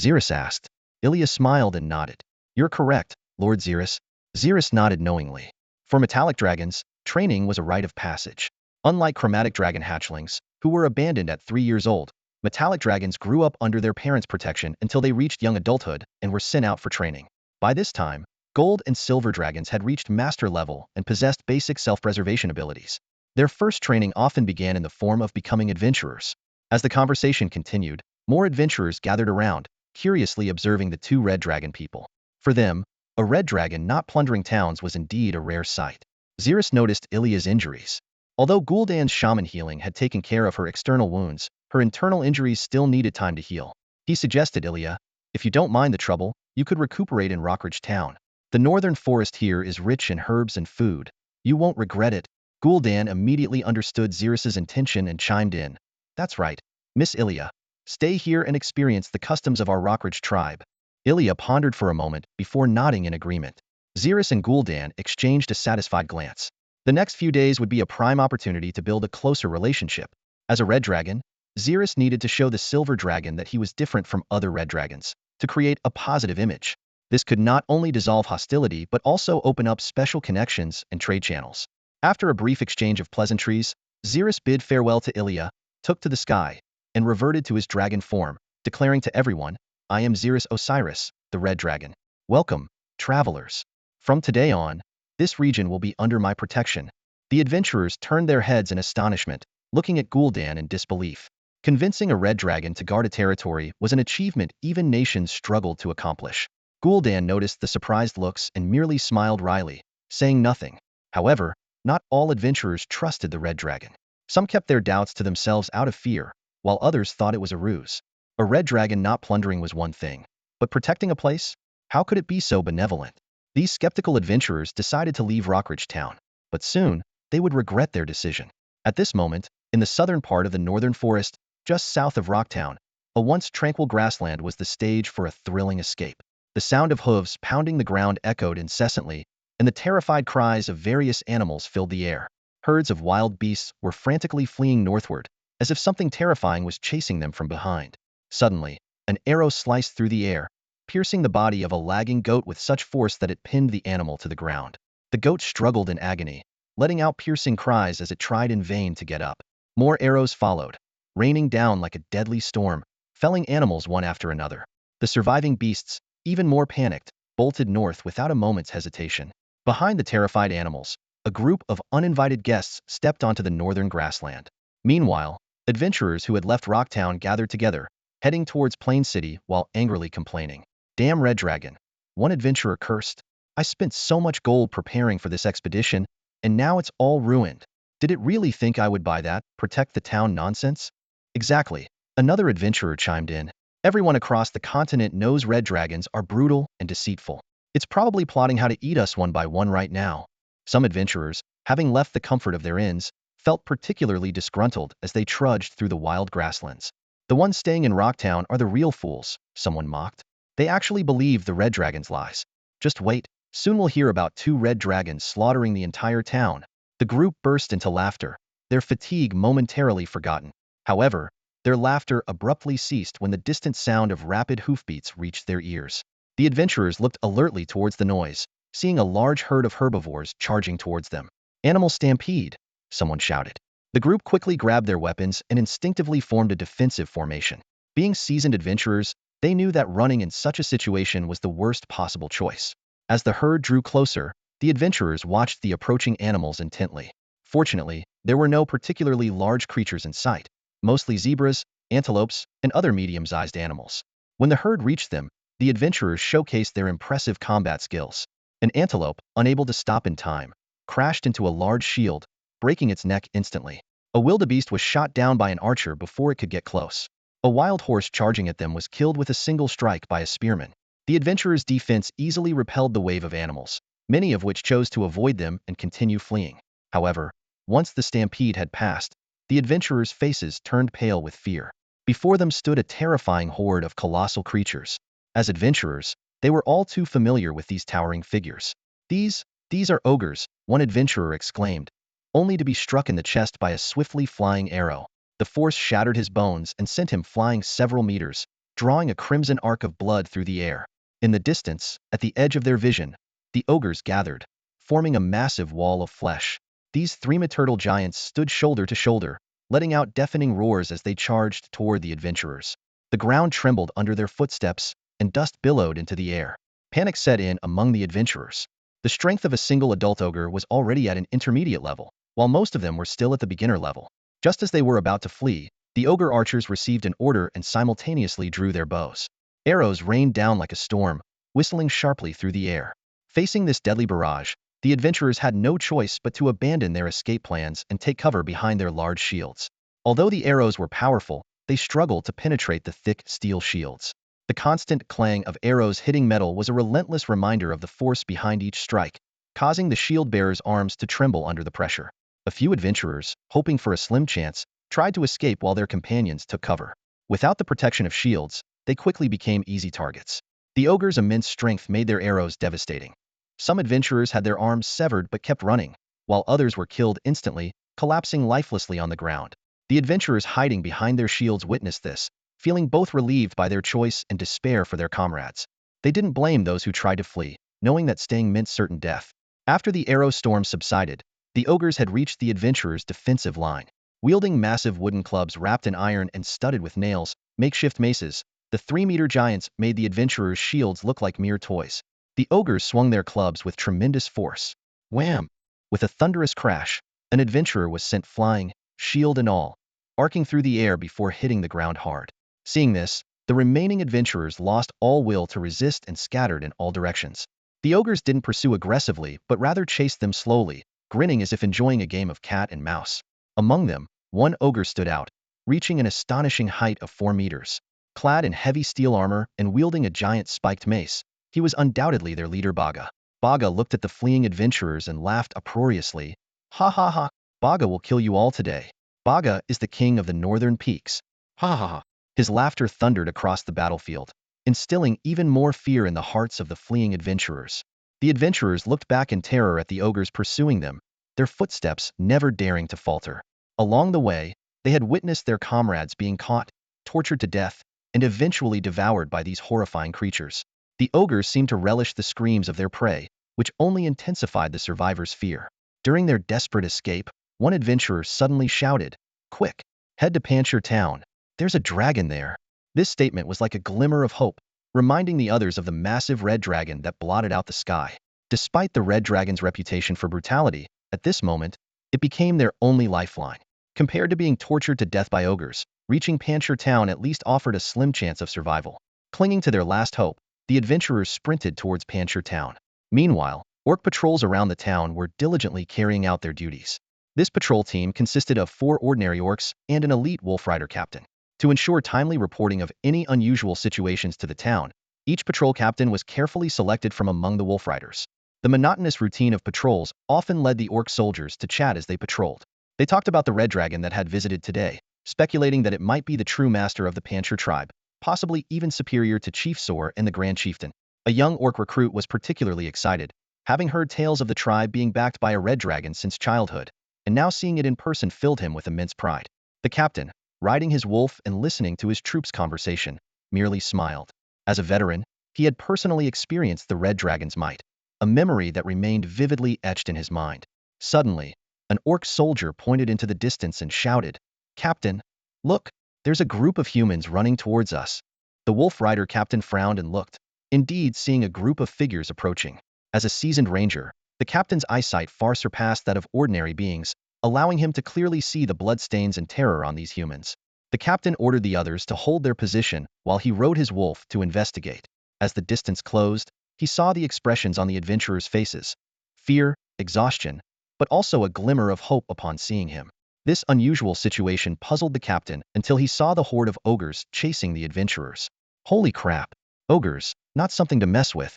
Zerith asked. Ilya smiled and nodded. You're correct, Lord Zerith. Zerith nodded knowingly. For metallic dragons, training was a rite of passage. Unlike chromatic dragon hatchlings, who were abandoned at 3 years old, metallic dragons grew up under their parents' protection until they reached young adulthood and were sent out for training. By this time, gold and silver dragons had reached master level and possessed basic self-preservation abilities. Their first training often began in the form of becoming adventurers. As the conversation continued, more adventurers gathered around, curiously observing the two red dragon people. For them, a red dragon not plundering towns was indeed a rare sight. Zerith noticed Ilya's injuries. Although Gul'dan's shaman healing had taken care of her external wounds, her internal injuries still needed time to heal. He suggested, Ilya, if you don't mind the trouble, you could recuperate in Rockridge town. The northern forest here is rich in herbs and food. You won't regret it. Gul'dan immediately understood Zerith's intention and chimed in. That's right, Miss Ilya. Stay here and experience the customs of our Rockridge tribe. Ilya pondered for a moment before nodding in agreement. Zerith and Gul'dan exchanged a satisfied glance. The next few days would be a prime opportunity to build a closer relationship. As a red dragon, Zerith needed to show the silver dragon that he was different from other red dragons, to create a positive image. This could not only dissolve hostility but also open up special connections and trade channels. After a brief exchange of pleasantries, Zerith bid farewell to Ilya, took to the sky, and reverted to his dragon form, declaring to everyone, I am Zerith Osiris, the red dragon. Welcome, travelers. From today on, this region will be under my protection. The adventurers turned their heads in astonishment, looking at Gul'dan in disbelief. Convincing a red dragon to guard a territory was an achievement even nations struggled to accomplish. Gul'dan noticed the surprised looks and merely smiled wryly, saying nothing. However, not all adventurers trusted the red dragon. Some kept their doubts to themselves out of fear, while others thought it was a ruse. A red dragon not plundering was one thing, but protecting a place? How could it be so benevolent? These skeptical adventurers decided to leave Rockridge town, but soon, they would regret their decision. At this moment, in the southern part of the northern forest, just south of Rocktown, a once tranquil grassland was the stage for a thrilling escape. The sound of hooves pounding the ground echoed incessantly, and the terrified cries of various animals filled the air. Herds of wild beasts were frantically fleeing northward, as if something terrifying was chasing them from behind. Suddenly, an arrow sliced through the air, piercing the body of a lagging goat with such force that it pinned the animal to the ground. The goat struggled in agony, letting out piercing cries as it tried in vain to get up. More arrows followed, raining down like a deadly storm, felling animals one after another. The surviving beasts, even more panicked, bolted north without a moment's hesitation. Behind the terrified animals, a group of uninvited guests stepped onto the northern grassland. Meanwhile, adventurers who had left Rocktown gathered together, heading towards Plain City while angrily complaining. Damn red dragon. One adventurer cursed. I spent so much gold preparing for this expedition, and now it's all ruined. Did it really think I would buy that, protect the town nonsense? Exactly. Another adventurer chimed in. Everyone across the continent knows red dragons are brutal and deceitful. It's probably plotting how to eat us one by one right now. Some adventurers, having left the comfort of their inns, felt particularly disgruntled as they trudged through the wild grasslands. The ones staying in Rocktown are the real fools, someone mocked. They actually believe the red dragon's lies. Just wait, soon we'll hear about 2 red dragons slaughtering the entire town. The group burst into laughter, their fatigue momentarily forgotten. However, their laughter abruptly ceased when the distant sound of rapid hoofbeats reached their ears. The adventurers looked alertly towards the noise, seeing a large herd of herbivores charging towards them. Animal stampede, someone shouted. The group quickly grabbed their weapons and instinctively formed a defensive formation. Being seasoned adventurers, they knew that running in such a situation was the worst possible choice. As the herd drew closer, the adventurers watched the approaching animals intently. Fortunately, there were no particularly large creatures in sight, mostly zebras, antelopes, and other medium-sized animals. When the herd reached them, the adventurers showcased their impressive combat skills. An antelope, unable to stop in time, crashed into a large shield, breaking its neck instantly. A wildebeest was shot down by an archer before it could get close. A wild horse charging at them was killed with a single strike by a spearman. The adventurers' defense easily repelled the wave of animals, many of which chose to avoid them and continue fleeing. However, once the stampede had passed, the adventurers' faces turned pale with fear. Before them stood a terrifying horde of colossal creatures. As adventurers, they were all too familiar with these towering figures. These are ogres, one adventurer exclaimed, only to be struck in the chest by a swiftly flying arrow. The force shattered his bones and sent him flying several meters, drawing a crimson arc of blood through the air. In the distance, at the edge of their vision, the ogres gathered, forming a massive wall of flesh. These 3 turtle giants stood shoulder to shoulder, letting out deafening roars as they charged toward the adventurers. The ground trembled under their footsteps, and dust billowed into the air. Panic set in among the adventurers. The strength of a single adult ogre was already at an intermediate level, while most of them were still at the beginner level. Just as they were about to flee, the ogre archers received an order and simultaneously drew their bows. Arrows rained down like a storm, whistling sharply through the air. Facing this deadly barrage, the adventurers had no choice but to abandon their escape plans and take cover behind their large shields. Although the arrows were powerful, they struggled to penetrate the thick steel shields. The constant clang of arrows hitting metal was a relentless reminder of the force behind each strike, causing the shield bearers' arms to tremble under the pressure. A few adventurers, hoping for a slim chance, tried to escape while their companions took cover. Without the protection of shields, they quickly became easy targets. The ogre's immense strength made their arrows devastating. Some adventurers had their arms severed but kept running, while others were killed instantly, collapsing lifelessly on the ground. The adventurers hiding behind their shields witnessed this, feeling both relieved by their choice and despair for their comrades. They didn't blame those who tried to flee, knowing that staying meant certain death. After the arrow storm subsided, the ogres had reached the adventurers' defensive line. Wielding massive wooden clubs wrapped in iron and studded with nails, makeshift maces, the 3-meter giants made the adventurers' shields look like mere toys. The ogres swung their clubs with tremendous force. Wham! With a thunderous crash, an adventurer was sent flying, shield and all, arcing through the air before hitting the ground hard. Seeing this, the remaining adventurers lost all will to resist and scattered in all directions. The ogres didn't pursue aggressively, but rather chased them slowly, grinning as if enjoying a game of cat and mouse. Among them, one ogre stood out, reaching an astonishing height of 4 meters. Clad in heavy steel armor and wielding a giant spiked mace, he was undoubtedly their leader Baga. Baga looked at the fleeing adventurers and laughed uproariously. Ha ha ha! Baga will kill you all today. Baga is the king of the northern peaks. Ha ha ha! His laughter thundered across the battlefield, instilling even more fear in the hearts of the fleeing adventurers. The adventurers looked back in terror at the ogres pursuing them, their footsteps never daring to falter. Along the way, they had witnessed their comrades being caught, tortured to death, and eventually devoured by these horrifying creatures. The ogres seemed to relish the screams of their prey, which only intensified the survivors' fear. During their desperate escape, one adventurer suddenly shouted, "Quick, head to Panchir town. There's a dragon there." This statement was like a glimmer of hope, reminding the others of the massive red dragon that blotted out the sky. Despite the red dragon's reputation for brutality, at this moment, it became their only lifeline. Compared to being tortured to death by ogres, reaching Panchir town at least offered a slim chance of survival. Clinging to their last hope, the adventurers sprinted towards Panchir town. Meanwhile, orc patrols around the town were diligently carrying out their duties. This patrol team consisted of 4 ordinary orcs and an elite wolf rider captain. To ensure timely reporting of any unusual situations to the town, each patrol captain was carefully selected from among the wolf riders. The monotonous routine of patrols often led the orc soldiers to chat as they patrolled. They talked about the red dragon that had visited today, speculating that it might be the true master of the Panchir tribe, possibly even superior to Chief Sor and the Grand Chieftain. A young orc recruit was particularly excited, having heard tales of the tribe being backed by a red dragon since childhood, and now seeing it in person filled him with immense pride. The captain, riding his wolf and listening to his troops' conversation, merely smiled. As a veteran, he had personally experienced the red dragon's might, a memory that remained vividly etched in his mind. Suddenly, an orc soldier pointed into the distance and shouted, "Captain, look, there's a group of humans running towards us." The wolf rider captain frowned and looked, indeed seeing a group of figures approaching. As a seasoned ranger, the captain's eyesight far surpassed that of ordinary beings, allowing him to clearly see the bloodstains and terror on these humans. The captain ordered the others to hold their position while he rode his wolf to investigate. As the distance closed, he saw the expressions on the adventurers' faces: fear, exhaustion, but also a glimmer of hope upon seeing him. This unusual situation puzzled the captain until he saw the horde of ogres chasing the adventurers. Holy crap! Ogres, not something to mess with.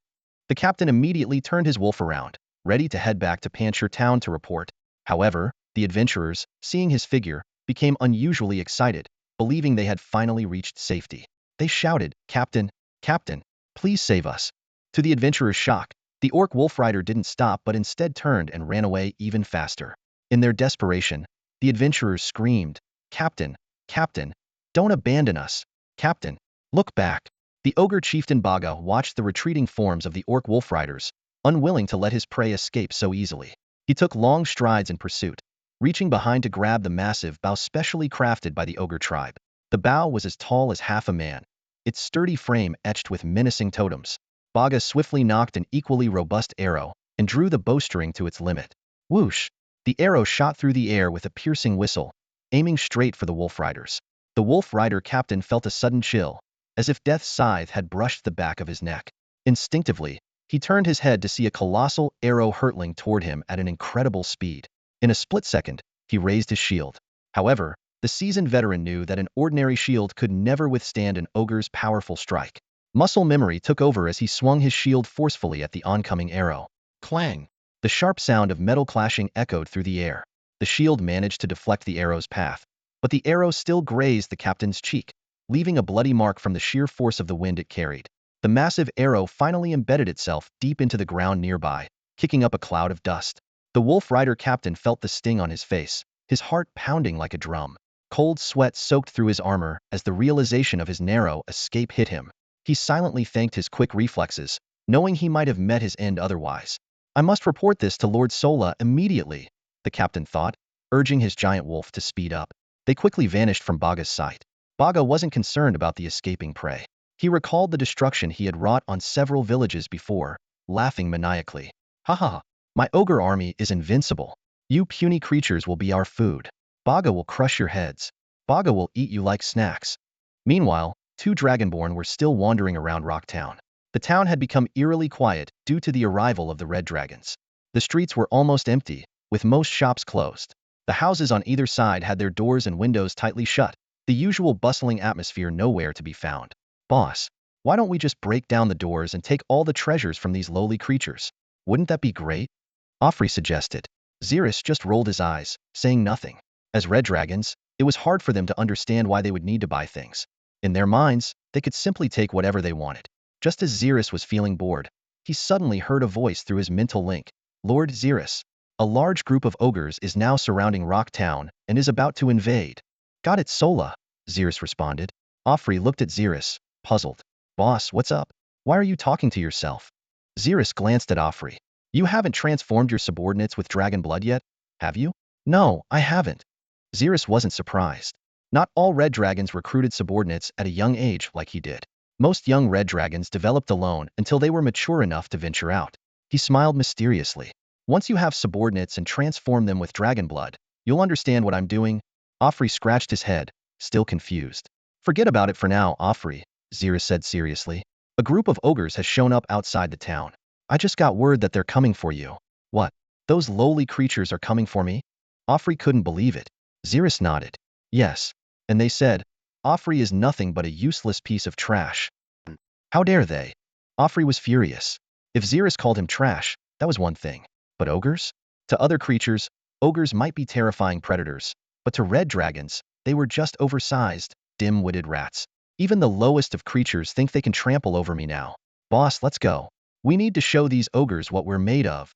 The captain immediately turned his wolf around, ready to head back to Panchir town to report. However, the adventurers, seeing his figure, became unusually excited, believing they had finally reached safety. They shouted, "Captain, Captain, please save us." To the adventurers' shock, the orc wolf rider didn't stop but instead turned and ran away even faster. In their desperation, the adventurers screamed, "Captain, Captain, don't abandon us. Captain, look back." The ogre chieftain Baga watched the retreating forms of the orc wolf riders, unwilling to let his prey escape so easily. He took long strides in pursuit, reaching behind to grab the massive bow specially crafted by the ogre tribe. The bow was as tall as half a man, its sturdy frame etched with menacing totems. Baga swiftly nocked an equally robust arrow and drew the bowstring to its limit. Whoosh! The arrow shot through the air with a piercing whistle, aiming straight for the wolf riders. The wolf rider captain felt a sudden chill, as if death's scythe had brushed the back of his neck. Instinctively, he turned his head to see a colossal arrow hurtling toward him at an incredible speed. In a split second, he raised his shield. However, the seasoned veteran knew that an ordinary shield could never withstand an ogre's powerful strike. Muscle memory took over as he swung his shield forcefully at the oncoming arrow. Clang! The sharp sound of metal clashing echoed through the air. The shield managed to deflect the arrow's path, but the arrow still grazed the captain's cheek, leaving a bloody mark from the sheer force of the wind it carried. The massive arrow finally embedded itself deep into the ground nearby, kicking up a cloud of dust. The Wolf Rider captain felt the sting on his face, his heart pounding like a drum. Cold sweat soaked through his armor as the realization of his narrow escape hit him. He silently thanked his quick reflexes, knowing he might have met his end otherwise. I must report this to Lord Sola immediately, the captain thought, urging his giant wolf to speed up. They quickly vanished from Baga's sight. Baga wasn't concerned about the escaping prey. He recalled the destruction he had wrought on several villages before, laughing maniacally. Ha ha ha, my ogre army is invincible. You puny creatures will be our food. Baga will crush your heads. Baga will eat you like snacks. Meanwhile, two Dragonborn were still wandering around Rocktown. The town had become eerily quiet due to the arrival of the Red Dragons. The streets were almost empty, with most shops closed. The houses on either side had their doors and windows tightly shut, the usual bustling atmosphere nowhere to be found. Boss, why don't we just break down the doors and take all the treasures from these lowly creatures? Wouldn't that be great? Offrey suggested. Zerith just rolled his eyes, saying nothing. As Red Dragons, it was hard for them to understand why they would need to buy things. In their minds, they could simply take whatever they wanted. Just as Zerith was feeling bored, he suddenly heard a voice through his mental link. Lord Zerith, a large group of ogres is now surrounding Rocktown and is about to invade. Got it, Sola, Zerith responded. Offrey looked at Zerith, puzzled. Boss, what's up? Why are you talking to yourself? Zerith glanced at Offrey. You haven't transformed your subordinates with dragon blood yet, have you? No, I haven't. Zerith wasn't surprised. Not all red dragons recruited subordinates at a young age like he did. Most young red dragons developed alone until they were mature enough to venture out. He smiled mysteriously. Once you have subordinates and transform them with dragon blood, you'll understand what I'm doing. Offrey scratched his head, still confused. Forget about it for now, Offrey, Zerith said seriously. A group of ogres has shown up outside the town. I just got word that they're coming for you. What? Those lowly creatures are coming for me? Offrey couldn't believe it. Zerith nodded. Yes. And they said, Offrey is nothing but a useless piece of trash. How dare they? Offrey was furious. If Zerith called him trash, that was one thing. But ogres? To other creatures, ogres might be terrifying predators. But to red dragons, they were just oversized, dim-witted rats. Even the lowest of creatures think they can trample over me now. Boss, let's go. We need to show these ogres what we're made of.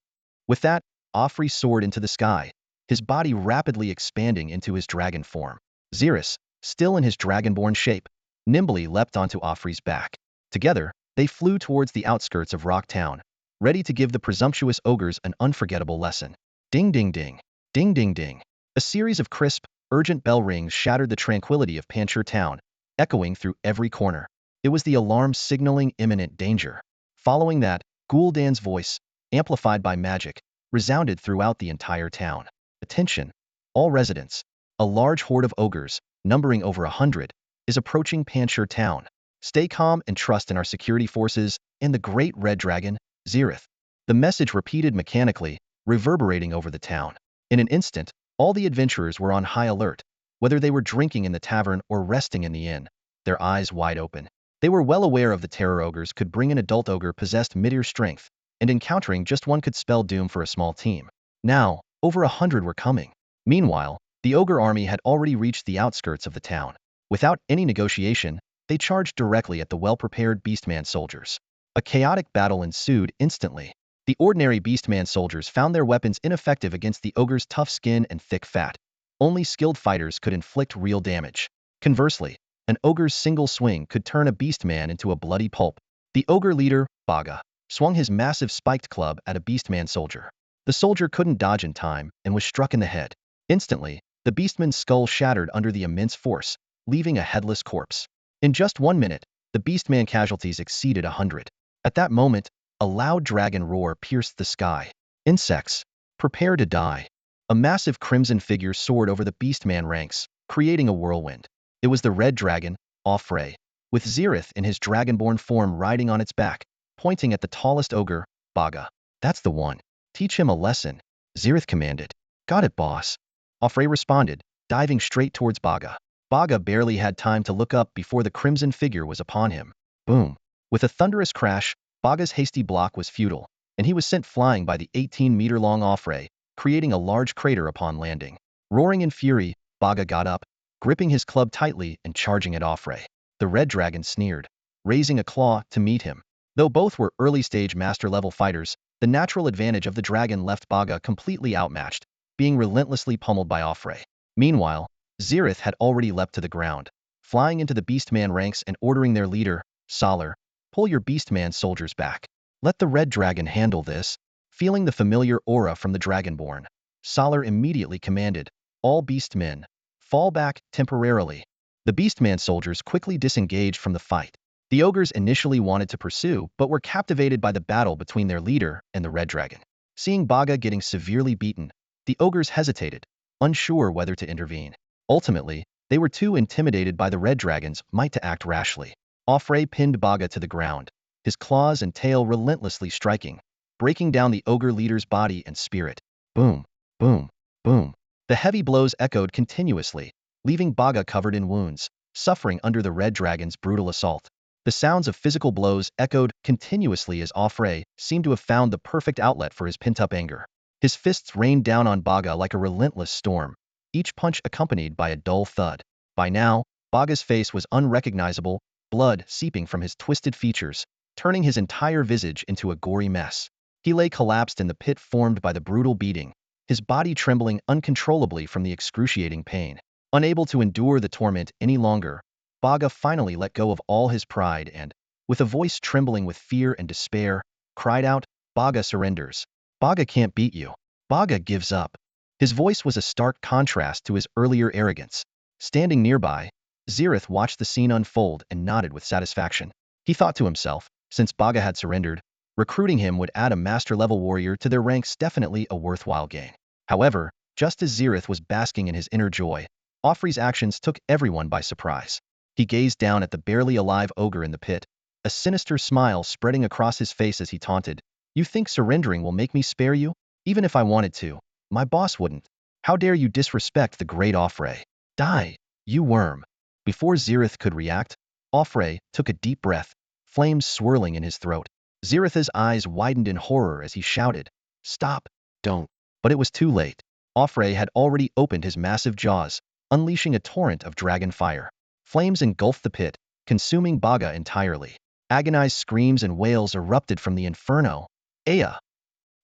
With that, Offrey soared into the sky, his body rapidly expanding into his dragon form. Zerith, still in his dragonborn shape, nimbly leapt onto Offrey's back. Together, they flew towards the outskirts of Rocktown, ready to give the presumptuous ogres an unforgettable lesson. Ding ding ding, ding ding ding. A series of crisp, urgent bell rings shattered the tranquility of Panchur Town, echoing through every corner. It was the alarm signaling imminent danger. Following that, Gul'dan's voice, amplified by magic, resounded throughout the entire town. Attention, all residents. A large horde of ogres, numbering over 100, is approaching Panchur Town. Stay calm and trust in our security forces and the great red dragon, Zerith. The message repeated mechanically, reverberating over the town. In an instant, all the adventurers were on high alert, whether they were drinking in the tavern or resting in the inn, their eyes wide open. They were well aware of the terror ogres could bring an adult ogre possessed mid-ear strength, and encountering just one could spell doom for a small team. Now, over 100 were coming. Meanwhile, the ogre army had already reached the outskirts of the town. Without any negotiation, they charged directly at the well-prepared Beastman soldiers. A chaotic battle ensued instantly. The ordinary Beastman soldiers found their weapons ineffective against the ogre's tough skin and thick fat. Only skilled fighters could inflict real damage. Conversely, an ogre's single swing could turn a Beastman into a bloody pulp. The ogre leader, Baga, swung his massive spiked club at a Beastman soldier. The soldier couldn't dodge in time and was struck in the head. Instantly, the Beastman's skull shattered under the immense force, leaving a headless corpse. In just 1 minute, the Beastman casualties exceeded 100. At that moment, a loud dragon roar pierced the sky. Insects, prepare to die. A massive crimson figure soared over the Beastman ranks, creating a whirlwind. It was the red dragon, Offrey, with Zerith in his dragonborn form riding on its back, pointing at the tallest ogre, Baga. That's the one. Teach him a lesson, Zerith commanded. Got it, boss. Offray responded, diving straight towards Baga. Baga barely had time to look up before the crimson figure was upon him. Boom. With a thunderous crash, Baga's hasty block was futile, and he was sent flying by the 18-meter-long Offray, creating a large crater upon landing. Roaring in fury, Baga got up, gripping his club tightly and charging at Offray. The red dragon sneered, raising a claw to meet him. Though both were early-stage master-level fighters, the natural advantage of the dragon left Baga completely outmatched, being relentlessly pummeled by Offray. Meanwhile, Zerith had already leapt to the ground, flying into the Beastman ranks and ordering their leader, Salar, pull your Beastman soldiers back. Let the red dragon handle this. Feeling the familiar aura from the Dragonborn, Salar immediately commanded, all Beastmen, fall back temporarily. The Beastman soldiers quickly disengaged from the fight. The ogres initially wanted to pursue, but were captivated by the battle between their leader and the red dragon. Seeing Baga getting severely beaten, the ogres hesitated, unsure whether to intervene. Ultimately, they were too intimidated by the red dragon's might to act rashly. Offray pinned Baga to the ground, his claws and tail relentlessly striking, breaking down the ogre leader's body and spirit. Boom, boom, boom. The heavy blows echoed continuously, leaving Baga covered in wounds, suffering under the red dragon's brutal assault. The sounds of physical blows echoed continuously as Offray seemed to have found the perfect outlet for his pent-up anger. His fists rained down on Baga like a relentless storm, each punch accompanied by a dull thud. By now, Baga's face was unrecognizable, blood seeping from his twisted features, turning his entire visage into a gory mess. He lay collapsed in the pit formed by the brutal beating, his body trembling uncontrollably from the excruciating pain. Unable to endure the torment any longer, Baga finally let go of all his pride and, with a voice trembling with fear and despair, cried out, Baga surrenders. Baga can't beat you. Baga gives up. His voice was a stark contrast to his earlier arrogance. Standing nearby, Zerith watched the scene unfold and nodded with satisfaction. He thought to himself, since Baga had surrendered, recruiting him would add a master-level warrior to their ranks, definitely a worthwhile gain. However, just as Zerith was basking in his inner joy, Offrey's actions took everyone by surprise. He gazed down at the barely alive ogre in the pit, a sinister smile spreading across his face as he taunted, You think surrendering will make me spare you? Even if I wanted to, my boss wouldn't. How dare you disrespect the great Offray? Die, you worm. Before Zerith could react, Offray took a deep breath, flames swirling in his throat. Zerith's eyes widened in horror as he shouted, Stop, don't. But it was too late. Offray had already opened his massive jaws, unleashing a torrent of dragon fire. Flames engulfed the pit, consuming Baga entirely. Agonized screams and wails erupted from the inferno. Aya!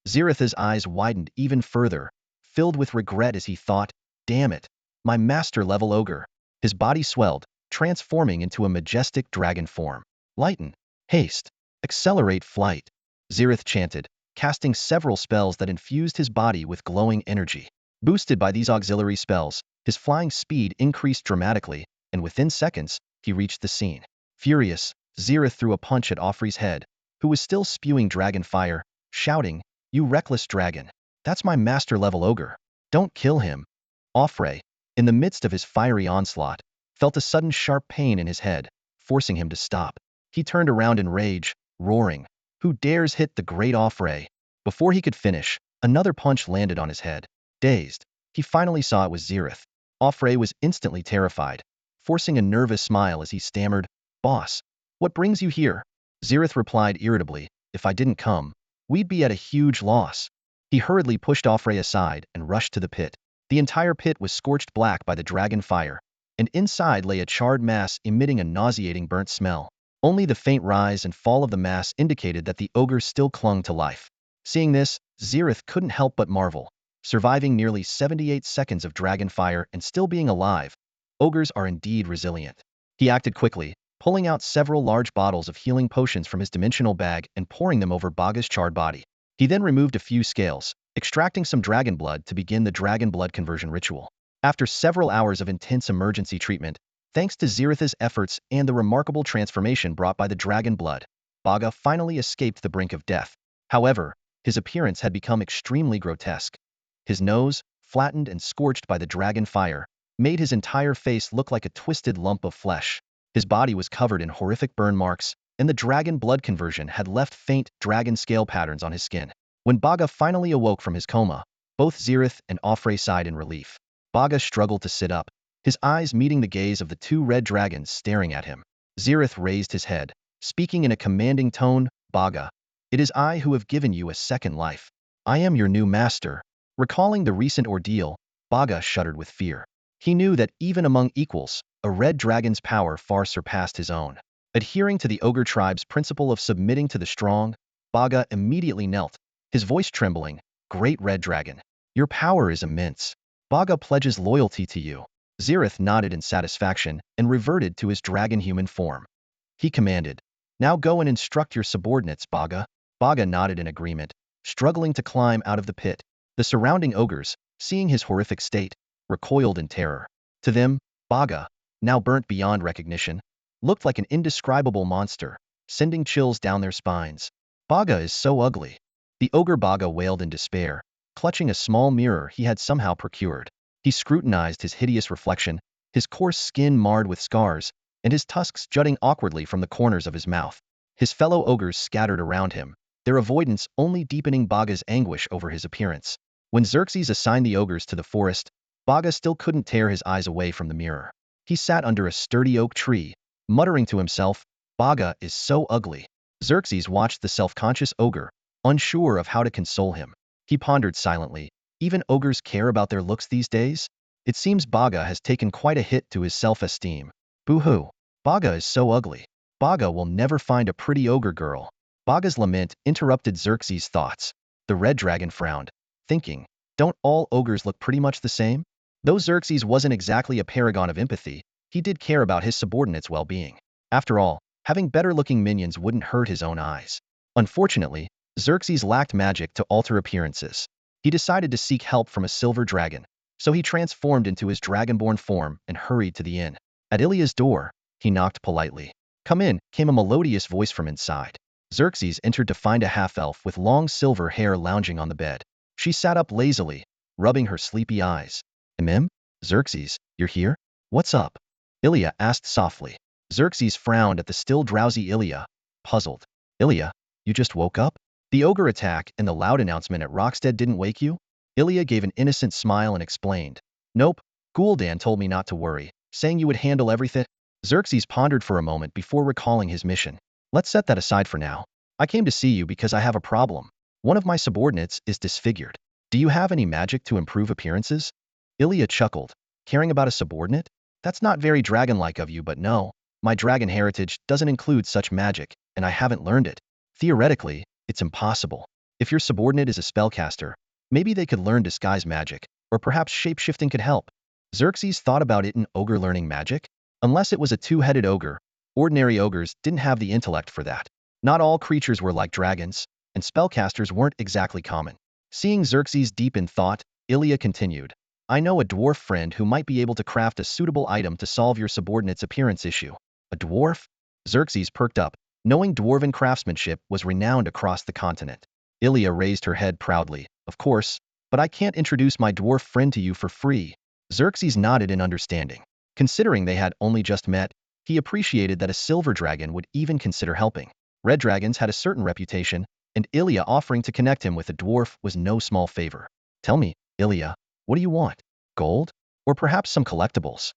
Zerith's eyes widened even further, filled with regret as he thought, Damn it, my master-level ogre. His body swelled, transforming into a majestic dragon form. Lighten, haste, accelerate flight, Zerith chanted, casting several spells that infused his body with glowing energy. Boosted by these auxiliary spells, his flying speed increased dramatically, and within seconds, he reached the scene. Furious, Zerith threw a punch at Offrey's head, who was still spewing dragon fire, shouting, You reckless dragon! That's my master-level ogre! Don't kill him! Offrey, in the midst of his fiery onslaught, felt a sudden sharp pain in his head, forcing him to stop. He turned around in rage, roaring, Who dares hit the great Offrey? Before he could finish, another punch landed on his head. Dazed, he finally saw it was Zerith. Offrey was instantly terrified, forcing a nervous smile as he stammered, Boss, what brings you here? Zerith replied irritably, If I didn't come, we'd be at a huge loss. He hurriedly pushed Offrey aside and rushed to the pit. The entire pit was scorched black by the dragon fire, and inside lay a charred mass emitting a nauseating burnt smell. Only the faint rise and fall of the mass indicated that the ogre still clung to life. Seeing this, Zerith couldn't help but marvel. Surviving nearly 78 seconds of dragon fire and still being alive, ogres are indeed resilient. He acted quickly, pulling out several large bottles of healing potions from his dimensional bag and pouring them over Baga's charred body. He then removed a few scales, extracting some dragon blood to begin the dragon blood conversion ritual. After several hours of intense emergency treatment, thanks to Zerith's efforts and the remarkable transformation brought by the dragon blood, Baga finally escaped the brink of death. However, his appearance had become extremely grotesque. His nose, flattened and scorched by the dragon fire, made his entire face look like a twisted lump of flesh. His body was covered in horrific burn marks, and the dragon blood conversion had left faint dragon scale patterns on his skin. When Baga finally awoke from his coma, both Zerith and Offrey sighed in relief. Baga struggled to sit up, his eyes meeting the gaze of the two red dragons staring at him. Zerith raised his head, speaking in a commanding tone, "Baga, it is I who have given you a second life. I am your new master." Recalling the recent ordeal, Baga shuddered with fear. He knew that even among equals, a red dragon's power far surpassed his own. Adhering to the ogre tribe's principle of submitting to the strong, Baga immediately knelt, his voice trembling. "Great red dragon, your power is immense. Baga pledges loyalty to you." Zerith nodded in satisfaction and reverted to his dragon-human form. He commanded, "Now go and instruct your subordinates, Baga." Baga nodded in agreement, struggling to climb out of the pit. The surrounding ogres, seeing his horrific state, recoiled in terror. To them, Baga, now burnt beyond recognition, looked like an indescribable monster, sending chills down their spines. "Baga is so ugly." The ogre Baga wailed in despair, clutching a small mirror he had somehow procured. He scrutinized his hideous reflection, his coarse skin marred with scars, and his tusks jutting awkwardly from the corners of his mouth. His fellow ogres scattered around him, their avoidance only deepening Baga's anguish over his appearance. When Xerxes assigned the ogres to the forest, Baga still couldn't tear his eyes away from the mirror. He sat under a sturdy oak tree, muttering to himself, "Baga is so ugly." Xerxes watched the self-conscious ogre, unsure of how to console him. He pondered silently. Even ogres care about their looks these days? It seems Baga has taken quite a hit to his self-esteem. Boo-hoo. Baga is so ugly. Baga will never find a pretty ogre girl. Baga's lament interrupted Xerxes' thoughts. The red dragon frowned, thinking, don't all ogres look pretty much the same? Though Xerxes wasn't exactly a paragon of empathy, he did care about his subordinates' well-being. After all, having better-looking minions wouldn't hurt his own eyes. Unfortunately, Xerxes lacked magic to alter appearances. He decided to seek help from a silver dragon, so he transformed into his dragonborn form and hurried to the inn. At Ilia's door, he knocked politely. "Come in," came a melodious voice from inside. Xerxes entered to find a half-elf with long silver hair lounging on the bed. She sat up lazily, rubbing her sleepy eyes. Xerxes, you're here? What's up?" Ilia asked softly. Xerxes frowned at the still drowsy Ilia, puzzled. "Ilia, you just woke up? The ogre attack and the loud announcement at Rockstead didn't wake you?" Ilia gave an innocent smile and explained. "Nope, Gul'dan told me not to worry, saying you would handle everything." Xerxes pondered for a moment before recalling his mission. "Let's set that aside for now. I came to see you because I have a problem. One of my subordinates is disfigured. Do you have any magic to improve appearances?" Ilia chuckled. "Caring about a subordinate? That's not very dragon-like of you, but no. My dragon heritage doesn't include such magic, and I haven't learned it. Theoretically, it's impossible. If your subordinate is a spellcaster, maybe they could learn disguise magic, or perhaps shape-shifting could help." Xerxes thought about it in ogre learning magic. Unless it was a two-headed ogre, ordinary ogres didn't have the intellect for that. Not all creatures were like dragons, and spellcasters weren't exactly common. Seeing Xerxes deep in thought, Ilia continued, "I know a dwarf friend who might be able to craft a suitable item to solve your subordinate's appearance issue." "A dwarf?" Xerxes perked up, knowing dwarven craftsmanship was renowned across the continent. Ilia raised her head proudly. "Of course, but I can't introduce my dwarf friend to you for free." Xerxes nodded in understanding. Considering they had only just met, he appreciated that a silver dragon would even consider helping. Red dragons had a certain reputation, and Ilia offering to connect him with a dwarf was no small favor. "Tell me, Ilia, what do you want? Gold? Or perhaps some collectibles?"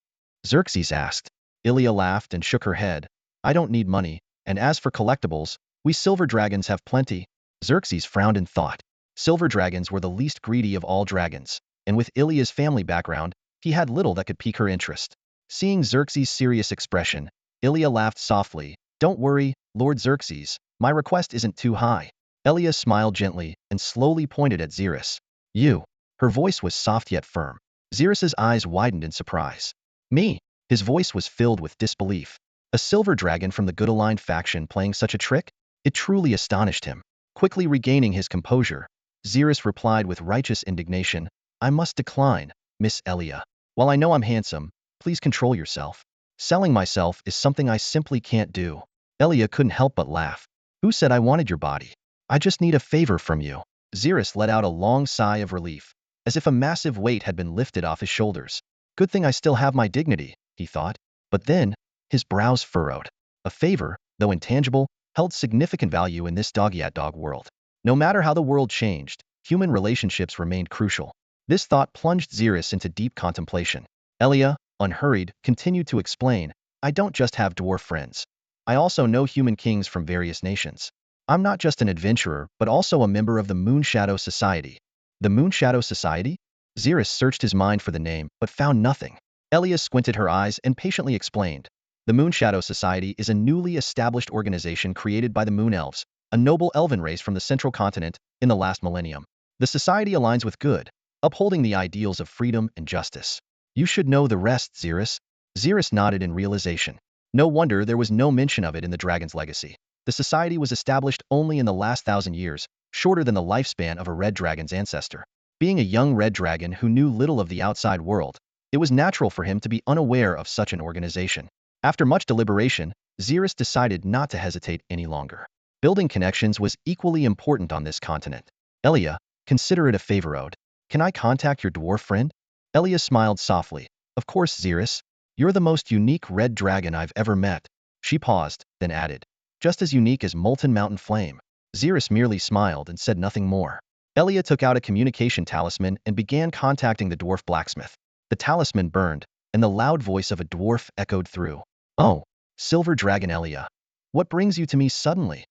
Xerxes asked. Ilia laughed and shook her head. "I don't need money, and as for collectibles, we silver dragons have plenty." Xerxes frowned in thought. Silver dragons were the least greedy of all dragons, and with Ilia's family background, he had little that could pique her interest. Seeing Xerxes' serious expression, Ilia laughed softly. "Don't worry, Lord Xerxes, my request isn't too high." Ilia smiled gently and slowly pointed at Zerith. "You." Her voice was soft yet firm. Xerxes' eyes widened in surprise. "Me?" His voice was filled with disbelief. A silver dragon from the good-aligned faction playing such a trick? It truly astonished him. Quickly regaining his composure, Xerxes replied with righteous indignation, "I must decline, Miss Ilia. While I know I'm handsome, please control yourself. Selling myself is something I simply can't do." Ilia couldn't help but laugh. "Who said I wanted your body? I just need a favor from you." Xerxes let out a long sigh of relief, as if a massive weight had been lifted off his shoulders. "Good thing I still have my dignity," he thought. But then, his brows furrowed. "A favor? though intangible, held significant value in this dog-eat-dog world. No matter how the world changed, human relationships remained crucial. This thought plunged Zerith into deep contemplation. Elia, unhurried, continued to explain, I don't just have dwarf friends. I also know human kings from various nations. I'm not just an adventurer, but also a member of the Moonshadow Society. The Moonshadow Society? Zerith searched his mind for the name, but found nothing. Elia squinted her eyes and patiently explained. The Moonshadow Society is a newly established organization created by the Moon Elves, a noble elven race from the central continent, in the last millennium. The society aligns with good, upholding the ideals of freedom and justice. You should know the rest, Zerith. Zerith nodded in realization. No wonder there was no mention of it in the dragon's legacy. The society was established only in the last 1,000 years, shorter than the lifespan of a red dragon's ancestor. Being a young red dragon who knew little of the outside world, it was natural for him to be unaware of such an organization. After much deliberation, Zerith decided not to hesitate any longer. Building connections was equally important on this continent. Elia, consider it a favor owed. Can I contact your dwarf friend? Elia smiled softly. Of course, Zerith. You're the most unique red dragon I've ever met. She paused, then added. Just as unique as Molten Mountain Flame. Zerith merely smiled and said nothing more. Elia took out a communication talisman and began contacting the dwarf blacksmith. The talisman burned, and the loud voice of a dwarf echoed through. Oh, Silver Dragon Elia. What brings you to me suddenly?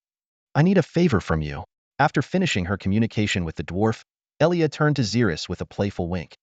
I need a favor from you. After finishing her communication with the dwarf, Elia turned to Zerith with a playful wink.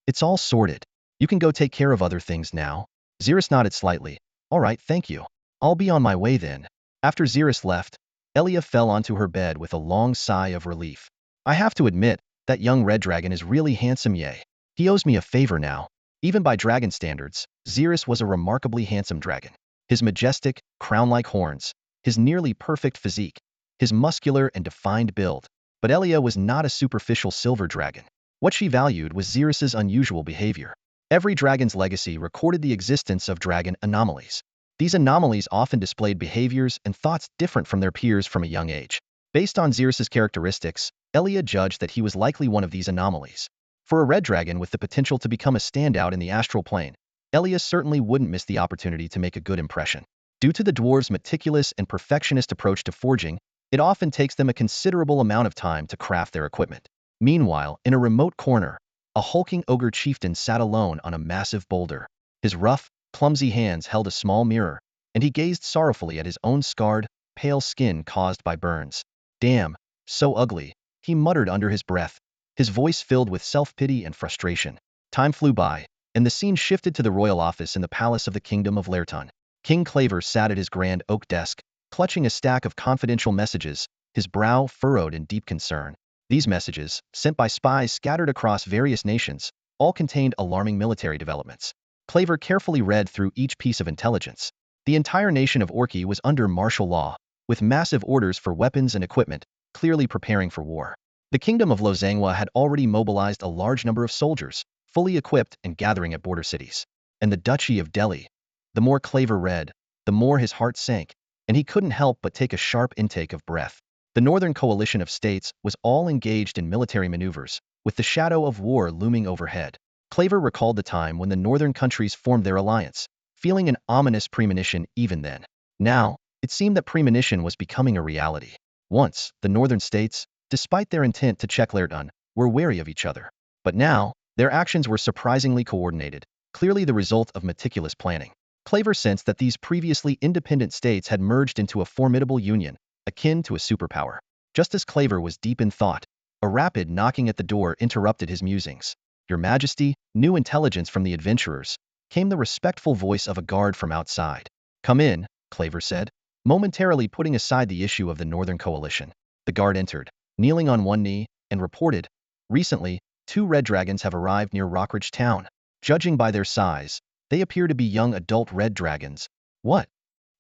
It's all sorted. You can go take care of other things now. Zerith nodded slightly. All right, thank you. I'll be on my way then. After Zerith left, Elia fell onto her bed with a long sigh of relief. I have to admit, that young red dragon is really handsome, yay. He owes me a favor now. Even by dragon standards, Zerith was a remarkably handsome dragon. His majestic, crown-like horns, his nearly perfect physique, his muscular and defined build. But Elia was not a superficial silver dragon. What she valued was Zerith's unusual behavior. Every dragon's legacy recorded the existence of dragon anomalies. These anomalies often displayed behaviors and thoughts different from their peers from a young age. Based on Zerith's characteristics, Elia judged that he was likely one of these anomalies. For a red dragon with the potential to become a standout in the astral plane, Elia certainly wouldn't miss the opportunity to make a good impression. Due to the dwarves' meticulous and perfectionist approach to forging, it often takes them a considerable amount of time to craft their equipment. Meanwhile, in a remote corner, a hulking ogre chieftain sat alone on a massive boulder. His rough, clumsy hands held a small mirror, and he gazed sorrowfully at his own scarred, pale skin caused by burns. Damn, so ugly, he muttered under his breath, his voice filled with self-pity and frustration. Time flew by, and the scene shifted to the royal office in the palace of the kingdom of Lerton. King Claver sat at his grand oak desk, clutching a stack of confidential messages, his brow furrowed in deep concern. These messages, sent by spies scattered across various nations, all contained alarming military developments. Claver carefully read through each piece of intelligence. The entire nation of Orki was under martial law, with massive orders for weapons and equipment, clearly preparing for war. The kingdom of Lozangwa had already mobilized a large number of soldiers, fully equipped and gathering at border cities. And the Duchy of Delhi. The more Claver read, the more his heart sank, and he couldn't help but take a sharp intake of breath. The Northern Coalition of States was all engaged in military maneuvers, with the shadow of war looming overhead. Claver recalled the time when the northern countries formed their alliance, feeling an ominous premonition even then. Now, it seemed that premonition was becoming a reality. Once, the northern states, despite their intent to check Lerton, were wary of each other. But now, their actions were surprisingly coordinated, clearly the result of meticulous planning. Claver sensed that these previously independent states had merged into a formidable union, akin to a superpower. Just as Claver was deep in thought, a rapid knocking at the door interrupted his musings. Your Majesty, new intelligence from the adventurers, came the respectful voice of a guard from outside. Come in, Claver said, momentarily putting aside the issue of the Northern Coalition. The guard entered, kneeling on one knee, and reported, recently, 2 red dragons have arrived near Rockridge town. Judging by their size, they appear to be young adult red dragons. What?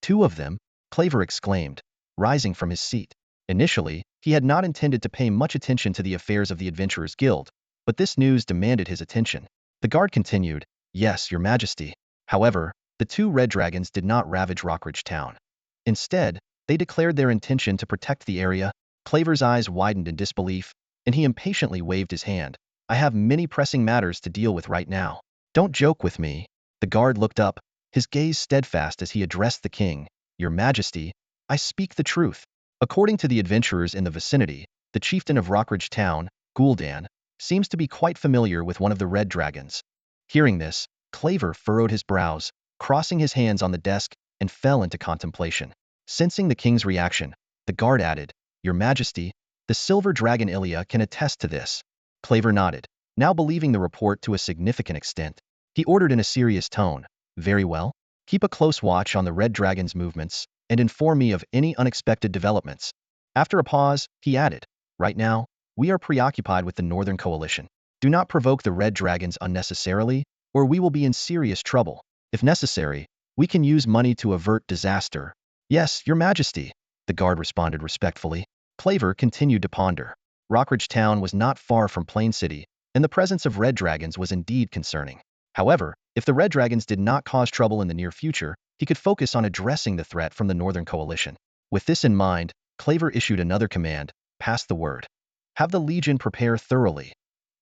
2 of them? Claver exclaimed, rising from his seat. Initially, he had not intended to pay much attention to the affairs of the Adventurers Guild, but this news demanded his attention. The guard continued, Yes, Your Majesty. However, the 2 red dragons did not ravage Rockridge town. Instead, they declared their intention to protect the area. Claver's eyes widened in disbelief, and he impatiently waved his hand. I have many pressing matters to deal with right now. Don't joke with me. The guard looked up, his gaze steadfast as he addressed the king. Your Majesty, I speak the truth. According to the adventurers in the vicinity, the chieftain of Rockridge Town, Gul'dan, seems to be quite familiar with one of the red dragons. Hearing this, Claver furrowed his brows, crossing his hands on the desk, and fell into contemplation. Sensing the king's reaction, the guard added, "Your Majesty, the silver dragon Ilya can attest to this." Claver nodded, now believing the report to a significant extent. He ordered in a serious tone, "Very well. Keep a close watch on the red dragon's movements, and inform me of any unexpected developments." After a pause, he added, "Right now, we are preoccupied with the Northern Coalition. Do not provoke the red dragons unnecessarily, or we will be in serious trouble. If necessary, we can use money to avert disaster." "Yes, Your Majesty," the guard responded respectfully. Claver continued to ponder. Rockridge Town was not far from Plain City, and the presence of red dragons was indeed concerning. However, if the red dragons did not cause trouble in the near future, he could focus on addressing the threat from the Northern Coalition. With this in mind, Claver issued another command, "Pass the word. Have the Legion prepare thoroughly.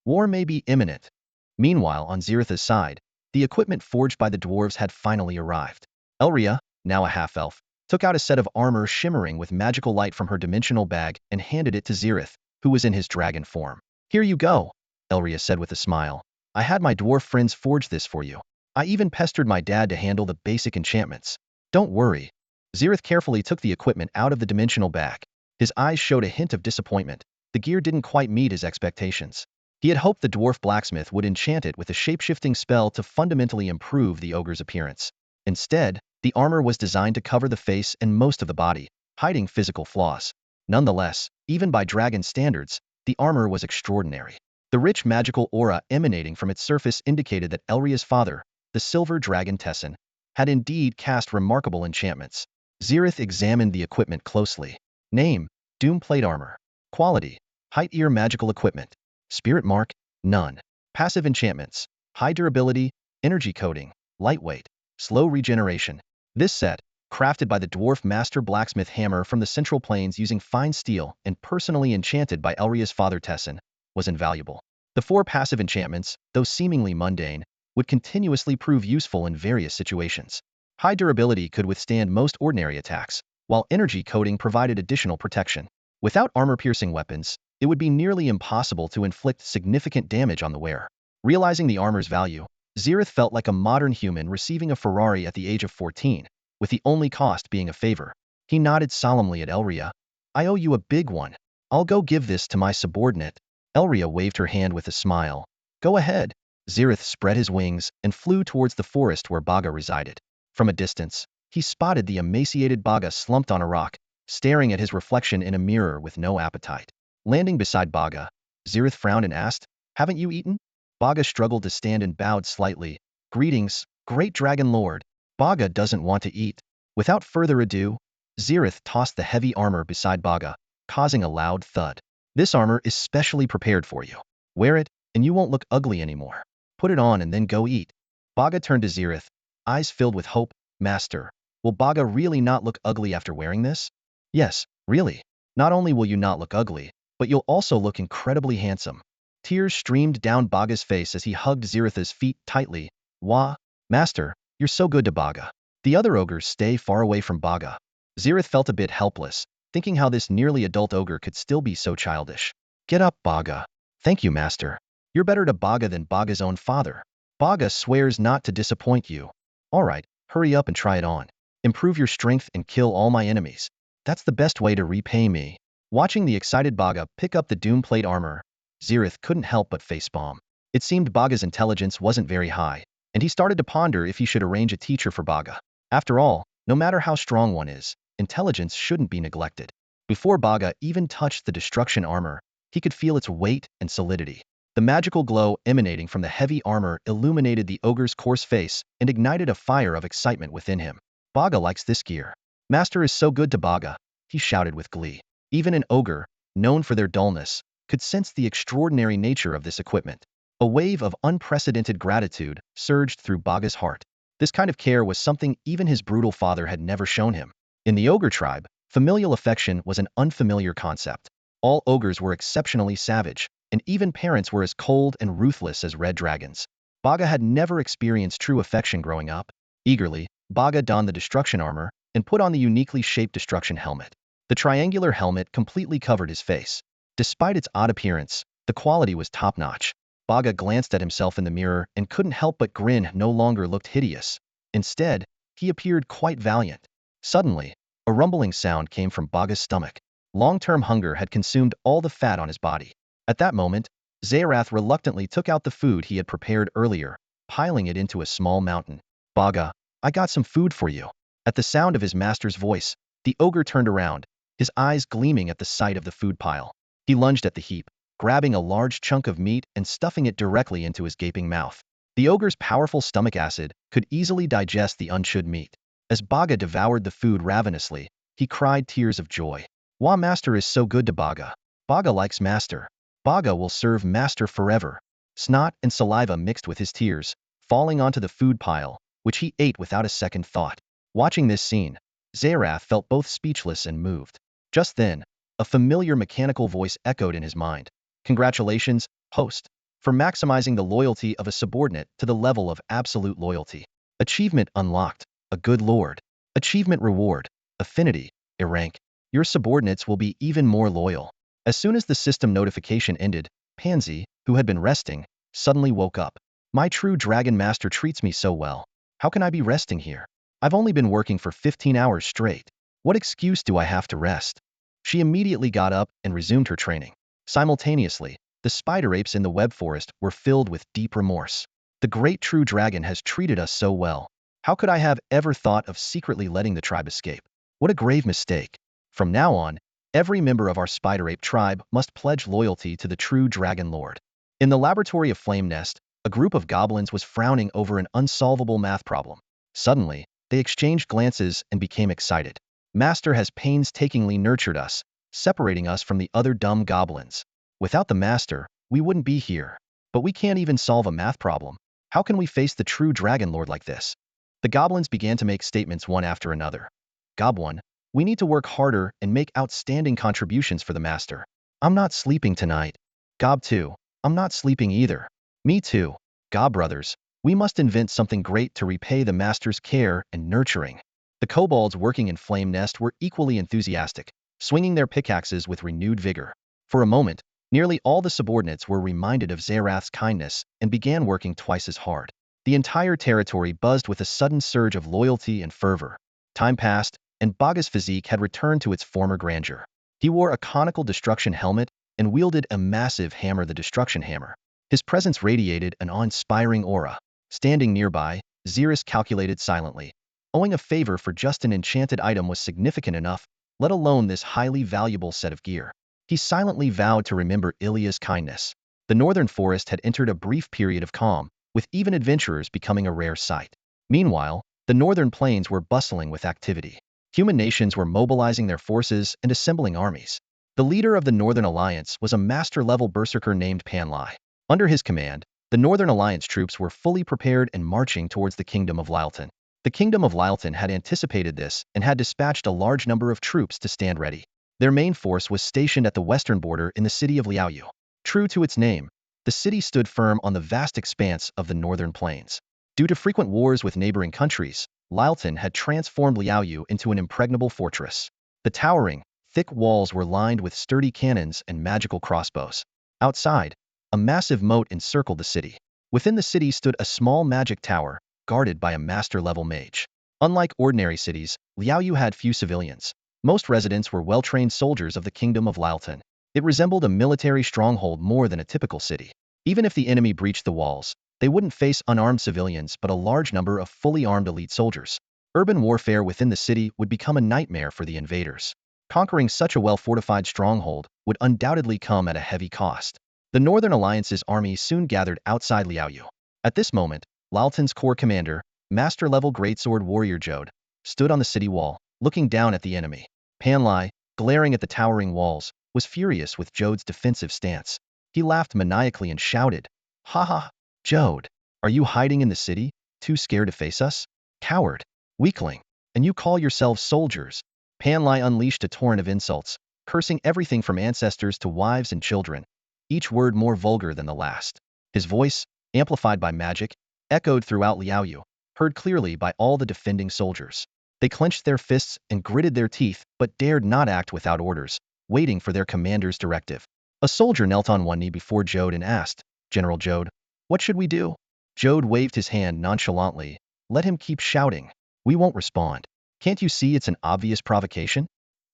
War may be imminent." Meanwhile, on Zerith's side, the equipment forged by the dwarves had finally arrived. Elria, now a half-elf, took out a set of armor shimmering with magical light from her dimensional bag and handed it to Zerith, who was in his dragon form. "Here you go," Elria said with a smile. "I had my dwarf friends forge this for you. I even pestered my dad to handle the basic enchantments. Don't worry." Zerith carefully took the equipment out of the dimensional bag. His eyes showed a hint of disappointment. The gear didn't quite meet his expectations. He had hoped the dwarf blacksmith would enchant it with a shape-shifting spell to fundamentally improve the ogre's appearance. Instead, the armor was designed to cover the face and most of the body, hiding physical flaws. Nonetheless, even by dragon standards, the armor was extraordinary. The rich magical aura emanating from its surface indicated that Elria's father, the silver dragon Tessin, had indeed cast remarkable enchantments. Zerith examined the equipment closely. Name: Doom Plate Armor. Quality: Height Ear Magical Equipment. Spirit Mark: None. Passive enchantments: High durability, energy coating, lightweight, slow regeneration. This set, crafted by the dwarf master blacksmith Hammer from the Central Plains using fine steel and personally enchanted by Elria's father Tessin, was invaluable. The 4 passive enchantments, though seemingly mundane, would continuously prove useful in various situations. High durability could withstand most ordinary attacks, while energy coating provided additional protection. Without armor-piercing weapons, it would be nearly impossible to inflict significant damage on the wearer. Realizing the armor's value, Zerith felt like a modern human receiving a Ferrari at the age of 14, with the only cost being a favor. He nodded solemnly at Elria. "I owe you a big one. I'll go give this to my subordinate." Elria waved her hand with a smile. "Go ahead." Zerith spread his wings and flew towards the forest where Baga resided. From a distance, he spotted the emaciated Baga slumped on a rock, staring at his reflection in a mirror with no appetite. Landing beside Baga, Zerith frowned and asked, "Haven't you eaten?" Baga struggled to stand and bowed slightly. "Greetings, great dragon lord." Baga doesn't want to eat. Without further ado, Zerith tossed the heavy armor beside Baga, causing a loud thud. "This armor is specially prepared for you. Wear it, and you won't look ugly anymore. Put it on and then go eat." Baga turned to Zerith, eyes filled with hope. "Master, will Baga really not look ugly after wearing this?" "Yes, really. Not only will you not look ugly, but you'll also look incredibly handsome." Tears streamed down Baga's face as he hugged Zerith's feet tightly. "Wah, Master, you're so good to Baga." The other ogres stay far away from Baga. Zerith felt a bit helpless, thinking how this nearly adult ogre could still be so childish. "Get up, Baga." "Thank you, Master. You're better to Baga than Baga's own father. Baga swears not to disappoint you." "All right, hurry up and try it on. Improve your strength and kill all my enemies. That's the best way to repay me." Watching the excited Baga pick up the Doom Plate armor, Zerith couldn't help but facepalm. It seemed Baga's intelligence wasn't very high, and he started to ponder if he should arrange a teacher for Baga. After all, no matter how strong one is, intelligence shouldn't be neglected. Before Baga even touched the destruction armor, he could feel its weight and solidity. The magical glow emanating from the heavy armor illuminated the ogre's coarse face and ignited a fire of excitement within him. "Baga likes this gear. Master is so good to Baga," he shouted with glee. Even an ogre, known for their dullness, could sense the extraordinary nature of this equipment. A wave of unprecedented gratitude surged through Baga's heart. This kind of care was something even his brutal father had never shown him. In the ogre tribe, familial affection was an unfamiliar concept. All ogres were exceptionally savage, and even parents were as cold and ruthless as red dragons. Baga had never experienced true affection growing up. Eagerly, Baga donned the destruction armor and put on the uniquely shaped destruction helmet. The triangular helmet completely covered his face. Despite its odd appearance, the quality was top-notch. Baga glanced at himself in the mirror and couldn't help but grin. No longer looked hideous. Instead, he appeared quite valiant. Suddenly, a rumbling sound came from Baga's stomach. Long-term hunger had consumed all the fat on his body. At that moment, Zerith reluctantly took out the food he had prepared earlier, piling it into a small mountain. Baga, I got some food for you. At the sound of his master's voice, the ogre turned around, his eyes gleaming at the sight of the food pile. He lunged at the heap, grabbing a large chunk of meat and stuffing it directly into his gaping mouth. The ogre's powerful stomach acid could easily digest the unchewed meat. As Baga devoured the food ravenously, he cried tears of joy. Wah, master is so good to Baga. Baga likes master. Baga will serve master forever. Snot and saliva mixed with his tears, falling onto the food pile, which he ate without a second thought. Watching this scene, Zerith felt both speechless and moved. Just then, a familiar mechanical voice echoed in his mind. Congratulations, host, for maximizing the loyalty of a subordinate to the level of absolute loyalty. Achievement unlocked, a good lord. Achievement reward, affinity, a rank. Your subordinates will be even more loyal. As soon as the system notification ended, Pansy, who had been resting, suddenly woke up. My true dragon master treats me so well. How can I be resting here? I've only been working for 15 hours straight. What excuse do I have to rest? She immediately got up and resumed her training. Simultaneously, the spider apes in the web forest were filled with deep remorse. The great true dragon has treated us so well. How could I have ever thought of secretly letting the tribe escape? What a grave mistake. From now on, every member of our spider ape tribe must pledge loyalty to the true dragon lord. In the laboratory of Flame Nest, a group of goblins was frowning over an unsolvable math problem. Suddenly, they exchanged glances and became excited. Master has painstakingly nurtured us, separating us from the other dumb goblins. Without the master, we wouldn't be here. But we can't even solve a math problem. How can we face the true dragon lord like this? The goblins began to make statements one after another. Gob 1, we need to work harder and make outstanding contributions for the master. I'm not sleeping tonight. Gob 2, I'm not sleeping either. Me too. Gob brothers, we must invent something great to repay the master's care and nurturing. The kobolds working in Flame Nest were equally enthusiastic, swinging their pickaxes with renewed vigor. For a moment, nearly all the subordinates were reminded of Zerith's kindness and began working twice as hard. The entire territory buzzed with a sudden surge of loyalty and fervor. Time passed, and Baga's physique had returned to its former grandeur. He wore a conical destruction helmet and wielded a massive hammer, the destruction hammer. His presence radiated an awe-inspiring aura. Standing nearby, Zerith calculated silently. Owing a favor for just an enchanted item was significant enough, let alone this highly valuable set of gear. He silently vowed to remember Ilia's kindness. The northern forest had entered a brief period of calm, with even adventurers becoming a rare sight. Meanwhile, the northern plains were bustling with activity. Human nations were mobilizing their forces and assembling armies. The leader of the Northern Alliance was a master-level berserker named Panlai. Under his command, the Northern Alliance troops were fully prepared and marching towards the Kingdom of Lyleton. The Kingdom of Lyleton had anticipated this and had dispatched a large number of troops to stand ready. Their main force was stationed at the western border in the city of Liaoyu. True to its name, the city stood firm on the vast expanse of the northern plains. Due to frequent wars with neighboring countries, Lyleton had transformed Liaoyu into an impregnable fortress. The towering, thick walls were lined with sturdy cannons and magical crossbows. Outside, a massive moat encircled the city. Within the city stood a small magic tower, guarded by a master-level mage. Unlike ordinary cities, Liaoyu had few civilians. Most residents were well-trained soldiers of the Kingdom of Lyleton. It resembled a military stronghold more than a typical city. Even if the enemy breached the walls, they wouldn't face unarmed civilians but a large number of fully armed elite soldiers. Urban warfare within the city would become a nightmare for the invaders. Conquering such a well-fortified stronghold would undoubtedly come at a heavy cost. The Northern Alliance's army soon gathered outside Liaoyu. At this moment, Lyleton's core commander, master-level greatsword warrior Jode, stood on the city wall, looking down at the enemy. Panlai, glaring at the towering walls, was furious with Jode's defensive stance. He laughed maniacally and shouted, "Ha ha! Jode, are you hiding in the city, too scared to face us? Coward! Weakling! And you call yourselves soldiers?" Panlai unleashed a torrent of insults, cursing everything from ancestors to wives and children, each word more vulgar than the last. His voice, amplified by magic, echoed throughout Liaoyu, heard clearly by all the defending soldiers. They clenched their fists and gritted their teeth, but dared not act without orders, waiting for their commander's directive. A soldier knelt on one knee before Jode and asked, "General Jode, what should we do?" Jode waved his hand nonchalantly. "Let him keep shouting. We won't respond. Can't you see it's an obvious provocation?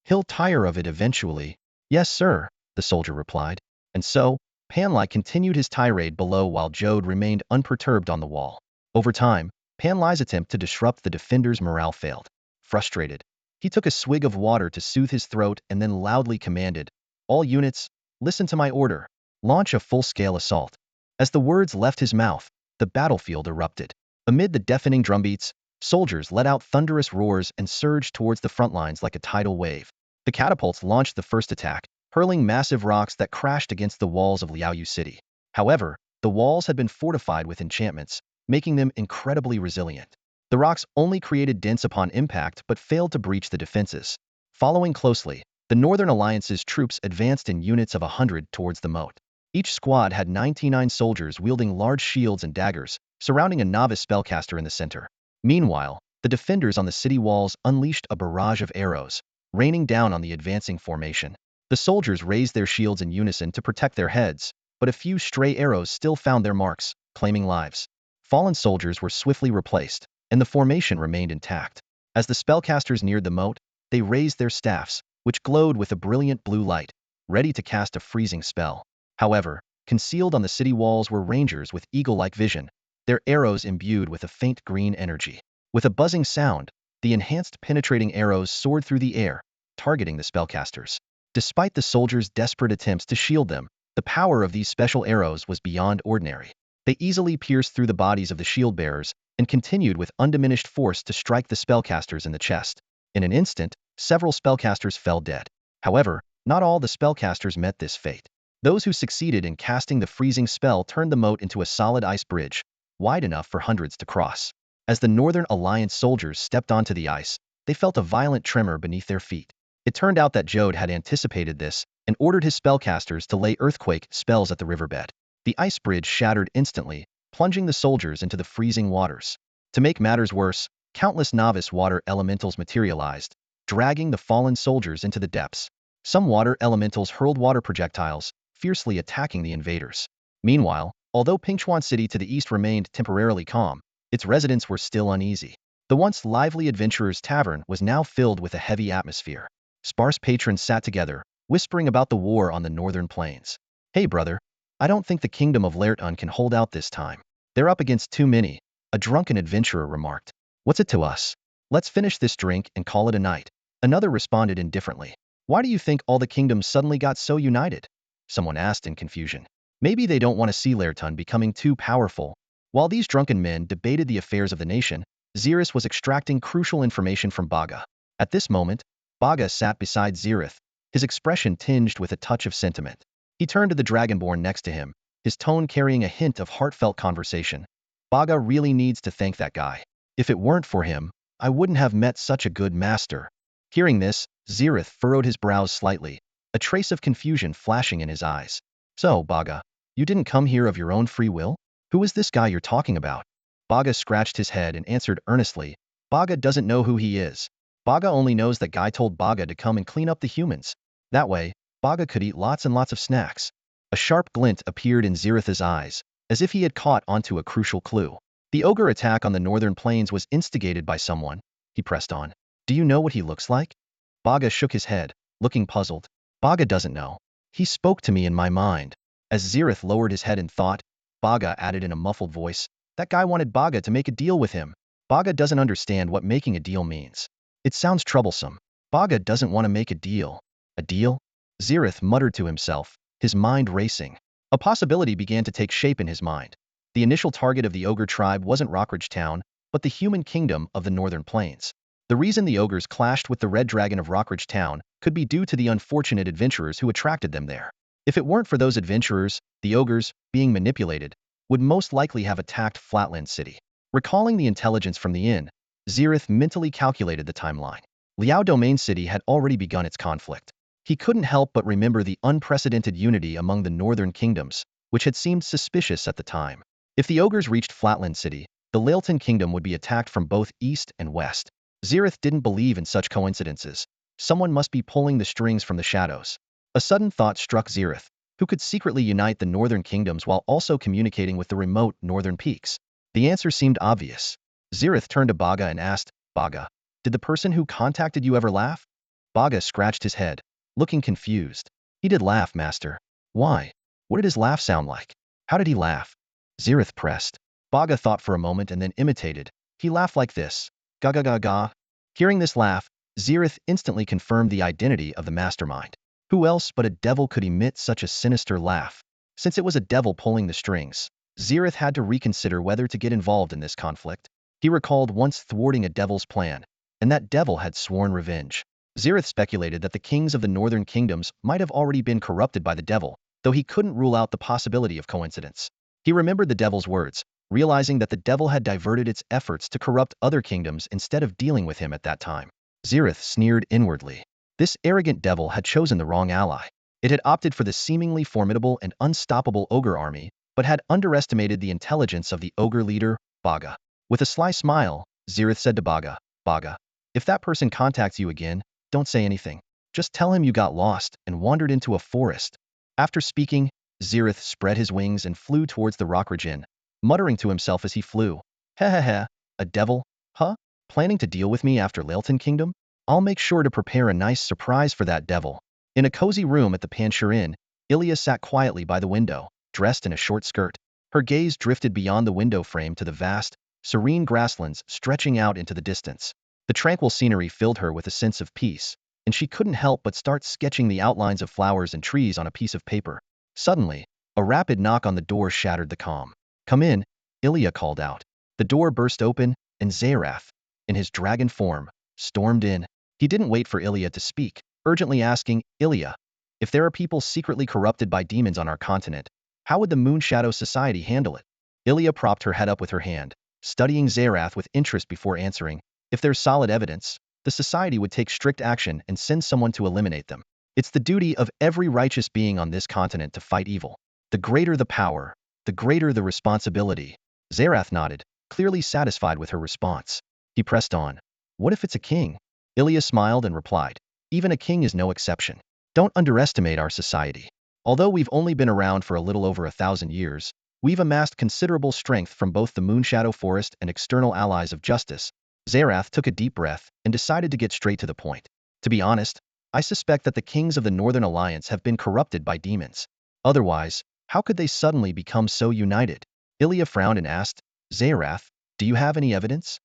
He'll tire of it eventually." "Yes, sir," the soldier replied. And so, Panlai continued his tirade below while Jode remained unperturbed on the wall. Over time, Panlai's attempt to disrupt the defenders' morale failed. Frustrated, he took a swig of water to soothe his throat and then loudly commanded, "All units, listen to my order. Launch a full-scale assault." As the words left his mouth, the battlefield erupted. Amid the deafening drumbeats, soldiers let out thunderous roars and surged towards the front lines like a tidal wave. The catapults launched the first attack, hurling massive rocks that crashed against the walls of Liaoyu City. However, the walls had been fortified with enchantments, making them incredibly resilient. The rocks only created dents upon impact but failed to breach the defenses. Following closely, the Northern Alliance's troops advanced in units of 100 towards the moat. Each squad had 99 soldiers wielding large shields and daggers, surrounding a novice spellcaster in the center. Meanwhile, the defenders on the city walls unleashed a barrage of arrows, raining down on the advancing formation. The soldiers raised their shields in unison to protect their heads, but a few stray arrows still found their marks, claiming lives. Fallen soldiers were swiftly replaced, and the formation remained intact. As the spellcasters neared the moat, they raised their staffs, which glowed with a brilliant blue light, ready to cast a freezing spell. However, concealed on the city walls were rangers with eagle-like vision, their arrows imbued with a faint green energy. With a buzzing sound, the enhanced penetrating arrows soared through the air, targeting the spellcasters. Despite the soldiers' desperate attempts to shield them, the power of these special arrows was beyond ordinary. They easily pierced through the bodies of the shield bearers and continued with undiminished force to strike the spellcasters in the chest. In an instant, several spellcasters fell dead. However, not all the spellcasters met this fate. Those who succeeded in casting the freezing spell turned the moat into a solid ice bridge, wide enough for hundreds to cross. As the Northern Alliance soldiers stepped onto the ice, they felt a violent tremor beneath their feet. It turned out that Jode had anticipated this and ordered his spellcasters to lay earthquake spells at the riverbed. The ice bridge shattered instantly, plunging the soldiers into the freezing waters. To make matters worse, countless novice water elementals materialized, dragging the fallen soldiers into the depths. Some water elementals hurled water projectiles, fiercely attacking the invaders. Meanwhile, although Pingchuan City to the east remained temporarily calm, its residents were still uneasy. The once lively Adventurers' Tavern was now filled with a heavy atmosphere. Sparse patrons sat together, whispering about the war on the northern plains. "Hey brother, I don't think the kingdom of Laertun can hold out this time. They're up against too many," a drunken adventurer remarked. "What's it to us? Let's finish this drink and call it a night." Another responded indifferently. "Why do you think all the kingdoms suddenly got so united?" someone asked in confusion. "Maybe they don't want to see Laertun becoming too powerful." While these drunken men debated the affairs of the nation, Zerith was extracting crucial information from Baga. At this moment, Baga sat beside Zerith, his expression tinged with a touch of sentiment. He turned to the dragonborn next to him, his tone carrying a hint of heartfelt conversation. "Baga really needs to thank that guy. If it weren't for him, I wouldn't have met such a good master." Hearing this, Zerith furrowed his brows slightly, a trace of confusion flashing in his eyes. "So, Baga, you didn't come here of your own free will? Who is this guy you're talking about?" Baga scratched his head and answered earnestly, "Baga doesn't know who he is. Baga only knows that guy told Baga to come and clean up the humans. That way, Baga could eat lots and lots of snacks." A sharp glint appeared in Zerith's eyes, as if he had caught onto a crucial clue. "The ogre attack on the northern plains was instigated by someone," he pressed on. "Do you know what he looks like?" Baga shook his head, looking puzzled. "Baga doesn't know. He spoke to me in my mind." As Zerith lowered his head in thought, Baga added in a muffled voice, "That guy wanted Baga to make a deal with him. Baga doesn't understand what making a deal means. It sounds troublesome. Baga doesn't want to make a deal." "A deal?" Zerith muttered to himself, his mind racing. A possibility began to take shape in his mind. The initial target of the ogre tribe wasn't Rockridge Town, but the human kingdom of the northern plains. The reason the ogres clashed with the Red Dragon of Rockridge Town could be due to the unfortunate adventurers who attracted them there. If it weren't for those adventurers, the ogres, being manipulated, would most likely have attacked Flatland City. Recalling the intelligence from the inn, Zerith mentally calculated the timeline. Liao Domain City had already begun its conflict. He couldn't help but remember the unprecedented unity among the northern kingdoms, which had seemed suspicious at the time. If the ogres reached Flatland City, the Laelton Kingdom would be attacked from both east and west. Zerith didn't believe in such coincidences. Someone must be pulling the strings from the shadows. A sudden thought struck Zerith, who could secretly unite the northern kingdoms while also communicating with the remote northern peaks. The answer seemed obvious. Zerith turned to Baga and asked, Baga, did the person who contacted you ever laugh? Baga scratched his head, looking confused. He did laugh, master. Why? What did his laugh sound like? How did he laugh? Zerith pressed. Baga thought for a moment and then imitated. He laughed like this. Ga ga ga ga. Hearing this laugh, Zerith instantly confirmed the identity of the mastermind. Who else but a devil could emit such a sinister laugh? Since it was a devil pulling the strings, Zerith had to reconsider whether to get involved in this conflict. He recalled once thwarting a devil's plan, and that devil had sworn revenge. Zerith speculated that the kings of the northern kingdoms might have already been corrupted by the devil, though he couldn't rule out the possibility of coincidence. He remembered the devil's words, realizing that the devil had diverted its efforts to corrupt other kingdoms instead of dealing with him at that time. Zerith sneered inwardly. This arrogant devil had chosen the wrong ally. It had opted for the seemingly formidable and unstoppable ogre army, but had underestimated the intelligence of the ogre leader, Baga. With a sly smile, Zerith said to Baga, Baga, if that person contacts you again, don't say anything. Just tell him you got lost and wandered into a forest. After speaking, Zerith spread his wings and flew towards the rock region, muttering to himself as he flew. Heh heh heh, a devil? Huh? Planning to deal with me after Leilton Kingdom? I'll make sure to prepare a nice surprise for that devil. In a cozy room at the Panshur Inn, Ilya sat quietly by the window, dressed in a short skirt. Her gaze drifted beyond the window frame to the vast, serene grasslands stretching out into the distance. The tranquil scenery filled her with a sense of peace, and she couldn't help but start sketching the outlines of flowers and trees on a piece of paper. Suddenly, a rapid knock on the door shattered the calm. Come in, Ilya called out. The door burst open, and Zerith, in his dragon form, stormed in. He didn't wait for Ilya to speak, urgently asking, Ilya, if there are people secretly corrupted by demons on our continent, how would the Moonshadow Society handle it? Ilya propped her head up with her hand, studying Zerith with interest before answering. If there's solid evidence, the society would take strict action and send someone to eliminate them. It's the duty of every righteous being on this continent to fight evil. The greater the power, the greater the responsibility. Zerith nodded, clearly satisfied with her response. He pressed on. What if it's a king? Ilya smiled and replied. Even a king is no exception. Don't underestimate our society. Although we've only been around for a little over 1,000 years, we've amassed considerable strength from both the Moonshadow Forest and external allies of justice. Zerith took a deep breath and decided to get straight to the point. To be honest, I suspect that the kings of the Northern Alliance have been corrupted by demons. Otherwise, how could they suddenly become so united? Ilya frowned and asked, Zerith, do you have any evidence?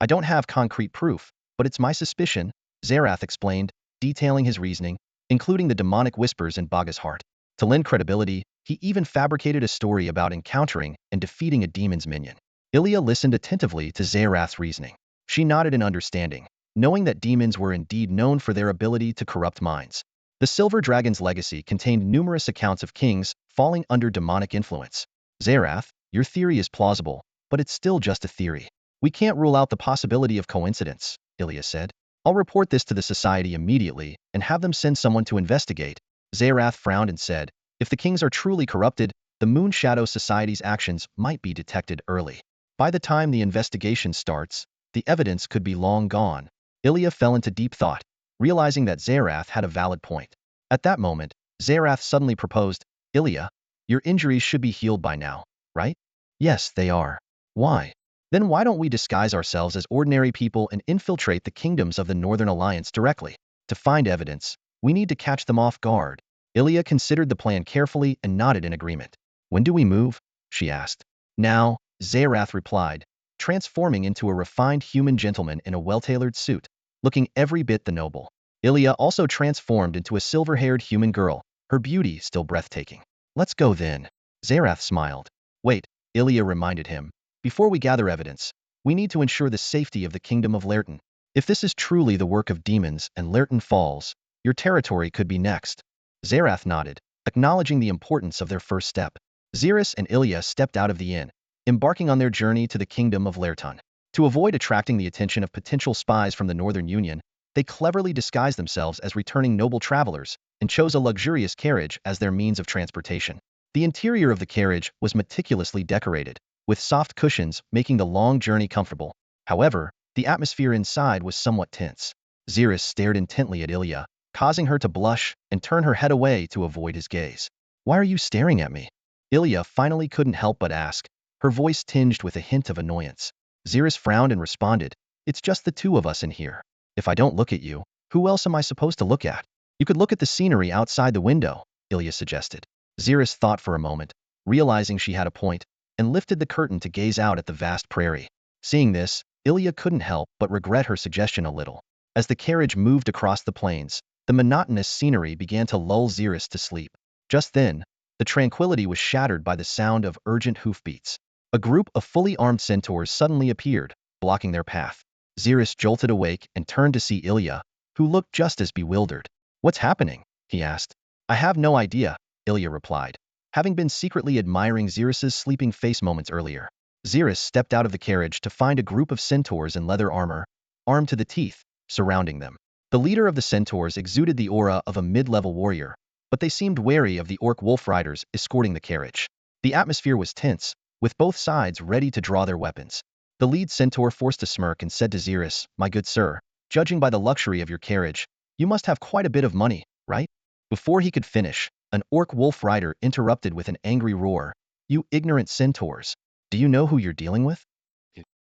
I don't have concrete proof, but it's my suspicion, Zerith explained, detailing his reasoning, including the demonic whispers in Baga's heart. To lend credibility, he even fabricated a story about encountering and defeating a demon's minion. Ilya listened attentively to Zerith's reasoning. She nodded in understanding, knowing that demons were indeed known for their ability to corrupt minds. The Silver Dragon's legacy contained numerous accounts of kings falling under demonic influence. Zerith, your theory is plausible, but it's still just a theory. We can't rule out the possibility of coincidence, Ilya said. I'll report this to the society immediately and have them send someone to investigate. Zerith frowned and said, if the kings are truly corrupted, the Moonshadow Society's actions might be detected early. By the time the investigation starts, the evidence could be long gone. Ilya fell into deep thought, realizing that Zerith had a valid point. At that moment, Zerith suddenly proposed, Ilya, your injuries should be healed by now, right? Yes, they are. Why? Then why don't we disguise ourselves as ordinary people and infiltrate the kingdoms of the Northern Alliance directly? To find evidence, we need to catch them off guard. Ilya considered the plan carefully and nodded in agreement. When do we move? She asked. Now, Zerith replied, transforming into a refined human gentleman in a well-tailored suit, looking every bit the noble. Ilya also transformed into a silver-haired human girl, her beauty still breathtaking. Let's go then. Zerith smiled. Wait, Ilya reminded him. Before we gather evidence, we need to ensure the safety of the kingdom of Leilton. If this is truly the work of demons and Leilton falls, your territory could be next. Zerith nodded, acknowledging the importance of their first step. Zerith and Ilya stepped out of the inn, embarking on their journey to the kingdom of Leilton. To avoid attracting the attention of potential spies from the Northern Union, they cleverly disguised themselves as returning noble travelers and chose a luxurious carriage as their means of transportation. The interior of the carriage was meticulously decorated, with soft cushions making the long journey comfortable. However, The atmosphere inside was somewhat tense. Zerith stared intently at Ilya, causing her to blush and turn her head away to avoid his gaze. Why are you staring at me? Ilya finally couldn't help but ask, her voice tinged with a hint of annoyance. Zerith frowned and responded, it's just the two of us in here. If I don't look at you, who else am I supposed to look at? You could look at the scenery outside the window, Ilya suggested. Zerith thought for a moment, realizing she had a point, and lifted the curtain to gaze out at the vast prairie. Seeing this, Ilya couldn't help but regret her suggestion a little. As the carriage moved across the plains, the monotonous scenery began to lull Zerith to sleep. Just then, the tranquility was shattered by the sound of urgent hoofbeats. A group of fully armed centaurs suddenly appeared, blocking their path. Zerith jolted awake and turned to see Ilya, who looked just as bewildered. What's happening? He asked. I have no idea, Ilya replied, having been secretly admiring Zerith's sleeping face moments earlier. Zerith stepped out of the carriage to find a group of centaurs in leather armor, armed to the teeth, surrounding them. The leader of the centaurs exuded the aura of a mid-level warrior, but they seemed wary of the orc wolf riders escorting the carriage. The atmosphere was tense, with both sides ready to draw their weapons. The lead centaur forced a smirk and said to Zerith, my good sir, judging by the luxury of your carriage, you must have quite a bit of money, right? Before he could finish, an orc wolf rider interrupted with an angry roar. You ignorant centaurs. Do you know who you're dealing with?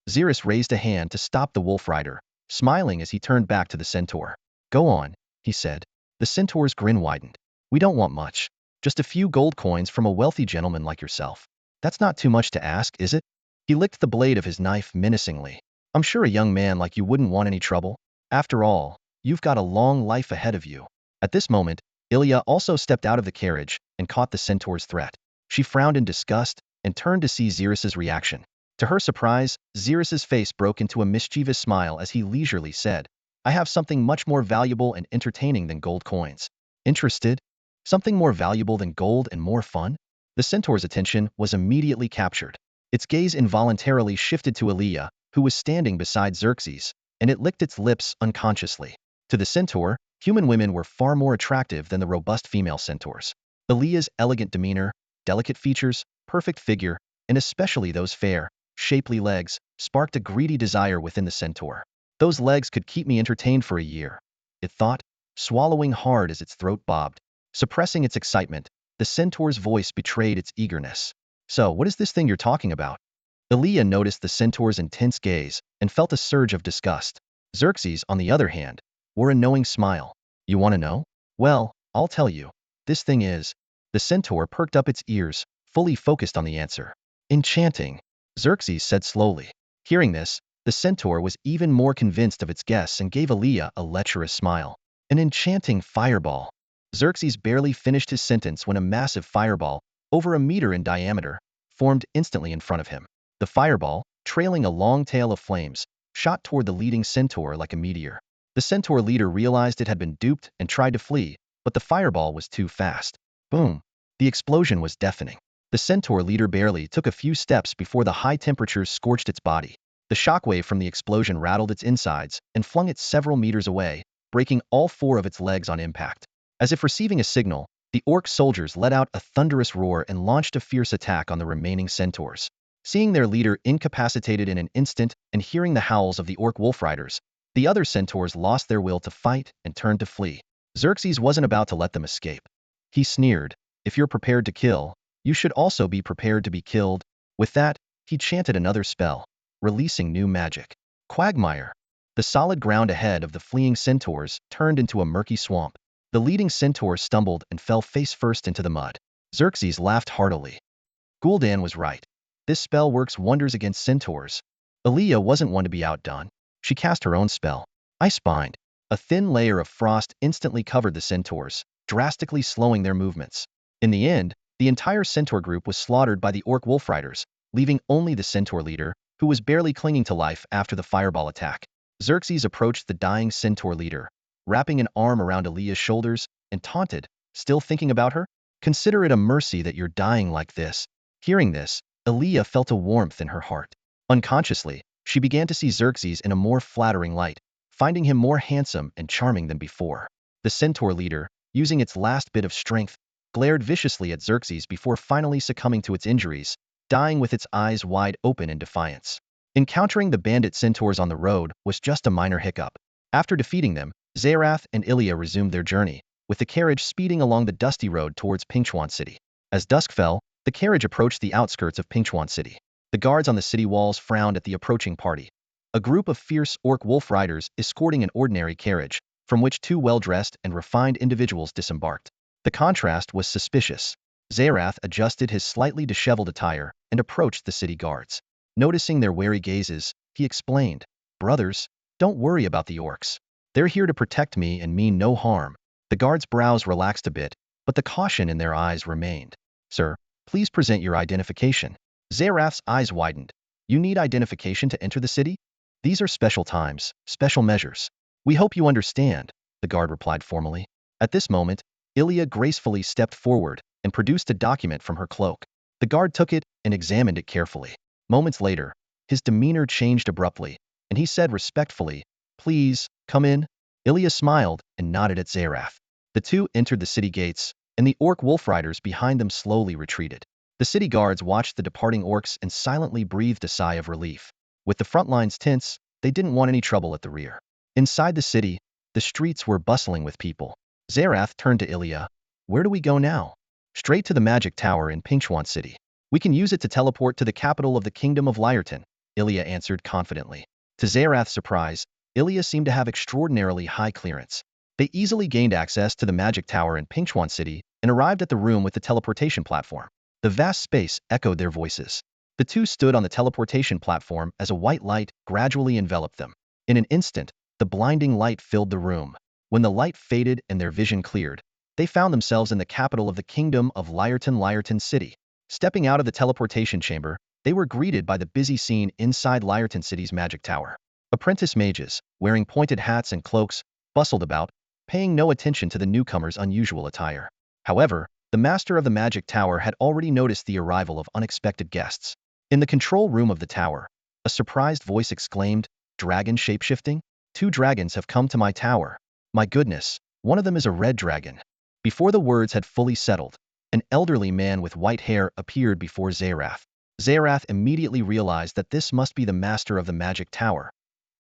Zerith raised a hand to stop the wolf rider, smiling as he turned back to the centaur. Go on, he said. The centaur's grin widened. We don't want much. Just a few gold coins from a wealthy gentleman like yourself. That's not too much to ask, is it? He licked the blade of his knife menacingly. I'm sure a young man like you wouldn't want any trouble. After all, you've got a long life ahead of you. At this moment, Ilya also stepped out of the carriage and caught the centaur's threat. She frowned in disgust and turned to see Zerith's reaction. To her surprise, Zerith's face broke into a mischievous smile as he leisurely said, I have something much more valuable and entertaining than gold coins. Interested? Something more valuable than gold and more fun? The centaur's attention was immediately captured. Its gaze involuntarily shifted to Ilya, who was standing beside Xerxes, and it licked its lips unconsciously. To the centaur, human women were far more attractive than the robust female centaurs. Ilya's elegant demeanor, delicate features, perfect figure, and especially those fair, shapely legs, sparked a greedy desire within the centaur. Those legs could keep me entertained for a year, it thought, swallowing hard as its throat bobbed. Suppressing its excitement, the centaur's voice betrayed its eagerness. So, what is this thing you're talking about? Ilya noticed the centaur's intense gaze and felt a surge of disgust. Xerxes, on the other hand, wore a knowing smile. You want to know? Well, I'll tell you. This thing is. The centaur perked up its ears, fully focused on the answer. Enchanting, Xerxes said slowly. Hearing this, the centaur was even more convinced of its guess and gave Ilya a lecherous smile. An enchanting fireball. Xerxes barely finished his sentence when a massive fireball, over a meter in diameter, formed instantly in front of him. The fireball, trailing a long tail of flames, shot toward the leading centaur like a meteor. The centaur leader realized it had been duped and tried to flee, but the fireball was too fast. Boom! The explosion was deafening. The centaur leader barely took a few steps before the high temperatures scorched its body. The shockwave from the explosion rattled its insides and flung it several meters away, breaking all four of its legs on impact. As if receiving a signal, the orc soldiers let out a thunderous roar and launched a fierce attack on the remaining centaurs. Seeing their leader incapacitated in an instant and hearing the howls of the orc wolf riders, the other centaurs lost their will to fight and turned to flee. Xerxes wasn't about to let them escape. He sneered, if you're prepared to kill, you should also be prepared to be killed. With that, he chanted another spell, releasing new magic. Quagmire. The solid ground ahead of the fleeing centaurs turned into a murky swamp. The leading centaur stumbled and fell face first into the mud. Xerxes laughed heartily. Gul'dan was right. This spell works wonders against centaurs. Ilya wasn't one to be outdone. She cast her own spell. Icebind. A thin layer of frost instantly covered the centaurs, drastically slowing their movements. In the end, the entire centaur group was slaughtered by the orc wolf riders, leaving only the centaur leader, who was barely clinging to life after the fireball attack. Xerxes approached the dying centaur leader, wrapping an arm around Ilya's shoulders, and taunted, still thinking about her? Consider it a mercy that you're dying like this. Hearing this, Ilya felt a warmth in her heart. Unconsciously, she began to see Xerxes in a more flattering light, finding him more handsome and charming than before. The centaur leader, using its last bit of strength, glared viciously at Xerxes before finally succumbing to its injuries, dying with its eyes wide open in defiance. Encountering the bandit centaurs on the road was just a minor hiccup. After defeating them, Zerith and Ilya resumed their journey, with the carriage speeding along the dusty road towards Pingchuan City. As dusk fell, the carriage approached the outskirts of Pingchuan City. The guards on the city walls frowned at the approaching party. A group of fierce orc wolf riders escorting an ordinary carriage, from which two well-dressed and refined individuals disembarked. The contrast was suspicious. Zerith adjusted his slightly disheveled attire and approached the city guards. Noticing their wary gazes, he explained, "Brothers, don't worry about the orcs. They're here to protect me and mean no harm." The guards' brows relaxed a bit, but the caution in their eyes remained. "Sir, please present your identification." Zerith's eyes widened. "You need identification to enter the city? These are special times, special measures. We hope you understand," the guard replied formally. At this moment, Ilya gracefully stepped forward and produced a document from her cloak. The guard took it and examined it carefully. Moments later, his demeanor changed abruptly, and he said respectfully, "Please, come in." Ilya smiled and nodded at Zerith. The two entered the city gates, and the orc wolf riders behind them slowly retreated. The city guards watched the departing orcs and silently breathed a sigh of relief. With the front lines tense, they didn't want any trouble at the rear. Inside the city, the streets were bustling with people. Zerith turned to Ilya. "Where do we go now?" "Straight to the magic tower in Pingchuan City. We can use it to teleport to the capital of the kingdom of Lyreton," Ilya answered confidently. To Zerith's surprise, Ilya seemed to have extraordinarily high clearance. They easily gained access to the magic tower in Pingchuan City and arrived at the room with the teleportation platform. The vast space echoed their voices. The two stood on the teleportation platform as a white light gradually enveloped them. In an instant, the blinding light filled the room. When the light faded and their vision cleared, they found themselves in the capital of the kingdom of Lyreton City. Stepping out of the teleportation chamber, they were greeted by the busy scene inside Lyreton City's magic tower. Apprentice mages, wearing pointed hats and cloaks, bustled about, paying no attention to the newcomers' unusual attire. However, the master of the magic tower had already noticed the arrival of unexpected guests. In the control room of the tower, a surprised voice exclaimed, "Dragon shapeshifting? 2 dragons have come to my tower. My goodness, one of them is a red dragon." Before the words had fully settled, an elderly man with white hair appeared before Zerith. Zerith immediately realized that this must be the master of the magic tower.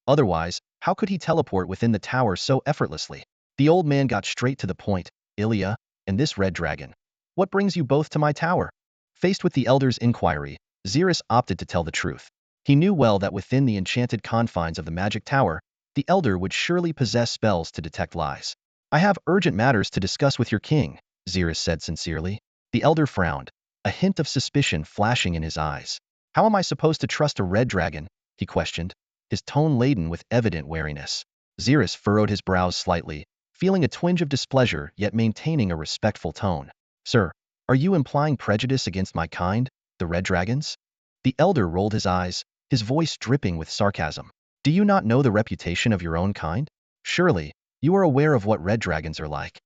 Otherwise, how could he teleport within the tower so effortlessly? The old man got straight to the point. "Ilya, and this red dragon. What brings you both to my tower?" Faced with the elder's inquiry, Zerith opted to tell the truth. He knew well that within the enchanted confines of the magic tower, the elder would surely possess spells to detect lies. "I have urgent matters to discuss with your king," Zerith said sincerely. The elder frowned, a hint of suspicion flashing in his eyes. "How am I supposed to trust a red dragon?" he questioned, his tone laden with evident wariness. Zerith furrowed his brows slightly, feeling a twinge of displeasure yet maintaining a respectful tone. "Sir, are you implying prejudice against my kind, the red dragons?" The elder rolled his eyes, his voice dripping with sarcasm. "Do you not know the reputation of your own kind? Surely, you are aware of what red dragons are like."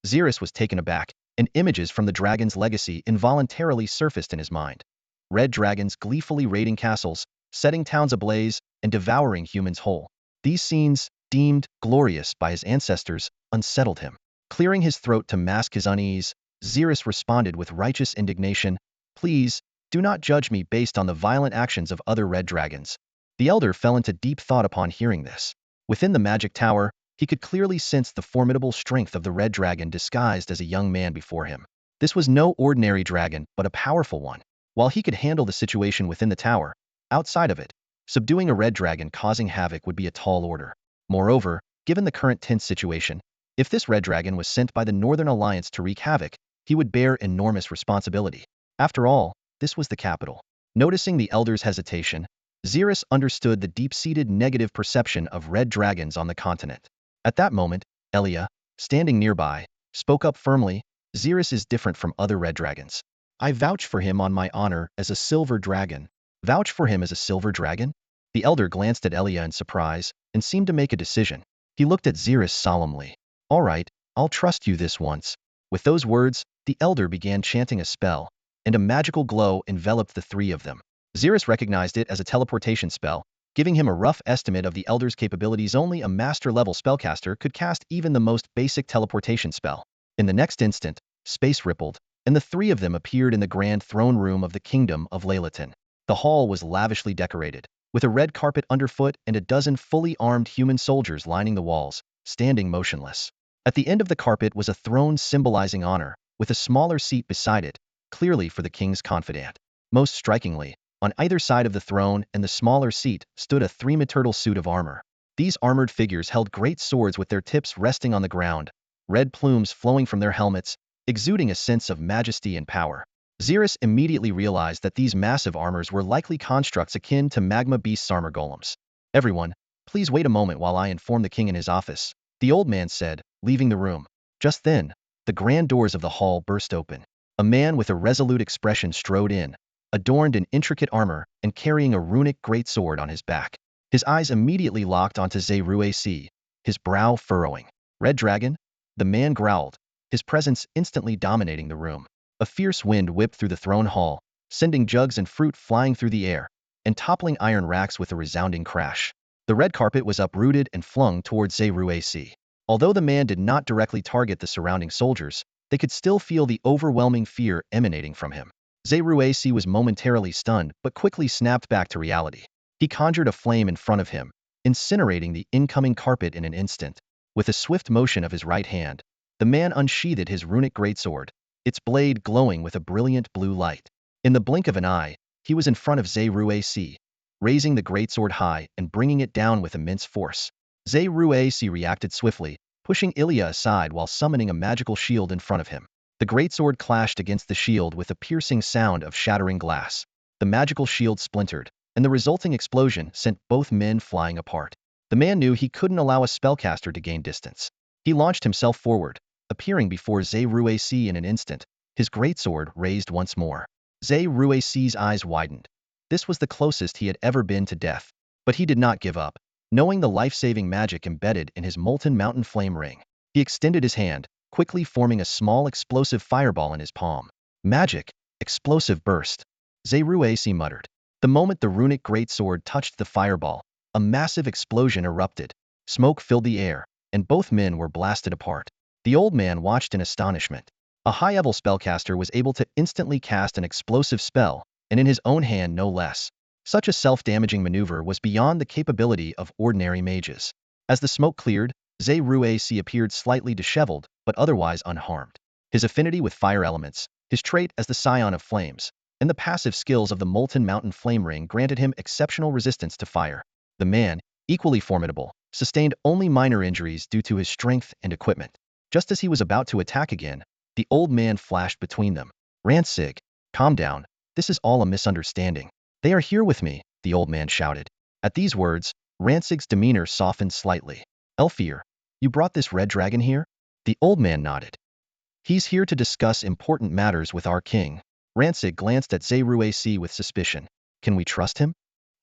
Zerith was taken aback, and images from the dragon's legacy involuntarily surfaced in his mind. Red dragons gleefully raiding castles, setting towns ablaze, and devouring humans whole. These scenes, deemed glorious by his ancestors, unsettled him. Clearing his throat to mask his unease, Zerith responded with righteous indignation, "Please, do not judge me based on the violent actions of other red dragons." The elder fell into deep thought upon hearing this. Within the magic tower, he could clearly sense the formidable strength of the red dragon disguised as a young man before him. This was no ordinary dragon, but a powerful one. While he could handle the situation within the tower, outside of it, subduing a red dragon causing havoc would be a tall order. Moreover, given the current tense situation, if this red dragon was sent by the Northern Alliance to wreak havoc, he would bear enormous responsibility. After all, this was the capital. Noticing the elder's hesitation, Zerith understood the deep-seated negative perception of red dragons on the continent. At that moment, Ilya, standing nearby, spoke up firmly, "Zerith is different from other red dragons. I vouch for him on my honor as a silver dragon." "Vouch for him as a silver dragon?" The elder glanced at Ilya in surprise and seemed to make a decision. He looked at Zerith solemnly. "All right, I'll trust you this once." With those words, the elder began chanting a spell, and a magical glow enveloped the three of them. Zerith recognized it as a teleportation spell, giving him a rough estimate of the elder's capabilities. Only a master-level spellcaster could cast even the most basic teleportation spell. In the next instant, space rippled, and the three of them appeared in the grand throne room of the kingdom of Lyreton. The hall was lavishly decorated. with a red carpet underfoot and a dozen fully armed human soldiers lining the walls, standing motionless. At the end of the carpet was a throne symbolizing honor, with a smaller seat beside it, clearly for the king's confidant. Most strikingly, on either side of the throne and the smaller seat stood a three-metal suit of armor. These armored figures held great swords with their tips resting on the ground, red plumes flowing from their helmets, exuding a sense of majesty and power. Zerith immediately realized that these massive armors were likely constructs akin to magma beasts' armor golems. "Everyone, please wait a moment while I inform the king in his office," the old man said, leaving the room. Just then, the grand doors of the hall burst open. A man with a resolute expression strode in, adorned in intricate armor and carrying a runic greatsword on his back. His eyes immediately locked onto Zerith, his brow furrowing. "Red Dragon?" The man growled, his presence instantly dominating the room. A fierce wind whipped through the throne hall, sending jugs and fruit flying through the air, and toppling iron racks with a resounding crash. The red carpet was uprooted and flung towards Zerith. Although the man did not directly target the surrounding soldiers, they could still feel the overwhelming fear emanating from him. Zerith was momentarily stunned but quickly snapped back to reality. He conjured a flame in front of him, incinerating the incoming carpet in an instant. With a swift motion of his right hand, the man unsheathed his runic greatsword, its blade glowing with a brilliant blue light. In the blink of an eye, he was in front of Zerith, raising the greatsword high and bringing it down with immense force. Zerith reacted swiftly, pushing Ilya aside while summoning a magical shield in front of him. The greatsword clashed against the shield with a piercing sound of shattering glass. The magical shield splintered, and the resulting explosion sent both men flying apart. The man knew he couldn't allow a spellcaster to gain distance. He launched himself forward, appearing before Zerith in an instant, his greatsword raised once more. Zerith's eyes widened. This was the closest he had ever been to death. But he did not give up, knowing the life-saving magic embedded in his molten mountain flame ring. He extended his hand, quickly forming a small explosive fireball in his palm. "Magic! Explosive burst!" Zerith muttered. The moment the runic greatsword touched the fireball, a massive explosion erupted. Smoke filled the air, and both men were blasted apart. The old man watched in astonishment. A high-level spellcaster was able to instantly cast an explosive spell, and in his own hand no less. Such a self-damaging maneuver was beyond the capability of ordinary mages. As the smoke cleared, Zerith appeared slightly disheveled, but otherwise unharmed. His affinity with fire elements, his trait as the scion of flames, and the passive skills of the molten mountain flame ring granted him exceptional resistance to fire. The man, equally formidable, sustained only minor injuries due to his strength and equipment. Just as he was about to attack again, the old man flashed between them. "Rantzig, calm down. This is all a misunderstanding." "They are here with me," the old man shouted. At these words, Rantzig's demeanor softened slightly. "Elfir, you brought this red dragon here?" The old man nodded. "He's here to discuss important matters with our king." Rantzig glanced at Zerith with suspicion. "Can we trust him?"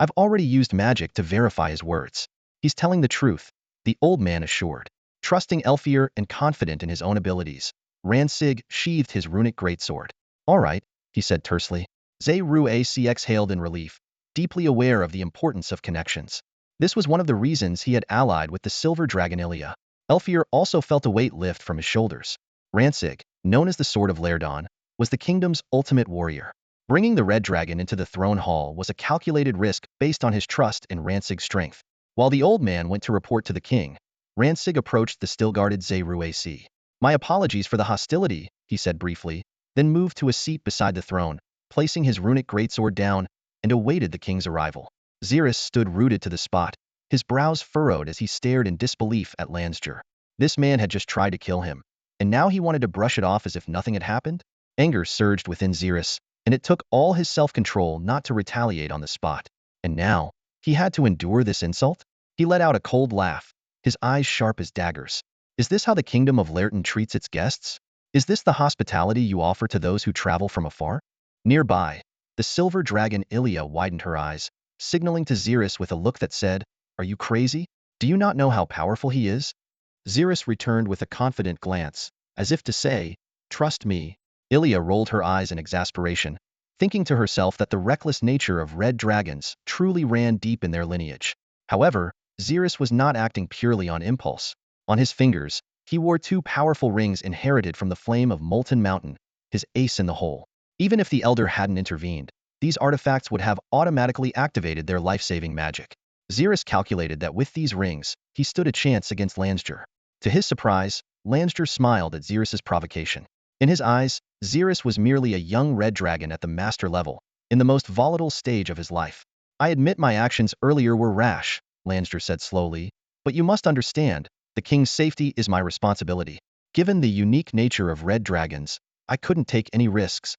"I've already used magic to verify his words. He's telling the truth," the old man assured. Trusting Elfir and confident in his own abilities, Rantzig sheathed his runic greatsword. "All right," he said tersely. Zerith exhaled in relief, deeply aware of the importance of connections. This was one of the reasons he had allied with the silver dragon Ilya. Elfir also felt a weight lift from his shoulders. Rantzig, known as the Sword of Lairdon, was the kingdom's ultimate warrior. Bringing the red dragon into the throne hall was a calculated risk based on his trust in Rantzig's strength. While the old man went to report to the king, Rantzig approached the still-guarded Zerith. "My apologies for the hostility," he said briefly, then moved to a seat beside the throne, placing his runic greatsword down, and awaited the king's arrival. Zerith stood rooted to the spot, his brows furrowed as he stared in disbelief at Landsger. This man had just tried to kill him, and now he wanted to brush it off as if nothing had happened? Anger surged within Zerith, and it took all his self-control not to retaliate on the spot. And now, he had to endure this insult? He let out a cold laugh, his eyes sharp as daggers. "Is this how the kingdom of Lairdon treats its guests? Is this the hospitality you offer to those who travel from afar?" Nearby, the silver dragon Ilya widened her eyes, signaling to Zerith with a look that said, "Are you crazy? Do you not know how powerful he is?" Zerith returned with a confident glance, as if to say, "Trust me." Ilya rolled her eyes in exasperation, thinking to herself that the reckless nature of red dragons truly ran deep in their lineage. However, Zerith was not acting purely on impulse. On his fingers, he wore two powerful rings inherited from the flame of Molten Mountain, his ace in the hole. Even if the elder hadn't intervened, these artifacts would have automatically activated their life-saving magic. Zerith calculated that with these rings, he stood a chance against Lansdor. To his surprise, Lansdor smiled at Zerith's provocation. In his eyes, Zerith was merely a young red dragon at the master level, in the most volatile stage of his life. I admit my actions earlier were rash, Lansdor said slowly, but you must understand, the king's safety is my responsibility. Given the unique nature of red dragons, I couldn't take any risks.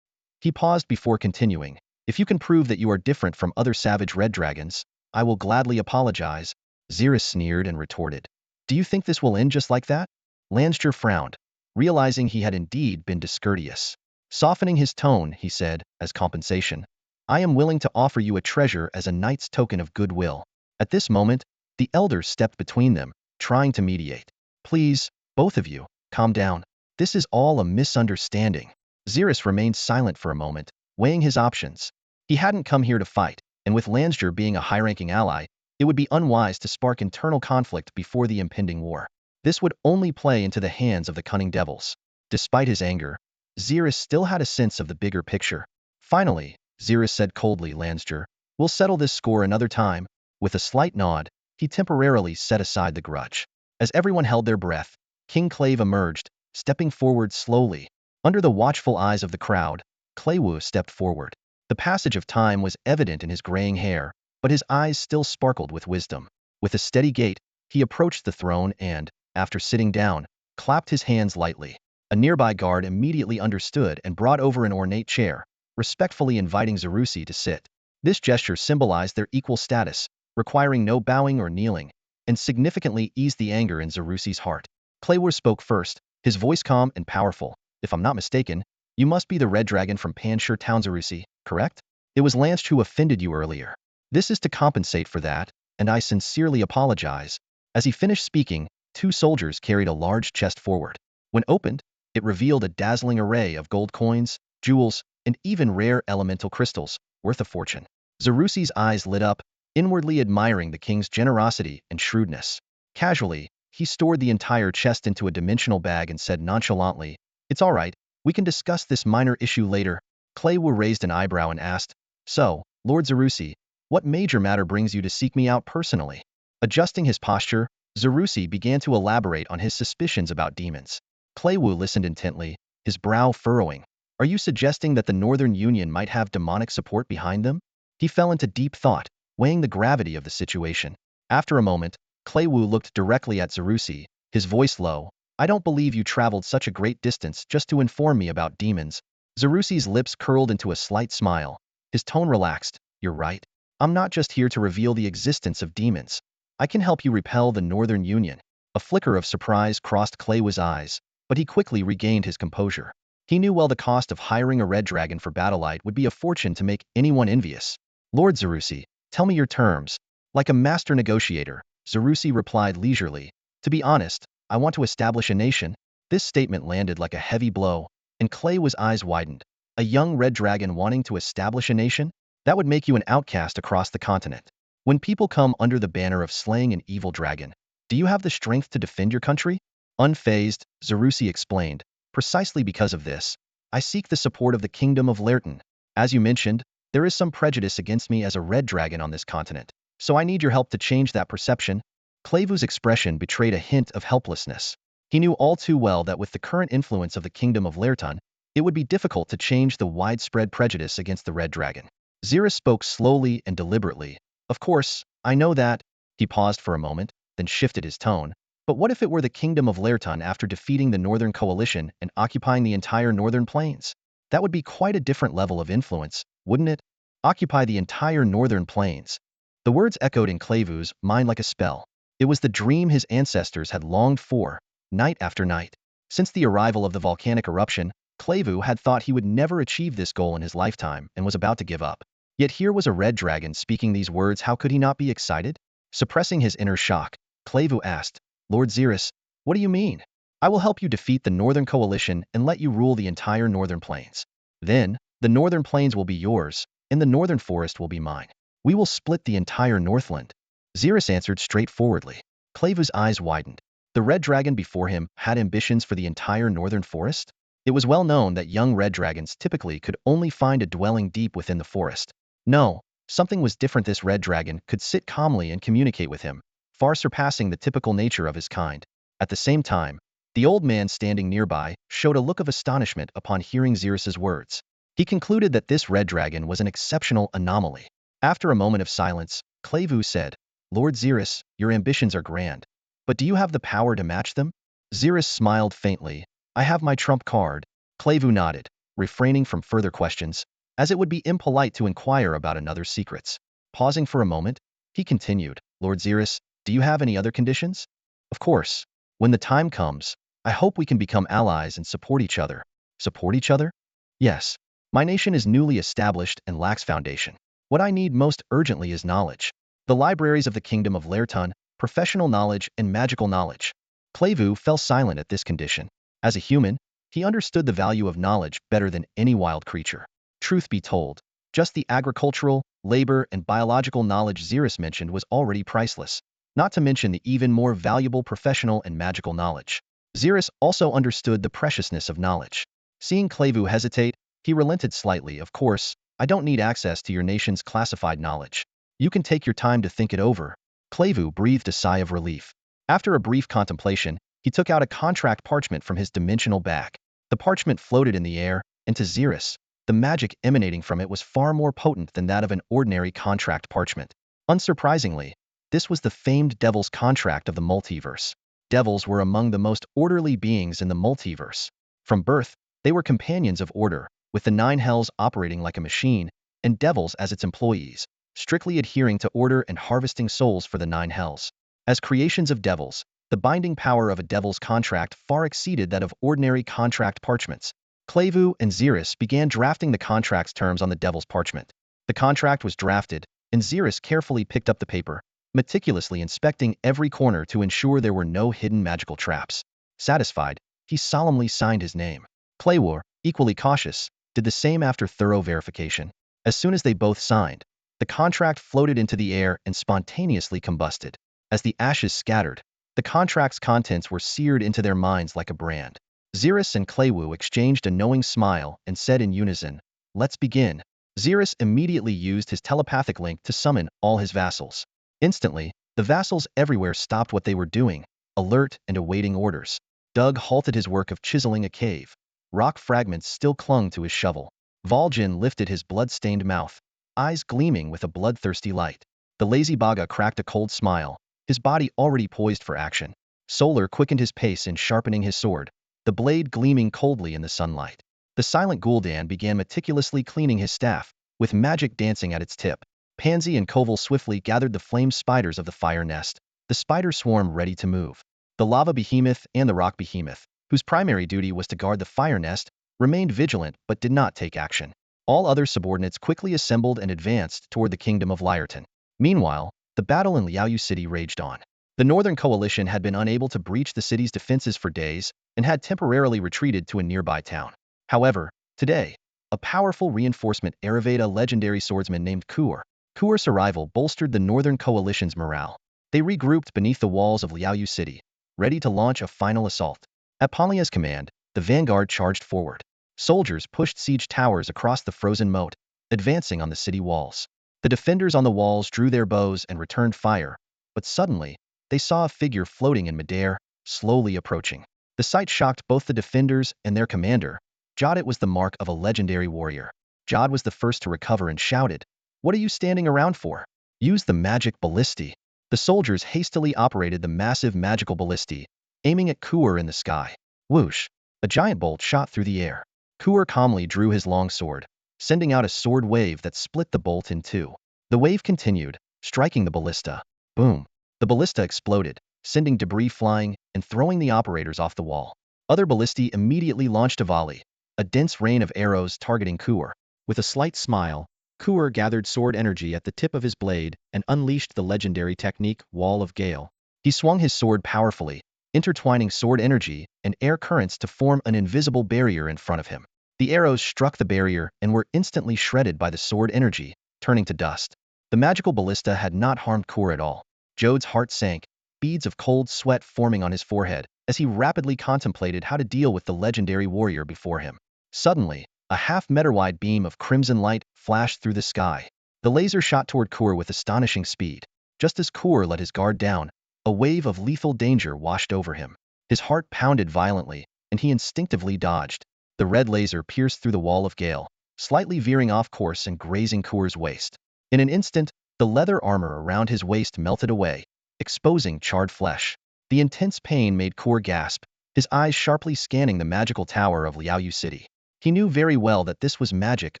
He paused before continuing. If you can prove that you are different from other savage red dragons, I will gladly apologize. Zerith sneered and retorted. Do you think this will end just like that? Lansdor frowned, realizing he had indeed been discourteous. Softening his tone, he said, as compensation, I am willing to offer you a treasure as a knight's token of goodwill. At this moment, the elder stepped between them, trying to mediate. Please, both of you, calm down. This is all a misunderstanding. Zerith remained silent for a moment, weighing his options. He hadn't come here to fight, and with Lansdor being a high-ranking ally, it would be unwise to spark internal conflict before the impending war. This would only play into the hands of the cunning devils. Despite his anger, Zerith still had a sense of the bigger picture. Finally, Zerith said coldly, Lansdor, we'll settle this score another time. With a slight nod, he temporarily set aside the grudge. As everyone held their breath, King Clave emerged, stepping forward slowly. Under the watchful eyes of the crowd, Claywu stepped forward. The passage of time was evident in his graying hair, but his eyes still sparkled with wisdom. With a steady gait, he approached the throne and, after sitting down, clapped his hands lightly. A nearby guard immediately understood and brought over an ornate chair, respectfully inviting Zerith to sit. This gesture symbolized their equal status, requiring no bowing or kneeling, and significantly eased the anger in Zerith's heart. Claywu spoke first, his voice calm and powerful. If I'm not mistaken, you must be the red dragon from Panshir Town, Zerith, correct? It was Lansdor who offended you earlier. This is to compensate for that, and I sincerely apologize. As he finished speaking, two soldiers carried a large chest forward. When opened, it revealed a dazzling array of gold coins, jewels, and even rare elemental crystals, worth a fortune. Zerith's eyes lit up, inwardly admiring the king's generosity and shrewdness. Casually, he stored the entire chest into a dimensional bag and said nonchalantly, It's all right, we can discuss this minor issue later. Claywu raised an eyebrow and asked, So, Lord Zerith, what major matter brings you to seek me out personally? Adjusting his posture, Zerith began to elaborate on his suspicions about demons. Claywu listened intently, his brow furrowing. Are you suggesting that the Northern Union might have demonic support behind them? He fell into deep thought, weighing the gravity of the situation. After a moment, Claywu looked directly at Zerith, his voice low. I don't believe you traveled such a great distance just to inform me about demons. Zerith's lips curled into a slight smile. His tone relaxed. You're right. I'm not just here to reveal the existence of demons. I can help you repel the Northern Union. A flicker of surprise crossed Claywu's eyes, but he quickly regained his composure. He knew well the cost of hiring a red dragon for Battlelight would be a fortune to make anyone envious. Lord Zerith, tell me your terms. Like a master negotiator, Zerith replied leisurely. To be honest, I want to establish a nation. This statement landed like a heavy blow, and Claywu's eyes widened. A young red dragon wanting to establish a nation? That would make you an outcast across the continent. When people come under the banner of slaying an evil dragon, do you have the strength to defend your country? Unfazed, Zerith explained. Precisely because of this, I seek the support of the Kingdom of Lerton. As you mentioned, there is some prejudice against me as a red dragon on this continent, so I need your help to change that perception. Clayvu's expression betrayed a hint of helplessness. He knew all too well that with the current influence of the Kingdom of Lerton, it would be difficult to change the widespread prejudice against the red dragon. Zerith spoke slowly and deliberately. Of course, I know that. He paused for a moment, then shifted his tone. But what if it were the Kingdom of Lerton after defeating the Northern Coalition and occupying the entire Northern Plains? That would be quite a different level of influence, wouldn't it? Occupy the entire Northern Plains. The words echoed in Clayvu's mind like a spell. It was the dream his ancestors had longed for, night after night. Since the arrival of the volcanic eruption, Clayvu had thought he would never achieve this goal in his lifetime and was about to give up. Yet here was a red dragon speaking these words. How could he not be excited? Suppressing his inner shock, Clayvu asked, Lord Zerith, what do you mean? I will help you defeat the Northern Coalition and let you rule the entire Northern Plains. Then, the Northern Plains will be yours, and the Northern Forest will be mine. We will split the entire Northland. Zerith answered straightforwardly. Clayvu's eyes widened. The red dragon before him had ambitions for the entire Northern Forest? It was well known that young red dragons typically could only find a dwelling deep within the forest. No, something was different. This red dragon could sit calmly and communicate with him, far surpassing the typical nature of his kind. At the same time, the old man standing nearby showed a look of astonishment upon hearing Zerith's words. He concluded that this red dragon was an exceptional anomaly. After a moment of silence, Clavu said, "Lord Zerith, your ambitions are grand. But do you have the power to match them?" Zerith smiled faintly. "I have my trump card." Clavu nodded, refraining from further questions, as it would be impolite to inquire about another's secrets. Pausing for a moment, he continued, "Lord Zerith, do you have any other conditions?" "Of course. When the time comes, I hope we can become allies and support each other." "Support each other?" "Yes. My nation is newly established and lacks foundation. What I need most urgently is knowledge. The libraries of the Kingdom of Lerton, professional knowledge and magical knowledge." Clavu fell silent at this condition. As a human, he understood the value of knowledge better than any wild creature. Truth be told, just the agricultural, labor, and biological knowledge Zerith mentioned was already priceless, not to mention the even more valuable professional and magical knowledge. Zerith also understood the preciousness of knowledge. Seeing Clavu hesitate, he relented slightly. "Of course, I don't need access to your nation's classified knowledge. You can take your time to think it over." Clavu breathed a sigh of relief. After a brief contemplation, he took out a contract parchment from his dimensional bag. The parchment floated in the air, and to Zerith, the magic emanating from it was far more potent than that of an ordinary contract parchment. Unsurprisingly, this was the famed Devil's Contract of the multiverse. Devils were among the most orderly beings in the multiverse. From birth, they were companions of order, with the nine hells operating like a machine, and devils as its employees, strictly adhering to order and harvesting souls for the nine hells. As creations of devils, the binding power of a devil's contract far exceeded that of ordinary contract parchments. Clavu and Zerith began drafting the contract's terms on the devil's parchment. The contract was drafted, and Zerith carefully picked up the paper, meticulously inspecting every corner to ensure there were no hidden magical traps. Satisfied, he solemnly signed his name. Clawu, equally cautious, did the same after thorough verification. As soon as they both signed, the contract floated into the air and spontaneously combusted. As the ashes scattered, the contract's contents were seared into their minds like a brand. Zerith and Clawu exchanged a knowing smile and said in unison, "Let's begin." Zerith immediately used his telepathic link to summon all his vassals. Instantly, the vassals everywhere stopped what they were doing, alert and awaiting orders. Doug halted his work of chiseling a cave. Rock fragments still clung to his shovel. Vol'jin lifted his blood-stained mouth, eyes gleaming with a bloodthirsty light. The lazy Baga cracked a cold smile, his body already poised for action. Solar quickened his pace in sharpening his sword, the blade gleaming coldly in the sunlight. The silent Gul'dan began meticulously cleaning his staff, with magic dancing at its tip. Pansy and Koval swiftly gathered the flame spiders of the fire nest, the spider swarm ready to move. The lava behemoth and the rock behemoth, whose primary duty was to guard the fire nest, remained vigilant but did not take action. All other subordinates quickly assembled and advanced toward the kingdom of Lerton. Meanwhile, the battle in Liaoyu City raged on. The Northern Coalition had been unable to breach the city's defenses for days and had temporarily retreated to a nearby town. However, today, a powerful reinforcement arrived, a legendary swordsman named Ku'ur. Ku'ur's arrival bolstered the Northern Coalition's morale. They regrouped beneath the walls of Liaoyu City, ready to launch a final assault. At Ponlia's command, the vanguard charged forward. Soldiers pushed siege towers across the frozen moat, advancing on the city walls. The defenders on the walls drew their bows and returned fire, but suddenly, they saw a figure floating in midair, slowly approaching. The sight shocked both the defenders and their commander. Jod, it was the mark of a legendary warrior. Jod was the first to recover and shouted, "What are you standing around for? Use the magic ballisti." The soldiers hastily operated the massive magical ballisti, aiming at Ku'ur in the sky. Whoosh! A giant bolt shot through the air. Ku'ur calmly drew his long sword, sending out a sword wave that split the bolt in two. The wave continued, striking the ballista. Boom! The ballista exploded, sending debris flying and throwing the operators off the wall. Other ballisti immediately launched a volley, a dense rain of arrows targeting Ku'ur. With a slight smile, Ku'ur gathered sword energy at the tip of his blade and unleashed the legendary technique Wall of Gale. He swung his sword powerfully, intertwining sword energy and air currents to form an invisible barrier in front of him. The arrows struck the barrier and were instantly shredded by the sword energy, turning to dust. The magical ballista had not harmed Ku'ur at all. Jod's heart sank, beads of cold sweat forming on his forehead, as he rapidly contemplated how to deal with the legendary warrior before him. Suddenly, a half-meter-wide beam of crimson light flashed through the sky. The laser shot toward Kur with astonishing speed. Just as Kur let his guard down, a wave of lethal danger washed over him. His heart pounded violently, and he instinctively dodged. The red laser pierced through the wall of Gale, slightly veering off course and grazing Kur's waist. In an instant, the leather armor around his waist melted away, exposing charred flesh. The intense pain made Kur gasp, his eyes sharply scanning the magical tower of Liaoyu City. He knew very well that this was magic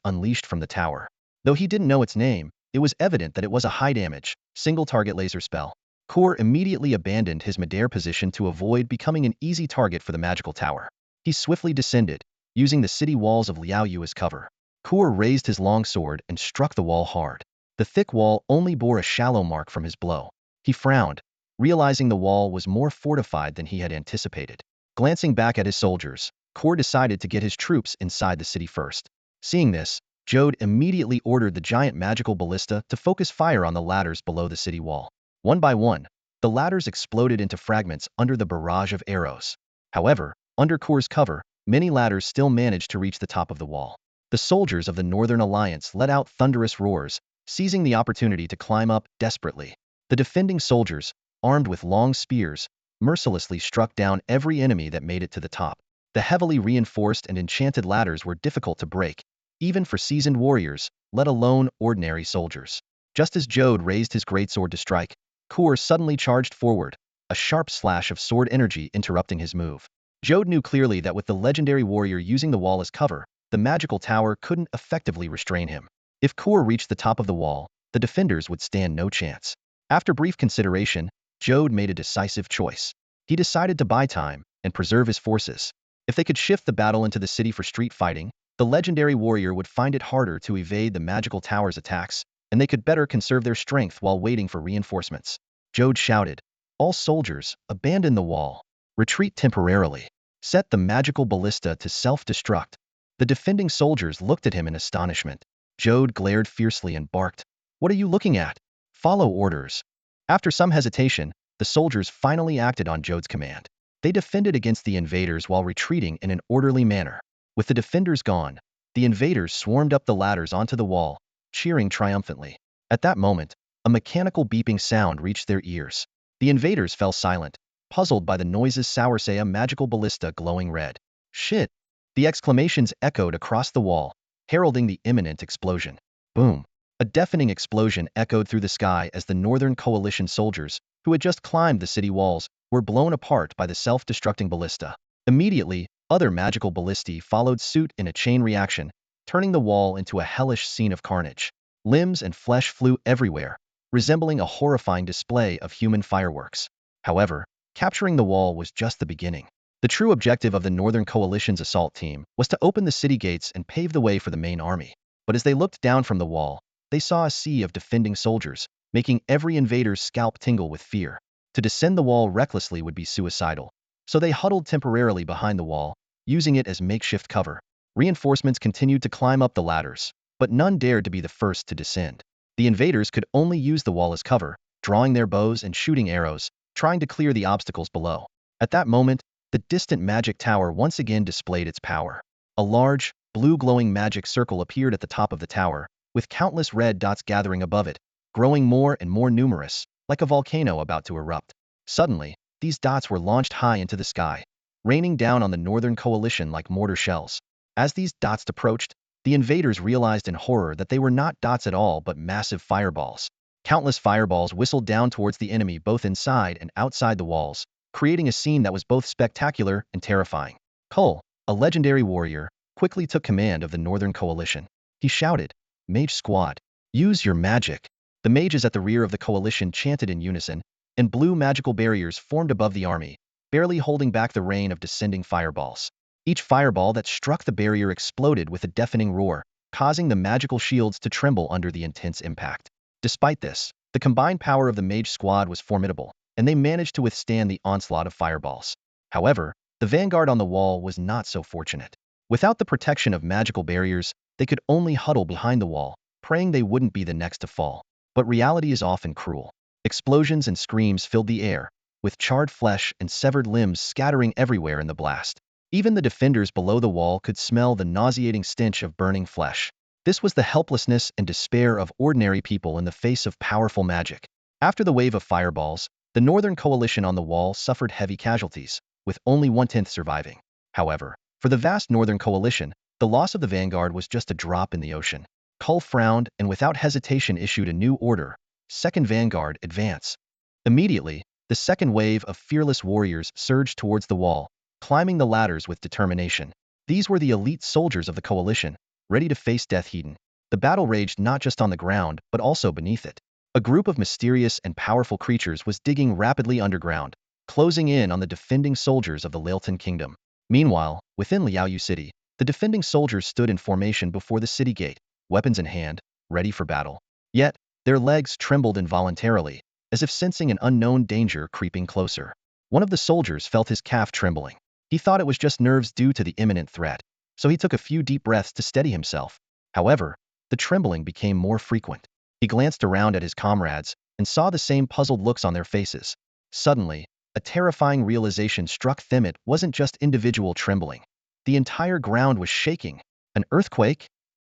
unleashed from the tower. Though he didn't know its name, it was evident that it was a high-damage, single-target laser spell. Kur immediately abandoned his midair position to avoid becoming an easy target for the magical tower. He swiftly descended, using the city walls of Liaoyu as cover. Kur raised his long sword and struck the wall hard. The thick wall only bore a shallow mark from his blow. He frowned, realizing the wall was more fortified than he had anticipated. Glancing back at his soldiers, Kur decided to get his troops inside the city first. Seeing this, Jode immediately ordered the giant magical ballista to focus fire on the ladders below the city wall. One by one, the ladders exploded into fragments under the barrage of arrows. However, under Kur's cover, many ladders still managed to reach the top of the wall. The soldiers of the Northern Alliance let out thunderous roars, seizing the opportunity to climb up desperately. The defending soldiers, armed with long spears, mercilessly struck down every enemy that made it to the top. The heavily reinforced and enchanted ladders were difficult to break, even for seasoned warriors, let alone ordinary soldiers. Just as Jode raised his greatsword to strike, Kur suddenly charged forward, a sharp slash of sword energy interrupting his move. Jode knew clearly that with the legendary warrior using the wall as cover, the magical tower couldn't effectively restrain him. If Kur reached the top of the wall, the defenders would stand no chance. After brief consideration, Jode made a decisive choice. He decided to buy time and preserve his forces. If they could shift the battle into the city for street fighting, the legendary warrior would find it harder to evade the magical tower's attacks, and they could better conserve their strength while waiting for reinforcements. Jode shouted, "All soldiers, abandon the wall. Retreat temporarily. Set the magical ballista to self-destruct." The defending soldiers looked at him in astonishment. Jode glared fiercely and barked, "What are you looking at? Follow orders." After some hesitation, the soldiers finally acted on Jode's command. They defended against the invaders while retreating in an orderly manner. With the defenders gone, the invaders swarmed up the ladders onto the wall, cheering triumphantly. At that moment, a mechanical beeping sound reached their ears. The invaders fell silent, puzzled by the noises Sauersaya magical ballista glowing red. "Shit!" The exclamations echoed across the wall, heralding the imminent explosion. Boom! A deafening explosion echoed through the sky as the Northern Coalition soldiers, who had just climbed the city walls, were blown apart by the self-destructing ballista. Immediately, other magical ballistae followed suit in a chain reaction, turning the wall into a hellish scene of carnage. Limbs and flesh flew everywhere, resembling a horrifying display of human fireworks. However, capturing the wall was just the beginning. The true objective of the Northern Coalition's assault team was to open the city gates and pave the way for the main army. But as they looked down from the wall, they saw a sea of defending soldiers, making every invader's scalp tingle with fear. To descend the wall recklessly would be suicidal, so they huddled temporarily behind the wall, using it as makeshift cover. Reinforcements continued to climb up the ladders, but none dared to be the first to descend. The invaders could only use the wall as cover, drawing their bows and shooting arrows, trying to clear the obstacles below. At that moment, the distant magic tower once again displayed its power. A large, blue-glowing magic circle appeared at the top of the tower, with countless red dots gathering above it, growing more and more numerous, like a volcano about to erupt. Suddenly, these dots were launched high into the sky, raining down on the Northern Coalition like mortar shells. As these dots approached, the invaders realized in horror that they were not dots at all but massive fireballs. Countless fireballs whistled down towards the enemy both inside and outside the walls, creating a scene that was both spectacular and terrifying. Cole, a legendary warrior, quickly took command of the Northern Coalition. He shouted, "Mage Squad, use your magic." The mages at the rear of the coalition chanted in unison, and blue magical barriers formed above the army, barely holding back the rain of descending fireballs. Each fireball that struck the barrier exploded with a deafening roar, causing the magical shields to tremble under the intense impact. Despite this, the combined power of the mage squad was formidable, and they managed to withstand the onslaught of fireballs. However, the vanguard on the wall was not so fortunate. Without the protection of magical barriers, they could only huddle behind the wall, praying they wouldn't be the next to fall. But reality is often cruel. Explosions and screams filled the air, with charred flesh and severed limbs scattering everywhere in the blast. Even the defenders below the wall could smell the nauseating stench of burning flesh. This was the helplessness and despair of ordinary people in the face of powerful magic. After the wave of fireballs, the Northern Coalition on the wall suffered heavy casualties, with only 1/10 surviving. However, for the vast Northern Coalition, the loss of the vanguard was just a drop in the ocean. Kull frowned and without hesitation issued a new order: Second Vanguard, advance. Immediately, the second wave of fearless warriors surged towards the wall, climbing the ladders with determination. These were the elite soldiers of the coalition, ready to face death heaten. The battle raged not just on the ground, but also beneath it. A group of mysterious and powerful creatures was digging rapidly underground, closing in on the defending soldiers of the Lilton Kingdom. Meanwhile, within Liaoyu City, the defending soldiers stood in formation before the city gate, weapons in hand, ready for battle. Yet, their legs trembled involuntarily, as if sensing an unknown danger creeping closer. One of the soldiers felt his calf trembling. He thought it was just nerves due to the imminent threat, so he took a few deep breaths to steady himself. However, the trembling became more frequent. He glanced around at his comrades and saw the same puzzled looks on their faces. Suddenly, a terrifying realization struck him: it wasn't just individual trembling. The entire ground was shaking. An earthquake?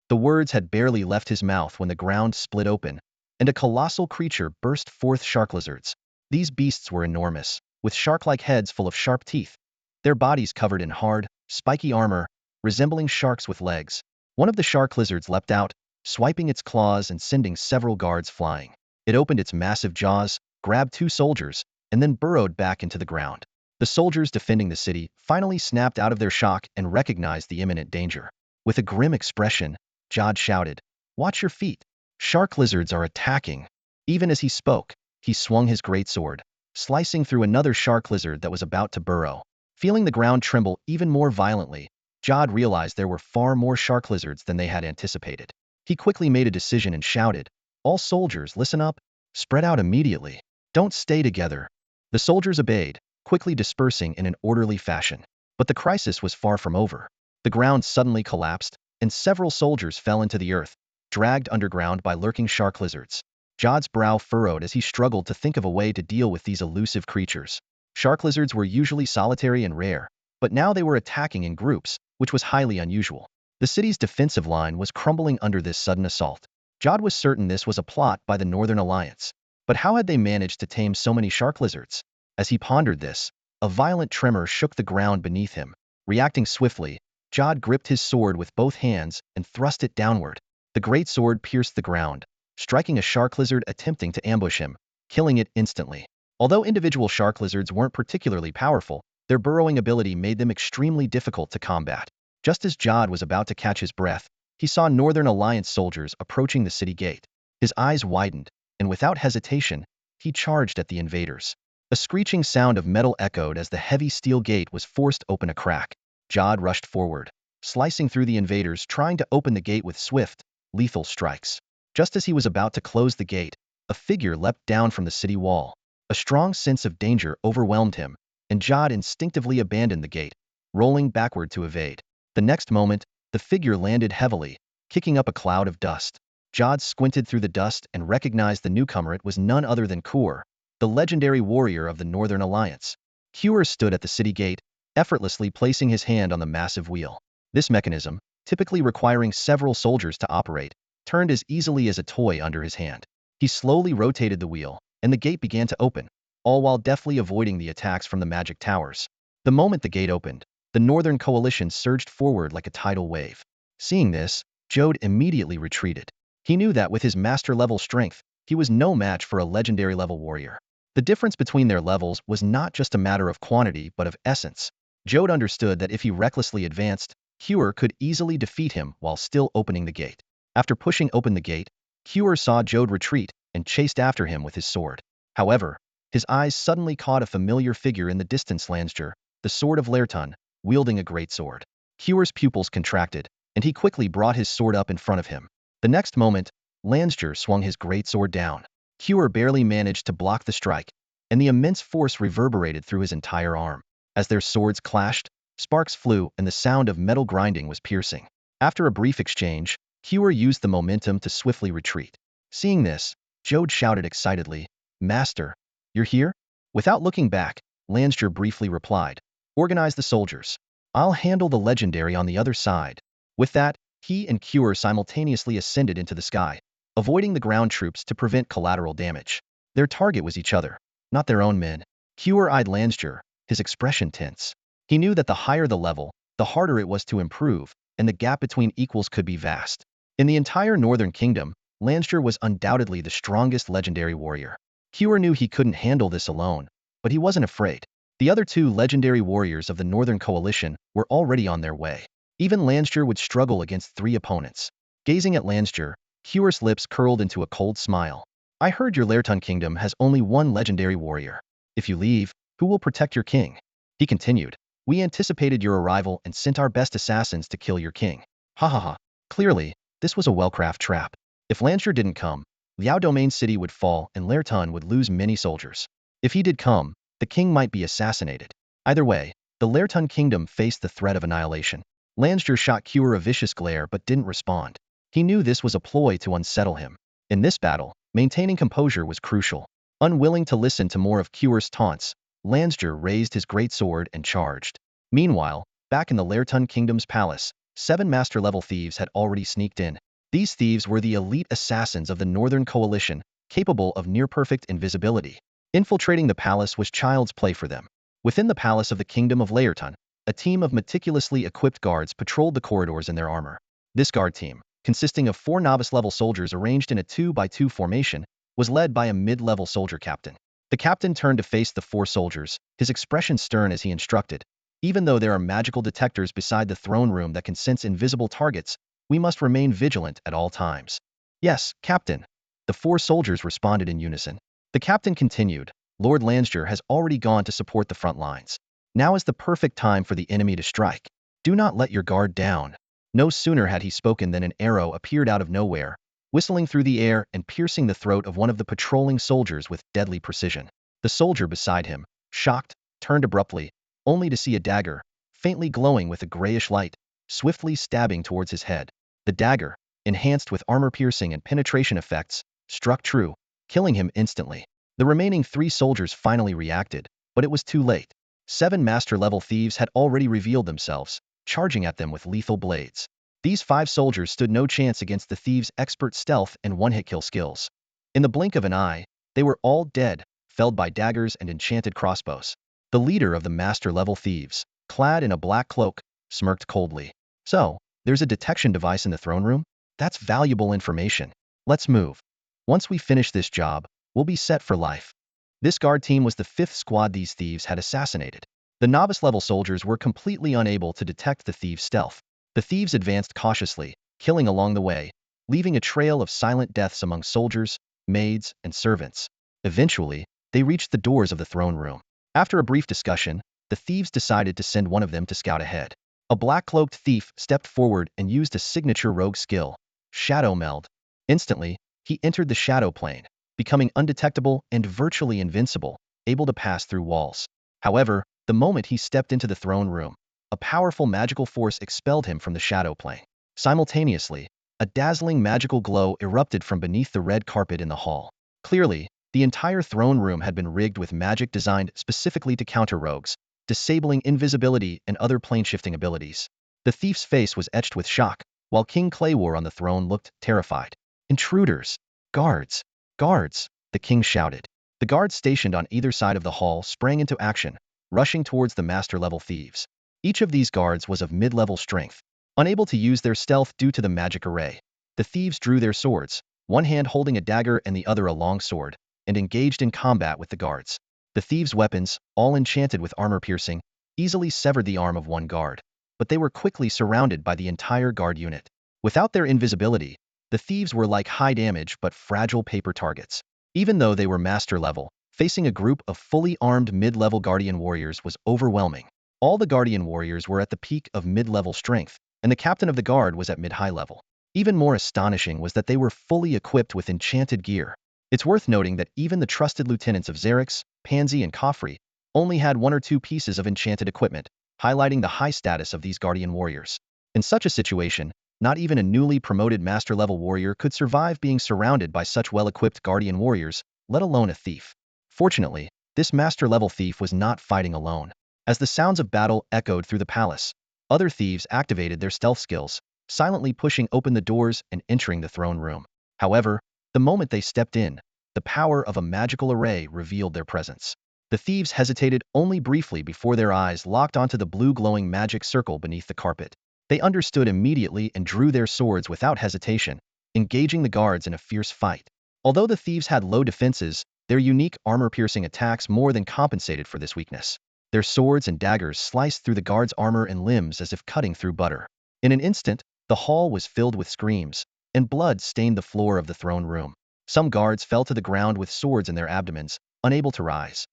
The words had barely left his mouth when the ground split open, and a colossal creature burst forth. Shark lizards. These beasts were enormous, with shark-like heads full of sharp teeth, their bodies covered in hard, spiky armor, resembling sharks with legs. One of the shark lizards leapt out, swiping its claws and sending several guards flying. It opened its massive jaws, grabbed 2 soldiers, and then burrowed back into the ground. The soldiers defending the city finally snapped out of their shock and recognized the imminent danger. With a grim expression, Jod shouted, "Watch your feet! Shark lizards are attacking!" Even as he spoke, he swung his greatsword, slicing through another shark lizard that was about to burrow. Feeling the ground tremble even more violently, Jod realized there were far more shark lizards than they had anticipated. He quickly made a decision and shouted, "All soldiers, listen up! Spread out immediately! Don't stay together!" The soldiers obeyed, quickly dispersing in an orderly fashion. But the crisis was far from over. The ground suddenly collapsed, and several soldiers fell into the earth, dragged underground by lurking shark lizards. Jod's brow furrowed as he struggled to think of a way to deal with these elusive creatures. Shark lizards were usually solitary and rare, but now they were attacking in groups, which was highly unusual. The city's defensive line was crumbling under this sudden assault. Jod was certain this was a plot by the Northern Alliance. But how had they managed to tame so many shark lizards? As he pondered this, a violent tremor shook the ground beneath him. Reacting swiftly, Jod gripped his sword with both hands and thrust it downward. The great sword pierced the ground, striking a shark lizard attempting to ambush him, killing it instantly. Although individual shark lizards weren't particularly powerful, their burrowing ability made them extremely difficult to combat. Just as Jod was about to catch his breath, he saw Northern Alliance soldiers approaching the city gate. His eyes widened, and without hesitation, he charged at the invaders. A screeching sound of metal echoed as the heavy steel gate was forced open a crack. Jod rushed forward, slicing through the invaders, trying to open the gate with swift, lethal strikes. Just as he was about to close the gate, a figure leapt down from the city wall. A strong sense of danger overwhelmed him, and Jod instinctively abandoned the gate, rolling backward to evade. The next moment, the figure landed heavily, kicking up a cloud of dust. Jod squinted through the dust and recognized the newcomer. It was none other than Kur, the legendary warrior of the Northern Alliance. Kur stood at the city gate, effortlessly placing his hand on the massive wheel. This mechanism, typically requiring several soldiers to operate, turned as easily as a toy under his hand. He slowly rotated the wheel, and the gate began to open, all while deftly avoiding the attacks from the magic towers. The moment the gate opened, the Northern Coalition surged forward like a tidal wave. Seeing this, Jod immediately retreated. He knew that with his master-level strength, he was no match for a legendary-level warrior. The difference between their levels was not just a matter of quantity but of essence. Jod understood that if he recklessly advanced, Kur could easily defeat him while still opening the gate. After pushing open the gate, Kur saw Jod retreat and chased after him with his sword. However, his eyes suddenly caught a familiar figure in the distance: Lansjer, the sword of Lerton, wielding a great sword. Kur's pupils contracted, and he quickly brought his sword up in front of him. The next moment, Lansjer swung his great sword down. Kur barely managed to block the strike, and the immense force reverberated through his entire arm. As their swords clashed, sparks flew and the sound of metal grinding was piercing. After a brief exchange, Kur used the momentum to swiftly retreat. Seeing this, Jod shouted excitedly, "Master, you're here? Without looking back, Lansjer briefly replied, "Organize the soldiers. I'll handle the legendary on the other side." With that, he and Cure simultaneously ascended into the sky, avoiding the ground troops to prevent collateral damage. Their target was each other, not their own men. Cure eyed Lansjer, his expression tense. He knew that the higher the level, the harder it was to improve, and the gap between equals could be vast. In the entire Northern Kingdom, Lansjer was undoubtedly the strongest legendary warrior. Cure knew he couldn't handle this alone, but he wasn't afraid. The other two legendary warriors of the Northern Coalition were already on their way. Even Lansjer would struggle against 3 opponents. Gazing at Lansjer, Cure's lips curled into a cold smile. "I heard your Laerton kingdom has only 1 legendary warrior. If you leave, who will protect your king?" He continued, "We anticipated your arrival and sent our best assassins to kill your king." Ha ha ha. Clearly, this was a well-crafted trap. If Lansjer didn't come, Liao Domain City would fall and Laerton would lose many soldiers. If he did come, the king might be assassinated. Either way, the Laerton kingdom faced the threat of annihilation. Lansjer shot Cure a vicious glare but didn't respond. He knew this was a ploy to unsettle him. In this battle, maintaining composure was crucial. Unwilling to listen to more of Cure's taunts, Lansjer raised his greatsword and charged. Meanwhile, back in the Laerton kingdom's palace, 7 master-level thieves had already sneaked in. These thieves were the elite assassins of the Northern Coalition, capable of near-perfect invisibility. Infiltrating the palace was child's play for them. Within the palace of the Kingdom of Laerton, a team of meticulously equipped guards patrolled the corridors in their armor. This guard team, consisting of 4 novice-level soldiers arranged in a 2-by-2 formation, was led by a mid-level soldier captain. The captain turned to face the 4 soldiers, his expression stern as he instructed, "Even though there are magical detectors beside the throne room that can sense invisible targets, we must remain vigilant at all times." "Yes, Captain." The 4 soldiers responded in unison. The captain continued, "Lord Lansjer has already gone to support the front lines. Now is the perfect time for the enemy to strike. Do not let your guard down." No sooner had he spoken than an arrow appeared out of nowhere, whistling through the air and piercing the throat of one of the patrolling soldiers with deadly precision. The soldier beside him, shocked, turned abruptly, only to see a dagger, faintly glowing with a grayish light, swiftly stabbing towards his head. The dagger, enhanced with armor-piercing and penetration effects, struck true, killing him instantly. The remaining 3 soldiers finally reacted, but it was too late. 7 master-level thieves had already revealed themselves, charging at them with lethal blades. These 5 soldiers stood no chance against the thieves' expert stealth and one-hit kill skills. In the blink of an eye, they were all dead, felled by daggers and enchanted crossbows. The leader of the master-level thieves, clad in a black cloak, smirked coldly. "So, there's a detection device in the throne room? That's valuable information. Let's move. Once we finish this job, we'll be set for life." This guard team was the 5th squad these thieves had assassinated. The novice-level soldiers were completely unable to detect the thieves' stealth. The thieves advanced cautiously, killing along the way, leaving a trail of silent deaths among soldiers, maids, and servants. Eventually, they reached the doors of the throne room. After a brief discussion, the thieves decided to send one of them to scout ahead. A black-cloaked thief stepped forward and used a signature rogue skill, Shadow Meld. Instantly, he entered the shadow plane, becoming undetectable and virtually invincible, able to pass through walls. However, the moment he stepped into the throne room, a powerful magical force expelled him from the shadow plane. Simultaneously, a dazzling magical glow erupted from beneath the red carpet in the hall. Clearly, the entire throne room had been rigged with magic designed specifically to counter rogues, disabling invisibility and other plane-shifting abilities. The thief's face was etched with shock, while King Claywar on the throne looked terrified. "Intruders! Guards! Guards!" the king shouted. The guards stationed on either side of the hall sprang into action, rushing towards the master-level thieves. Each of these guards was of mid-level strength, unable to use their stealth due to the magic array. The thieves drew their swords, one hand holding a dagger and the other a long sword, and engaged in combat with the guards. The thieves' weapons, all enchanted with armor-piercing, easily severed the arm of one guard, but they were quickly surrounded by the entire guard unit. Without their invisibility, the thieves were like high-damage but fragile paper targets. Even though they were master-level, facing a group of fully armed mid-level guardian warriors was overwhelming. All the guardian warriors were at the peak of mid-level strength, and the captain of the guard was at mid-high level. Even more astonishing was that they were fully equipped with enchanted gear. It's worth noting that even the trusted lieutenants of Zerith, Pansy, and Khafre only had 1 or 2 pieces of enchanted equipment, highlighting the high status of these guardian warriors. In such a situation, not even a newly promoted master-level warrior could survive being surrounded by such well-equipped guardian warriors, let alone a thief. Fortunately, this master-level thief was not fighting alone. As the sounds of battle echoed through the palace, other thieves activated their stealth skills, silently pushing open the doors and entering the throne room. However, the moment they stepped in, the power of a magical array revealed their presence. The thieves hesitated only briefly before their eyes locked onto the blue glowing magic circle beneath the carpet. They understood immediately and drew their swords without hesitation, engaging the guards in a fierce fight. Although the thieves had low defenses, their unique armor-piercing attacks more than compensated for this weakness. Their swords and daggers sliced through the guards' armor and limbs as if cutting through butter. In an instant, the hall was filled with screams, and blood stained the floor of the throne room. Some guards fell to the ground with swords in their abdomens, unable to rise.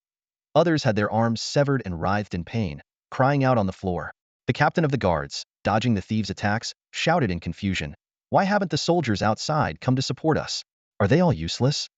Others had their arms severed and writhed in pain, crying out on the floor. The captain of the guards, dodging the thieves' attacks, shouted in confusion, "Why haven't the soldiers outside come to support us? Are they all useless?"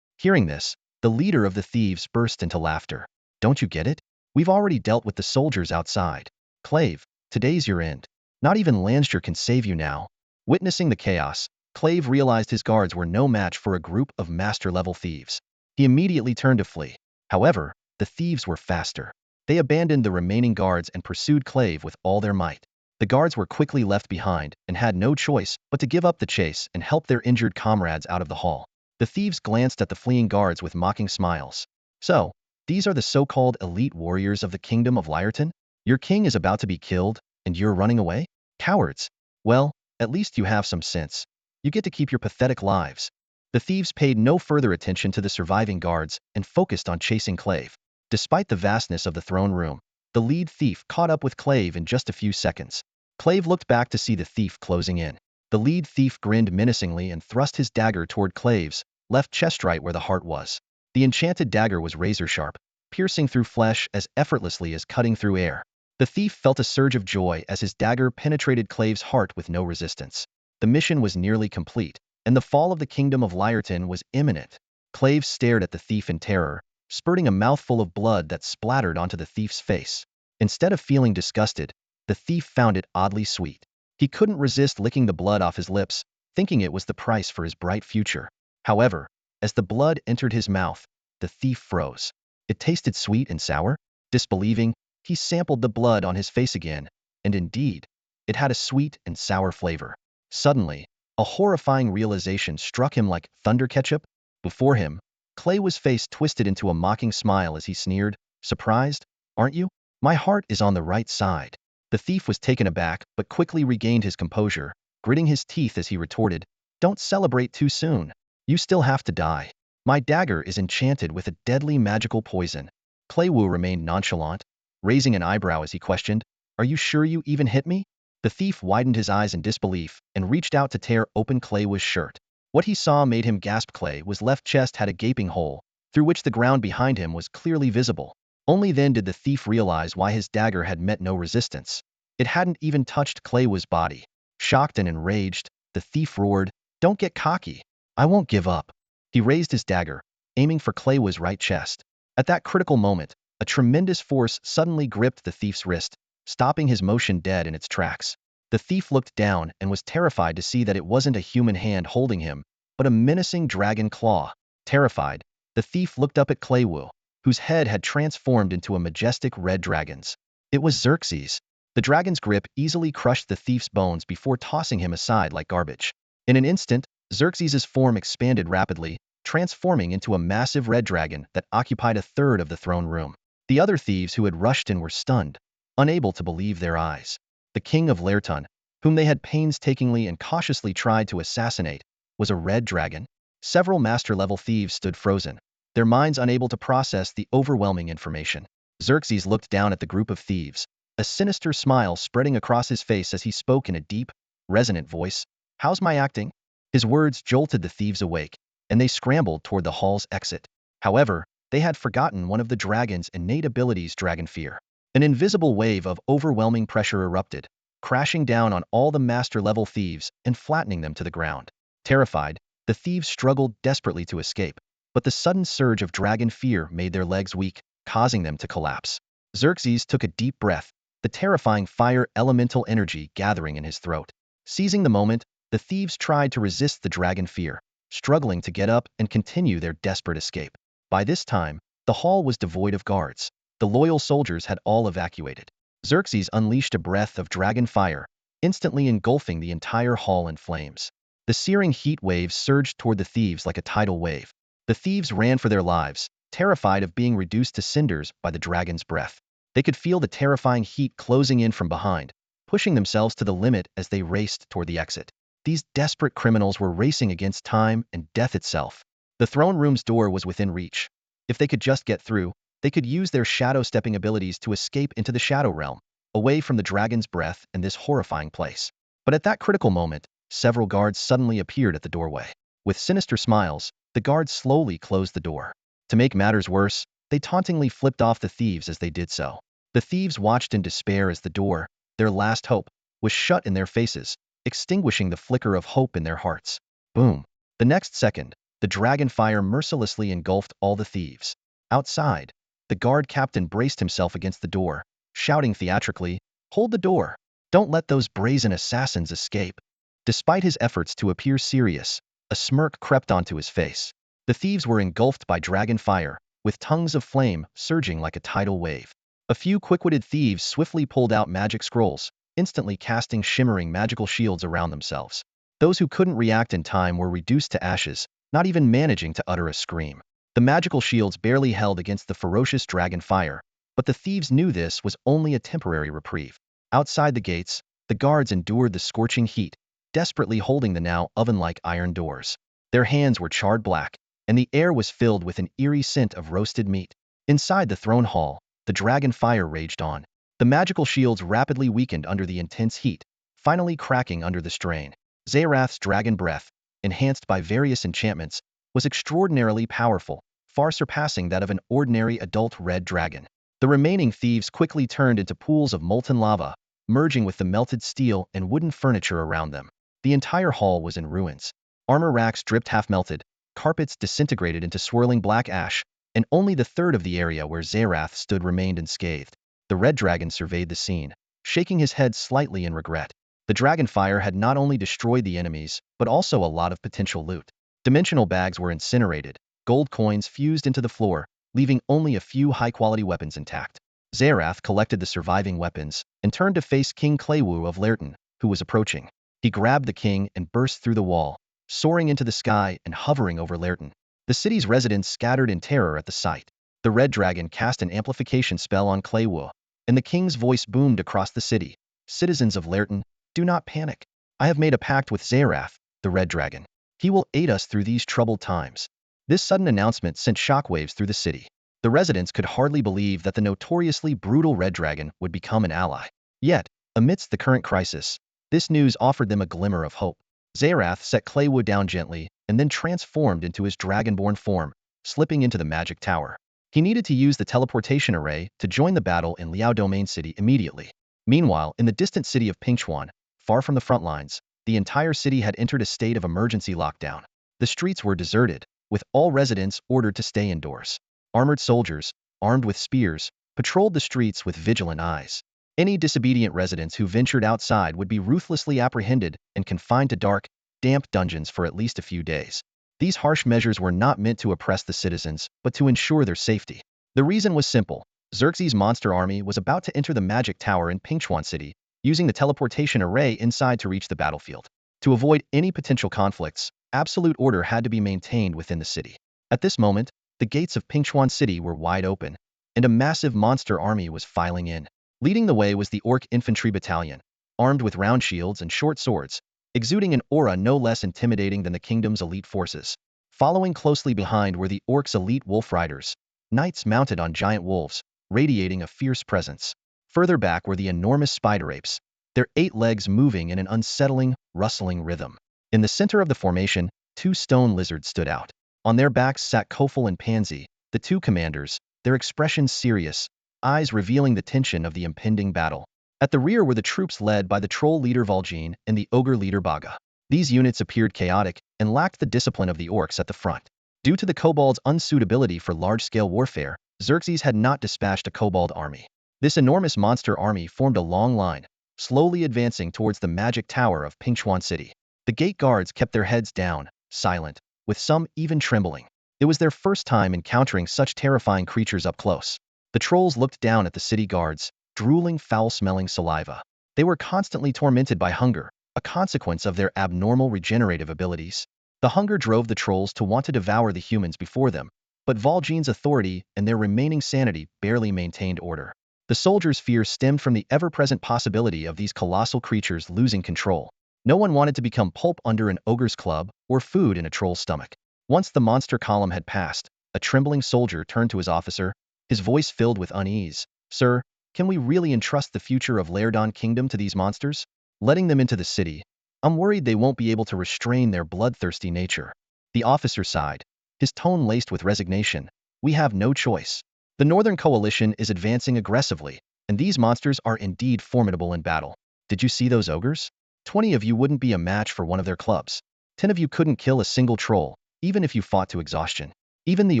Hearing this, the leader of the thieves burst into laughter. "Don't you get it? We've already dealt with the soldiers outside. Clave, today's your end. Not even Landster can save you now." Witnessing the chaos, Clave realized his guards were no match for a group of master-level thieves. He immediately turned to flee. However, the thieves were faster. They abandoned the remaining guards and pursued Clave with all their might. The guards were quickly left behind and had no choice but to give up the chase and help their injured comrades out of the hall. The thieves glanced at the fleeing guards with mocking smiles. "So, these are the so-called elite warriors of the kingdom of Lyreton? Your king is about to be killed, and you're running away? Cowards! Well, at least you have some sense. You get to keep your pathetic lives." The thieves paid no further attention to the surviving guards and focused on chasing Clave. Despite the vastness of the throne room, the lead thief caught up with Clave in just a few seconds. Clave looked back to see the thief closing in. The lead thief grinned menacingly and thrust his dagger toward Clave's left chest right where the heart was. The enchanted dagger was razor-sharp, piercing through flesh as effortlessly as cutting through air. The thief felt a surge of joy as his dagger penetrated Clave's heart with no resistance. The mission was nearly complete, and the fall of the kingdom of Lyreton was imminent. Clave stared at the thief in terror, spurting a mouthful of blood that splattered onto the thief's face. Instead of feeling disgusted, the thief found it oddly sweet. He couldn't resist licking the blood off his lips, thinking it was the price for his bright future. However, as the blood entered his mouth, the thief froze. It tasted sweet and sour. Disbelieving, he sampled the blood on his face again, and indeed, it had a sweet and sour flavor. Suddenly, a horrifying realization struck him like thunder ketchup. Before him, Clave's face twisted into a mocking smile as he sneered, "Surprised, aren't you? My heart is on the right side." The thief was taken aback but quickly regained his composure, gritting his teeth as he retorted, "Don't celebrate too soon. You still have to die. My dagger is enchanted with a deadly magical poison." Clave remained nonchalant, raising an eyebrow as he questioned, "Are you sure you even hit me?" The thief widened his eyes in disbelief and reached out to tear open Clave's shirt. What he saw made him gasp. Clave's left chest had a gaping hole, through which the ground behind him was clearly visible. Only then did the thief realize why his dagger had met no resistance. It hadn't even touched Clave's body. Shocked and enraged, the thief roared, "Don't get cocky. I won't give up." He raised his dagger, aiming for Clave's right chest. At that critical moment, a tremendous force suddenly gripped the thief's wrist, stopping his motion dead in its tracks. The thief looked down and was terrified to see that it wasn't a human hand holding him, but a menacing dragon claw. Terrified, the thief looked up at Clave, whose head had transformed into a majestic red dragon's. It was Xerxes. The dragon's grip easily crushed the thief's bones before tossing him aside like garbage. In an instant, Xerxes's form expanded rapidly, transforming into a massive red dragon that occupied a third of the throne room. The other thieves who had rushed in were stunned, unable to believe their eyes. The king of Lyreton, whom they had painstakingly and cautiously tried to assassinate, was a red dragon. Several master-level thieves stood frozen, their minds unable to process the overwhelming information. Xerxes looked down at the group of thieves, a sinister smile spreading across his face as he spoke in a deep, resonant voice. "How's my acting?" His words jolted the thieves awake, and they scrambled toward the hall's exit. However, they had forgotten one of the dragon's innate abilities, dragon fear. An invisible wave of overwhelming pressure erupted, crashing down on all the master-level thieves and flattening them to the ground. Terrified, the thieves struggled desperately to escape, but the sudden surge of dragon fear made their legs weak, causing them to collapse. Xerxes took a deep breath, the terrifying fire elemental energy gathering in his throat. Seizing the moment, the thieves tried to resist the dragon fear, struggling to get up and continue their desperate escape. By this time, The hall was devoid of guards. The loyal soldiers had all evacuated. Xerxes unleashed a breath of dragon fire, instantly engulfing the entire hall in flames. The searing heat waves surged toward the thieves like a tidal wave. The thieves ran for their lives, terrified of being reduced to cinders by the dragon's breath. They could feel the terrifying heat closing in from behind, pushing themselves to the limit as they raced toward the exit. These desperate criminals were racing against time and death itself. The throne room's door was within reach. If they could just get through, they could use their shadow-stepping abilities to escape into the shadow realm, away from the dragon's breath and this horrifying place. But at that critical moment, several guards suddenly appeared at the doorway. With sinister smiles, the guards slowly closed the door. To make matters worse, they tauntingly flipped off the thieves as they did so. The thieves watched in despair as the door, their last hope, was shut in their faces, extinguishing the flicker of hope in their hearts. Boom. The next second, the dragon fire mercilessly engulfed all the thieves. Outside, the guard captain braced himself against the door, shouting theatrically, "Hold the door! Don't let those brazen assassins escape!" Despite his efforts to appear serious, a smirk crept onto his face. The thieves were engulfed by dragon fire, with tongues of flame surging like a tidal wave. A few quick-witted thieves swiftly pulled out magic scrolls, instantly casting shimmering magical shields around themselves. Those who couldn't react in time were reduced to ashes, not even managing to utter a scream. The magical shields barely held against the ferocious dragon fire, but the thieves knew this was only a temporary reprieve. Outside the gates, the guards endured the scorching heat, desperately holding the now oven-like iron doors. Their hands were charred black, and the air was filled with an eerie scent of roasted meat. Inside the throne hall, the dragon fire raged on. The magical shields rapidly weakened under the intense heat, finally cracking under the strain. Zerith's dragon breath, enhanced by various enchantments, was extraordinarily powerful, far surpassing that of an ordinary adult red dragon. The remaining thieves quickly turned into pools of molten lava, merging with the melted steel and wooden furniture around them. The entire hall was in ruins. Armor racks dripped half-melted, carpets disintegrated into swirling black ash, and only the third of the area where Zerith stood remained unscathed. The red dragon surveyed the scene, shaking his head slightly in regret. The dragon fire had not only destroyed the enemies, but also a lot of potential loot. Dimensional bags were incinerated, gold coins fused into the floor, leaving only a few high-quality weapons intact. Zerith collected the surviving weapons and turned to face King Claywu of Lerton, who was approaching. He grabbed the king and burst through the wall, soaring into the sky and hovering over Lerton. The city's residents scattered in terror at the sight. The red dragon cast an amplification spell on Claywu, and the king's voice boomed across the city. "Citizens of Lerton, do not panic. I have made a pact with Zerith, the red dragon. He will aid us through these troubled times." This sudden announcement sent shockwaves through the city. The residents could hardly believe that the notoriously brutal red dragon would become an ally. Yet, amidst the current crisis, this news offered them a glimmer of hope. Zerith set Claywu down gently and then transformed into his dragonborn form, slipping into the magic tower. He needed to use the teleportation array to join the battle in Liao Domain City immediately. Meanwhile, in the distant city of Pingchuan, far from the front lines, the entire city had entered a state of emergency lockdown. The streets were deserted, with all residents ordered to stay indoors. Armored soldiers, armed with spears, patrolled the streets with vigilant eyes. Any disobedient residents who ventured outside would be ruthlessly apprehended and confined to dark, damp dungeons for at least a few days. These harsh measures were not meant to oppress the citizens, but to ensure their safety. The reason was simple. Xerxes' monster army was about to enter the magic tower in Pingchuan City, using the teleportation array inside to reach the battlefield. To avoid any potential conflicts, absolute order had to be maintained within the city. At this moment, the gates of Pingchuan City were wide open, and a massive monster army was filing in. Leading the way was the Orc Infantry Battalion, armed with round shields and short swords, exuding an aura no less intimidating than the kingdom's elite forces. Following closely behind were the Orcs' elite wolf riders, knights mounted on giant wolves, radiating a fierce presence. Further back were the enormous spider apes, their 8 legs moving in an unsettling, rustling rhythm. In the center of the formation, 2 stone lizards stood out. On their backs sat Kofel and Pansy, the 2 commanders, their expressions serious, eyes revealing the tension of the impending battle. At the rear were the troops led by the troll leader Valjean and the ogre leader Baga. These units appeared chaotic and lacked the discipline of the orcs at the front. Due to the kobolds' unsuitability for large-scale warfare, Xerxes had not dispatched a kobold army. This enormous monster army formed a long line, slowly advancing towards the magic tower of Pingchuan City. The gate guards kept their heads down, silent, with some even trembling. It was their first time encountering such terrifying creatures up close. The trolls looked down at the city guards, drooling foul-smelling saliva. They were constantly tormented by hunger, a consequence of their abnormal regenerative abilities. The hunger drove the trolls to want to devour the humans before them, but Vol'jin's authority and their remaining sanity barely maintained order. The soldiers' fear stemmed from the ever-present possibility of these colossal creatures losing control. No one wanted to become pulp under an ogre's club or food in a troll's stomach. Once the monster column had passed, a trembling soldier turned to his officer, his voice filled with unease. "Sir, can we really entrust the future of Lairdon Kingdom to these monsters? Letting them into the city, I'm worried they won't be able to restrain their bloodthirsty nature." The officer sighed, his tone laced with resignation. "We have no choice. The Northern Coalition is advancing aggressively, and these monsters are indeed formidable in battle. Did you see those ogres? 20 of you wouldn't be a match for one of their clubs. 10 of you couldn't kill a single troll, even if you fought to exhaustion. Even the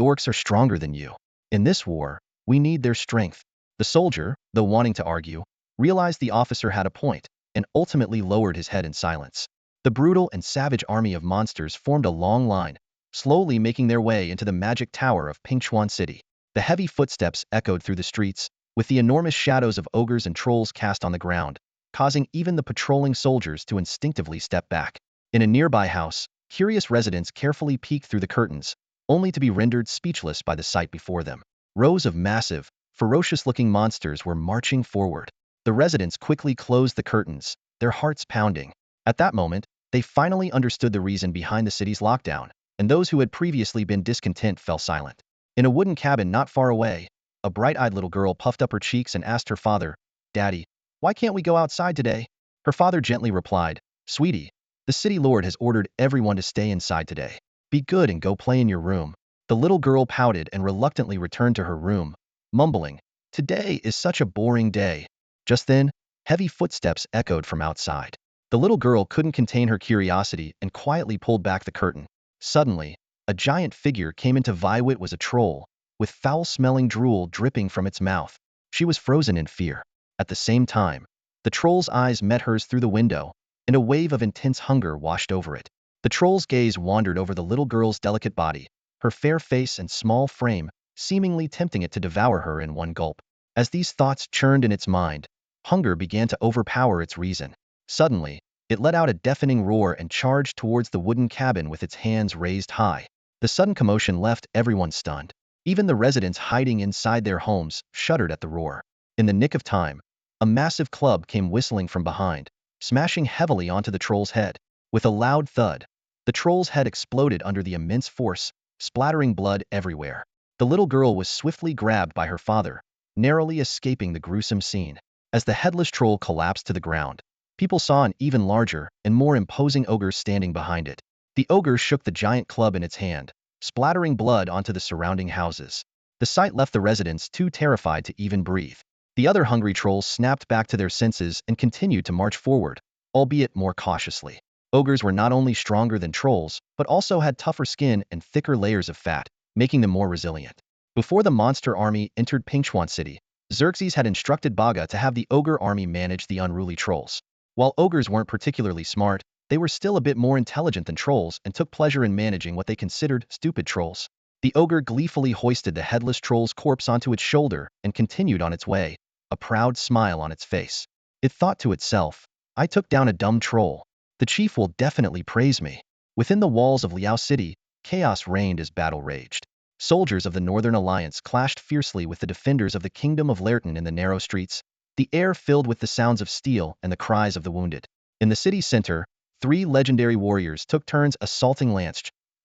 orcs are stronger than you. In this war, we need their strength." The soldier, though wanting to argue, realized the officer had a point, and ultimately lowered his head in silence. The brutal and savage army of monsters formed a long line, slowly making their way into the magic tower of Pingchuan City. The heavy footsteps echoed through the streets, with the enormous shadows of ogres and trolls cast on the ground, causing even the patrolling soldiers to instinctively step back. In a nearby house, curious residents carefully peeked through the curtains, only to be rendered speechless by the sight before them. Rows of massive, ferocious-looking monsters were marching forward. The residents quickly closed the curtains, their hearts pounding. At that moment, they finally understood the reason behind the city's lockdown, and those who had previously been discontent fell silent. In a wooden cabin not far away, a bright-eyed little girl puffed up her cheeks and asked her father, "Daddy, why can't we go outside today?" Her father gently replied, "Sweetie, the city lord has ordered everyone to stay inside today. Be good and go play in your room." The little girl pouted and reluctantly returned to her room, mumbling, "Today is such a boring day." Just then, heavy footsteps echoed from outside. The little girl couldn't contain her curiosity and quietly pulled back the curtain. Suddenly, a giant figure came into view. It was a troll, with foul-smelling drool dripping from its mouth. She was frozen in fear. At the same time, the troll's eyes met hers through the window, and a wave of intense hunger washed over it. The troll's gaze wandered over the little girl's delicate body, her fair face and small frame, seemingly tempting it to devour her in one gulp. As these thoughts churned in its mind, hunger began to overpower its reason. Suddenly, it let out a deafening roar and charged towards the wooden cabin with its hands raised high. The sudden commotion left everyone stunned. Even the residents hiding inside their homes shuddered at the roar. In the nick of time, a massive club came whistling from behind, smashing heavily onto the troll's head. With a loud thud, the troll's head exploded under the immense force, splattering blood everywhere. The little girl was swiftly grabbed by her father, narrowly escaping the gruesome scene. As the headless troll collapsed to the ground, people saw an even larger and more imposing ogre standing behind it. The ogre shook the giant club in its hand, splattering blood onto the surrounding houses. The sight left the residents too terrified to even breathe. The other hungry trolls snapped back to their senses and continued to march forward, albeit more cautiously. Ogres were not only stronger than trolls, but also had tougher skin and thicker layers of fat, making them more resilient. Before the monster army entered Pingchuan City, Xerxes had instructed Baga to have the ogre army manage the unruly trolls. While ogres weren't particularly smart, they were still a bit more intelligent than trolls and took pleasure in managing what they considered stupid trolls. The ogre gleefully hoisted the headless troll's corpse onto its shoulder and continued on its way, a proud smile on its face. It thought to itself, "I took down a dumb troll. The chief will definitely praise me." Within the walls of Liao City, chaos reigned as battle raged. Soldiers of the Northern Alliance clashed fiercely with the defenders of the Kingdom of Lairdon in the narrow streets, the air filled with the sounds of steel and the cries of the wounded. In the city's center, 3 legendary warriors took turns assaulting Lance,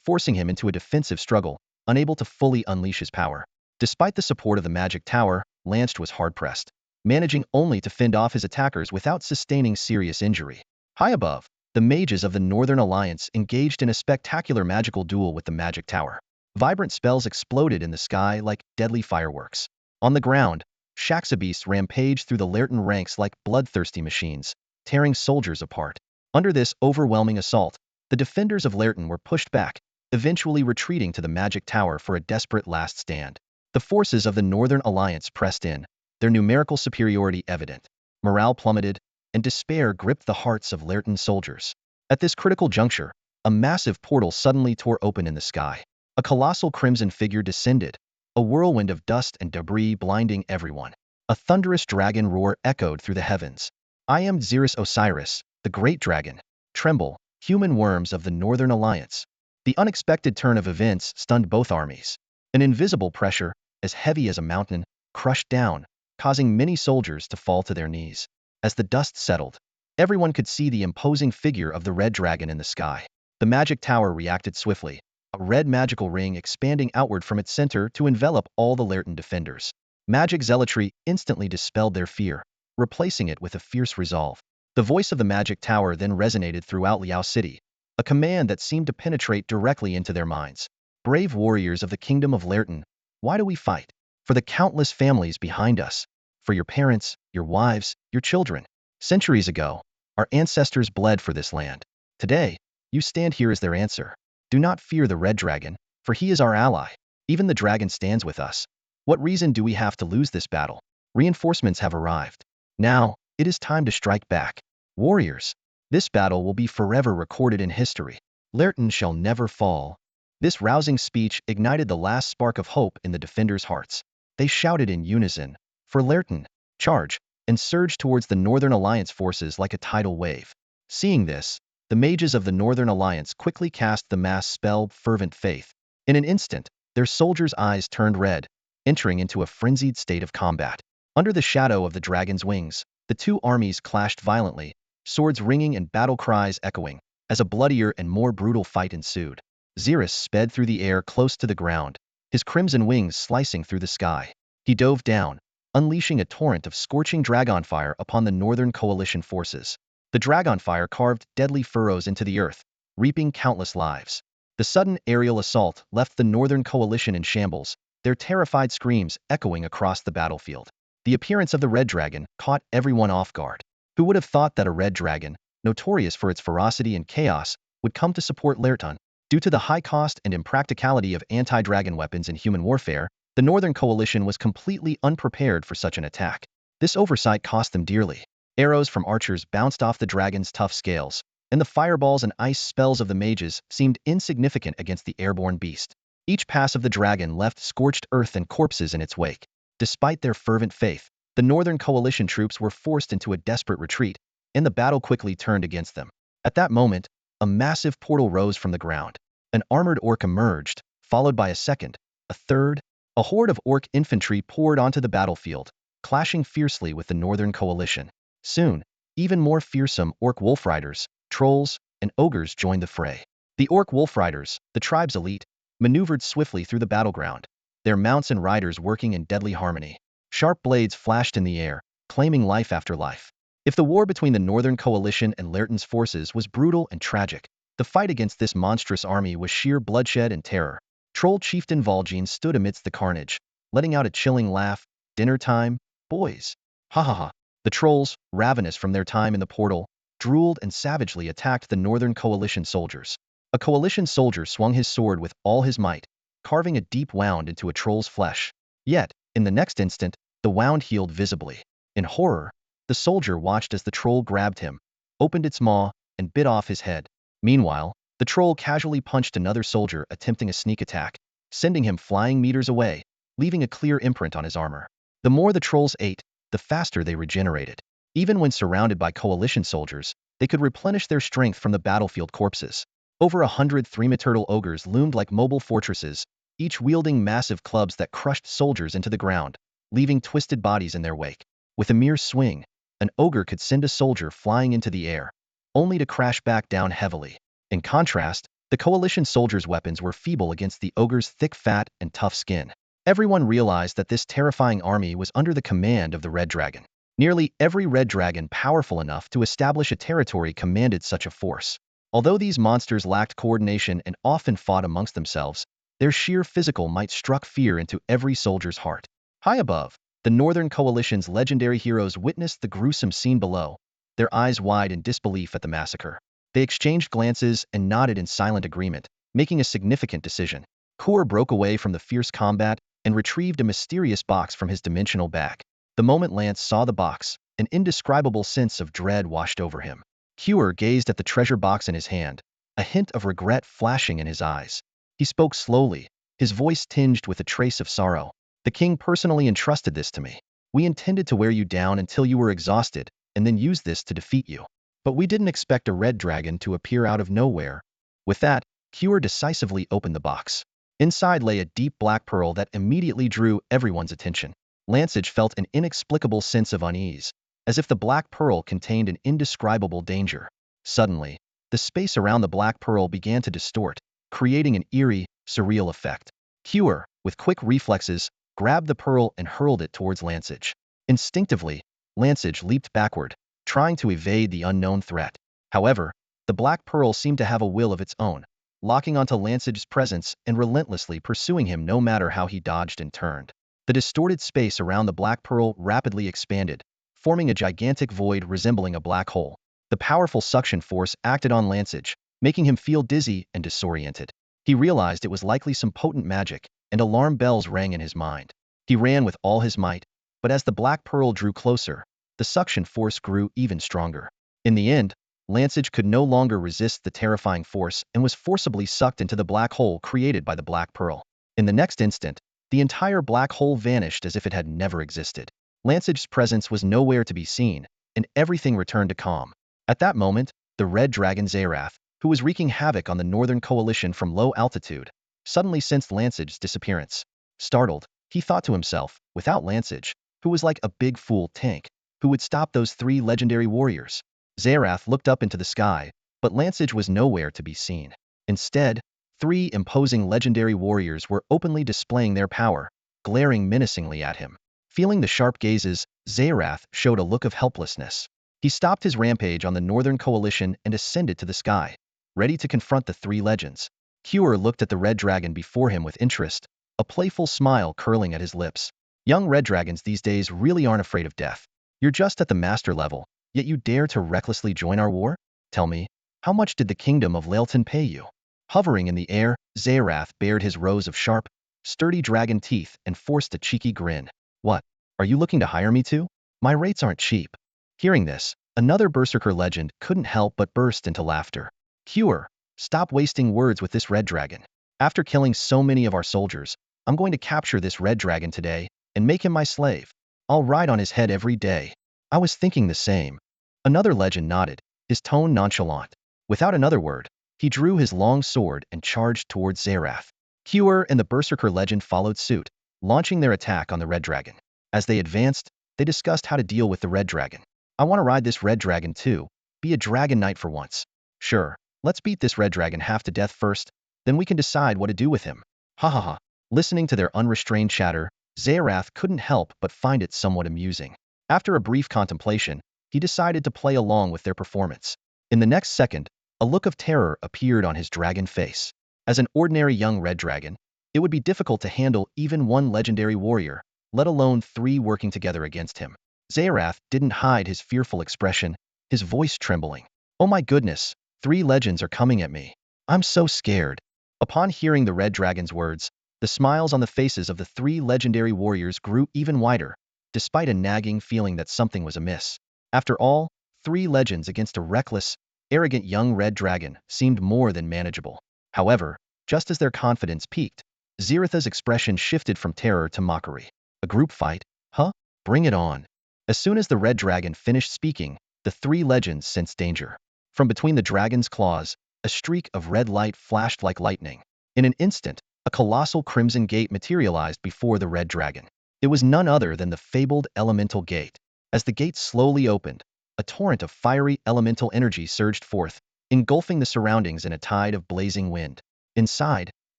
forcing him into a defensive struggle, unable to fully unleash his power. Despite the support of the magic tower, Lance was hard-pressed, managing only to fend off his attackers without sustaining serious injury. High above, the mages of the Northern Alliance engaged in a spectacular magical duel with the magic tower. Vibrant spells exploded in the sky like deadly fireworks. On the ground, Shaxabeasts rampaged through the Lairdon ranks like bloodthirsty machines, tearing soldiers apart. Under this overwhelming assault, the defenders of Lairdon were pushed back, eventually retreating to the magic tower for a desperate last stand. The forces of the Northern Alliance pressed in, their numerical superiority evident. Morale plummeted, and despair gripped the hearts of Lairdon soldiers. At this critical juncture, a massive portal suddenly tore open in the sky. A colossal crimson figure descended, a whirlwind of dust and debris blinding everyone. A thunderous dragon roar echoed through the heavens. I am Zerith Osiris, the great dragon. Tremble, human worms of the Northern Alliance. The unexpected turn of events stunned both armies. An invisible pressure, as heavy as a mountain, crushed down, causing many soldiers to fall to their knees. As the dust settled, everyone could see the imposing figure of the red dragon in the sky. The magic tower reacted swiftly, a red magical ring expanding outward from its center to envelop all the Lerton defenders. Magic zealotry instantly dispelled their fear, replacing it with a fierce resolve. The voice of the magic tower then resonated throughout Liao City, a command that seemed to penetrate directly into their minds. Brave warriors of the kingdom of Lerton, why do we fight? For the countless families behind us. For your parents, your wives, your children. Centuries ago, our ancestors bled for this land. Today, you stand here as their answer. Do not fear the red dragon, for he is our ally. Even the dragon stands with us. What reason do we have to lose this battle? Reinforcements have arrived. Now, it is time to strike back. Warriors, this battle will be forever recorded in history. Lerton shall never fall. This rousing speech ignited the last spark of hope in the defenders' hearts. They shouted in unison, "For Lerton, charge!" and surged towards the Northern Alliance forces like a tidal wave. Seeing this, the mages of the Northern Alliance quickly cast the mass spell Fervent Faith. In an instant, their soldiers' eyes turned red, entering into a frenzied state of combat. Under the shadow of the dragon's wings, the two armies clashed violently, swords ringing and battle cries echoing, as a bloodier and more brutal fight ensued. Zerith sped through the air close to the ground, his crimson wings slicing through the sky. He dove down, unleashing a torrent of scorching dragonfire upon the Northern Coalition forces. The dragonfire carved deadly furrows into the earth, reaping countless lives. The sudden aerial assault left the Northern Coalition in shambles, their terrified screams echoing across the battlefield. The appearance of the red dragon caught everyone off guard. Who would have thought that a red dragon, notorious for its ferocity and chaos, would come to support Lerton? Due to the high cost and impracticality of anti-dragon weapons in human warfare, the Northern Coalition was completely unprepared for such an attack. This oversight cost them dearly. Arrows from archers bounced off the dragon's tough scales, and the fireballs and ice spells of the mages seemed insignificant against the airborne beast. Each pass of the dragon left scorched earth and corpses in its wake. Despite their fervent faith, the Northern Coalition troops were forced into a desperate retreat, and the battle quickly turned against them. At that moment, a massive portal rose from the ground. An armored orc emerged, followed by a second, a third. A horde of orc infantry poured onto the battlefield, clashing fiercely with the Northern Coalition. Soon, even more fearsome orc wolf riders, trolls, and ogres joined the fray. The orc wolf riders, the tribe's elite, maneuvered swiftly through the battleground, their mounts and riders working in deadly harmony. Sharp blades flashed in the air, claiming life after life. If the war between the Northern Coalition and Lerton's forces was brutal and tragic, the fight against this monstrous army was sheer bloodshed and terror. Troll Chieftain Valjean stood amidst the carnage, letting out a chilling laugh. "Dinner time, boys." Ha ha ha. The trolls, ravenous from their time in the portal, drooled and savagely attacked the Northern Coalition soldiers. A coalition soldier swung his sword with all his might, carving a deep wound into a troll's flesh. Yet, in the next instant, the wound healed visibly. In horror, the soldier watched as the troll grabbed him, opened its maw, and bit off his head. Meanwhile, the troll casually punched another soldier attempting a sneak attack, sending him flying meters away, leaving a clear imprint on his armor. The more the trolls ate, the faster they regenerated. Even when surrounded by coalition soldiers, they could replenish their strength from the battlefield corpses. Over 100 three-turtle ogres loomed like mobile fortresses, each wielding massive clubs that crushed soldiers into the ground, leaving twisted bodies in their wake. With a mere swing, an ogre could send a soldier flying into the air, only to crash back down heavily. In contrast, the coalition soldiers' weapons were feeble against the ogre's thick fat and tough skin. Everyone realized that this terrifying army was under the command of the Red Dragon. Nearly every Red Dragon powerful enough to establish a territory commanded such a force. Although these monsters lacked coordination and often fought amongst themselves, their sheer physical might struck fear into every soldier's heart. High above, the Northern Coalition's legendary heroes witnessed the gruesome scene below, their eyes wide in disbelief at the massacre. They exchanged glances and nodded in silent agreement, making a significant decision. Kur broke away from the fierce combat and retrieved a mysterious box from his dimensional bag. The moment Lance saw the box, an indescribable sense of dread washed over him. Kur gazed at the treasure box in his hand, a hint of regret flashing in his eyes. He spoke slowly, his voice tinged with a trace of sorrow. "The king personally entrusted this to me. We intended to wear you down until you were exhausted, and then use this to defeat you. But we didn't expect a red dragon to appear out of nowhere." With that, Cure decisively opened the box. Inside lay a deep black pearl that immediately drew everyone's attention. Lancege felt an inexplicable sense of unease, as if the black pearl contained an indescribable danger. Suddenly, the space around the black pearl began to distort, creating an eerie, surreal effect. Cure, with quick reflexes, grabbed the pearl and hurled it towards Lancege. Instinctively, Lancege leaped backward, trying to evade the unknown threat. However, the black pearl seemed to have a will of its own, locking onto Lancege's presence and relentlessly pursuing him no matter how he dodged and turned. The distorted space around the black pearl rapidly expanded, forming a gigantic void resembling a black hole. The powerful suction force acted on Lancege, making him feel dizzy and disoriented. He realized it was likely some potent magic, and alarm bells rang in his mind. He ran with all his might, but as the black pearl drew closer, the suction force grew even stronger. In the end, Lancege could no longer resist the terrifying force and was forcibly sucked into the black hole created by the black pearl. In the next instant, the entire black hole vanished as if it had never existed. Lancege's presence was nowhere to be seen, and everything returned to calm. At that moment, the red dragon Zerith, who was wreaking havoc on the Northern Coalition from low altitude, suddenly sensed Lancege's disappearance. Startled, he thought to himself, without Lancege, who was like a big fool tank, who would stop those 3 legendary warriors? Zerith looked up into the sky, but Lancege was nowhere to be seen. Instead, 3 imposing legendary warriors were openly displaying their power, glaring menacingly at him. Feeling the sharp gazes, Zerith showed a look of helplessness. He stopped his rampage on the Northern Coalition and ascended to the sky, ready to confront the 3 legends. Cure looked at the red dragon before him with interest, a playful smile curling at his lips. "Young red dragons these days really aren't afraid of death. You're just at the master level, yet you dare to recklessly join our war? Tell me, how much did the kingdom of Lealton pay you?" Hovering in the air, Zerith bared his rows of sharp, sturdy dragon teeth and forced a cheeky grin. "What? Are you looking to hire me too? My rates aren't cheap." Hearing this, another berserker legend couldn't help but burst into laughter. "Cure, stop wasting words with this red dragon. After killing so many of our soldiers, I'm going to capture this red dragon today and make him my slave. I'll ride on his head every day." "I was thinking the same." Another legend nodded, his tone nonchalant. Without another word, he drew his long sword and charged towards Zerith. Cure and the berserker legend followed suit, launching their attack on the red dragon. As they advanced, they discussed how to deal with the red dragon. "I want to ride this red dragon too, be a dragon knight for once." "Sure, let's beat this red dragon half to death first, then we can decide what to do with him." Ha ha ha. Listening to their unrestrained chatter, Zerith couldn't help but find it somewhat amusing. After a brief contemplation, he decided to play along with their performance. In the next second, a look of terror appeared on his dragon face. As an ordinary young red dragon, it would be difficult to handle even 1 legendary warrior, let alone 3 working together against him. Zerith didn't hide his fearful expression, his voice trembling. "Oh my goodness, 3 legends are coming at me. I'm so scared." Upon hearing the red dragon's words, the smiles on the faces of the 3 legendary warriors grew even wider, despite a nagging feeling that something was amiss. After all, 3 legends against a reckless, arrogant young red dragon seemed more than manageable. However, just as their confidence peaked, Zerith's expression shifted from terror to mockery. "A group fight? Huh? Bring it on." As soon as the red dragon finished speaking, the 3 legends sensed danger. From between the dragon's claws, a streak of red light flashed like lightning. In an instant, a colossal crimson gate materialized before the red dragon. It was none other than the fabled elemental gate. As the gate slowly opened, a torrent of fiery elemental energy surged forth, engulfing the surroundings in a tide of blazing wind. Inside,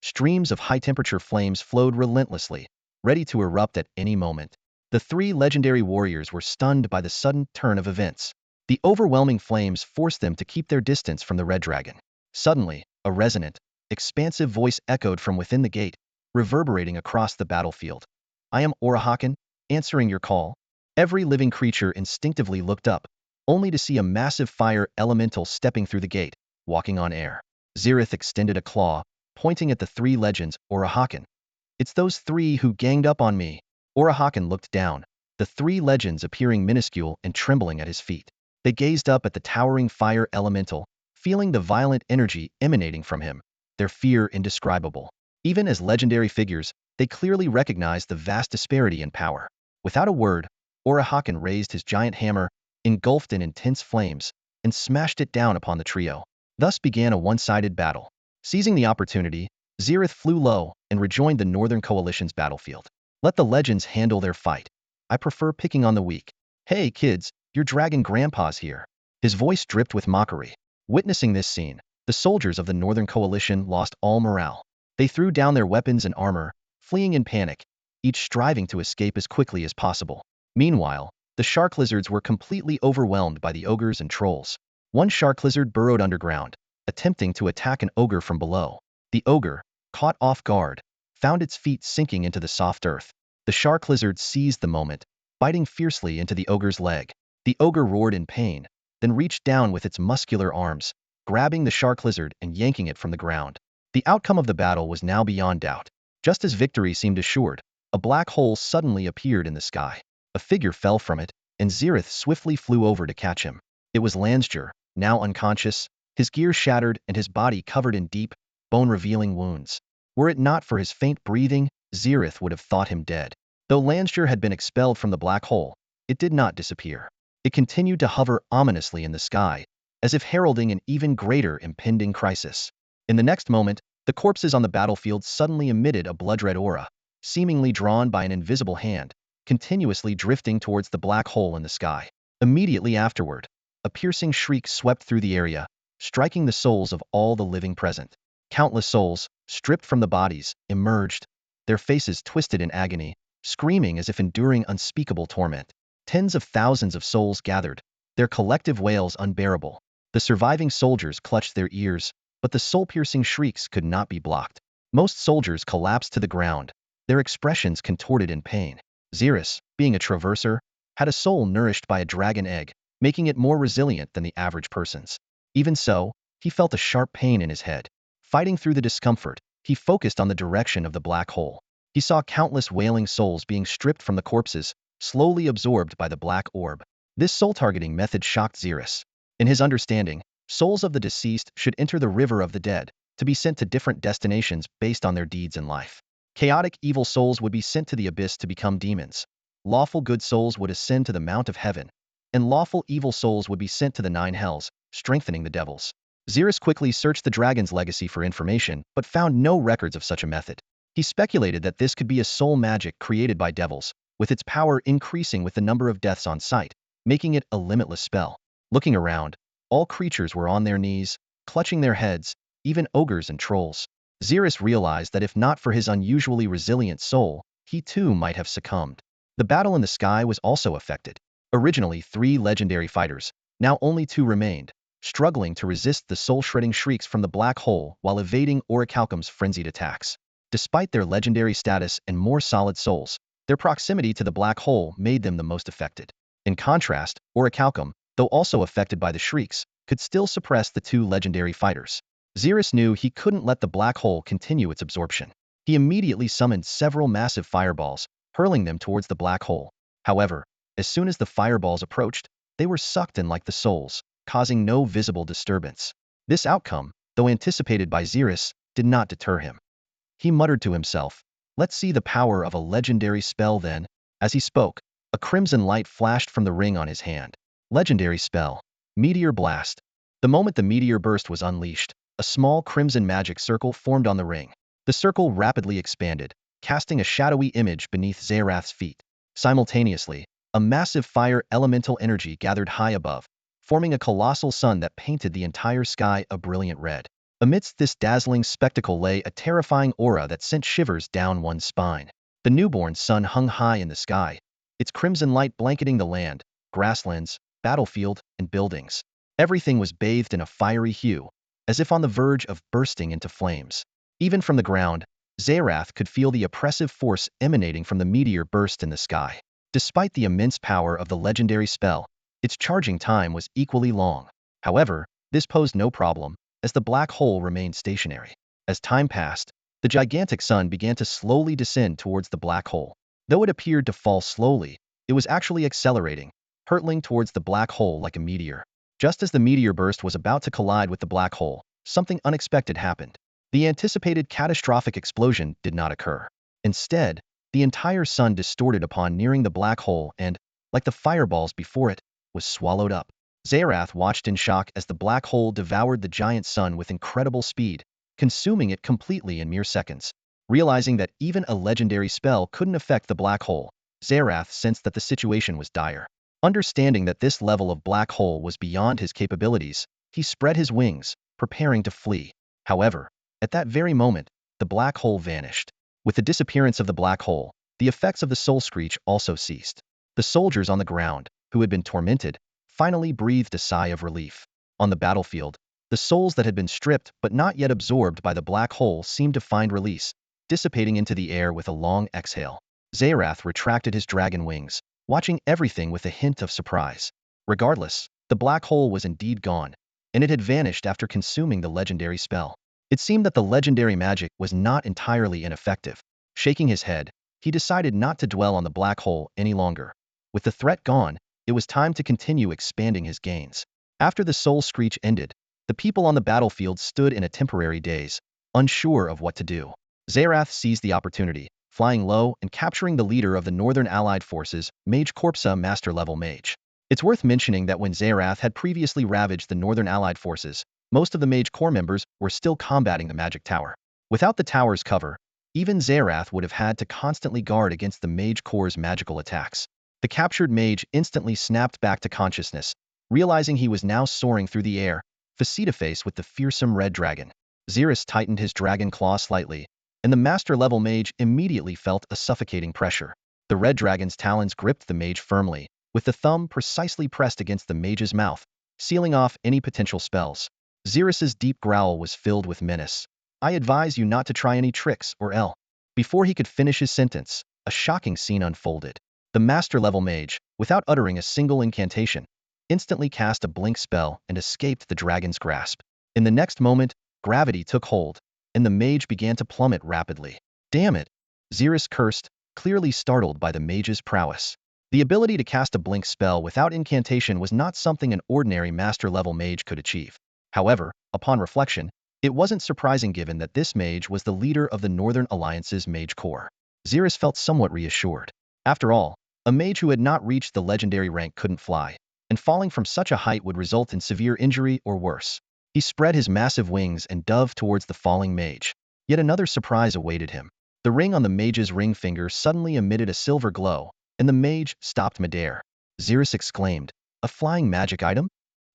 streams of high-temperature flames flowed relentlessly, ready to erupt at any moment. The 3 legendary warriors were stunned by the sudden turn of events. The overwhelming flames forced them to keep their distance from the red dragon. Suddenly, a resonant, expansive voice echoed from within the gate, reverberating across the battlefield. "I am Orahakan, answering your call." Every living creature instinctively looked up, only to see a massive fire elemental stepping through the gate, walking on air. Zerith extended a claw, pointing at the 3 legends. "Orahakan. It's those 3 who ganged up on me." Orahakan looked down, the 3 legends appearing minuscule and trembling at his feet. They gazed up at the towering fire elemental, feeling the violent energy emanating from him, their fear indescribable. Even as legendary figures, they clearly recognized the vast disparity in power. Without a word, Orahakan raised his giant hammer, engulfed in intense flames, and smashed it down upon the trio. Thus began a one-sided battle. Seizing the opportunity, Zerith flew low and rejoined the Northern Coalition's battlefield. Let the legends handle their fight. I prefer picking on the weak. Hey kids, your dragon grandpa's here. His voice dripped with mockery. Witnessing this scene, the soldiers of the Northern Coalition lost all morale. They threw down their weapons and armor, fleeing in panic, each striving to escape as quickly as possible. Meanwhile, the shark lizards were completely overwhelmed by the ogres and trolls. One shark lizard burrowed underground, attempting to attack an ogre from below. The ogre, caught off guard, found its feet sinking into the soft earth. The shark lizard seized the moment, biting fiercely into the ogre's leg. The ogre roared in pain, then reached down with its muscular arms, grabbing the shark lizard and yanking it from the ground. The outcome of the battle was now beyond doubt. Just as victory seemed assured, a black hole suddenly appeared in the sky. A figure fell from it, and Zerith swiftly flew over to catch him. It was Lansjer, now unconscious, his gear shattered and his body covered in deep, bone-revealing wounds. Were it not for his faint breathing, Zerith would have thought him dead. Though Lansjer had been expelled from the black hole, it did not disappear. It continued to hover ominously in the sky, as if heralding an even greater impending crisis. In the next moment, the corpses on the battlefield suddenly emitted a blood-red aura, seemingly drawn by an invisible hand, continuously drifting towards the black hole in the sky. Immediately afterward, a piercing shriek swept through the area, striking the souls of all the living present. Countless souls, stripped from the bodies, emerged, their faces twisted in agony, screaming as if enduring unspeakable torment. Tens of thousands of souls gathered, their collective wails unbearable. The surviving soldiers clutched their ears, but the soul-piercing shrieks could not be blocked. Most soldiers collapsed to the ground, their expressions contorted in pain. Zerith, being a traverser, had a soul nourished by a dragon egg, making it more resilient than the average person's. Even so, he felt a sharp pain in his head. Fighting through the discomfort, he focused on the direction of the black hole. He saw countless wailing souls being stripped from the corpses, slowly absorbed by the black orb. This soul-targeting method shocked Zerith. In his understanding, souls of the deceased should enter the river of the dead, to be sent to different destinations based on their deeds in life. Chaotic evil souls would be sent to the abyss to become demons. Lawful good souls would ascend to the Mount of Heaven, and lawful evil souls would be sent to the nine hells, strengthening the devils. Zerith quickly searched the dragon's legacy for information, but found no records of such a method. He speculated that this could be a soul magic created by devils, with its power increasing with the number of deaths on sight, making it a limitless spell. Looking around, all creatures were on their knees, clutching their heads, even ogres and trolls. Zerith realized that if not for his unusually resilient soul, he too might have succumbed. The battle in the sky was also affected. Originally 3 legendary fighters, now only 2 remained, struggling to resist the soul-shredding shrieks from the black hole while evading Orichalcum's frenzied attacks. Despite their legendary status and more solid souls, their proximity to the black hole made them the most affected. In contrast, Orichalcum, though also affected by the shrieks, could still suppress the 2 legendary fighters. Zerith knew he couldn't let the black hole continue its absorption. He immediately summoned several massive fireballs, hurling them towards the black hole. However, as soon as the fireballs approached, they were sucked in like the souls, causing no visible disturbance. This outcome, though anticipated by Zerith, did not deter him. He muttered to himself, "Let's see the power of a legendary spell then." As he spoke, a crimson light flashed from the ring on his hand. Legendary spell, Meteor Blast. The moment the meteor burst was unleashed, a small crimson magic circle formed on the ring. The circle rapidly expanded, casting a shadowy image beneath Zerith's feet. Simultaneously, a massive fire elemental energy gathered high above, forming a colossal sun that painted the entire sky a brilliant red. Amidst this dazzling spectacle lay a terrifying aura that sent shivers down one's spine. The newborn sun hung high in the sky, its crimson light blanketing the land, grasslands, battlefield, and buildings. Everything was bathed in a fiery hue, as if on the verge of bursting into flames. Even from the ground, Zerith could feel the oppressive force emanating from the meteor burst in the sky. Despite the immense power of the legendary spell, its charging time was equally long. However, this posed no problem, as the black hole remained stationary. As time passed, the gigantic sun began to slowly descend towards the black hole. Though it appeared to fall slowly, it was actually accelerating, hurtling towards the black hole like a meteor. Just as the meteor burst was about to collide with the black hole, something unexpected happened. The anticipated catastrophic explosion did not occur. Instead, the entire sun distorted upon nearing the black hole and, like the fireballs before it, was swallowed up. Zerith watched in shock as the black hole devoured the giant sun with incredible speed, consuming it completely in mere seconds. Realizing that even a legendary spell couldn't affect the black hole, Zerith sensed that the situation was dire. Understanding that this level of black hole was beyond his capabilities, he spread his wings, preparing to flee. However, at that very moment, the black hole vanished. With the disappearance of the black hole, the effects of the soul screech also ceased. The soldiers on the ground, who had been tormented, finally breathed a sigh of relief. On the battlefield, the souls that had been stripped but not yet absorbed by the black hole seemed to find release, dissipating into the air with a long exhale. Zerith retracted his dragon wings, watching everything with a hint of surprise. Regardless, the black hole was indeed gone, and it had vanished after consuming the legendary spell. It seemed that the legendary magic was not entirely ineffective. Shaking his head, he decided not to dwell on the black hole any longer. With the threat gone, it was time to continue expanding his gains. After the soul screech ended, the people on the battlefield stood in a temporary daze, unsure of what to do. Zerith seized the opportunity, flying low and capturing the leader of the Northern Allied Forces, Mage Corpsa Master-level Mage. It's worth mentioning that when Zerith had previously ravaged the Northern Allied Forces, most of the Mage Corps members were still combating the Magic Tower. Without the tower's cover, even Zerith would have had to constantly guard against the Mage Corps' magical attacks. The captured mage instantly snapped back to consciousness, realizing he was now soaring through the air, face-to-face with the fearsome red dragon. Zerith tightened his dragon claw slightly, and the master-level mage immediately felt a suffocating pressure. The red dragon's talons gripped the mage firmly, with the thumb precisely pressed against the mage's mouth, sealing off any potential spells. Zerith's deep growl was filled with menace. "I advise you not to try any tricks, or else." Before he could finish his sentence, a shocking scene unfolded. The master-level mage, without uttering a single incantation, instantly cast a blink spell and escaped the dragon's grasp. In the next moment, gravity took hold, and the mage began to plummet rapidly. "Damn it!" Zerith cursed, clearly startled by the mage's prowess. The ability to cast a blink spell without incantation was not something an ordinary master-level mage could achieve. However, upon reflection, it wasn't surprising given that this mage was the leader of the Northern Alliance's Mage Corps. Zerith felt somewhat reassured. After all, a mage who had not reached the legendary rank couldn't fly, and falling from such a height would result in severe injury or worse. He spread his massive wings and dove towards the falling mage. Yet another surprise awaited him. The ring on the mage's ring finger suddenly emitted a silver glow, and the mage stopped midair. Zerith exclaimed, "A flying magic item?"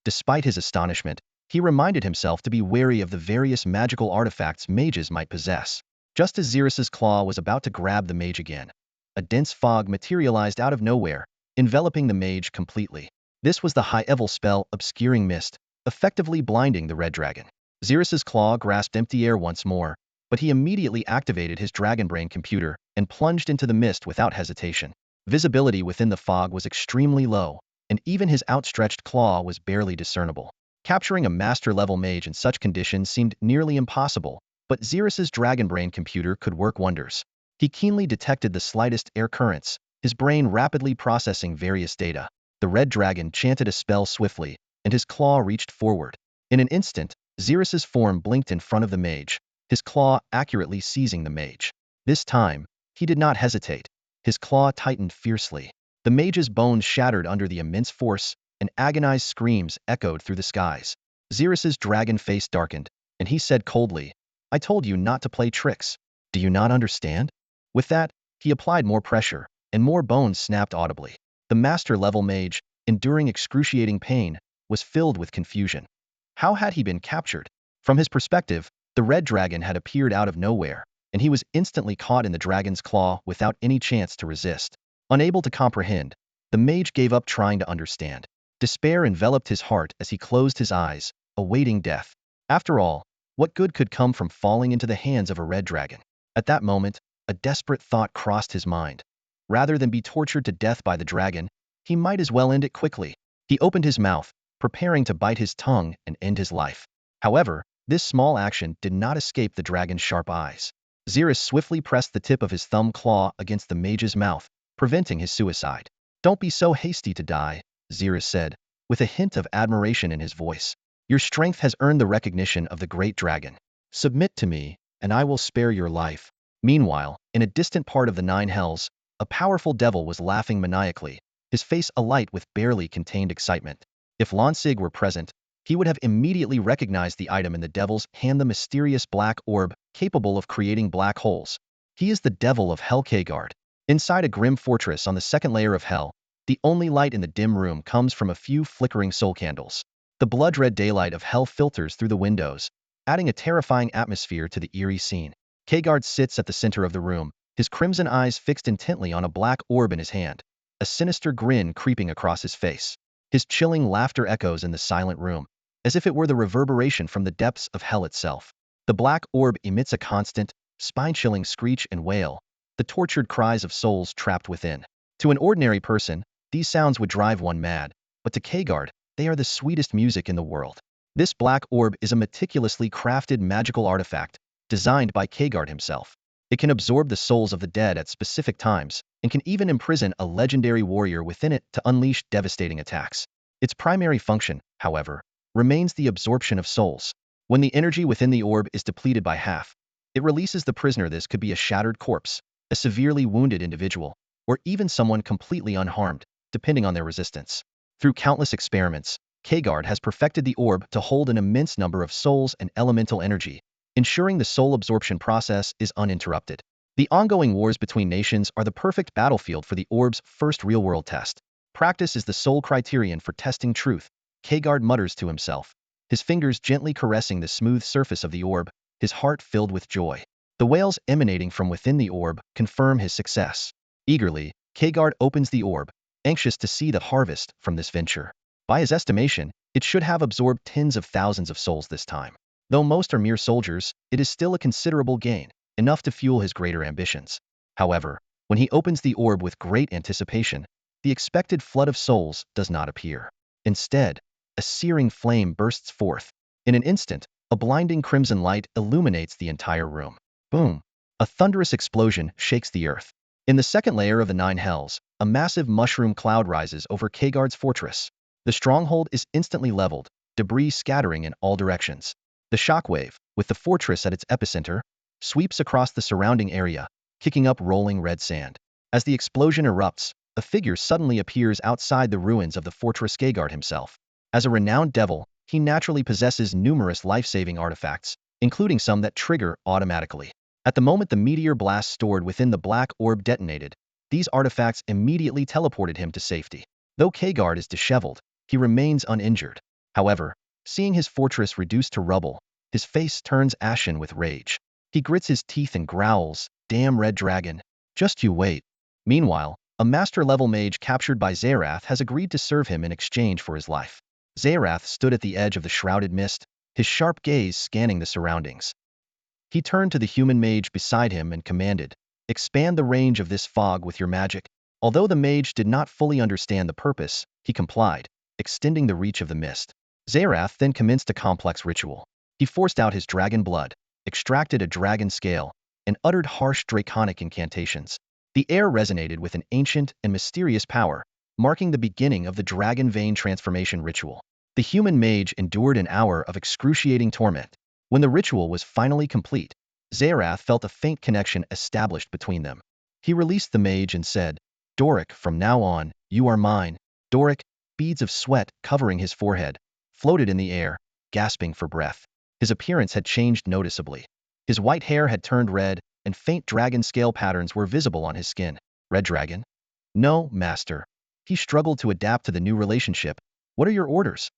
Despite his astonishment, he reminded himself to be wary of the various magical artifacts mages might possess. Just as Zerith's claw was about to grab the mage again, a dense fog materialized out of nowhere, enveloping the mage completely. This was the high-level spell Obscuring Mist, effectively blinding the red dragon. Zerith's claw grasped empty air once more, but he immediately activated his dragon brain computer and plunged into the mist without hesitation. Visibility within the fog was extremely low, and even his outstretched claw was barely discernible. Capturing a master-level mage in such conditions seemed nearly impossible, but Zerith's dragon brain computer could work wonders. He keenly detected the slightest air currents, his brain rapidly processing various data. The red dragon chanted a spell swiftly, and his claw reached forward. In an instant, Zerith's form blinked in front of the mage, his claw accurately seizing the mage. This time, he did not hesitate. His claw tightened fiercely. The mage's bones shattered under the immense force, and agonized screams echoed through the skies. Zerith's dragon face darkened, and he said coldly, "I told you not to play tricks. Do you not understand?" With that, he applied more pressure, and more bones snapped audibly. The master-level mage, enduring excruciating pain, was filled with confusion. How had he been captured? From his perspective, the red dragon had appeared out of nowhere, and he was instantly caught in the dragon's claw without any chance to resist. Unable to comprehend, the mage gave up trying to understand. Despair enveloped his heart as he closed his eyes, awaiting death. After all, what good could come from falling into the hands of a red dragon? At that moment, a desperate thought crossed his mind. Rather than be tortured to death by the dragon, he might as well end it quickly. He opened his mouth, preparing to bite his tongue and end his life. However, this small action did not escape the dragon's sharp eyes. Zerith swiftly pressed the tip of his thumb claw against the mage's mouth, preventing his suicide. "Don't be so hasty to die," Zerith said, with a hint of admiration in his voice. "Your strength has earned the recognition of the great dragon." Submit to me, and I will spare your life. Meanwhile, in a distant part of the Nine Hells, a powerful devil was laughing maniacally, his face alight with barely contained excitement. If Lonsig were present, he would have immediately recognized the item in the devil's hand, the mysterious black orb capable of creating black holes. He is the devil of Hell Kagard. Inside a grim fortress on the second layer of Hell, the only light in the dim room comes from a few flickering soul candles. The blood-red daylight of Hell filters through the windows, adding a terrifying atmosphere to the eerie scene. Kagard sits at the center of the room, his crimson eyes fixed intently on a black orb in his hand, a sinister grin creeping across his face. His chilling laughter echoes in the silent room, as if it were the reverberation from the depths of hell itself. The black orb emits a constant, spine-chilling screech and wail, the tortured cries of souls trapped within. To an ordinary person, these sounds would drive one mad, but to Kagard, they are the sweetest music in the world. This black orb is a meticulously crafted magical artifact, designed by Kagard himself. It can absorb the souls of the dead at specific times, and can even imprison a legendary warrior within it to unleash devastating attacks. Its primary function, however, remains the absorption of souls. When the energy within the orb is depleted by half, it releases the prisoner. This could be a shattered corpse, a severely wounded individual, or even someone completely unharmed, depending on their resistance. Through countless experiments, Kagard has perfected the orb to hold an immense number of souls and elemental energy, ensuring the soul absorption process is uninterrupted. The ongoing wars between nations are the perfect battlefield for the orb's first real-world test. Practice is the sole criterion for testing truth, Kagard mutters to himself, his fingers gently caressing the smooth surface of the orb, his heart filled with joy. The wails emanating from within the orb confirm his success. Eagerly, Kagard opens the orb, anxious to see the harvest from this venture. By his estimation, it should have absorbed tens of thousands of souls this time. Though most are mere soldiers, it is still a considerable gain, enough to fuel his greater ambitions. However, when he opens the orb with great anticipation, the expected flood of souls does not appear. Instead, a searing flame bursts forth. In an instant, a blinding crimson light illuminates the entire room. Boom! A thunderous explosion shakes the earth. In the second layer of the Nine Hells, a massive mushroom cloud rises over Kagard's fortress. The stronghold is instantly leveled, debris scattering in all directions. The shockwave, with the fortress at its epicenter, sweeps across the surrounding area, kicking up rolling red sand. As the explosion erupts, a figure suddenly appears outside the ruins of the fortress. Kagard himself. As a renowned devil, he naturally possesses numerous life-saving artifacts, including some that trigger automatically. At the moment the meteor blast stored within the black orb detonated, these artifacts immediately teleported him to safety. Though Kagard is disheveled, he remains uninjured. However, seeing his fortress reduced to rubble, his face turns ashen with rage. He grits his teeth and growls, "Damn red dragon, just you wait." Meanwhile, a master-level mage captured by Zerith has agreed to serve him in exchange for his life. Zerith stood at the edge of the shrouded mist, his sharp gaze scanning the surroundings. He turned to the human mage beside him and commanded, "Expand the range of this fog with your magic." Although the mage did not fully understand the purpose, he complied, extending the reach of the mist. Zerith then commenced a complex ritual. He forced out his dragon blood, extracted a dragon scale, and uttered harsh draconic incantations. The air resonated with an ancient and mysterious power, marking the beginning of the dragon vein transformation ritual. The human mage endured an hour of excruciating torment. When the ritual was finally complete, Zerith felt a faint connection established between them. He released the mage and said, "Doric, from now on, you are mine." Doric, beads of sweat covering his forehead, floated in the air, gasping for breath. His appearance had changed noticeably. His white hair had turned red, and faint dragon scale patterns were visible on his skin. "Red dragon?" "No, master." He struggled to adapt to the new relationship. "What are your orders?"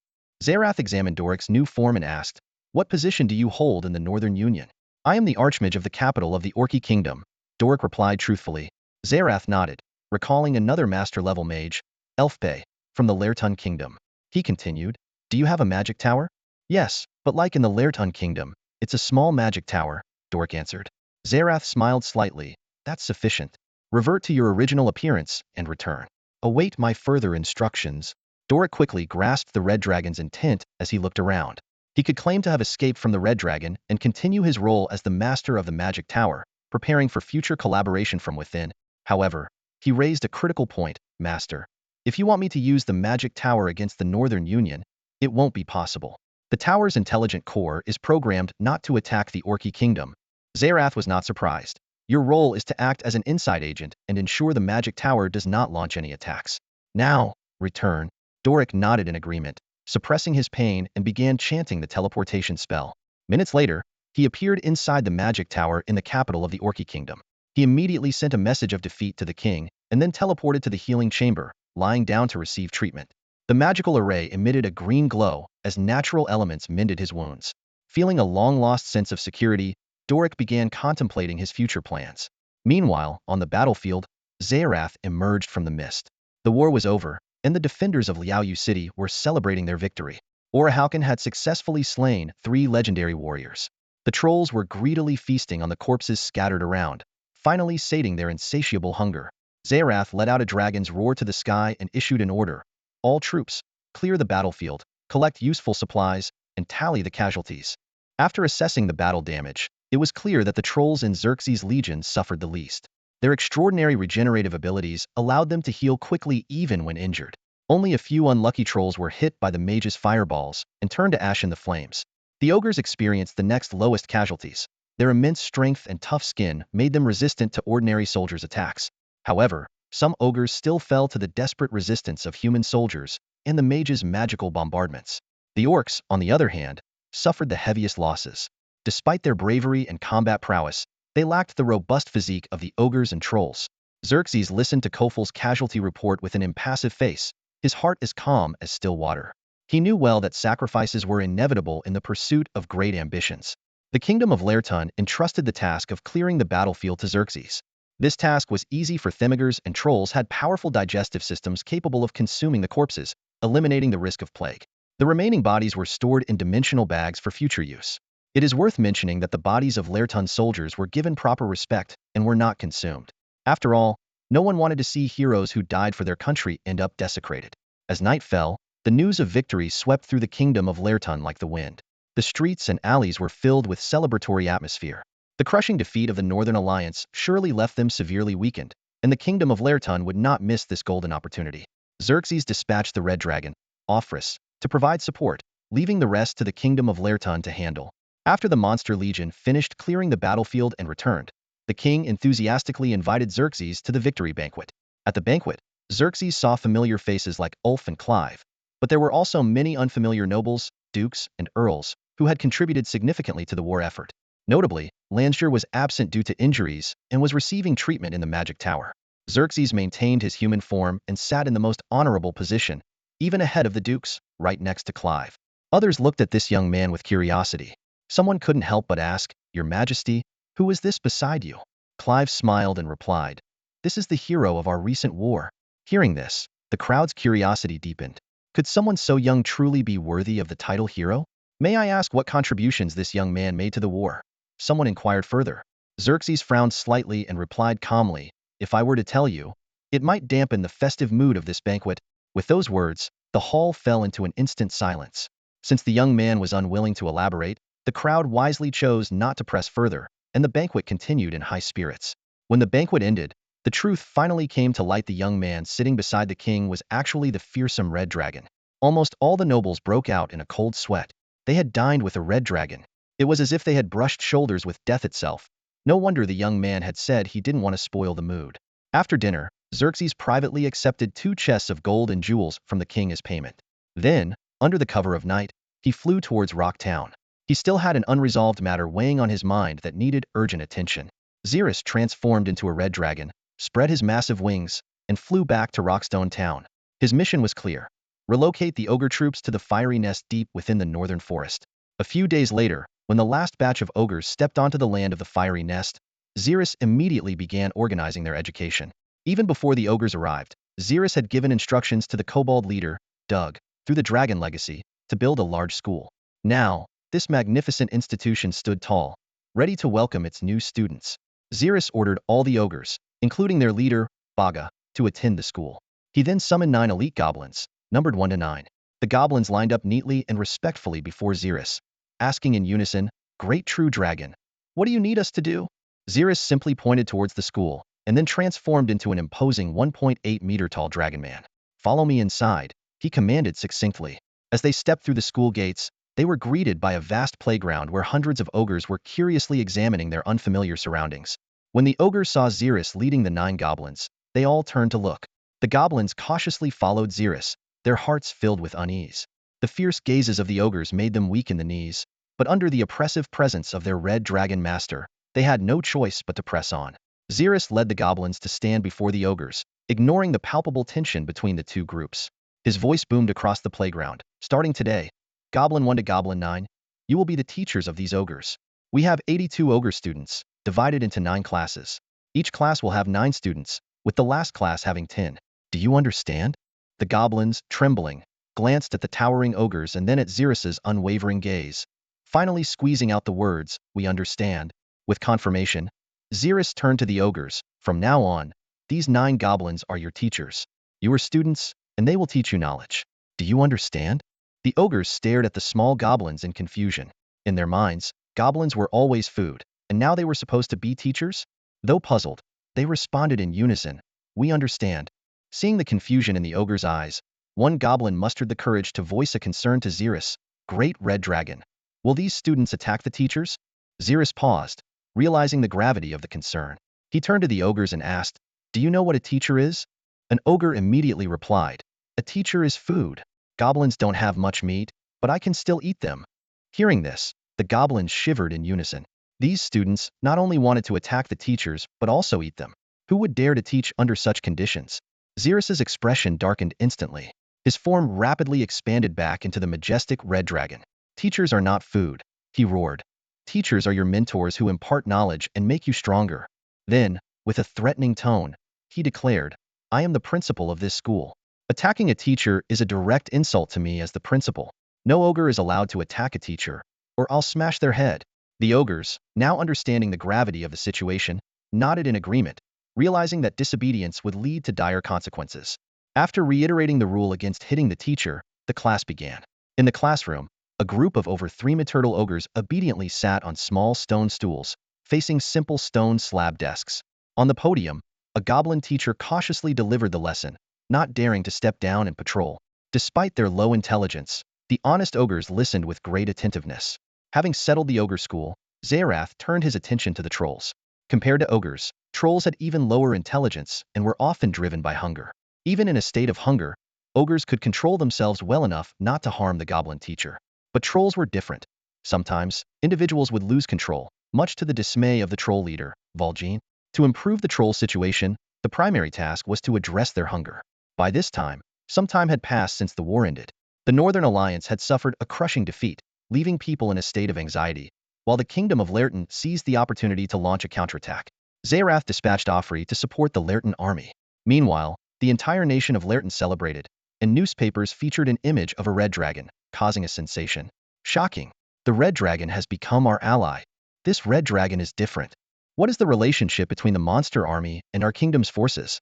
Zerith examined Doric's new form and asked, "What position do you hold in the Northern Union?" "I am the Archmage of the capital of the Orky Kingdom," Doric replied truthfully. Zerith nodded, recalling another master-level mage, Elfpay, from the Laertun Kingdom. He continued, "Do you have a magic tower?" "Yes, but like in the Laertun Kingdom, it's a small magic tower," Doric answered. Zerith smiled slightly. "That's sufficient. Revert to your original appearance and return. Await my further instructions." Doric quickly grasped the Red Dragon's intent as he looked around. He could claim to have escaped from the Red Dragon and continue his role as the master of the magic tower, preparing for future collaboration from within. However, he raised a critical point, "Master, if you want me to use the magic tower against the Northern Union, it won't be possible. The tower's intelligent core is programmed not to attack the Orky kingdom. Zerith was not surprised. Your role is to act as an inside agent and ensure the magic tower does not launch any attacks. Now, return. Doric nodded in agreement, suppressing his pain and began chanting the teleportation spell. Minutes later, he appeared inside the magic tower in the capital of the Orky kingdom. He immediately sent a message of defeat to the king and then teleported to the healing chamber, lying down to receive treatment. The magical array emitted a green glow as natural elements mended his wounds. Feeling a long-lost sense of security, Doric began contemplating his future plans. Meanwhile, on the battlefield, Zerith emerged from the mist. The war was over, and the defenders of Liaoyu City were celebrating their victory. Orihauken had successfully slain 3 legendary warriors. The trolls were greedily feasting on the corpses scattered around, finally sating their insatiable hunger. Zerith let out a dragon's roar to the sky and issued an order. All troops, clear the battlefield, collect useful supplies, and tally the casualties. After assessing the battle damage, it was clear that the trolls in Xerxes' legion suffered the least. Their extraordinary regenerative abilities allowed them to heal quickly even when injured. Only a few unlucky trolls were hit by the mage's fireballs and turned to ash in the flames. The ogres experienced the next lowest casualties. Their immense strength and tough skin made them resistant to ordinary soldiers' attacks. However, some ogres still fell to the desperate resistance of human soldiers and the mage's magical bombardments. The orcs, on the other hand, suffered the heaviest losses. Despite their bravery and combat prowess, they lacked the robust physique of the ogres and trolls. Xerxes listened to Kofel's casualty report with an impassive face, his heart as calm as still water. He knew well that sacrifices were inevitable in the pursuit of great ambitions. The kingdom of Laerton entrusted the task of clearing the battlefield to Xerxes. This task was easy for Themigers, and trolls had powerful digestive systems capable of consuming the corpses, eliminating the risk of plague. The remaining bodies were stored in dimensional bags for future use. It is worth mentioning that the bodies of Laerton soldiers were given proper respect and were not consumed. After all, no one wanted to see heroes who died for their country end up desecrated. As night fell, the news of victory swept through the kingdom of Laerton like the wind. The streets and alleys were filled with celebratory atmosphere. The crushing defeat of the Northern Alliance surely left them severely weakened, and the kingdom of Laerton would not miss this golden opportunity. Xerxes dispatched the Red Dragon, Ophrys, to provide support, leaving the rest to the kingdom of Laerton to handle. After the monster legion finished clearing the battlefield and returned, the king enthusiastically invited Xerxes to the victory banquet. At the banquet, Xerxes saw familiar faces like Ulf and Clive, but there were also many unfamiliar nobles, dukes, and earls who had contributed significantly to the war effort. Notably, Lansjer was absent due to injuries and was receiving treatment in the magic tower. Xerxes maintained his human form and sat in the most honorable position, even ahead of the dukes, right next to Clive. Others looked at this young man with curiosity. Someone couldn't help but ask, "Your Majesty, who is this beside you?" Clive smiled and replied, "This is the hero of our recent war." Hearing this, the crowd's curiosity deepened. Could someone so young truly be worthy of the title hero? "May I ask what contributions this young man made to the war?" Someone inquired further. Xerxes frowned slightly and replied calmly, "If I were to tell you, it might dampen the festive mood of this banquet." With those words, the hall fell into an instant silence. Since the young man was unwilling to elaborate, the crowd wisely chose not to press further, and the banquet continued in high spirits. When the banquet ended, the truth finally came to light. The young man sitting beside the king was actually the fearsome Red Dragon. Almost all the nobles broke out in a cold sweat. They had dined with a Red Dragon. It was as if they had brushed shoulders with death itself. No wonder the young man had said he didn't want to spoil the mood. After dinner, Xerxes privately accepted 2 chests of gold and jewels from the king as payment. Then, under the cover of night, he flew towards Rock Town. He still had an unresolved matter weighing on his mind that needed urgent attention. Zerith transformed into a red dragon, spread his massive wings, and flew back to Rockstone Town. His mission was clear: relocate the ogre troops to the fiery nest deep within the northern forest. A few days later, when the last batch of ogres stepped onto the land of the fiery nest, Zerith immediately began organizing their education. Even before the ogres arrived, Zerith had given instructions to the kobold leader, Doug, through the dragon legacy, to build a large school. Now, this magnificent institution stood tall, ready to welcome its new students. Zerith ordered all the ogres, including their leader, Baga, to attend the school. He then summoned 9 elite goblins, numbered 1 to 9. The goblins lined up neatly and respectfully before Zerith, asking in unison, "Great true dragon, what do you need us to do?" Zerith simply pointed towards the school, and then transformed into an imposing 1.8-meter-tall dragon man. "Follow me inside," he commanded succinctly. As they stepped through the school gates, They were greeted by a vast playground where hundreds of ogres were curiously examining their unfamiliar surroundings. When the ogres saw Zerith leading the 9 goblins, they all turned to look. The goblins cautiously followed Zerith, their hearts filled with unease. The fierce gazes of the ogres made them weak in the knees, but under the oppressive presence of their red dragon master, they had no choice but to press on. Zerith led the goblins to stand before the ogres, ignoring the palpable tension between the two groups. His voice boomed across the playground. Starting today, Goblin 1 to Goblin 9, you will be the teachers of these ogres. We have 82 ogre students, divided into 9 classes. Each class will have 9 students, with the last class having 10. Do you understand? The goblins, trembling, glanced at the towering ogres and then at Zerith's unwavering gaze, finally squeezing out the words, "We understand." With confirmation, Zerith turned to the ogres. From now on, these 9 goblins are your teachers. You are students, and they will teach you knowledge. Do you understand? The ogres stared at the small goblins in confusion. In their minds, goblins were always food, and now they were supposed to be teachers? Though puzzled, they responded in unison, "We understand." Seeing the confusion in the ogre's eyes, one goblin mustered the courage to voice a concern to Zerith. "Great Red Dragon, will these students attack the teachers?" Zerith paused, realizing the gravity of the concern. He turned to the ogres and asked, "Do you know what a teacher is?" An ogre immediately replied, "A teacher is food. Goblins don't have much meat, but I can still eat them." Hearing this, the goblins shivered in unison. These students not only wanted to attack the teachers, but also eat them. Who would dare to teach under such conditions? Zerith's expression darkened instantly. His form rapidly expanded back into the majestic red dragon. "Teachers are not food," he roared. "Teachers are your mentors who impart knowledge and make you stronger." Then, with a threatening tone, he declared, "I am the principal of this school. Attacking a teacher is a direct insult to me as the principal. No ogre is allowed to attack a teacher, or I'll smash their head." The ogres, now understanding the gravity of the situation, nodded in agreement, realizing that disobedience would lead to dire consequences. After reiterating the rule against hitting the teacher, the class began. In the classroom, a group of over 3 turtle ogres obediently sat on small stone stools, facing simple stone slab desks. On the podium, a goblin teacher cautiously delivered the lesson, not daring to step down and patrol. Despite their low intelligence, the honest ogres listened with great attentiveness. Having settled the ogre school, Zerith turned his attention to the trolls. Compared to ogres, trolls had even lower intelligence and were often driven by hunger. Even in a state of hunger, ogres could control themselves well enough not to harm the goblin teacher. But trolls were different. Sometimes, individuals would lose control, much to the dismay of the troll leader, Valjean. To improve the troll situation, the primary task was to address their hunger. By this time, some time had passed since the war ended. The Northern Alliance had suffered a crushing defeat, leaving people in a state of anxiety, while the Kingdom of Lerton seized the opportunity to launch a counterattack. Zerith dispatched Offrey to support the Lerton army. Meanwhile, the entire nation of Lerton celebrated, and newspapers featured an image of a red dragon, causing a sensation. "Shocking! The red dragon has become our ally. This red dragon is different. What is the relationship between the monster army and our kingdom's forces?"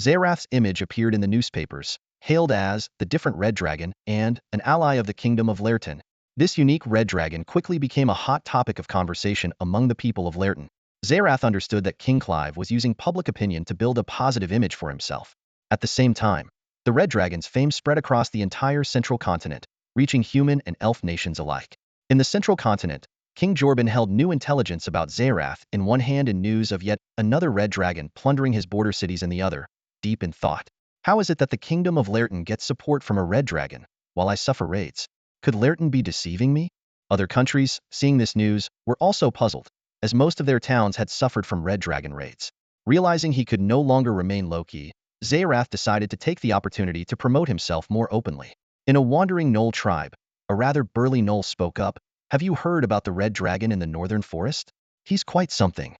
Zerith's image appeared in the newspapers, hailed as the different red dragon and an ally of the Kingdom of Lerton. This unique red dragon quickly became a hot topic of conversation among the people of Lerton. Zerith understood that King Clive was using public opinion to build a positive image for himself. At the same time, the red dragon's fame spread across the entire central continent, reaching human and elf nations alike. In the central continent, King Jorban held new intelligence about Zerith in one hand and news of yet another red dragon plundering his border cities in the other, deep in thought. How is it that the Kingdom of Lerton gets support from a red dragon, while I suffer raids? Could Lerton be deceiving me? Other countries, seeing this news, were also puzzled, as most of their towns had suffered from red dragon raids. Realizing he could no longer remain low-key, Zerith decided to take the opportunity to promote himself more openly. In a wandering gnoll tribe, a rather burly gnoll spoke up, "Have you heard about the red dragon in the northern forest? He's quite something."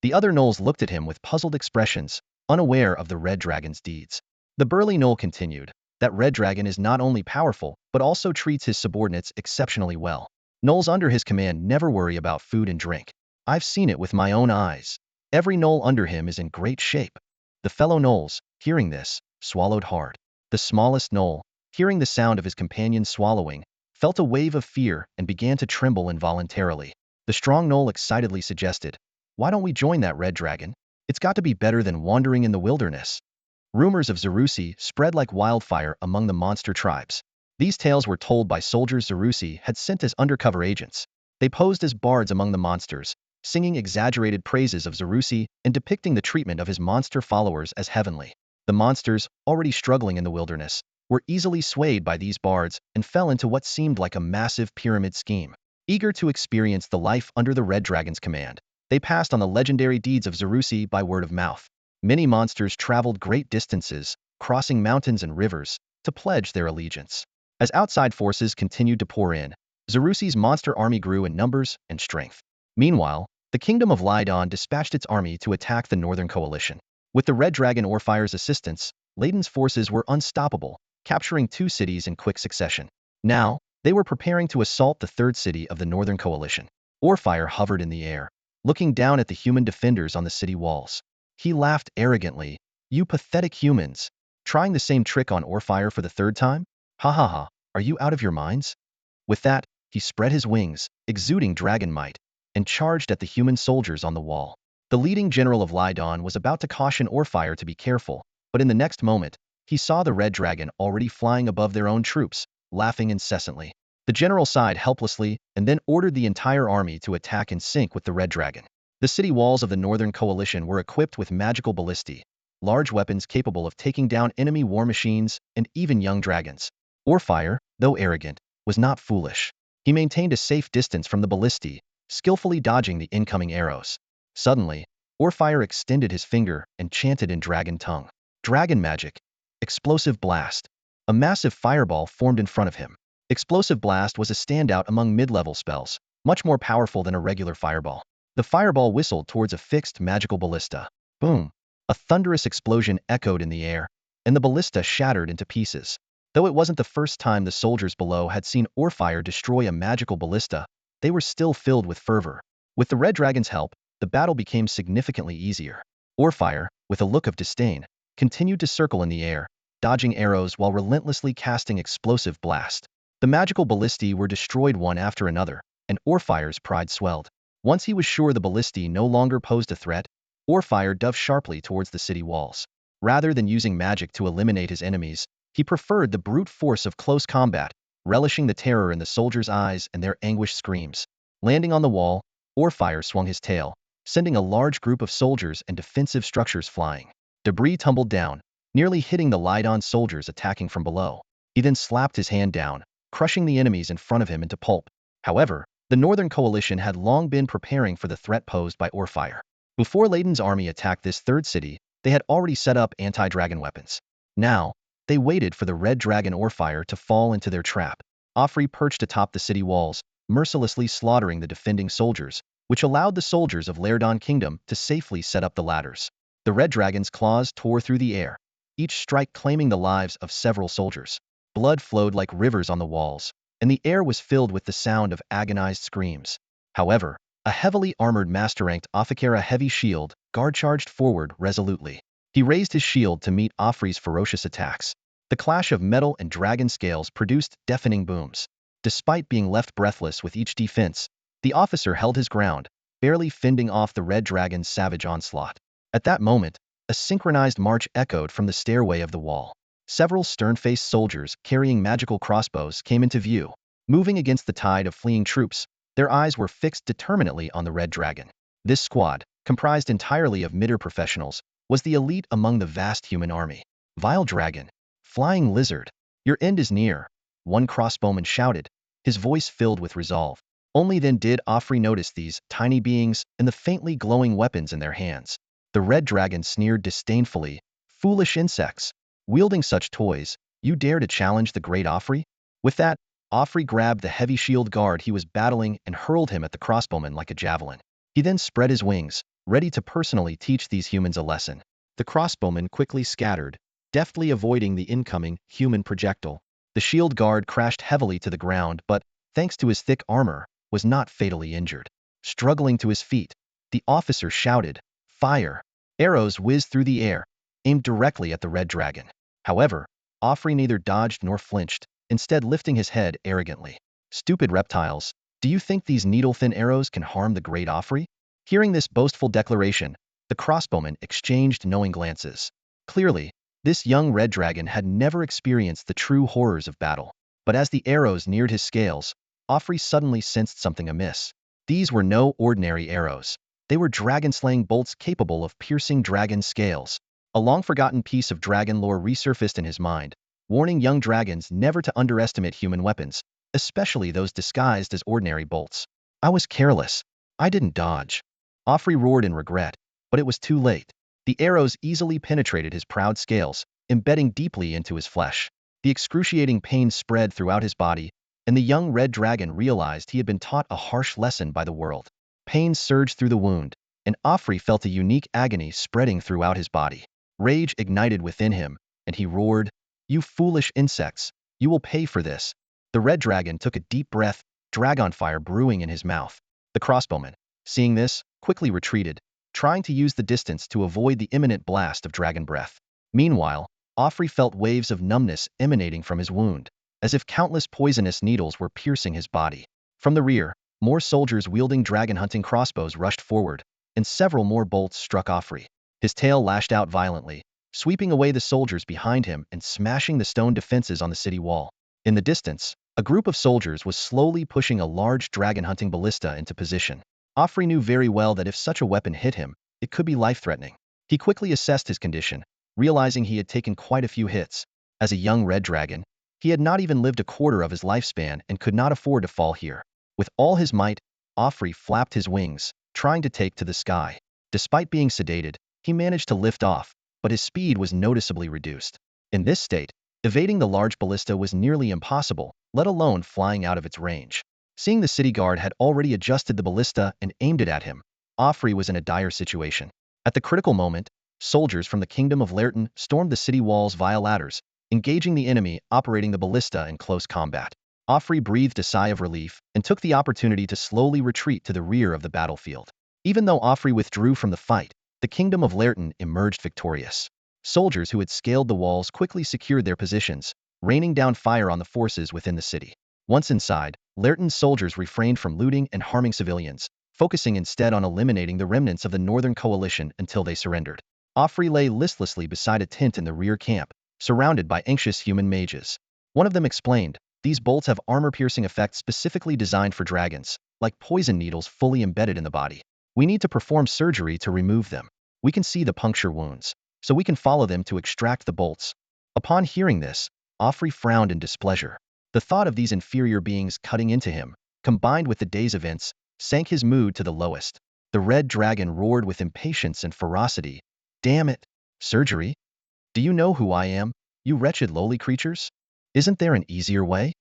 The other gnolls looked at him with puzzled expressions, unaware of the red dragon's deeds. The burly gnoll continued, "That red dragon is not only powerful, but also treats his subordinates exceptionally well. Gnolls under his command never worry about food and drink. I've seen it with my own eyes. Every gnoll under him is in great shape." The fellow gnolls, hearing this, swallowed hard. The smallest gnoll, hearing the sound of his companion swallowing, felt a wave of fear and began to tremble involuntarily. The strong gnoll excitedly suggested, "Why don't we join that red dragon? It's got to be better than wandering in the wilderness." Rumors of Zerusi spread like wildfire among the monster tribes. These tales were told by soldiers Zerith had sent as undercover agents. They posed as bards among the monsters, singing exaggerated praises of Zerith and depicting the treatment of his monster followers as heavenly. The monsters, already struggling in the wilderness, were easily swayed by these bards and fell into what seemed like a massive pyramid scheme. Eager to experience the life under the Red Dragon's command, they passed on the legendary deeds of Zerith by word of mouth. Many monsters traveled great distances, crossing mountains and rivers, to pledge their allegiance. As outside forces continued to pour in, Zerith's monster army grew in numbers and strength. Meanwhile, the Kingdom of Lydon dispatched its army to attack the Northern Coalition. With the Red Dragon Orfire's assistance, Layton's forces were unstoppable, capturing 2 cities in quick succession. Now, they were preparing to assault the 3rd city of the Northern Coalition. Orfire hovered in the air, looking down at the human defenders on the city walls. He laughed arrogantly. "You pathetic humans, trying the same trick on Orfire for the 3rd time? Ha ha ha, are you out of your minds?" With that, he spread his wings, exuding dragon might, and charged at the human soldiers on the wall. The leading general of Lydon was about to caution Orfire to be careful, but in the next moment, he saw the Red Dragon already flying above their own troops, laughing incessantly. The general sighed helplessly and then ordered the entire army to attack in sync with the Red Dragon. The city walls of the Northern Coalition were equipped with magical ballistae, large weapons capable of taking down enemy war machines and even young dragons. Orfire, though arrogant, was not foolish. He maintained a safe distance from the ballistae, skillfully dodging the incoming arrows. Suddenly, Orfire extended his finger and chanted in dragon tongue. Dragon magic. Explosive blast. A massive fireball formed in front of him. Explosive blast was a standout among mid-level spells, much more powerful than a regular fireball. The fireball whistled towards a fixed magical ballista. Boom! A thunderous explosion echoed in the air, and the ballista shattered into pieces. Though it wasn't the first time the soldiers below had seen Orfire destroy a magical ballista, they were still filled with fervor. With the Red Dragon's help, the battle became significantly easier. Orfire, with a look of disdain, continued to circle in the air, dodging arrows while relentlessly casting explosive blast. The magical ballistae were destroyed one after another, and Orfire's pride swelled. Once he was sure the ballistae no longer posed a threat, Orfire dove sharply towards the city walls. Rather than using magic to eliminate his enemies, he preferred the brute force of close combat, relishing the terror in the soldiers' eyes and their anguished screams. Landing on the wall, Orfire swung his tail, sending a large group of soldiers and defensive structures flying. Debris tumbled down, nearly hitting the Lydon soldiers attacking from below. He then slapped his hand down, crushing the enemies in front of him into pulp. However, the Northern Coalition had long been preparing for the threat posed by Orfire. Before Layton's army attacked this 3rd city, they had already set up anti-dragon weapons. Now, they waited for the Red Dragon Orfire to fall into their trap. Offrey perched atop the city walls, mercilessly slaughtering the defending soldiers, which allowed the soldiers of Lerdon Kingdom to safely set up the ladders. The Red Dragon's claws tore through the air, each strike claiming the lives of several soldiers. Blood flowed like rivers on the walls, and the air was filled with the sound of agonized screams. However, a heavily armored master-ranked officer, a heavy shield guard, charged forward resolutely. He raised his shield to meet Offrey's ferocious attacks. The clash of metal and dragon scales produced deafening booms. Despite being left breathless with each defense, the officer held his ground, barely fending off the Red Dragon's savage onslaught. At that moment, a synchronized march echoed from the stairway of the wall. Several stern-faced soldiers carrying magical crossbows came into view. Moving against the tide of fleeing troops, their eyes were fixed determinedly on the Red Dragon. This squad, comprised entirely of midder professionals, was the elite among the vast human army. "Vile dragon, flying lizard, your end is near," one crossbowman shouted, his voice filled with resolve. Only then did Offrey notice these tiny beings and the faintly glowing weapons in their hands. The Red Dragon sneered disdainfully. "Foolish insects, wielding such toys, you dare to challenge the great Offrey?" With that, Offrey grabbed the heavy shield guard he was battling and hurled him at the crossbowman like a javelin. He then spread his wings, ready to personally teach these humans a lesson. The crossbowman quickly scattered, deftly avoiding the incoming human projectile. The shield guard crashed heavily to the ground, but, thanks to his thick armor, was not fatally injured. Struggling to his feet, the officer shouted, "Fire!" Arrows whizzed through the air, aimed directly at the Red Dragon. However, Offrey neither dodged nor flinched, instead lifting his head arrogantly. "Stupid reptiles, do you think these needle-thin arrows can harm the great Offrey?" Hearing this boastful declaration, the crossbowmen exchanged knowing glances. Clearly, this young Red Dragon had never experienced the true horrors of battle. But as the arrows neared his scales, Offrey suddenly sensed something amiss. These were no ordinary arrows. They were dragon-slaying bolts capable of piercing dragon scales. A long-forgotten piece of dragon lore resurfaced in his mind, warning young dragons never to underestimate human weapons, especially those disguised as ordinary bolts. I was careless. I didn't dodge. Offrey roared in regret, but it was too late. The arrows easily penetrated his proud scales, embedding deeply into his flesh. The excruciating pain spread throughout his body, and the young red dragon realized he had been taught a harsh lesson by the world. Pain surged through the wound, and Offrey felt a unique agony spreading throughout his body. Rage ignited within him, and he roared, "You foolish insects! You will pay for this!" The red dragon took a deep breath, dragon fire brewing in his mouth. The crossbowman, seeing this, quickly retreated, trying to use the distance to avoid the imminent blast of dragon breath. Meanwhile, Offrey felt waves of numbness emanating from his wound, as if countless poisonous needles were piercing his body. From the rear, more soldiers wielding dragon-hunting crossbows rushed forward, and several more bolts struck Offrey. His tail lashed out violently, sweeping away the soldiers behind him and smashing the stone defenses on the city wall. In the distance, a group of soldiers was slowly pushing a large dragon-hunting ballista into position. Offrey knew very well that if such a weapon hit him, it could be life-threatening. He quickly assessed his condition, realizing he had taken quite a few hits. As a young red dragon, he had not even lived a quarter of his lifespan and could not afford to fall here. With all his might, Offrey flapped his wings, trying to take to the sky. Despite being sedated, he managed to lift off, but his speed was noticeably reduced. In this state, evading the large ballista was nearly impossible, let alone flying out of its range. Seeing the city guard had already adjusted the ballista and aimed it at him, Offrey was in a dire situation. At the critical moment, soldiers from the kingdom of Lerton stormed the city walls via ladders, engaging the enemy operating the ballista in close combat. Offrey breathed a sigh of relief and took the opportunity to slowly retreat to the rear of the battlefield. Even though Offrey withdrew from the fight, the kingdom of Lerton emerged victorious. Soldiers who had scaled the walls quickly secured their positions, raining down fire on the forces within the city. Once inside, Lerton's soldiers refrained from looting and harming civilians, focusing instead on eliminating the remnants of the Northern Coalition until they surrendered. Offrey lay listlessly beside a tent in the rear camp, surrounded by anxious human mages. One of them explained, "These bolts have armor-piercing effects specifically designed for dragons, like poison needles fully embedded in the body. We need to perform surgery to remove them. We can see the puncture wounds, so we can follow them to extract the bolts." Upon hearing this, Offrey frowned in displeasure. The thought of these inferior beings cutting into him, combined with the day's events, sank his mood to the lowest. The red dragon roared with impatience and ferocity. "Damn it! Surgery? Do you know who I am, you wretched lowly creatures? Isn't there an easier way?"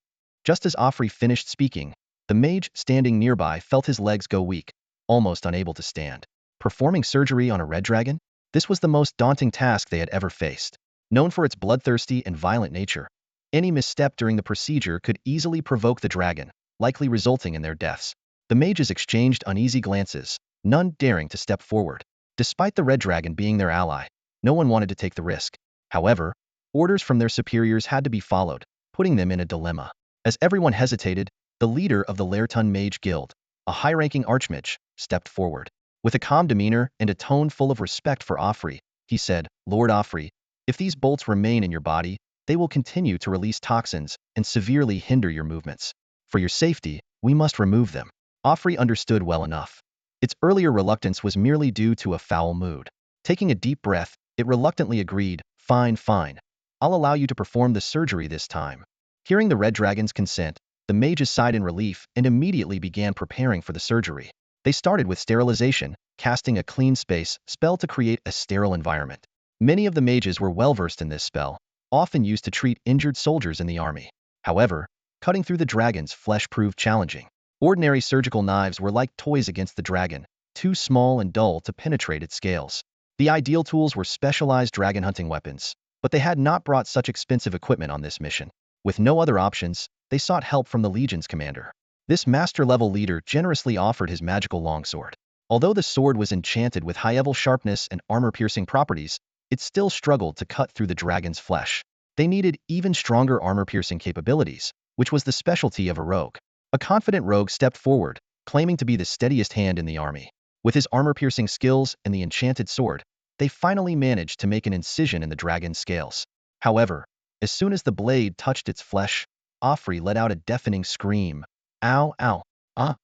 Just as Offrey finished speaking, the mage standing nearby felt his legs go weak, almost unable to stand. Performing surgery on a red dragon? This was the most daunting task they had ever faced. Known for its bloodthirsty and violent nature, any misstep during the procedure could easily provoke the dragon, likely resulting in their deaths. The mages exchanged uneasy glances, none daring to step forward. Despite the red dragon being their ally, no one wanted to take the risk. However, orders from their superiors had to be followed, putting them in a dilemma. As everyone hesitated, the leader of the Lerton Mage Guild, a high-ranking archmage, stepped forward. With a calm demeanor and a tone full of respect for Offrey, he said, "Lord Offrey, if these bolts remain in your body, they will continue to release toxins and severely hinder your movements. For your safety, we must remove them." Offrey understood well enough. Its earlier reluctance was merely due to a foul mood. Taking a deep breath, it reluctantly agreed, "Fine, fine. I'll allow you to perform the surgery this time." Hearing the red dragon's consent, the mages sighed in relief and immediately began preparing for the surgery. They started with sterilization, casting a clean space spell to create a sterile environment. Many of the mages were well-versed in this spell, often used to treat injured soldiers in the army. However, cutting through the dragon's flesh proved challenging. Ordinary surgical knives were like toys against the dragon, too small and dull to penetrate its scales. The ideal tools were specialized dragon hunting weapons, but they had not brought such expensive equipment on this mission. With no other options, they sought help from the Legion's commander. This master-level leader generously offered his magical longsword. Although the sword was enchanted with high-level sharpness and armor-piercing properties, it still struggled to cut through the dragon's flesh. They needed even stronger armor-piercing capabilities, which was the specialty of a rogue. A confident rogue stepped forward, claiming to be the steadiest hand in the army. With his armor-piercing skills and the enchanted sword, they finally managed to make an incision in the dragon's scales. However, as soon as the blade touched its flesh, Offrey let out a deafening scream. Ow, ow, ah,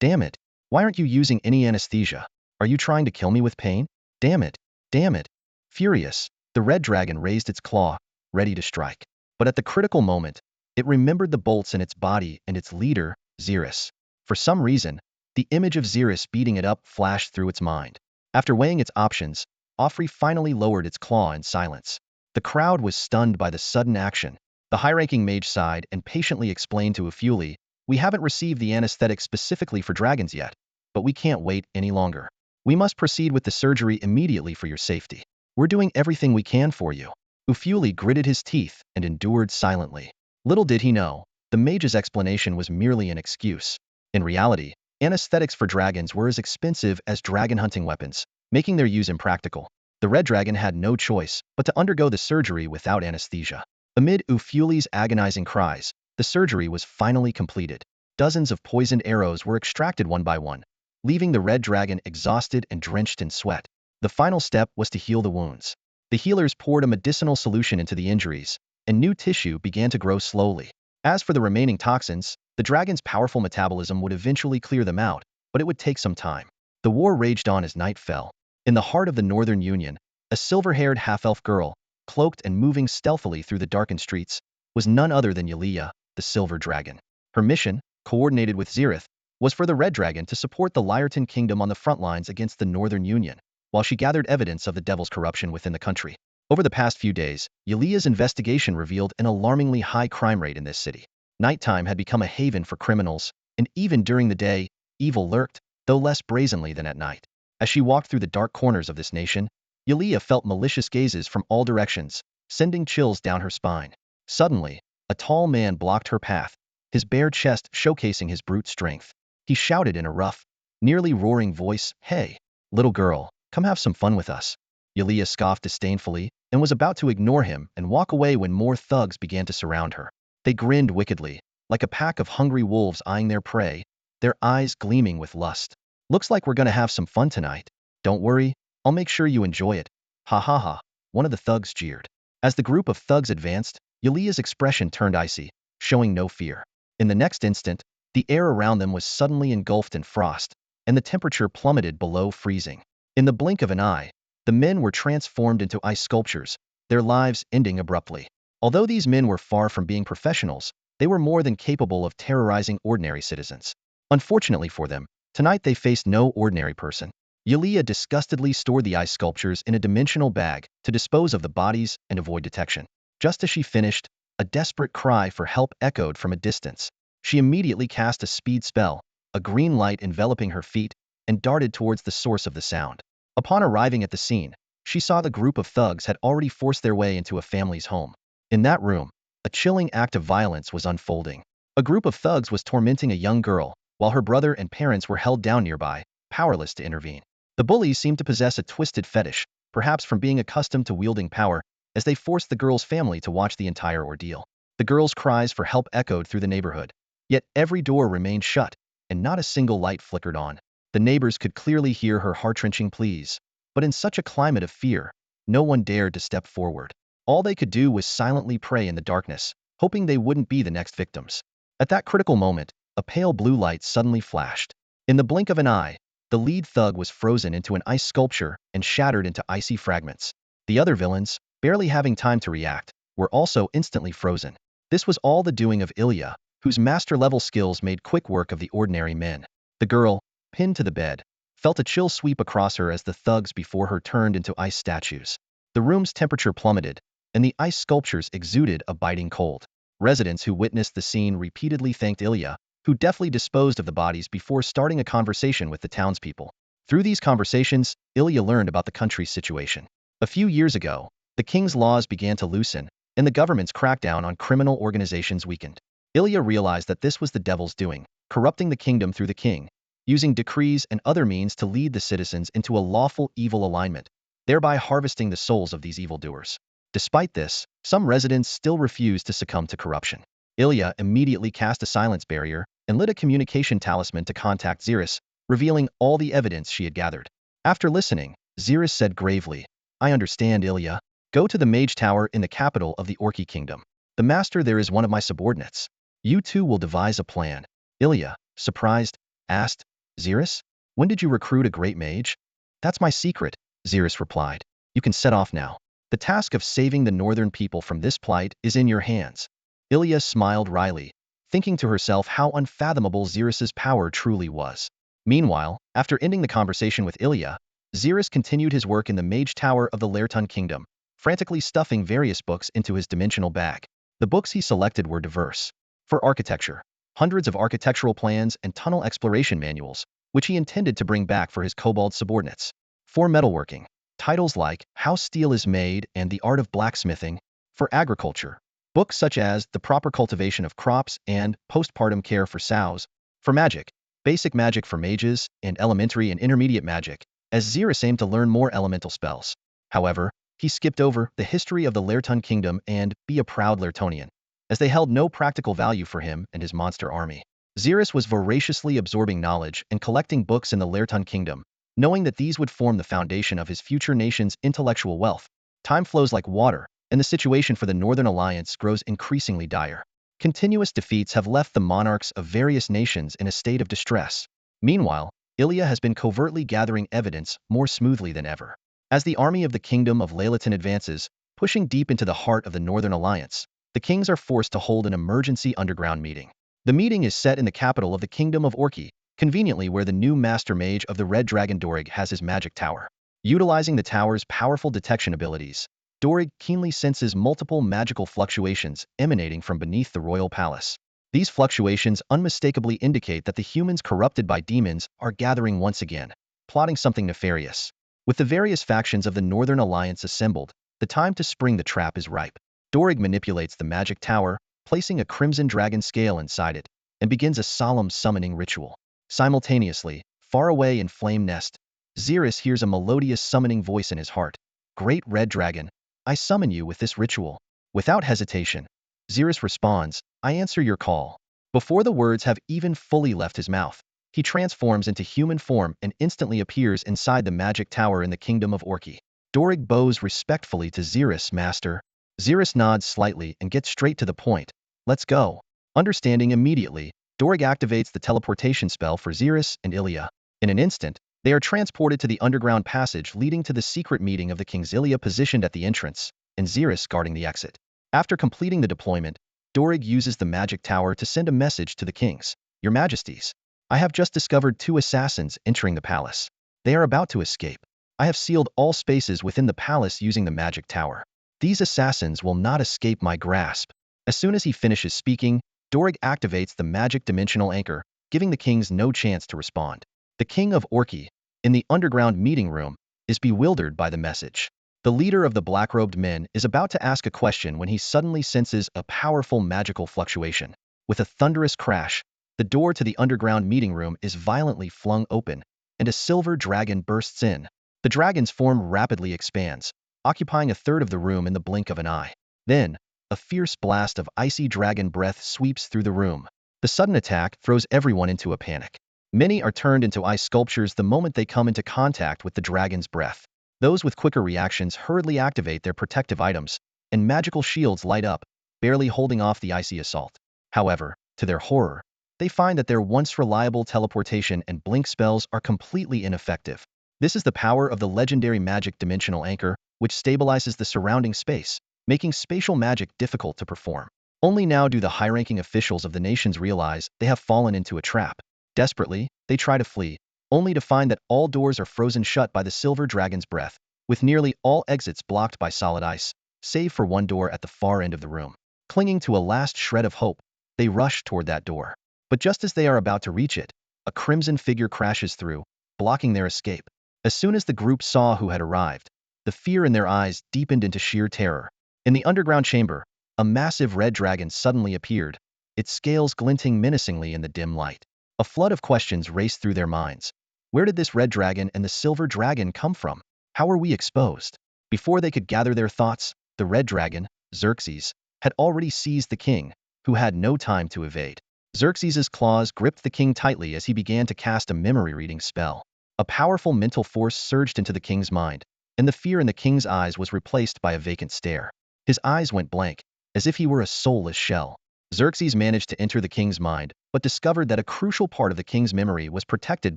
damn it. Why aren't you using any anesthesia? Are you trying to kill me with pain? Damn it, damn it. Furious, the red dragon raised its claw, ready to strike. But at the critical moment, it remembered the bolts in its body and its leader, Zerith. For some reason, the image of Zerith beating it up flashed through its mind. After weighing its options, Offrey finally lowered its claw in silence. The crowd was stunned by the sudden action. The high-ranking mage sighed and patiently explained to Ufuli, "We haven't received the anesthetic specifically for dragons yet, but we can't wait any longer. We must proceed with the surgery immediately for your safety. We're doing everything we can for you." Ufuli gritted his teeth and endured silently. Little did he know, the mage's explanation was merely an excuse. In reality, anesthetics for dragons were as expensive as dragon hunting weapons, making their use impractical. The red dragon had no choice but to undergo the surgery without anesthesia. Amid Ufuli's agonizing cries, the surgery was finally completed. Dozens of poisoned arrows were extracted one by one, leaving the red dragon exhausted and drenched in sweat. The final step was to heal the wounds. The healers poured a medicinal solution into the injuries, and new tissue began to grow slowly. As for the remaining toxins, the dragon's powerful metabolism would eventually clear them out, but it would take some time. The war raged on as night fell. In the heart of the Northern Union, a silver-haired half-elf girl, cloaked and moving stealthily through the darkened streets, was none other than Yaliya, the Silver Dragon. Her mission, coordinated with Zerith, was for the Red Dragon to support the Lyreton Kingdom on the front lines against the Northern Union, while she gathered evidence of the Devil's corruption within the country. Over the past few days, Yaliya's investigation revealed an alarmingly high crime rate in this city. Nighttime had become a haven for criminals, and even during the day, evil lurked, though less brazenly than at night. As she walked through the dark corners of this nation, Yaliya felt malicious gazes from all directions, sending chills down her spine. Suddenly, a tall man blocked her path, his bare chest showcasing his brute strength. He shouted in a rough, nearly roaring voice, "Hey, little girl, come have some fun with us." Yaliya scoffed disdainfully and was about to ignore him and walk away when more thugs began to surround her. They grinned wickedly, like a pack of hungry wolves eyeing their prey, their eyes gleaming with lust. "Looks like we're gonna have some fun tonight. Don't worry, I'll make sure you enjoy it." "Ha ha ha," one of the thugs jeered. As the group of thugs advanced, Yaliya's expression turned icy, showing no fear. In the next instant, the air around them was suddenly engulfed in frost, and the temperature plummeted below freezing. In the blink of an eye, the men were transformed into ice sculptures, their lives ending abruptly. Although these men were far from being professionals, they were more than capable of terrorizing ordinary citizens. Unfortunately for them, tonight they faced no ordinary person. Yaliya disgustedly stored the ice sculptures in a dimensional bag to dispose of the bodies and avoid detection. Just as she finished, a desperate cry for help echoed from a distance. She immediately cast a speed spell, a green light enveloping her feet, and darted towards the source of the sound. Upon arriving at the scene, she saw the group of thugs had already forced their way into a family's home. In that room, a chilling act of violence was unfolding. A group of thugs was tormenting a young girl, while her brother and parents were held down nearby, powerless to intervene. The bullies seemed to possess a twisted fetish, perhaps from being accustomed to wielding power, as they forced the girl's family to watch the entire ordeal. The girl's cries for help echoed through the neighborhood. Yet every door remained shut, and not a single light flickered on. The neighbors could clearly hear her heart-wrenching pleas. But in such a climate of fear, no one dared to step forward. All they could do was silently pray in the darkness, hoping they wouldn't be the next victims. At that critical moment, a pale blue light suddenly flashed. In the blink of an eye, the lead thug was frozen into an ice sculpture and shattered into icy fragments. The other villains, barely having time to react, were also instantly frozen. This was all the doing of Ilya, whose master-level skills made quick work of the ordinary men. The girl, pinned to the bed, felt a chill sweep across her as the thugs before her turned into ice statues. The room's temperature plummeted, and the ice sculptures exuded a biting cold. Residents who witnessed the scene repeatedly thanked Ilya, who deftly disposed of the bodies before starting a conversation with the townspeople. Through these conversations, Ilya learned about the country's situation. A few years ago, the king's laws began to loosen, and the government's crackdown on criminal organizations weakened. Ilya realized that this was the devil's doing, corrupting the kingdom through the king, using decrees and other means to lead the citizens into a lawful evil alignment, thereby harvesting the souls of these evildoers. Despite this, some residents still refused to succumb to corruption. Ilya immediately cast a silence barrier and lit a communication talisman to contact Zerith, revealing all the evidence she had gathered. After listening, Zerith said gravely, "I understand, Ilya. Go to the Mage Tower in the capital of the Orky Kingdom. The master there is one of my subordinates. You two will devise a plan. Ilya, surprised, asked, Zerith, when did you recruit a great mage? That's my secret, Zerith replied. You can set off now. The task of saving the northern people from this plight is in your hands. Ilya smiled wryly, thinking to herself how unfathomable Zerith's power truly was. Meanwhile, after ending the conversation with Ilya, Zerith continued his work in the Mage Tower of the Lertun Kingdom, frantically stuffing various books into his dimensional bag. The books he selected were diverse. For architecture, hundreds of architectural plans and tunnel exploration manuals, which he intended to bring back for his kobold subordinates. For metalworking, titles like How Steel is Made and The Art of Blacksmithing. For agriculture, books such as The Proper Cultivation of Crops and Postpartum Care for Sows. For magic, Basic Magic for Mages and Elementary and Intermediate Magic, as Zerith aimed to learn more elemental spells. However, he skipped over the history of the Lertun Kingdom and Be a Proud Lertonian, as they held no practical value for him and his monster army. Zerith was voraciously absorbing knowledge and collecting books in the Lertun Kingdom, knowing that these would form the foundation of his future nation's intellectual wealth. Time flows like water, and the situation for the Northern Alliance grows increasingly dire. Continuous defeats have left the monarchs of various nations in a state of distress. Meanwhile, Ilya has been covertly gathering evidence more smoothly than ever. As the army of the Kingdom of Leylatin advances, pushing deep into the heart of the Northern Alliance, the kings are forced to hold an emergency underground meeting. The meeting is set in the capital of the Kingdom of Orki, conveniently where the new Master Mage of the Red Dragon Dorig has his magic tower. Utilizing the tower's powerful detection abilities, Dorig keenly senses multiple magical fluctuations emanating from beneath the royal palace. These fluctuations unmistakably indicate that the humans corrupted by demons are gathering once again, plotting something nefarious. With the various factions of the Northern Alliance assembled, the time to spring the trap is ripe. Dorig manipulates the magic tower, placing a crimson dragon scale inside it, and begins a solemn summoning ritual. Simultaneously, far away in Flame Nest, Zerith hears a melodious summoning voice in his heart. Great Red Dragon, I summon you with this ritual. Without hesitation, Zerith responds, I answer your call. Before the words have even fully left his mouth, he transforms into human form and instantly appears inside the magic tower in the Kingdom of Orki. Dorig bows respectfully to Zerith's master. Zerith nods slightly and gets straight to the point. Let's go. Understanding immediately, Dorig activates the teleportation spell for Zerith and Ilya. In an instant, they are transported to the underground passage leading to the secret meeting of the kings, Ilya positioned at the entrance, and Zerith guarding the exit. After completing the deployment, Dorig uses the magic tower to send a message to the kings. Your Majesties, I have just discovered 2 assassins entering the palace. They are about to escape. I have sealed all spaces within the palace using the magic tower. These assassins will not escape my grasp. As soon as he finishes speaking, Dorig activates the magic dimensional anchor, giving the kings no chance to respond. The king of Orki, in the underground meeting room, is bewildered by the message. The leader of the black-robed men is about to ask a question when he suddenly senses a powerful magical fluctuation. With a thunderous crash, the door to the underground meeting room is violently flung open, and a silver dragon bursts in. The dragon's form rapidly expands, occupying a third of the room in the blink of an eye. Then, a fierce blast of icy dragon breath sweeps through the room. The sudden attack throws everyone into a panic. Many are turned into ice sculptures the moment they come into contact with the dragon's breath. Those with quicker reactions hurriedly activate their protective items, and magical shields light up, barely holding off the icy assault. However, to their horror, they find that their once reliable teleportation and blink spells are completely ineffective. This is the power of the legendary magic dimensional anchor, which stabilizes the surrounding space, making spatial magic difficult to perform. Only now do the high-ranking officials of the nations realize they have fallen into a trap. Desperately, they try to flee, only to find that all doors are frozen shut by the silver dragon's breath, with nearly all exits blocked by solid ice, save for one door at the far end of the room. Clinging to a last shred of hope, they rush toward that door. But just as they are about to reach it, a crimson figure crashes through, blocking their escape. As soon as the group saw who had arrived, the fear in their eyes deepened into sheer terror. In the underground chamber, a massive red dragon suddenly appeared, its scales glinting menacingly in the dim light. A flood of questions raced through their minds. Where did this red dragon and the silver dragon come from? How were we exposed? Before they could gather their thoughts, the red dragon, Xerxes, had already seized the king, who had no time to evade. Xerxes's claws gripped the king tightly as he began to cast a memory-reading spell. A powerful mental force surged into the king's mind, and the fear in the king's eyes was replaced by a vacant stare. His eyes went blank, as if he were a soulless shell. Xerxes managed to enter the king's mind, but discovered that a crucial part of the king's memory was protected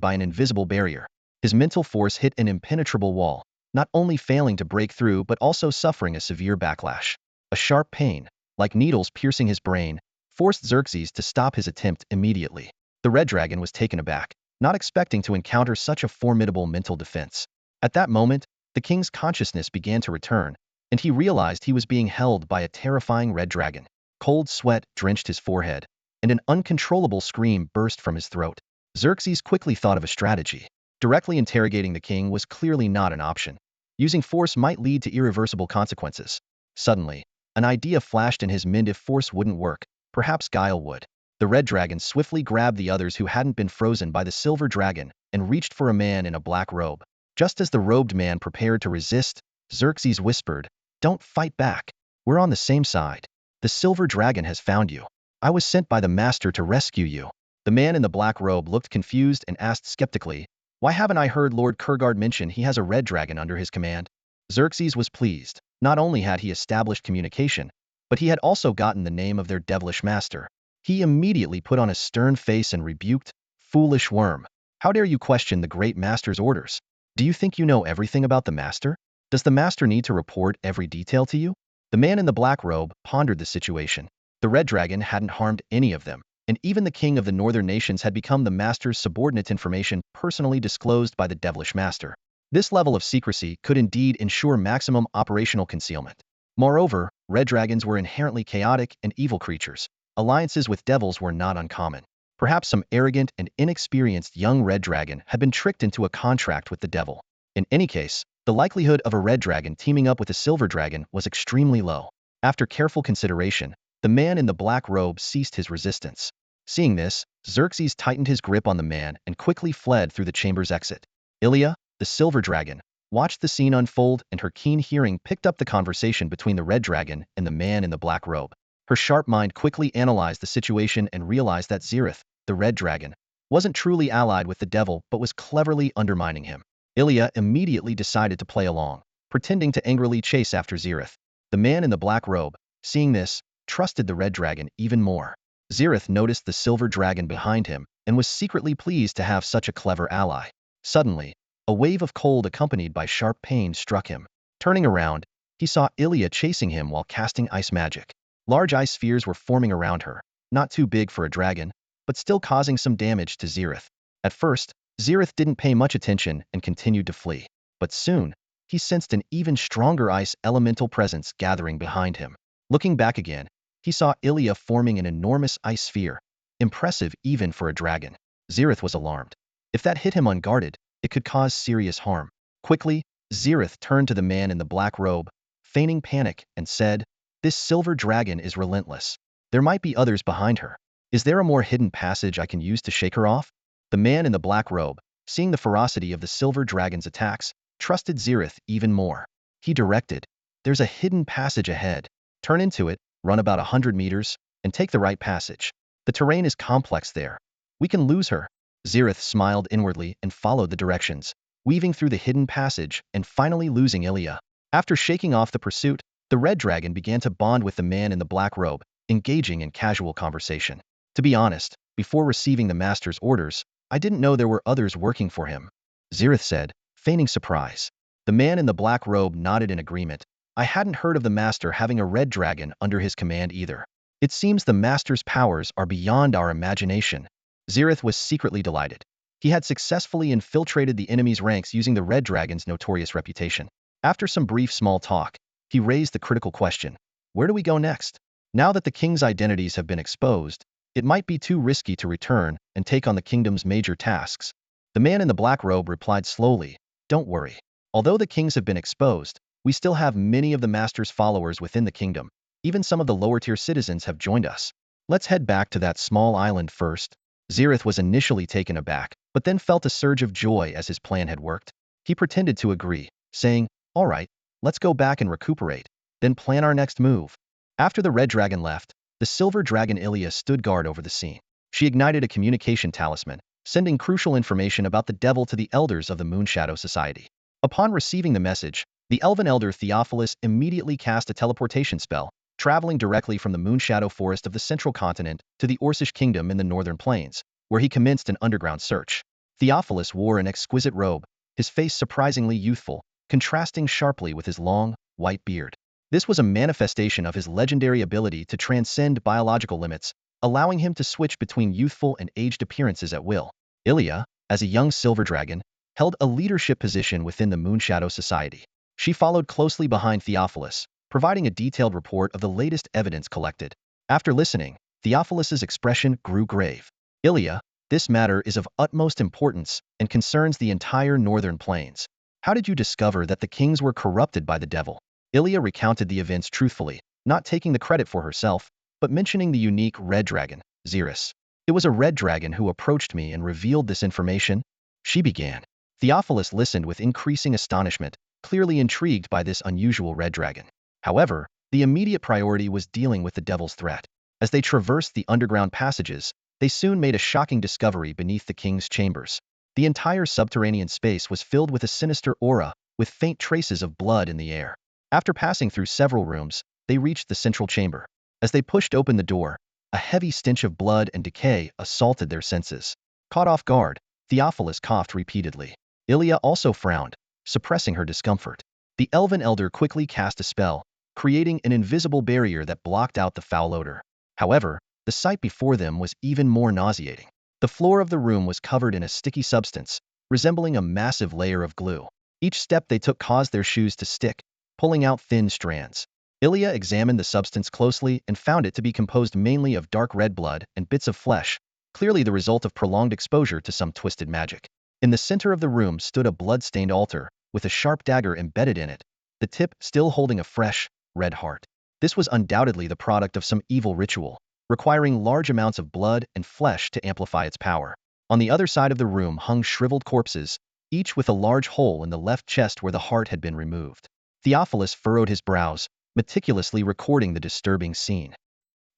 by an invisible barrier. His mental force hit an impenetrable wall, not only failing to break through but also suffering a severe backlash. A sharp pain, like needles piercing his brain, forced Xerxes to stop his attempt immediately. The red dragon was taken aback, not expecting to encounter such a formidable mental defense. At that moment, the king's consciousness began to return, and he realized he was being held by a terrifying red dragon. Cold sweat drenched his forehead, and an uncontrollable scream burst from his throat. Xerxes quickly thought of a strategy. Directly interrogating the king was clearly not an option. Using force might lead to irreversible consequences. Suddenly, an idea flashed in his mind. If force wouldn't work, perhaps guile would. The red dragon swiftly grabbed the others who hadn't been frozen by the silver dragon and reached for a man in a black robe. Just as the robed man prepared to resist, Xerxes whispered, "Don't fight back. We're on the same side. The silver dragon has found you. I was sent by the master to rescue you." The man in the black robe looked confused and asked skeptically, "Why haven't I heard Lord Kurgard mention he has a red dragon under his command?" Xerxes was pleased. Not only had he established communication, but he had also gotten the name of their devilish master. He immediately put on a stern face and rebuked, "Foolish worm. How dare you question the great master's orders? Do you think you know everything about the master? Does the master need to report every detail to you?" The man in the black robe pondered the situation. The red dragon hadn't harmed any of them, and even the king of the northern nations had become the master's subordinate, information personally disclosed by the devilish master. This level of secrecy could indeed ensure maximum operational concealment. Moreover, red dragons were inherently chaotic and evil creatures. Alliances with devils were not uncommon. Perhaps some arrogant and inexperienced young red dragon had been tricked into a contract with the devil. In any case, the likelihood of a red dragon teaming up with a silver dragon was extremely low. After careful consideration, the man in the black robe ceased his resistance. Seeing this, Xerxes tightened his grip on the man and quickly fled through the chamber's exit. Ilya, the silver dragon, watched the scene unfold, and her keen hearing picked up the conversation between the red dragon and the man in the black robe. Her sharp mind quickly analyzed the situation and realized that Zerith, the red dragon, wasn't truly allied with the devil but was cleverly undermining him. Ilya immediately decided to play along, pretending to angrily chase after Zerith. The man in the black robe, seeing this, trusted the red dragon even more. Zerith noticed the silver dragon behind him and was secretly pleased to have such a clever ally. Suddenly, a wave of cold accompanied by sharp pain struck him. Turning around, he saw Ilya chasing him while casting ice magic. Large ice spheres were forming around her, not too big for a dragon, but still causing some damage to Zerith. At first, Zerith didn't pay much attention and continued to flee. But soon, he sensed an even stronger ice elemental presence gathering behind him. Looking back again, he saw Ilya forming an enormous ice sphere, impressive even for a dragon. Zerith was alarmed. If that hit him unguarded, it could cause serious harm. Quickly, Zerith turned to the man in the black robe, feigning panic, and said, "This silver dragon is relentless. There might be others behind her. Is there a more hidden passage I can use to shake her off?" The man in the black robe, seeing the ferocity of the silver dragon's attacks, trusted Zerith even more. He directed, "There's a hidden passage ahead. Turn into it, run about 100 meters, and take the right passage. The terrain is complex there. We can lose her." Zerith smiled inwardly and followed the directions, weaving through the hidden passage and finally losing Ilya. After shaking off the pursuit, the red dragon began to bond with the man in the black robe, engaging in casual conversation. "To be honest, before receiving the master's orders, I didn't know there were others working for him," Zerith said, feigning surprise. The man in the black robe nodded in agreement. "I hadn't heard of the master having a red dragon under his command either. It seems the master's powers are beyond our imagination." Zerith was secretly delighted. He had successfully infiltrated the enemy's ranks using the red dragon's notorious reputation. After some brief small talk, he raised the critical question, "Where do we go next? Now that the king's identities have been exposed, it might be too risky to return and take on the kingdom's major tasks." The man in the black robe replied slowly, "Don't worry. Although the kings have been exposed, we still have many of the master's followers within the kingdom. Even some of the lower-tier citizens have joined us. Let's head back to that small island first." Zerith was initially taken aback, but then felt a surge of joy as his plan had worked. He pretended to agree, saying, "All right, let's go back and recuperate, then plan our next move." After the red dragon left, the silver dragon Ilya stood guard over the scene. She ignited a communication talisman, sending crucial information about the devil to the elders of the Moonshadow Society. Upon receiving the message, the elven elder Theophilus immediately cast a teleportation spell, traveling directly from the Moonshadow Forest of the central continent to the Orcish Kingdom in the northern plains, where he commenced an underground search. Theophilus wore an exquisite robe, his face surprisingly youthful, contrasting sharply with his long, white beard. This was a manifestation of his legendary ability to transcend biological limits, allowing him to switch between youthful and aged appearances at will. Ilya, as a young silver dragon, held a leadership position within the Moonshadow Society. She followed closely behind Theophilus, providing a detailed report of the latest evidence collected. After listening, Theophilus's expression grew grave. Ilya, this matter is of utmost importance and concerns the entire northern plains. How did you discover that the kings were corrupted by the devil? Ilya recounted the events truthfully, not taking the credit for herself, but mentioning the unique red dragon, Zerith. It was a red dragon who approached me and revealed this information, she began. Theophilus listened with increasing astonishment, clearly intrigued by this unusual red dragon. However, the immediate priority was dealing with the devil's threat. As they traversed the underground passages, they soon made a shocking discovery beneath the king's chambers. The entire subterranean space was filled with a sinister aura, with faint traces of blood in the air. After passing through several rooms, they reached the central chamber. As they pushed open the door, a heavy stench of blood and decay assaulted their senses. Caught off guard, Theophilus coughed repeatedly. Ilya also frowned, suppressing her discomfort. The elven elder quickly cast a spell, creating an invisible barrier that blocked out the foul odor. However, the sight before them was even more nauseating. The floor of the room was covered in a sticky substance, resembling a massive layer of glue. Each step they took caused their shoes to stick, pulling out thin strands. Ilya examined the substance closely and found it to be composed mainly of dark red blood and bits of flesh, clearly the result of prolonged exposure to some twisted magic. In the center of the room stood a blood-stained altar, with a sharp dagger embedded in it, the tip still holding a fresh, red heart. This was undoubtedly the product of some evil ritual, requiring large amounts of blood and flesh to amplify its power. On the other side of the room hung shriveled corpses, each with a large hole in the left chest where the heart had been removed. Theophilus furrowed his brows, meticulously recording the disturbing scene.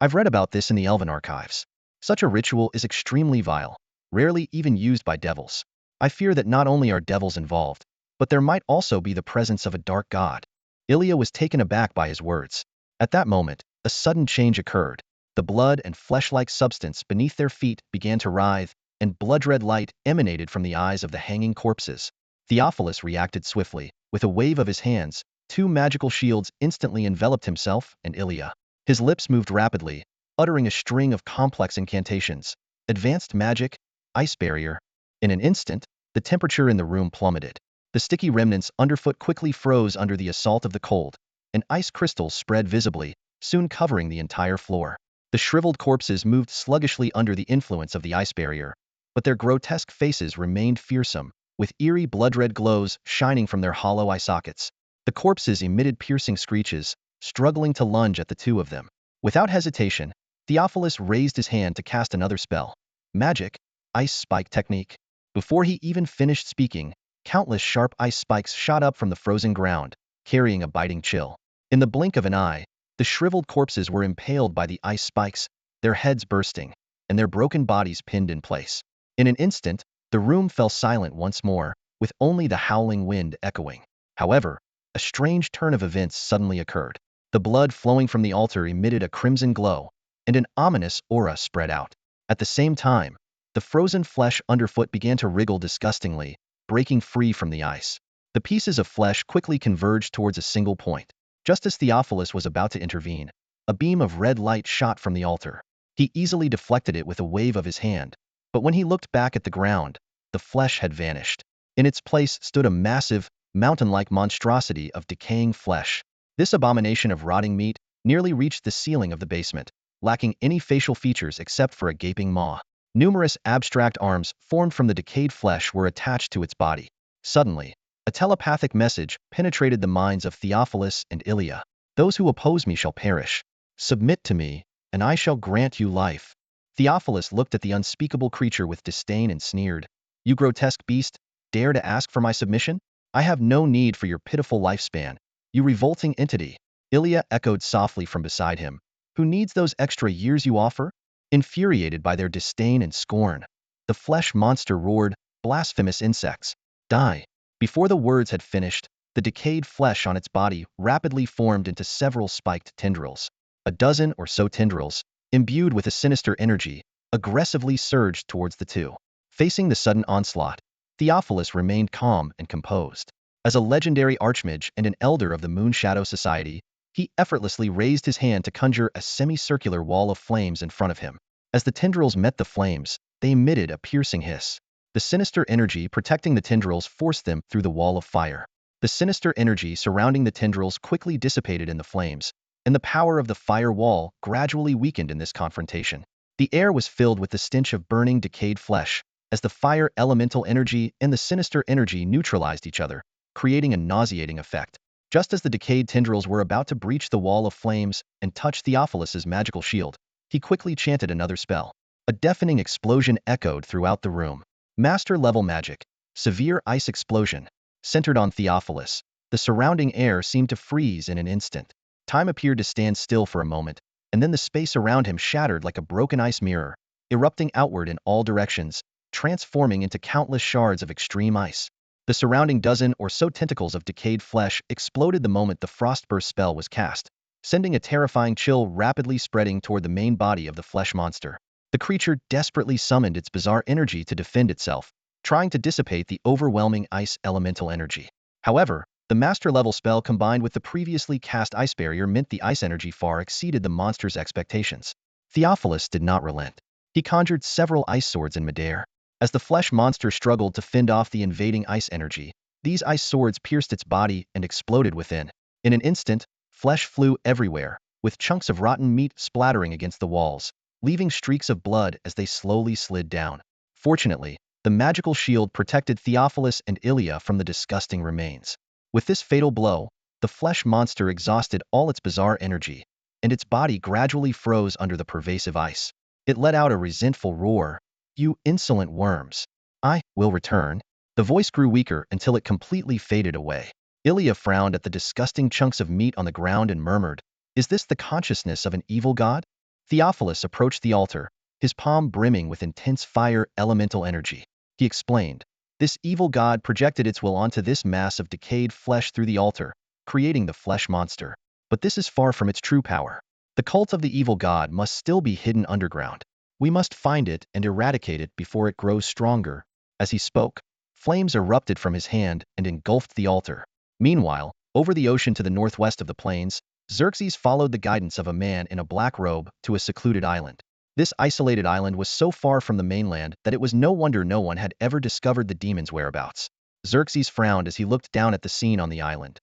I've read about this in the Elven archives. Such a ritual is extremely vile, rarely even used by devils. I fear that not only are devils involved, but there might also be the presence of a dark god. Ilya was taken aback by his words. At that moment, a sudden change occurred. The blood and flesh-like substance beneath their feet began to writhe, and blood-red light emanated from the eyes of the hanging corpses. Theophilus reacted swiftly. With a wave of his hands, two magical shields instantly enveloped himself and Ilya. His lips moved rapidly, uttering a string of complex incantations. Advanced magic, ice barrier. In an instant, the temperature in the room plummeted. The sticky remnants underfoot quickly froze under the assault of the cold, and ice crystals spread visibly, soon covering the entire floor. The shriveled corpses moved sluggishly under the influence of the ice barrier, but their grotesque faces remained fearsome, with eerie blood-red glows shining from their hollow eye sockets. The corpses emitted piercing screeches, struggling to lunge at the two of them. Without hesitation, Theophilus raised his hand to cast another spell. Magic, ice spike technique. Before he even finished speaking, countless sharp ice spikes shot up from the frozen ground, carrying a biting chill. In the blink of an eye, the shriveled corpses were impaled by the ice spikes, their heads bursting, and their broken bodies pinned in place. In an instant, the room fell silent once more, with only the howling wind echoing. However, a strange turn of events suddenly occurred. The blood flowing from the altar emitted a crimson glow, and an ominous aura spread out. At the same time, the frozen flesh underfoot began to wriggle disgustingly, breaking free from the ice. The pieces of flesh quickly converged towards a single point. Just as Theophilus was about to intervene, a beam of red light shot from the altar. He easily deflected it with a wave of his hand, but when he looked back at the ground, the flesh had vanished. In its place stood a massive, mountain-like monstrosity of decaying flesh. This abomination of rotting meat nearly reached the ceiling of the basement, lacking any facial features except for a gaping maw. Numerous abstract arms formed from the decayed flesh were attached to its body. Suddenly, a telepathic message penetrated the minds of Theophilus and Ilya. Those who oppose me shall perish. Submit to me, and I shall grant you life. Theophilus looked at the unspeakable creature with disdain and sneered. You grotesque beast, dare to ask for my submission? I have no need for your pitiful lifespan, you revolting entity. Ilya echoed softly from beside him. Who needs those extra years you offer? Infuriated by their disdain and scorn, the flesh monster roared, blasphemous insects, die. Before the words had finished, the decayed flesh on its body rapidly formed into several spiked tendrils. A dozen or so tendrils, imbued with a sinister energy, aggressively surged towards the two. Facing the sudden onslaught, Theophilus remained calm and composed. As a legendary archmage and an elder of the Moon Shadow Society, he effortlessly raised his hand to conjure a semicircular wall of flames in front of him. As the tendrils met the flames, they emitted a piercing hiss. The sinister energy protecting the tendrils forced them through the wall of fire. The sinister energy surrounding the tendrils quickly dissipated in the flames, and the power of the fire wall gradually weakened in this confrontation. The air was filled with the stench of burning, decayed flesh, as the fire elemental energy and the sinister energy neutralized each other, creating a nauseating effect. Just as the decayed tendrils were about to breach the wall of flames and touch Theophilus's magical shield, he quickly chanted another spell. A deafening explosion echoed throughout the room. Master-level magic, severe ice explosion, centered on Theophilus. The surrounding air seemed to freeze in an instant. Time appeared to stand still for a moment, and then the space around him shattered like a broken ice mirror, erupting outward in all directions, transforming into countless shards of extreme ice. The surrounding dozen or so tentacles of decayed flesh exploded the moment the frostburst spell was cast, sending a terrifying chill rapidly spreading toward the main body of the flesh monster. The creature desperately summoned its bizarre energy to defend itself, trying to dissipate the overwhelming ice elemental energy. However, the master-level spell combined with the previously cast ice barrier meant the ice energy far exceeded the monster's expectations. Theophilus did not relent. He conjured several ice swords in midair. As the flesh monster struggled to fend off the invading ice energy, these ice swords pierced its body and exploded within. In an instant, flesh flew everywhere, with chunks of rotten meat splattering against the walls, leaving streaks of blood as they slowly slid down. Fortunately, the magical shield protected Theophilus and Ilya from the disgusting remains. With this fatal blow, the flesh monster exhausted all its bizarre energy, and its body gradually froze under the pervasive ice. It let out a resentful roar. "You insolent worms! I will return." The voice grew weaker until it completely faded away. Ilya frowned at the disgusting chunks of meat on the ground and murmured, "Is this the consciousness of an evil god?" Theophilus approached the altar, his palm brimming with intense fire elemental energy. He explained, "This evil god projected its will onto this mass of decayed flesh through the altar, creating the flesh monster. But this is far from its true power. The cult of the evil god must still be hidden underground. We must find it and eradicate it before it grows stronger." As he spoke, flames erupted from his hand and engulfed the altar. Meanwhile, over the ocean to the northwest of the plains, Xerxes followed the guidance of a man in a black robe to a secluded island. This isolated island was so far from the mainland that it was no wonder no one had ever discovered the demon's whereabouts. Xerxes frowned as he looked down at the scene on the island.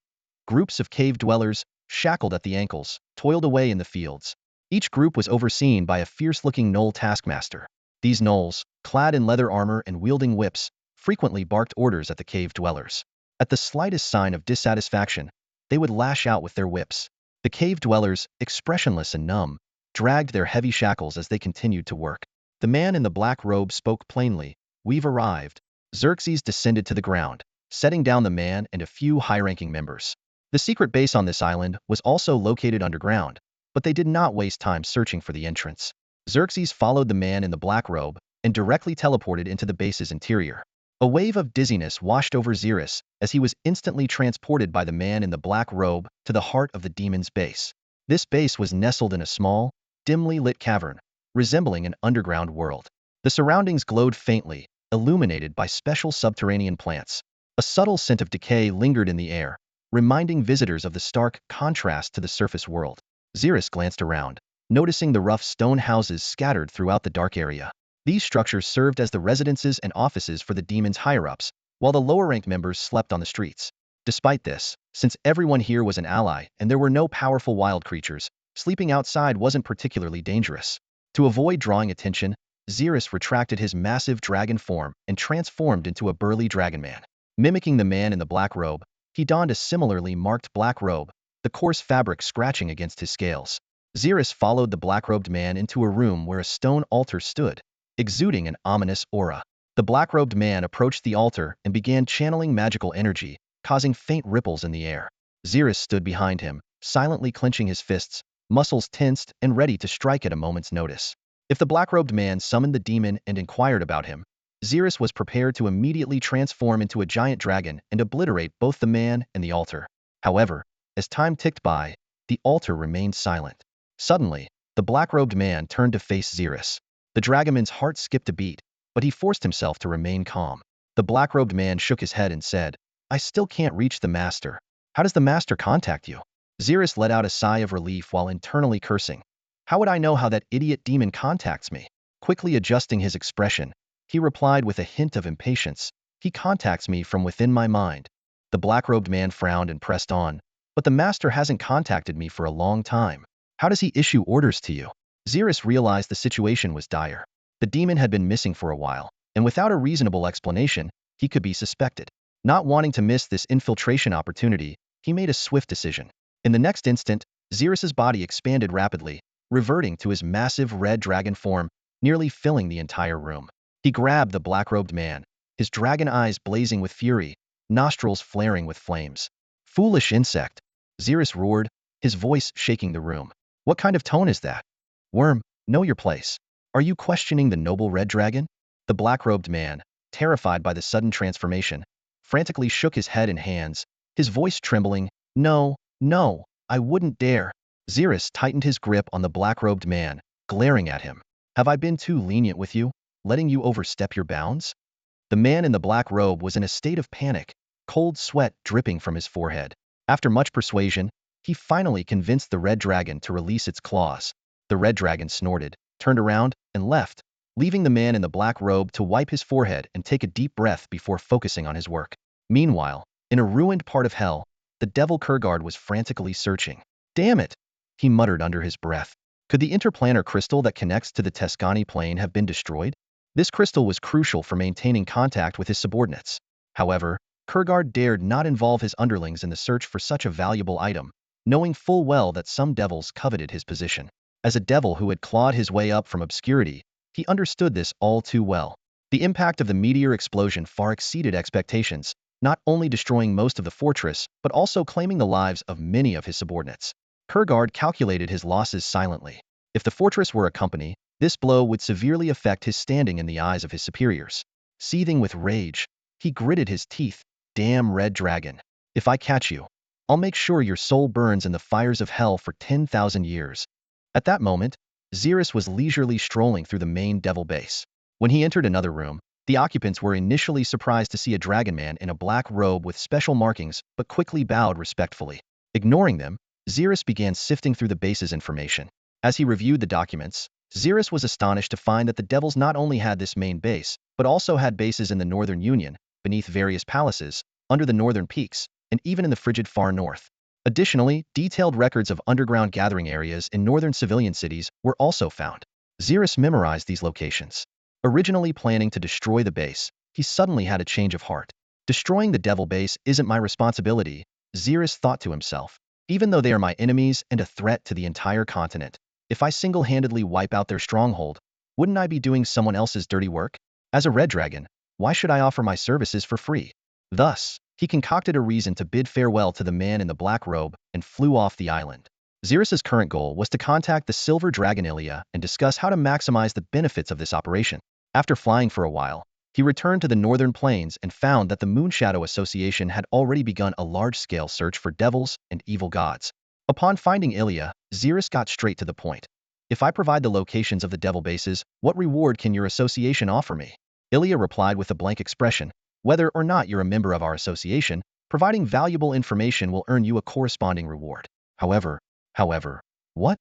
Groups of cave dwellers, shackled at the ankles, toiled away in the fields. Each group was overseen by a fierce-looking gnoll taskmaster. These gnolls, clad in leather armor and wielding whips, frequently barked orders at the cave dwellers. At the slightest sign of dissatisfaction, they would lash out with their whips. The cave dwellers, expressionless and numb, dragged their heavy shackles as they continued to work. The man in the black robe spoke plainly, "We've arrived." Xerxes descended to the ground, setting down the man and a few high-ranking members. The secret base on this island was also located underground, but they did not waste time searching for the entrance. Xerxes followed the man in the black robe and directly teleported into the base's interior. A wave of dizziness washed over Zerith as he was instantly transported by the man in the black robe to the heart of the demon's base. This base was nestled in a small, dimly lit cavern, resembling an underground world. The surroundings glowed faintly, illuminated by special subterranean plants. A subtle scent of decay lingered in the air, reminding visitors of the stark contrast to the surface world. Zerith glanced around, noticing the rough stone houses scattered throughout the dark area. These structures served as the residences and offices for the demon's higher-ups, while the lower-ranked members slept on the streets. Despite this, since everyone here was an ally and there were no powerful wild creatures, sleeping outside wasn't particularly dangerous. To avoid drawing attention, Zerith retracted his massive dragon form and transformed into a burly dragon man. Mimicking the man in the black robe, he donned a similarly marked black robe, the coarse fabric scratching against his scales. Zerith followed the black-robed man into a room where a stone altar stood, exuding an ominous aura. The black-robed man approached the altar and began channeling magical energy, causing faint ripples in the air. Zerith stood behind him, silently clenching his fists, muscles tensed and ready to strike at a moment's notice. If the black-robed man summoned the demon and inquired about him, Zerith was prepared to immediately transform into a giant dragon and obliterate both the man and the altar. However, as time ticked by, the altar remained silent. Suddenly, the black-robed man turned to face Zerith. The dragoman's heart skipped a beat, but he forced himself to remain calm. The black-robed man shook his head and said, I still can't reach the master. How does the master contact you? Zerith let out a sigh of relief while internally cursing. How would I know how that idiot demon contacts me? Quickly adjusting his expression, he replied with a hint of impatience, he contacts me from within my mind. The black-robed man frowned and pressed on, but the master hasn't contacted me for a long time. How does he issue orders to you? Zerith realized the situation was dire. The demon had been missing for a while, and without a reasonable explanation, he could be suspected. Not wanting to miss this infiltration opportunity, he made a swift decision. In the next instant, Zerith's body expanded rapidly, reverting to his massive red dragon form, nearly filling the entire room. He grabbed the black-robed man, his dragon eyes blazing with fury, nostrils flaring with flames. Foolish insect! Zerith roared, his voice shaking the room. What kind of tone is that? Worm, know your place. Are you questioning the noble red dragon? The black-robed man, terrified by the sudden transformation, frantically shook his head and hands, his voice trembling. No, no, I wouldn't dare. Zerith tightened his grip on the black-robed man, glaring at him. Have I been too lenient with you, letting you overstep your bounds? The man in the black robe was in a state of panic, cold sweat dripping from his forehead. After much persuasion, he finally convinced the red dragon to release its claws. The red dragon snorted, turned around, and left, leaving the man in the black robe to wipe his forehead and take a deep breath before focusing on his work. Meanwhile, in a ruined part of hell, the devil Kurgard was frantically searching. Damn it! He muttered under his breath. Could the interplanar crystal that connects to the Tuscany plane have been destroyed? This crystal was crucial for maintaining contact with his subordinates. However, Kurgard dared not involve his underlings in the search for such a valuable item, knowing full well that some devils coveted his position. As a devil who had clawed his way up from obscurity, he understood this all too well. The impact of the meteor explosion far exceeded expectations, not only destroying most of the fortress, but also claiming the lives of many of his subordinates. Kurgard calculated his losses silently. If the fortress were a company, this blow would severely affect his standing in the eyes of his superiors. Seething with rage, he gritted his teeth. Damn red dragon. If I catch you, I'll make sure your soul burns in the fires of hell for 10,000 years. At that moment, Zerith was leisurely strolling through the main devil base. When he entered another room, the occupants were initially surprised to see a dragon man in a black robe with special markings, but quickly bowed respectfully. Ignoring them, Zerith began sifting through the base's information. As he reviewed the documents, Zerith was astonished to find that the devils not only had this main base, but also had bases in the Northern Union, beneath various palaces, under the northern peaks, and even in the frigid far north. Additionally, detailed records of underground gathering areas in northern civilian cities were also found. Zerith memorized these locations. Originally planning to destroy the base, he suddenly had a change of heart. Destroying the devil base isn't my responsibility, Zerith thought to himself. Even though they are my enemies and a threat to the entire continent, if I single-handedly wipe out their stronghold, wouldn't I be doing someone else's dirty work? As a red dragon, why should I offer my services for free? Thus, he concocted a reason to bid farewell to the man in the black robe and flew off the island. Zerith's current goal was to contact the silver dragon Ilya and discuss how to maximize the benefits of this operation. After flying for a while, he returned to the northern plains and found that the Moonshadow Association had already begun a large-scale search for devils and evil gods. Upon finding Ilya, Zerith got straight to the point. If I provide the locations of the devil bases, what reward can your association offer me? Ilya replied with a blank expression. Whether or not you're a member of our association, providing valuable information will earn you a corresponding reward. However, what?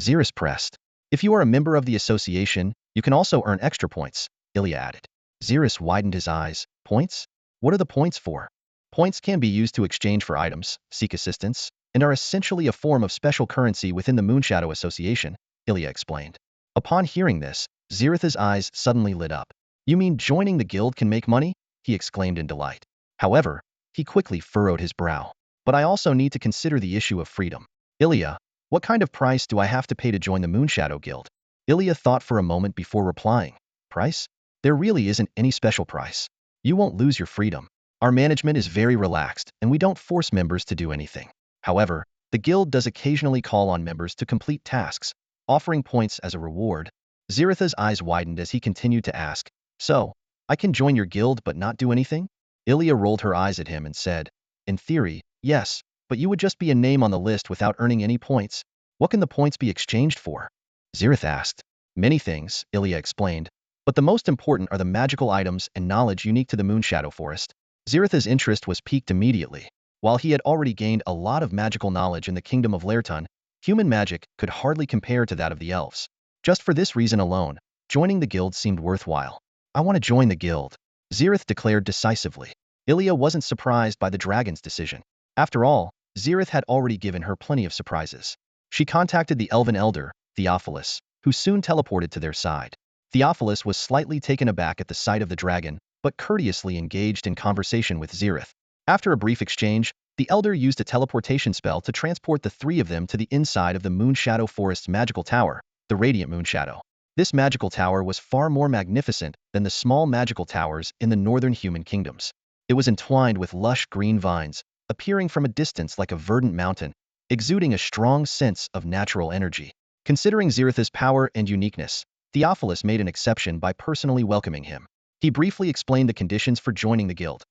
Zerith pressed. If you are a member of the association, you can also earn extra points, Ilya added. Zerith widened his eyes. Points? What are the points for? Points can be used to exchange for items, seek assistance, and are essentially a form of special currency within the Moonshadow Association, Ilya explained. Upon hearing this, Zerith's eyes suddenly lit up. You mean joining the guild can make money? He exclaimed in delight. However, he quickly furrowed his brow. But I also need to consider the issue of freedom. Ilya, what kind of price do I have to pay to join the Moonshadow Guild? Ilya thought for a moment before replying. Price? There really isn't any special price. You won't lose your freedom. Our management is very relaxed, and we don't force members to do anything. However, the guild does occasionally call on members to complete tasks, offering points as a reward. Zerith's eyes widened as he continued to ask, So, I can join your guild but not do anything? Ilya rolled her eyes at him and said, In theory, yes, but you would just be a name on the list without earning any points. What can the points be exchanged for? Zerith asked. Many things, Ilya explained, but the most important are the magical items and knowledge unique to the Moonshadow Forest. Zerith's interest was piqued immediately. While he had already gained a lot of magical knowledge in the kingdom of Laerton, human magic could hardly compare to that of the elves. Just for this reason alone, joining the guild seemed worthwhile. I want to join the guild, Zerith declared decisively. Ilya wasn't surprised by the dragon's decision. After all, Zerith had already given her plenty of surprises. She contacted the elven elder, Theophilus, who soon teleported to their side. Theophilus was slightly taken aback at the sight of the dragon, but courteously engaged in conversation with Zerith. After a brief exchange, the elder used a teleportation spell to transport the three of them to the inside of the Moonshadow Forest's magical tower, the Radiant Moonshadow. This magical tower was far more magnificent than the small magical towers in the northern human kingdoms. It was entwined with lush green vines, appearing from a distance like a verdant mountain, exuding a strong sense of natural energy. Considering Zerith's power and uniqueness, Theophilus made an exception by personally welcoming him. He briefly explained the conditions for joining the guild.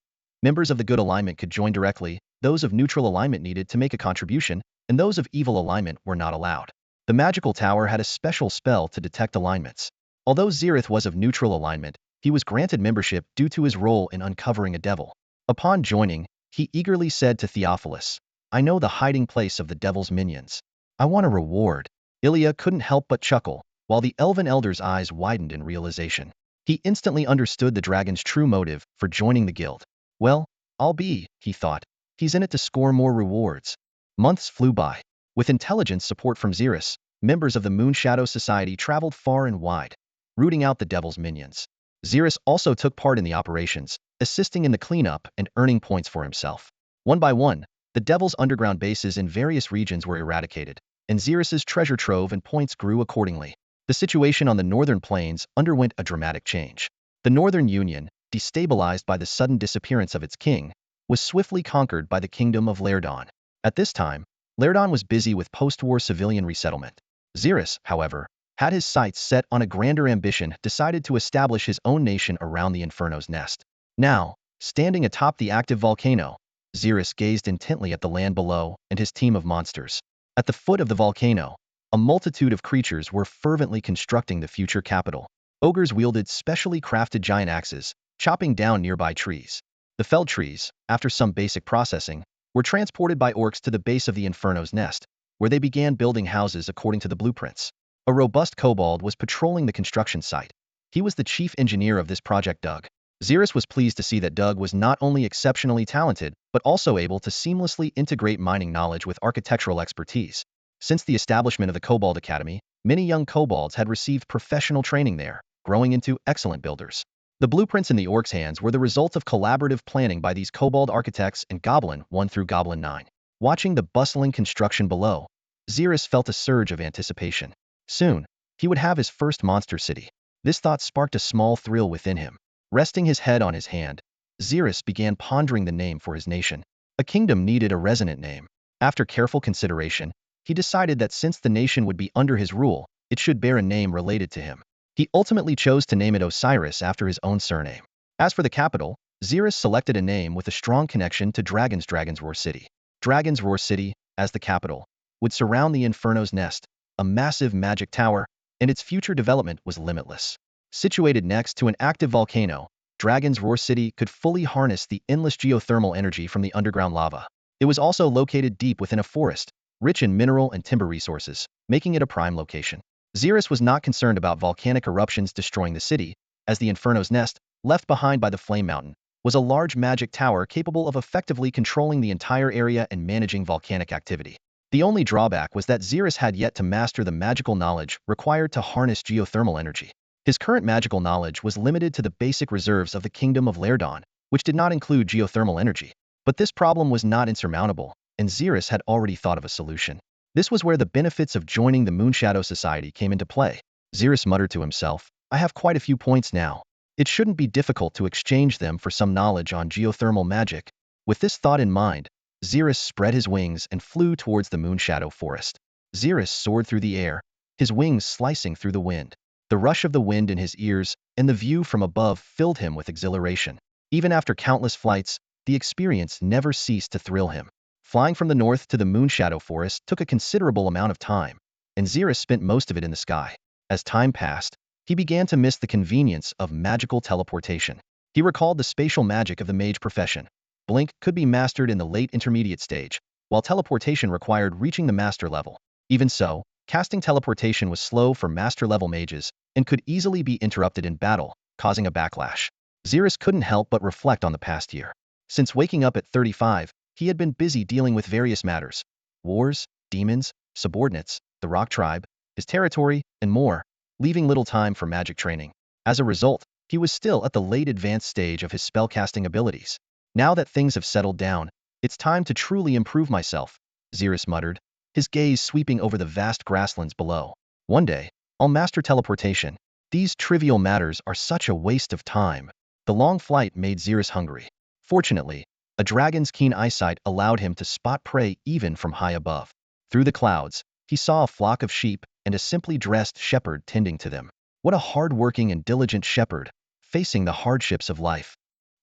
Members of the good alignment could join directly, those of neutral alignment needed to make a contribution, and those of evil alignment were not allowed. The magical tower had a special spell to detect alignments. Although Zerith was of neutral alignment, he was granted membership due to his role in uncovering a devil. Upon joining, he eagerly said to Theophilus, "I know the hiding place of the devil's minions. I want a reward." Ilya couldn't help but chuckle, while the elven elder's eyes widened in realization. He instantly understood the dragon's true motive for joining the guild. Well, he thought. He's in it to score more rewards. Months flew by. With intelligence support from Zerith, members of the Moonshadow Society traveled far and wide, rooting out the devil's minions. Zerith also took part in the operations, assisting in the cleanup and earning points for himself. One by one, the devil's underground bases in various regions were eradicated, and Zerith's treasure trove and points grew accordingly. The situation on the northern plains underwent a dramatic change. The Northern Union, destabilized by the sudden disappearance of its king, was swiftly conquered by the kingdom of Laerton. At this time, Laerton was busy with post-war civilian resettlement. Zerith, however, had his sights set on a grander ambition, decided to establish his own nation around the Inferno's nest. Now, standing atop the active volcano, Zerith gazed intently at the land below and his team of monsters. At the foot of the volcano, a multitude of creatures were fervently constructing the future capital. Ogres wielded specially crafted giant axes, chopping down nearby trees. The felled trees, after some basic processing, were transported by orcs to the base of the Inferno's nest, where they began building houses according to the blueprints. A robust kobold was patrolling the construction site. He was the chief engineer of this project, Doug. Zerith was pleased to see that Doug was not only exceptionally talented, but also able to seamlessly integrate mining knowledge with architectural expertise. Since the establishment of the Kobold Academy, many young kobolds had received professional training there, growing into excellent builders. The blueprints in the orcs' hands were the result of collaborative planning by these kobold architects and Goblin 1 through Goblin 9. Watching the bustling construction below, Zerith felt a surge of anticipation. Soon, he would have his first monster city. This thought sparked a small thrill within him. Resting his head on his hand, Zerith began pondering the name for his nation. A kingdom needed a resonant name. After careful consideration, he decided that since the nation would be under his rule, it should bear a name related to him. He ultimately chose to name it Osiris after his own surname. As for the capital, Zerith selected a name with a strong connection to Dragon's Roar City. Dragon's Roar City, as the capital, would surround the Inferno's nest, a massive magic tower, and its future development was limitless. Situated next to an active volcano, Dragon's Roar City could fully harness the endless geothermal energy from the underground lava. It was also located deep within a forest, rich in mineral and timber resources, making it a prime location. Zerith was not concerned about volcanic eruptions destroying the city, as the Inferno's nest, left behind by the Flame Mountain, was a large magic tower capable of effectively controlling the entire area and managing volcanic activity. The only drawback was that Zerith had yet to master the magical knowledge required to harness geothermal energy. His current magical knowledge was limited to the basic reserves of the Kingdom of Laerton, which did not include geothermal energy. But this problem was not insurmountable, and Zerith had already thought of a solution. This was where the benefits of joining the Moonshadow Society came into play. Zerith muttered to himself, "I have quite a few points now. It shouldn't be difficult to exchange them for some knowledge on geothermal magic." With this thought in mind, Zerith spread his wings and flew towards the Moonshadow Forest. Zerith soared through the air, his wings slicing through the wind. The rush of the wind in his ears and the view from above filled him with exhilaration. Even after countless flights, the experience never ceased to thrill him. Flying from the north to the Moonshadow Forest took a considerable amount of time, and Zerith spent most of it in the sky. As time passed, he began to miss the convenience of magical teleportation. He recalled the spatial magic of the mage profession. Blink could be mastered in the late intermediate stage, while teleportation required reaching the master level. Even so, casting teleportation was slow for master-level mages and could easily be interrupted in battle, causing a backlash. Zerith couldn't help but reflect on the past year. Since waking up at 35, he had been busy dealing with various matters: wars, demons, subordinates, the Rock Tribe, his territory, and more, leaving little time for magic training. As a result, he was still at the late advanced stage of his spellcasting abilities. Now that things have settled down, it's time to truly improve myself, Zerith muttered, his gaze sweeping over the vast grasslands below. One day, I'll master teleportation. These trivial matters are such a waste of time. The long flight made Zerith hungry. Fortunately, a dragon's keen eyesight allowed him to spot prey even from high above. Through the clouds, he saw a flock of sheep and a simply dressed shepherd tending to them. What a hard-working and diligent shepherd, facing the hardships of life.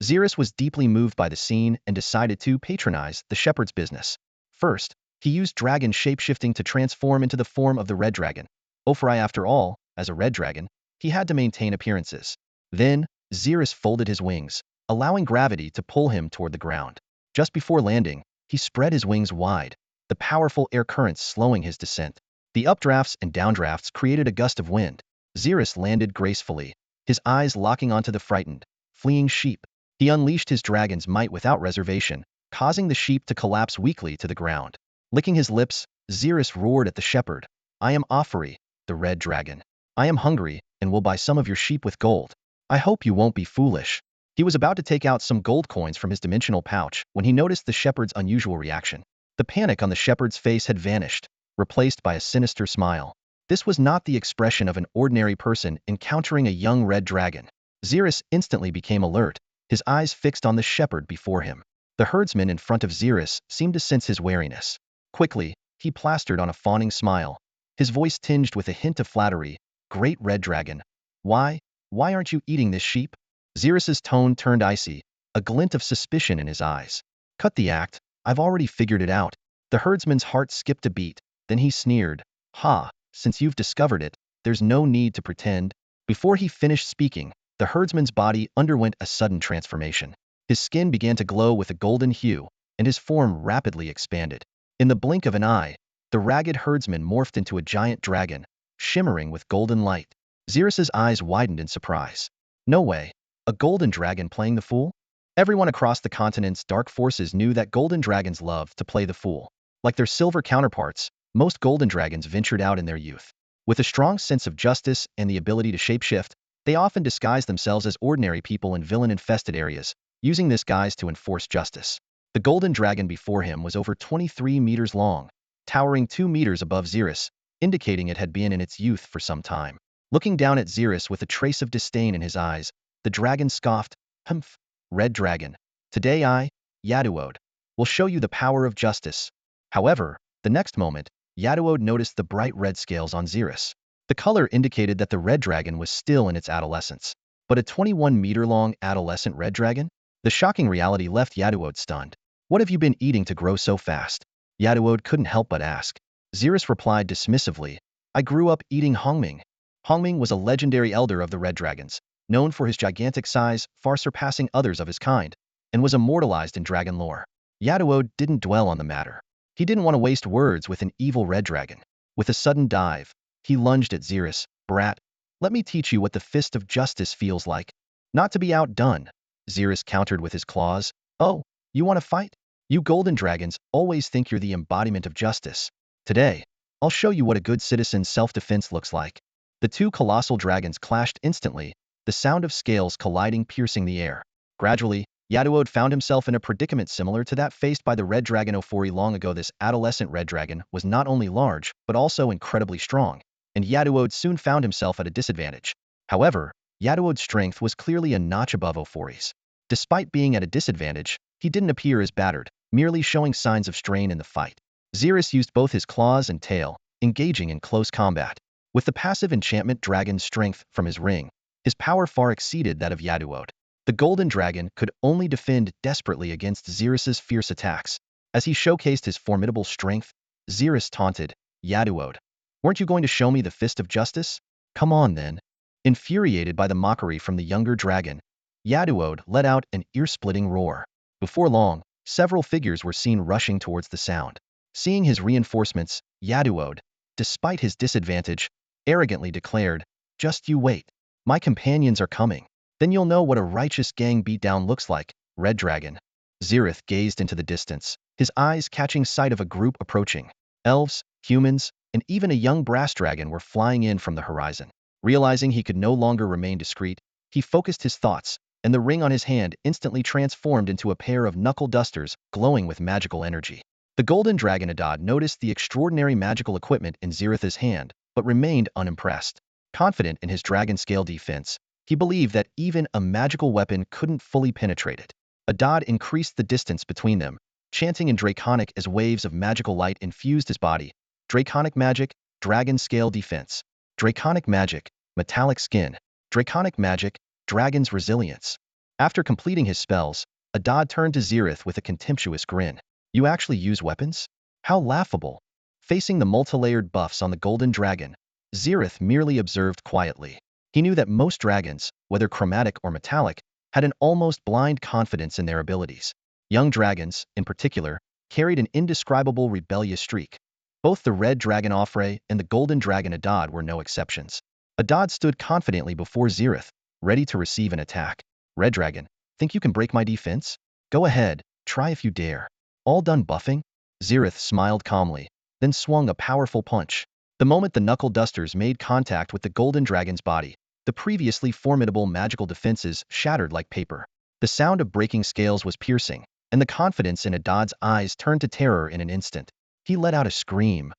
Zerith was deeply moved by the scene and decided to patronize the shepherd's business. First, he used dragon shape-shifting to transform into the form of the red dragon. After all, as a red dragon, he had to maintain appearances. Then, Zerith folded his wings, allowing gravity to pull him toward the ground. Just before landing, he spread his wings wide, the powerful air currents slowing his descent. The updrafts and downdrafts created a gust of wind. Zerith landed gracefully, his eyes locking onto the frightened, fleeing sheep. He unleashed his dragon's might without reservation, causing the sheep to collapse weakly to the ground. Licking his lips, Zerith roared at the shepherd. "I am Offery, the red dragon. I am hungry and will buy some of your sheep with gold. I hope you won't be foolish." He was about to take out some gold coins from his dimensional pouch when he noticed the shepherd's unusual reaction. The panic on the shepherd's face had vanished, replaced by a sinister smile. This was not the expression of an ordinary person encountering a young red dragon. Zerith instantly became alert, his eyes fixed on the shepherd before him. The herdsman in front of Zerith seemed to sense his wariness. Quickly, he plastered on a fawning smile, his voice tinged with a hint of flattery. "Great red dragon. Why aren't you eating this sheep?" Zerith's tone turned icy, a glint of suspicion in his eyes. "Cut the act, I've already figured it out." The herdsman's heart skipped a beat, then he sneered. "Ha, since you've discovered it, there's no need to pretend." Before he finished speaking, the herdsman's body underwent a sudden transformation. His skin began to glow with a golden hue, and his form rapidly expanded. In the blink of an eye, the ragged herdsman morphed into a giant dragon, shimmering with golden light. Zerith's eyes widened in surprise. No way, a golden dragon playing the fool? Everyone across the continent's dark forces knew that golden dragons loved to play the fool. Like their silver counterparts, most golden dragons ventured out in their youth. With a strong sense of justice and the ability to shapeshift, they often disguised themselves as ordinary people in villain-infested areas, using this guise to enforce justice. The golden dragon before him was over 23 meters long, towering 2 meters above Zerith, indicating it had been in its youth for some time. Looking down at Zerith with a trace of disdain in his eyes, the dragon scoffed. "Humph, red dragon. Today I, Yaduode, will show you the power of justice." However, the next moment, Yaduode noticed the bright red scales on Zerith. The color indicated that the red dragon was still in its adolescence. But a 21-meter-long adolescent red dragon? The shocking reality left Yaduode stunned. "What have you been eating to grow so fast?" Yaduode couldn't help but ask. Zerith replied dismissively, "I grew up eating Hongming." Hongming was a legendary elder of the red dragons, known for his gigantic size, far surpassing others of his kind, and was immortalized in dragon lore. Yaduode didn't dwell on the matter. He didn't want to waste words with an evil red dragon. With a sudden dive, he lunged at Zerith. "Brat, let me teach you what the fist of justice feels like." "Not to be outdone," Zerith countered with his claws. "Oh, you want to fight? You golden dragons always think you're the embodiment of justice. Today, I'll show you what a good citizen's self-defense looks like." The two colossal dragons clashed instantly, the sound of scales colliding piercing the air. Gradually, Yaduode found himself in a predicament similar to that faced by the red dragon Ofori long ago. This adolescent red dragon was not only large, but also incredibly strong, and Yaduode soon found himself at a disadvantage. However, Yaduode's strength was clearly a notch above Ofori's. Despite being at a disadvantage, he didn't appear as battered, merely showing signs of strain in the fight. Zerith used both his claws and tail, engaging in close combat. With the passive enchantment Dragon's Strength from his ring, his power far exceeded that of Yaduode. The golden dragon could only defend desperately against Zerith's fierce attacks. As he showcased his formidable strength, Zerith taunted, Yaduode. Weren't you going to show me the fist of justice? Come on then. Infuriated by the mockery from the younger dragon, Yaduode let out an ear-splitting roar. Before long, several figures were seen rushing towards the sound. Seeing his reinforcements, Yaduode, despite his disadvantage, arrogantly declared, "Just you wait. My companions are coming. Then you'll know what a righteous gang beatdown looks like." Red Dragon. Zerith gazed into the distance, his eyes catching sight of a group approaching. Elves, humans, and even a young brass dragon were flying in from the horizon. Realizing he could no longer remain discreet, he focused his thoughts, and the ring on his hand instantly transformed into a pair of knuckle dusters glowing with magical energy. The golden dragon Adad noticed the extraordinary magical equipment in Zerith's hand, but remained unimpressed. Confident in his dragon scale defense, he believed that even a magical weapon couldn't fully penetrate it. Adad increased the distance between them, chanting in Draconic as waves of magical light infused his body. Draconic magic, dragon scale defense. Draconic magic, metallic skin. Draconic magic, dragon's resilience. After completing his spells, Adad turned to Zerith with a contemptuous grin. You actually use weapons? How laughable. Facing the multi-layered buffs on the golden dragon, Zerith merely observed quietly. He knew that most dragons, whether chromatic or metallic, had an almost blind confidence in their abilities. Young dragons, in particular, carried an indescribable rebellious streak. Both the red dragon Offray and the golden dragon Adad were no exceptions. Adad stood confidently before Zerith, ready to receive an attack. Red dragon, think you can break my defense? Go ahead, try if you dare. All done buffing? Zerith smiled calmly, then swung a powerful punch. The moment the knuckle dusters made contact with the golden dragon's body, the previously formidable magical defenses shattered like paper. The sound of breaking scales was piercing, and the confidence in Adad's eyes turned to terror in an instant. He let out a scream.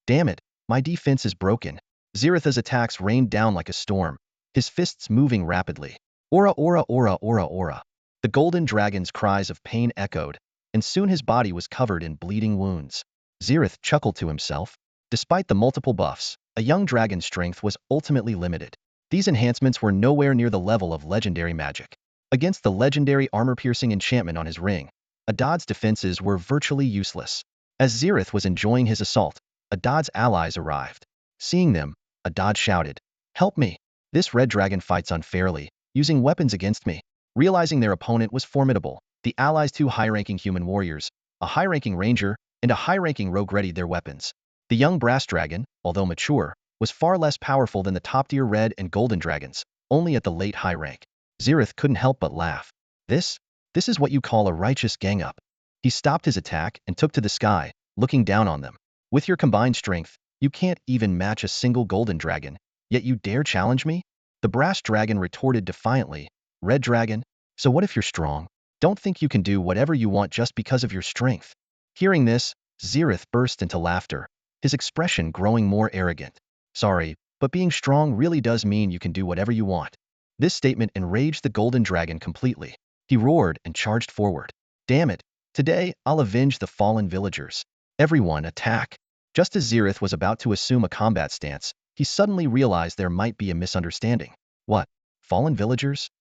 Damn it, my defense is broken. Zerith's attacks rained down like a storm, his fists moving rapidly. Aura, aura, aura, aura, aura. The golden dragon's cries of pain echoed, and soon his body was covered in bleeding wounds. Zerith chuckled to himself. Despite the multiple buffs, a young dragon's strength was ultimately limited. These enhancements were nowhere near the level of legendary magic. Against the legendary armor-piercing enchantment on his ring, Adad's defenses were virtually useless. As Zerith was enjoying his assault, Adad's allies arrived. Seeing them, Adad shouted, "Help me! This red dragon fights unfairly, using weapons against me." Realizing their opponent was formidable, the allies' two high-ranking human warriors, a high-ranking ranger, and a high-ranking rogue readied their weapons. The young brass dragon, although mature, was far less powerful than the top-tier red and golden dragons, only at the late high rank. Zerith couldn't help but laugh. This is what you call a righteous gang-up. He stopped his attack and took to the sky, looking down on them. With your combined strength, you can't even match a single golden dragon, yet you dare challenge me? The brass dragon retorted defiantly, "Red dragon, so what if you're strong? Don't think you can do whatever you want just because of your strength." Hearing this, Zerith burst into laughter, his expression growing more arrogant. "Sorry, but being strong really does mean you can do whatever you want." This statement enraged the golden dragon completely. He roared and charged forward. "Damn it, today I'll avenge the fallen villagers. Everyone attack." Just as Zerith was about to assume a combat stance, he suddenly realized there might be a misunderstanding. "What? Fallen villagers?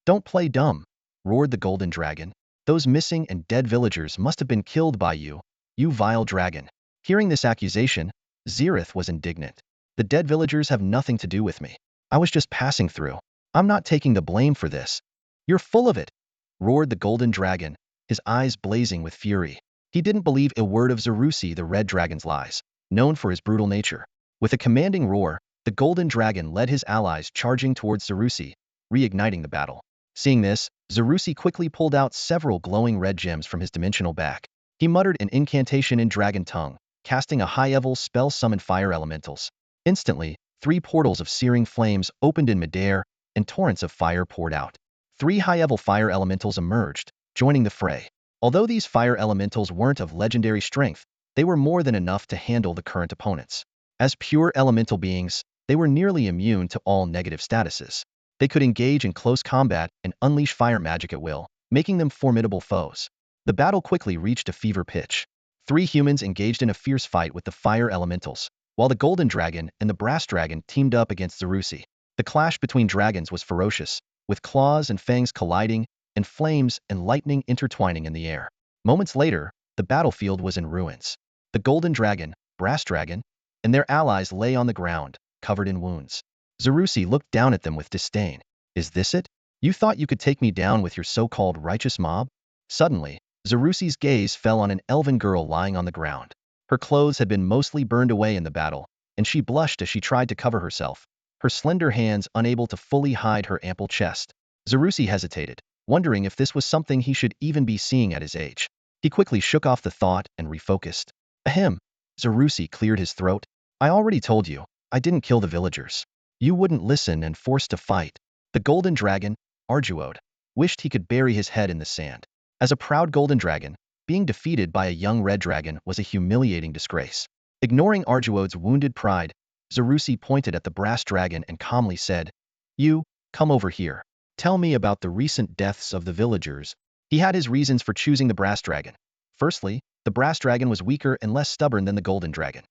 Don't play dumb," roared the golden dragon. "Those missing and dead villagers must have been killed by you, you vile dragon." Hearing this accusation, Zerith was indignant. "The dead villagers have nothing to do with me. I was just passing through. I'm not taking the blame for this." "You're full of it," roared the golden dragon, his eyes blazing with fury. He didn't believe a word of Zerusi the red dragon's lies, known for his brutal nature. With a commanding roar, the golden dragon led his allies charging towards Zerusi, reigniting the battle. Seeing this, Zerusi quickly pulled out several glowing red gems from his dimensional back. He muttered an incantation in dragon tongue, casting a high-level spell summoned fire elementals. Instantly, 3 portals of searing flames opened in midair, and torrents of fire poured out. 3 high-level fire elementals emerged, joining the fray. Although these fire elementals weren't of legendary strength, they were more than enough to handle the current opponents. As pure elemental beings, they were nearly immune to all negative statuses. They could engage in close combat and unleash fire magic at will, making them formidable foes. The battle quickly reached a fever pitch. 3 humans engaged in a fierce fight with the fire elementals, while the golden dragon and the brass dragon teamed up against Zerusi. The clash between dragons was ferocious, with claws and fangs colliding, and flames and lightning intertwining in the air. Moments later, the battlefield was in ruins. The golden dragon, brass dragon, and their allies lay on the ground, covered in wounds. Zerith looked down at them with disdain. Is this it? You thought you could take me down with your so-called righteous mob? Suddenly, Zerith's gaze fell on an elven girl lying on the ground. Her clothes had been mostly burned away in the battle, and she blushed as she tried to cover herself, her slender hands unable to fully hide her ample chest. Zerith hesitated, wondering if this was something he should even be seeing at his age. He quickly shook off the thought and refocused. Ahem. Zerith cleared his throat. I already told you, I didn't kill the villagers. You wouldn't listen and forced to fight. The golden dragon, Unheard, wished he could bury his head in the sand. As a proud golden dragon, being defeated by a young red dragon was a humiliating disgrace. Ignoring Unheard's wounded pride, Zerith pointed at the brass dragon and calmly said, You, come over here. Tell me about the recent deaths of the villagers. He had his reasons for choosing the brass dragon. Firstly, the brass dragon was weaker and less stubborn than the golden dragon.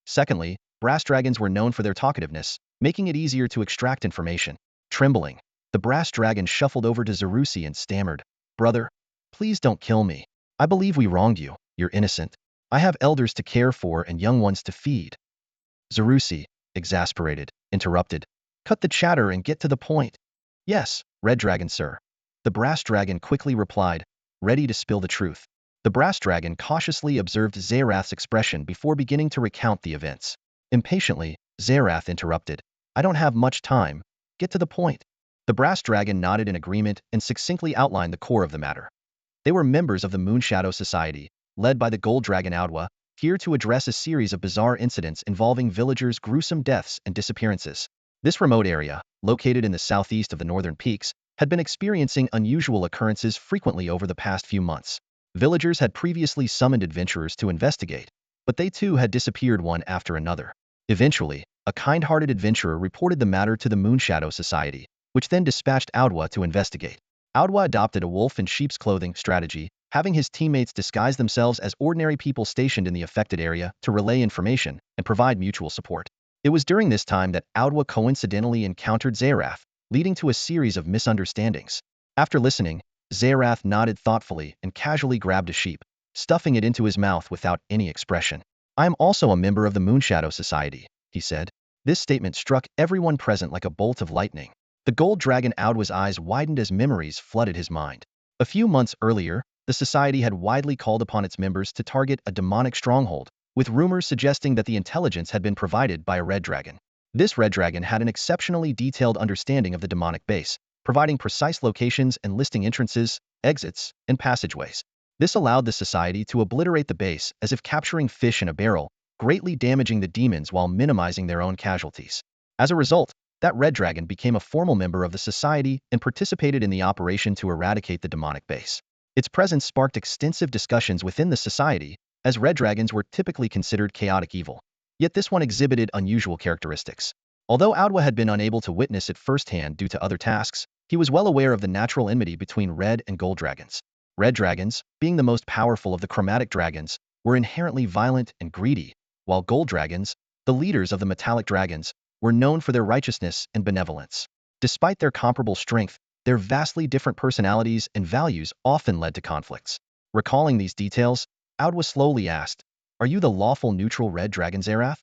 Secondly, brass dragons were known for their talkativeness, making it easier to extract information. Trembling, the brass dragon shuffled over to Zerith and stammered, Brother, please don't kill me. I believe we wronged you. You're innocent. I have elders to care for and young ones to feed. Zerith, exasperated, interrupted. Cut the chatter and get to the point. Yes, Red Dragon, sir. The brass dragon quickly replied, ready to spill the truth. The brass dragon cautiously observed Zerith's expression before beginning to recount the events. Impatiently, Zerith interrupted. I don't have much time. Get to the point. The brass dragon nodded in agreement and succinctly outlined the core of the matter. They were members of the Moonshadow Society, led by the gold dragon Audwa, here to address a series of bizarre incidents involving villagers' gruesome deaths and disappearances. This remote area, located in the southeast of the northern peaks, had been experiencing unusual occurrences frequently over the past few months. Villagers had previously summoned adventurers to investigate, but they too had disappeared one after another. Eventually, a kind-hearted adventurer reported the matter to the Moonshadow Society, which then dispatched Audwa to investigate. Audwa adopted a wolf in sheep's clothing strategy, having his teammates disguise themselves as ordinary people stationed in the affected area to relay information and provide mutual support. It was during this time that Audwa coincidentally encountered Zerith, leading to a series of misunderstandings. After listening, Zerith nodded thoughtfully and casually grabbed a sheep, stuffing it into his mouth without any expression. I am also a member of the Moonshadow Society, he said. This statement struck everyone present like a bolt of lightning. The gold dragon Audwa's eyes widened as memories flooded his mind. A few months earlier, the society had widely called upon its members to target a demonic stronghold, with rumors suggesting that the intelligence had been provided by a red dragon. This red dragon had an exceptionally detailed understanding of the demonic base, providing precise locations and listing entrances, exits, and passageways. This allowed the society to obliterate the base as if capturing fish in a barrel, greatly damaging the demons while minimizing their own casualties. As a result, that red dragon became a formal member of the society and participated in the operation to eradicate the demonic base. Its presence sparked extensive discussions within the society, as red dragons were typically considered chaotic evil. Yet this one exhibited unusual characteristics. Although Audwa had been unable to witness it firsthand due to other tasks, he was well aware of the natural enmity between red and gold dragons. Red dragons, being the most powerful of the chromatic dragons, were inherently violent and greedy, while gold dragons, the leaders of the metallic dragons, were known for their righteousness and benevolence. Despite their comparable strength, their vastly different personalities and values often led to conflicts. Recalling these details, Audwa slowly asked, Are you the lawful neutral red dragon Zerith?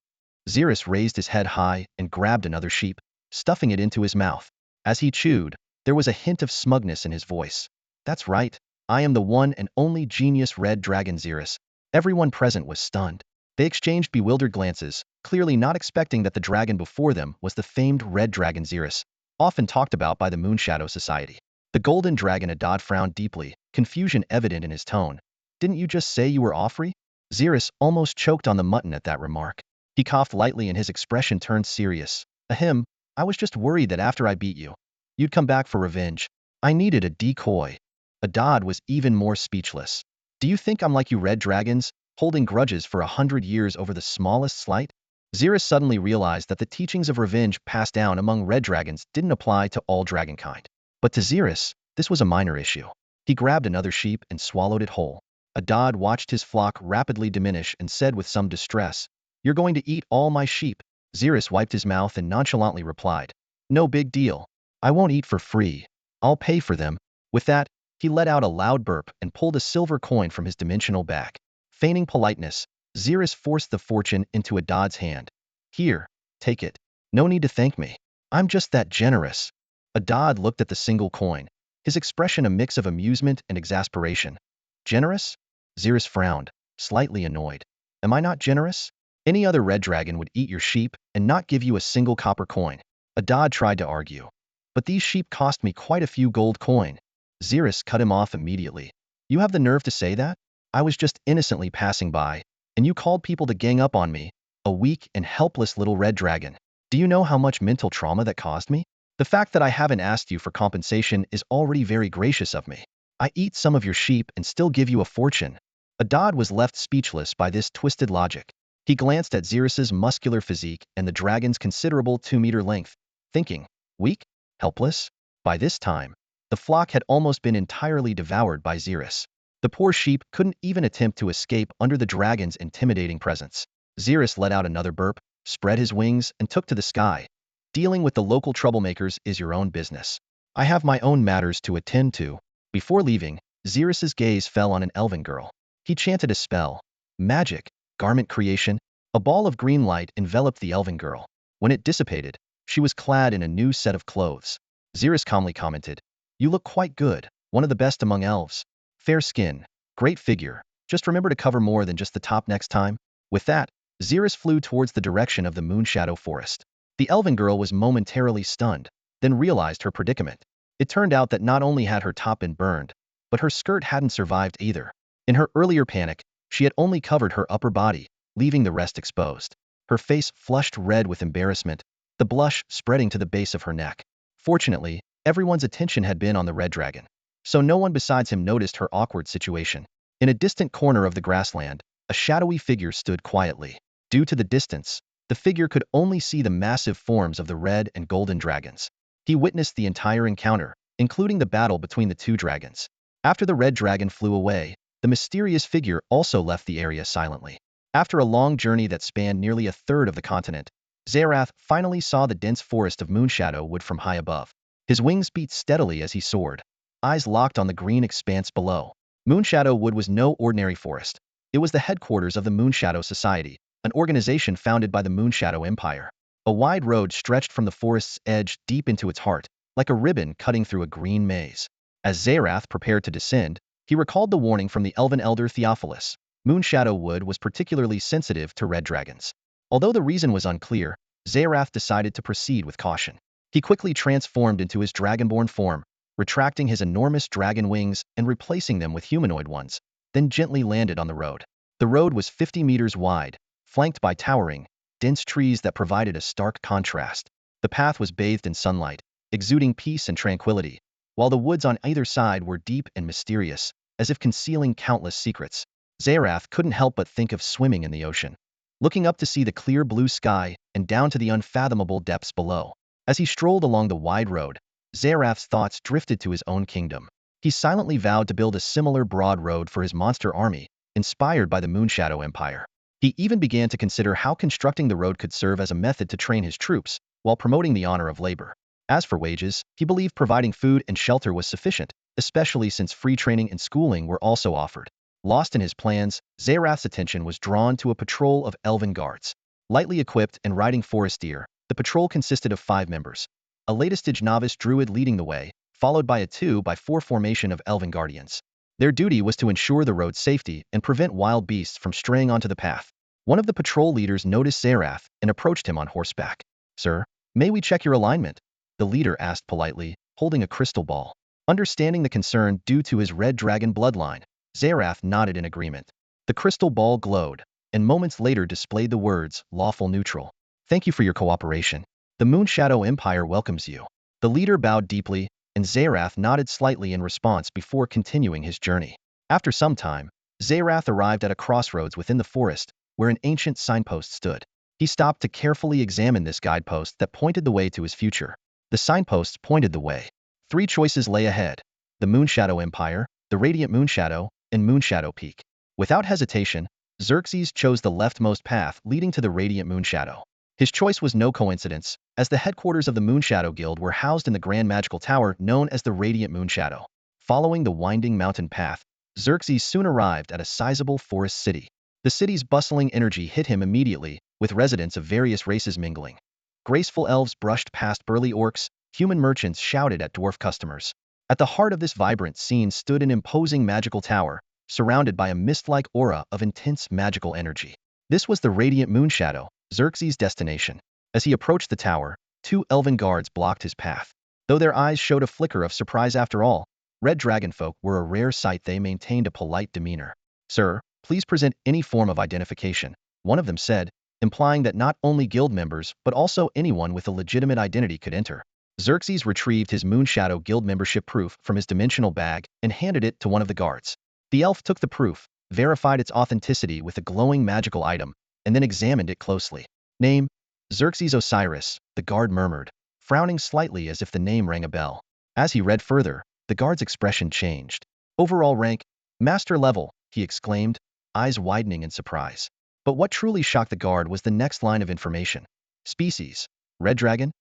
Zerith raised his head high and grabbed another sheep, stuffing it into his mouth. As he chewed, there was a hint of smugness in his voice. That's right, I am the one and only genius red dragon Zerith. Everyone present was stunned. They exchanged bewildered glances, clearly not expecting that the dragon before them was the famed red dragon Zerith, often talked about by the Moonshadow Society. The golden dragon Adad frowned deeply, confusion evident in his tone. Didn't you just say you were Offrey? Zerith almost choked on the mutton at that remark. He coughed lightly and his expression turned serious. Ahem, I was just worried that after I beat you, you'd come back for revenge. I needed a decoy. Adad was even more speechless. Do you think I'm like you red dragons, holding grudges for 100 years over the smallest slight? Zerith suddenly realized that the teachings of revenge passed down among red dragons didn't apply to all dragonkind. But to Zerith, this was a minor issue. He grabbed another sheep and swallowed it whole. Adad watched his flock rapidly diminish and said with some distress, You're going to eat all my sheep. Zerith wiped his mouth and nonchalantly replied, No big deal. I won't eat for free. I'll pay for them. With that, he let out a loud burp and pulled a silver coin from his dimensional bag. Feigning politeness, Zerith forced the fortune into Adad's hand. Here, take it. No need to thank me. I'm just that generous. Adad looked at the single coin, his expression a mix of amusement and exasperation. Generous? Zerith frowned, slightly annoyed. Am I not generous? Any other red dragon would eat your sheep and not give you a single copper coin. Adad tried to argue. But these sheep cost me quite a few gold coin. Zerith cut him off immediately. You have the nerve to say that? I was just innocently passing by, and you called people to gang up on me, a weak and helpless little red dragon. Do you know how much mental trauma that caused me? The fact that I haven't asked you for compensation is already very gracious of me. I eat some of your sheep and still give you a fortune. Adad was left speechless by this twisted logic. He glanced at Zerith's muscular physique and the dragon's considerable 2-meter length, thinking, weak? Helpless? By this time, the flock had almost been entirely devoured by Zerith. The poor sheep couldn't even attempt to escape under the dragon's intimidating presence. Zerith let out another burp, spread his wings, and took to the sky. Dealing with the local troublemakers is your own business. I have my own matters to attend to. Before leaving, Zerith's gaze fell on an elven girl. He chanted a spell. Magic, garment creation. A ball of green light enveloped the elven girl. When it dissipated, she was clad in a new set of clothes. Zerith calmly commented, You look quite good, one of the best among elves. Fair skin, great figure. Just remember to cover more than just the top next time. With that, Zerith flew towards the direction of the Moonshadow Forest. The elven girl was momentarily stunned, then realized her predicament. It turned out that not only had her top been burned, but her skirt hadn't survived either. In her earlier panic, she had only covered her upper body, leaving the rest exposed. Her face flushed red with embarrassment, the blush spreading to the base of her neck. Fortunately, everyone's attention had been on the red dragon, so no one besides him noticed her awkward situation. In a distant corner of the grassland, a shadowy figure stood quietly. Due to the distance, the figure could only see the massive forms of the red and golden dragons. He witnessed the entire encounter, including the battle between the two dragons. After the red dragon flew away, the mysterious figure also left the area silently. After a long journey that spanned nearly a third of the continent, Zerith finally saw the dense forest of Moonshadow Wood from high above. His wings beat steadily as he soared, eyes locked on the green expanse below. Moonshadow Wood was no ordinary forest. It was the headquarters of the Moonshadow Society, an organization founded by the Moonshadow Empire. A wide road stretched from the forest's edge deep into its heart, like a ribbon cutting through a green maze. As Zerith prepared to descend, he recalled the warning from the elven elder Theophilus. Moonshadow Wood was particularly sensitive to red dragons. Although the reason was unclear, Zerith decided to proceed with caution. He quickly transformed into his dragonborn form, retracting his enormous dragon wings and replacing them with humanoid ones, then gently landed on the road. The road was 50 meters wide, flanked by towering, dense trees that provided a stark contrast. The path was bathed in sunlight, exuding peace and tranquility, while the woods on either side were deep and mysterious, as if concealing countless secrets. Zerith couldn't help but think of swimming in the ocean, looking up to see the clear blue sky and down to the unfathomable depths below. As he strolled along the wide road, Zerith's thoughts drifted to his own kingdom. He silently vowed to build a similar broad road for his monster army, inspired by the Moonshadow Empire. He even began to consider how constructing the road could serve as a method to train his troops, while promoting the honor of labor. As for wages, he believed providing food and shelter was sufficient, especially since free training and schooling were also offered. Lost in his plans, Zerith's attention was drawn to a patrol of elven guards. Lightly equipped and riding forest deer, the patrol consisted of 5 members. A late-stage novice druid leading the way, followed by a 2x4 formation of elven guardians. Their duty was to ensure the road's safety and prevent wild beasts from straying onto the path. One of the patrol leaders noticed Zerith and approached him on horseback. Sir, may we check your alignment? The leader asked politely, holding a crystal ball. Understanding the concern due to his red dragon bloodline, Zerith nodded in agreement. The crystal ball glowed, and moments later displayed the words, lawful neutral. Thank you for your cooperation. The Moonshadow Empire welcomes you. The leader bowed deeply, and Zerith nodded slightly in response before continuing his journey. After some time, Zerith arrived at a crossroads within the forest, where an ancient signpost stood. He stopped to carefully examine this guidepost that pointed the way to his future. The signposts pointed the way. 3 choices lay ahead: the Moonshadow Empire, the Radiant Moonshadow, and Moonshadow Peak. Without hesitation, Xerxes chose the leftmost path leading to the Radiant Moonshadow. His choice was no coincidence, as the headquarters of the Moonshadow Guild were housed in the Grand Magical Tower known as the Radiant Moonshadow. Following the winding mountain path, Xerxes soon arrived at a sizable forest city. The city's bustling energy hit him immediately, with residents of various races mingling. Graceful elves brushed past burly orcs, human merchants shouted at dwarf customers. At the heart of this vibrant scene stood an imposing magical tower, surrounded by a mist-like aura of intense magical energy. This was the radiant moonshadow, Xerxes' destination. As he approached the tower, two elven guards blocked his path. Though their eyes showed a flicker of surprise after all, red dragonfolk were a rare sight. They maintained a polite demeanor. "Sir, please present any form of identification," one of them said, implying that not only guild members but also anyone with a legitimate identity could enter. Xerxes retrieved his Moonshadow Guild membership proof from his dimensional bag and handed it to one of the guards. The elf took the proof, verified its authenticity with a glowing magical item, and then examined it closely. "Name: Xerxes Osiris," the guard murmured, frowning slightly as if the name rang a bell. As he read further, the guard's expression changed. "Overall rank: Master level," he exclaimed, eyes widening in surprise. But what truly shocked the guard was the next line of information. "Species: Red Dragon?"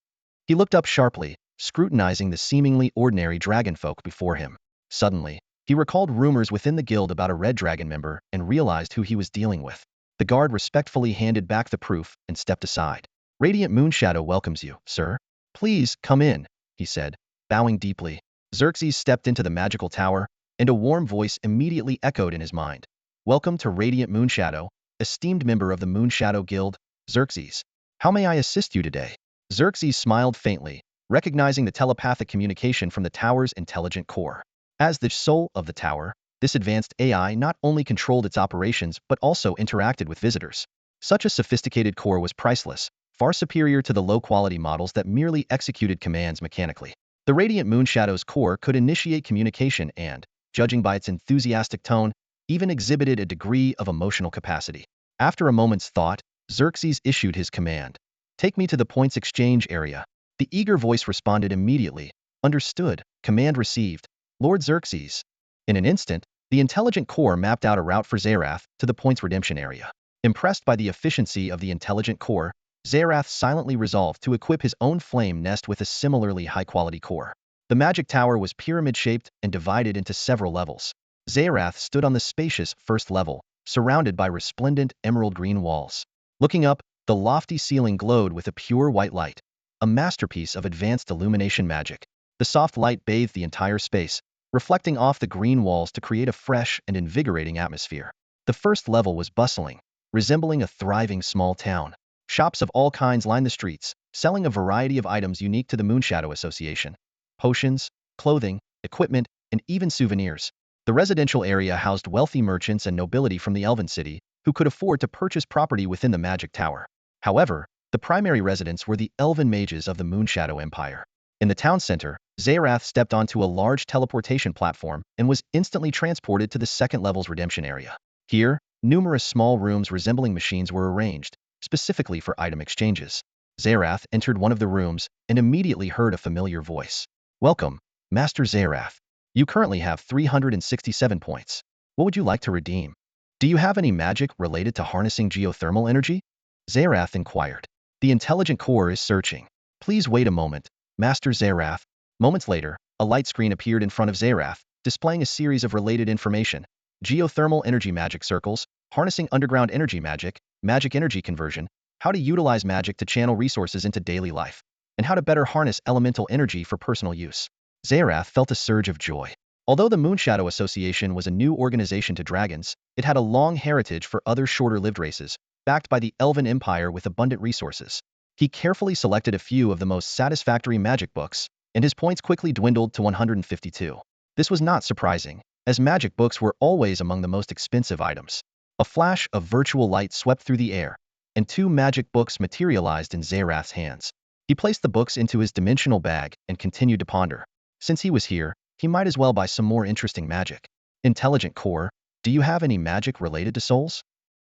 He looked up sharply, scrutinizing the seemingly ordinary dragonfolk before him. Suddenly, he recalled rumors within the guild about a red dragon member and realized who he was dealing with. The guard respectfully handed back the proof and stepped aside. "Radiant Moonshadow welcomes you, sir. Please come in," he said, bowing deeply. Xerxes stepped into the magical tower, and a warm voice immediately echoed in his mind. "Welcome to Radiant Moonshadow, esteemed member of the Moonshadow Guild, Xerxes. How may I assist you today?" Xerxes smiled faintly, recognizing the telepathic communication from the tower's intelligent core. As the soul of the tower, this advanced AI not only controlled its operations but also interacted with visitors. Such a sophisticated core was priceless, far superior to the low-quality models that merely executed commands mechanically. The Radiant Moonshadow's core could initiate communication and, judging by its enthusiastic tone, even exhibited a degree of emotional capacity. After a moment's thought, Xerxes issued his command. "Take me to the points exchange area." The eager voice responded immediately. "Understood. Command received, Lord Xerxes." In an instant, the intelligent core mapped out a route for Zerith to the points redemption area. Impressed by the efficiency of the intelligent core, Zerith silently resolved to equip his own flame nest with a similarly high-quality core. The magic tower was pyramid-shaped and divided into several levels. Zerith stood on the spacious first level, surrounded by resplendent emerald-green walls. Looking up, the lofty ceiling glowed with a pure white light, a masterpiece of advanced illumination magic. The soft light bathed the entire space, reflecting off the green walls to create a fresh and invigorating atmosphere. The first level was bustling, resembling a thriving small town. Shops of all kinds lined the streets, selling a variety of items unique to the Moonshadow Association: potions, clothing, equipment, and even souvenirs. The residential area housed wealthy merchants and nobility from the Elven City, who could afford to purchase property within the Magic Tower. However, the primary residents were the Elven mages of the Moonshadow Empire. In the town center, Zerith stepped onto a large teleportation platform and was instantly transported to the second level's redemption area. Here, numerous small rooms resembling machines were arranged, specifically for item exchanges. Zerith entered one of the rooms and immediately heard a familiar voice. "Welcome, Master Zerith. You currently have 367 points. What would you like to redeem? Do you have any magic related to harnessing geothermal energy?" Zerith inquired. "The intelligent core is searching. Please wait a moment, Master Zerith." Moments later, a light screen appeared in front of Zerith, displaying a series of related information: geothermal energy magic circles, harnessing underground energy magic, magic energy conversion, how to utilize magic to channel resources into daily life, and how to better harness elemental energy for personal use. Zerith felt a surge of joy. Although the Moonshadow Association was a new organization to dragons, it had a long heritage for other shorter-lived races, backed by the Elven Empire with abundant resources. He carefully selected a few of the most satisfactory magic books, and his points quickly dwindled to 152. This was not surprising, as magic books were always among the most expensive items. A flash of virtual light swept through the air, and two magic books materialized in Zerith's hands. He placed the books into his dimensional bag and continued to ponder. Since he was here, he might as well buy some more interesting magic. "Intelligent core, do you have any magic related to souls?"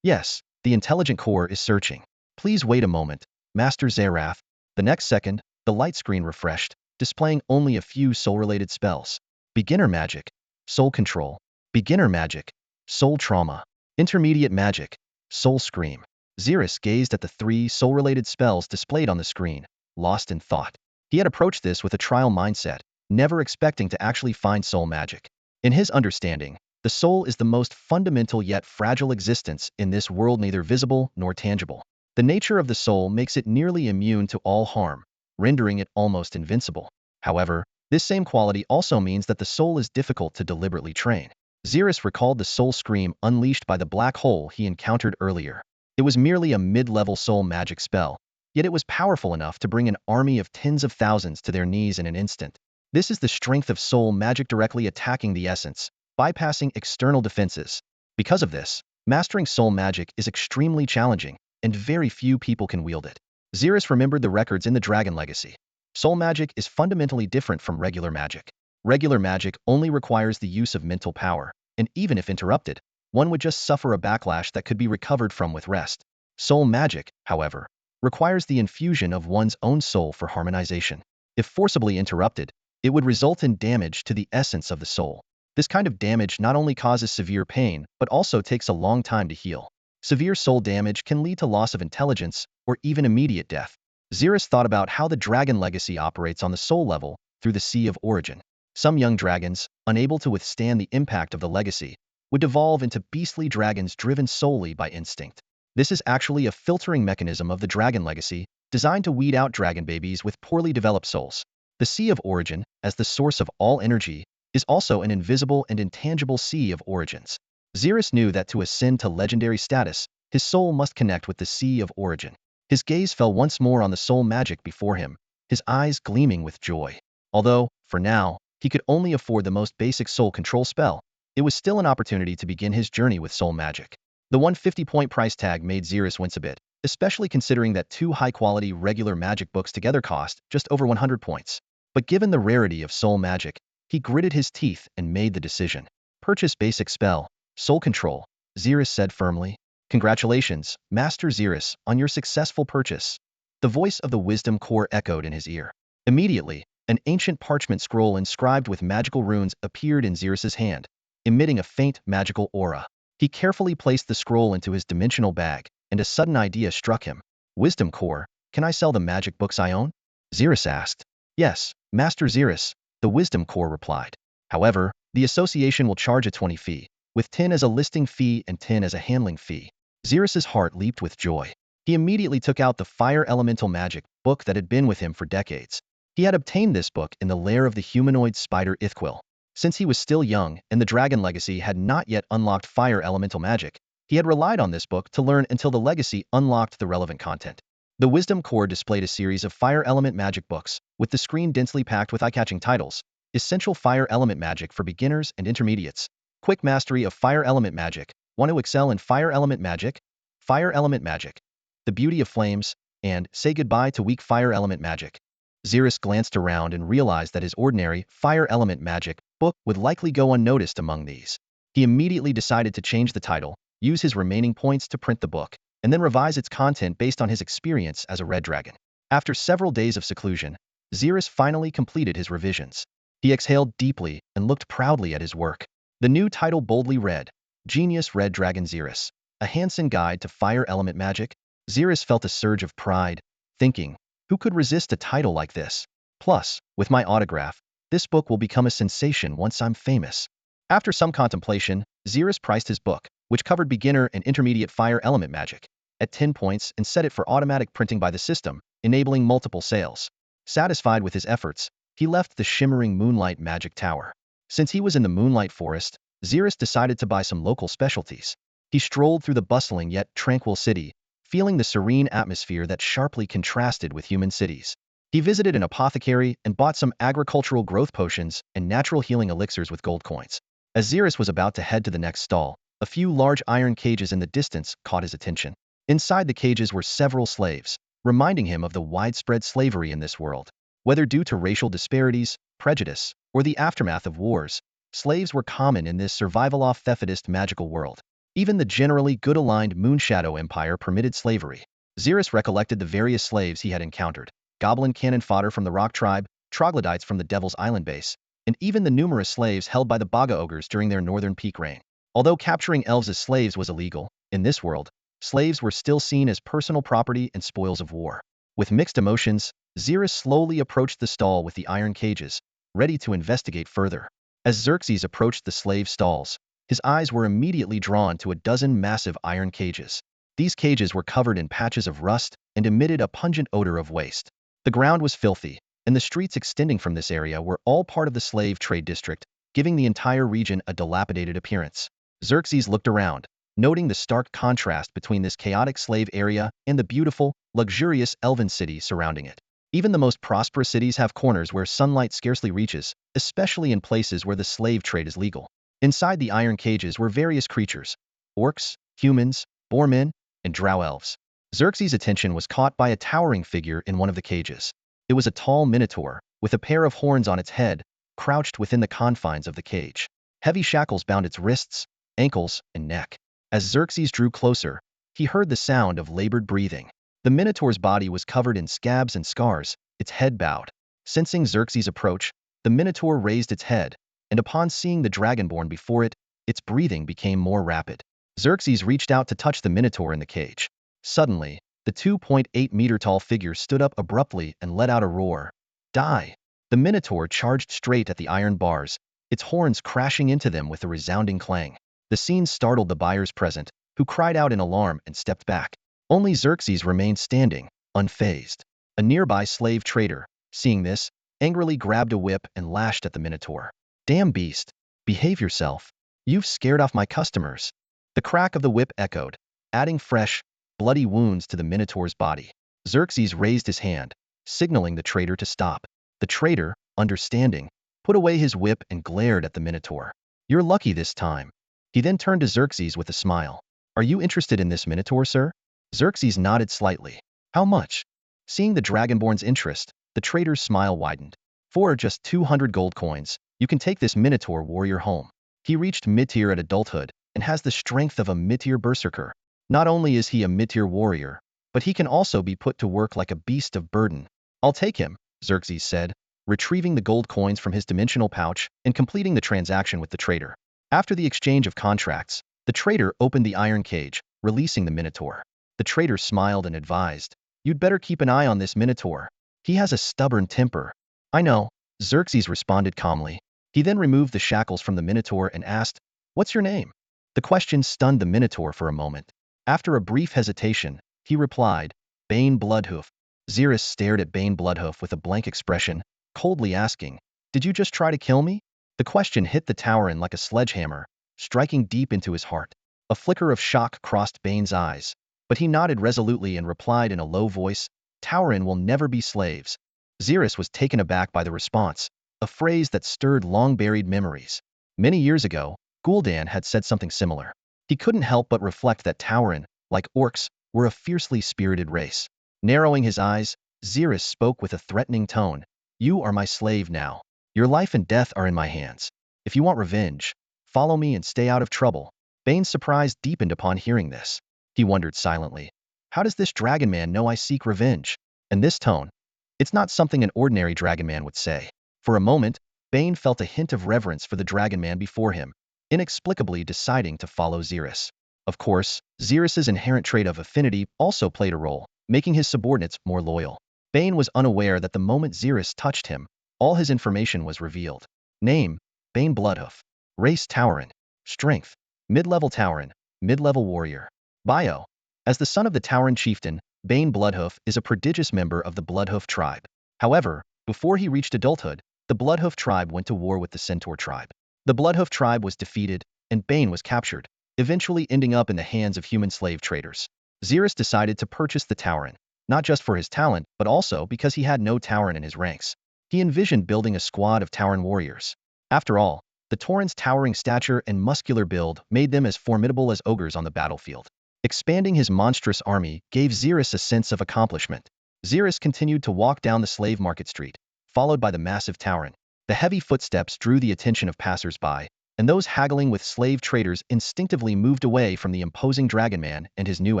"Yes, the intelligent core is searching. Please wait a moment, Master Zerith." The next second, the light screen refreshed, displaying only a few soul-related spells. Beginner magic, soul control. Beginner magic, soul trauma. Intermediate magic, soul scream. Zerith gazed at the three soul-related spells displayed on the screen, lost in thought. He had approached this with a trial mindset, never expecting to actually find soul magic. In his understanding, The soul is the most fundamental yet fragile existence in this world, neither visible nor tangible. The nature of the soul makes it nearly immune to all harm, rendering it almost invincible. However, this same quality also means that the soul is difficult to deliberately train. Zerith recalled the soul scream unleashed by the black hole he encountered earlier. It was merely a mid-level soul magic spell, yet it was powerful enough to bring an army of tens of thousands to their knees in an instant. This is the strength of soul magic, directly attacking the essence, bypassing external defenses. Because of this, mastering soul magic is extremely challenging, and very few people can wield it. Zerith remembered the records in the Dragon Legacy. Soul magic is fundamentally different from regular magic. Regular magic only requires the use of mental power, and even if interrupted, one would just suffer a backlash that could be recovered from with rest. Soul magic, however, requires the infusion of one's own soul for harmonization. If forcibly interrupted, it would result in damage to the essence of the soul. This kind of damage not only causes severe pain, but also takes a long time to heal. Severe soul damage can lead to loss of intelligence or even immediate death. Zerith thought about how the Dragon Legacy operates on the soul level through the Sea of Origin. Some young dragons, unable to withstand the impact of the legacy, would devolve into beastly dragons driven solely by instinct. This is actually a filtering mechanism of the Dragon Legacy, designed to weed out dragon babies with poorly developed souls. The Sea of Origin, as the source of all energy, is also an invisible and intangible sea of origins. Zerith knew that to ascend to legendary status, his soul must connect with the Sea of Origin. His gaze fell once more on the soul magic before him, his eyes gleaming with joy. Although, for now, he could only afford the most basic soul control spell, it was still an opportunity to begin his journey with soul magic. The 150-point price tag made Zerith wince a bit, especially considering that two high-quality regular magic books together cost just over 100 points. But given the rarity of soul magic, he gritted his teeth and made the decision. Purchase basic spell, soul control, Zerith said firmly. Congratulations, Master Zerith, on your successful purchase. The voice of the wisdom core echoed in his ear. Immediately, an ancient parchment scroll inscribed with magical runes appeared in Zerith's hand, emitting a faint magical aura. He carefully placed the scroll into his dimensional bag, and a sudden idea struck him. Wisdom core, can I sell the magic books I own? Zerith asked. Yes, Master Zerith, the wisdom core replied. However, the association will charge a 20 fee, with 10 as a listing fee and 10 as a handling fee. Zerith's heart leaped with joy. He immediately took out the Fire Elemental Magic book that had been with him for decades. He had obtained this book in the lair of the humanoid spider Ithquil. Since he was still young and the Dragon Legacy had not yet unlocked Fire Elemental Magic, he had relied on this book to learn until the Legacy unlocked the relevant content. The Wisdom Core displayed a series of Fire Element Magic books, with the screen densely packed with eye-catching titles: Essential Fire Element Magic for Beginners and Intermediates, Quick Mastery of Fire Element Magic, Want to Excel in Fire Element Magic, Fire Element Magic, The Beauty of Flames, and Say Goodbye to Weak Fire Element Magic. Zerith glanced around and realized that his ordinary Fire Element Magic book would likely go unnoticed among these. He immediately decided to change the title, use his remaining points to print the book, and then revise its content based on his experience as a red dragon. After several days of seclusion, Zerith finally completed his revisions. He exhaled deeply and looked proudly at his work. The new title boldly read, Genius Red Dragon Zerith, a Hansen Guide to Fire Element Magic. Zerith felt a surge of pride, thinking, who could resist a title like this? Plus, with my autograph, this book will become a sensation once I'm famous. After some contemplation, Zerith priced his book, which covered beginner and intermediate Fire Element Magic, at 10 points and set it for automatic printing by the system, enabling multiple sales. Satisfied with his efforts, he left the shimmering Moonlight Magic Tower. Since he was in the Moonlight Forest, Zerith decided to buy some local specialties. He strolled through the bustling yet tranquil city, feeling the serene atmosphere that sharply contrasted with human cities. He visited an apothecary and bought some agricultural growth potions and natural healing elixirs with gold coins. As Zerith was about to head to the next stall, a few large iron cages in the distance caught his attention. Inside the cages were several slaves, reminding him of the widespread slavery in this world. Whether due to racial disparities, prejudice, or the aftermath of wars, slaves were common in this survival-off-thefitist magical world. Even the generally good-aligned Moonshadow Empire permitted slavery. Zerith recollected the various slaves he had encountered: goblin cannon fodder from the Rock Tribe, troglodytes from the Devil's Island base, and even the numerous slaves held by the Baga Ogres during their northern peak reign. Although capturing elves as slaves was illegal, in this world, slaves were still seen as personal property and spoils of war. With mixed emotions, Zerith slowly approached the stall with the iron cages, ready to investigate further. As Xerxes approached the slave stalls, His eyes were immediately drawn to a dozen massive iron cages. These cages were covered in patches of rust and emitted a pungent odor of waste. The ground was filthy, and the streets extending from this area were all part of the slave trade district, giving the entire region a dilapidated appearance. Xerxes looked around, noting the stark contrast between this chaotic slave area and the beautiful, luxurious elven city surrounding it. Even the most prosperous cities have corners where sunlight scarcely reaches, especially in places where the slave trade is legal. Inside the iron cages were various creatures: orcs, humans, boarmen, and drow elves. Xerxes' attention was caught by a towering figure in one of the cages. It was a tall minotaur, with a pair of horns on its head, crouched within the confines of the cage. Heavy shackles bound its wrists, ankles, and neck. As Xerxes drew closer, he heard the sound of labored breathing. The minotaur's body was covered in scabs and scars, its head bowed. Sensing Xerxes' approach, the minotaur raised its head, and upon seeing the dragonborn before it, its breathing became more rapid. Xerxes reached out to touch the minotaur in the cage. Suddenly, the 2.8-meter-tall figure stood up abruptly and let out a roar. Die! The minotaur charged straight at the iron bars, its horns crashing into them with a resounding clang. The scene startled the buyers present, who cried out in alarm and stepped back. Only Xerxes remained standing, unfazed. A nearby slave trader, seeing this, angrily grabbed a whip and lashed at the minotaur. Damn beast! Behave yourself! You've scared off my customers! The crack of the whip echoed, adding fresh, bloody wounds to the minotaur's body. Xerxes raised his hand, signaling the trader to stop. The trader, understanding, put away his whip and glared at the minotaur. You're lucky this time. He then turned to Xerxes with a smile. Are you interested in this minotaur, sir? Xerxes nodded slightly. How much? Seeing the dragonborn's interest, the trader's smile widened. For just 200 gold coins, you can take this minotaur warrior home. He reached mid-tier at adulthood and has the strength of a mid-tier berserker. Not only is he a mid-tier warrior, but he can also be put to work like a beast of burden. I'll take him, Xerxes said, retrieving the gold coins from his dimensional pouch and completing the transaction with the trader. After the exchange of contracts, the trader opened the iron cage, releasing the minotaur. The trader smiled and advised, You'd better keep an eye on this minotaur. He has a stubborn temper. I know, Xerxes responded calmly. He then removed the shackles from the minotaur and asked, What's your name? The question stunned the minotaur for a moment. After a brief hesitation, he replied, Bane Bloodhoof. Zerith stared at Bane Bloodhoof with a blank expression, coldly asking, Did you just try to kill me? The question hit the Tauren like a sledgehammer, striking deep into his heart. A flicker of shock crossed Bane's eyes, but he nodded resolutely and replied in a low voice, Tauren will never be slaves. Zerith was taken aback by the response, a phrase that stirred long-buried memories. Many years ago, Gul'dan had said something similar. He couldn't help but reflect that Tauren, like orcs, were a fiercely spirited race. Narrowing his eyes, Zerith spoke with a threatening tone. You are my slave now. Your life and death are in my hands. If you want revenge, follow me and stay out of trouble. Bane's surprise deepened upon hearing this. He wondered silently, how does this dragon man know I seek revenge? And this tone, it's not something an ordinary dragon man would say. For a moment, Bane felt a hint of reverence for the dragon man before him, inexplicably deciding to follow Zerith. Of course, Zerith's inherent trait of affinity also played a role, making his subordinates more loyal. Bane was unaware that the moment Zerith touched him, all his information was revealed. Name, Bane Bloodhoof. Race Tauren. Strength, mid-level Tauren, mid-level warrior. Bio. As the son of the Tauren chieftain, Bane Bloodhoof is a prodigious member of the Bloodhoof tribe. However, before he reached adulthood, the Bloodhoof tribe went to war with the Centaur tribe. The Bloodhoof tribe was defeated, and Bane was captured, eventually ending up in the hands of human slave traders. Zerith decided to purchase the Tauren, not just for his talent, but also because he had no Tauren in his ranks. He envisioned building a squad of Tauren warriors. After all, the Tauren's towering stature and muscular build made them as formidable as ogres on the battlefield. Expanding his monstrous army gave Zerith a sense of accomplishment. Zerith continued to walk down the slave market street, followed by the massive Tauren. The heavy footsteps drew the attention of passers-by, and those haggling with slave traders instinctively moved away from the imposing dragon man and his new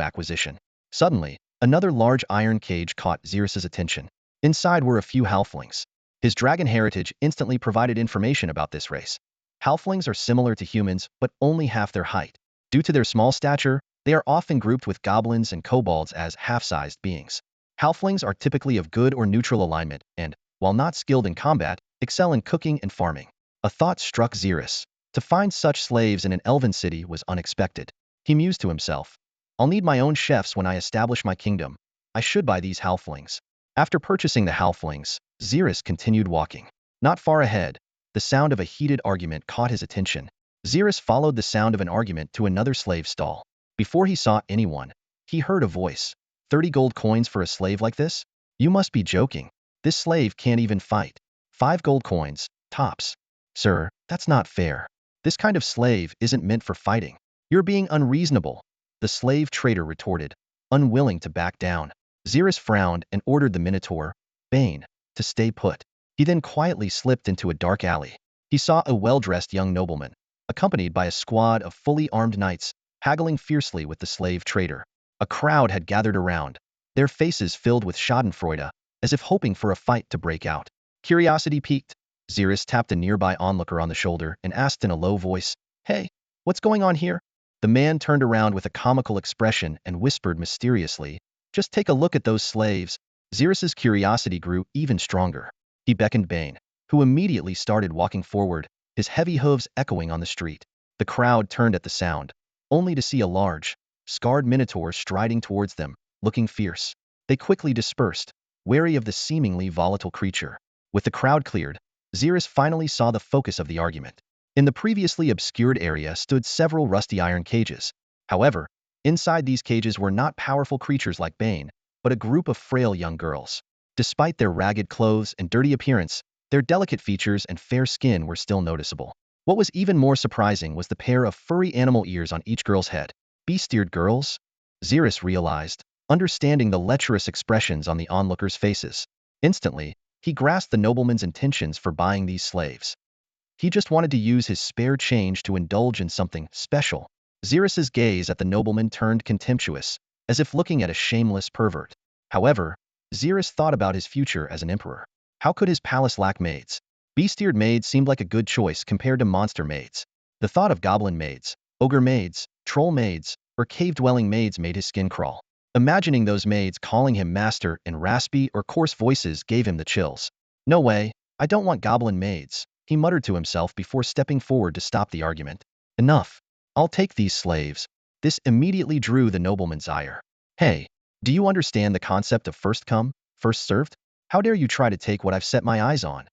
acquisition. Suddenly, another large iron cage caught Zerith's attention. Inside were a few halflings. His dragon heritage instantly provided information about this race. Halflings are similar to humans, but only half their height. Due to their small stature, they are often grouped with goblins and kobolds as half-sized beings. Halflings are typically of good or neutral alignment and, while not skilled in combat, excel in cooking and farming. A thought struck Zerith. To find such slaves in an elven city was unexpected. He mused to himself, I'll need my own chefs when I establish my kingdom. I should buy these halflings. After purchasing the halflings, Zerith continued walking. Not far ahead, the sound of a heated argument caught his attention. Zerith followed the sound of an argument to another slave stall. Before he saw anyone, he heard a voice. 30 gold coins for a slave like this? You must be joking. This slave can't even fight. 5 gold coins, tops. Sir, that's not fair. This kind of slave isn't meant for fighting. You're being unreasonable, the slave trader retorted, unwilling to back down. Zerith frowned and ordered the Minotaur, Bane, to stay put. He then quietly slipped into a dark alley. He saw a well-dressed young nobleman, accompanied by a squad of fully armed knights, haggling fiercely with the slave trader. A crowd had gathered around, their faces filled with schadenfreude, as if hoping for a fight to break out. Curiosity piqued. Zerith tapped a nearby onlooker on the shoulder and asked in a low voice, Hey, what's going on here? The man turned around with a comical expression and whispered mysteriously, Just take a look at those slaves. Zerith's curiosity grew even stronger. He beckoned Bane, who immediately started walking forward, his heavy hooves echoing on the street. The crowd turned at the sound, only to see a large, scarred minotaur striding towards them, looking fierce. They quickly dispersed, wary of the seemingly volatile creature. With the crowd cleared, Zerith finally saw the focus of the argument. In the previously obscured area stood several rusty iron cages. However, inside these cages were not powerful creatures like Bane, but a group of frail young girls. Despite their ragged clothes and dirty appearance, their delicate features and fair skin were still noticeable. What was even more surprising was the pair of furry animal ears on each girl's head. Beast-eared girls? Zerith realized, understanding the lecherous expressions on the onlookers' faces. Instantly, he grasped the nobleman's intentions for buying these slaves. He just wanted to use his spare change to indulge in something special. Zerith's gaze at the nobleman turned contemptuous, as if looking at a shameless pervert. However, Zerith thought about his future as an emperor. How could his palace lack maids? Beast-eared maids seemed like a good choice compared to monster maids. The thought of goblin maids, ogre maids, troll maids, or cave-dwelling maids made his skin crawl. Imagining those maids calling him master in raspy or coarse voices gave him the chills. No way, I don't want goblin maids, he muttered to himself before stepping forward to stop the argument. Enough. I'll take these slaves. This immediately drew the nobleman's ire. Hey, do you understand the concept of first come, first served? How dare you try to take what I've set my eyes on?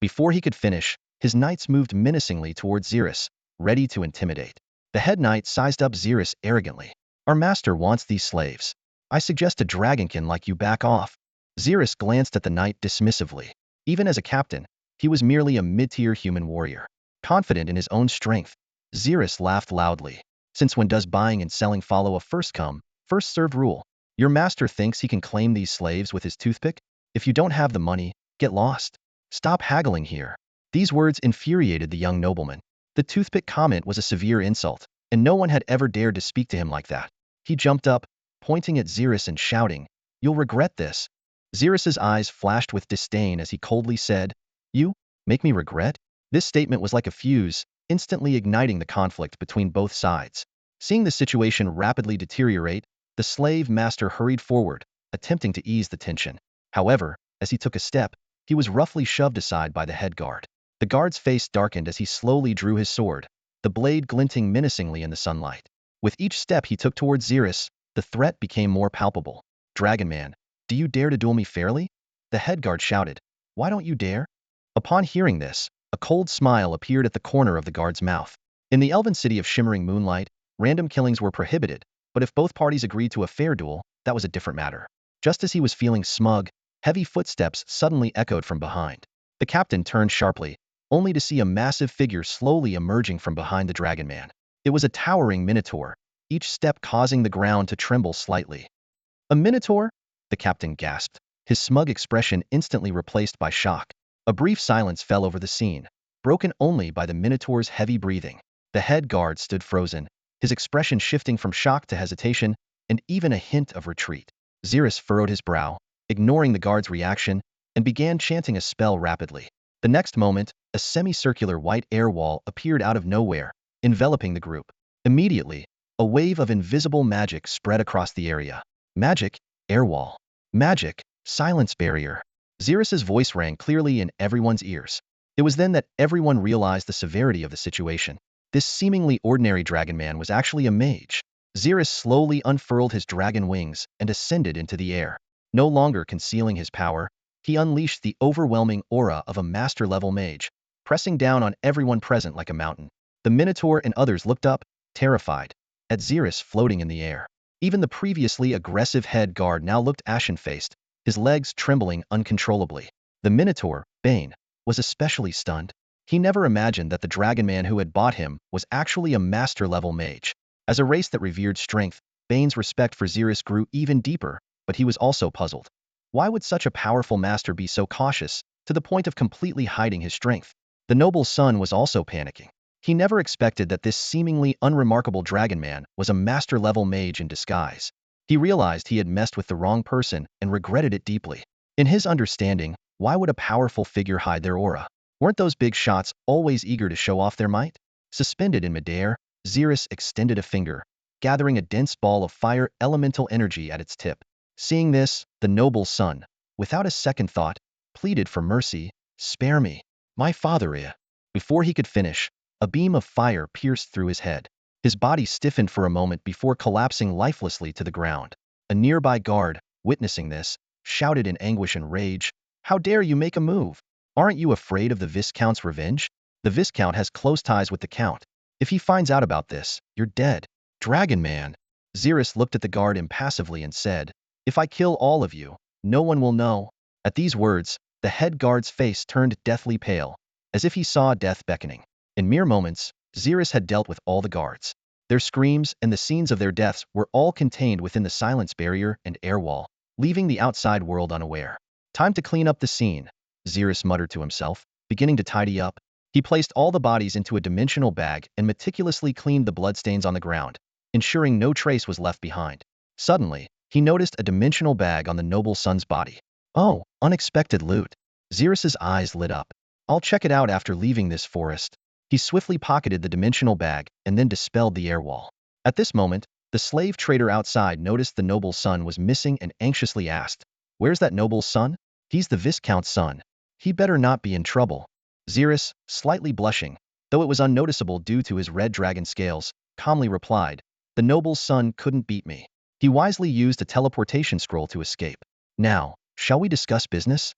Before he could finish, his knights moved menacingly towards Zerith, ready to intimidate. The head knight sized up Zerith arrogantly. Our master wants these slaves. I suggest a dragonkin like you back off. Zerith glanced at the knight dismissively. Even as a captain, he was merely a mid-tier human warrior. Confident in his own strength, Zerith laughed loudly. Since when does buying and selling follow a first-come, first-served rule? Your master thinks he can claim these slaves with his toothpick? If you don't have the money, get lost. Stop haggling here. These words infuriated the young nobleman. The toothpick comment was a severe insult, and no one had ever dared to speak to him like that. He jumped up, pointing at Zerith and shouting, You'll regret this. Zerith's eyes flashed with disdain as he coldly said, You? Make me regret? This statement was like a fuse, instantly igniting the conflict between both sides. Seeing the situation rapidly deteriorate, the slave master hurried forward, attempting to ease the tension. However, as he took a step, he was roughly shoved aside by the head guard. The guard's face darkened as he slowly drew his sword, the blade glinting menacingly in the sunlight. With each step he took towards Zerith, the threat became more palpable. Dragon Man, do you dare to duel me fairly? The head guard shouted. Why don't you dare? Upon hearing this, a cold smile appeared at the corner of the guard's mouth. In the elven city of shimmering moonlight, random killings were prohibited, but if both parties agreed to a fair duel, that was a different matter. Just as he was feeling smug, heavy footsteps suddenly echoed from behind. The captain turned sharply, only to see a massive figure slowly emerging from behind the dragon man. It was a towering minotaur, each step causing the ground to tremble slightly. A minotaur? The captain gasped, his smug expression instantly replaced by shock. A brief silence fell over the scene, broken only by the minotaur's heavy breathing. The head guard stood frozen, his expression shifting from shock to hesitation and even a hint of retreat. Zerith furrowed his brow, ignoring the guard's reaction, and began chanting a spell rapidly. The next moment, a semicircular white air wall appeared out of nowhere, enveloping the group. Immediately, a wave of invisible magic spread across the area. Magic, air wall. Magic, silence barrier. Zerith's voice rang clearly in everyone's ears. It was then that everyone realized the severity of the situation. This seemingly ordinary dragon man was actually a mage. Zerith slowly unfurled his dragon wings and ascended into the air. No longer concealing his power, he unleashed the overwhelming aura of a master-level mage, pressing down on everyone present like a mountain. The Minotaur and others looked up, terrified, at Zerith floating in the air. Even the previously aggressive head guard now looked ashen-faced, his legs trembling uncontrollably. The Minotaur, Bane, was especially stunned. He never imagined that the dragon man who had bought him was actually a master-level mage. As a race that revered strength, Bane's respect for Zerith grew even deeper, but he was also puzzled. Why would such a powerful master be so cautious, to the point of completely hiding his strength? The noble's son was also panicking. He never expected that this seemingly unremarkable dragon man was a master-level mage in disguise. He realized he had messed with the wrong person and regretted it deeply. In his understanding, why would a powerful figure hide their aura? Weren't those big shots always eager to show off their might? Suspended in midair, Zerith extended a finger, gathering a dense ball of fire elemental energy at its tip. Seeing this, the noble's son, without a second thought, pleaded for mercy. "Spare me, my father." Before he could finish, a beam of fire pierced through his head. His body stiffened for a moment before collapsing lifelessly to the ground. A nearby guard, witnessing this, shouted in anguish and rage, "How dare you make a move? Aren't you afraid of the Viscount's revenge? The Viscount has close ties with the Count. If he finds out about this, you're dead." "Dragon man." Zerith looked at the guard impassively and said, "If I kill all of you, no one will know." At these words, the head guard's face turned deathly pale, as if he saw death beckoning. In mere moments, Zerith had dealt with all the guards. Their screams and the scenes of their deaths were all contained within the silence barrier and air wall, leaving the outside world unaware. "Time to clean up the scene," Zerith muttered to himself, beginning to tidy up. He placed all the bodies into a dimensional bag and meticulously cleaned the bloodstains on the ground, ensuring no trace was left behind. Suddenly, he noticed a dimensional bag on the noble's son's body. "Oh, unexpected loot." Zerith's eyes lit up. "I'll check it out after leaving this forest." He swiftly pocketed the dimensional bag and then dispelled the air wall. At this moment, the slave trader outside noticed the noble's son was missing and anxiously asked, "Where's that noble's son?" "He's the Viscount's son. He better not be in trouble." Zerith, slightly blushing, though it was unnoticeable due to his red dragon scales, calmly replied, "The noble's son couldn't beat me." He wisely used a teleportation scroll to escape. Now, shall we discuss business?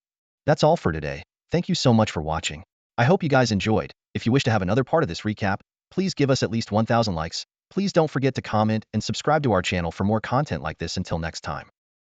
That's all for today. Thank you so much for watching. I hope you guys enjoyed. If you wish to have another part of this recap, please give us at least 1,000 likes. Please don't forget to comment and subscribe to our channel for more content like this. Until next time.